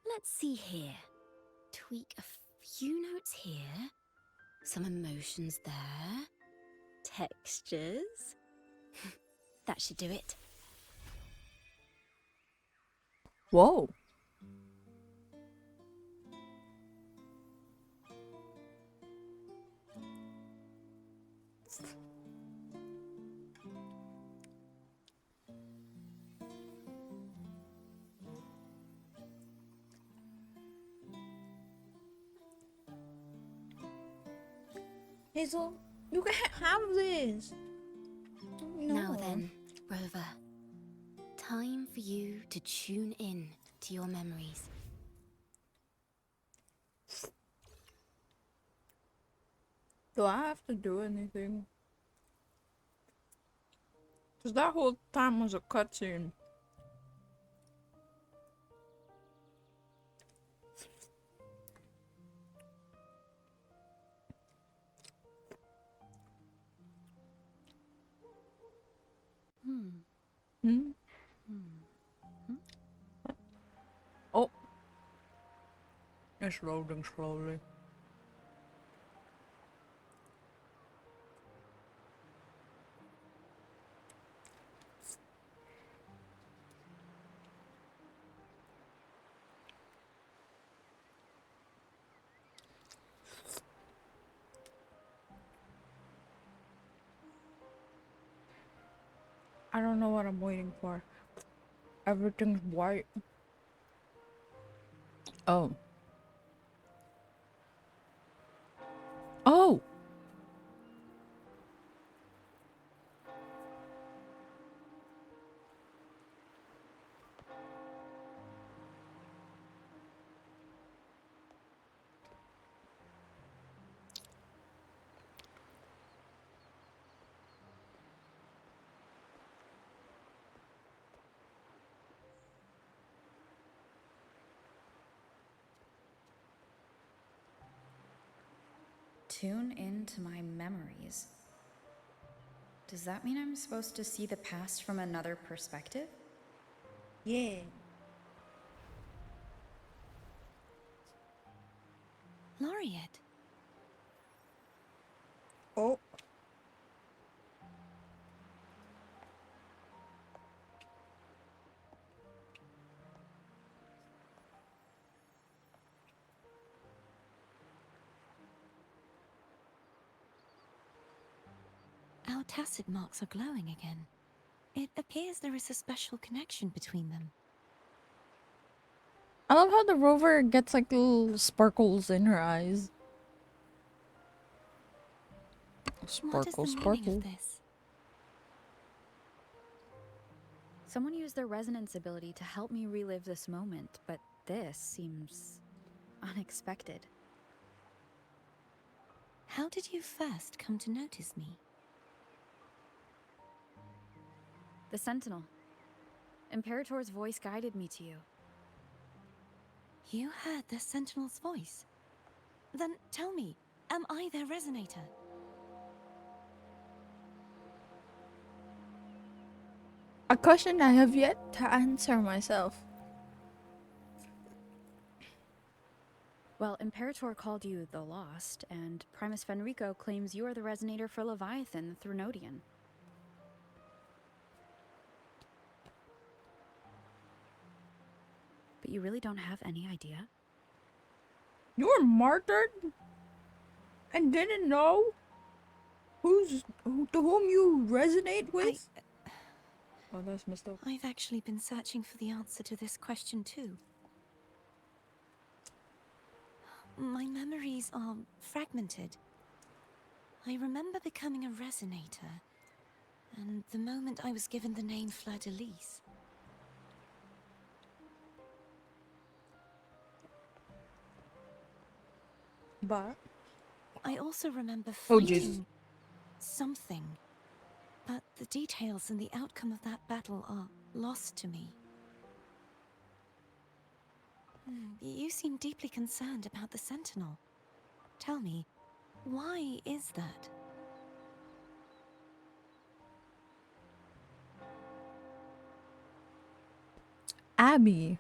Let's see here. Tweak a few notes here. Some emotions there. Textures. That should do it. Whoa. Hazel, you can't have this. No. Now then, Rover. Time for you to tune in to your memories. Do I have to do anything? Because that whole time was a cutscene. Hmm? Oh. It's loading slowly. I don't know what I'm waiting for. Everything's white. Oh. Oh! Tune into my memories. Does that mean I'm supposed to see the past from another perspective? Yeah. Laureate. Oh. Our tacit marks are glowing again. It appears there is a special connection between them. I love how the rover gets like little sparkles in her eyes. What is Sparkle, the meaning sparkle. of this? Someone used their resonance ability to help me relive this moment, but this seems unexpected. How did you first come to notice me? The Sentinel. Imperator's voice guided me to you. You heard the Sentinel's voice? Then tell me, am I their resonator? A question I have yet to answer myself. Well, Imperator called you the Lost, and Primus Fenrico claims you are the resonator for Leviathan through Nodian. But you really don't have any idea? You were martyred? And didn't know? To whom you resonate with? Oh, that's messed up. I've actually been searching for the answer to this question too. My memories are fragmented. I remember becoming a resonator, and the moment I was given the name Fleur-de-Lis. But I also remember oh, Jesus. fighting something, but the details and the outcome of that battle are lost to me. You seem deeply concerned about the Sentinel. Tell me, why is that? Abby.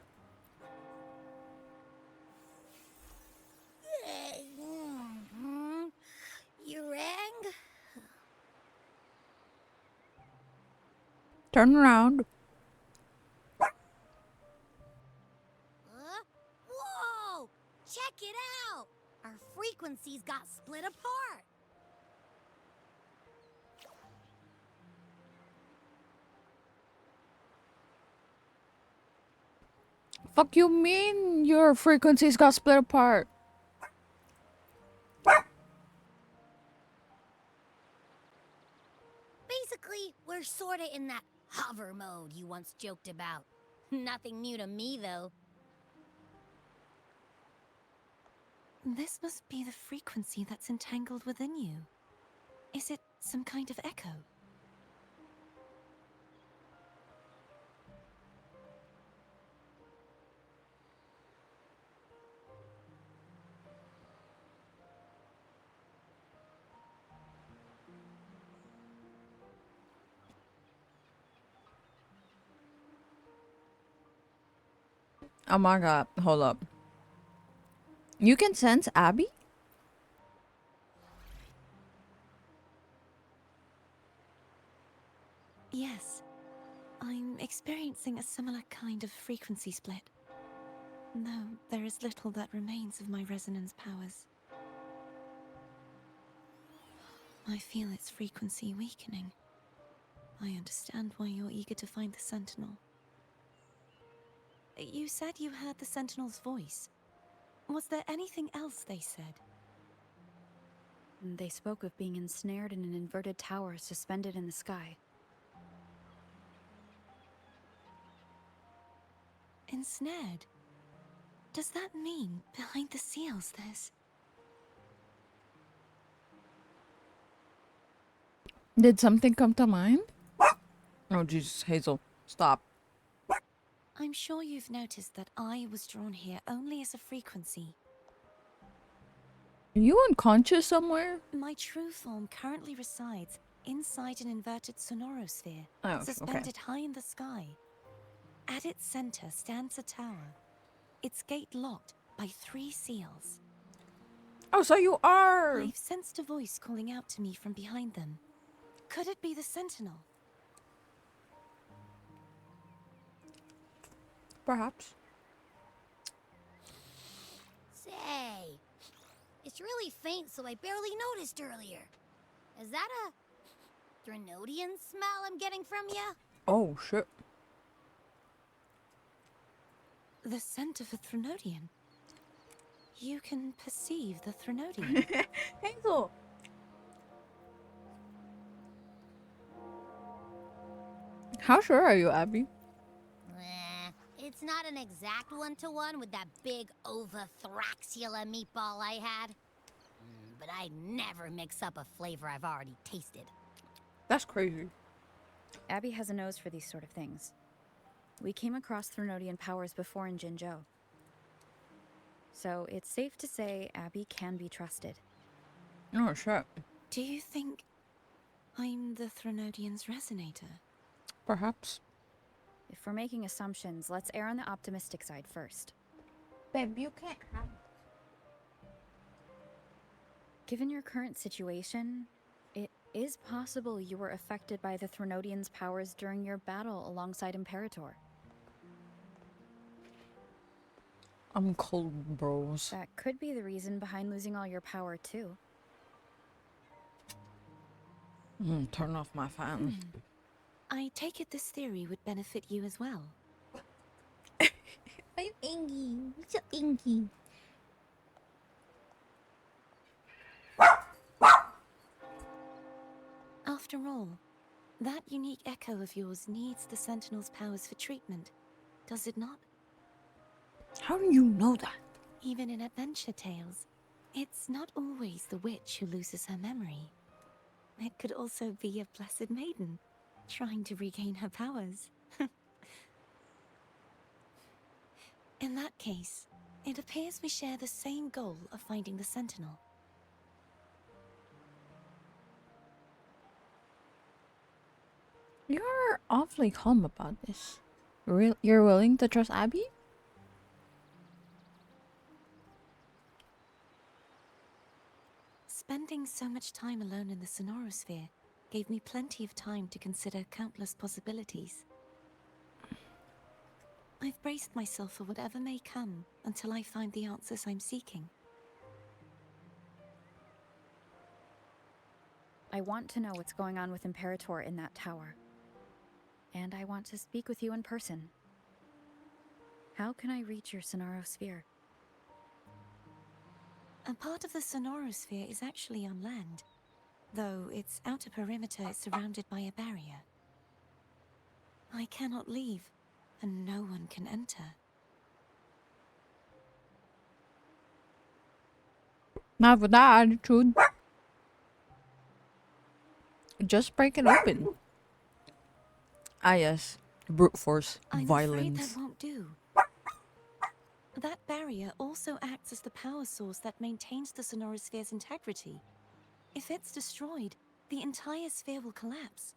You rang? Turn around. Whoa! Check it out! Our frequencies got split apart. Fuck you mean your frequencies got split apart? Basically, we're sorta in that hover mode you once joked about. Nothing new to me, though. This must be the frequency that's entangled within you. Is it some kind of echo? Oh my god, hold up. You can sense Abby? Yes. I'm experiencing a similar kind of frequency split. Though there is little that remains of my resonance powers. I feel its frequency weakening. I understand why you're eager to find the Sentinel. You said you heard the Sentinel's voice. Was there anything else they said? They spoke of being ensnared in an inverted tower suspended in the sky. Ensnared? Does that mean behind the seals there's... Did something come to mind? Oh Jesus, Hazel, stop. I'm sure you've noticed that I was drawn here only as a frequency. Are you unconscious somewhere? My true form currently resides inside an inverted sonorosphere, Oh, okay. suspended high in the sky. At its center stands a tower. Its gate locked by 3 seals. Oh, so you are... I've sensed a voice calling out to me from behind them. Could it be the Sentinel? Perhaps. Say, it's really faint, so I barely noticed earlier. Is that a Drenodian smell I'm getting from you? Oh, shit. The scent of a Threnodian. You can perceive the Threnodian. Hazel! How sure are you, Abby? It's not an exact one-to-one with that big Ovathraxula meatball I had. But I never mix up a flavor I've already tasted. That's crazy. Abby has a nose for these sort of things. We came across Threnodian powers before in Jinzhou. So it's safe to say Abby can be trusted. Oh, shit. Do you think I'm the Threnodian's resonator? Perhaps. If we're making assumptions, let's err on the optimistic side first. Babe, you can't have... Given your current situation, it is possible you were affected by the Threnodian's powers during your battle alongside Imperator. I'm cold, bros. That could be the reason behind losing all your power, too. Turn off my fan. I take it this theory would benefit you as well. I'm Ingy. So Ingy. After all, that unique echo of yours needs the Sentinel's powers for treatment, does it not? How do you know that? Even in adventure tales, it's not always the witch who loses her memory. It could also be a blessed maiden, trying to regain her powers. In that case, it appears we share the same goal of finding the Sentinel. You're awfully calm about this. You're willing to trust Abby? Spending so much time alone in the Sonorosphere gave me plenty of time to consider countless possibilities. I've braced myself for whatever may come until I find the answers I'm seeking. I want to know what's going on with Imperator in that tower. And I want to speak with you in person. How can I reach your Sonorosphere? A part of the Sonorosphere is actually on land, though its outer perimeter is surrounded by a barrier. I cannot leave, and no one can enter. Not with that attitude. Just break it open. Ah yes, brute force, I'm violence. afraid that won't do. That barrier also acts as the power source that maintains the Sonorosphere's integrity. If it's destroyed, the entire sphere will collapse.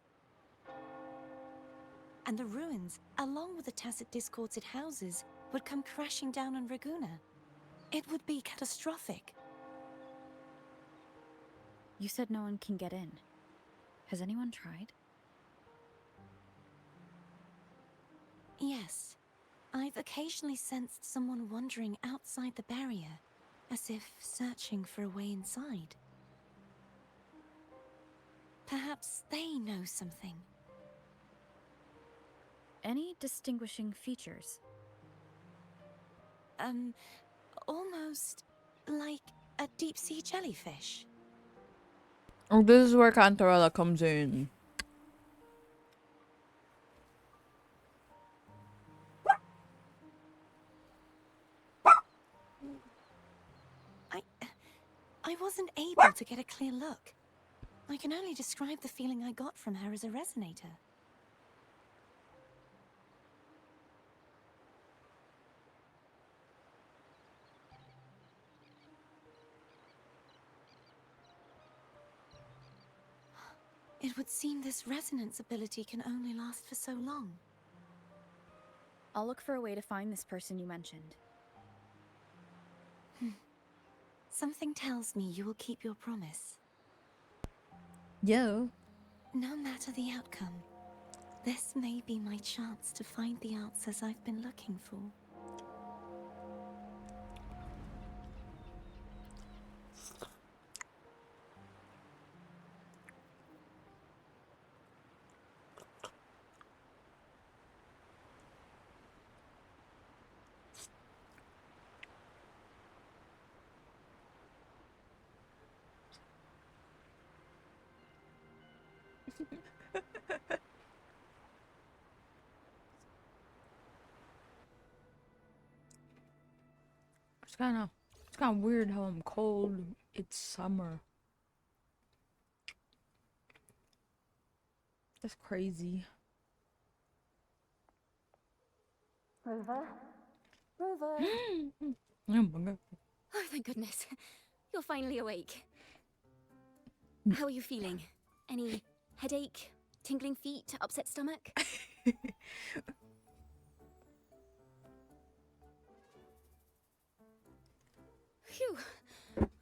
And the ruins, along with the tacit discords it houses, would come crashing down on Raguna. It would be catastrophic. You said no one can get in. Has anyone tried? Yes. I've occasionally sensed someone wandering outside the barrier, as if searching for a way inside. Perhaps they know something. Any distinguishing features? Almost like a deep-sea jellyfish. Oh, this is where Cantarella comes in. I wasn't able to get a clear look. I can only describe the feeling I got from her as a resonator. It would seem this resonance ability can only last for so long. I'll look for a way to find this person you mentioned. Something tells me you will keep your promise. Yeah. No matter the outcome, this may be my chance to find the answers I've been looking for. It's kind of weird how I'm cold. It's summer. That's crazy. Rover? Rover? Oh my god. Oh, thank goodness. You're finally awake. How are you feeling? Any headache, tingling feet, upset stomach? Phew.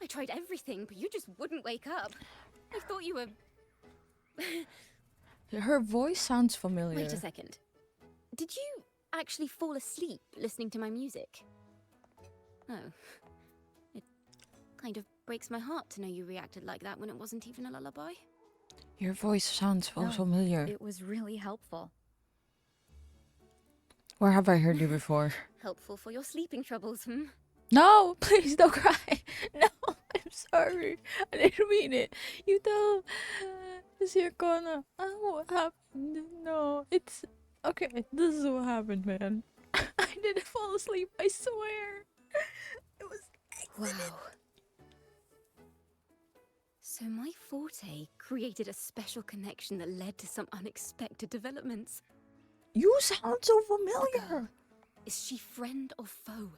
I tried everything, but you just wouldn't wake up. I thought you were... Her voice sounds familiar. Wait a second. Did you actually fall asleep listening to my music? Oh. It kind of breaks my heart to know you reacted like that when it wasn't even a lullaby. Your voice sounds so No, familiar. it was really helpful. Where have I heard you before? Helpful for your sleeping troubles, hmm? No, please don't cry. No, I'm sorry. I didn't mean it. You tell Sir Connor. Oh, what happened? No, it's okay. This is what happened, man. I didn't fall asleep. I swear. It was accident. Wow. So my forte created a special connection that led to some unexpected developments. You sound so familiar. Is she friend or foe?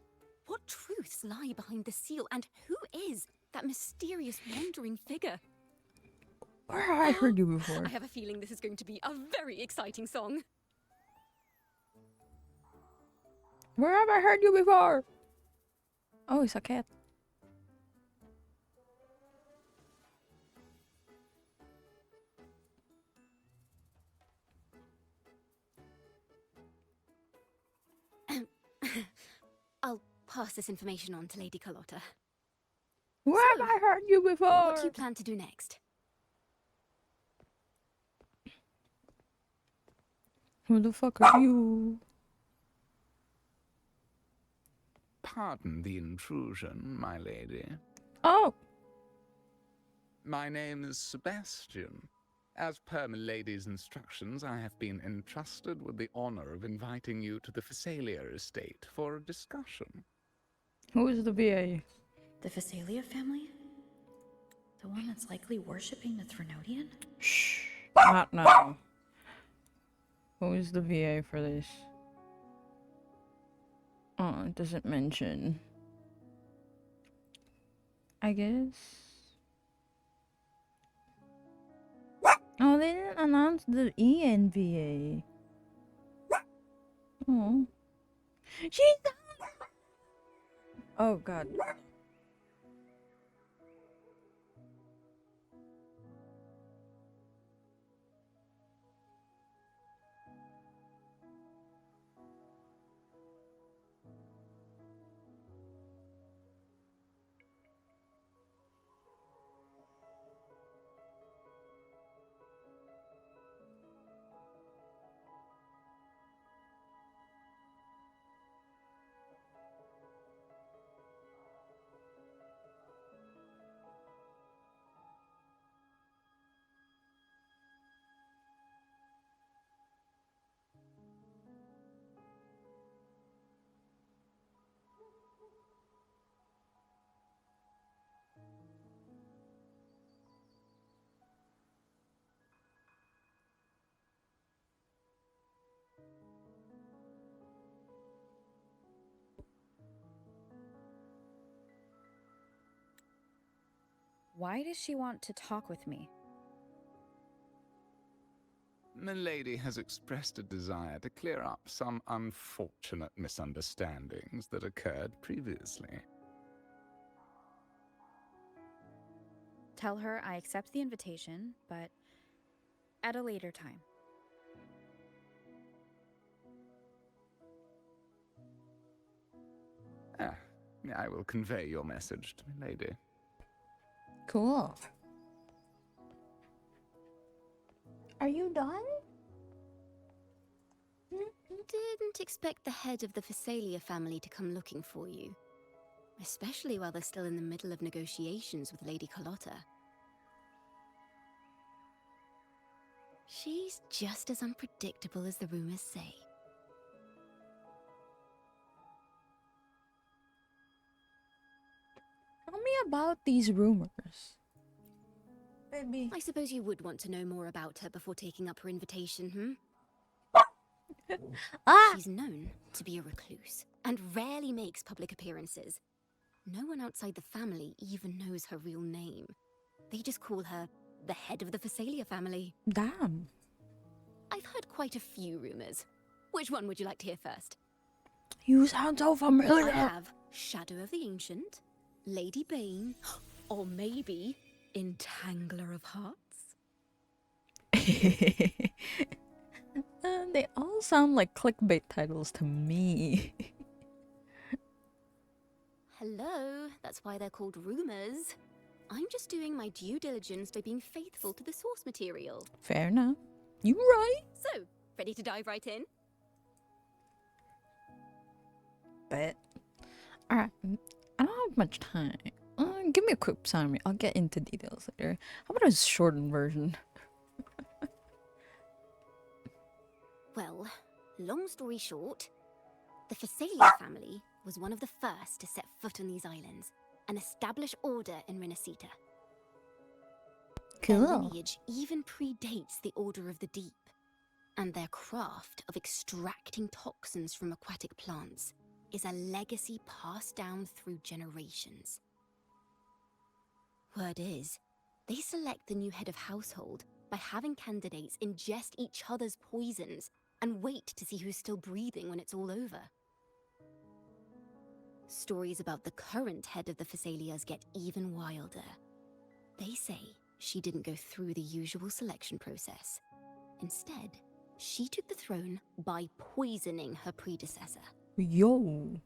What truths lie behind the seal, and who is that mysterious wandering figure? Where have I heard you before? I have a feeling this is going to be a very exciting song. Where have I heard you before? Oh, it's a cat. I'll pass this information on to Lady Carlotta. Where have I heard you before? What do you plan to do next? Who the fuck are you? Pardon the intrusion, my lady. Oh. My name is Sebastian. As per my lady's instructions, I have been entrusted with the honor of inviting you to the Phasalia estate for a discussion. Who is the VA? The Phasalia family? The one that's likely worshipping the Threnodian? Shh. Not now. Who is the VA for this? Oh, it doesn't mention. I guess. Oh, they didn't announce the ENVA. Oh. She's down! Oh, God. Why does she want to talk with me? Milady has expressed a desire to clear up some unfortunate misunderstandings that occurred previously. Tell her I accept the invitation, but at a later time. I will convey your message to Milady. Cool. Are you done? Didn't expect the head of the Phasalia family to come looking for you. Especially while they're still in the middle of negotiations with Lady Carlotta. She's just as unpredictable as the rumors say. Tell me about these rumors. Baby. I suppose you would want to know more about her before taking up her invitation, hmm? She's known to be a recluse, and rarely makes public appearances. No one outside the family even knows her real name. They just call her the head of the Phasalia family. Damn. I've heard quite a few rumors. Which one would you like to hear first? You sound so familiar. I have Shadow of the Ancient, Lady Bane, or maybe Entangler of Hearts. They all sound like clickbait titles to me. Hello, that's why they're called rumors. I'm just doing my due diligence by being faithful to the source material. Fair enough. You right. So, ready to dive right in? Bet. Alright. I don't have much time. Give me a quick summary. I'll get into details later. How about a shortened version? Well, long story short, the Phasalia family was one of the first to set foot on these islands and establish order in Renacita. Their Cool. lineage even predates the Order of the Deep, and their craft of extracting toxins from aquatic plants is a legacy passed down through generations. Word is, they select the new head of household by having candidates ingest each other's poisons and wait to see who's still breathing when it's all over. Stories about the current head of the Phasalias get even wilder. They say she didn't go through the usual selection process. Instead, she took the throne by poisoning her predecessor. Yo.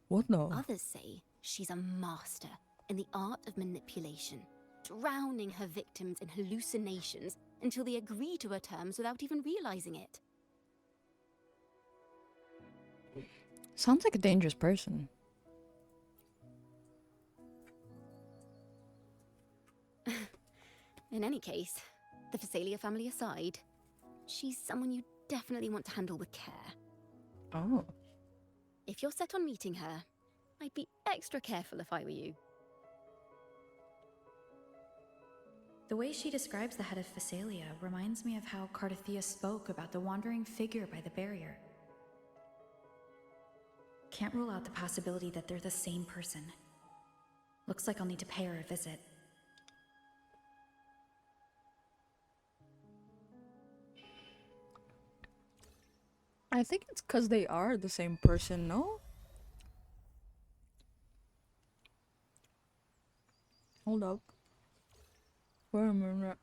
What the? Others say she's a master in the art of manipulation, drowning her victims in hallucinations until they agree to her terms without even realizing it. Sounds like a dangerous person. In any case, the Phasalia family aside, she's someone you definitely want to handle with care. Oh. If you're set on meeting her, I'd be extra careful if I were you. The way she describes the head of Phasalia reminds me of how Cardathea spoke about the wandering figure by the barrier. Can't rule out the possibility that they're the same person. Looks like I'll need to pay her a visit. I think it's because they are the same person, no? Hold up. Wait a minute.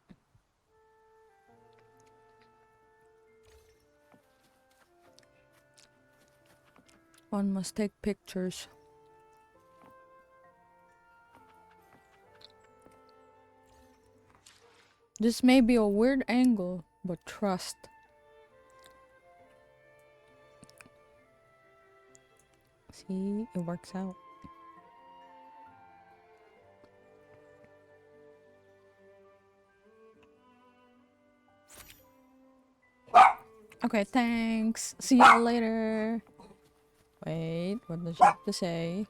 One must take pictures. This may be a weird angle, but trust. See, it works out. Okay, thanks. See y'all later. Wait, what does she have to say?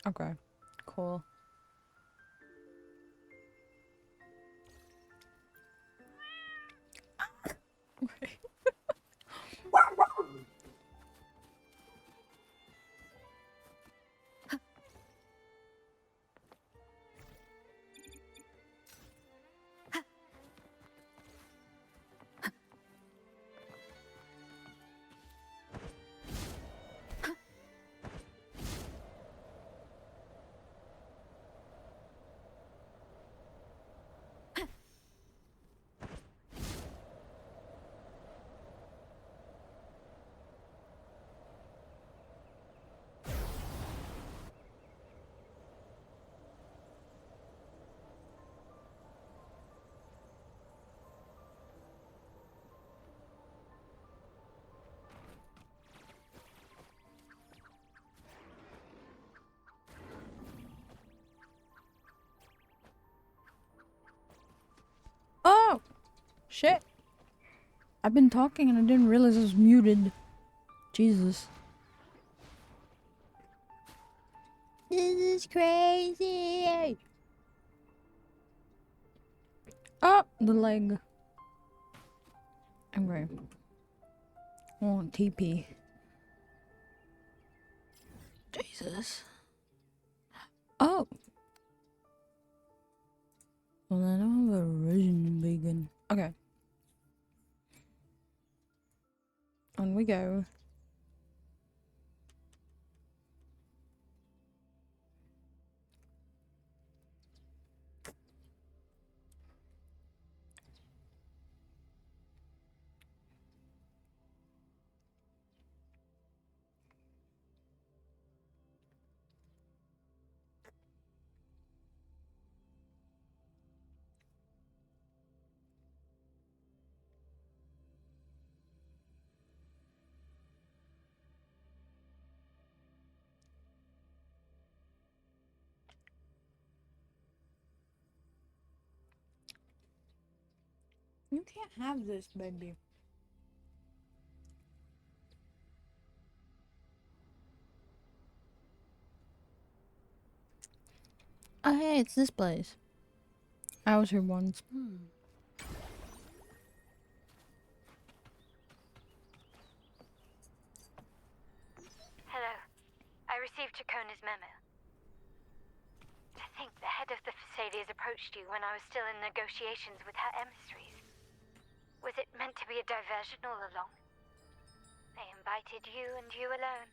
Okay, cool. Oh! Shit! I've been talking and I didn't realize I was muted. Jesus. This is crazy! Oh! The leg. I'm right. Oh, TP. Jesus. Oh! Well, then I have a reason to begin. Okay. On we go. You can't have this, baby. Oh, hey, it's this place. I was here once. Hello. I received Chacona's memo. To think the head of the Phasalias approached you when I was still in negotiations with her emissaries. Was it meant to be a diversion all along? They invited you and you alone.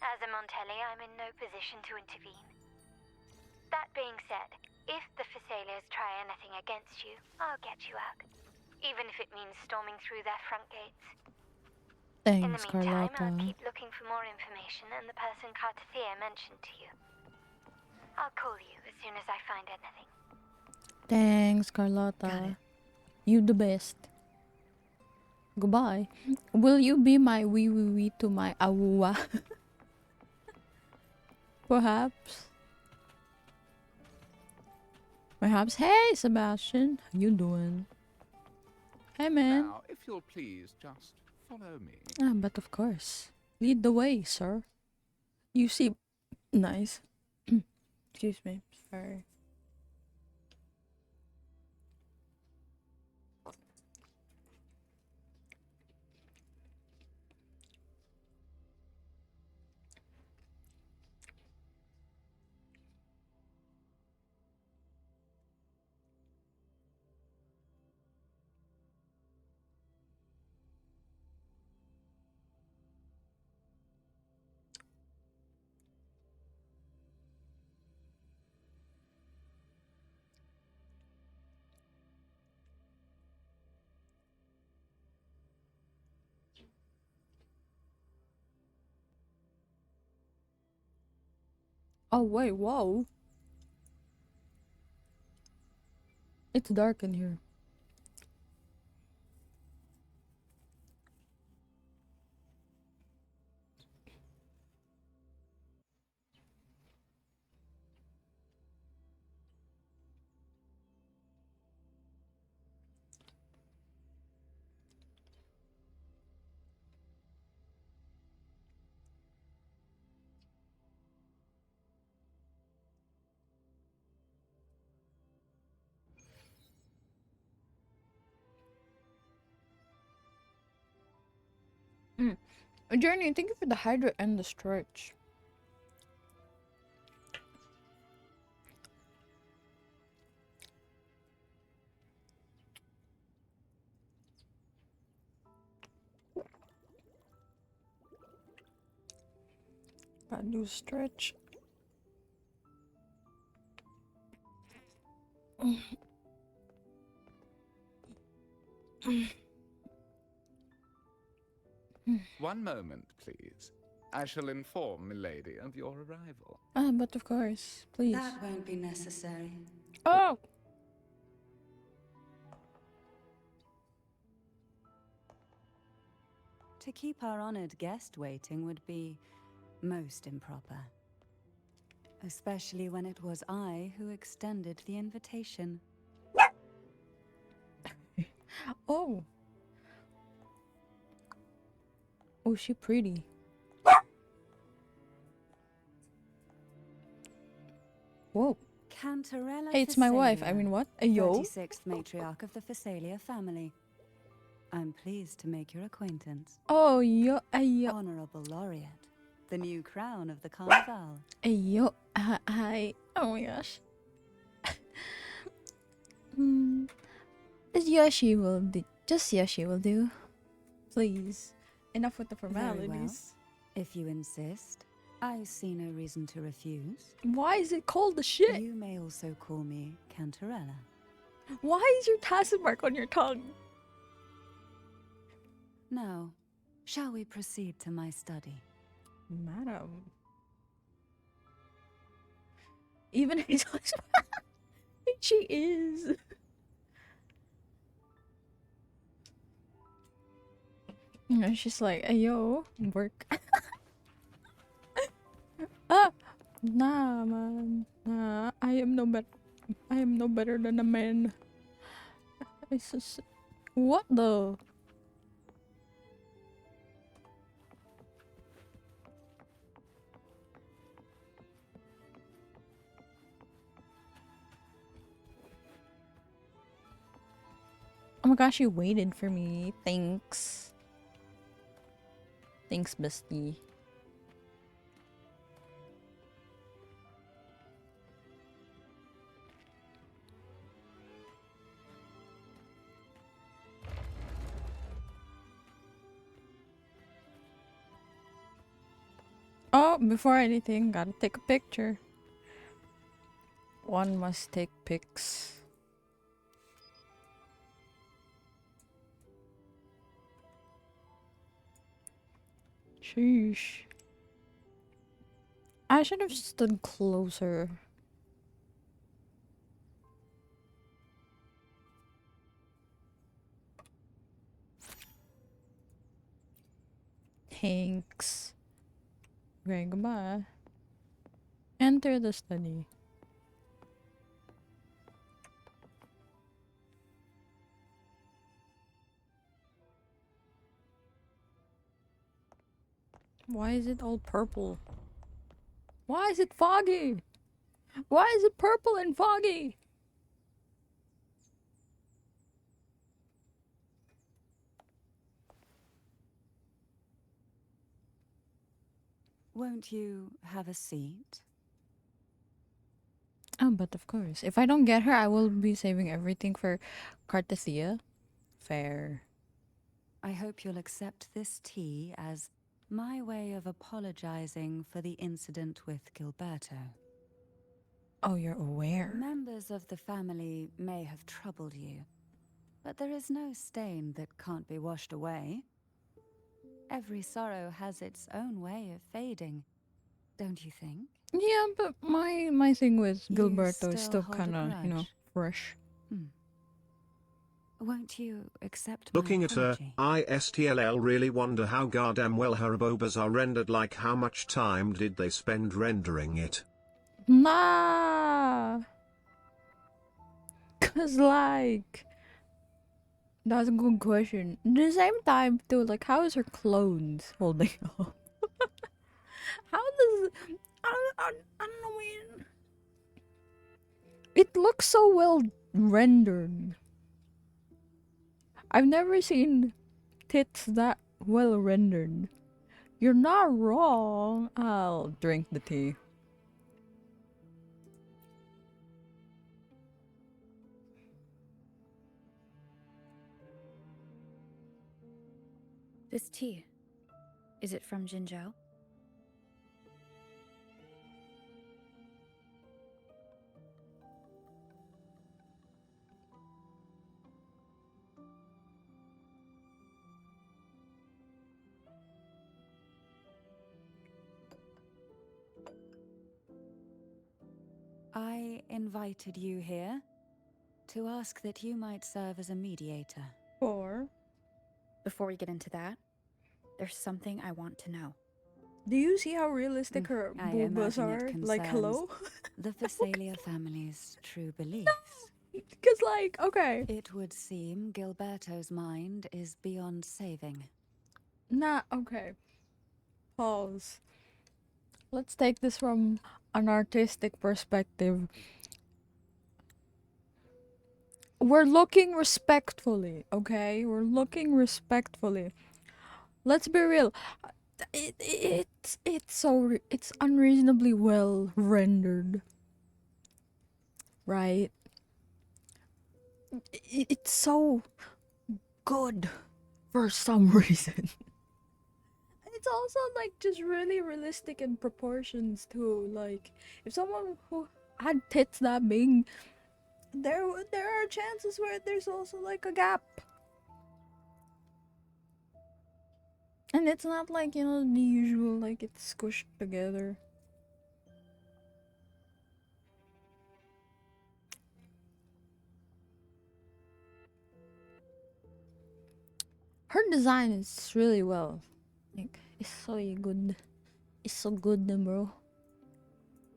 As a Montelli, I'm in no position to intervene. That being said, if the Phasalias try anything against you, I'll get you out. Even if it means storming through their front gates. In the Thanks, meantime, I'll Carlotta. keep looking for more information and the person Cartathea mentioned to you. I'll call you as soon as I find anything. Thanks, Carlotta. You the best. Goodbye. Will you be my wee wee wee to my awua? Perhaps. Perhaps. Hey, Sebastian. How you doing? Hey, man. Now, if you'll please just follow me. Ah, but of course. Lead the way, sir. You see... Nice. Excuse me. Sorry. Oh, wait, whoa. It's dark in here. Journey, thank you for the hydrate and the stretch. Gotta do stretch. One moment, please. I shall inform Milady of your arrival. Ah, but of course, please. That won't be necessary. Oh! To keep our honored guest waiting would be most improper. Especially when it was I who extended the invitation. Oh! Oh, she pretty. Whoa. Cantarella Hey, it's my wife. I Phasalia, mean, what? Yo? 36th matriarch of the Phasalia family. I'm pleased to make your acquaintance. Oh, yo, yo. Honorable laureate, the new crown of the Carnival. Yo, hi. Oh my gosh. Yoshi will do. Just Yoshi will do. Please. Enough with the Very well. formalities. If you insist, I see no reason to refuse. Why is it called the shit? You may also call me Cantarella. Why is your tacit mark on your tongue? Now, shall we proceed to my study? Madam. Even she is. You know, she's like, hey, yo, work. Ah, nah, man, nah. I am no better than a man. It's just What the? Oh my gosh, you waited for me. Thanks. Thanks, bestie. Oh, before anything, gotta take a picture. One must take pics. Sheesh. I should have stood closer. Thanks. Okay, goodbye. Enter the study. Why is it all purple? Why is it foggy? Why is it purple and foggy? Won't you have a seat? Oh, but of course. If I don't get her, I will be saving everything for Cartathea. Fair. I hope you'll accept this tea as my way of apologizing for the incident with Gilberto. Oh, you're aware. Members of the family may have troubled you, but there is no stain that can't be washed away. Every sorrow has its own way of fading, don't you think? Yeah, but my thing with You Gilberto is still still hold a kind of, you know, grudge? fresh. Won't you accept my Looking at her, apology? ISTLL really wonder how goddamn well her bobas are rendered. Like, how much time did they spend rendering it? Nah. Cause like, that's a good question. At the same time, too, like, how is her clothes holding up? How does I don't know. It looks so well rendered. I've never seen tits that well rendered. You're not wrong. I'll drink the tea. This tea, is it from Jinzhou? I invited you here to ask that you might serve as a mediator. Or, Before we get into that, there's something I want to know. do you see how realistic her I boobas imagine are? it Like, concerns hello? the Phasalia family's true beliefs. Because, like, okay. It would seem Gilberto's mind is beyond saving. Nah, okay. Pause. Let's take this from an artistic perspective. We're looking respectfully, okay? We're looking respectfully. Let's be real. It's unreasonably well rendered, right? It's so good for some reason. It's also like just really realistic in proportions too. Like, if someone who had tits that big, there are chances where there's also like a gap. And it's not like, you know, the usual, like, it's squished together. Her design is really well. Like, it's so good. It's so good, bro.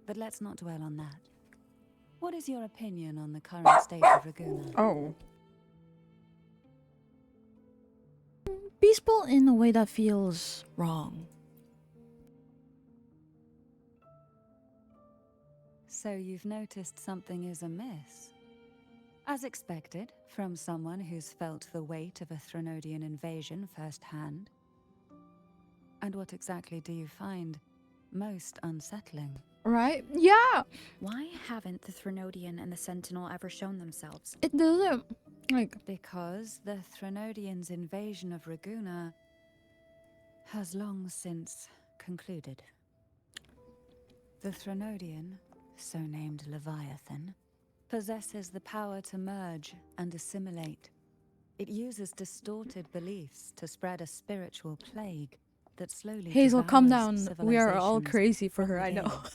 But let's not dwell on that. What is your opinion on the current state of Raguna? Oh. peaceful in a way that feels wrong. So you've noticed something is amiss. As expected, from someone who's felt the weight of a Threnodian invasion firsthand. And what exactly do you find most unsettling? Right? Yeah! Why haven't the Threnodian and the Sentinel ever shown themselves? It doesn't, like... Because the Threnodians' invasion of Raguna has long since concluded. The Threnodian, so named Leviathan, possesses the power to merge and assimilate. It uses distorted beliefs to spread a spiritual plague that slowly Hazel, calm devours down. We are all civilizations crazy for from her, I know. within.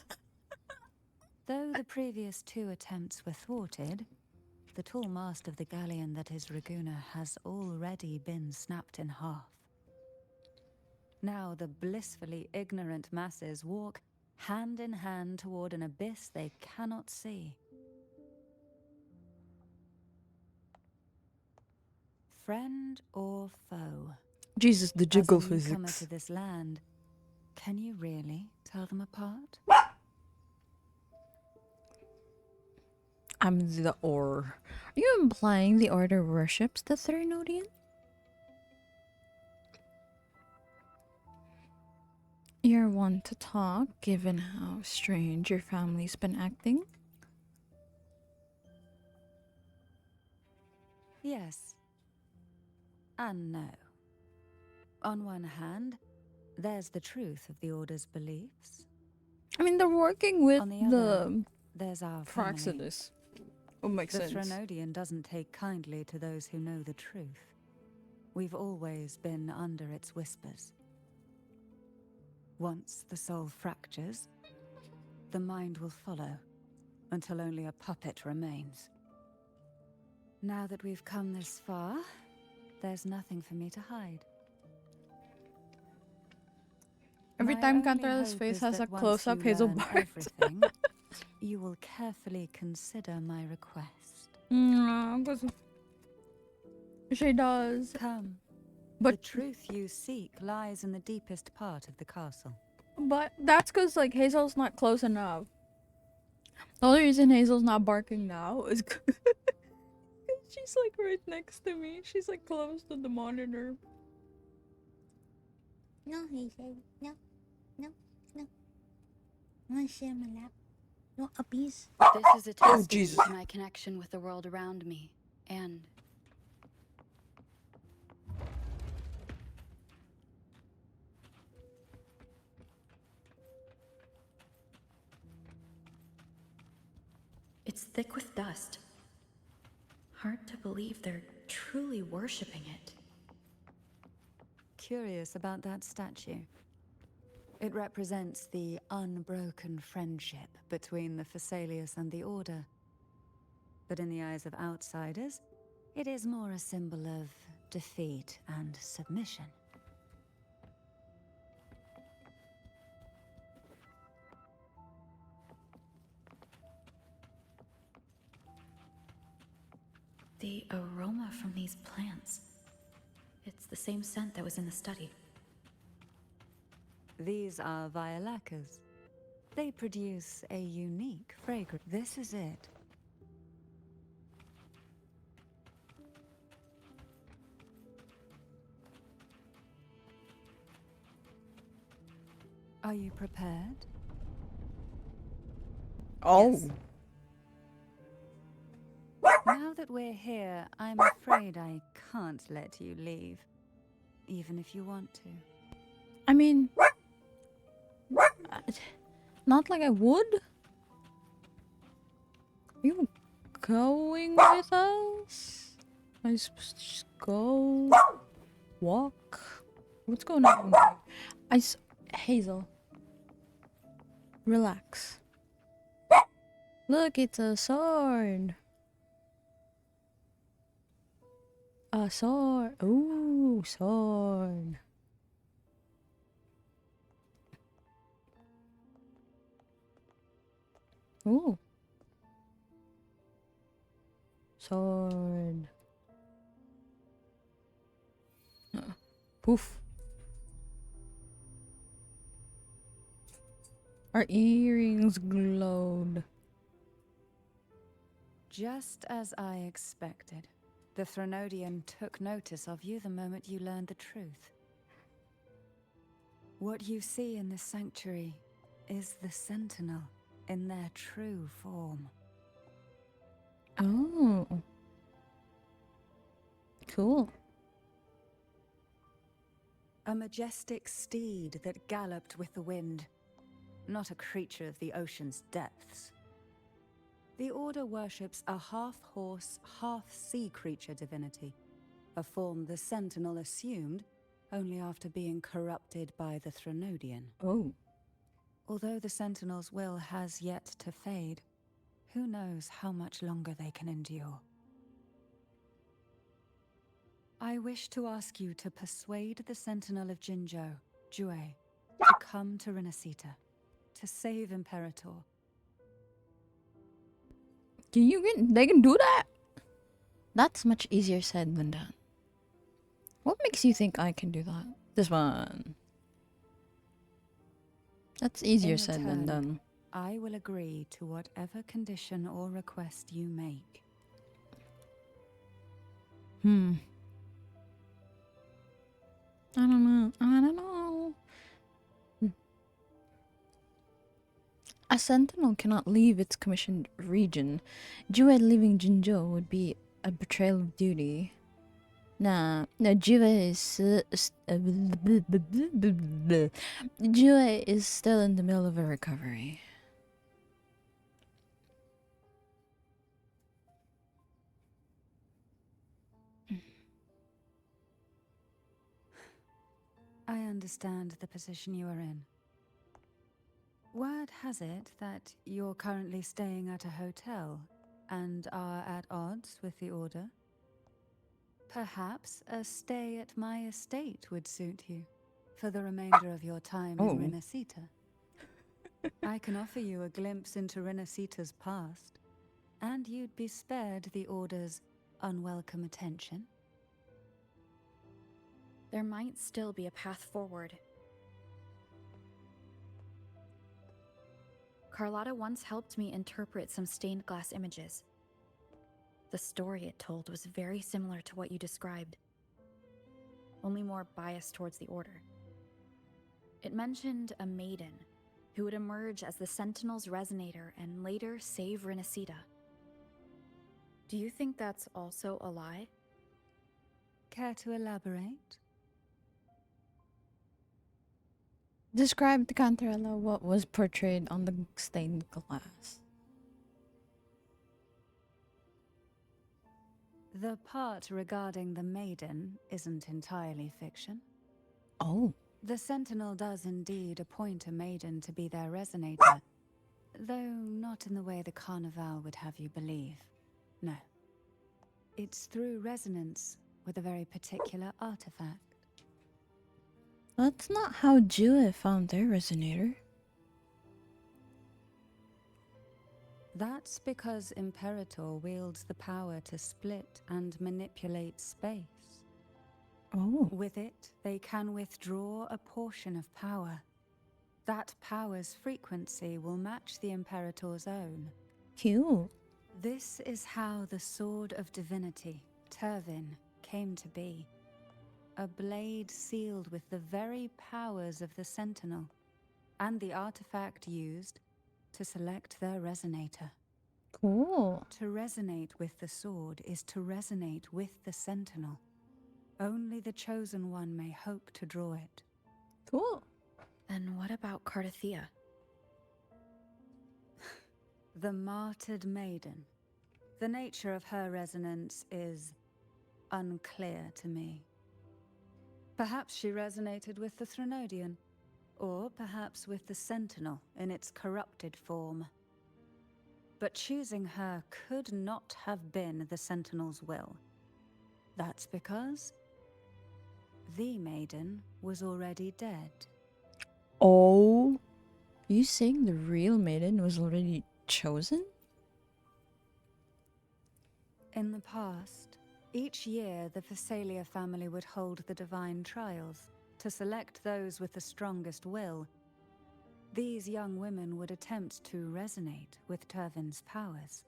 Though the previous 2 attempts were thwarted, the tall mast of the galleon that is Raguna has already been snapped in half. Now the blissfully ignorant masses walk hand in hand toward an abyss they cannot see. Friend or foe? Jesus, the jiggle As a newcomer physics. to this land, can you really tell them apart? I'm the Or. Are you implying the Order worships the Threnodian? You're one to talk, given how strange your family's been acting. Yes. And no. On one hand, there's the truth of the Order's beliefs. I mean, they're working with On the the other, there's our family. Praxidus. What makes sense. The Threnodian doesn't take kindly to those who know the truth. We've always been under its whispers. Once the soul fractures, the mind will follow, until only a puppet remains. Now that we've come this far, there's nothing for me to hide. Every My time only Cantarell's hope face is has that a once close-up you Hazel learn Bart. everything, you will carefully consider my request. Because she does. Come. But the truth you seek lies in the deepest part of the castle. But that's because, like, Hazel's not close enough. The only reason Hazel's not barking now is because she's, like, right next to me. She's, like, close to the monitor. No, Hazel. No. No. No. I want to share my lap. No, a piece. This is a testament to my connection with the world around me, and it's thick with dust. Hard to believe they're truly worshipping it. Curious about that statue. It represents the unbroken friendship between the Phasaelius and the Order. But in the eyes of outsiders, it is more a symbol of defeat and submission. The aroma from these plants. It's the same scent that was in the study. These are violacas. They produce a unique fragrance. This is it. Are you prepared? Oh. Yes. Now that we're here, I'm afraid I can't let you leave. Even if you want to. I mean, not like I would. Are you going with us? Am I supposed to just go? Walk? What's going on? Hazel. Relax. Look, it's a sword. A sword. Ooh, sword. Ooh. Sword. Poof. Our earrings glowed. Just as I expected, the Threnodian took notice of you the moment you learned the truth. What you see in the sanctuary is the Sentinel in their true form. Oh. Cool. A majestic steed that galloped with the wind, not a creature of the ocean's depths. The Order worships a half-horse, half-sea creature divinity, a form the Sentinel assumed only after being corrupted by the Threnodian. Oh. Although the Sentinel's will has yet to fade, who knows how much longer they can endure. I wish to ask you to persuade the Sentinel of Jinzhou, Jue, to come to Renacita, to save Imperator. They can do that? That's much easier said than done. What makes you think I can do that? This one. That's easier In said than return, done. I will agree to whatever condition or request you make. I don't know. A sentinel cannot leave its commissioned region. Jue leaving Jinzhou would be a betrayal of duty. Nah, Jue is Jue is still in the middle of a recovery. I understand the position you are in. Word has it that you're currently staying at a hotel and are at odds with the Order. Perhaps a stay at my estate would suit you for the remainder of your time in Renacita. I can offer you a glimpse into Renacita's past, and you'd be spared the Order's unwelcome attention. There might still be a path forward. Carlotta once helped me interpret some stained glass images. The story it told was very similar to what you described, only more biased towards the Order. It mentioned a maiden who would emerge as the Sentinel's resonator and later save Renacita. Do you think that's also a lie? Care to elaborate? Describe to Cantarella what was portrayed on the stained glass. The part regarding the maiden isn't entirely fiction. Oh. The Sentinel does indeed appoint a maiden to be their resonator, though not in the way the Carnival would have you believe. No. It's through resonance with a very particular artifact. That's not how Jue found their resonator. That's because Imperator wields the power to split and manipulate space. Oh. With it, they can withdraw a portion of power. That power's frequency will match the Imperator's own. Cute. This is how the Sword of Divinity, Turvin, came to be. A blade sealed with the very powers of the Sentinel, and the artifact used to select their resonator. Cool. To resonate with the sword is to resonate with the Sentinel. Only the Chosen One may hope to draw it. Cool. Then what about Cardathea? The martyred maiden. The nature of her resonance is unclear to me. Perhaps she resonated with the Threnodian, or perhaps with the Sentinel in its corrupted form. But choosing her could not have been the Sentinel's will. That's because the maiden was already dead. Oh. You saying the real maiden was already chosen? In the past, Each year, the Phasalia family would hold the divine trials to select those with the strongest will. These young women would attempt to resonate with Turvin's powers.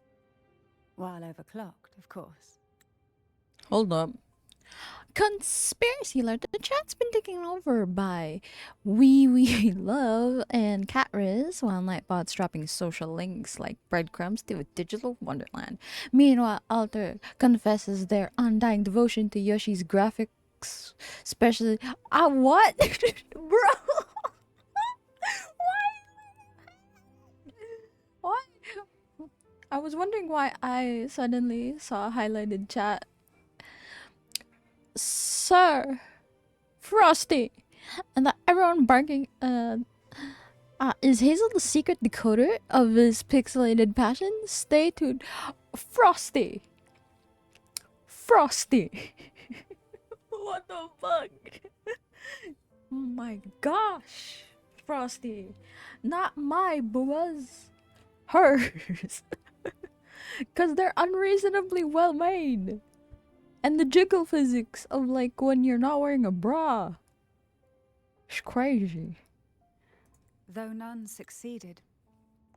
While overclocked, of course. Hold up. Conspiracy alert. The chat's been taken over by Wee Love and Catriz, while Nightbot's dropping social links like breadcrumbs to a digital wonderland. Meanwhile, Alter confesses their undying devotion to Yoshi's graphics, especially. What? Bro! Why? I was wondering why I suddenly saw a highlighted chat. Sir Frosty, and that everyone barking. Is Hazel the secret decoder of his pixelated passion? Stay tuned. Frosty. Frosty. What the fuck? Oh my gosh, Frosty. Not my boobas. Hers. Cause they're unreasonably well made. And the jiggle physics of like when you're not wearing a bra. It's crazy. Though none succeeded,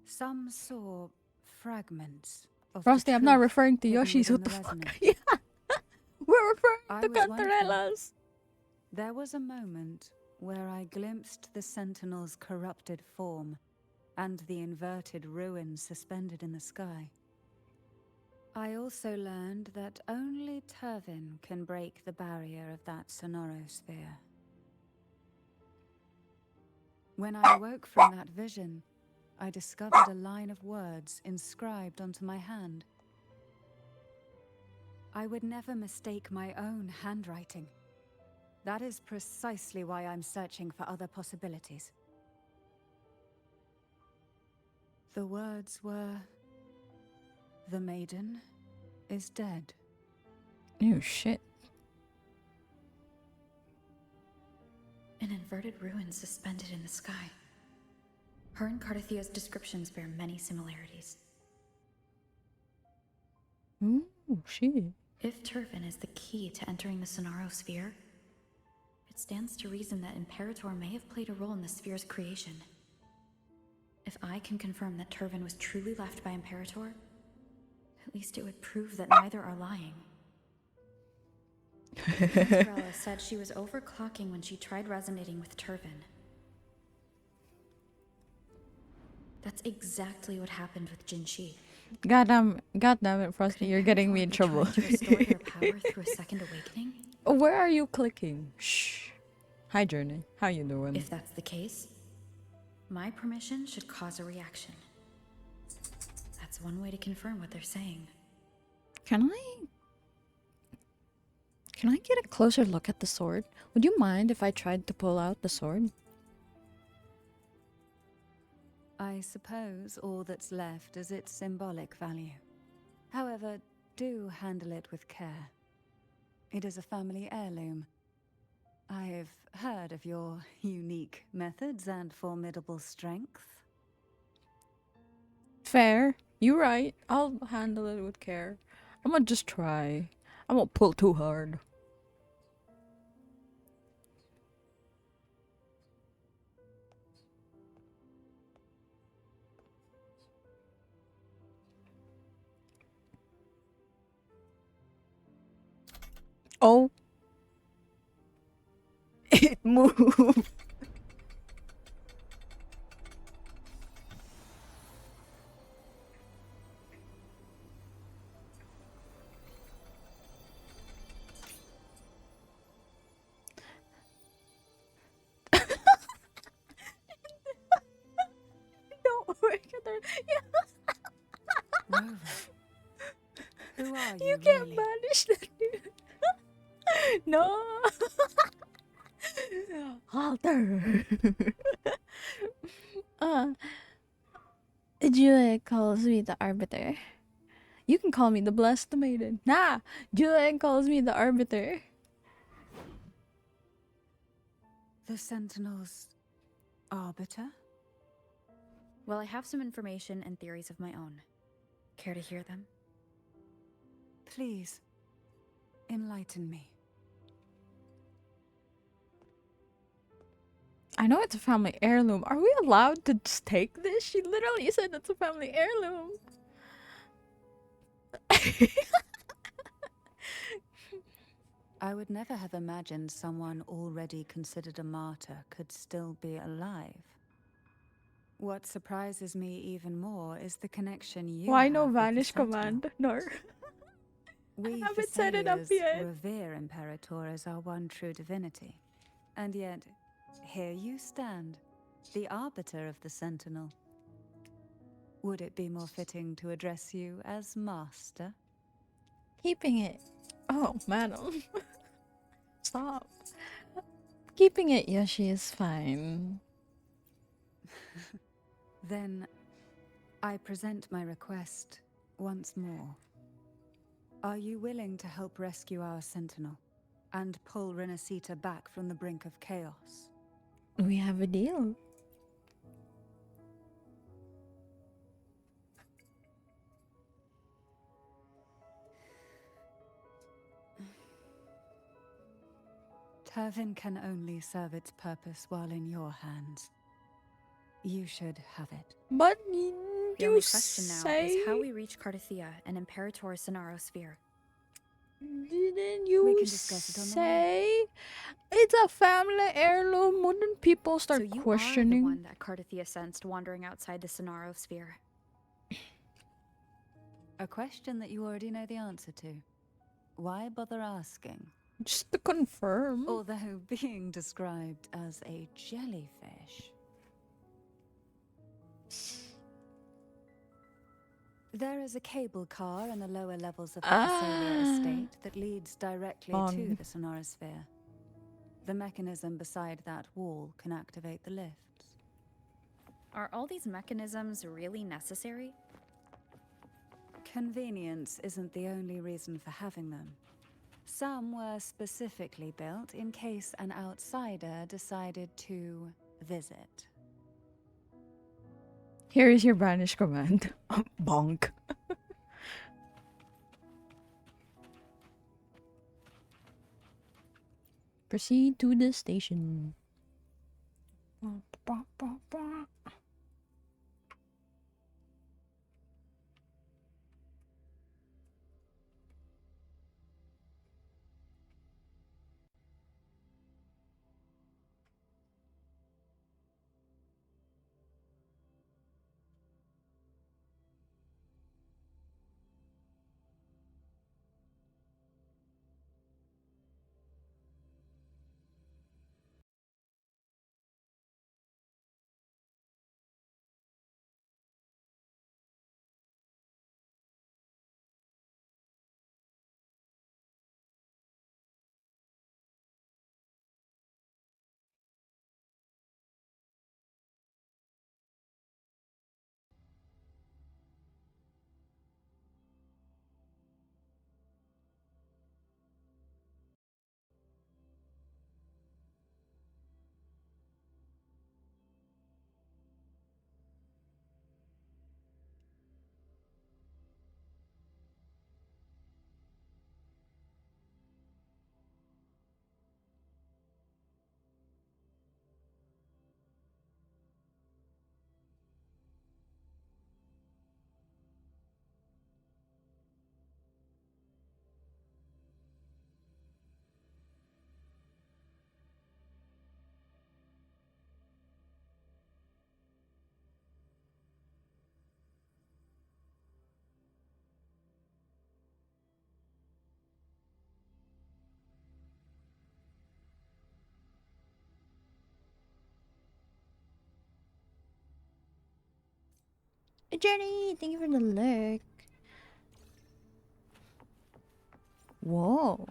some saw fragments of Frosty, the I'm not truth referring to hidden Yoshi's. within What the the fuck? resonance. Yeah. We're referring I to was one of them. Cantarella's. There was a moment where I glimpsed the Sentinel's corrupted form and the inverted ruins suspended in the sky. I also learned that only Turvin can break the barrier of that sonorosphere. When I awoke from that vision, I discovered a line of words inscribed onto my hand. I would never mistake my own handwriting. That is precisely why I'm searching for other possibilities. The words were, "The maiden is dead." Oh shit. An inverted ruin suspended in the sky. Her and Cardathia's descriptions bear many similarities. Ooh, shit. If Turvin is the key to entering the Sonaro sphere, it stands to reason that Imperator may have played a role in the sphere's creation. If I can confirm that Turvin was truly left by Imperator, at least it would prove that neither are lying. Cantarella said she was overclocking when she tried resonating with Turvin. That's exactly what happened with Jinshi. God damn it, Frosty, you're getting me in trouble. To restore their power through a second awakening? Where are you clicking? Shh. Hi, Journey. How you doing? If that's the case, my permission should cause a reaction. That's one way to confirm what they're saying. Can I get a closer look at the sword? Would you mind if I tried to pull out the sword? I suppose all that's left is its symbolic value. However, do handle it with care. It is a family heirloom. I've heard of your unique methods and formidable strength. Fair. You're right. I'll handle it with care. I'm gonna just try. I won't pull too hard. Oh. It moved. Don't work at her. Rover, who are you? You can't really? banish that dude. No. Halter. Juliet calls me the arbiter. You can call me the blessed maiden. Nah, Juliet calls me the arbiter. The Sentinel's arbiter? Well, I have some information and theories of my own. Care to hear them? Please. Enlighten me. I know it's a family heirloom. Are we allowed to just take this? She literally said it's a family heirloom. I would never have imagined someone already considered a martyr could still be alive. What surprises me even more is the connection you Why have no with the vanish Sentinel. command? No. We haven't set it up Thessalians yet. revere Imperator as our one true divinity. And yet, here you stand, the arbiter of the Sentinel. Would it be more fitting to address you as Master? Keeping it. Oh, madam. Stop. Keeping it Yoshi is fine. Then, I present my request once more. Are you willing to help rescue our Sentinel and pull Renacita back from the brink of chaos? We have a deal. Turvin can only serve its purpose while in your hands. You should have it. But The you only question now say... is how we reach Cardathia and Imperator Sonarosphere. Didn't you We can discuss it on the way. say it's a family heirloom? Wouldn't people start So you questioning? are the one that Cardathia sensed wandering outside the Sonarosphere. A question that you already know the answer to. Why bother asking? Just to confirm. Although being described as a jellyfish. There is a cable car in the lower levels of the Thessalia estate that leads directly to the Sonarosphere. The mechanism beside that wall can activate the lifts. Are all these mechanisms really necessary? Convenience isn't the only reason for having them. Some were specifically built in case an outsider decided to visit. Here is your banish command. Bonk. Proceed to the station. Jenny, thank you for the lick. Whoa.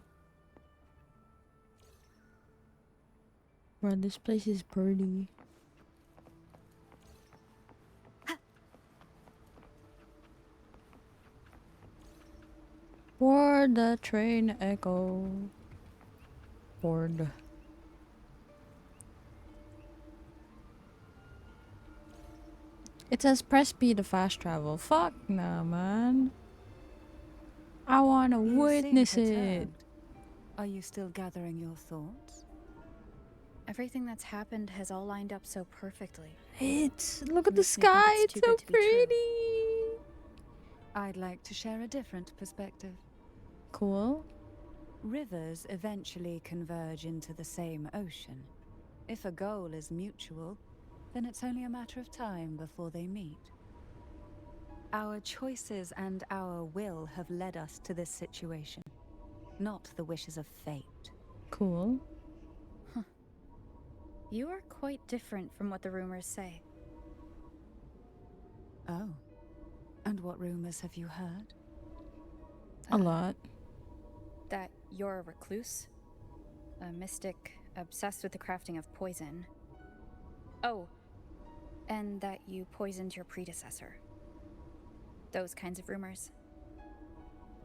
Bro, this place is pretty. Board the train echo. Board. It says press B to fast travel. Fuck nah, man. I wanna witness it. Are you still gathering your thoughts? Everything that's happened has all lined up so perfectly. Look at the Makes me think sky. it's It's too so good to be true. pretty. I'd like to share a different perspective. Cool. Rivers eventually converge into the same ocean. If a goal is mutual, then it's only a matter of time before they meet. Our choices and our will have led us to this situation, not the wishes of fate. Cool. You are quite different from what the rumors say. Oh. And what rumors have you heard? A lot. That you're a recluse, a mystic obsessed with the crafting of poison. Oh, and that you poisoned your predecessor. Those kinds of rumors.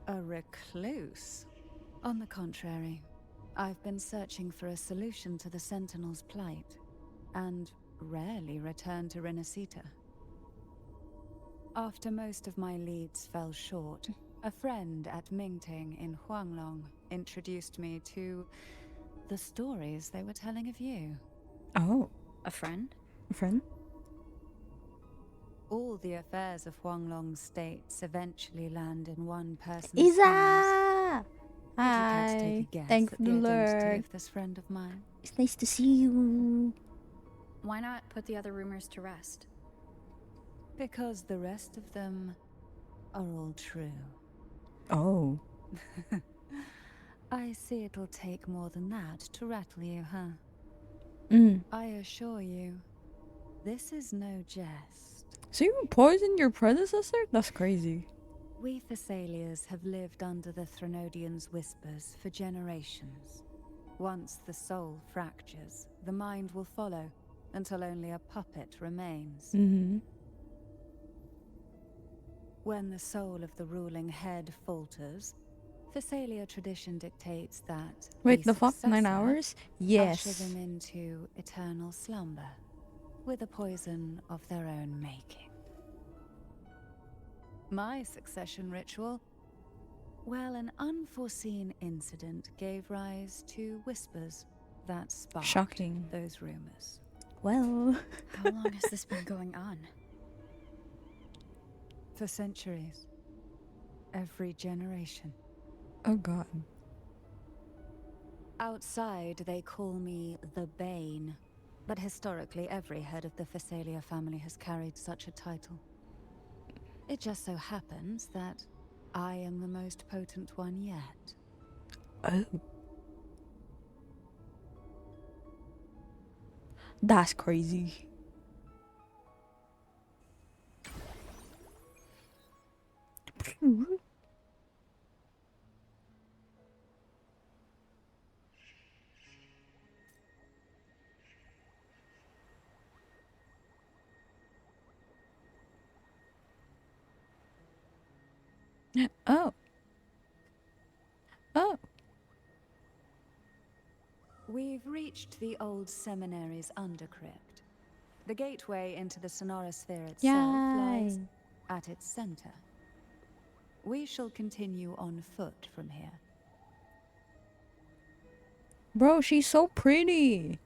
A recluse? On the contrary, I've been searching for a solution to the Sentinel's plight, and rarely return to Renacita. After most of my leads fell short, a friend at Mingting in Huanglong introduced me to the stories they were telling of you. Oh. A friend? A friend? All the affairs of Huanglong's states eventually land in one person's Isa! hands. Would you care to take Hi. a guess Thank at the the identity Lord. of this friend of mine? It's nice to see you. Why not put the other rumors to rest? Because the rest of them are all true. Oh. I see it'll take more than that to rattle you, huh? I assure you, this is no jest. So you poisoned your predecessor? That's crazy. We Thessalians have lived under the Threnodians' whispers for generations. Once the soul fractures, the mind will follow, until only a puppet remains. When the soul of the ruling head falters, Thessalia tradition dictates that Wait, the fuck? 9 successor hours? usher Yes. them into eternal slumber, with a poison of their own making. My succession ritual? Well, an unforeseen incident gave rise to whispers that sparked Shocking. those rumors. Well. How long has this been going on? For centuries. Every generation. Oh god. Outside, they call me the Bane. But historically, every head of the Thessalia family has carried such a title. It just so happens that I am the most potent one yet. Oh. That's crazy. Oh. Oh. We've reached the old seminary's undercrypt. The gateway into the Sonorosphere itself lies Yay. at its center. We shall continue on foot from here. Bro, she's so pretty.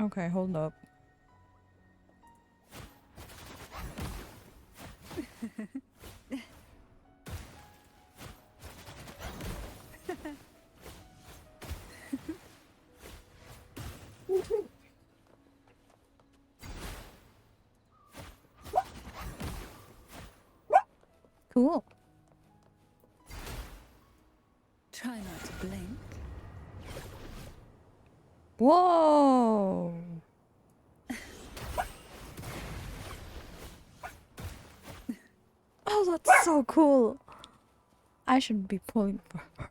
Okay, hold up. Cool. Try not to blink. Whoa. Oh, that's so cool. I should be pulling for her.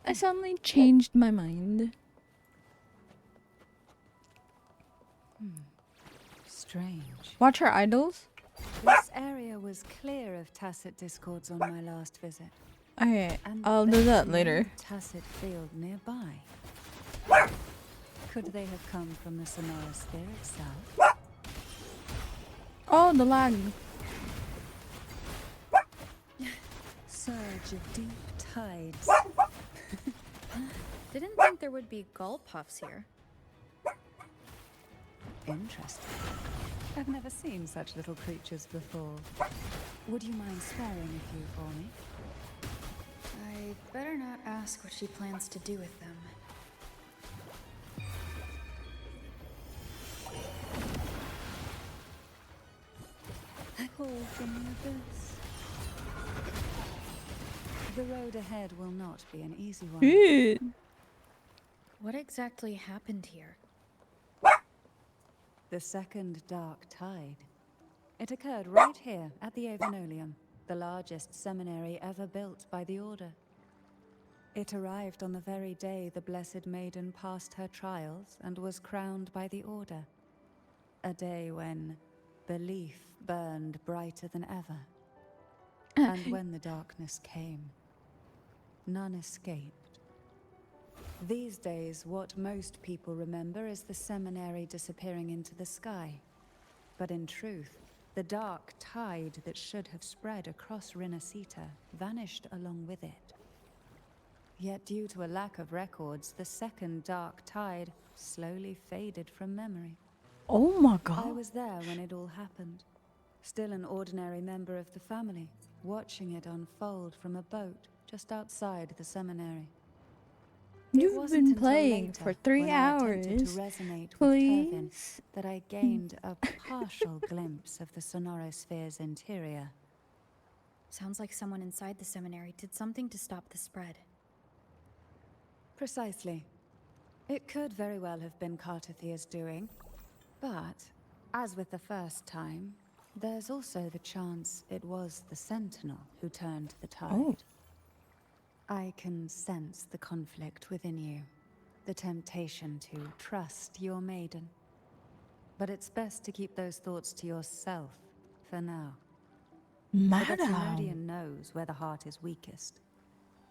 I suddenly changed my mind. Strange. Watch her idols. This area was clear of tacit discords on my last visit. Okay, And I'll do that there's later. no tacit field nearby. Could they have come from the Sonora sphere itself? Oh, the lag. Surge of deep tides. Didn't think there would be gull puffs here. Interesting. I've never seen such little creatures before. Would you mind swearing a few for me? I better not ask what she plans to do with them. Call from the abyss. The road ahead will not be an easy one. What exactly happened here? The second dark tide. It occurred right here at the Avenolium, the largest seminary ever built by the Order. It arrived on the very day the Blessed Maiden passed her trials and was crowned by the Order. A day when belief burned brighter than ever. And when the darkness came, none escaped. These days, what most people remember is the seminary disappearing into the sky. But in truth, the dark tide that should have spread across Rinascita vanished along with it. Yet due to a lack of records, the second dark tide slowly faded from memory. Oh my god. I was there when it all happened. Still an ordinary member of the family, watching it unfold from a boat just outside the seminary. You've been playing for 3 hours. To resonate with Turvin, that I gained a partial glimpse of the Sonorosphere's interior. Sounds like someone inside the seminary did something to stop the spread. Precisely. It could very well have been Cartathia's doing, but, as with the first time, there's also the chance it was the Sentinel who turned the tide. Oh. I can sense the conflict within you, the temptation to trust your maiden. But it's best to keep those thoughts to yourself for now. Madam. The Thenodian knows where the heart is weakest,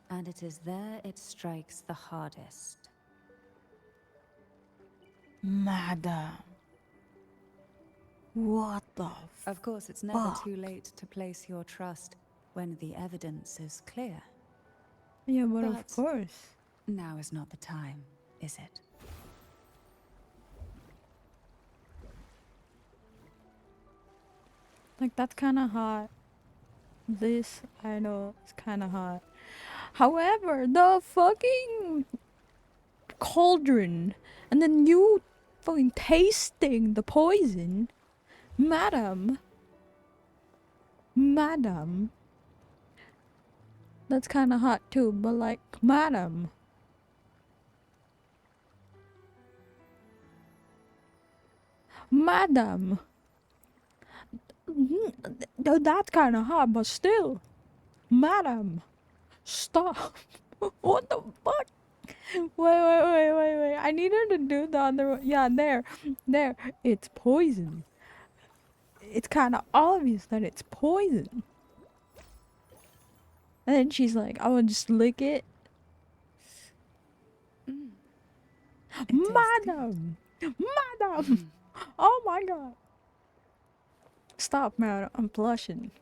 and it is there it strikes the hardest. Madam. What the Of course, it's never fuck? too late to place your trust when the evidence is clear. Yeah, but of course. Now is not the time, is it? Like, that's kind of hot. This, I know, is kind of hot. However, the fucking cauldron, and then you fucking tasting the poison, madam. Madam. That's kind of hot too, but like, madam. Madam. That's kind of hot, but still. Madam. Stop. What the fuck? Wait. I need her to do the other one. Yeah, there. It's poison. It's kind of obvious that it's poison. And then she's like, I will just lick it. Madam! Madam! Oh my god. Stop, man. I'm blushing.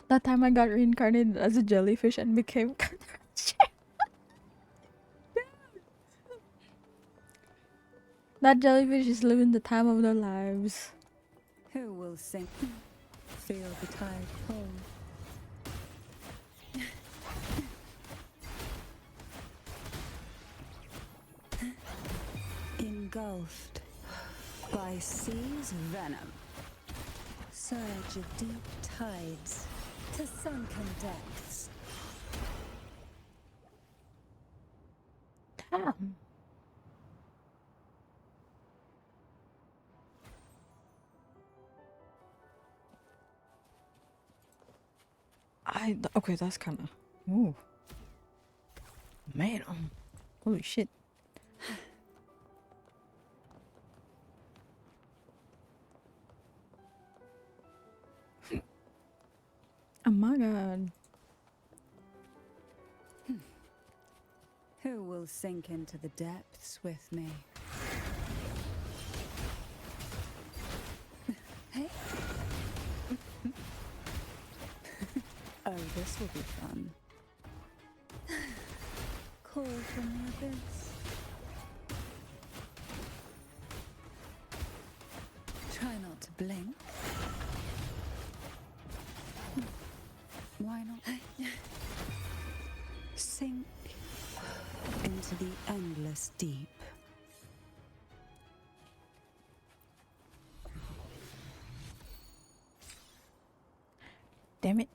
That time I got reincarnated as a jellyfish and became that jellyfish is living the time of their lives. Who will sink? Feel the tide fall. Engulfed by sea's venom. Surge of deep tides to sunken depths. Damn. Okay, that's kind of. Ooh. Man, holy shit. Oh my god. Who will sink into the depths with me? Hey. Oh, this will be fun. Call from the abyss. Try not to blink. Why not? Sink into the endless deep. Damn it.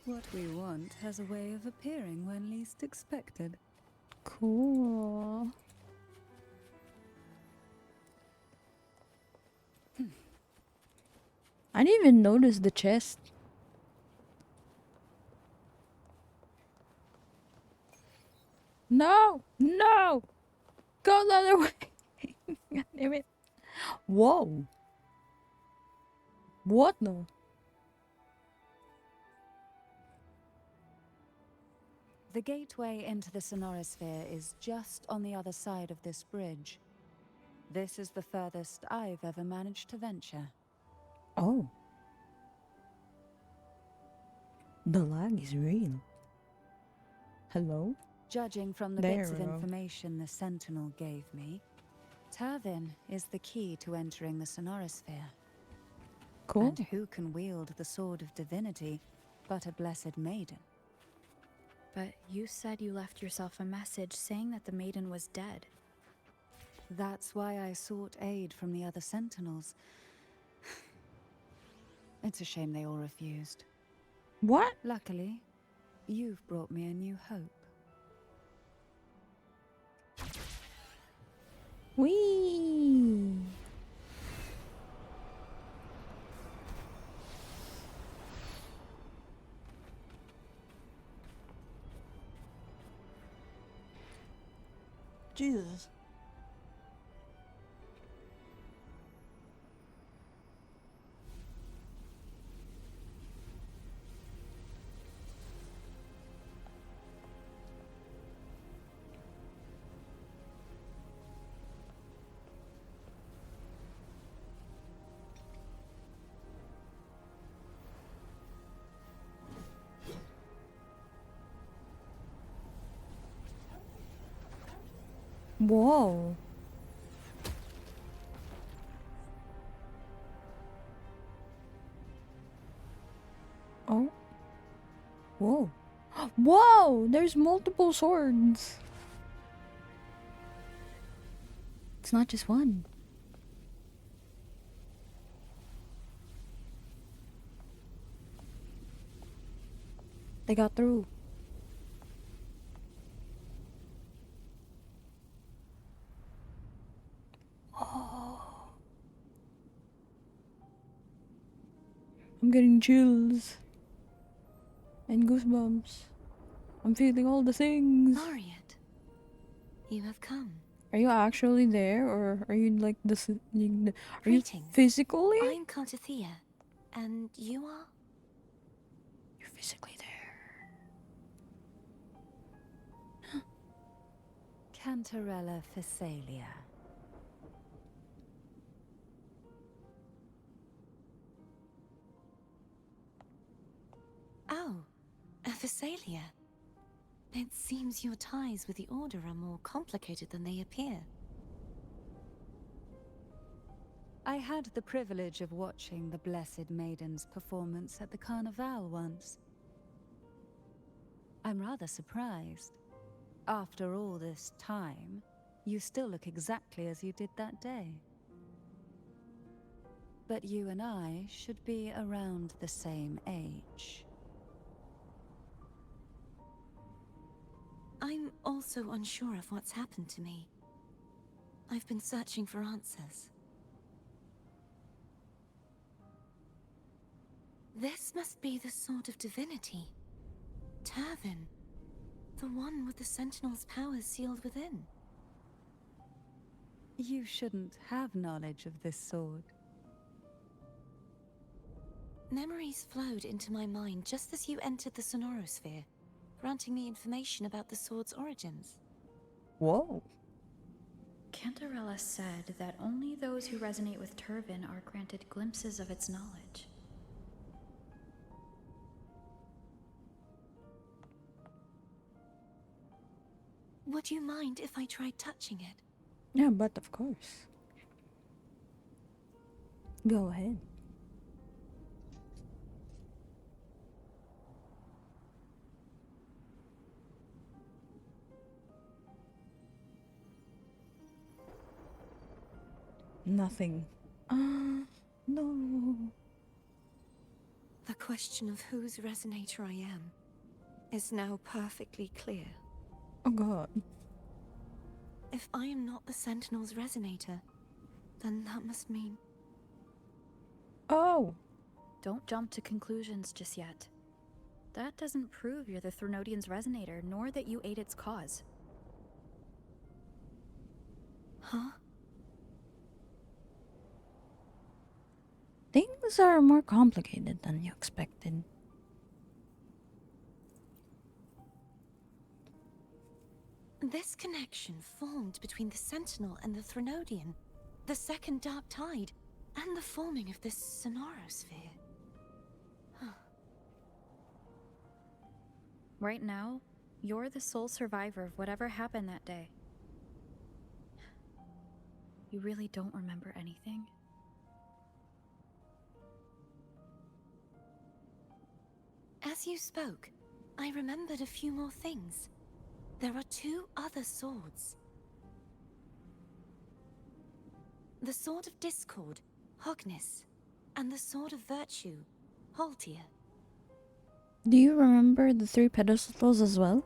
What we want has a way of appearing when least expected. Cool. I didn't even notice the chest. No! No! Go the other way! God damn it. Whoa. What the? The gateway into the Sonorosphere is just on the other side of this bridge. This is the furthest I've ever managed to venture. Oh. The lag is real. Hello? Judging from the There bits of we go. information the Sentinel gave me, Tavin is the key to entering the Sonorosphere. Cool. And who can wield the Sword of Divinity but a Blessed Maiden? But you said you left yourself a message saying that the maiden was dead. That's why I sought aid from the other Sentinels. It's a shame they all refused. What? Luckily, you've brought me a new hope. Whee! Jesus. Whoa. Oh. Whoa. Whoa! There's multiple swords. It's not just one. They got through. Oh. I'm getting chills. And goosebumps. I'm feeling all the things. Laureate, you have come. Are you actually there, or are you like this? Are you Greetings. physically? I'm Cartathea, and you are? You're physically there. Cantarella Phasalia. Oh, a Phasalia. It seems your ties with the Order are more complicated than they appear. I had the privilege of watching the Blessed Maiden's performance at the Carnival once. I'm rather surprised. After all this time, you still look exactly as you did that day. But you and I should be around the same age. I'm also unsure of what's happened to me. I've been searching for answers. This must be the Sword of Divinity. Tavin. The one with the Sentinel's powers sealed within. You shouldn't have knowledge of this sword. Memories flowed into my mind just as you entered the Sonorosphere, granting me information about the sword's origins. Whoa. Cantarella said that only those who resonate with Turvin are granted glimpses of its knowledge. Would you mind if I tried touching it? Yeah, but of course. Go ahead. Nothing. No. The question of whose resonator I am is now perfectly clear. Oh god. If I am not the Sentinel's resonator, then that must mean... Oh! Don't jump to conclusions just yet. That doesn't prove you're the Threnodian's resonator, nor that you aid its cause. Huh? Things are more complicated than you expected. This connection formed between the Sentinel and the Threnodian, the second Dark Tide, and the forming of this Sonorosphere. Right now, you're the sole survivor of whatever happened that day. You really don't remember anything? As you spoke, I remembered a few more things. There are 2 other swords. The Sword of Discord, Hognis, and the Sword of Virtue, Haltia. Do you remember the 3 pedestals as well?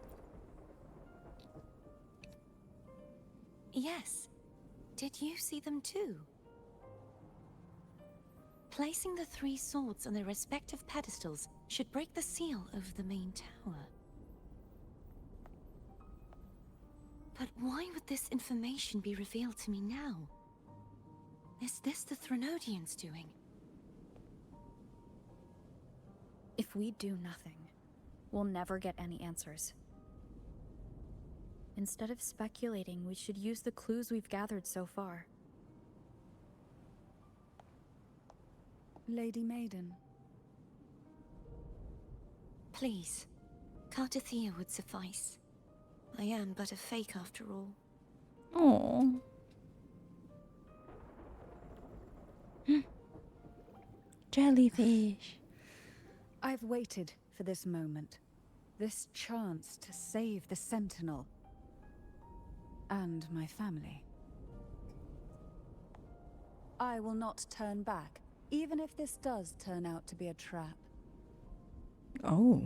Yes. Did you see them too? Placing the 3 swords on their respective pedestals should break the seal over the main tower. But why would this information be revealed to me now? Is this the Threnodians' doing? If we do nothing, we'll never get any answers. Instead of speculating, we should use the clues we've gathered so far. Lady Maiden. Please, Cartathea would suffice. I am but a fake after all. Oh. Jellyfish. I've waited for this moment. This chance to save the Sentinel. And my family. I will not turn back, even if this does turn out to be a trap. Oh.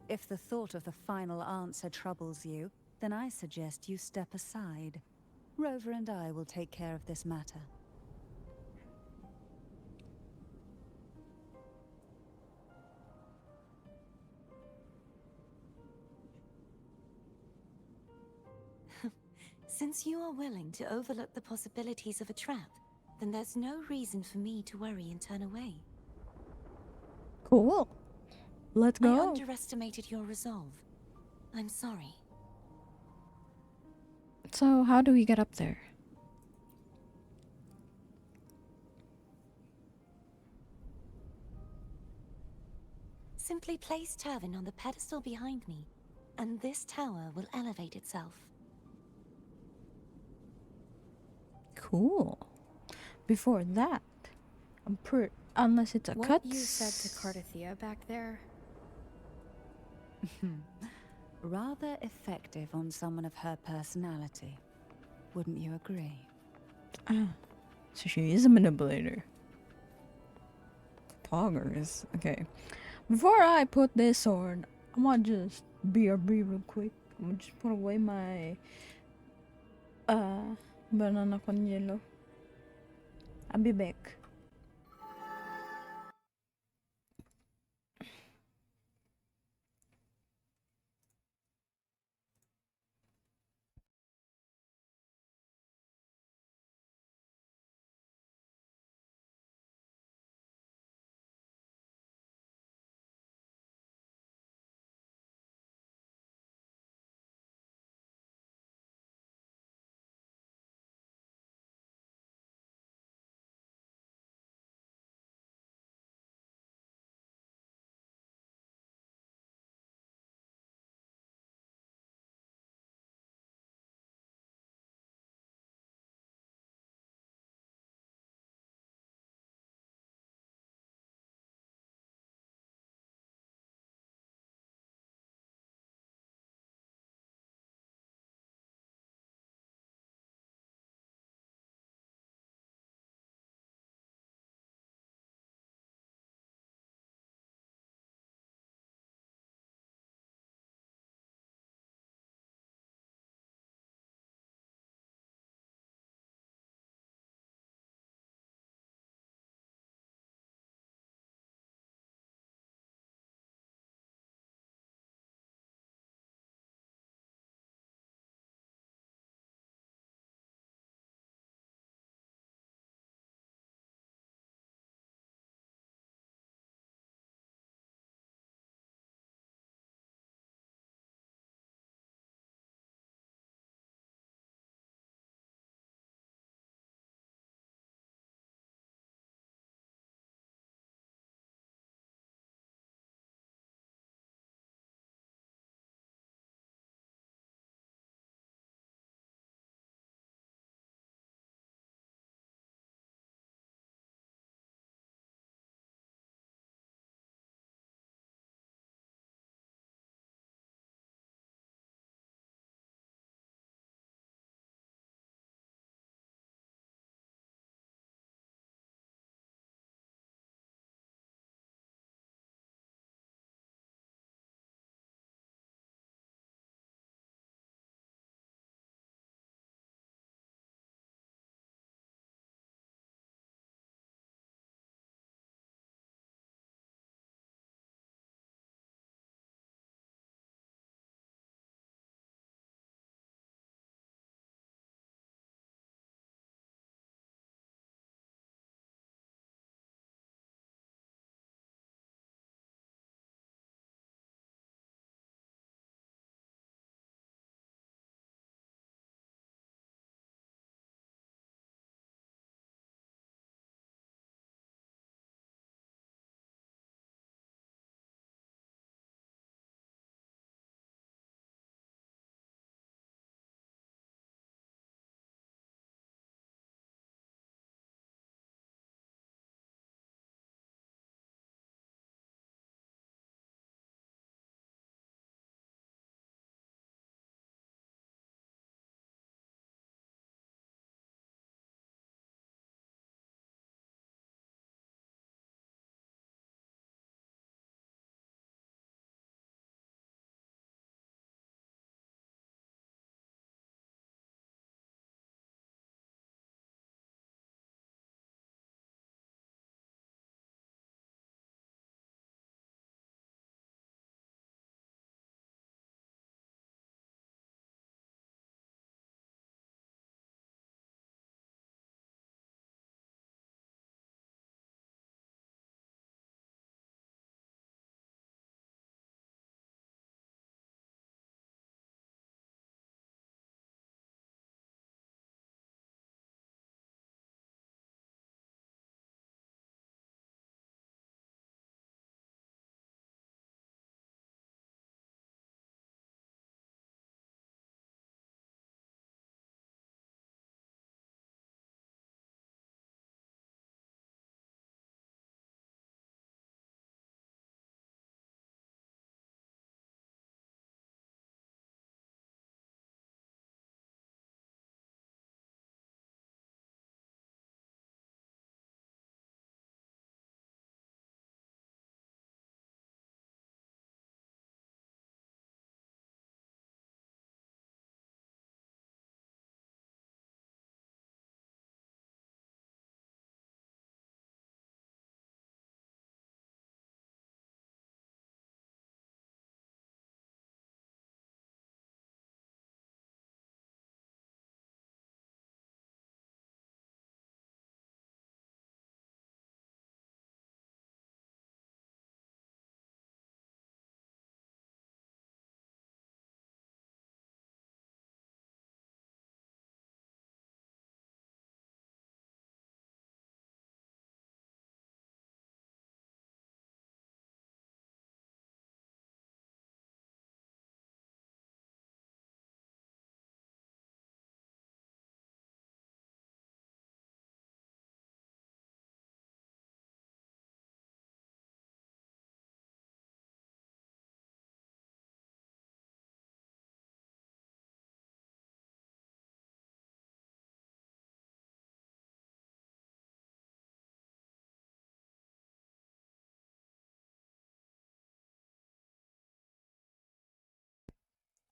If the thought of the final answer troubles you, then I suggest you step aside. Rover and I will take care of this matter. Since you are willing to overlook the possibilities of a trap, then there's no reason for me to worry and turn away. Cool. Let's I go. underestimated your resolve. I'm sorry. So, how do we get up there? Simply place Turvin on the pedestal behind me, and this tower will elevate itself. Cool. Before that, unless it's a What cut. you said to Cartathea back there? Rather effective on someone of her personality. Wouldn't you agree? Ah, so she is a manipulator. Poggers. Okay. Before I put this on, I'm gonna just BRB real quick. I'm gonna just put away my banana con hielo. I'll be back.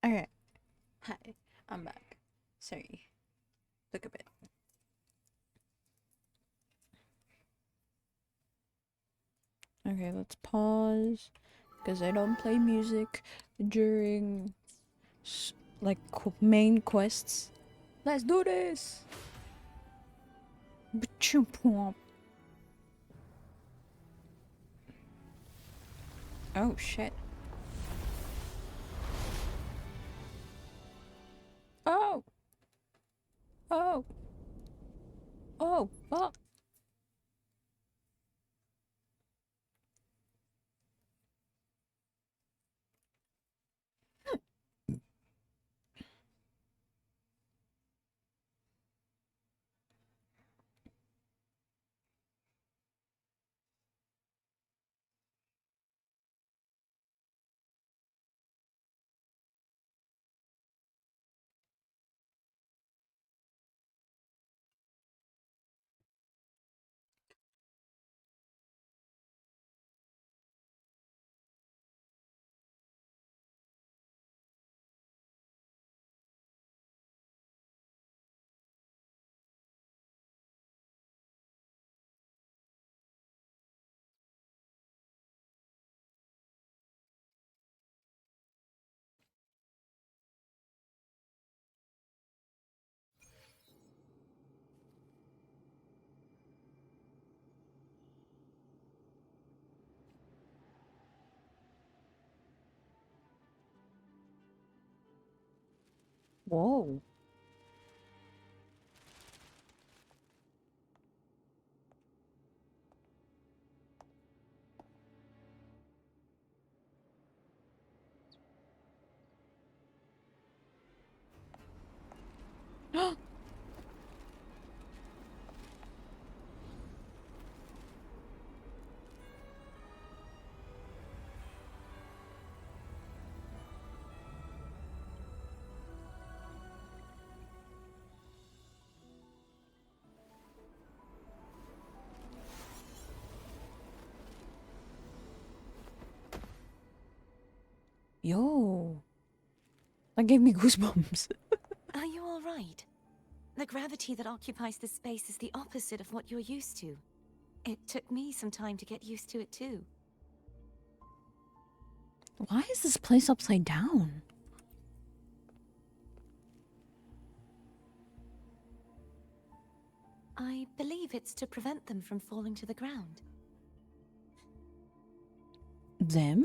Okay. Hi, I'm back. Sorry. Took a bit. Okay, let's pause. Because I don't play music during, like, main quests. Let's do this! Oh, shit. Oh! Oh! Oh, fuck! Whoa. Yo. That gave me goosebumps. Are you all right? The gravity that occupies this space is the opposite of what you're used to. It took me some time to get used to it too. Why is this place upside down? I believe it's to prevent them from falling to the ground. Them?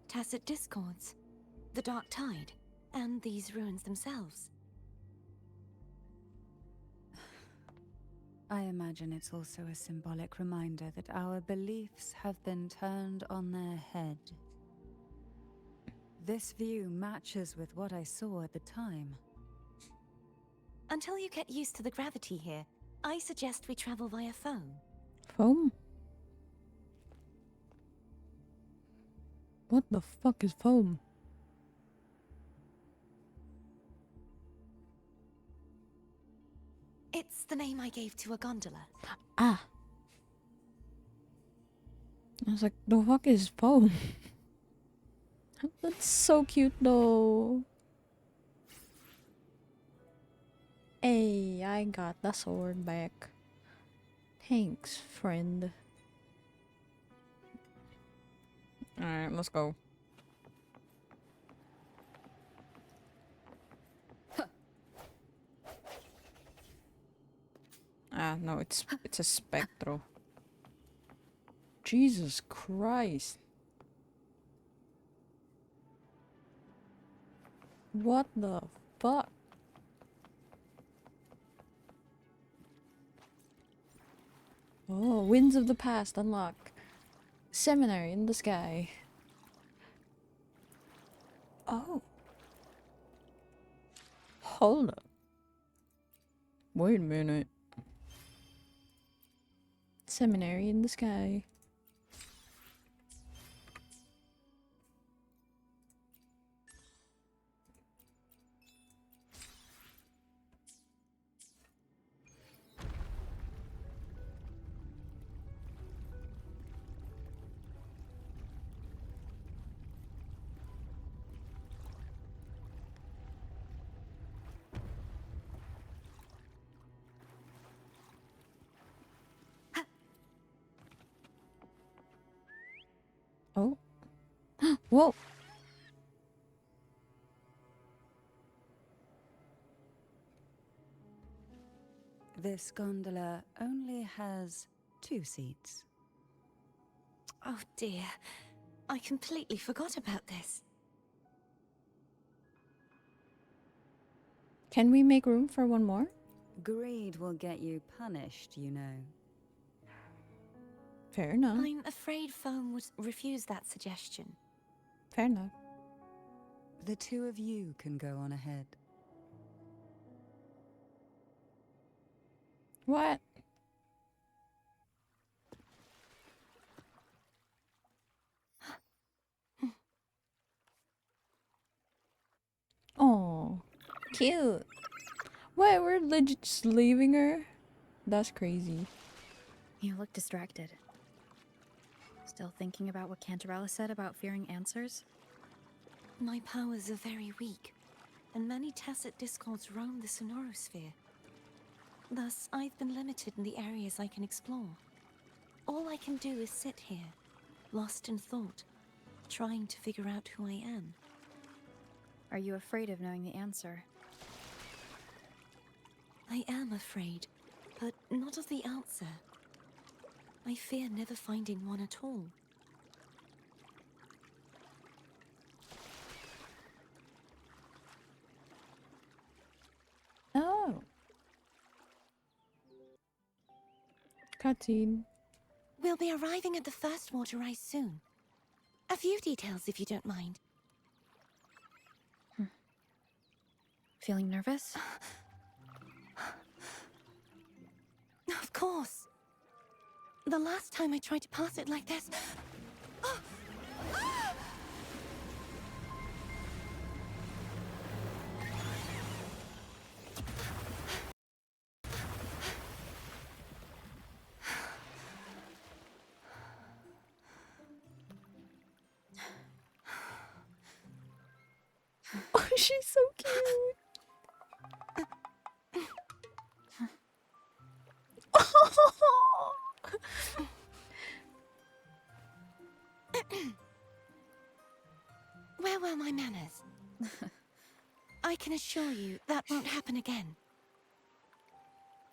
Tacit discords, the dark tide, and these ruins themselves. I imagine it's also a symbolic reminder that our beliefs have been turned on their head. This view matches with what I saw at the time. Until you get used to the gravity here, I suggest we travel via foam. Foam? What the fuck is foam? It's the name I gave to a gondola. Ah. I was like, the fuck is foam? That's so cute though. Hey, I got the sword back. Thanks, friend. Alright, let's go. Ah, no, it's a spectro. Jesus Christ. What the fuck? Oh, winds of the past unlock. Seminary in the sky. Oh. Hold up. Wait a minute. Seminary in the sky. Whoa. This gondola only has 2 seats. Oh dear. I completely forgot about this. Can we make room for one more? Greed will get you punished, you know. Fair enough. I'm afraid Foam would refuse that suggestion. Fair enough. The 2 of you can go on ahead. What? Oh, cute. Wait, we're legit just leaving her? That's crazy. You look distracted. Still thinking about what Cantarella said about fearing answers? My powers are very weak, and many tacit discords roam the sonorosphere. Thus, I've been limited in the areas I can explore. All I can do is sit here, lost in thought, trying to figure out who I am. Are you afraid of knowing the answer? I am afraid, but not of the answer. I fear never finding one at all. Oh. Cutscene. We'll be arriving at the first water rise soon. A few details, if you don't mind. Feeling nervous? Of course. The last time I tried to pass it like this... Oh, she's so cute. Where were my manners? I can assure you that won't happen again.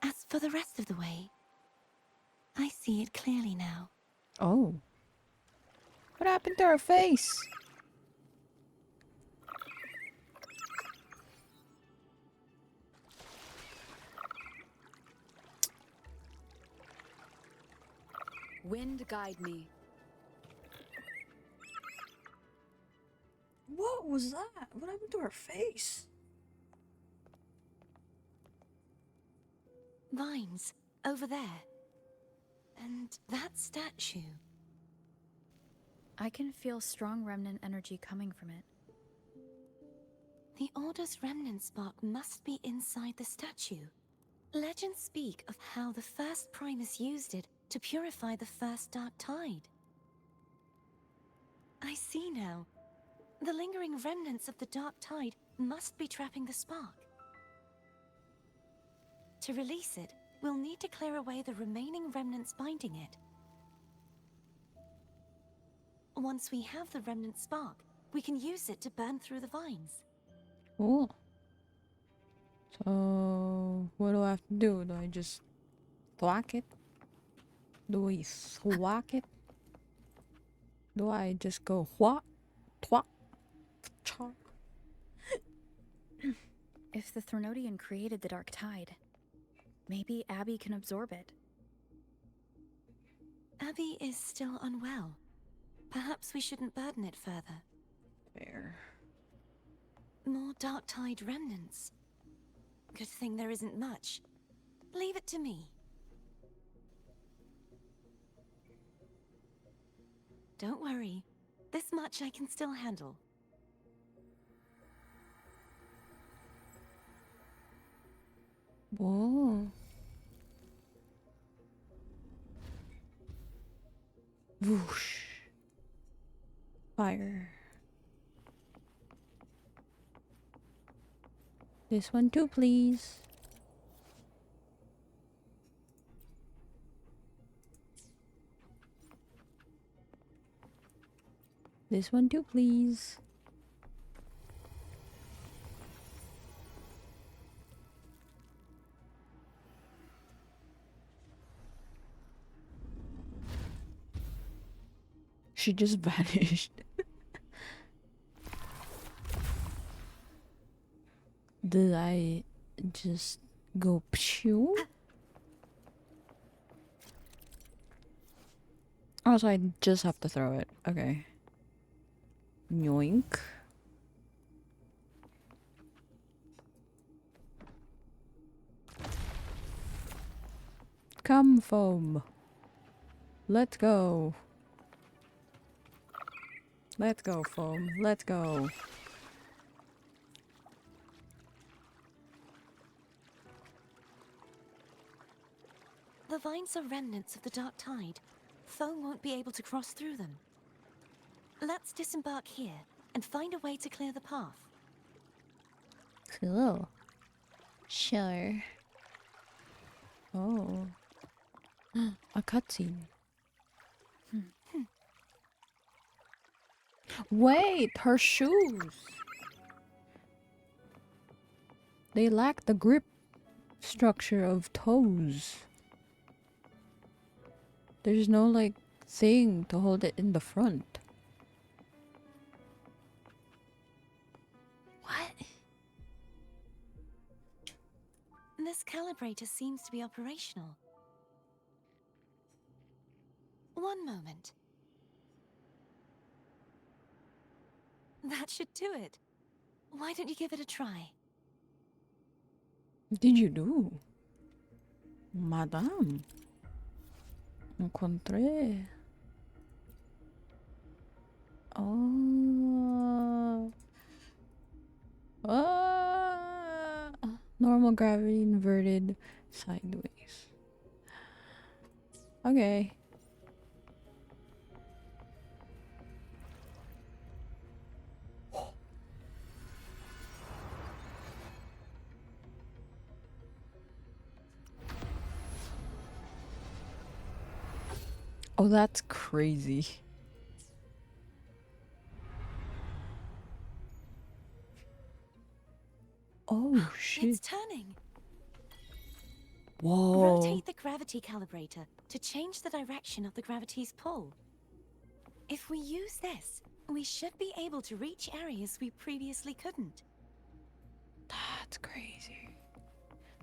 As for the rest of the way, I see it clearly now. Oh. What happened to her face? Wind guide me. What was that? What happened to her face? Vines, over there. And that statue. I can feel strong remnant energy coming from it. The Order's remnant spark must be inside the statue. Legends speak of how the first Primus used it to purify the first Dark Tide. I see now. The lingering remnants of the Dark Tide must be trapping the spark. To release it, we'll need to clear away the remaining remnants binding it. Once we have the remnant spark, we can use it to burn through the vines. Cool. So, what do I have to do? Do I just thwack it? Do we thwack it? Do I just go what? Twat? Chop? If the Threnodian created the Dark Tide, maybe Abby can absorb it. Abby is still unwell. Perhaps we shouldn't burden it further. Fair. More Dark Tide remnants. Good thing there isn't much. Leave it to me. Don't worry. This much I can still handle. Whoa. Whoosh. Fire. This one too, please. This one too, please. She just vanished. Did I just go pshoo? Oh, so I just have to throw it. Okay. Yoink. Come, foam. Let's go. Let's go, foam. Let's go. The vines are remnants of the dark tide. Foam won't be able to cross through them. Let's disembark here and find a way to clear the path. Cool. Sure. Oh. A cutscene. Wait, her shoes. They lack the grip structure of toes. There's no like thing to hold it in the front. What? This calibrator seems to be operational. One moment. That should do it. Why don't you give it a try? Did you do? Madame. Encontré. Oh. Normal gravity inverted sideways. Okay. Oh, that's crazy. Oh, shit. It's turning. Whoa. Rotate the gravity calibrator to change the direction of the gravity's pull. If we use this, we should be able to reach areas we previously couldn't. That's crazy.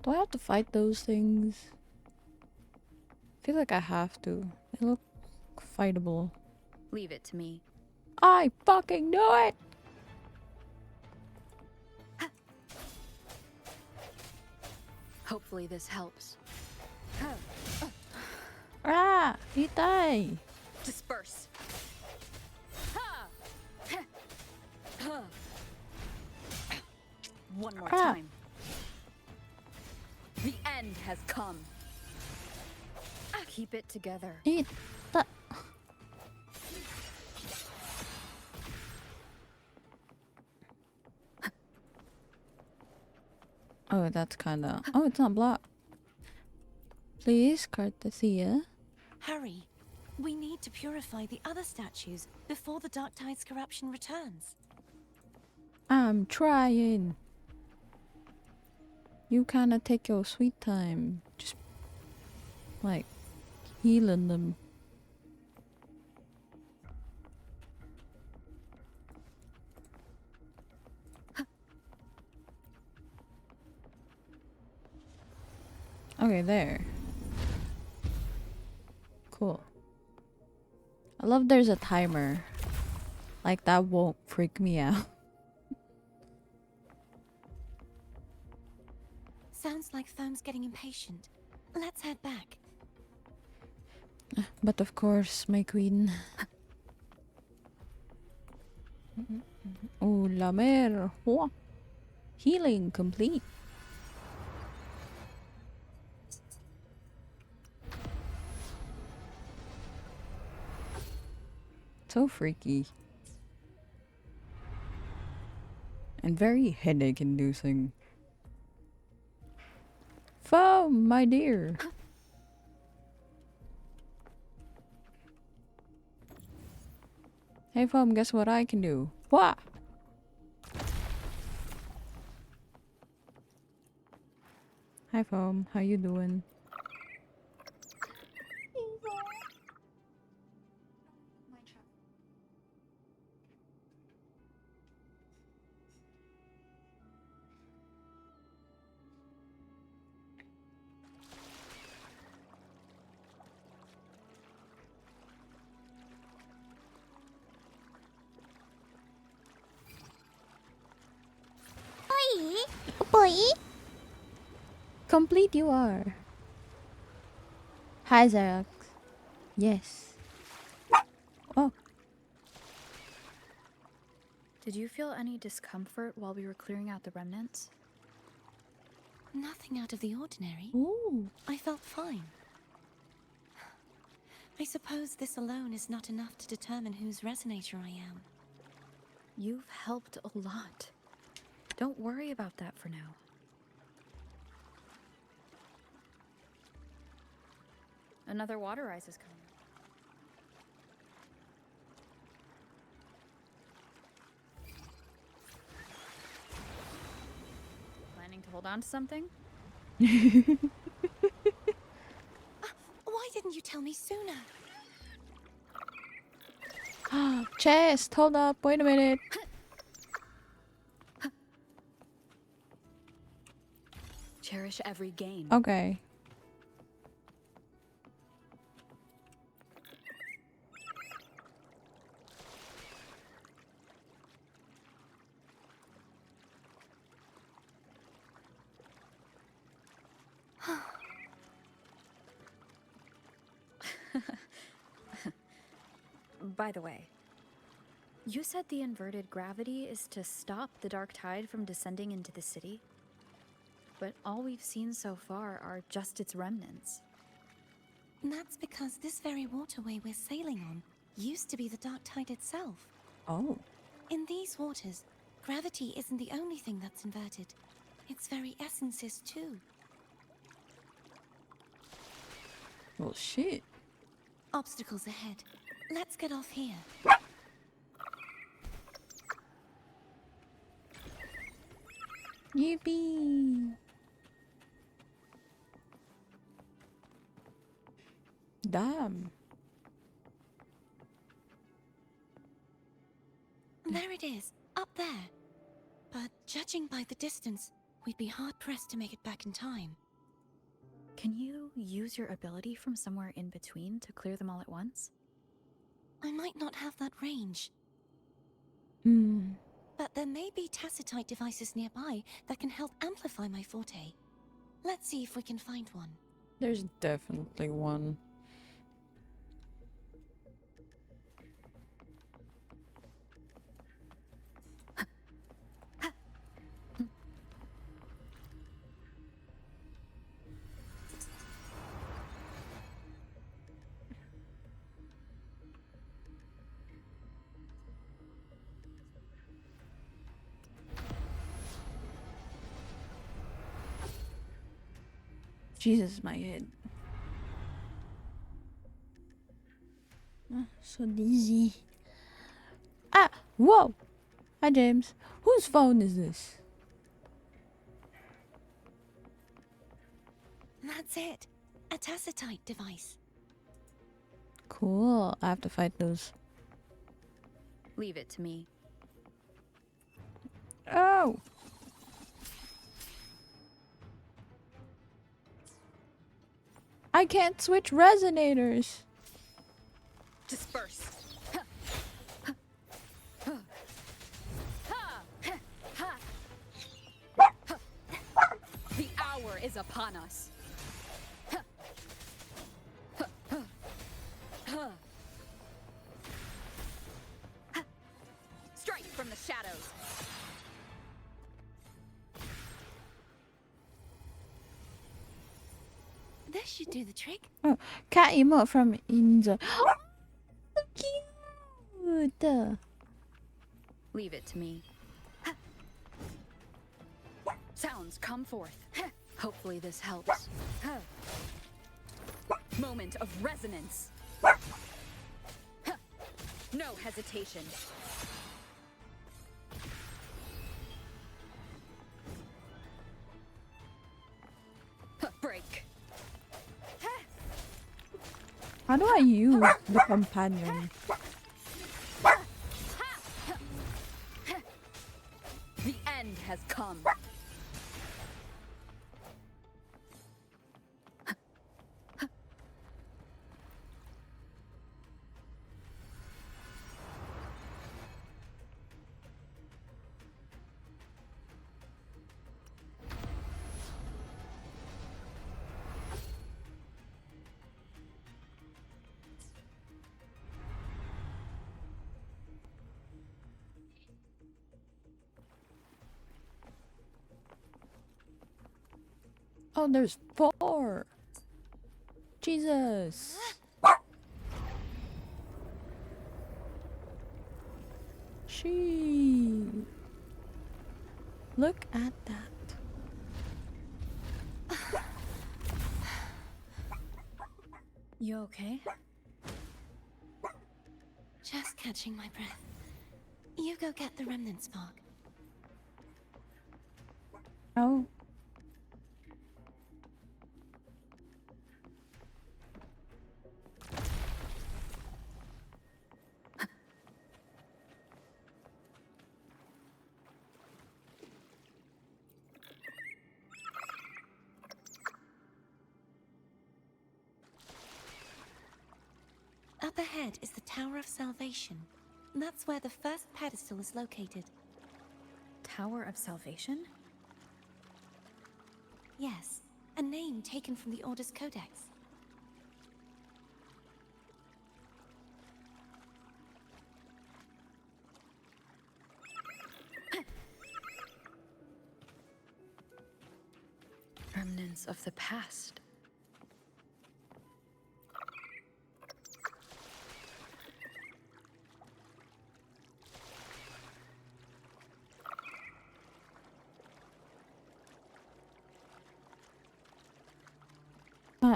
Do I have to fight those things? I feel like I have to. They look fightable. Leave it to me. I fucking knew it! Hopefully this helps. Ah! Itay! Disperse. One more time. The end has come. Keep it together. Eat the... Oh, that's kinda... Oh, it's not blocked. Please, Cartathea. Hurry. We need to purify the other statues before the Dark Tide's corruption returns. I'm trying. You kinda take your sweet time. Just... like... healing them. Okay, there. Cool. I love there's a timer. Like, that won't freak me out. Sounds like Foam's getting impatient. Let's head back. But of course, my queen. Oh, la mer. Whoa. Healing complete. So freaky. And very headache inducing. Foam, my dear. Hey, Foam, guess what I can do? What? Hi, Foam. How you doing? Boy. Complete you are. Hi, Xerox. Yes. Oh. Did you feel any discomfort while we were clearing out the remnants? Nothing out of the ordinary. Ooh. I felt fine. I suppose this alone is not enough to determine whose resonator I am. You've helped a lot. Don't worry about that for now. Another water ice is coming. Planning to hold on to something? Why didn't you tell me sooner? Chest, hold up, wait a minute. Cherish every game. Okay. By the way, you said the inverted gravity is to stop the dark tide from descending into the city? But all we've seen so far are just its remnants. And that's because this very waterway we're sailing on used to be the dark tide itself. Oh. In these waters, gravity isn't the only thing that's inverted. Its very essence is too. Well, shit. Obstacles ahead. Let's get off here. Yippee! Damn. There it is, up there. But judging by the distance, we'd be hard-pressed to make it back in time. Can you use your ability from somewhere in between to clear them all at once? I might not have that range. Hmm. But there may be tacitite devices nearby that can help amplify my forte. Let's see if we can find one. There's definitely one. Jesus, my head. So dizzy. Ah! Whoa! Hi, James. Whose phone is this? That's it. A tacitite device. Cool. I have to fight those. Leave it to me. Oh! I can't switch resonators. Disperse. The hour is upon us. Strike from the shadows. This should do the trick. Oh, cat emote from Inza. So cute. Leave it to me. Sounds come forth. Hopefully this helps. Moment of resonance. No hesitation. Break. How do I use the companion? The end has come. Oh, there's 4. Jesus. She. Look at that. You okay? Just catching my breath. You go get the remnant spark. Oh. Up ahead is the Tower of Salvation. That's where the first pedestal is located. Tower of Salvation? Yes, a name taken from the Order's Codex. Remnants of the past.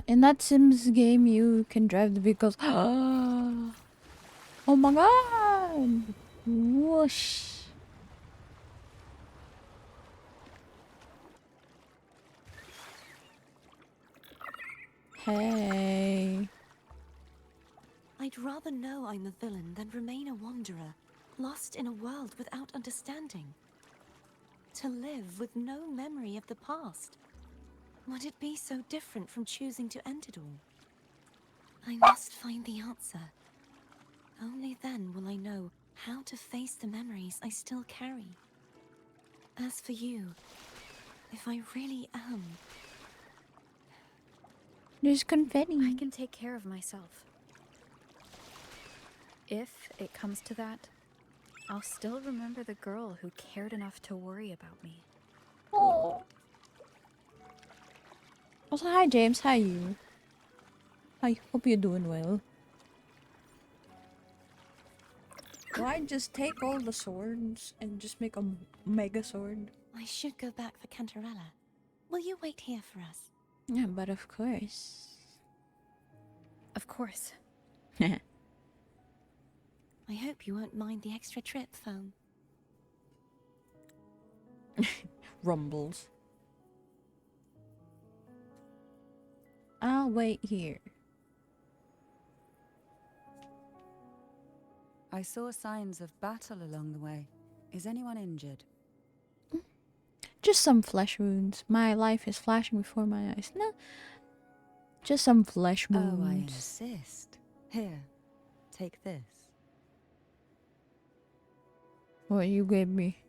In that Sims game, you can drive the vehicles. Oh my god! Whoosh! Hey. I'd rather know I'm a villain than remain a wanderer, lost in a world without understanding. To live with no memory of the past. Would it be so different from choosing to end it all? I must find the answer. Only then will I know how to face the memories I still carry. As for you, if I really am... There's confetti. I can take care of myself. If it comes to that, I'll still remember the girl who cared enough to worry about me. Oh. Also, hi James, how are you? I hope you're doing well. Do I just take all the swords and just make a mega sword? I should go back for Cantarella. Will you wait here for us? Yeah, but of course. Of course. I hope you won't mind the extra trip, phone. Rumbles. I'll wait here. I saw signs of battle along the way. Is anyone injured? Just some flesh wounds. My life is flashing before my eyes. No. Just some flesh wounds. Oh, I insist. Here, take this. What you gave me?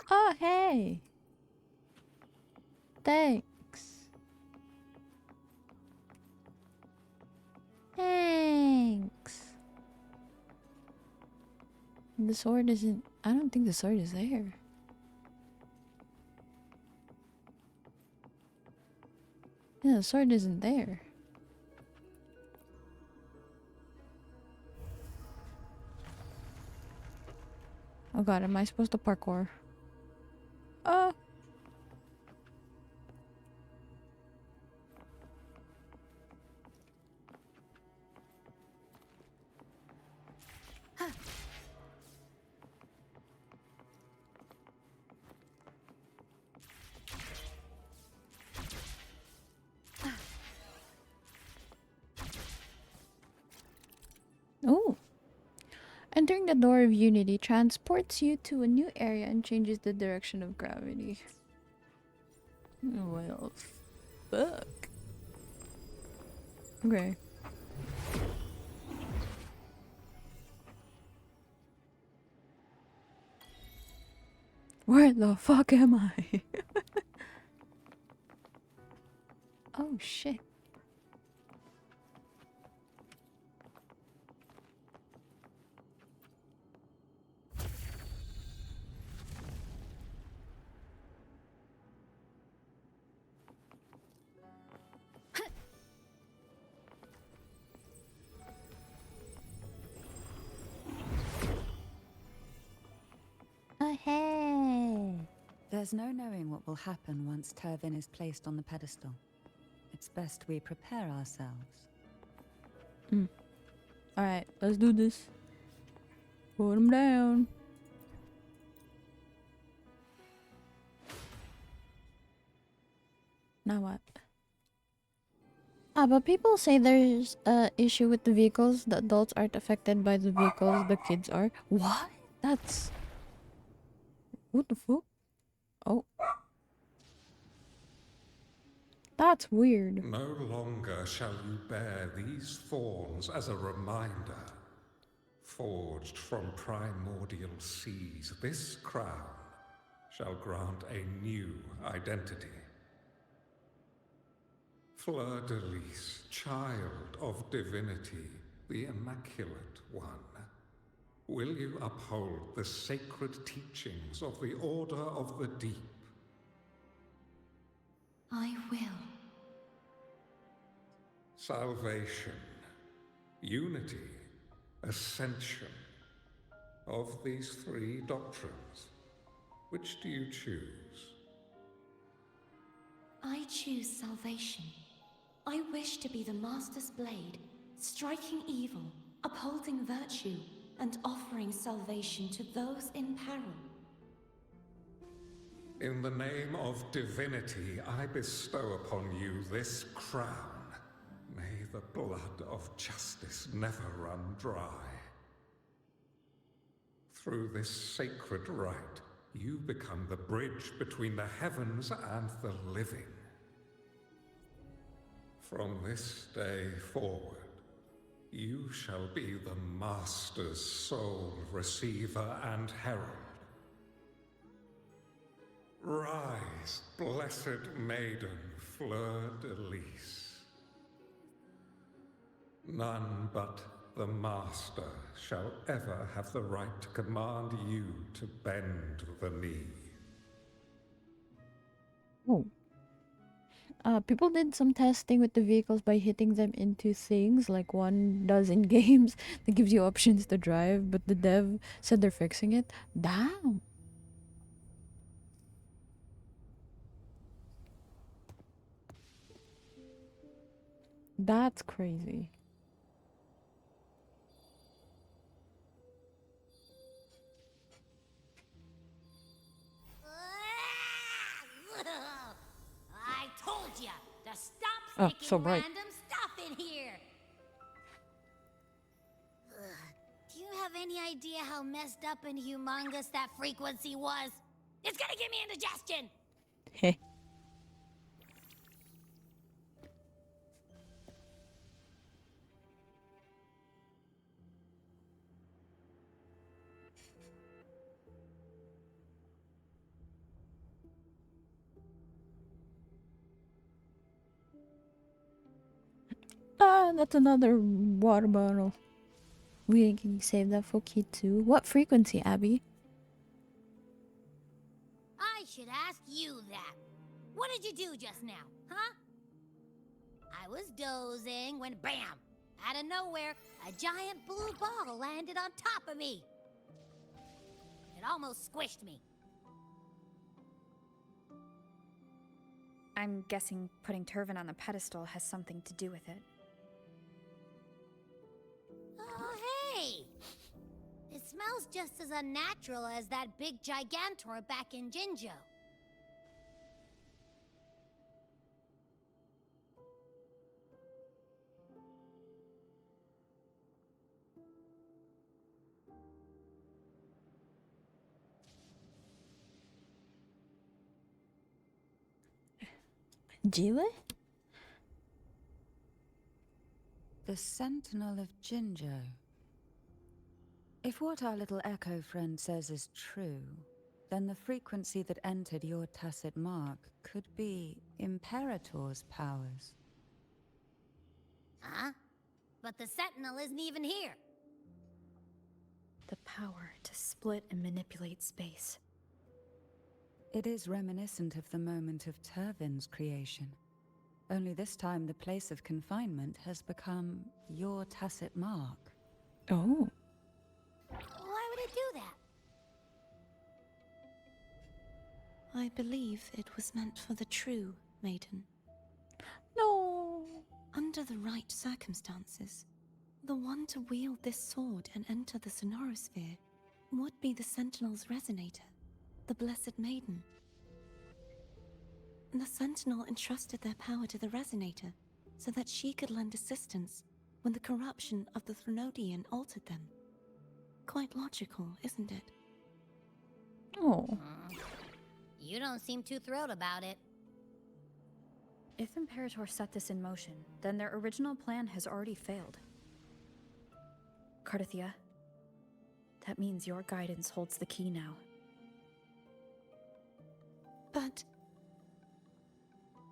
Oh, hey. Thanks. Thanks. The sword isn't... I don't think the sword is there. Yeah, the sword isn't there. Oh god, am I supposed to parkour? Oh! Entering the door of Unity transports you to a new area and changes the direction of gravity. Well, fuck. Okay. Where the fuck am I? Oh shit. Oh hey. There's no knowing what will happen once Turvin is placed on the pedestal. It's best we prepare ourselves. Alright, let's do this. Put him down. Now what? Ah, but people say there's a issue with the vehicles. The adults aren't affected by the vehicles, the kids are. What? That's... What the fuck? Oh. That's weird. No longer shall you bear these thorns as a reminder. Forged from primordial seas, this crown shall grant a new identity. Fleur-de-Lis, child of divinity, the Immaculate One, will you uphold the sacred teachings of the Order of the Deep? I will. Salvation, unity, ascension. Of these three doctrines, which do you choose? I choose salvation. I wish to be the Master's blade, striking evil, upholding virtue, and offering salvation to those in peril. In the name of divinity, I bestow upon you this crown. May the blood of justice never run dry. Through this sacred rite, you become the bridge between the heavens and the living. From this day forward, you shall be the Master's sole receiver and herald. Rise, blessed maiden Fleur-de-Lis. None but the Master shall ever have the right to command you to bend the knee. Oh. People did some testing with the vehicles by hitting them into things like one does in games that gives you options to drive, but the dev said they're fixing it. Damn. That's crazy. I told you to stop Oh, sticking so bright. random stuff in here. Do you have any idea how messed up and humongous that frequency was? It's gonna give me indigestion. Heh. Ah, that's another water bottle. We can save that for kid too. What frequency, Abby? I should ask you that. What did you do just now, huh? I was dozing when bam! Out of nowhere, a giant blue ball landed on top of me. It almost squished me. I'm guessing putting Turvin on the pedestal has something to do with it. Oh, hey! It smells just as unnatural as that big Gigantor back in Jinjo. Jile? The Sentinel of Jinjo. If what our little echo friend says is true, then the frequency that entered your tacit mark could be Imperator's powers. Huh? But the Sentinel isn't even here. The power to split and manipulate space. It is reminiscent of the moment of Turvin's creation. Only this time the place of confinement has become your tacit mark. Oh. Why would it do that? I believe it was meant for the true maiden. No. Under the right circumstances, the one to wield this sword and enter the Sonorosphere would be the Sentinel's resonator, the Blessed Maiden. The Sentinel entrusted their power to the resonator so that she could lend assistance when the corruption of the Threnodian altered them. Quite logical, isn't it? Oh. You don't seem too thrilled about it. If Imperator set this in motion, then their original plan has already failed. Cardathia, that means your guidance holds the key now. But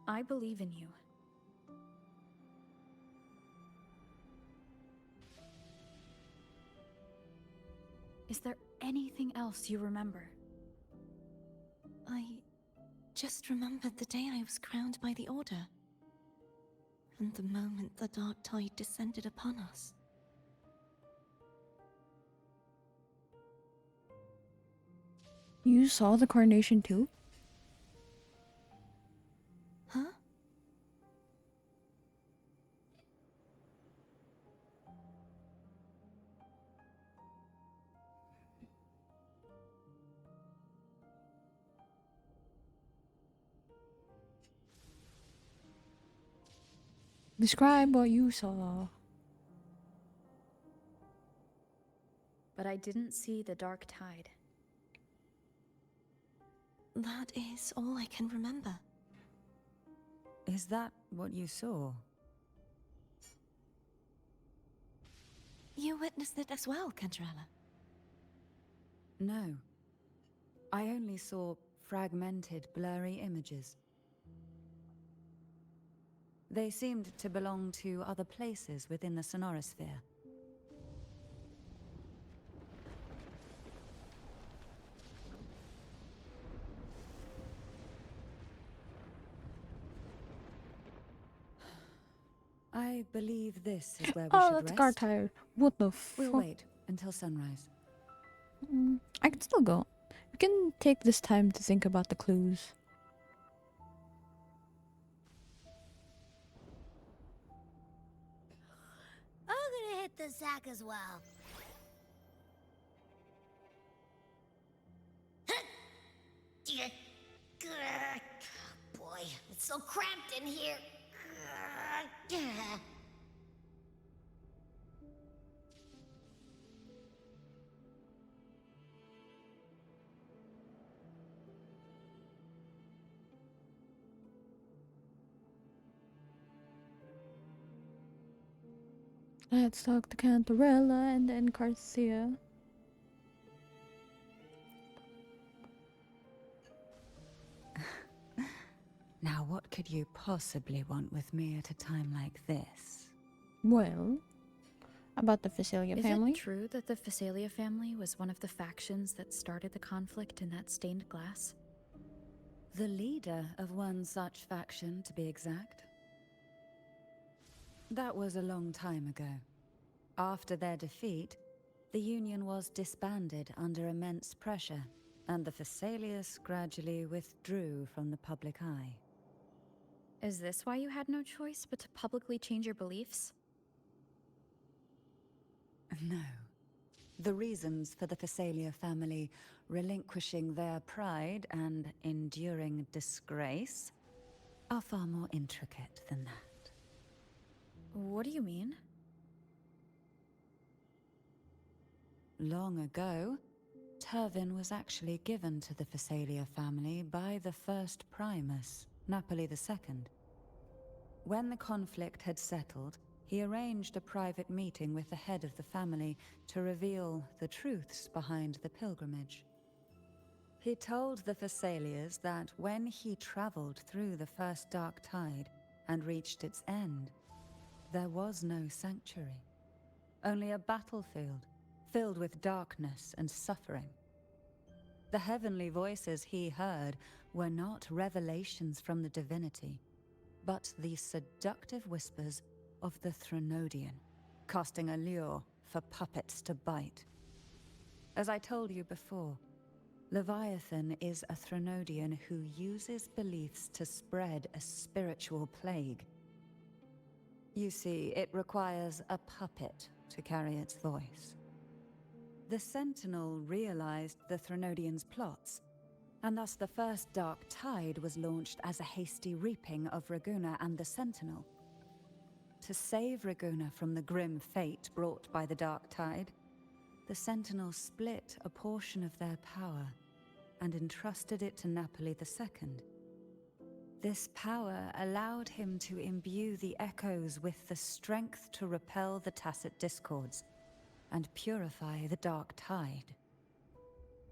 I believe in you. Is there anything else you remember? I just remembered the day I was crowned by the Order, and the moment the dark tide descended upon us. You saw the coronation too? Huh? Describe what you saw. But I didn't see the dark tide. That is all I can remember. Is that what you saw? You witnessed it as well, Cantarella. No. I only saw fragmented, blurry images. They seemed to belong to other places within the Sonorosphere. I believe this is where we Oh, should that's rest. guard tired. What the We'll fuck? wait until sunrise. I can still go. We can take this time to think about the clues. I'm gonna hit the sack as well. Boy, it's so cramped in here. Let's talk to Cantarella and then Garcia. Now, what could you possibly want with me at a time like this? Well, about the Facilia family. Is it true that the Facilia family was one of the factions that started the conflict in that stained glass? The leader of one such faction, to be exact. That was a long time ago. After their defeat, the Union was disbanded under immense pressure, and the Phasaelius gradually withdrew from the public eye. Is this why you had no choice but to publicly change your beliefs? No. The reasons for the Phasalia family relinquishing their pride and enduring disgrace are far more intricate than that. What do you mean? Long ago, Turvin was actually given to the Phasalia family by the first Primus, Napoli II. When the conflict had settled, he arranged a private meeting with the head of the family to reveal the truths behind the pilgrimage. He told the Thessalians that when he traveled through the first dark tide and reached its end, there was no sanctuary, only a battlefield filled with darkness and suffering. The heavenly voices he heard were not revelations from the divinity, but the seductive whispers of the Threnodian, casting a lure for puppets to bite. As I told you before, Leviathan is a Threnodian who uses beliefs to spread a spiritual plague. You see, it requires a puppet to carry its voice. The Sentinel realized the Threnodian's plots, and thus the first Dark Tide was launched as a hasty reaping of Raguna and the Sentinel. To save Raguna from the grim fate brought by the Dark Tide, the Sentinel split a portion of their power and entrusted it to Napoli II. This power allowed him to imbue the echoes with the strength to repel the tacit discords and purify the Dark Tide.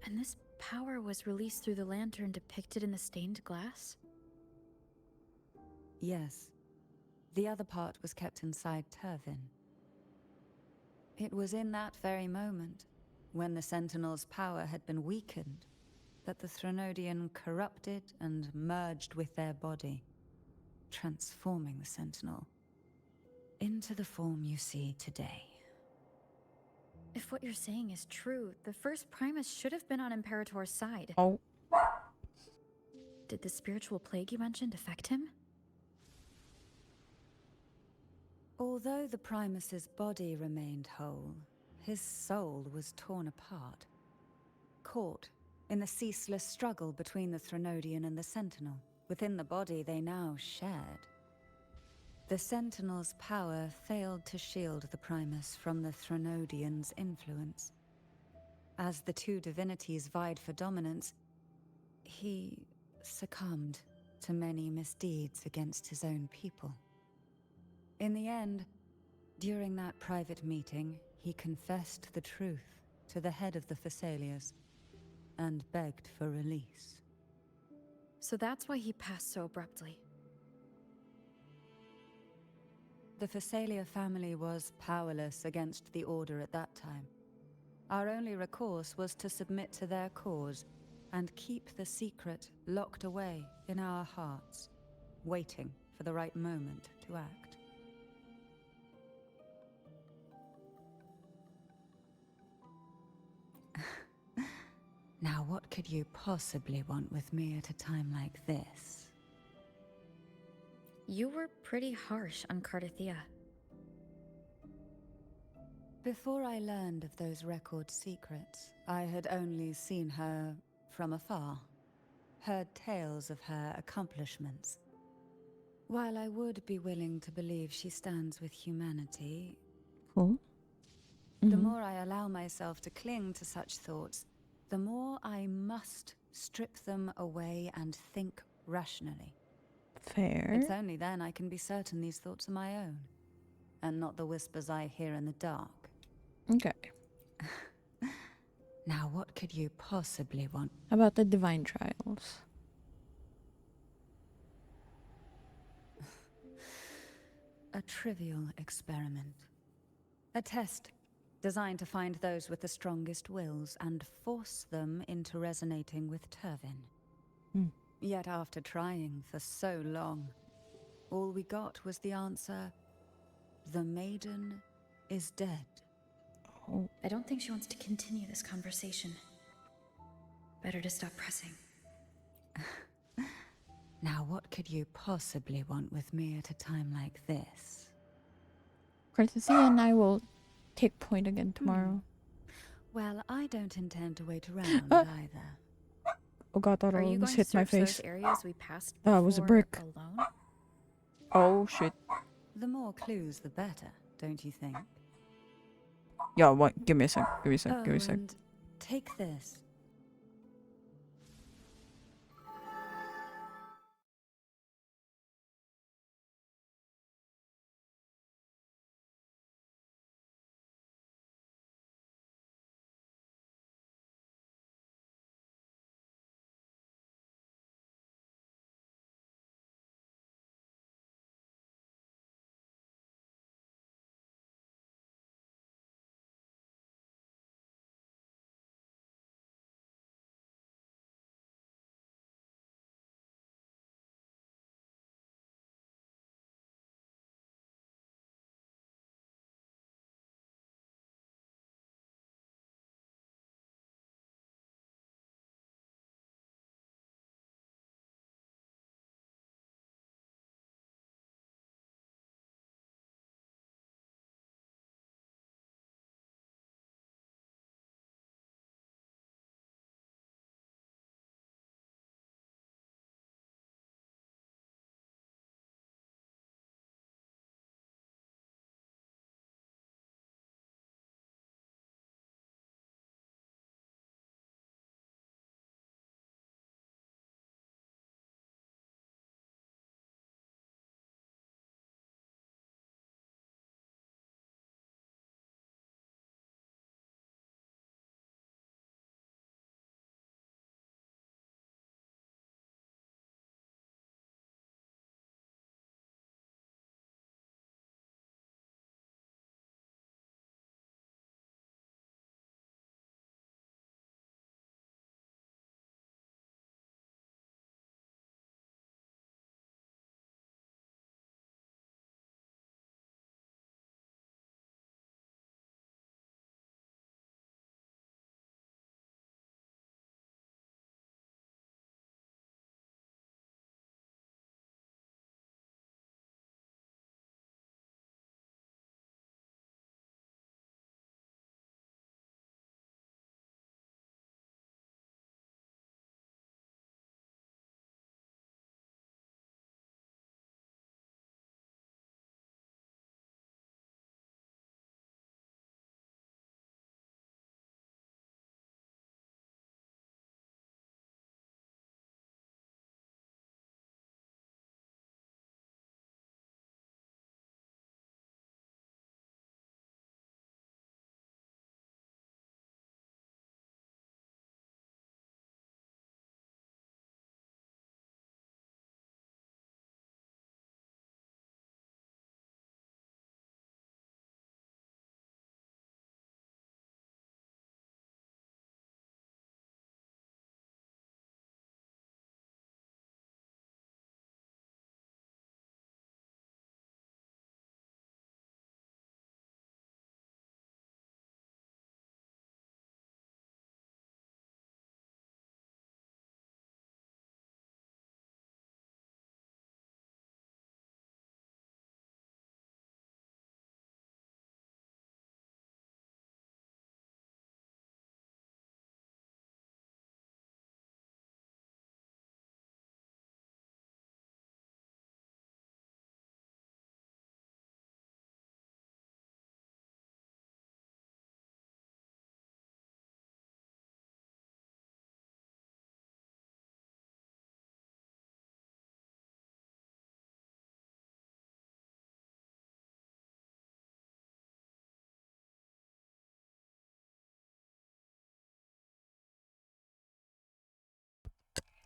And this power was released through the lantern depicted in the stained glass? Yes. The other part was kept inside Turvin. It was in that very moment, when the Sentinel's power had been weakened, that the Threnodian corrupted and merged with their body, transforming the Sentinel into the form you see today. If what you're saying is true, the first Primus should have been on Imperator's side. Oh. Did the spiritual plague you mentioned affect him? Although the Primus's body remained whole, his soul was torn apart, caught in the ceaseless struggle between the Threnodian and the Sentinel. Within the body they now shared. The Sentinel's power failed to shield the Primus from the Threnodian's influence. As the two divinities vied for dominance, he succumbed to many misdeeds against his own people. In the end, during that private meeting, he confessed the truth to the head of the Thessalians and begged for release. So that's why he passed so abruptly. The Thessalia family was powerless against the Order at that time. Our only recourse was to submit to their cause and keep the secret locked away in our hearts, waiting for the right moment to act. Now, what could you possibly want with me at a time like this? You were pretty harsh on Cardathea. Before I learned of those record secrets, I had only seen her from afar, heard tales of her accomplishments. While I would be willing to believe she stands with humanity, the more I allow myself to cling to such thoughts, the more I must strip them away and think rationally. Fair. It's only then I can be certain these thoughts are my own, and not the whispers I hear in the dark. Okay. Now, what could you possibly want? About the divine trials. A trivial experiment. A test designed to find those with the strongest wills and force them into resonating with Turvin. Yet after trying for so long, all we got was the answer, the maiden is dead. I don't think she wants to continue this conversation. Better to stop pressing. Now, what could you possibly want with me at a time like this? Cardathea and I will take point again tomorrow. Well, I don't intend to wait around either. Oh god, that Are you almost going hit to my search face. those areas we passed That was a before brick. alone? Oh shit. The more clues, the better, don't you think? Yo, what? Give me a sec. Give me a sec. Give me a sec. And take this.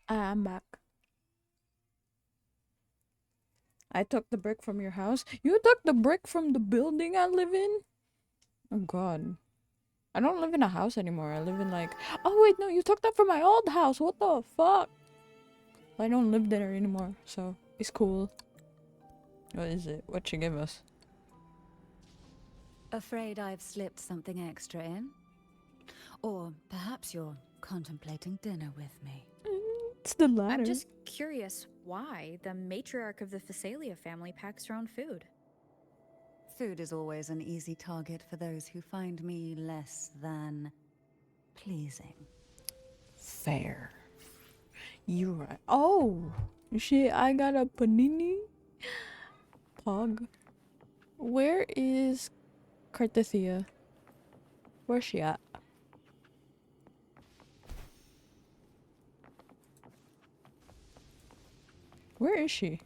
I'm back. I took the brick from your house. You took the brick from the building I live in? Oh god. I don't live in a house anymore. I live in like... Oh wait, no, you took that from my old house. What the fuck? I don't live there anymore, so it's cool. What is it? What you give us? Afraid I've slipped something extra in? Or perhaps you're contemplating dinner with me. It's the latter. I'm just curious why the matriarch of the Phasalia family packs her own food. Food is always an easy target for those who find me less than pleasing. Fair. You're right. Oh! Shit, I got a panini? Pog. Where is Cartithia? Where's she at? Where is she?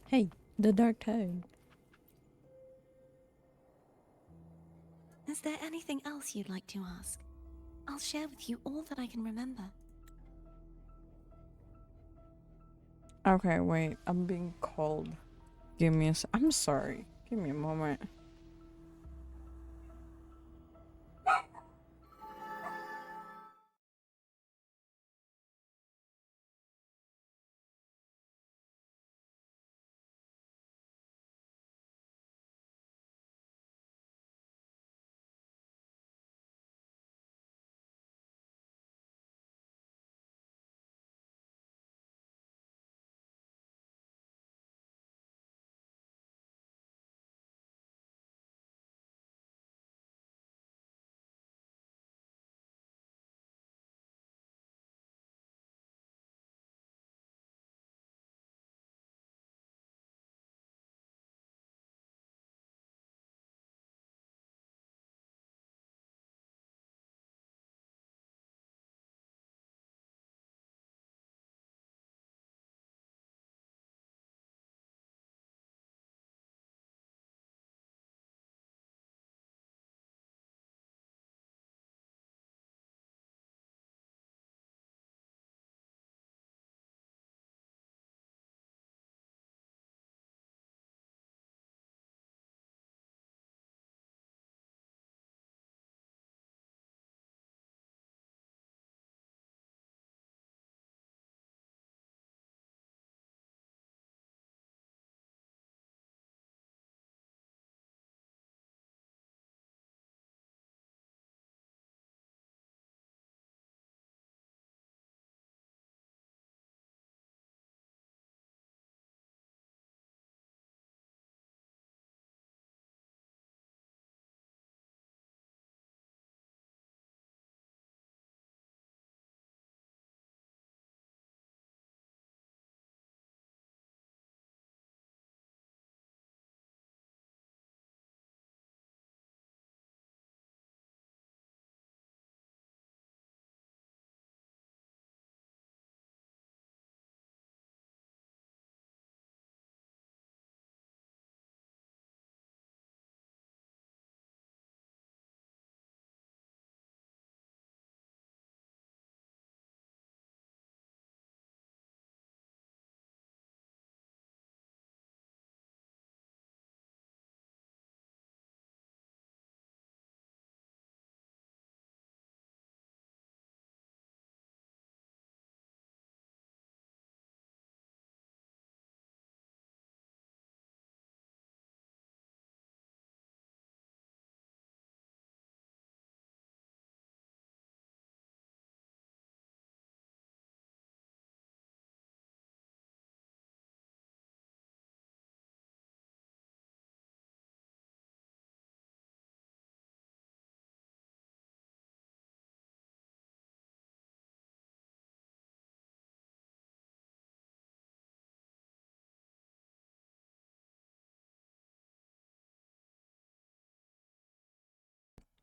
Hey, the Dark Tide. Is there anything else you'd like to ask? I'll share with you all that I can remember. Okay, wait. I'm being called. Give me a I'm sorry. Give me a moment.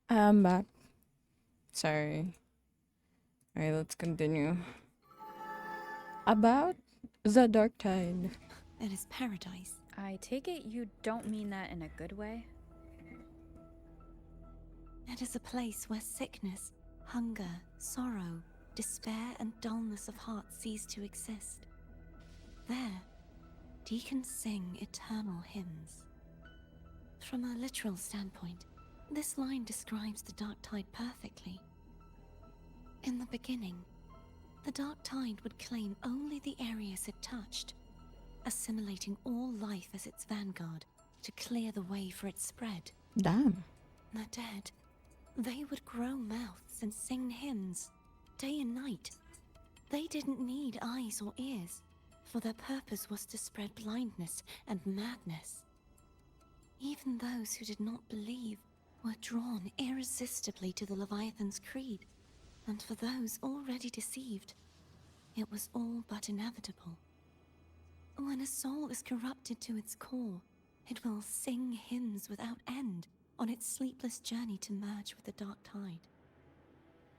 I'm back. Sorry. Alright, let's continue. About the Dark Tide. It is paradise. I take it you don't mean that in a good way? It is a place where sickness, hunger, sorrow, despair and dullness of heart cease to exist. There, deacons sing eternal hymns. From a literal standpoint, this line describes the dark tide perfectly. In the beginning, the dark tide would claim only the areas it touched, assimilating all life as its vanguard to clear the way for its spread. Damn. The dead, they would grow mouths and sing hymns, day and night. They didn't need eyes or ears, for their purpose was to spread blindness and madness. Even those who did not believe were drawn irresistibly to the Leviathan's creed, and for those already deceived, it was all but inevitable. When a soul is corrupted to its core, it will sing hymns without end on its sleepless journey to merge with the dark tide.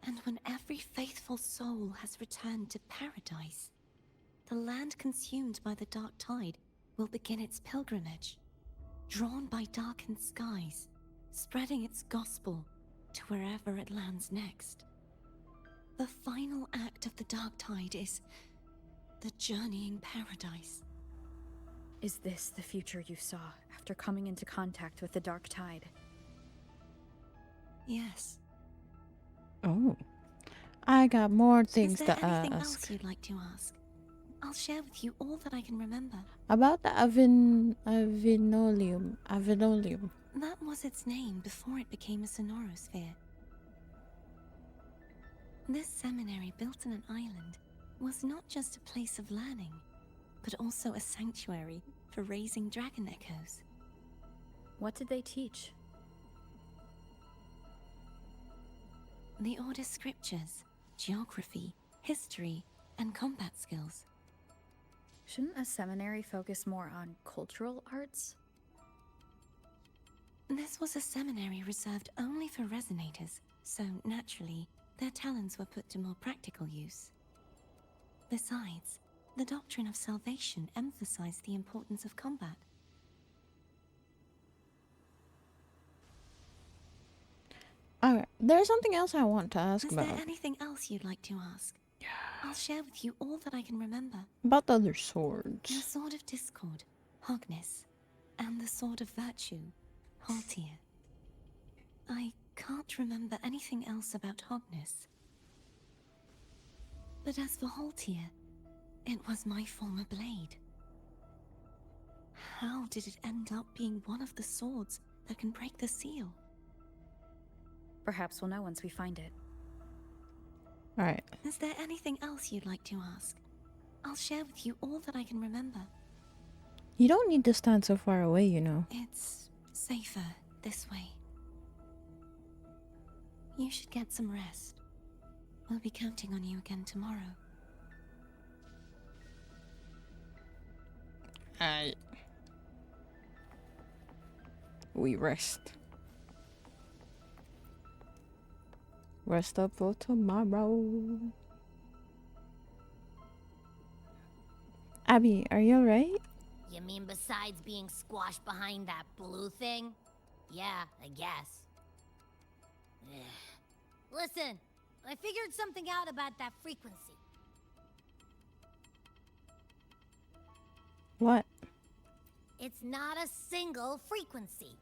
And when every faithful soul has returned to paradise, the land consumed by the dark tide will begin its pilgrimage, drawn by darkened skies, spreading its gospel to wherever it lands next. The final act of the dark tide is the journeying paradise. Is this the future you saw after coming into contact with the dark tide? Yes. Oh. I got more things Is there to anything ask. else you'd like to ask? I'll share with you all that I can remember. About the Avinolium. That was its name before it became a sonorosphere. This seminary, built in an island, was not just a place of learning, but also a sanctuary for raising dragon echoes. What did they teach? The Order's scriptures, geography, history, and combat skills. Shouldn't a seminary focus more on cultural arts? This was a seminary reserved only for resonators, so naturally, their talents were put to more practical use. Besides, the doctrine of salvation emphasized the importance of combat. Alright, there's something else I want to ask Is about. there anything else you'd like to ask? I'll share with you all that I can remember. About the other The swords. Sword of Discord, Hogness, and the Sword of Virtue, Haltier. I can't remember anything else about Hogness. But as for Haltier, it was my former blade. How did it end up being one of the swords that can break the seal? Perhaps we'll know once we find it. Alright. Is there anything else you'd like to ask? I'll share with you all that I can remember. You don't need to stand so far away, you know. It's safer this way. You should get some rest. We'll be counting on you again tomorrow. We rest. Rest up for tomorrow. Abby, are you alright? You mean besides being squashed behind that blue thing? Yeah, I guess. Listen, I figured something out about that frequency. What? It's not a single frequency.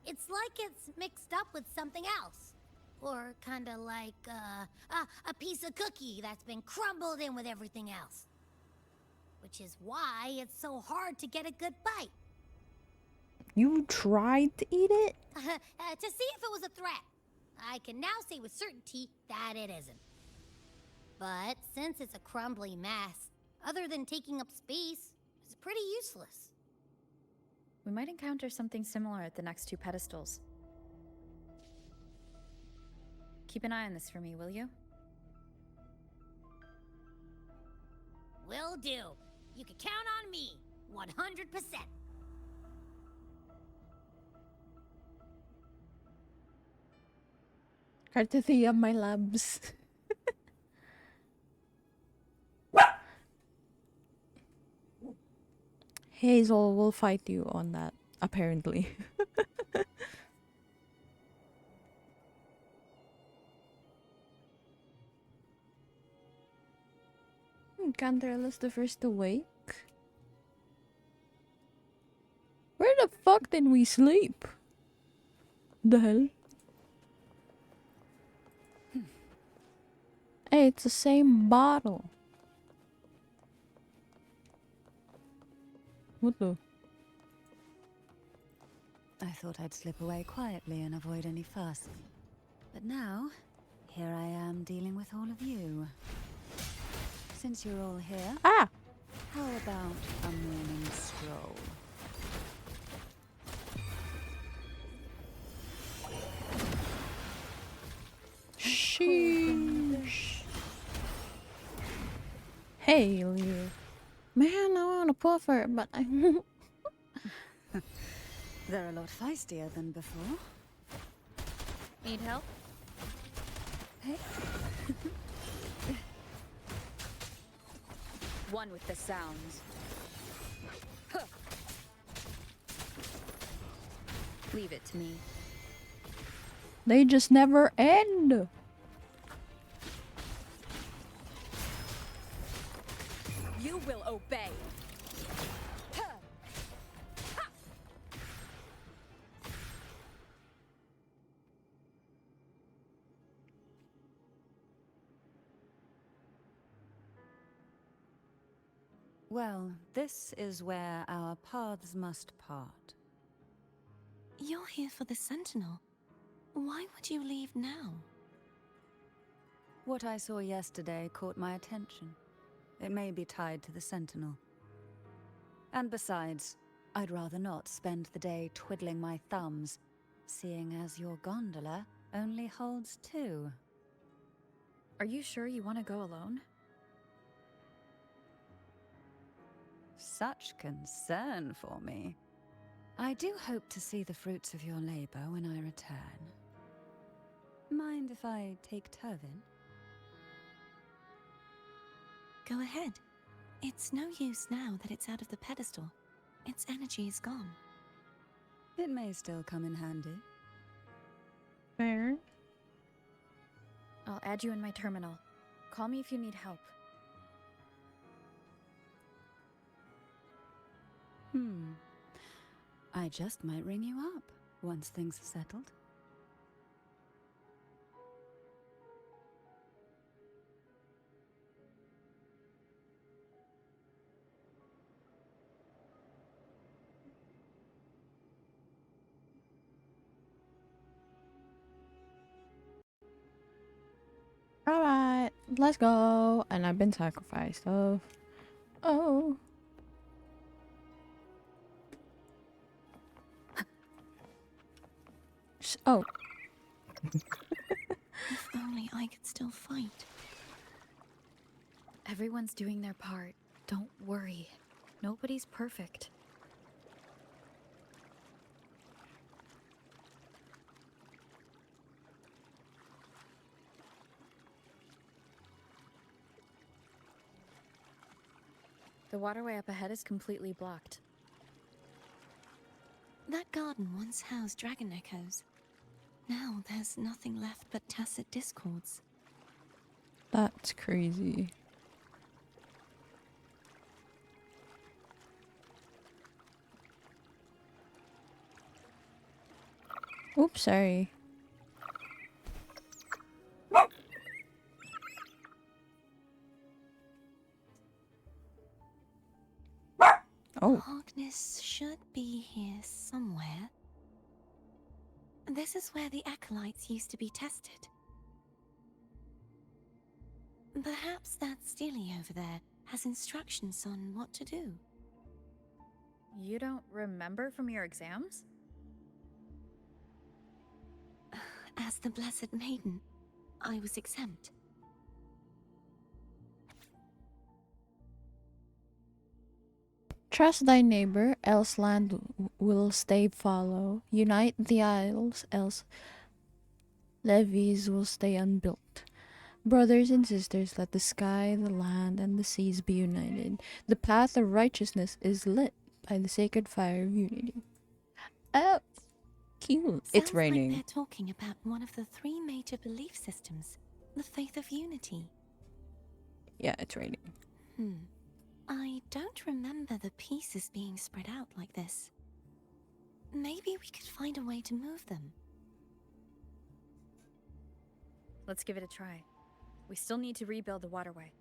It's like it's mixed up with something else. Or kinda like, a piece of cookie that's been crumbled in with everything else. Which is why it's so hard to get a good bite. You tried to eat it? To see if it was a threat. I can now say with certainty that it isn't. But since it's a crumbly mess, other than taking up space, it's pretty useless. We might encounter something similar at the next two pedestals. Keep an eye on this for me, will you? Will do. You can count on me, 100%. Courtesy of my labs. Hazel will fight you on that, apparently. Cantarella's the first to wake? Where the fuck did we sleep? The hell? Hey, it's the same bottle. What the? I thought I'd slip away quietly and avoid any fuss. But now, here I am dealing with all of you. Since you're all here, how about a morning stroll? Sheesh. Hey, Leo. Man, I want to puffer, but I... They're a lot feistier than before. Need help? Hey. One with the sounds. Huh. Leave it to me. They just never end. You will obey. Well, this is where our paths must part. You're here for the Sentinel. Why would you leave now? What I saw yesterday caught my attention. It may be tied to the Sentinel. And besides, I'd rather not spend the day twiddling my thumbs, seeing as your gondola only holds 2. Are you sure you want to go alone? Such concern for me. I do hope to see the fruits of your labor when I return. Mind if I take Turvin? Go ahead. It's no use now that it's out of the pedestal. Its energy is gone. It may still come in handy. Fair. I'll add you in my terminal. Call me if you need help. I just might ring you up once things are settled. Alright, let's go. And I've been sacrificed. Oh. Oh. Oh. If only I could still fight. Everyone's doing their part. Don't worry. Nobody's perfect. The waterway up ahead is completely blocked. That garden once housed dragon echoes. Now there's nothing left but tacit discords. That's crazy. Oops, sorry. Oh. Darkness should be here somewhere. This is where the acolytes used to be tested. Perhaps that Steely over there has instructions on what to do. You don't remember from your exams? As the Blessed Maiden, I was exempt. Trust thy neighbor, else land will stay follow. Unite the isles, else levees will stay unbuilt. Brothers and sisters, let the sky, the land, and the seas be united. The path of righteousness is lit by the sacred fire of unity. Oh, cute. It's raining. Like they're talking about one of the 3 major belief systems, the faith of unity. Yeah, it's raining. I don't remember the pieces being spread out like this. Maybe we could find a way to move them. Let's give it a try. We still need to rebuild the waterway.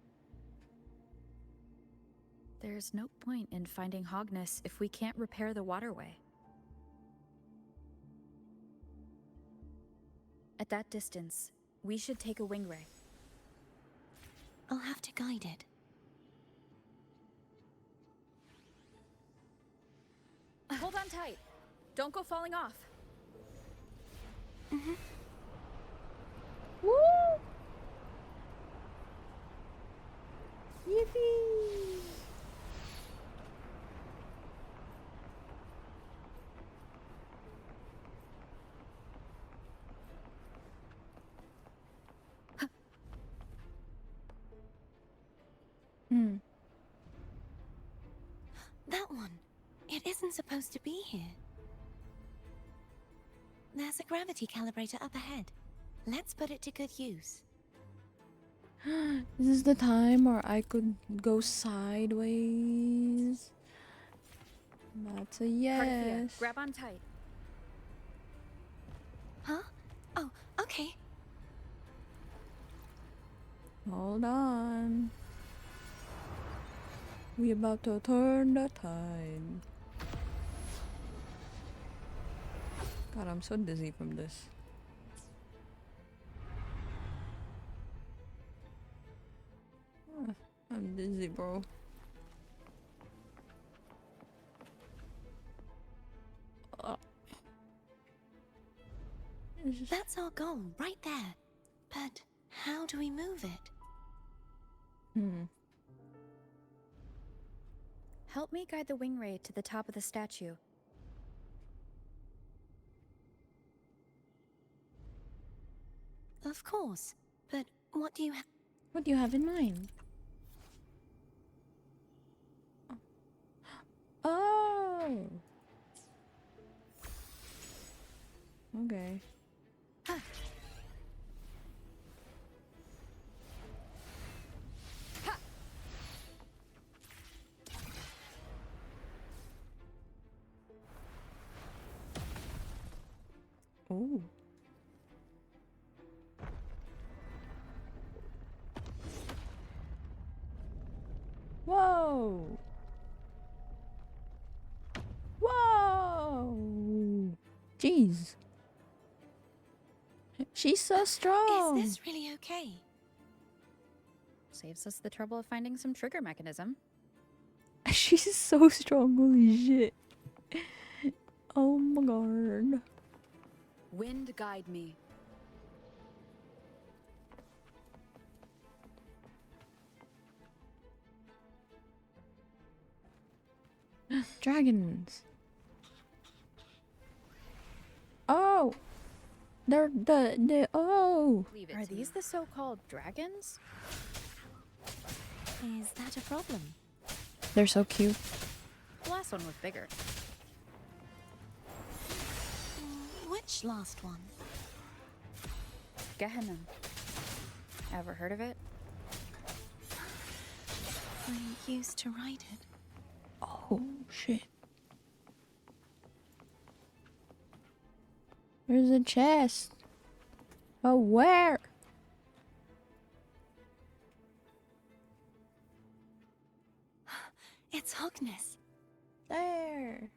There's no point in finding Hogness if we can't repair the waterway. At that distance, we should take a wing ray. I'll have to guide it. Hold on tight. Don't go falling off. Woo! Yippee! That one. It isn't supposed to be here. There's a gravity calibrator up ahead. Let's put it to good use. This is the time where I could go sideways. That's a yes. Cardathia, grab on tight. Huh? Oh, okay. Hold on. We about to turn the tide. God, I'm so dizzy from this. I'm dizzy, bro. That's our goal, right there. But how do we move it? Help me guide the wing ray to the top of the statue. Of course. But what do you have? What do you have in mind? Oh. Okay. Oh. Whoa. Whoa. Jeez. She's so strong. Is this really okay? Saves us the trouble of finding some trigger mechanism. She's so strong. Holy shit. Oh my god. Wind guide me. Dragons. Oh. They're oh. Are these the so-called dragons? Is that a problem? They're so cute. The last one was bigger. Which last one? Gehenna. Ever heard of it? I used to ride it. Oh shit. There's a chest. Oh, where? It's Hogness. There.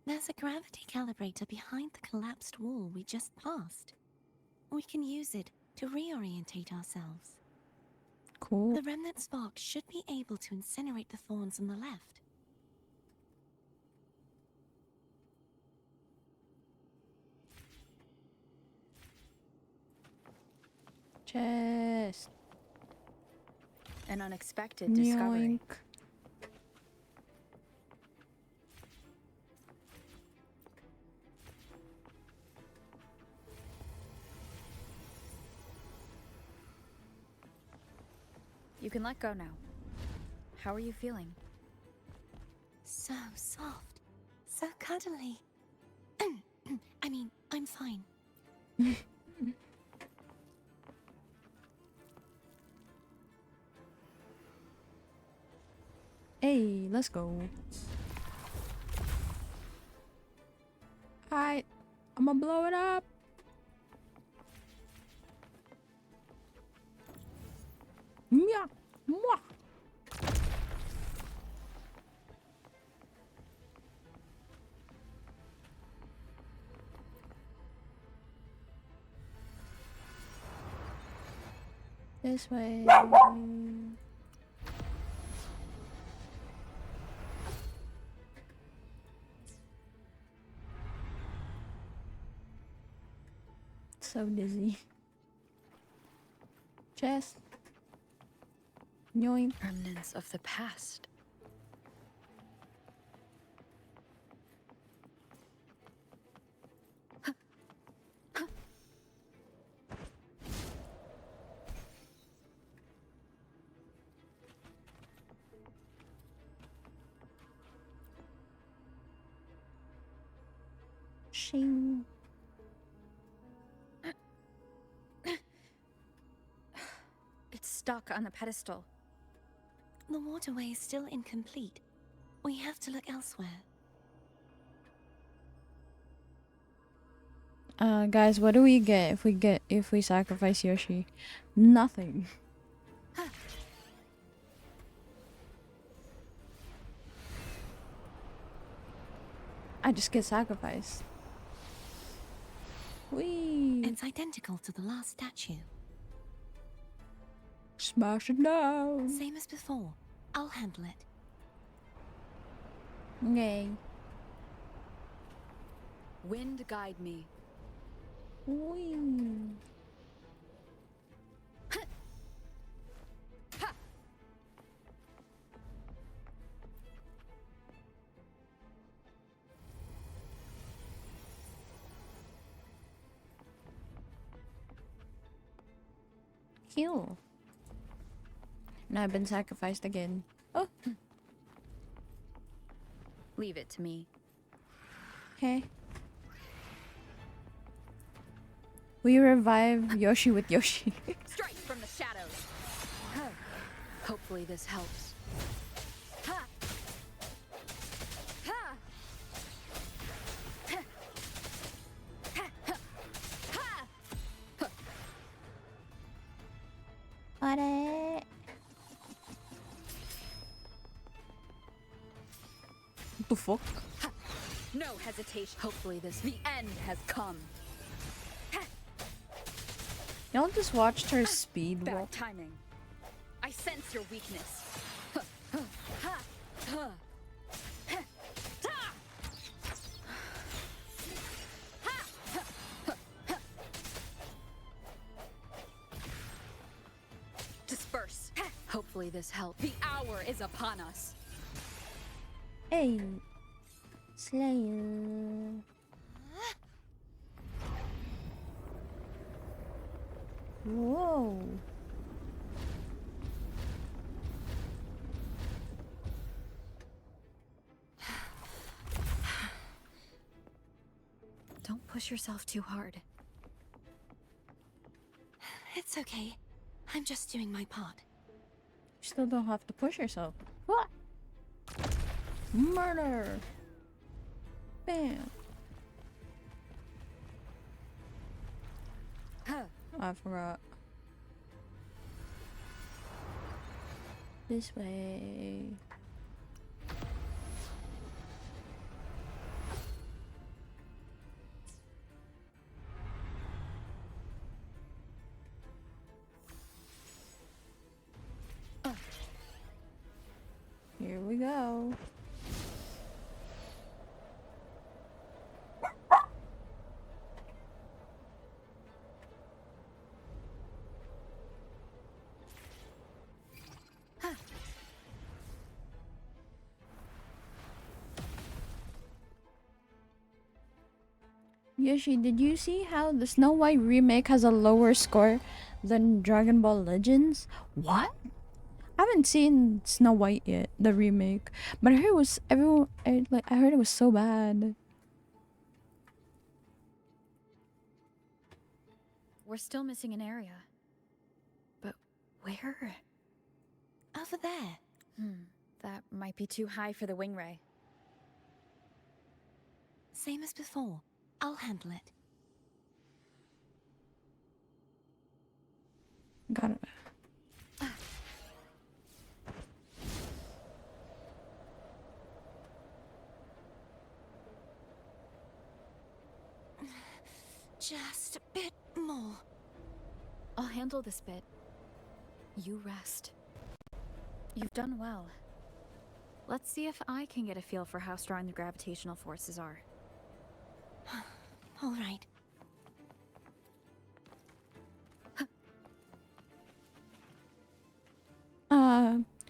There's a gravity calibrator behind the collapsed wall we just passed. We can use it to reorientate ourselves. Cool. The remnant spark should be able to incinerate the thorns on the left. Chest. An unexpected discovery. Yoink. You can let go now. How are you feeling? So soft. So cuddly. I mean, I'm fine. Hey, let's go. I'm gonna blow it up. Yeah. Mwah. This way. So dizzy. Chest. Yoink. Remnants of the past. Shing. It's stuck on a pedestal. The waterway is still incomplete. We have to look elsewhere. Guys, what do we get if we sacrifice Yoshi? Nothing. I just get sacrificed. Whee! It's identical to the last statue. Smash it down. Same as before. I'll handle it. Okay. Wind guide me. Whee! Heal. Now I've been sacrificed again. Oh. Leave it to me. Okay. We revive Yoshi with Yoshi. Strike from the shadows. Hopefully this helps. Ha! Ha! Ha! Ha! Ha! Got it. What the fuck? No hesitation. Hopefully the end has come. Y'all just watched her speed walk. Bad timing. I sense your weakness. Disperse. Hopefully this helps. The hour is upon us. Hey. Slayer. Whoa. Don't push yourself too hard. It's okay. I'm just doing my part. You still don't have to push yourself. What? Murder. Bam. I forgot. This way. Here we go. Yoshi, did you see how the Snow White remake has a lower score than Dragon Ball Legends? What? I haven't seen Snow White yet, the remake, but I heard it was I heard it was so bad. We're still missing an area. But where? Over there. That might be too high for the wing ray. Same as before. I'll handle it. Got it. Just a bit more. I'll handle this bit. You rest. You've done well. Let's see if I can get a feel for how strong the gravitational forces are. All right.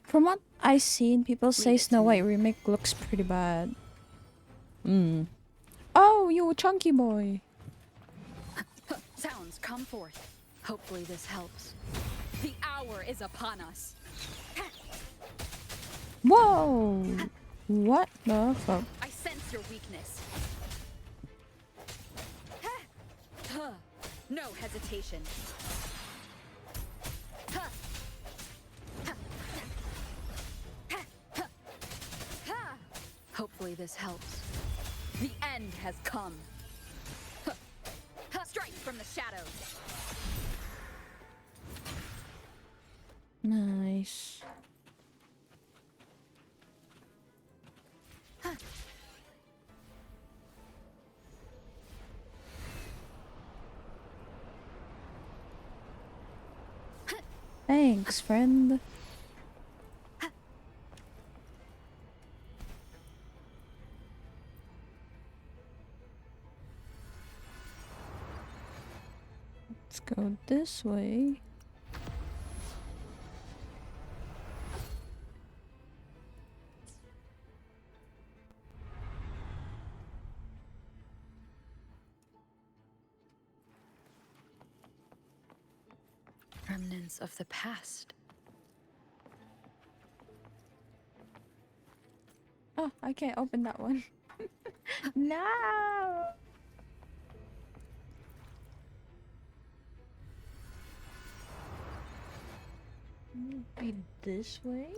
From what I've seen, people say Snow White remake looks pretty bad. Oh, you chunky boy. Sounds, come forth. Hopefully this helps. The hour is upon us. Whoa! What the fuck? I sense your weakness. No hesitation. Hopefully this helps. The end has come. Strike from the shadows. Nice. Thanks, friend. Let's go this way. Remnants of the past. Oh, I can't open that one. No! Maybe this way?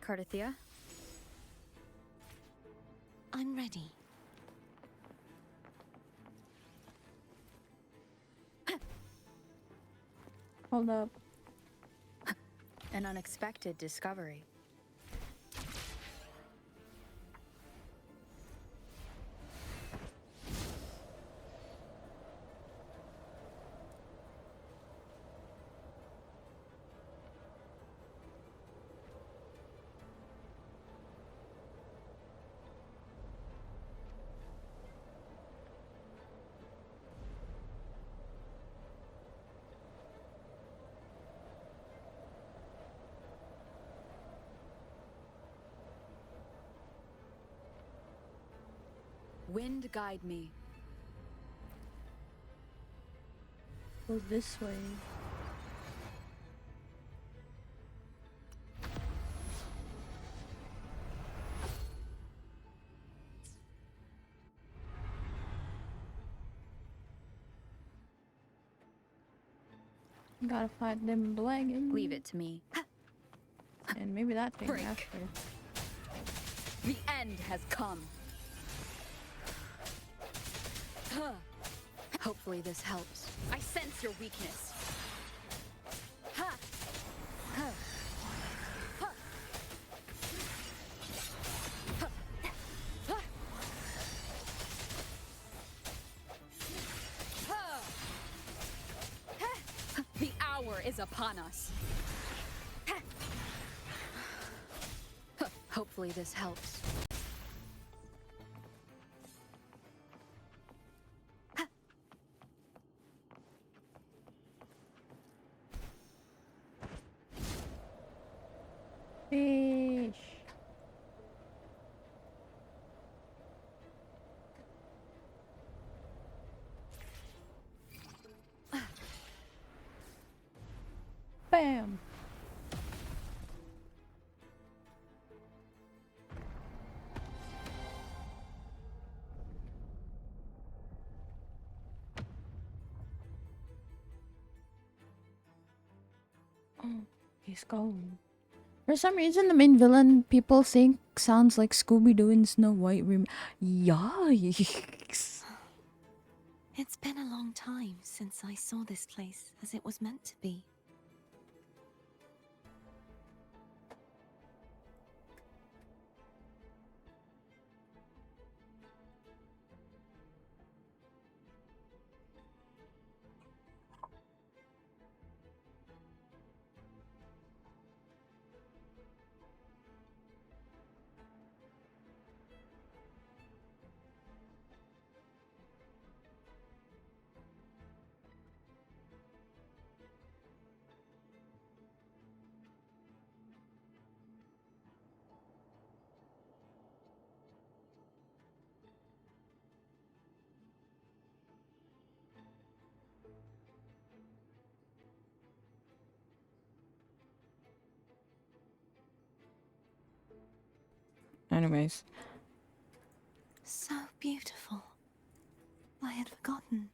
Cardathia? I'm ready. Hold up. An unexpected discovery. Wind guide me. Go this way. Gotta fight them dragons. Leave it to me. And maybe that thing Break. after. The end has come. Hopefully this helps. I sense your weakness. The hour is upon us. Hopefully this helps. Fish. Bam. Oh, he's gone. For some reason, the main villain people think sounds like Scooby-Doo and Snow White. Yikes. It's been a long time since I saw this place as it was meant to be. Anyways. So beautiful. I had forgotten.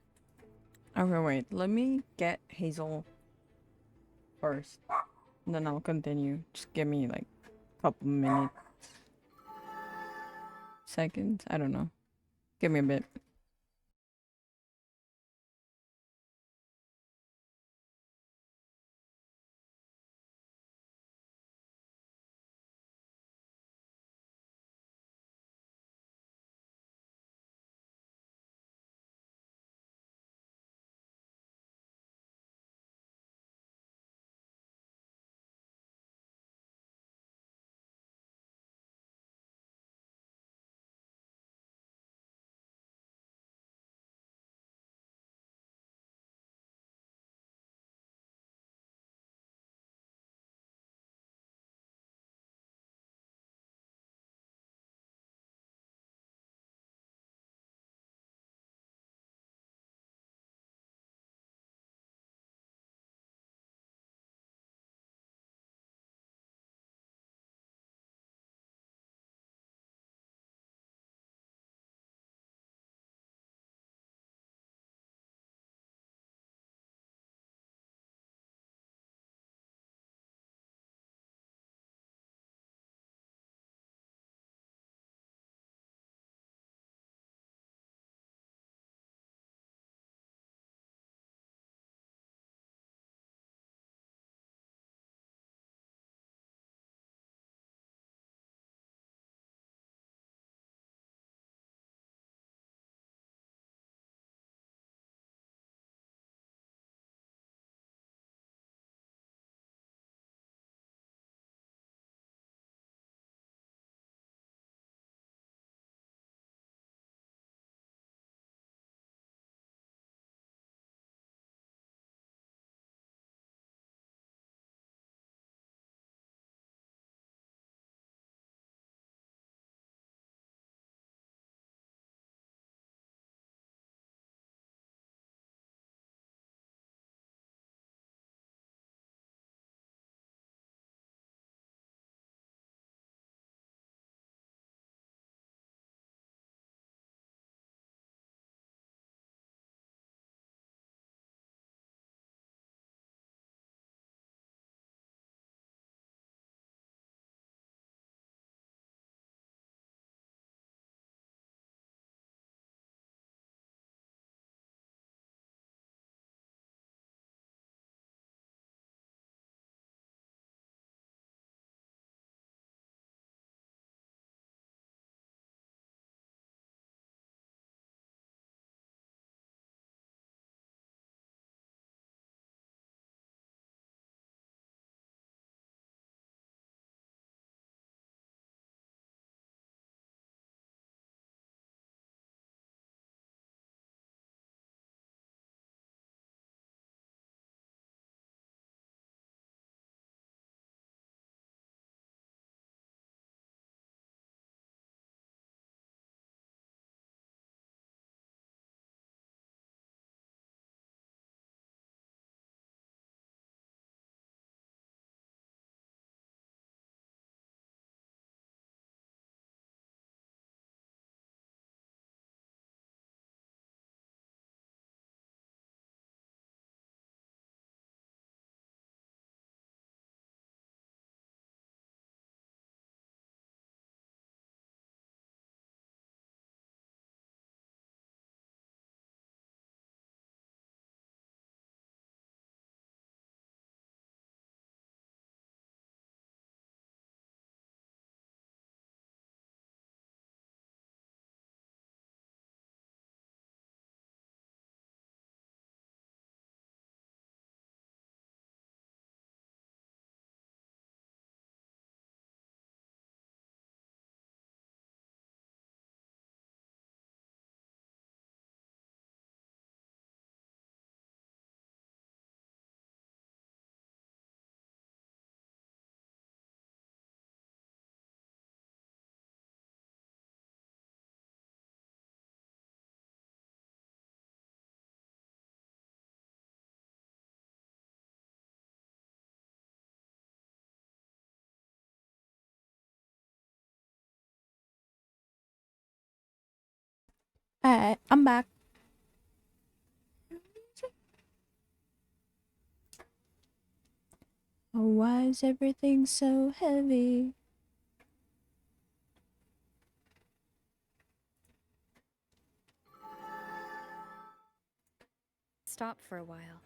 Okay, wait. Let me get Hazel first. And then I'll continue. Just give me like a couple minutes. Seconds? I don't know. Give me a bit. I'm back. Oh, why is everything so heavy? Stop for a while.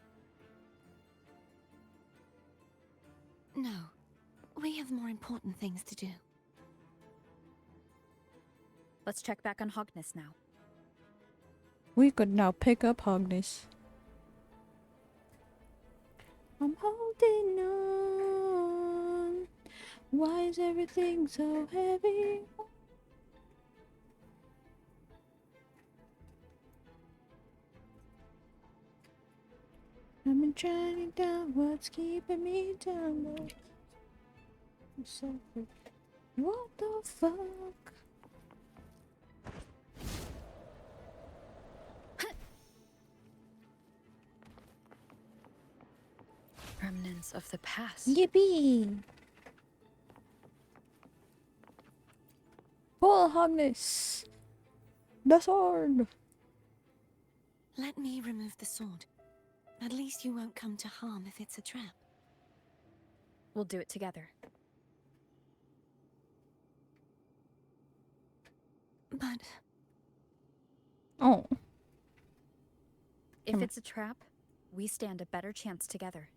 No. We have more important things to do. Let's check back on Hogness now. We could now pick up Hogness. I'm holding on. Why is everything so heavy? I've been trying to down what's keeping me down. I'm so what the fuck? Remnants of the past. Yippee! Pull Hogness! The sword! Let me remove the sword. At least you won't come to harm if it's a trap. We'll do it together. But... Oh. If it's a trap, we stand a better chance together.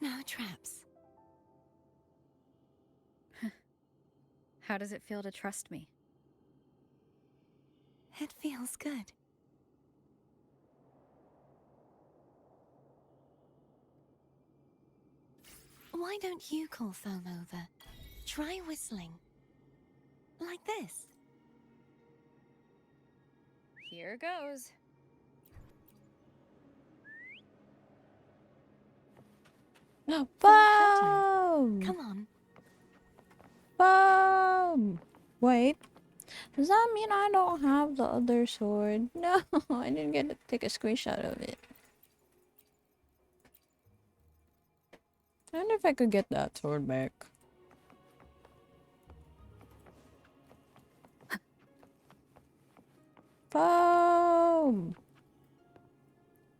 No traps. How does it feel to trust me? It feels good. Why don't you call Foam over? Try whistling. Like this. Here goes. No, Foam! Come on. Foam! Wait. Does that mean I don't have the other sword? No, I didn't get to take a screenshot of it. I wonder if I could get that sword back. Foam!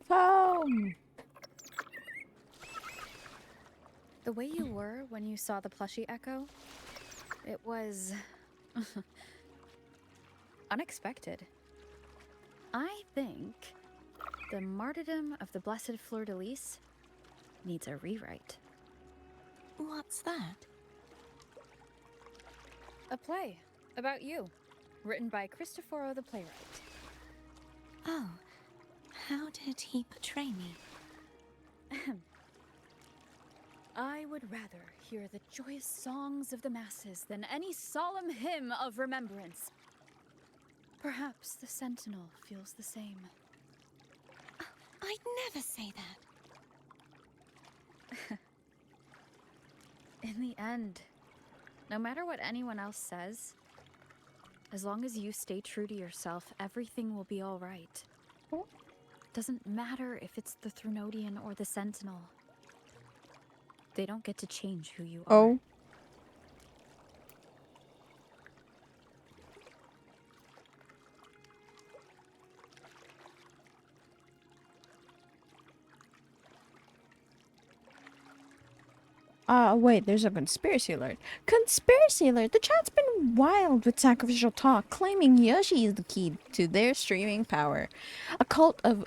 Foam! The way you were when you saw the plushie Echo, it was... unexpected. I think the martyrdom of the Blessed Fleur-de-Lis needs a rewrite. What's that? A play about you, written by Cristoforo the playwright. Oh, how did he portray me? I would rather hear the joyous songs of the masses than any solemn hymn of remembrance. Perhaps the Sentinel feels the same. I'd never say that. In the end, no matter what anyone else says, as long as you stay true to yourself, everything will be all right. Doesn't matter if it's the Thrunodian or the Sentinel. They don't get to change who you are. Oh. Wait, there's a conspiracy alert. Conspiracy alert! The chat's been wild with sacrificial talk, claiming Yoshi is the key to their streaming power. A cult of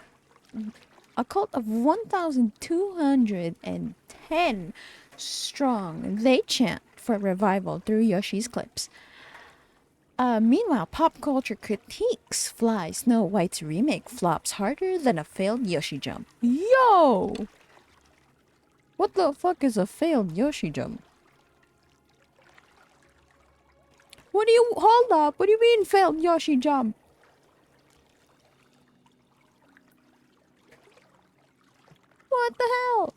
1,210 strong. They chant for revival through Yoshi's clips. Meanwhile, pop culture critiques fly. Snow White's remake flops harder than a failed Yoshi jump. Yo! What the fuck is a failed Yoshi jump? What do you... Hold up. What do you mean failed Yoshi jump? What the hell?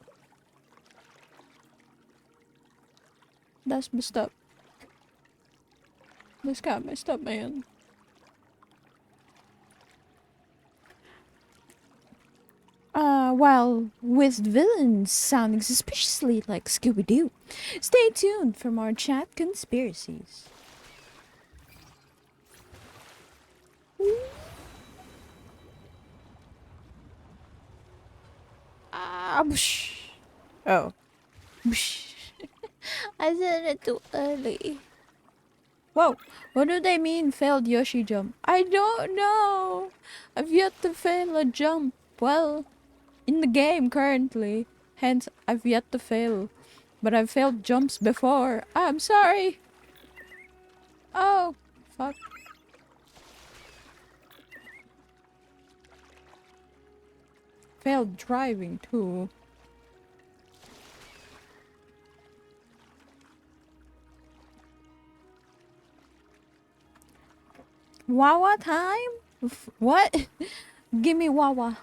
That's messed up. This got messed up, man. While with villains sounding suspiciously like Scooby-Doo. Stay tuned for more chat conspiracies. Oh. I said it too early. Whoa, what do they mean failed Yoshi jump? I don't know. I've yet to fail a jump. Well, in the game currently. Hence, I've yet to fail. But I've failed jumps before. I'm sorry. Oh, fuck. Failed driving too. Wawa time? What? Give me Wawa.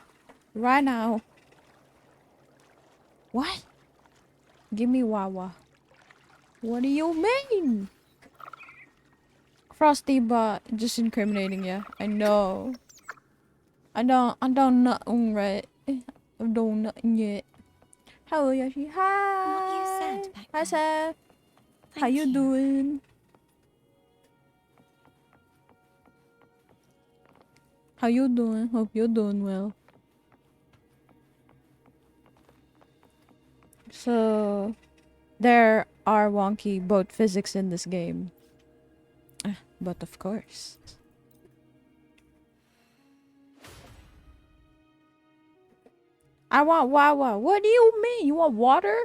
Right now. What? Give me Wawa. What do you mean? Frosty, but just incriminating you. I know. I don't nothing right. I don't nothing yet. Hello, Yoshi. Hi. What you said back Hi, Seth. How Thank you doing? How you doing? Hope you're doing well. So, there are wonky boat physics in this game. But of course. I want Wawa. What do you mean? You want water?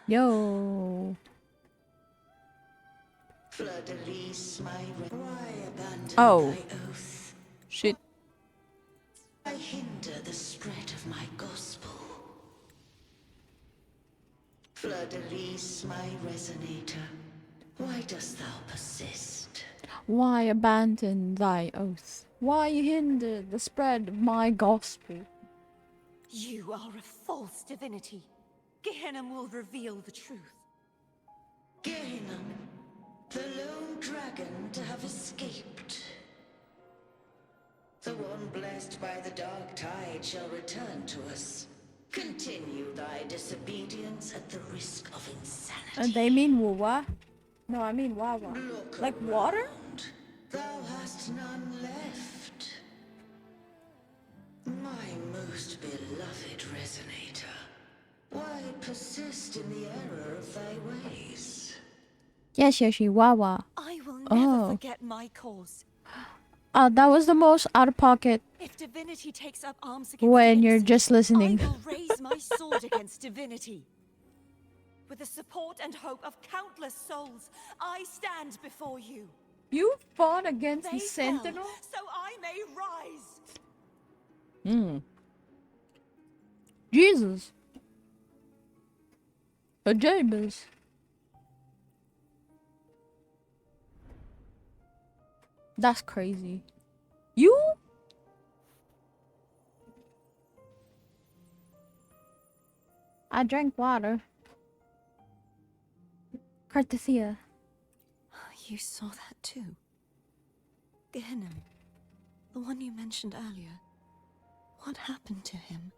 Yo. Oh. Shit. I hinder the spread of my gospel. Fleur-de-lis, my resonator, why dost thou persist? Why abandon thy oath? Why hinder the spread of my gospel? You are a false divinity. Gehenna will reveal the truth. Gehenna, the lone dragon to have escaped. The one blessed by the dark tide shall return to us. Continue thy disobedience at the risk of insanity. They mean Wawa? No, I mean Wawa. Like water? Thou hast none left. My most beloved resonator, why persist in the error of thy ways? Yes, Yoshi, Wawa. I will never forget my cause. That was the most out of pocket If divinity takes up arms against when you're just listening. I will raise my sword against divinity. With the support and hope of countless souls, I stand before you. You fought against They the Sentinel? fell, so I may rise. Jesus. Jabez. That's crazy. You? I drank water. Carthasia. You saw that too. Gehenna, the one you mentioned earlier. What happened to him?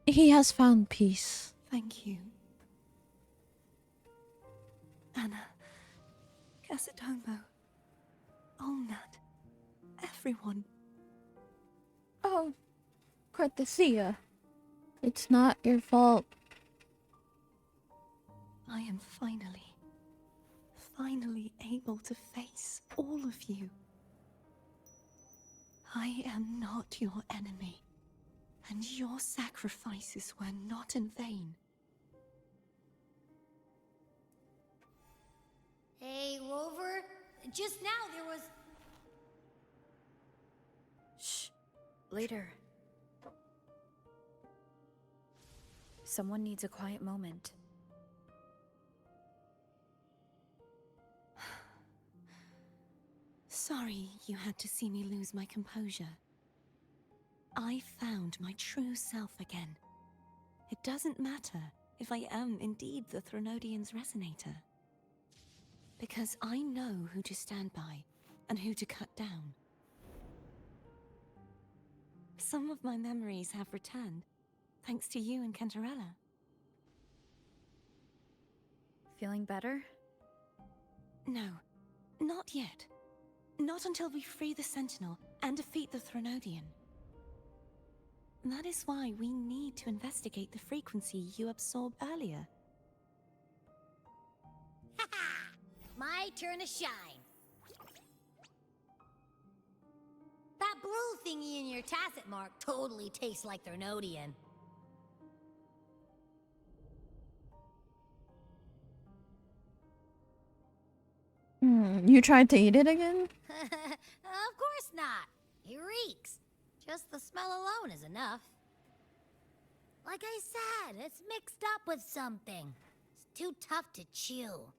He has found peace. Thank you. Anna, Casatomo, Olnat, everyone. Oh, Carthasia. It's not your fault. I am finally able to face all of you. I am not your enemy, and your sacrifices were not in vain. Just now there was... Shh. Later. Someone needs a quiet moment. Sorry you had to see me lose my composure. I found my true self again. It doesn't matter if I am indeed the Threnodian's resonator. Because I know who to stand by and who to cut down. Some of my memories have returned, thanks to you and Cantarella. Feeling better? No, not yet. Not until we free the Sentinel and defeat the Threnodian. That is why we need to investigate the frequency you absorbed earlier. My turn to shine. That blue thingy in your tacet mark totally tastes like Threnodian. You tried to eat it again? Of course not. It reeks. Just the smell alone is enough. Like I said, it's mixed up with something. It's too tough to chew.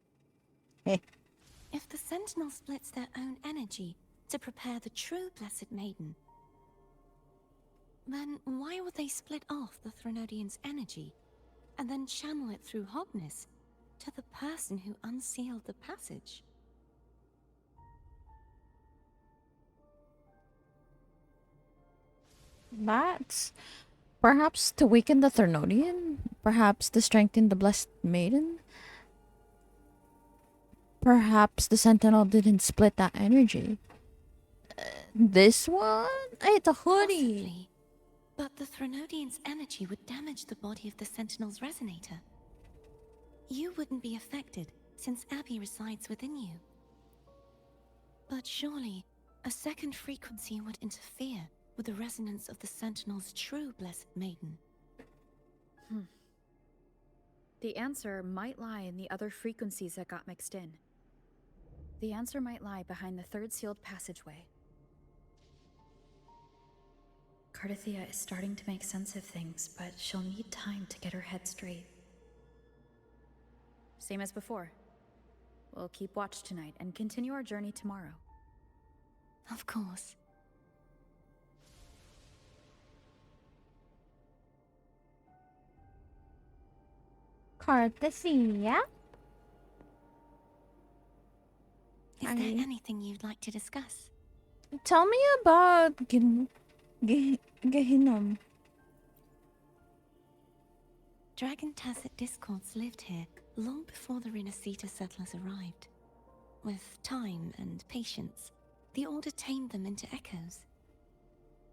If the Sentinel splits their own energy to prepare the true Blessed Maiden, then why would they split off the Threnodian's energy and then channel it through Hogness to the person who unsealed the passage? That's perhaps to weaken the Threnodian? Perhaps to strengthen the Blessed Maiden? Perhaps the Sentinel didn't split that energy. This one? It's a hoodie. Possibly. But the Threnodian's energy would damage the body of the Sentinel's resonator. You wouldn't be affected, since Abby resides within you. But surely, a second frequency would interfere with the resonance of the Sentinel's true Blessed Maiden. The answer might lie in the other frequencies that got mixed in. The answer might lie behind the third sealed passageway. Cardathia is starting to make sense of things, but she'll need time to get her head straight. Same as before. We'll keep watch tonight and continue our journey tomorrow. Of course. Cardathia? Is there anything you'd like to discuss? Tell me about Gehinnom. Dragon Tacet Discords lived here long before the Renacita settlers arrived. With time and patience, the Order tamed them into echoes.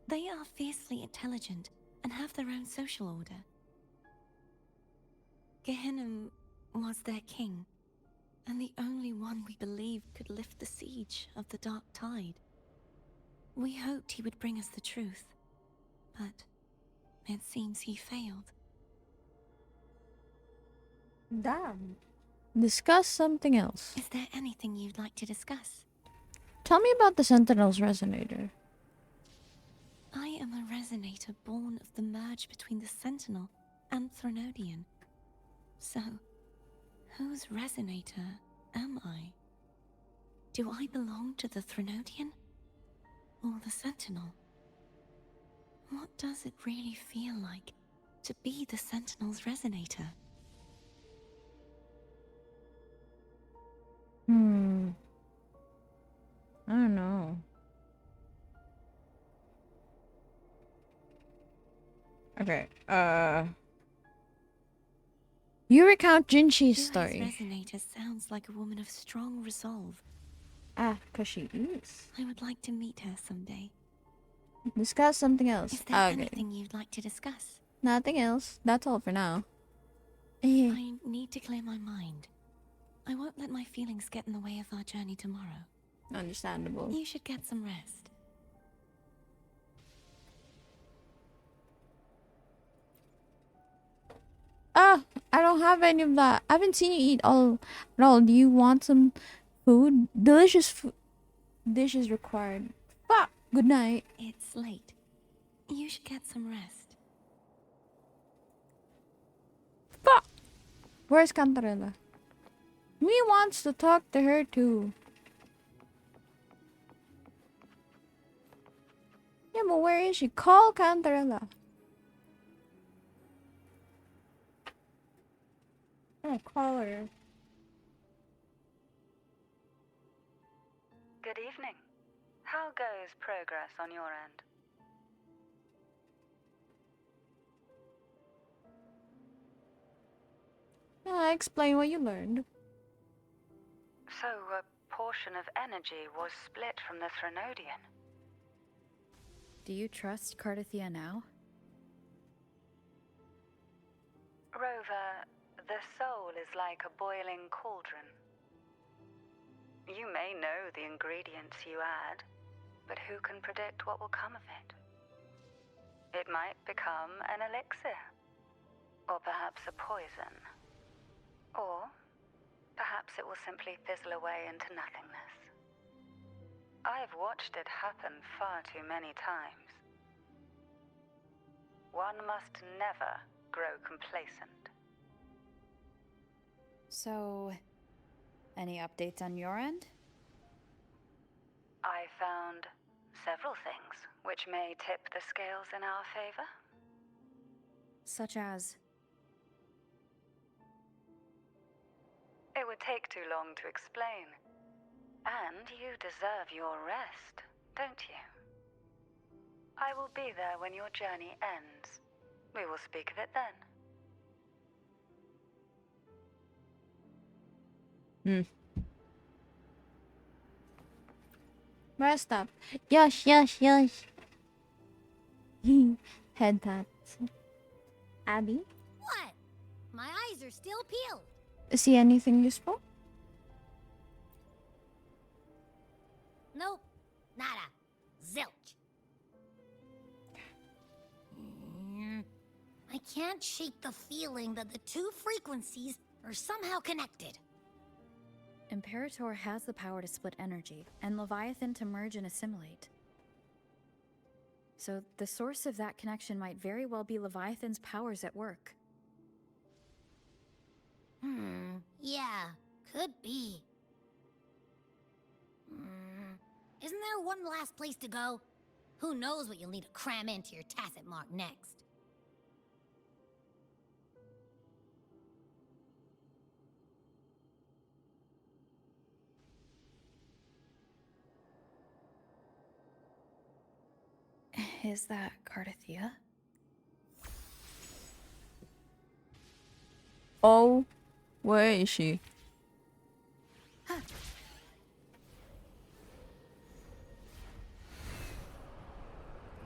They are fiercely intelligent and have their own social order. Gehinnom was their king, and the only one we believed could lift the siege of the Dark Tide. We hoped he would bring us the truth, but it seems he failed. Damn. Discuss something else. Is there anything you'd like to discuss? Tell me about the Sentinel's resonator. I am a resonator born of the merge between the Sentinel and Threnodian. So, whose resonator am I? Do I belong to the Threnodian? Or the Sentinel? What does it really feel like to be the Sentinel's resonator? I don't know. Okay, you recount Jinshi's story. Resonator sounds like a woman of strong resolve. Ah, 'cause she is. I would like to meet her someday. Discuss something else. Is there anything you'd like to discuss? Nothing else. That's all for now. I need to clear my mind. I won't let my feelings get in the way of our journey tomorrow. Understandable. You should get some rest. Ah, I don't have any of that. I haven't seen you eat all at all. Do you want some Food? Delicious food. Dishes required. Fuck! Good night. It's late. You should get some rest. Fuck! Where's Cantarella? Me wants to talk to her too. Yeah, but where is she? Call Cantarella. Oh, call her. Good evening. How goes progress on your end? Explain what you learned. So, a portion of energy was split from the Threnodian. Do you trust Cardathia now? Rover, the soul is like a boiling cauldron. You may know the ingredients you add, but who can predict what will come of it? It might become an elixir, or perhaps a poison, or perhaps it will simply fizzle away into nothingness. I've watched it happen far too many times. One must never grow complacent. So, any updates on your end? I found several things which may tip the scales in our favor. Such as? It would take too long to explain. And you deserve your rest, don't you? I will be there when your journey ends. We will speak of it then. Rest up. Yosh. Head taps. Abby? What? My eyes are still peeled. See anything useful? Nope. Nada. Zilch. I can't shake the feeling that the two frequencies are somehow connected. Imperator has the power to split energy, and Leviathan to merge and assimilate. So the source of that connection might very well be Leviathan's powers at work. Yeah, could be. Isn't there one last place to go? Who knows what you'll need to cram into your tacit mark next? Is that Cardathia? Oh, where is she?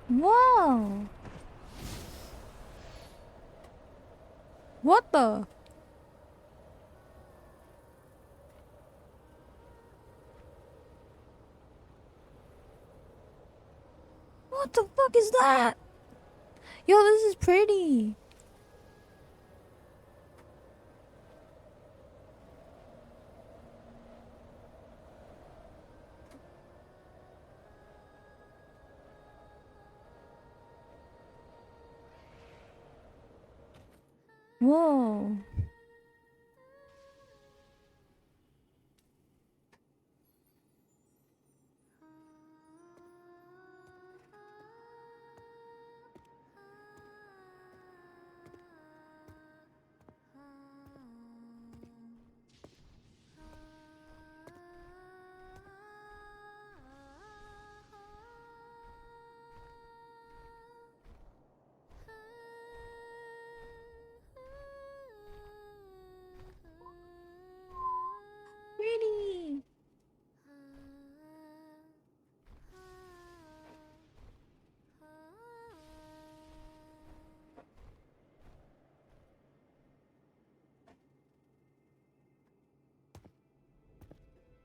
Whoa! What the? What the fuck is that? Yo, this is pretty. Whoa. Pretty.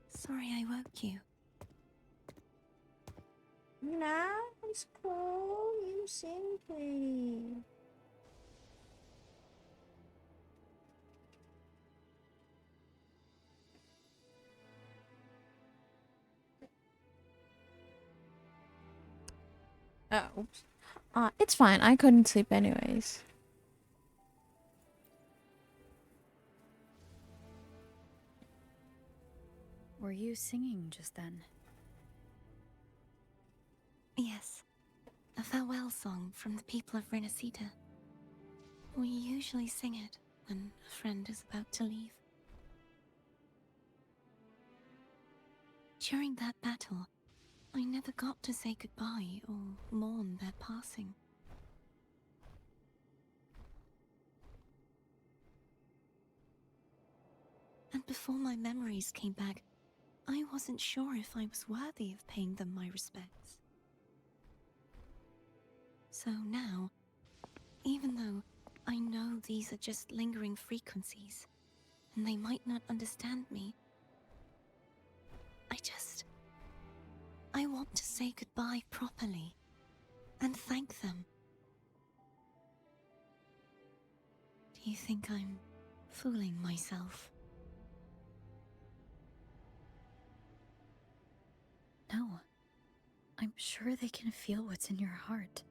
Sorry I woke you. Nice, cool. You sing pretty. Oops. It's fine. I couldn't sleep anyways. Were you singing just then? Yes. A farewell song from the people of Renacita. We usually sing it when a friend is about to leave. During that battle, I never got to say goodbye or mourn their passing. And before my memories came back, I wasn't sure if I was worthy of paying them my respects. So now, even though I know these are just lingering frequencies, and they might not understand me, I want to say goodbye properly, and thank them. Do you think I'm fooling myself? No. I'm sure they can feel what's in your heart.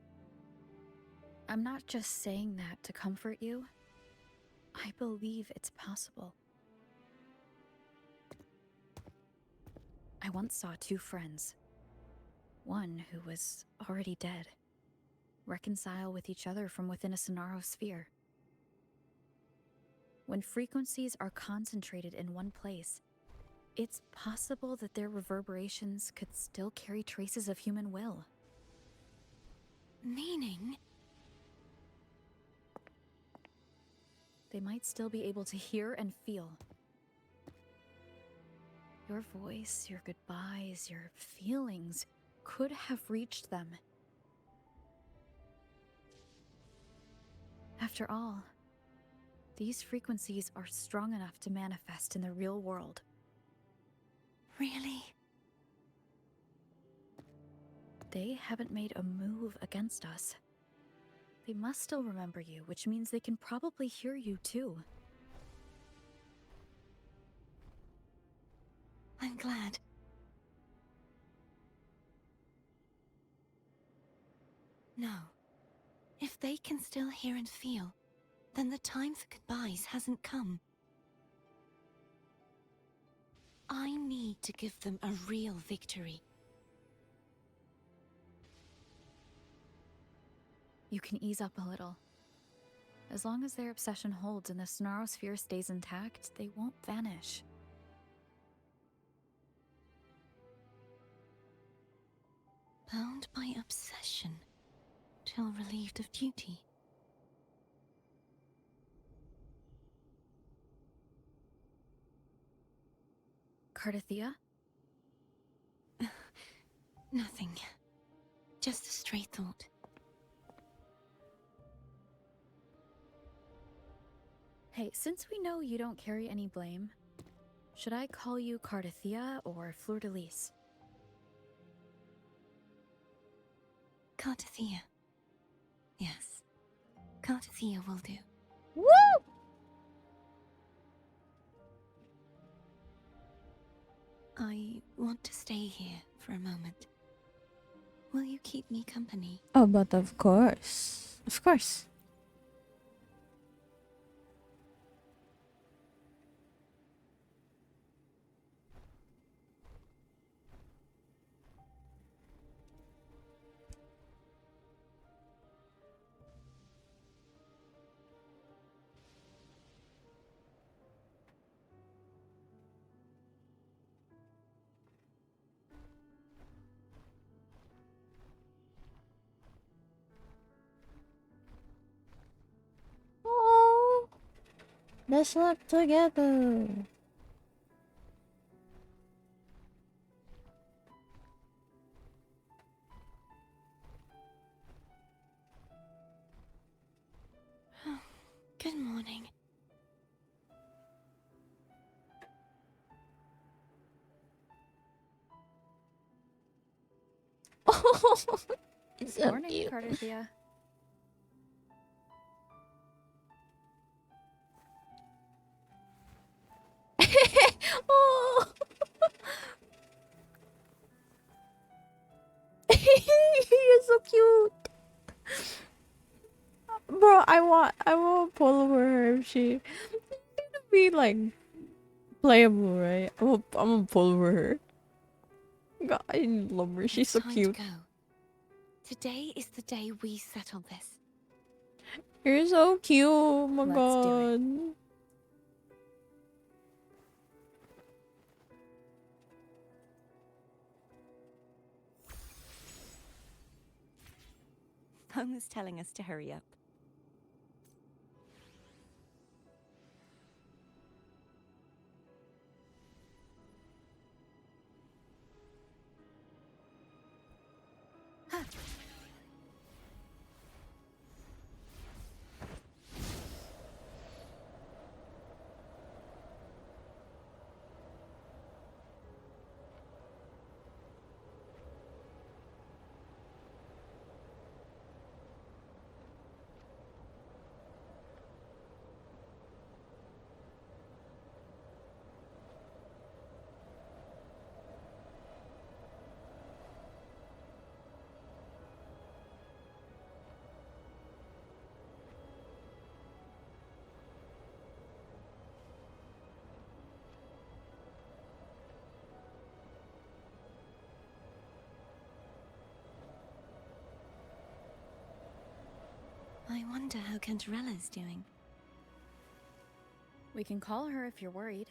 I'm not just saying that to comfort you. I believe it's possible. I once saw two friends. One who was already dead. Reconcile with each other from within a Sonaro sphere. When frequencies are concentrated in one place, it's possible that their reverberations could still carry traces of human will. Meaning? They might still be able to hear and feel. Your voice, your goodbyes, your feelings could have reached them. After all, these frequencies are strong enough to manifest in the real world. Really? They haven't made a move against us. They must still remember you, which means they can probably hear you too. I'm glad. No. If they can still hear and feel, then the time for goodbyes hasn't come. I need to give them a real victory. You can ease up a little. As long as their obsession holds and the Sonaro sphere stays intact, they won't vanish. Bound by obsession, till relieved of duty. Cardathia? Nothing. Just a stray thought. Hey, since we know you don't carry any blame, should I call you Cardathia or Fleur de Lis? Cardathia. Yes. Cardathia will do. Woo! I want to stay here for a moment. Will you keep me company? Oh, but of course. Of course. Oh, let's look together. Good morning. Oh, it's so Morning, cute. Cardathia. Oh. You're so so cute. Bro, I want to pull over her if she be like playable, right? I'm gonna pull over her. God, I love her. She's so Time cute. to go. Today is the day we settle this. You're so cute. Oh my Let's do it. god. Phone was telling us to hurry up. I wonder how Cantarella's doing. We can call her if you're worried.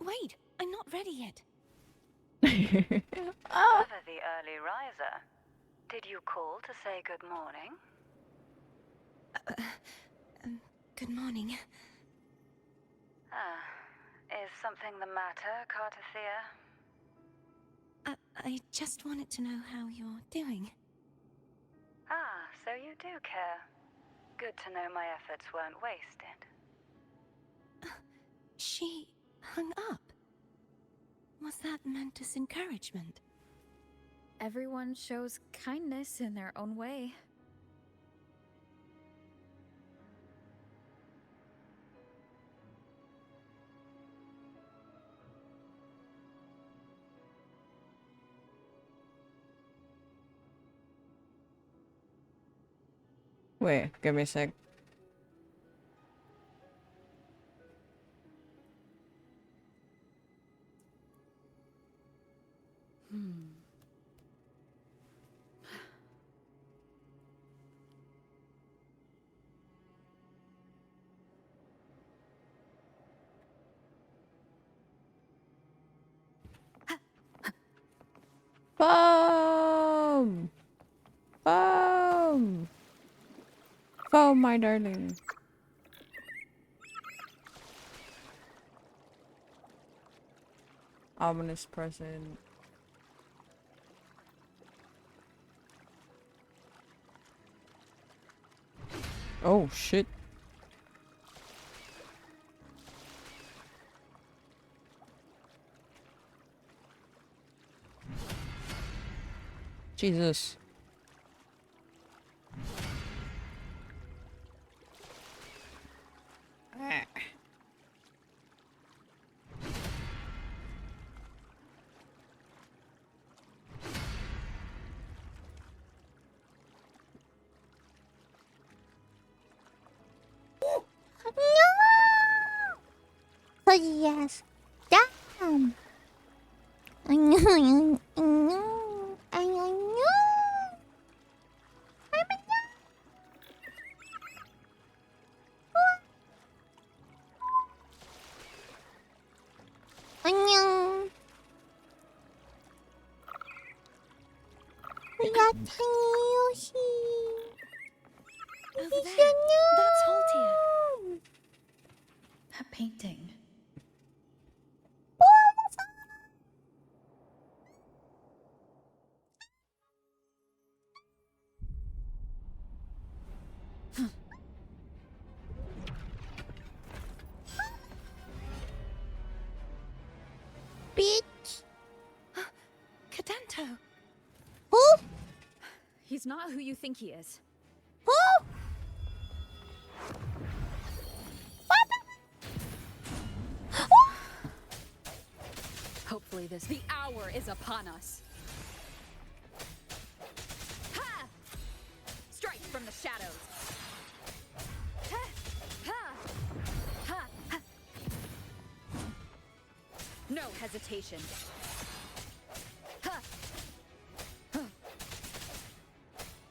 Wait, I'm not ready yet. Ever the early riser. Did you call to say good morning? Good morning. Is something the matter, Cartathea? I just wanted to know how you're doing. So you do care. Good to know my efforts weren't wasted. She hung up. Was that meant as encouragement? Everyone shows kindness in their own way. Wait, give me a sec. Foam! Foam! Foam, my darling. Ominous present. Oh shit. Jesus. Oh yes. Damn. I know. I know. I know. 안녕. We got tiny Yoshi. Over there. That's Haltia. That painting. Bitch. Cadento. Who? He's not who you think he is. Who? Hopefully the hour is upon us. shadows. No hesitation.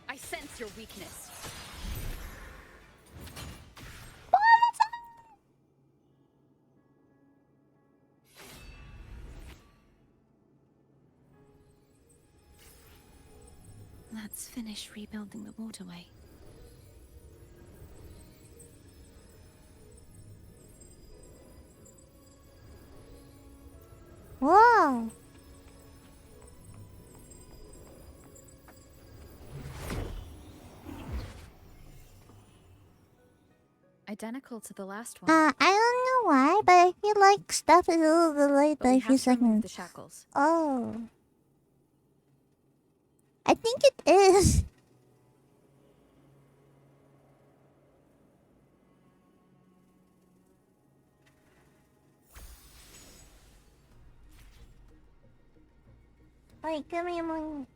I sense your weakness. Let's finish rebuilding the waterway. Whoa! Identical to the last one. I don't know why, but I feel like stuff is a little delayed by a few seconds. The shackles. Oh. I think it is. Wait, give me a moment.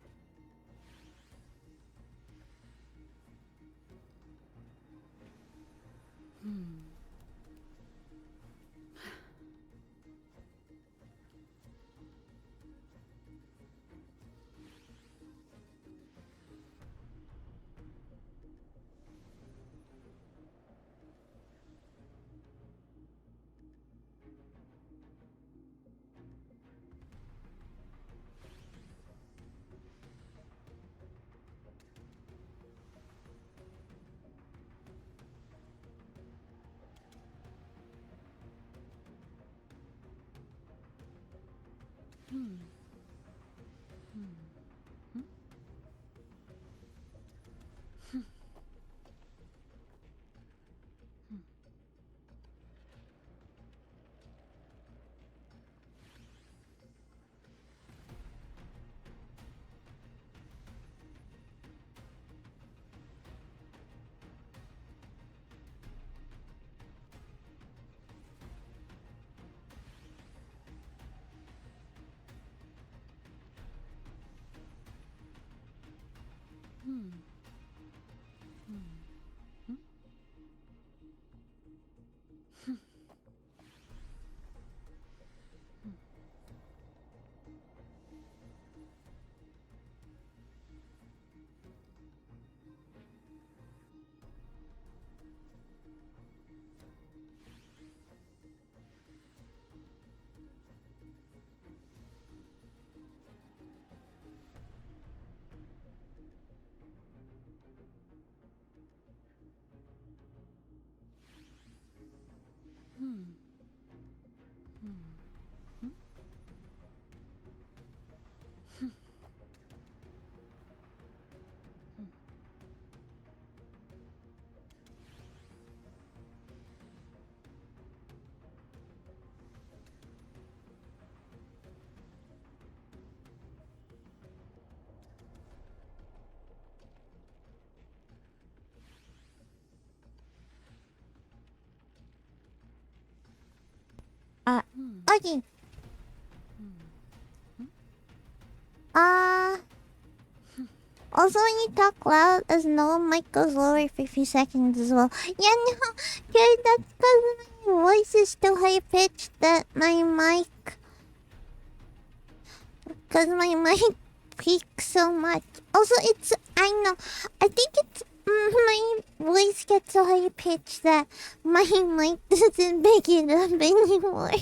Okay. Also, when you talk loud, as no mic goes lower for a few seconds as well. Yeah, no, okay, that's because my voice is too high pitched that my mic. Because my mic peaks so much. Also, I know, I think it's. My voice gets so high pitched that my mic doesn't pick it up anymore.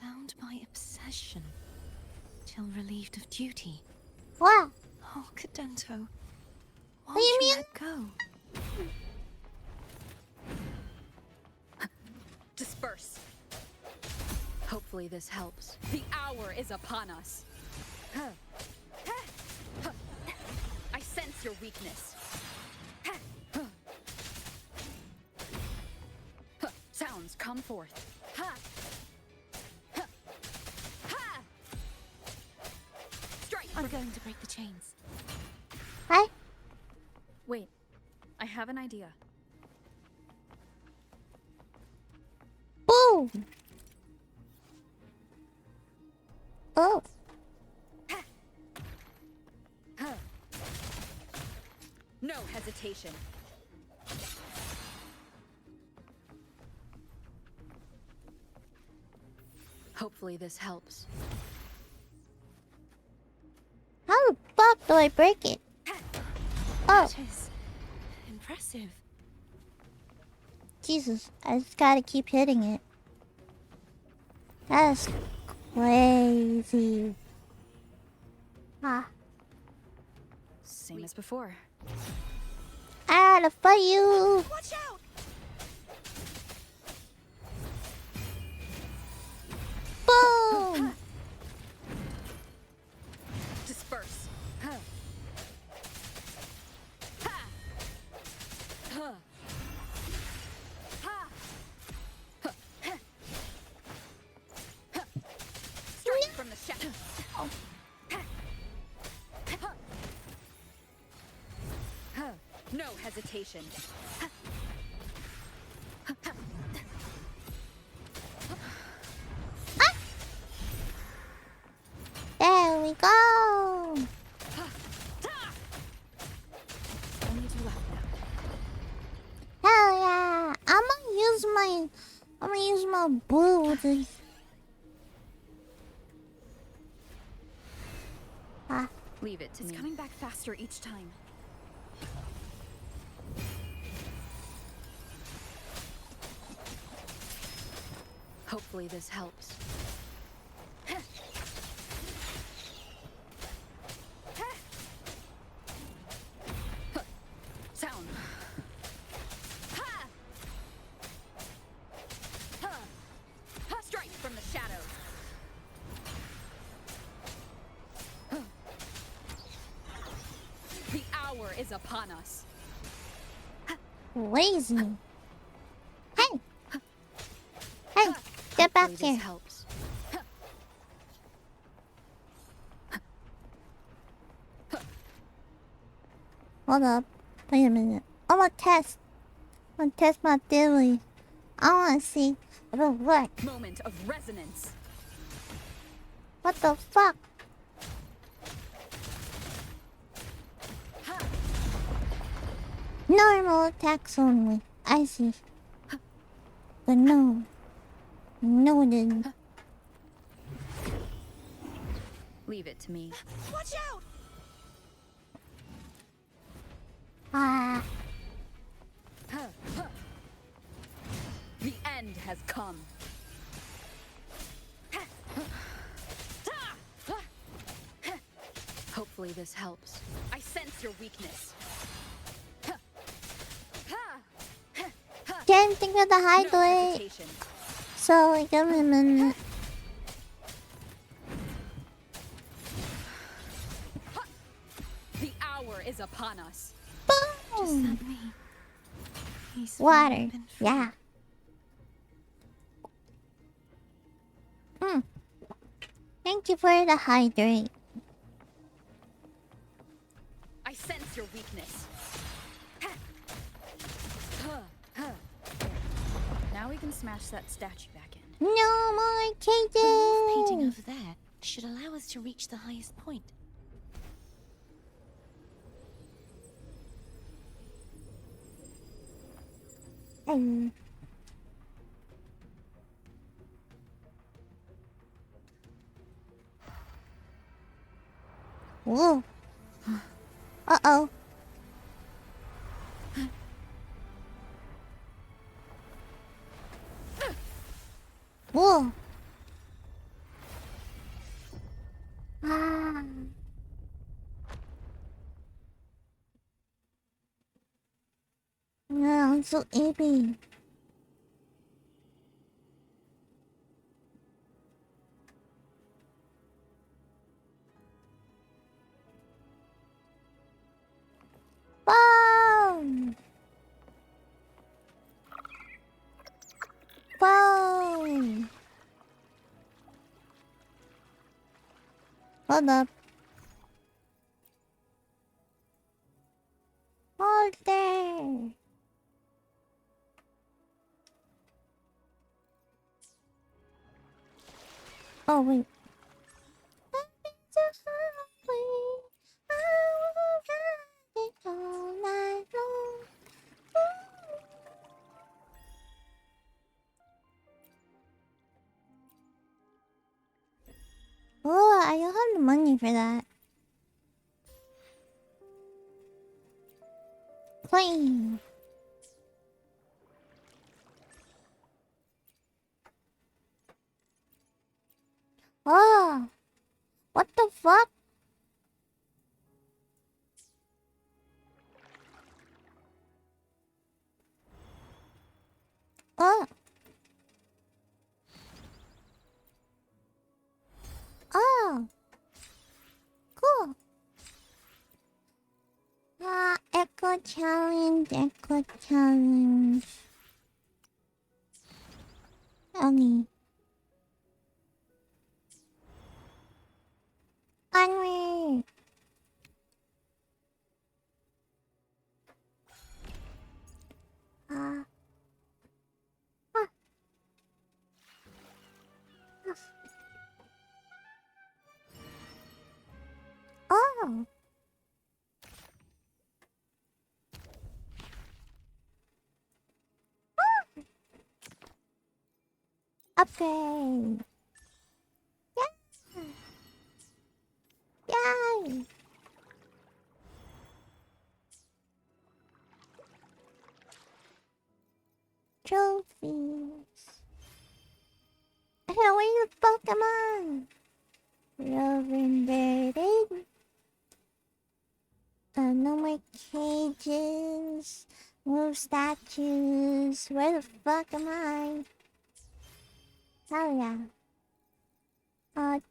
Bound by obsession, till relieved of duty. What? Oh, Cadento. What do you mean? Let go? Disperse. Hopefully this helps. The hour is upon us. I sense your weakness. Sounds come forth. Ha! Ha! Ha! Strike! I'm going to break the chains. Hi. Wait, I have an idea. Boom. Oh. Huh. No hesitation. Hopefully this helps. How the fuck do I break it? Oh. That is impressive. Jesus, I just gotta keep hitting it. That's crazy. Ah. Same as before. I gotta fight you. Watch out! Boom! Disperse. Huh. Ha! Huh. Ha! Huh. Huh. Huh. Strike from the shadows. Huh. Huh. Huh. No hesitation. Huh. Huh. There we go. Only two left now. Hell yeah! I'm gonna use my blue with this. Ah. Leave it to me. It's coming back faster each time. Hopefully this helps. Sound. Strike from the shadows. The hour is upon us. Lazy. Hey! Hey! Get back Hopefully here. this helps. Hold up. Wait a minute. I'm gonna test. I'm gonna test my theory. I wanna see if it works. Moment of resonance. What the fuck? Normal attacks only. I see. But no. No, it didn't. Leave it to me. Watch out! Ah. The end has come. Hopefully this helps. I sense your weakness. Can't think of the hideaway. Hesitation. So, give me a minute. The hour is upon us. Boom! Water. Yeah. Thank you for the hydrate. I sense your weakness. Now we can smash that statue back in. No more cages! The wolf painting over there should allow us to reach the highest point. Whoa. Uh-oh. Whoa. Ah. No, I'm so eepy. Boom! Boom! Hold up. Hold there. Oh, wait. Oh, I don't have the money for that. Plane. Oh, what the fuck? Oh. Oh. Cool. Echo challenge, echo challenge. Only. Onward. Ah. Ah. Oh. Upgrade. Yeah. Yay. Trophies. Hey, where you Pokemon? Reinverted. No more cages. Move statues. Where the fuck am I? Oh yeah.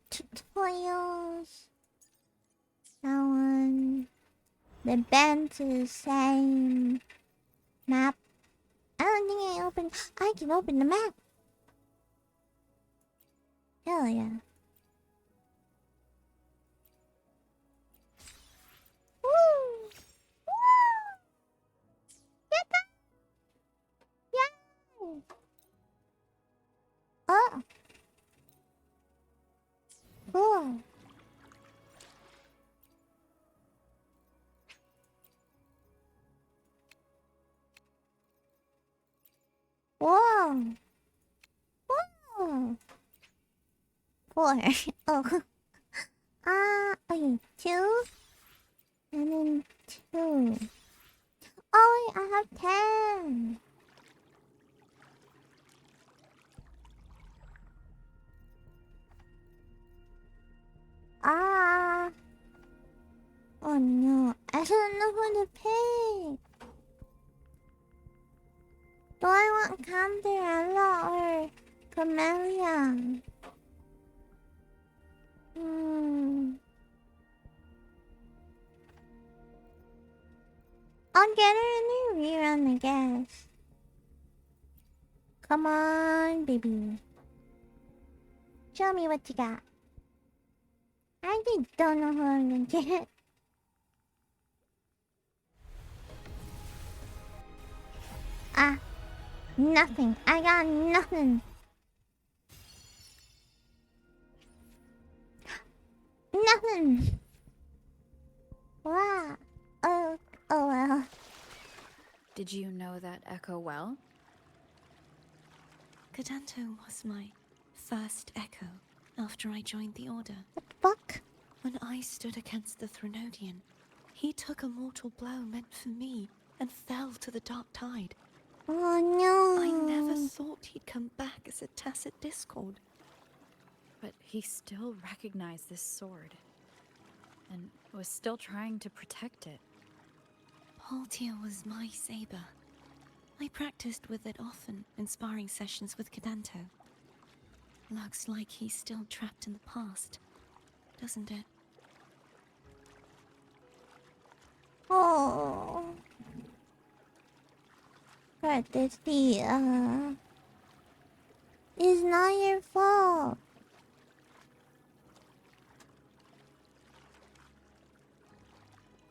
Tutorials. That one. The band to the same map. I don't think I can open the map. Hell yeah. Woo! Woo! Get that! Yeah! Oh! Cool. Whoa! Whoa! 4. Oh. Okay. 2. And then 2. Oh, wait, I have 10. Ah. Oh no, I don't know who to pick. Do I want Canderella or Camellia? I'll get her in the rerun, I guess. Come on, baby. Show me what you got. I really don't know who I'm gonna get. Ah, nothing. I got nothing. Nothing. Wow. Oh well. Did you know that Echo well? Cadanto was my first Echo after I joined the Order. What the fuck? When I stood against the Threnodian, he took a mortal blow meant for me and fell to the Dark Tide. Oh no. I never thought he'd come back as a tacit discord. But he still recognized this sword. And was still trying to protect it. Haltia was my saber. I practiced with it often in sparring sessions with Cadanto. Looks like he's still trapped in the past, doesn't it? Oh. Courtesy, it's not your fault.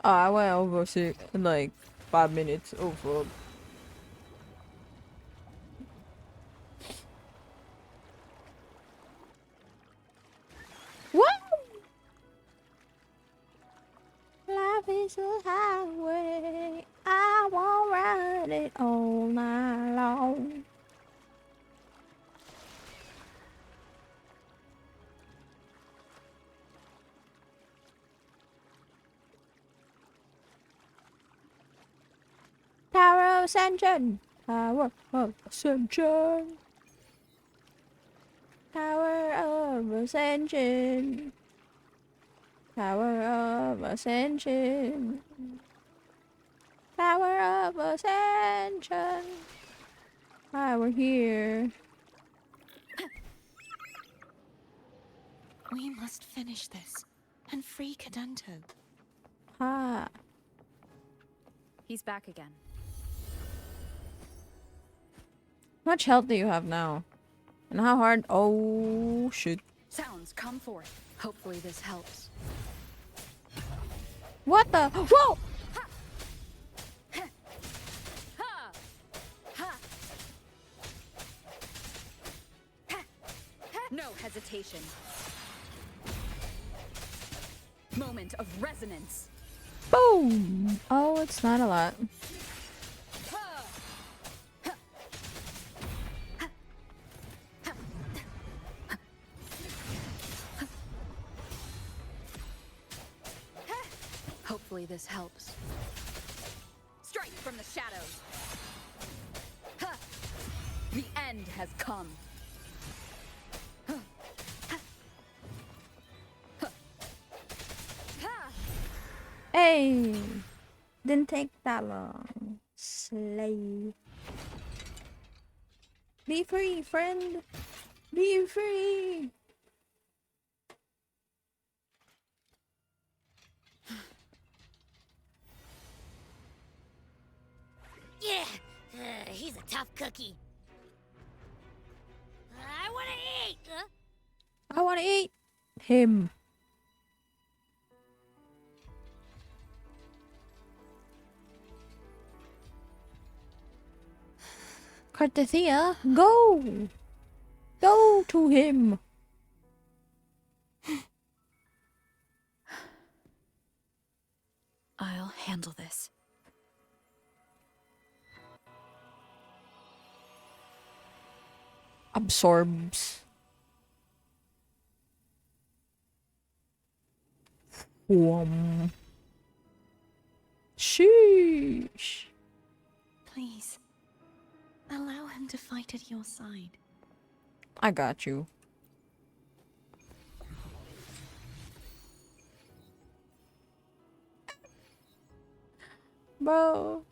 I went over in like 5 minutes. Oh fuck. What? Life is a highway. I won't ride it all night long. Tower of Ascension. Tower of Ascension. Tower of Ascension. Tower of Ascension. Tower of Ascension. Hi, we're here. We must finish this and free Cadanto. Ha. He's back again. How much health do you have now? And how hard? Oh, shit. Sounds, come forth. Hopefully this helps. What the? Whoa! No hesitation. Moment of resonance. Boom! Oh, it's not a lot. Hopefully this helps. Strike from the shadows. The end has come. Hey! Didn't take that long. Slay. Be free, friend! Be free! Yeah, he's a tough cookie. I want to eat. I want to eat him. Cartethia, go! Go to him! I'll handle this. Absorbs. Sheesh. Please, allow him to fight at your side. I got you. Bro.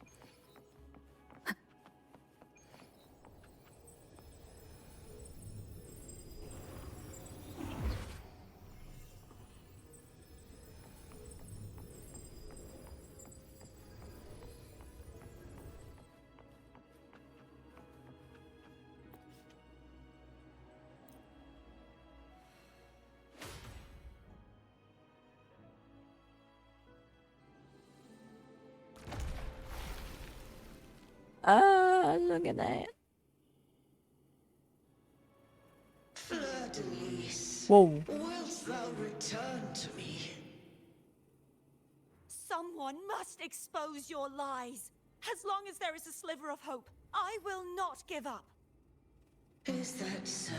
Look at that. Fleur-de-lis, whoa. wilt thou return to me? Someone must expose your lies. As long as there is a sliver of hope, I will not give up. Is that so?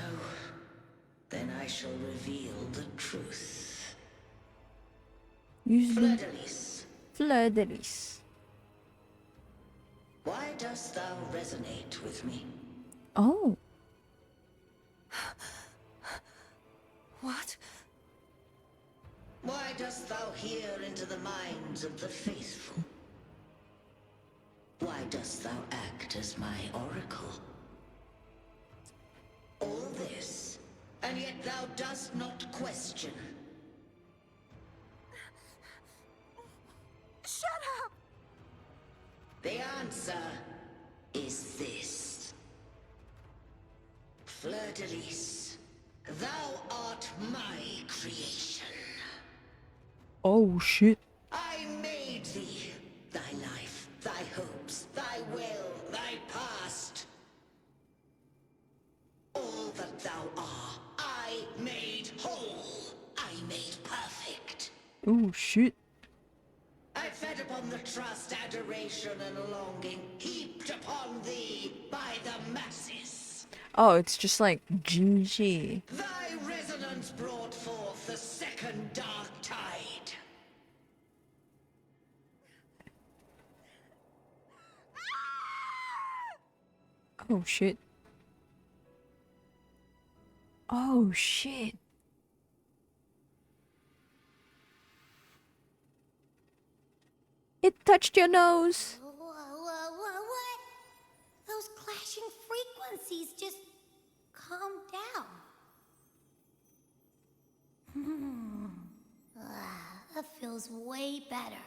Then I shall reveal the truth. Fleur-de-lis. Fleur-de-lis. Why dost thou resonate with me? Oh. What? Why dost thou hear into the minds of the faithful? Why dost thou act as my oracle? All this, and yet thou dost not question. Shut up! The answer is this. Fleur-de-lis, thou art my creation. Oh shit. I made Oh shit. I fed upon the trust, adoration, and longing heaped upon thee by the masses. Oh, it's just like Jinji. Thy resonance brought forth the second dark tide. Oh shit. Oh shit. It touched your nose. What? Those clashing frequencies just calm down. That feels way better.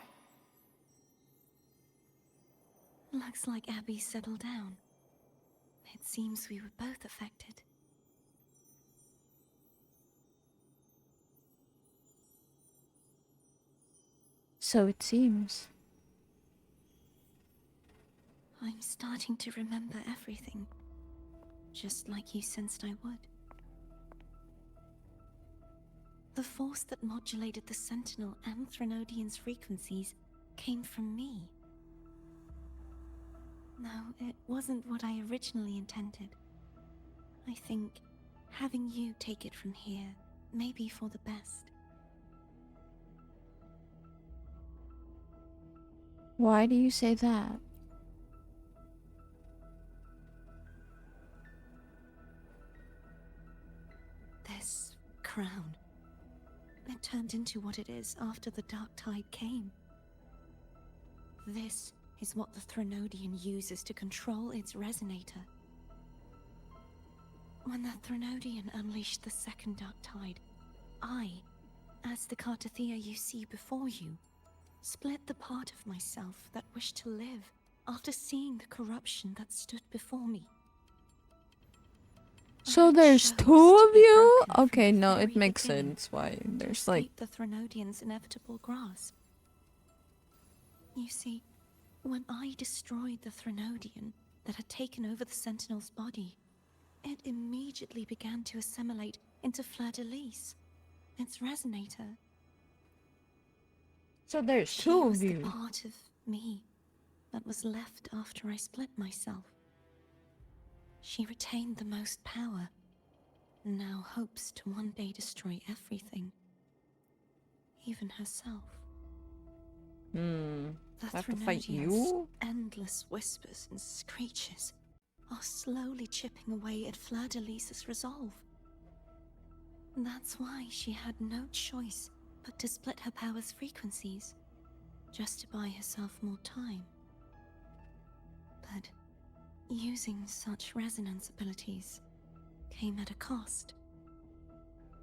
Looks like Abby settled down. It seems we were both affected. So it seems. I'm starting to remember everything, just like you sensed I would. The force that modulated the Sentinel and Threnodian's frequencies came from me. No, it wasn't what I originally intended. I think having you take it from here may be for the best. Why do you say that? This crown, it turned into what it is after the Dark Tide came. This is what the Threnodian uses to control its resonator. When the Threnodian unleashed the second Dark Tide, I, as the Cartathea you see before you, split the part of myself that wished to live after seeing the corruption that stood before me. So there's two of you? Okay, no, it makes sense why there's like the Threnodian's inevitable grasp. You see, when I destroyed the Threnodian that had taken over the Sentinel's body, it immediately began to assimilate into Fleur-de-Lis, its resonator. So there's She two was of the you. part of me that was left after I split myself. She retained the most power, and now hopes to one day destroy everything, even herself. I The have to fight Threnodian's you? endless whispers and screeches are slowly chipping away at Fleur-de-Lis's resolve. That's why she had no choice but to split her power's frequencies, just to buy herself more time. But using such resonance abilities came at a cost.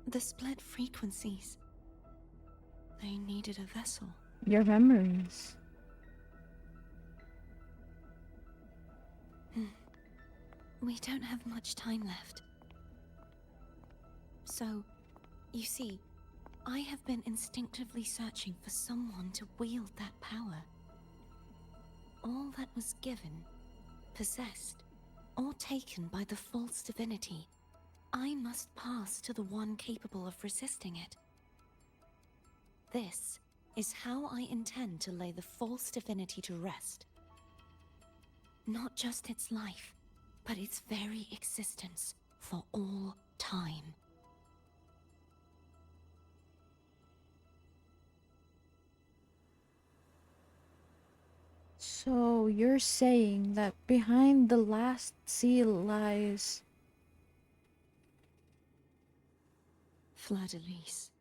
The split frequencies, they needed a vessel. Your memories. We don't have much time left. So, you see, I have been instinctively searching for someone to wield that power. All that was given, possessed, or taken by the false divinity, I must pass to the one capable of resisting it. This is how I intend to lay the false divinity to rest. Not just its life, but its very existence for all time. So you're saying that behind the last seal lies... Fleur-de-Lis.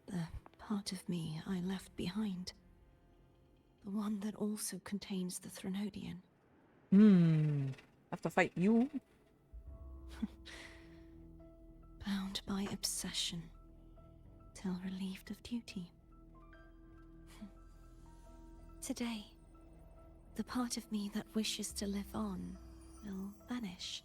The part of me I left behind. The one that also contains the Threnodian. Have to fight you? Bound by obsession, till relieved of duty. Today, the part of me that wishes to live on will vanish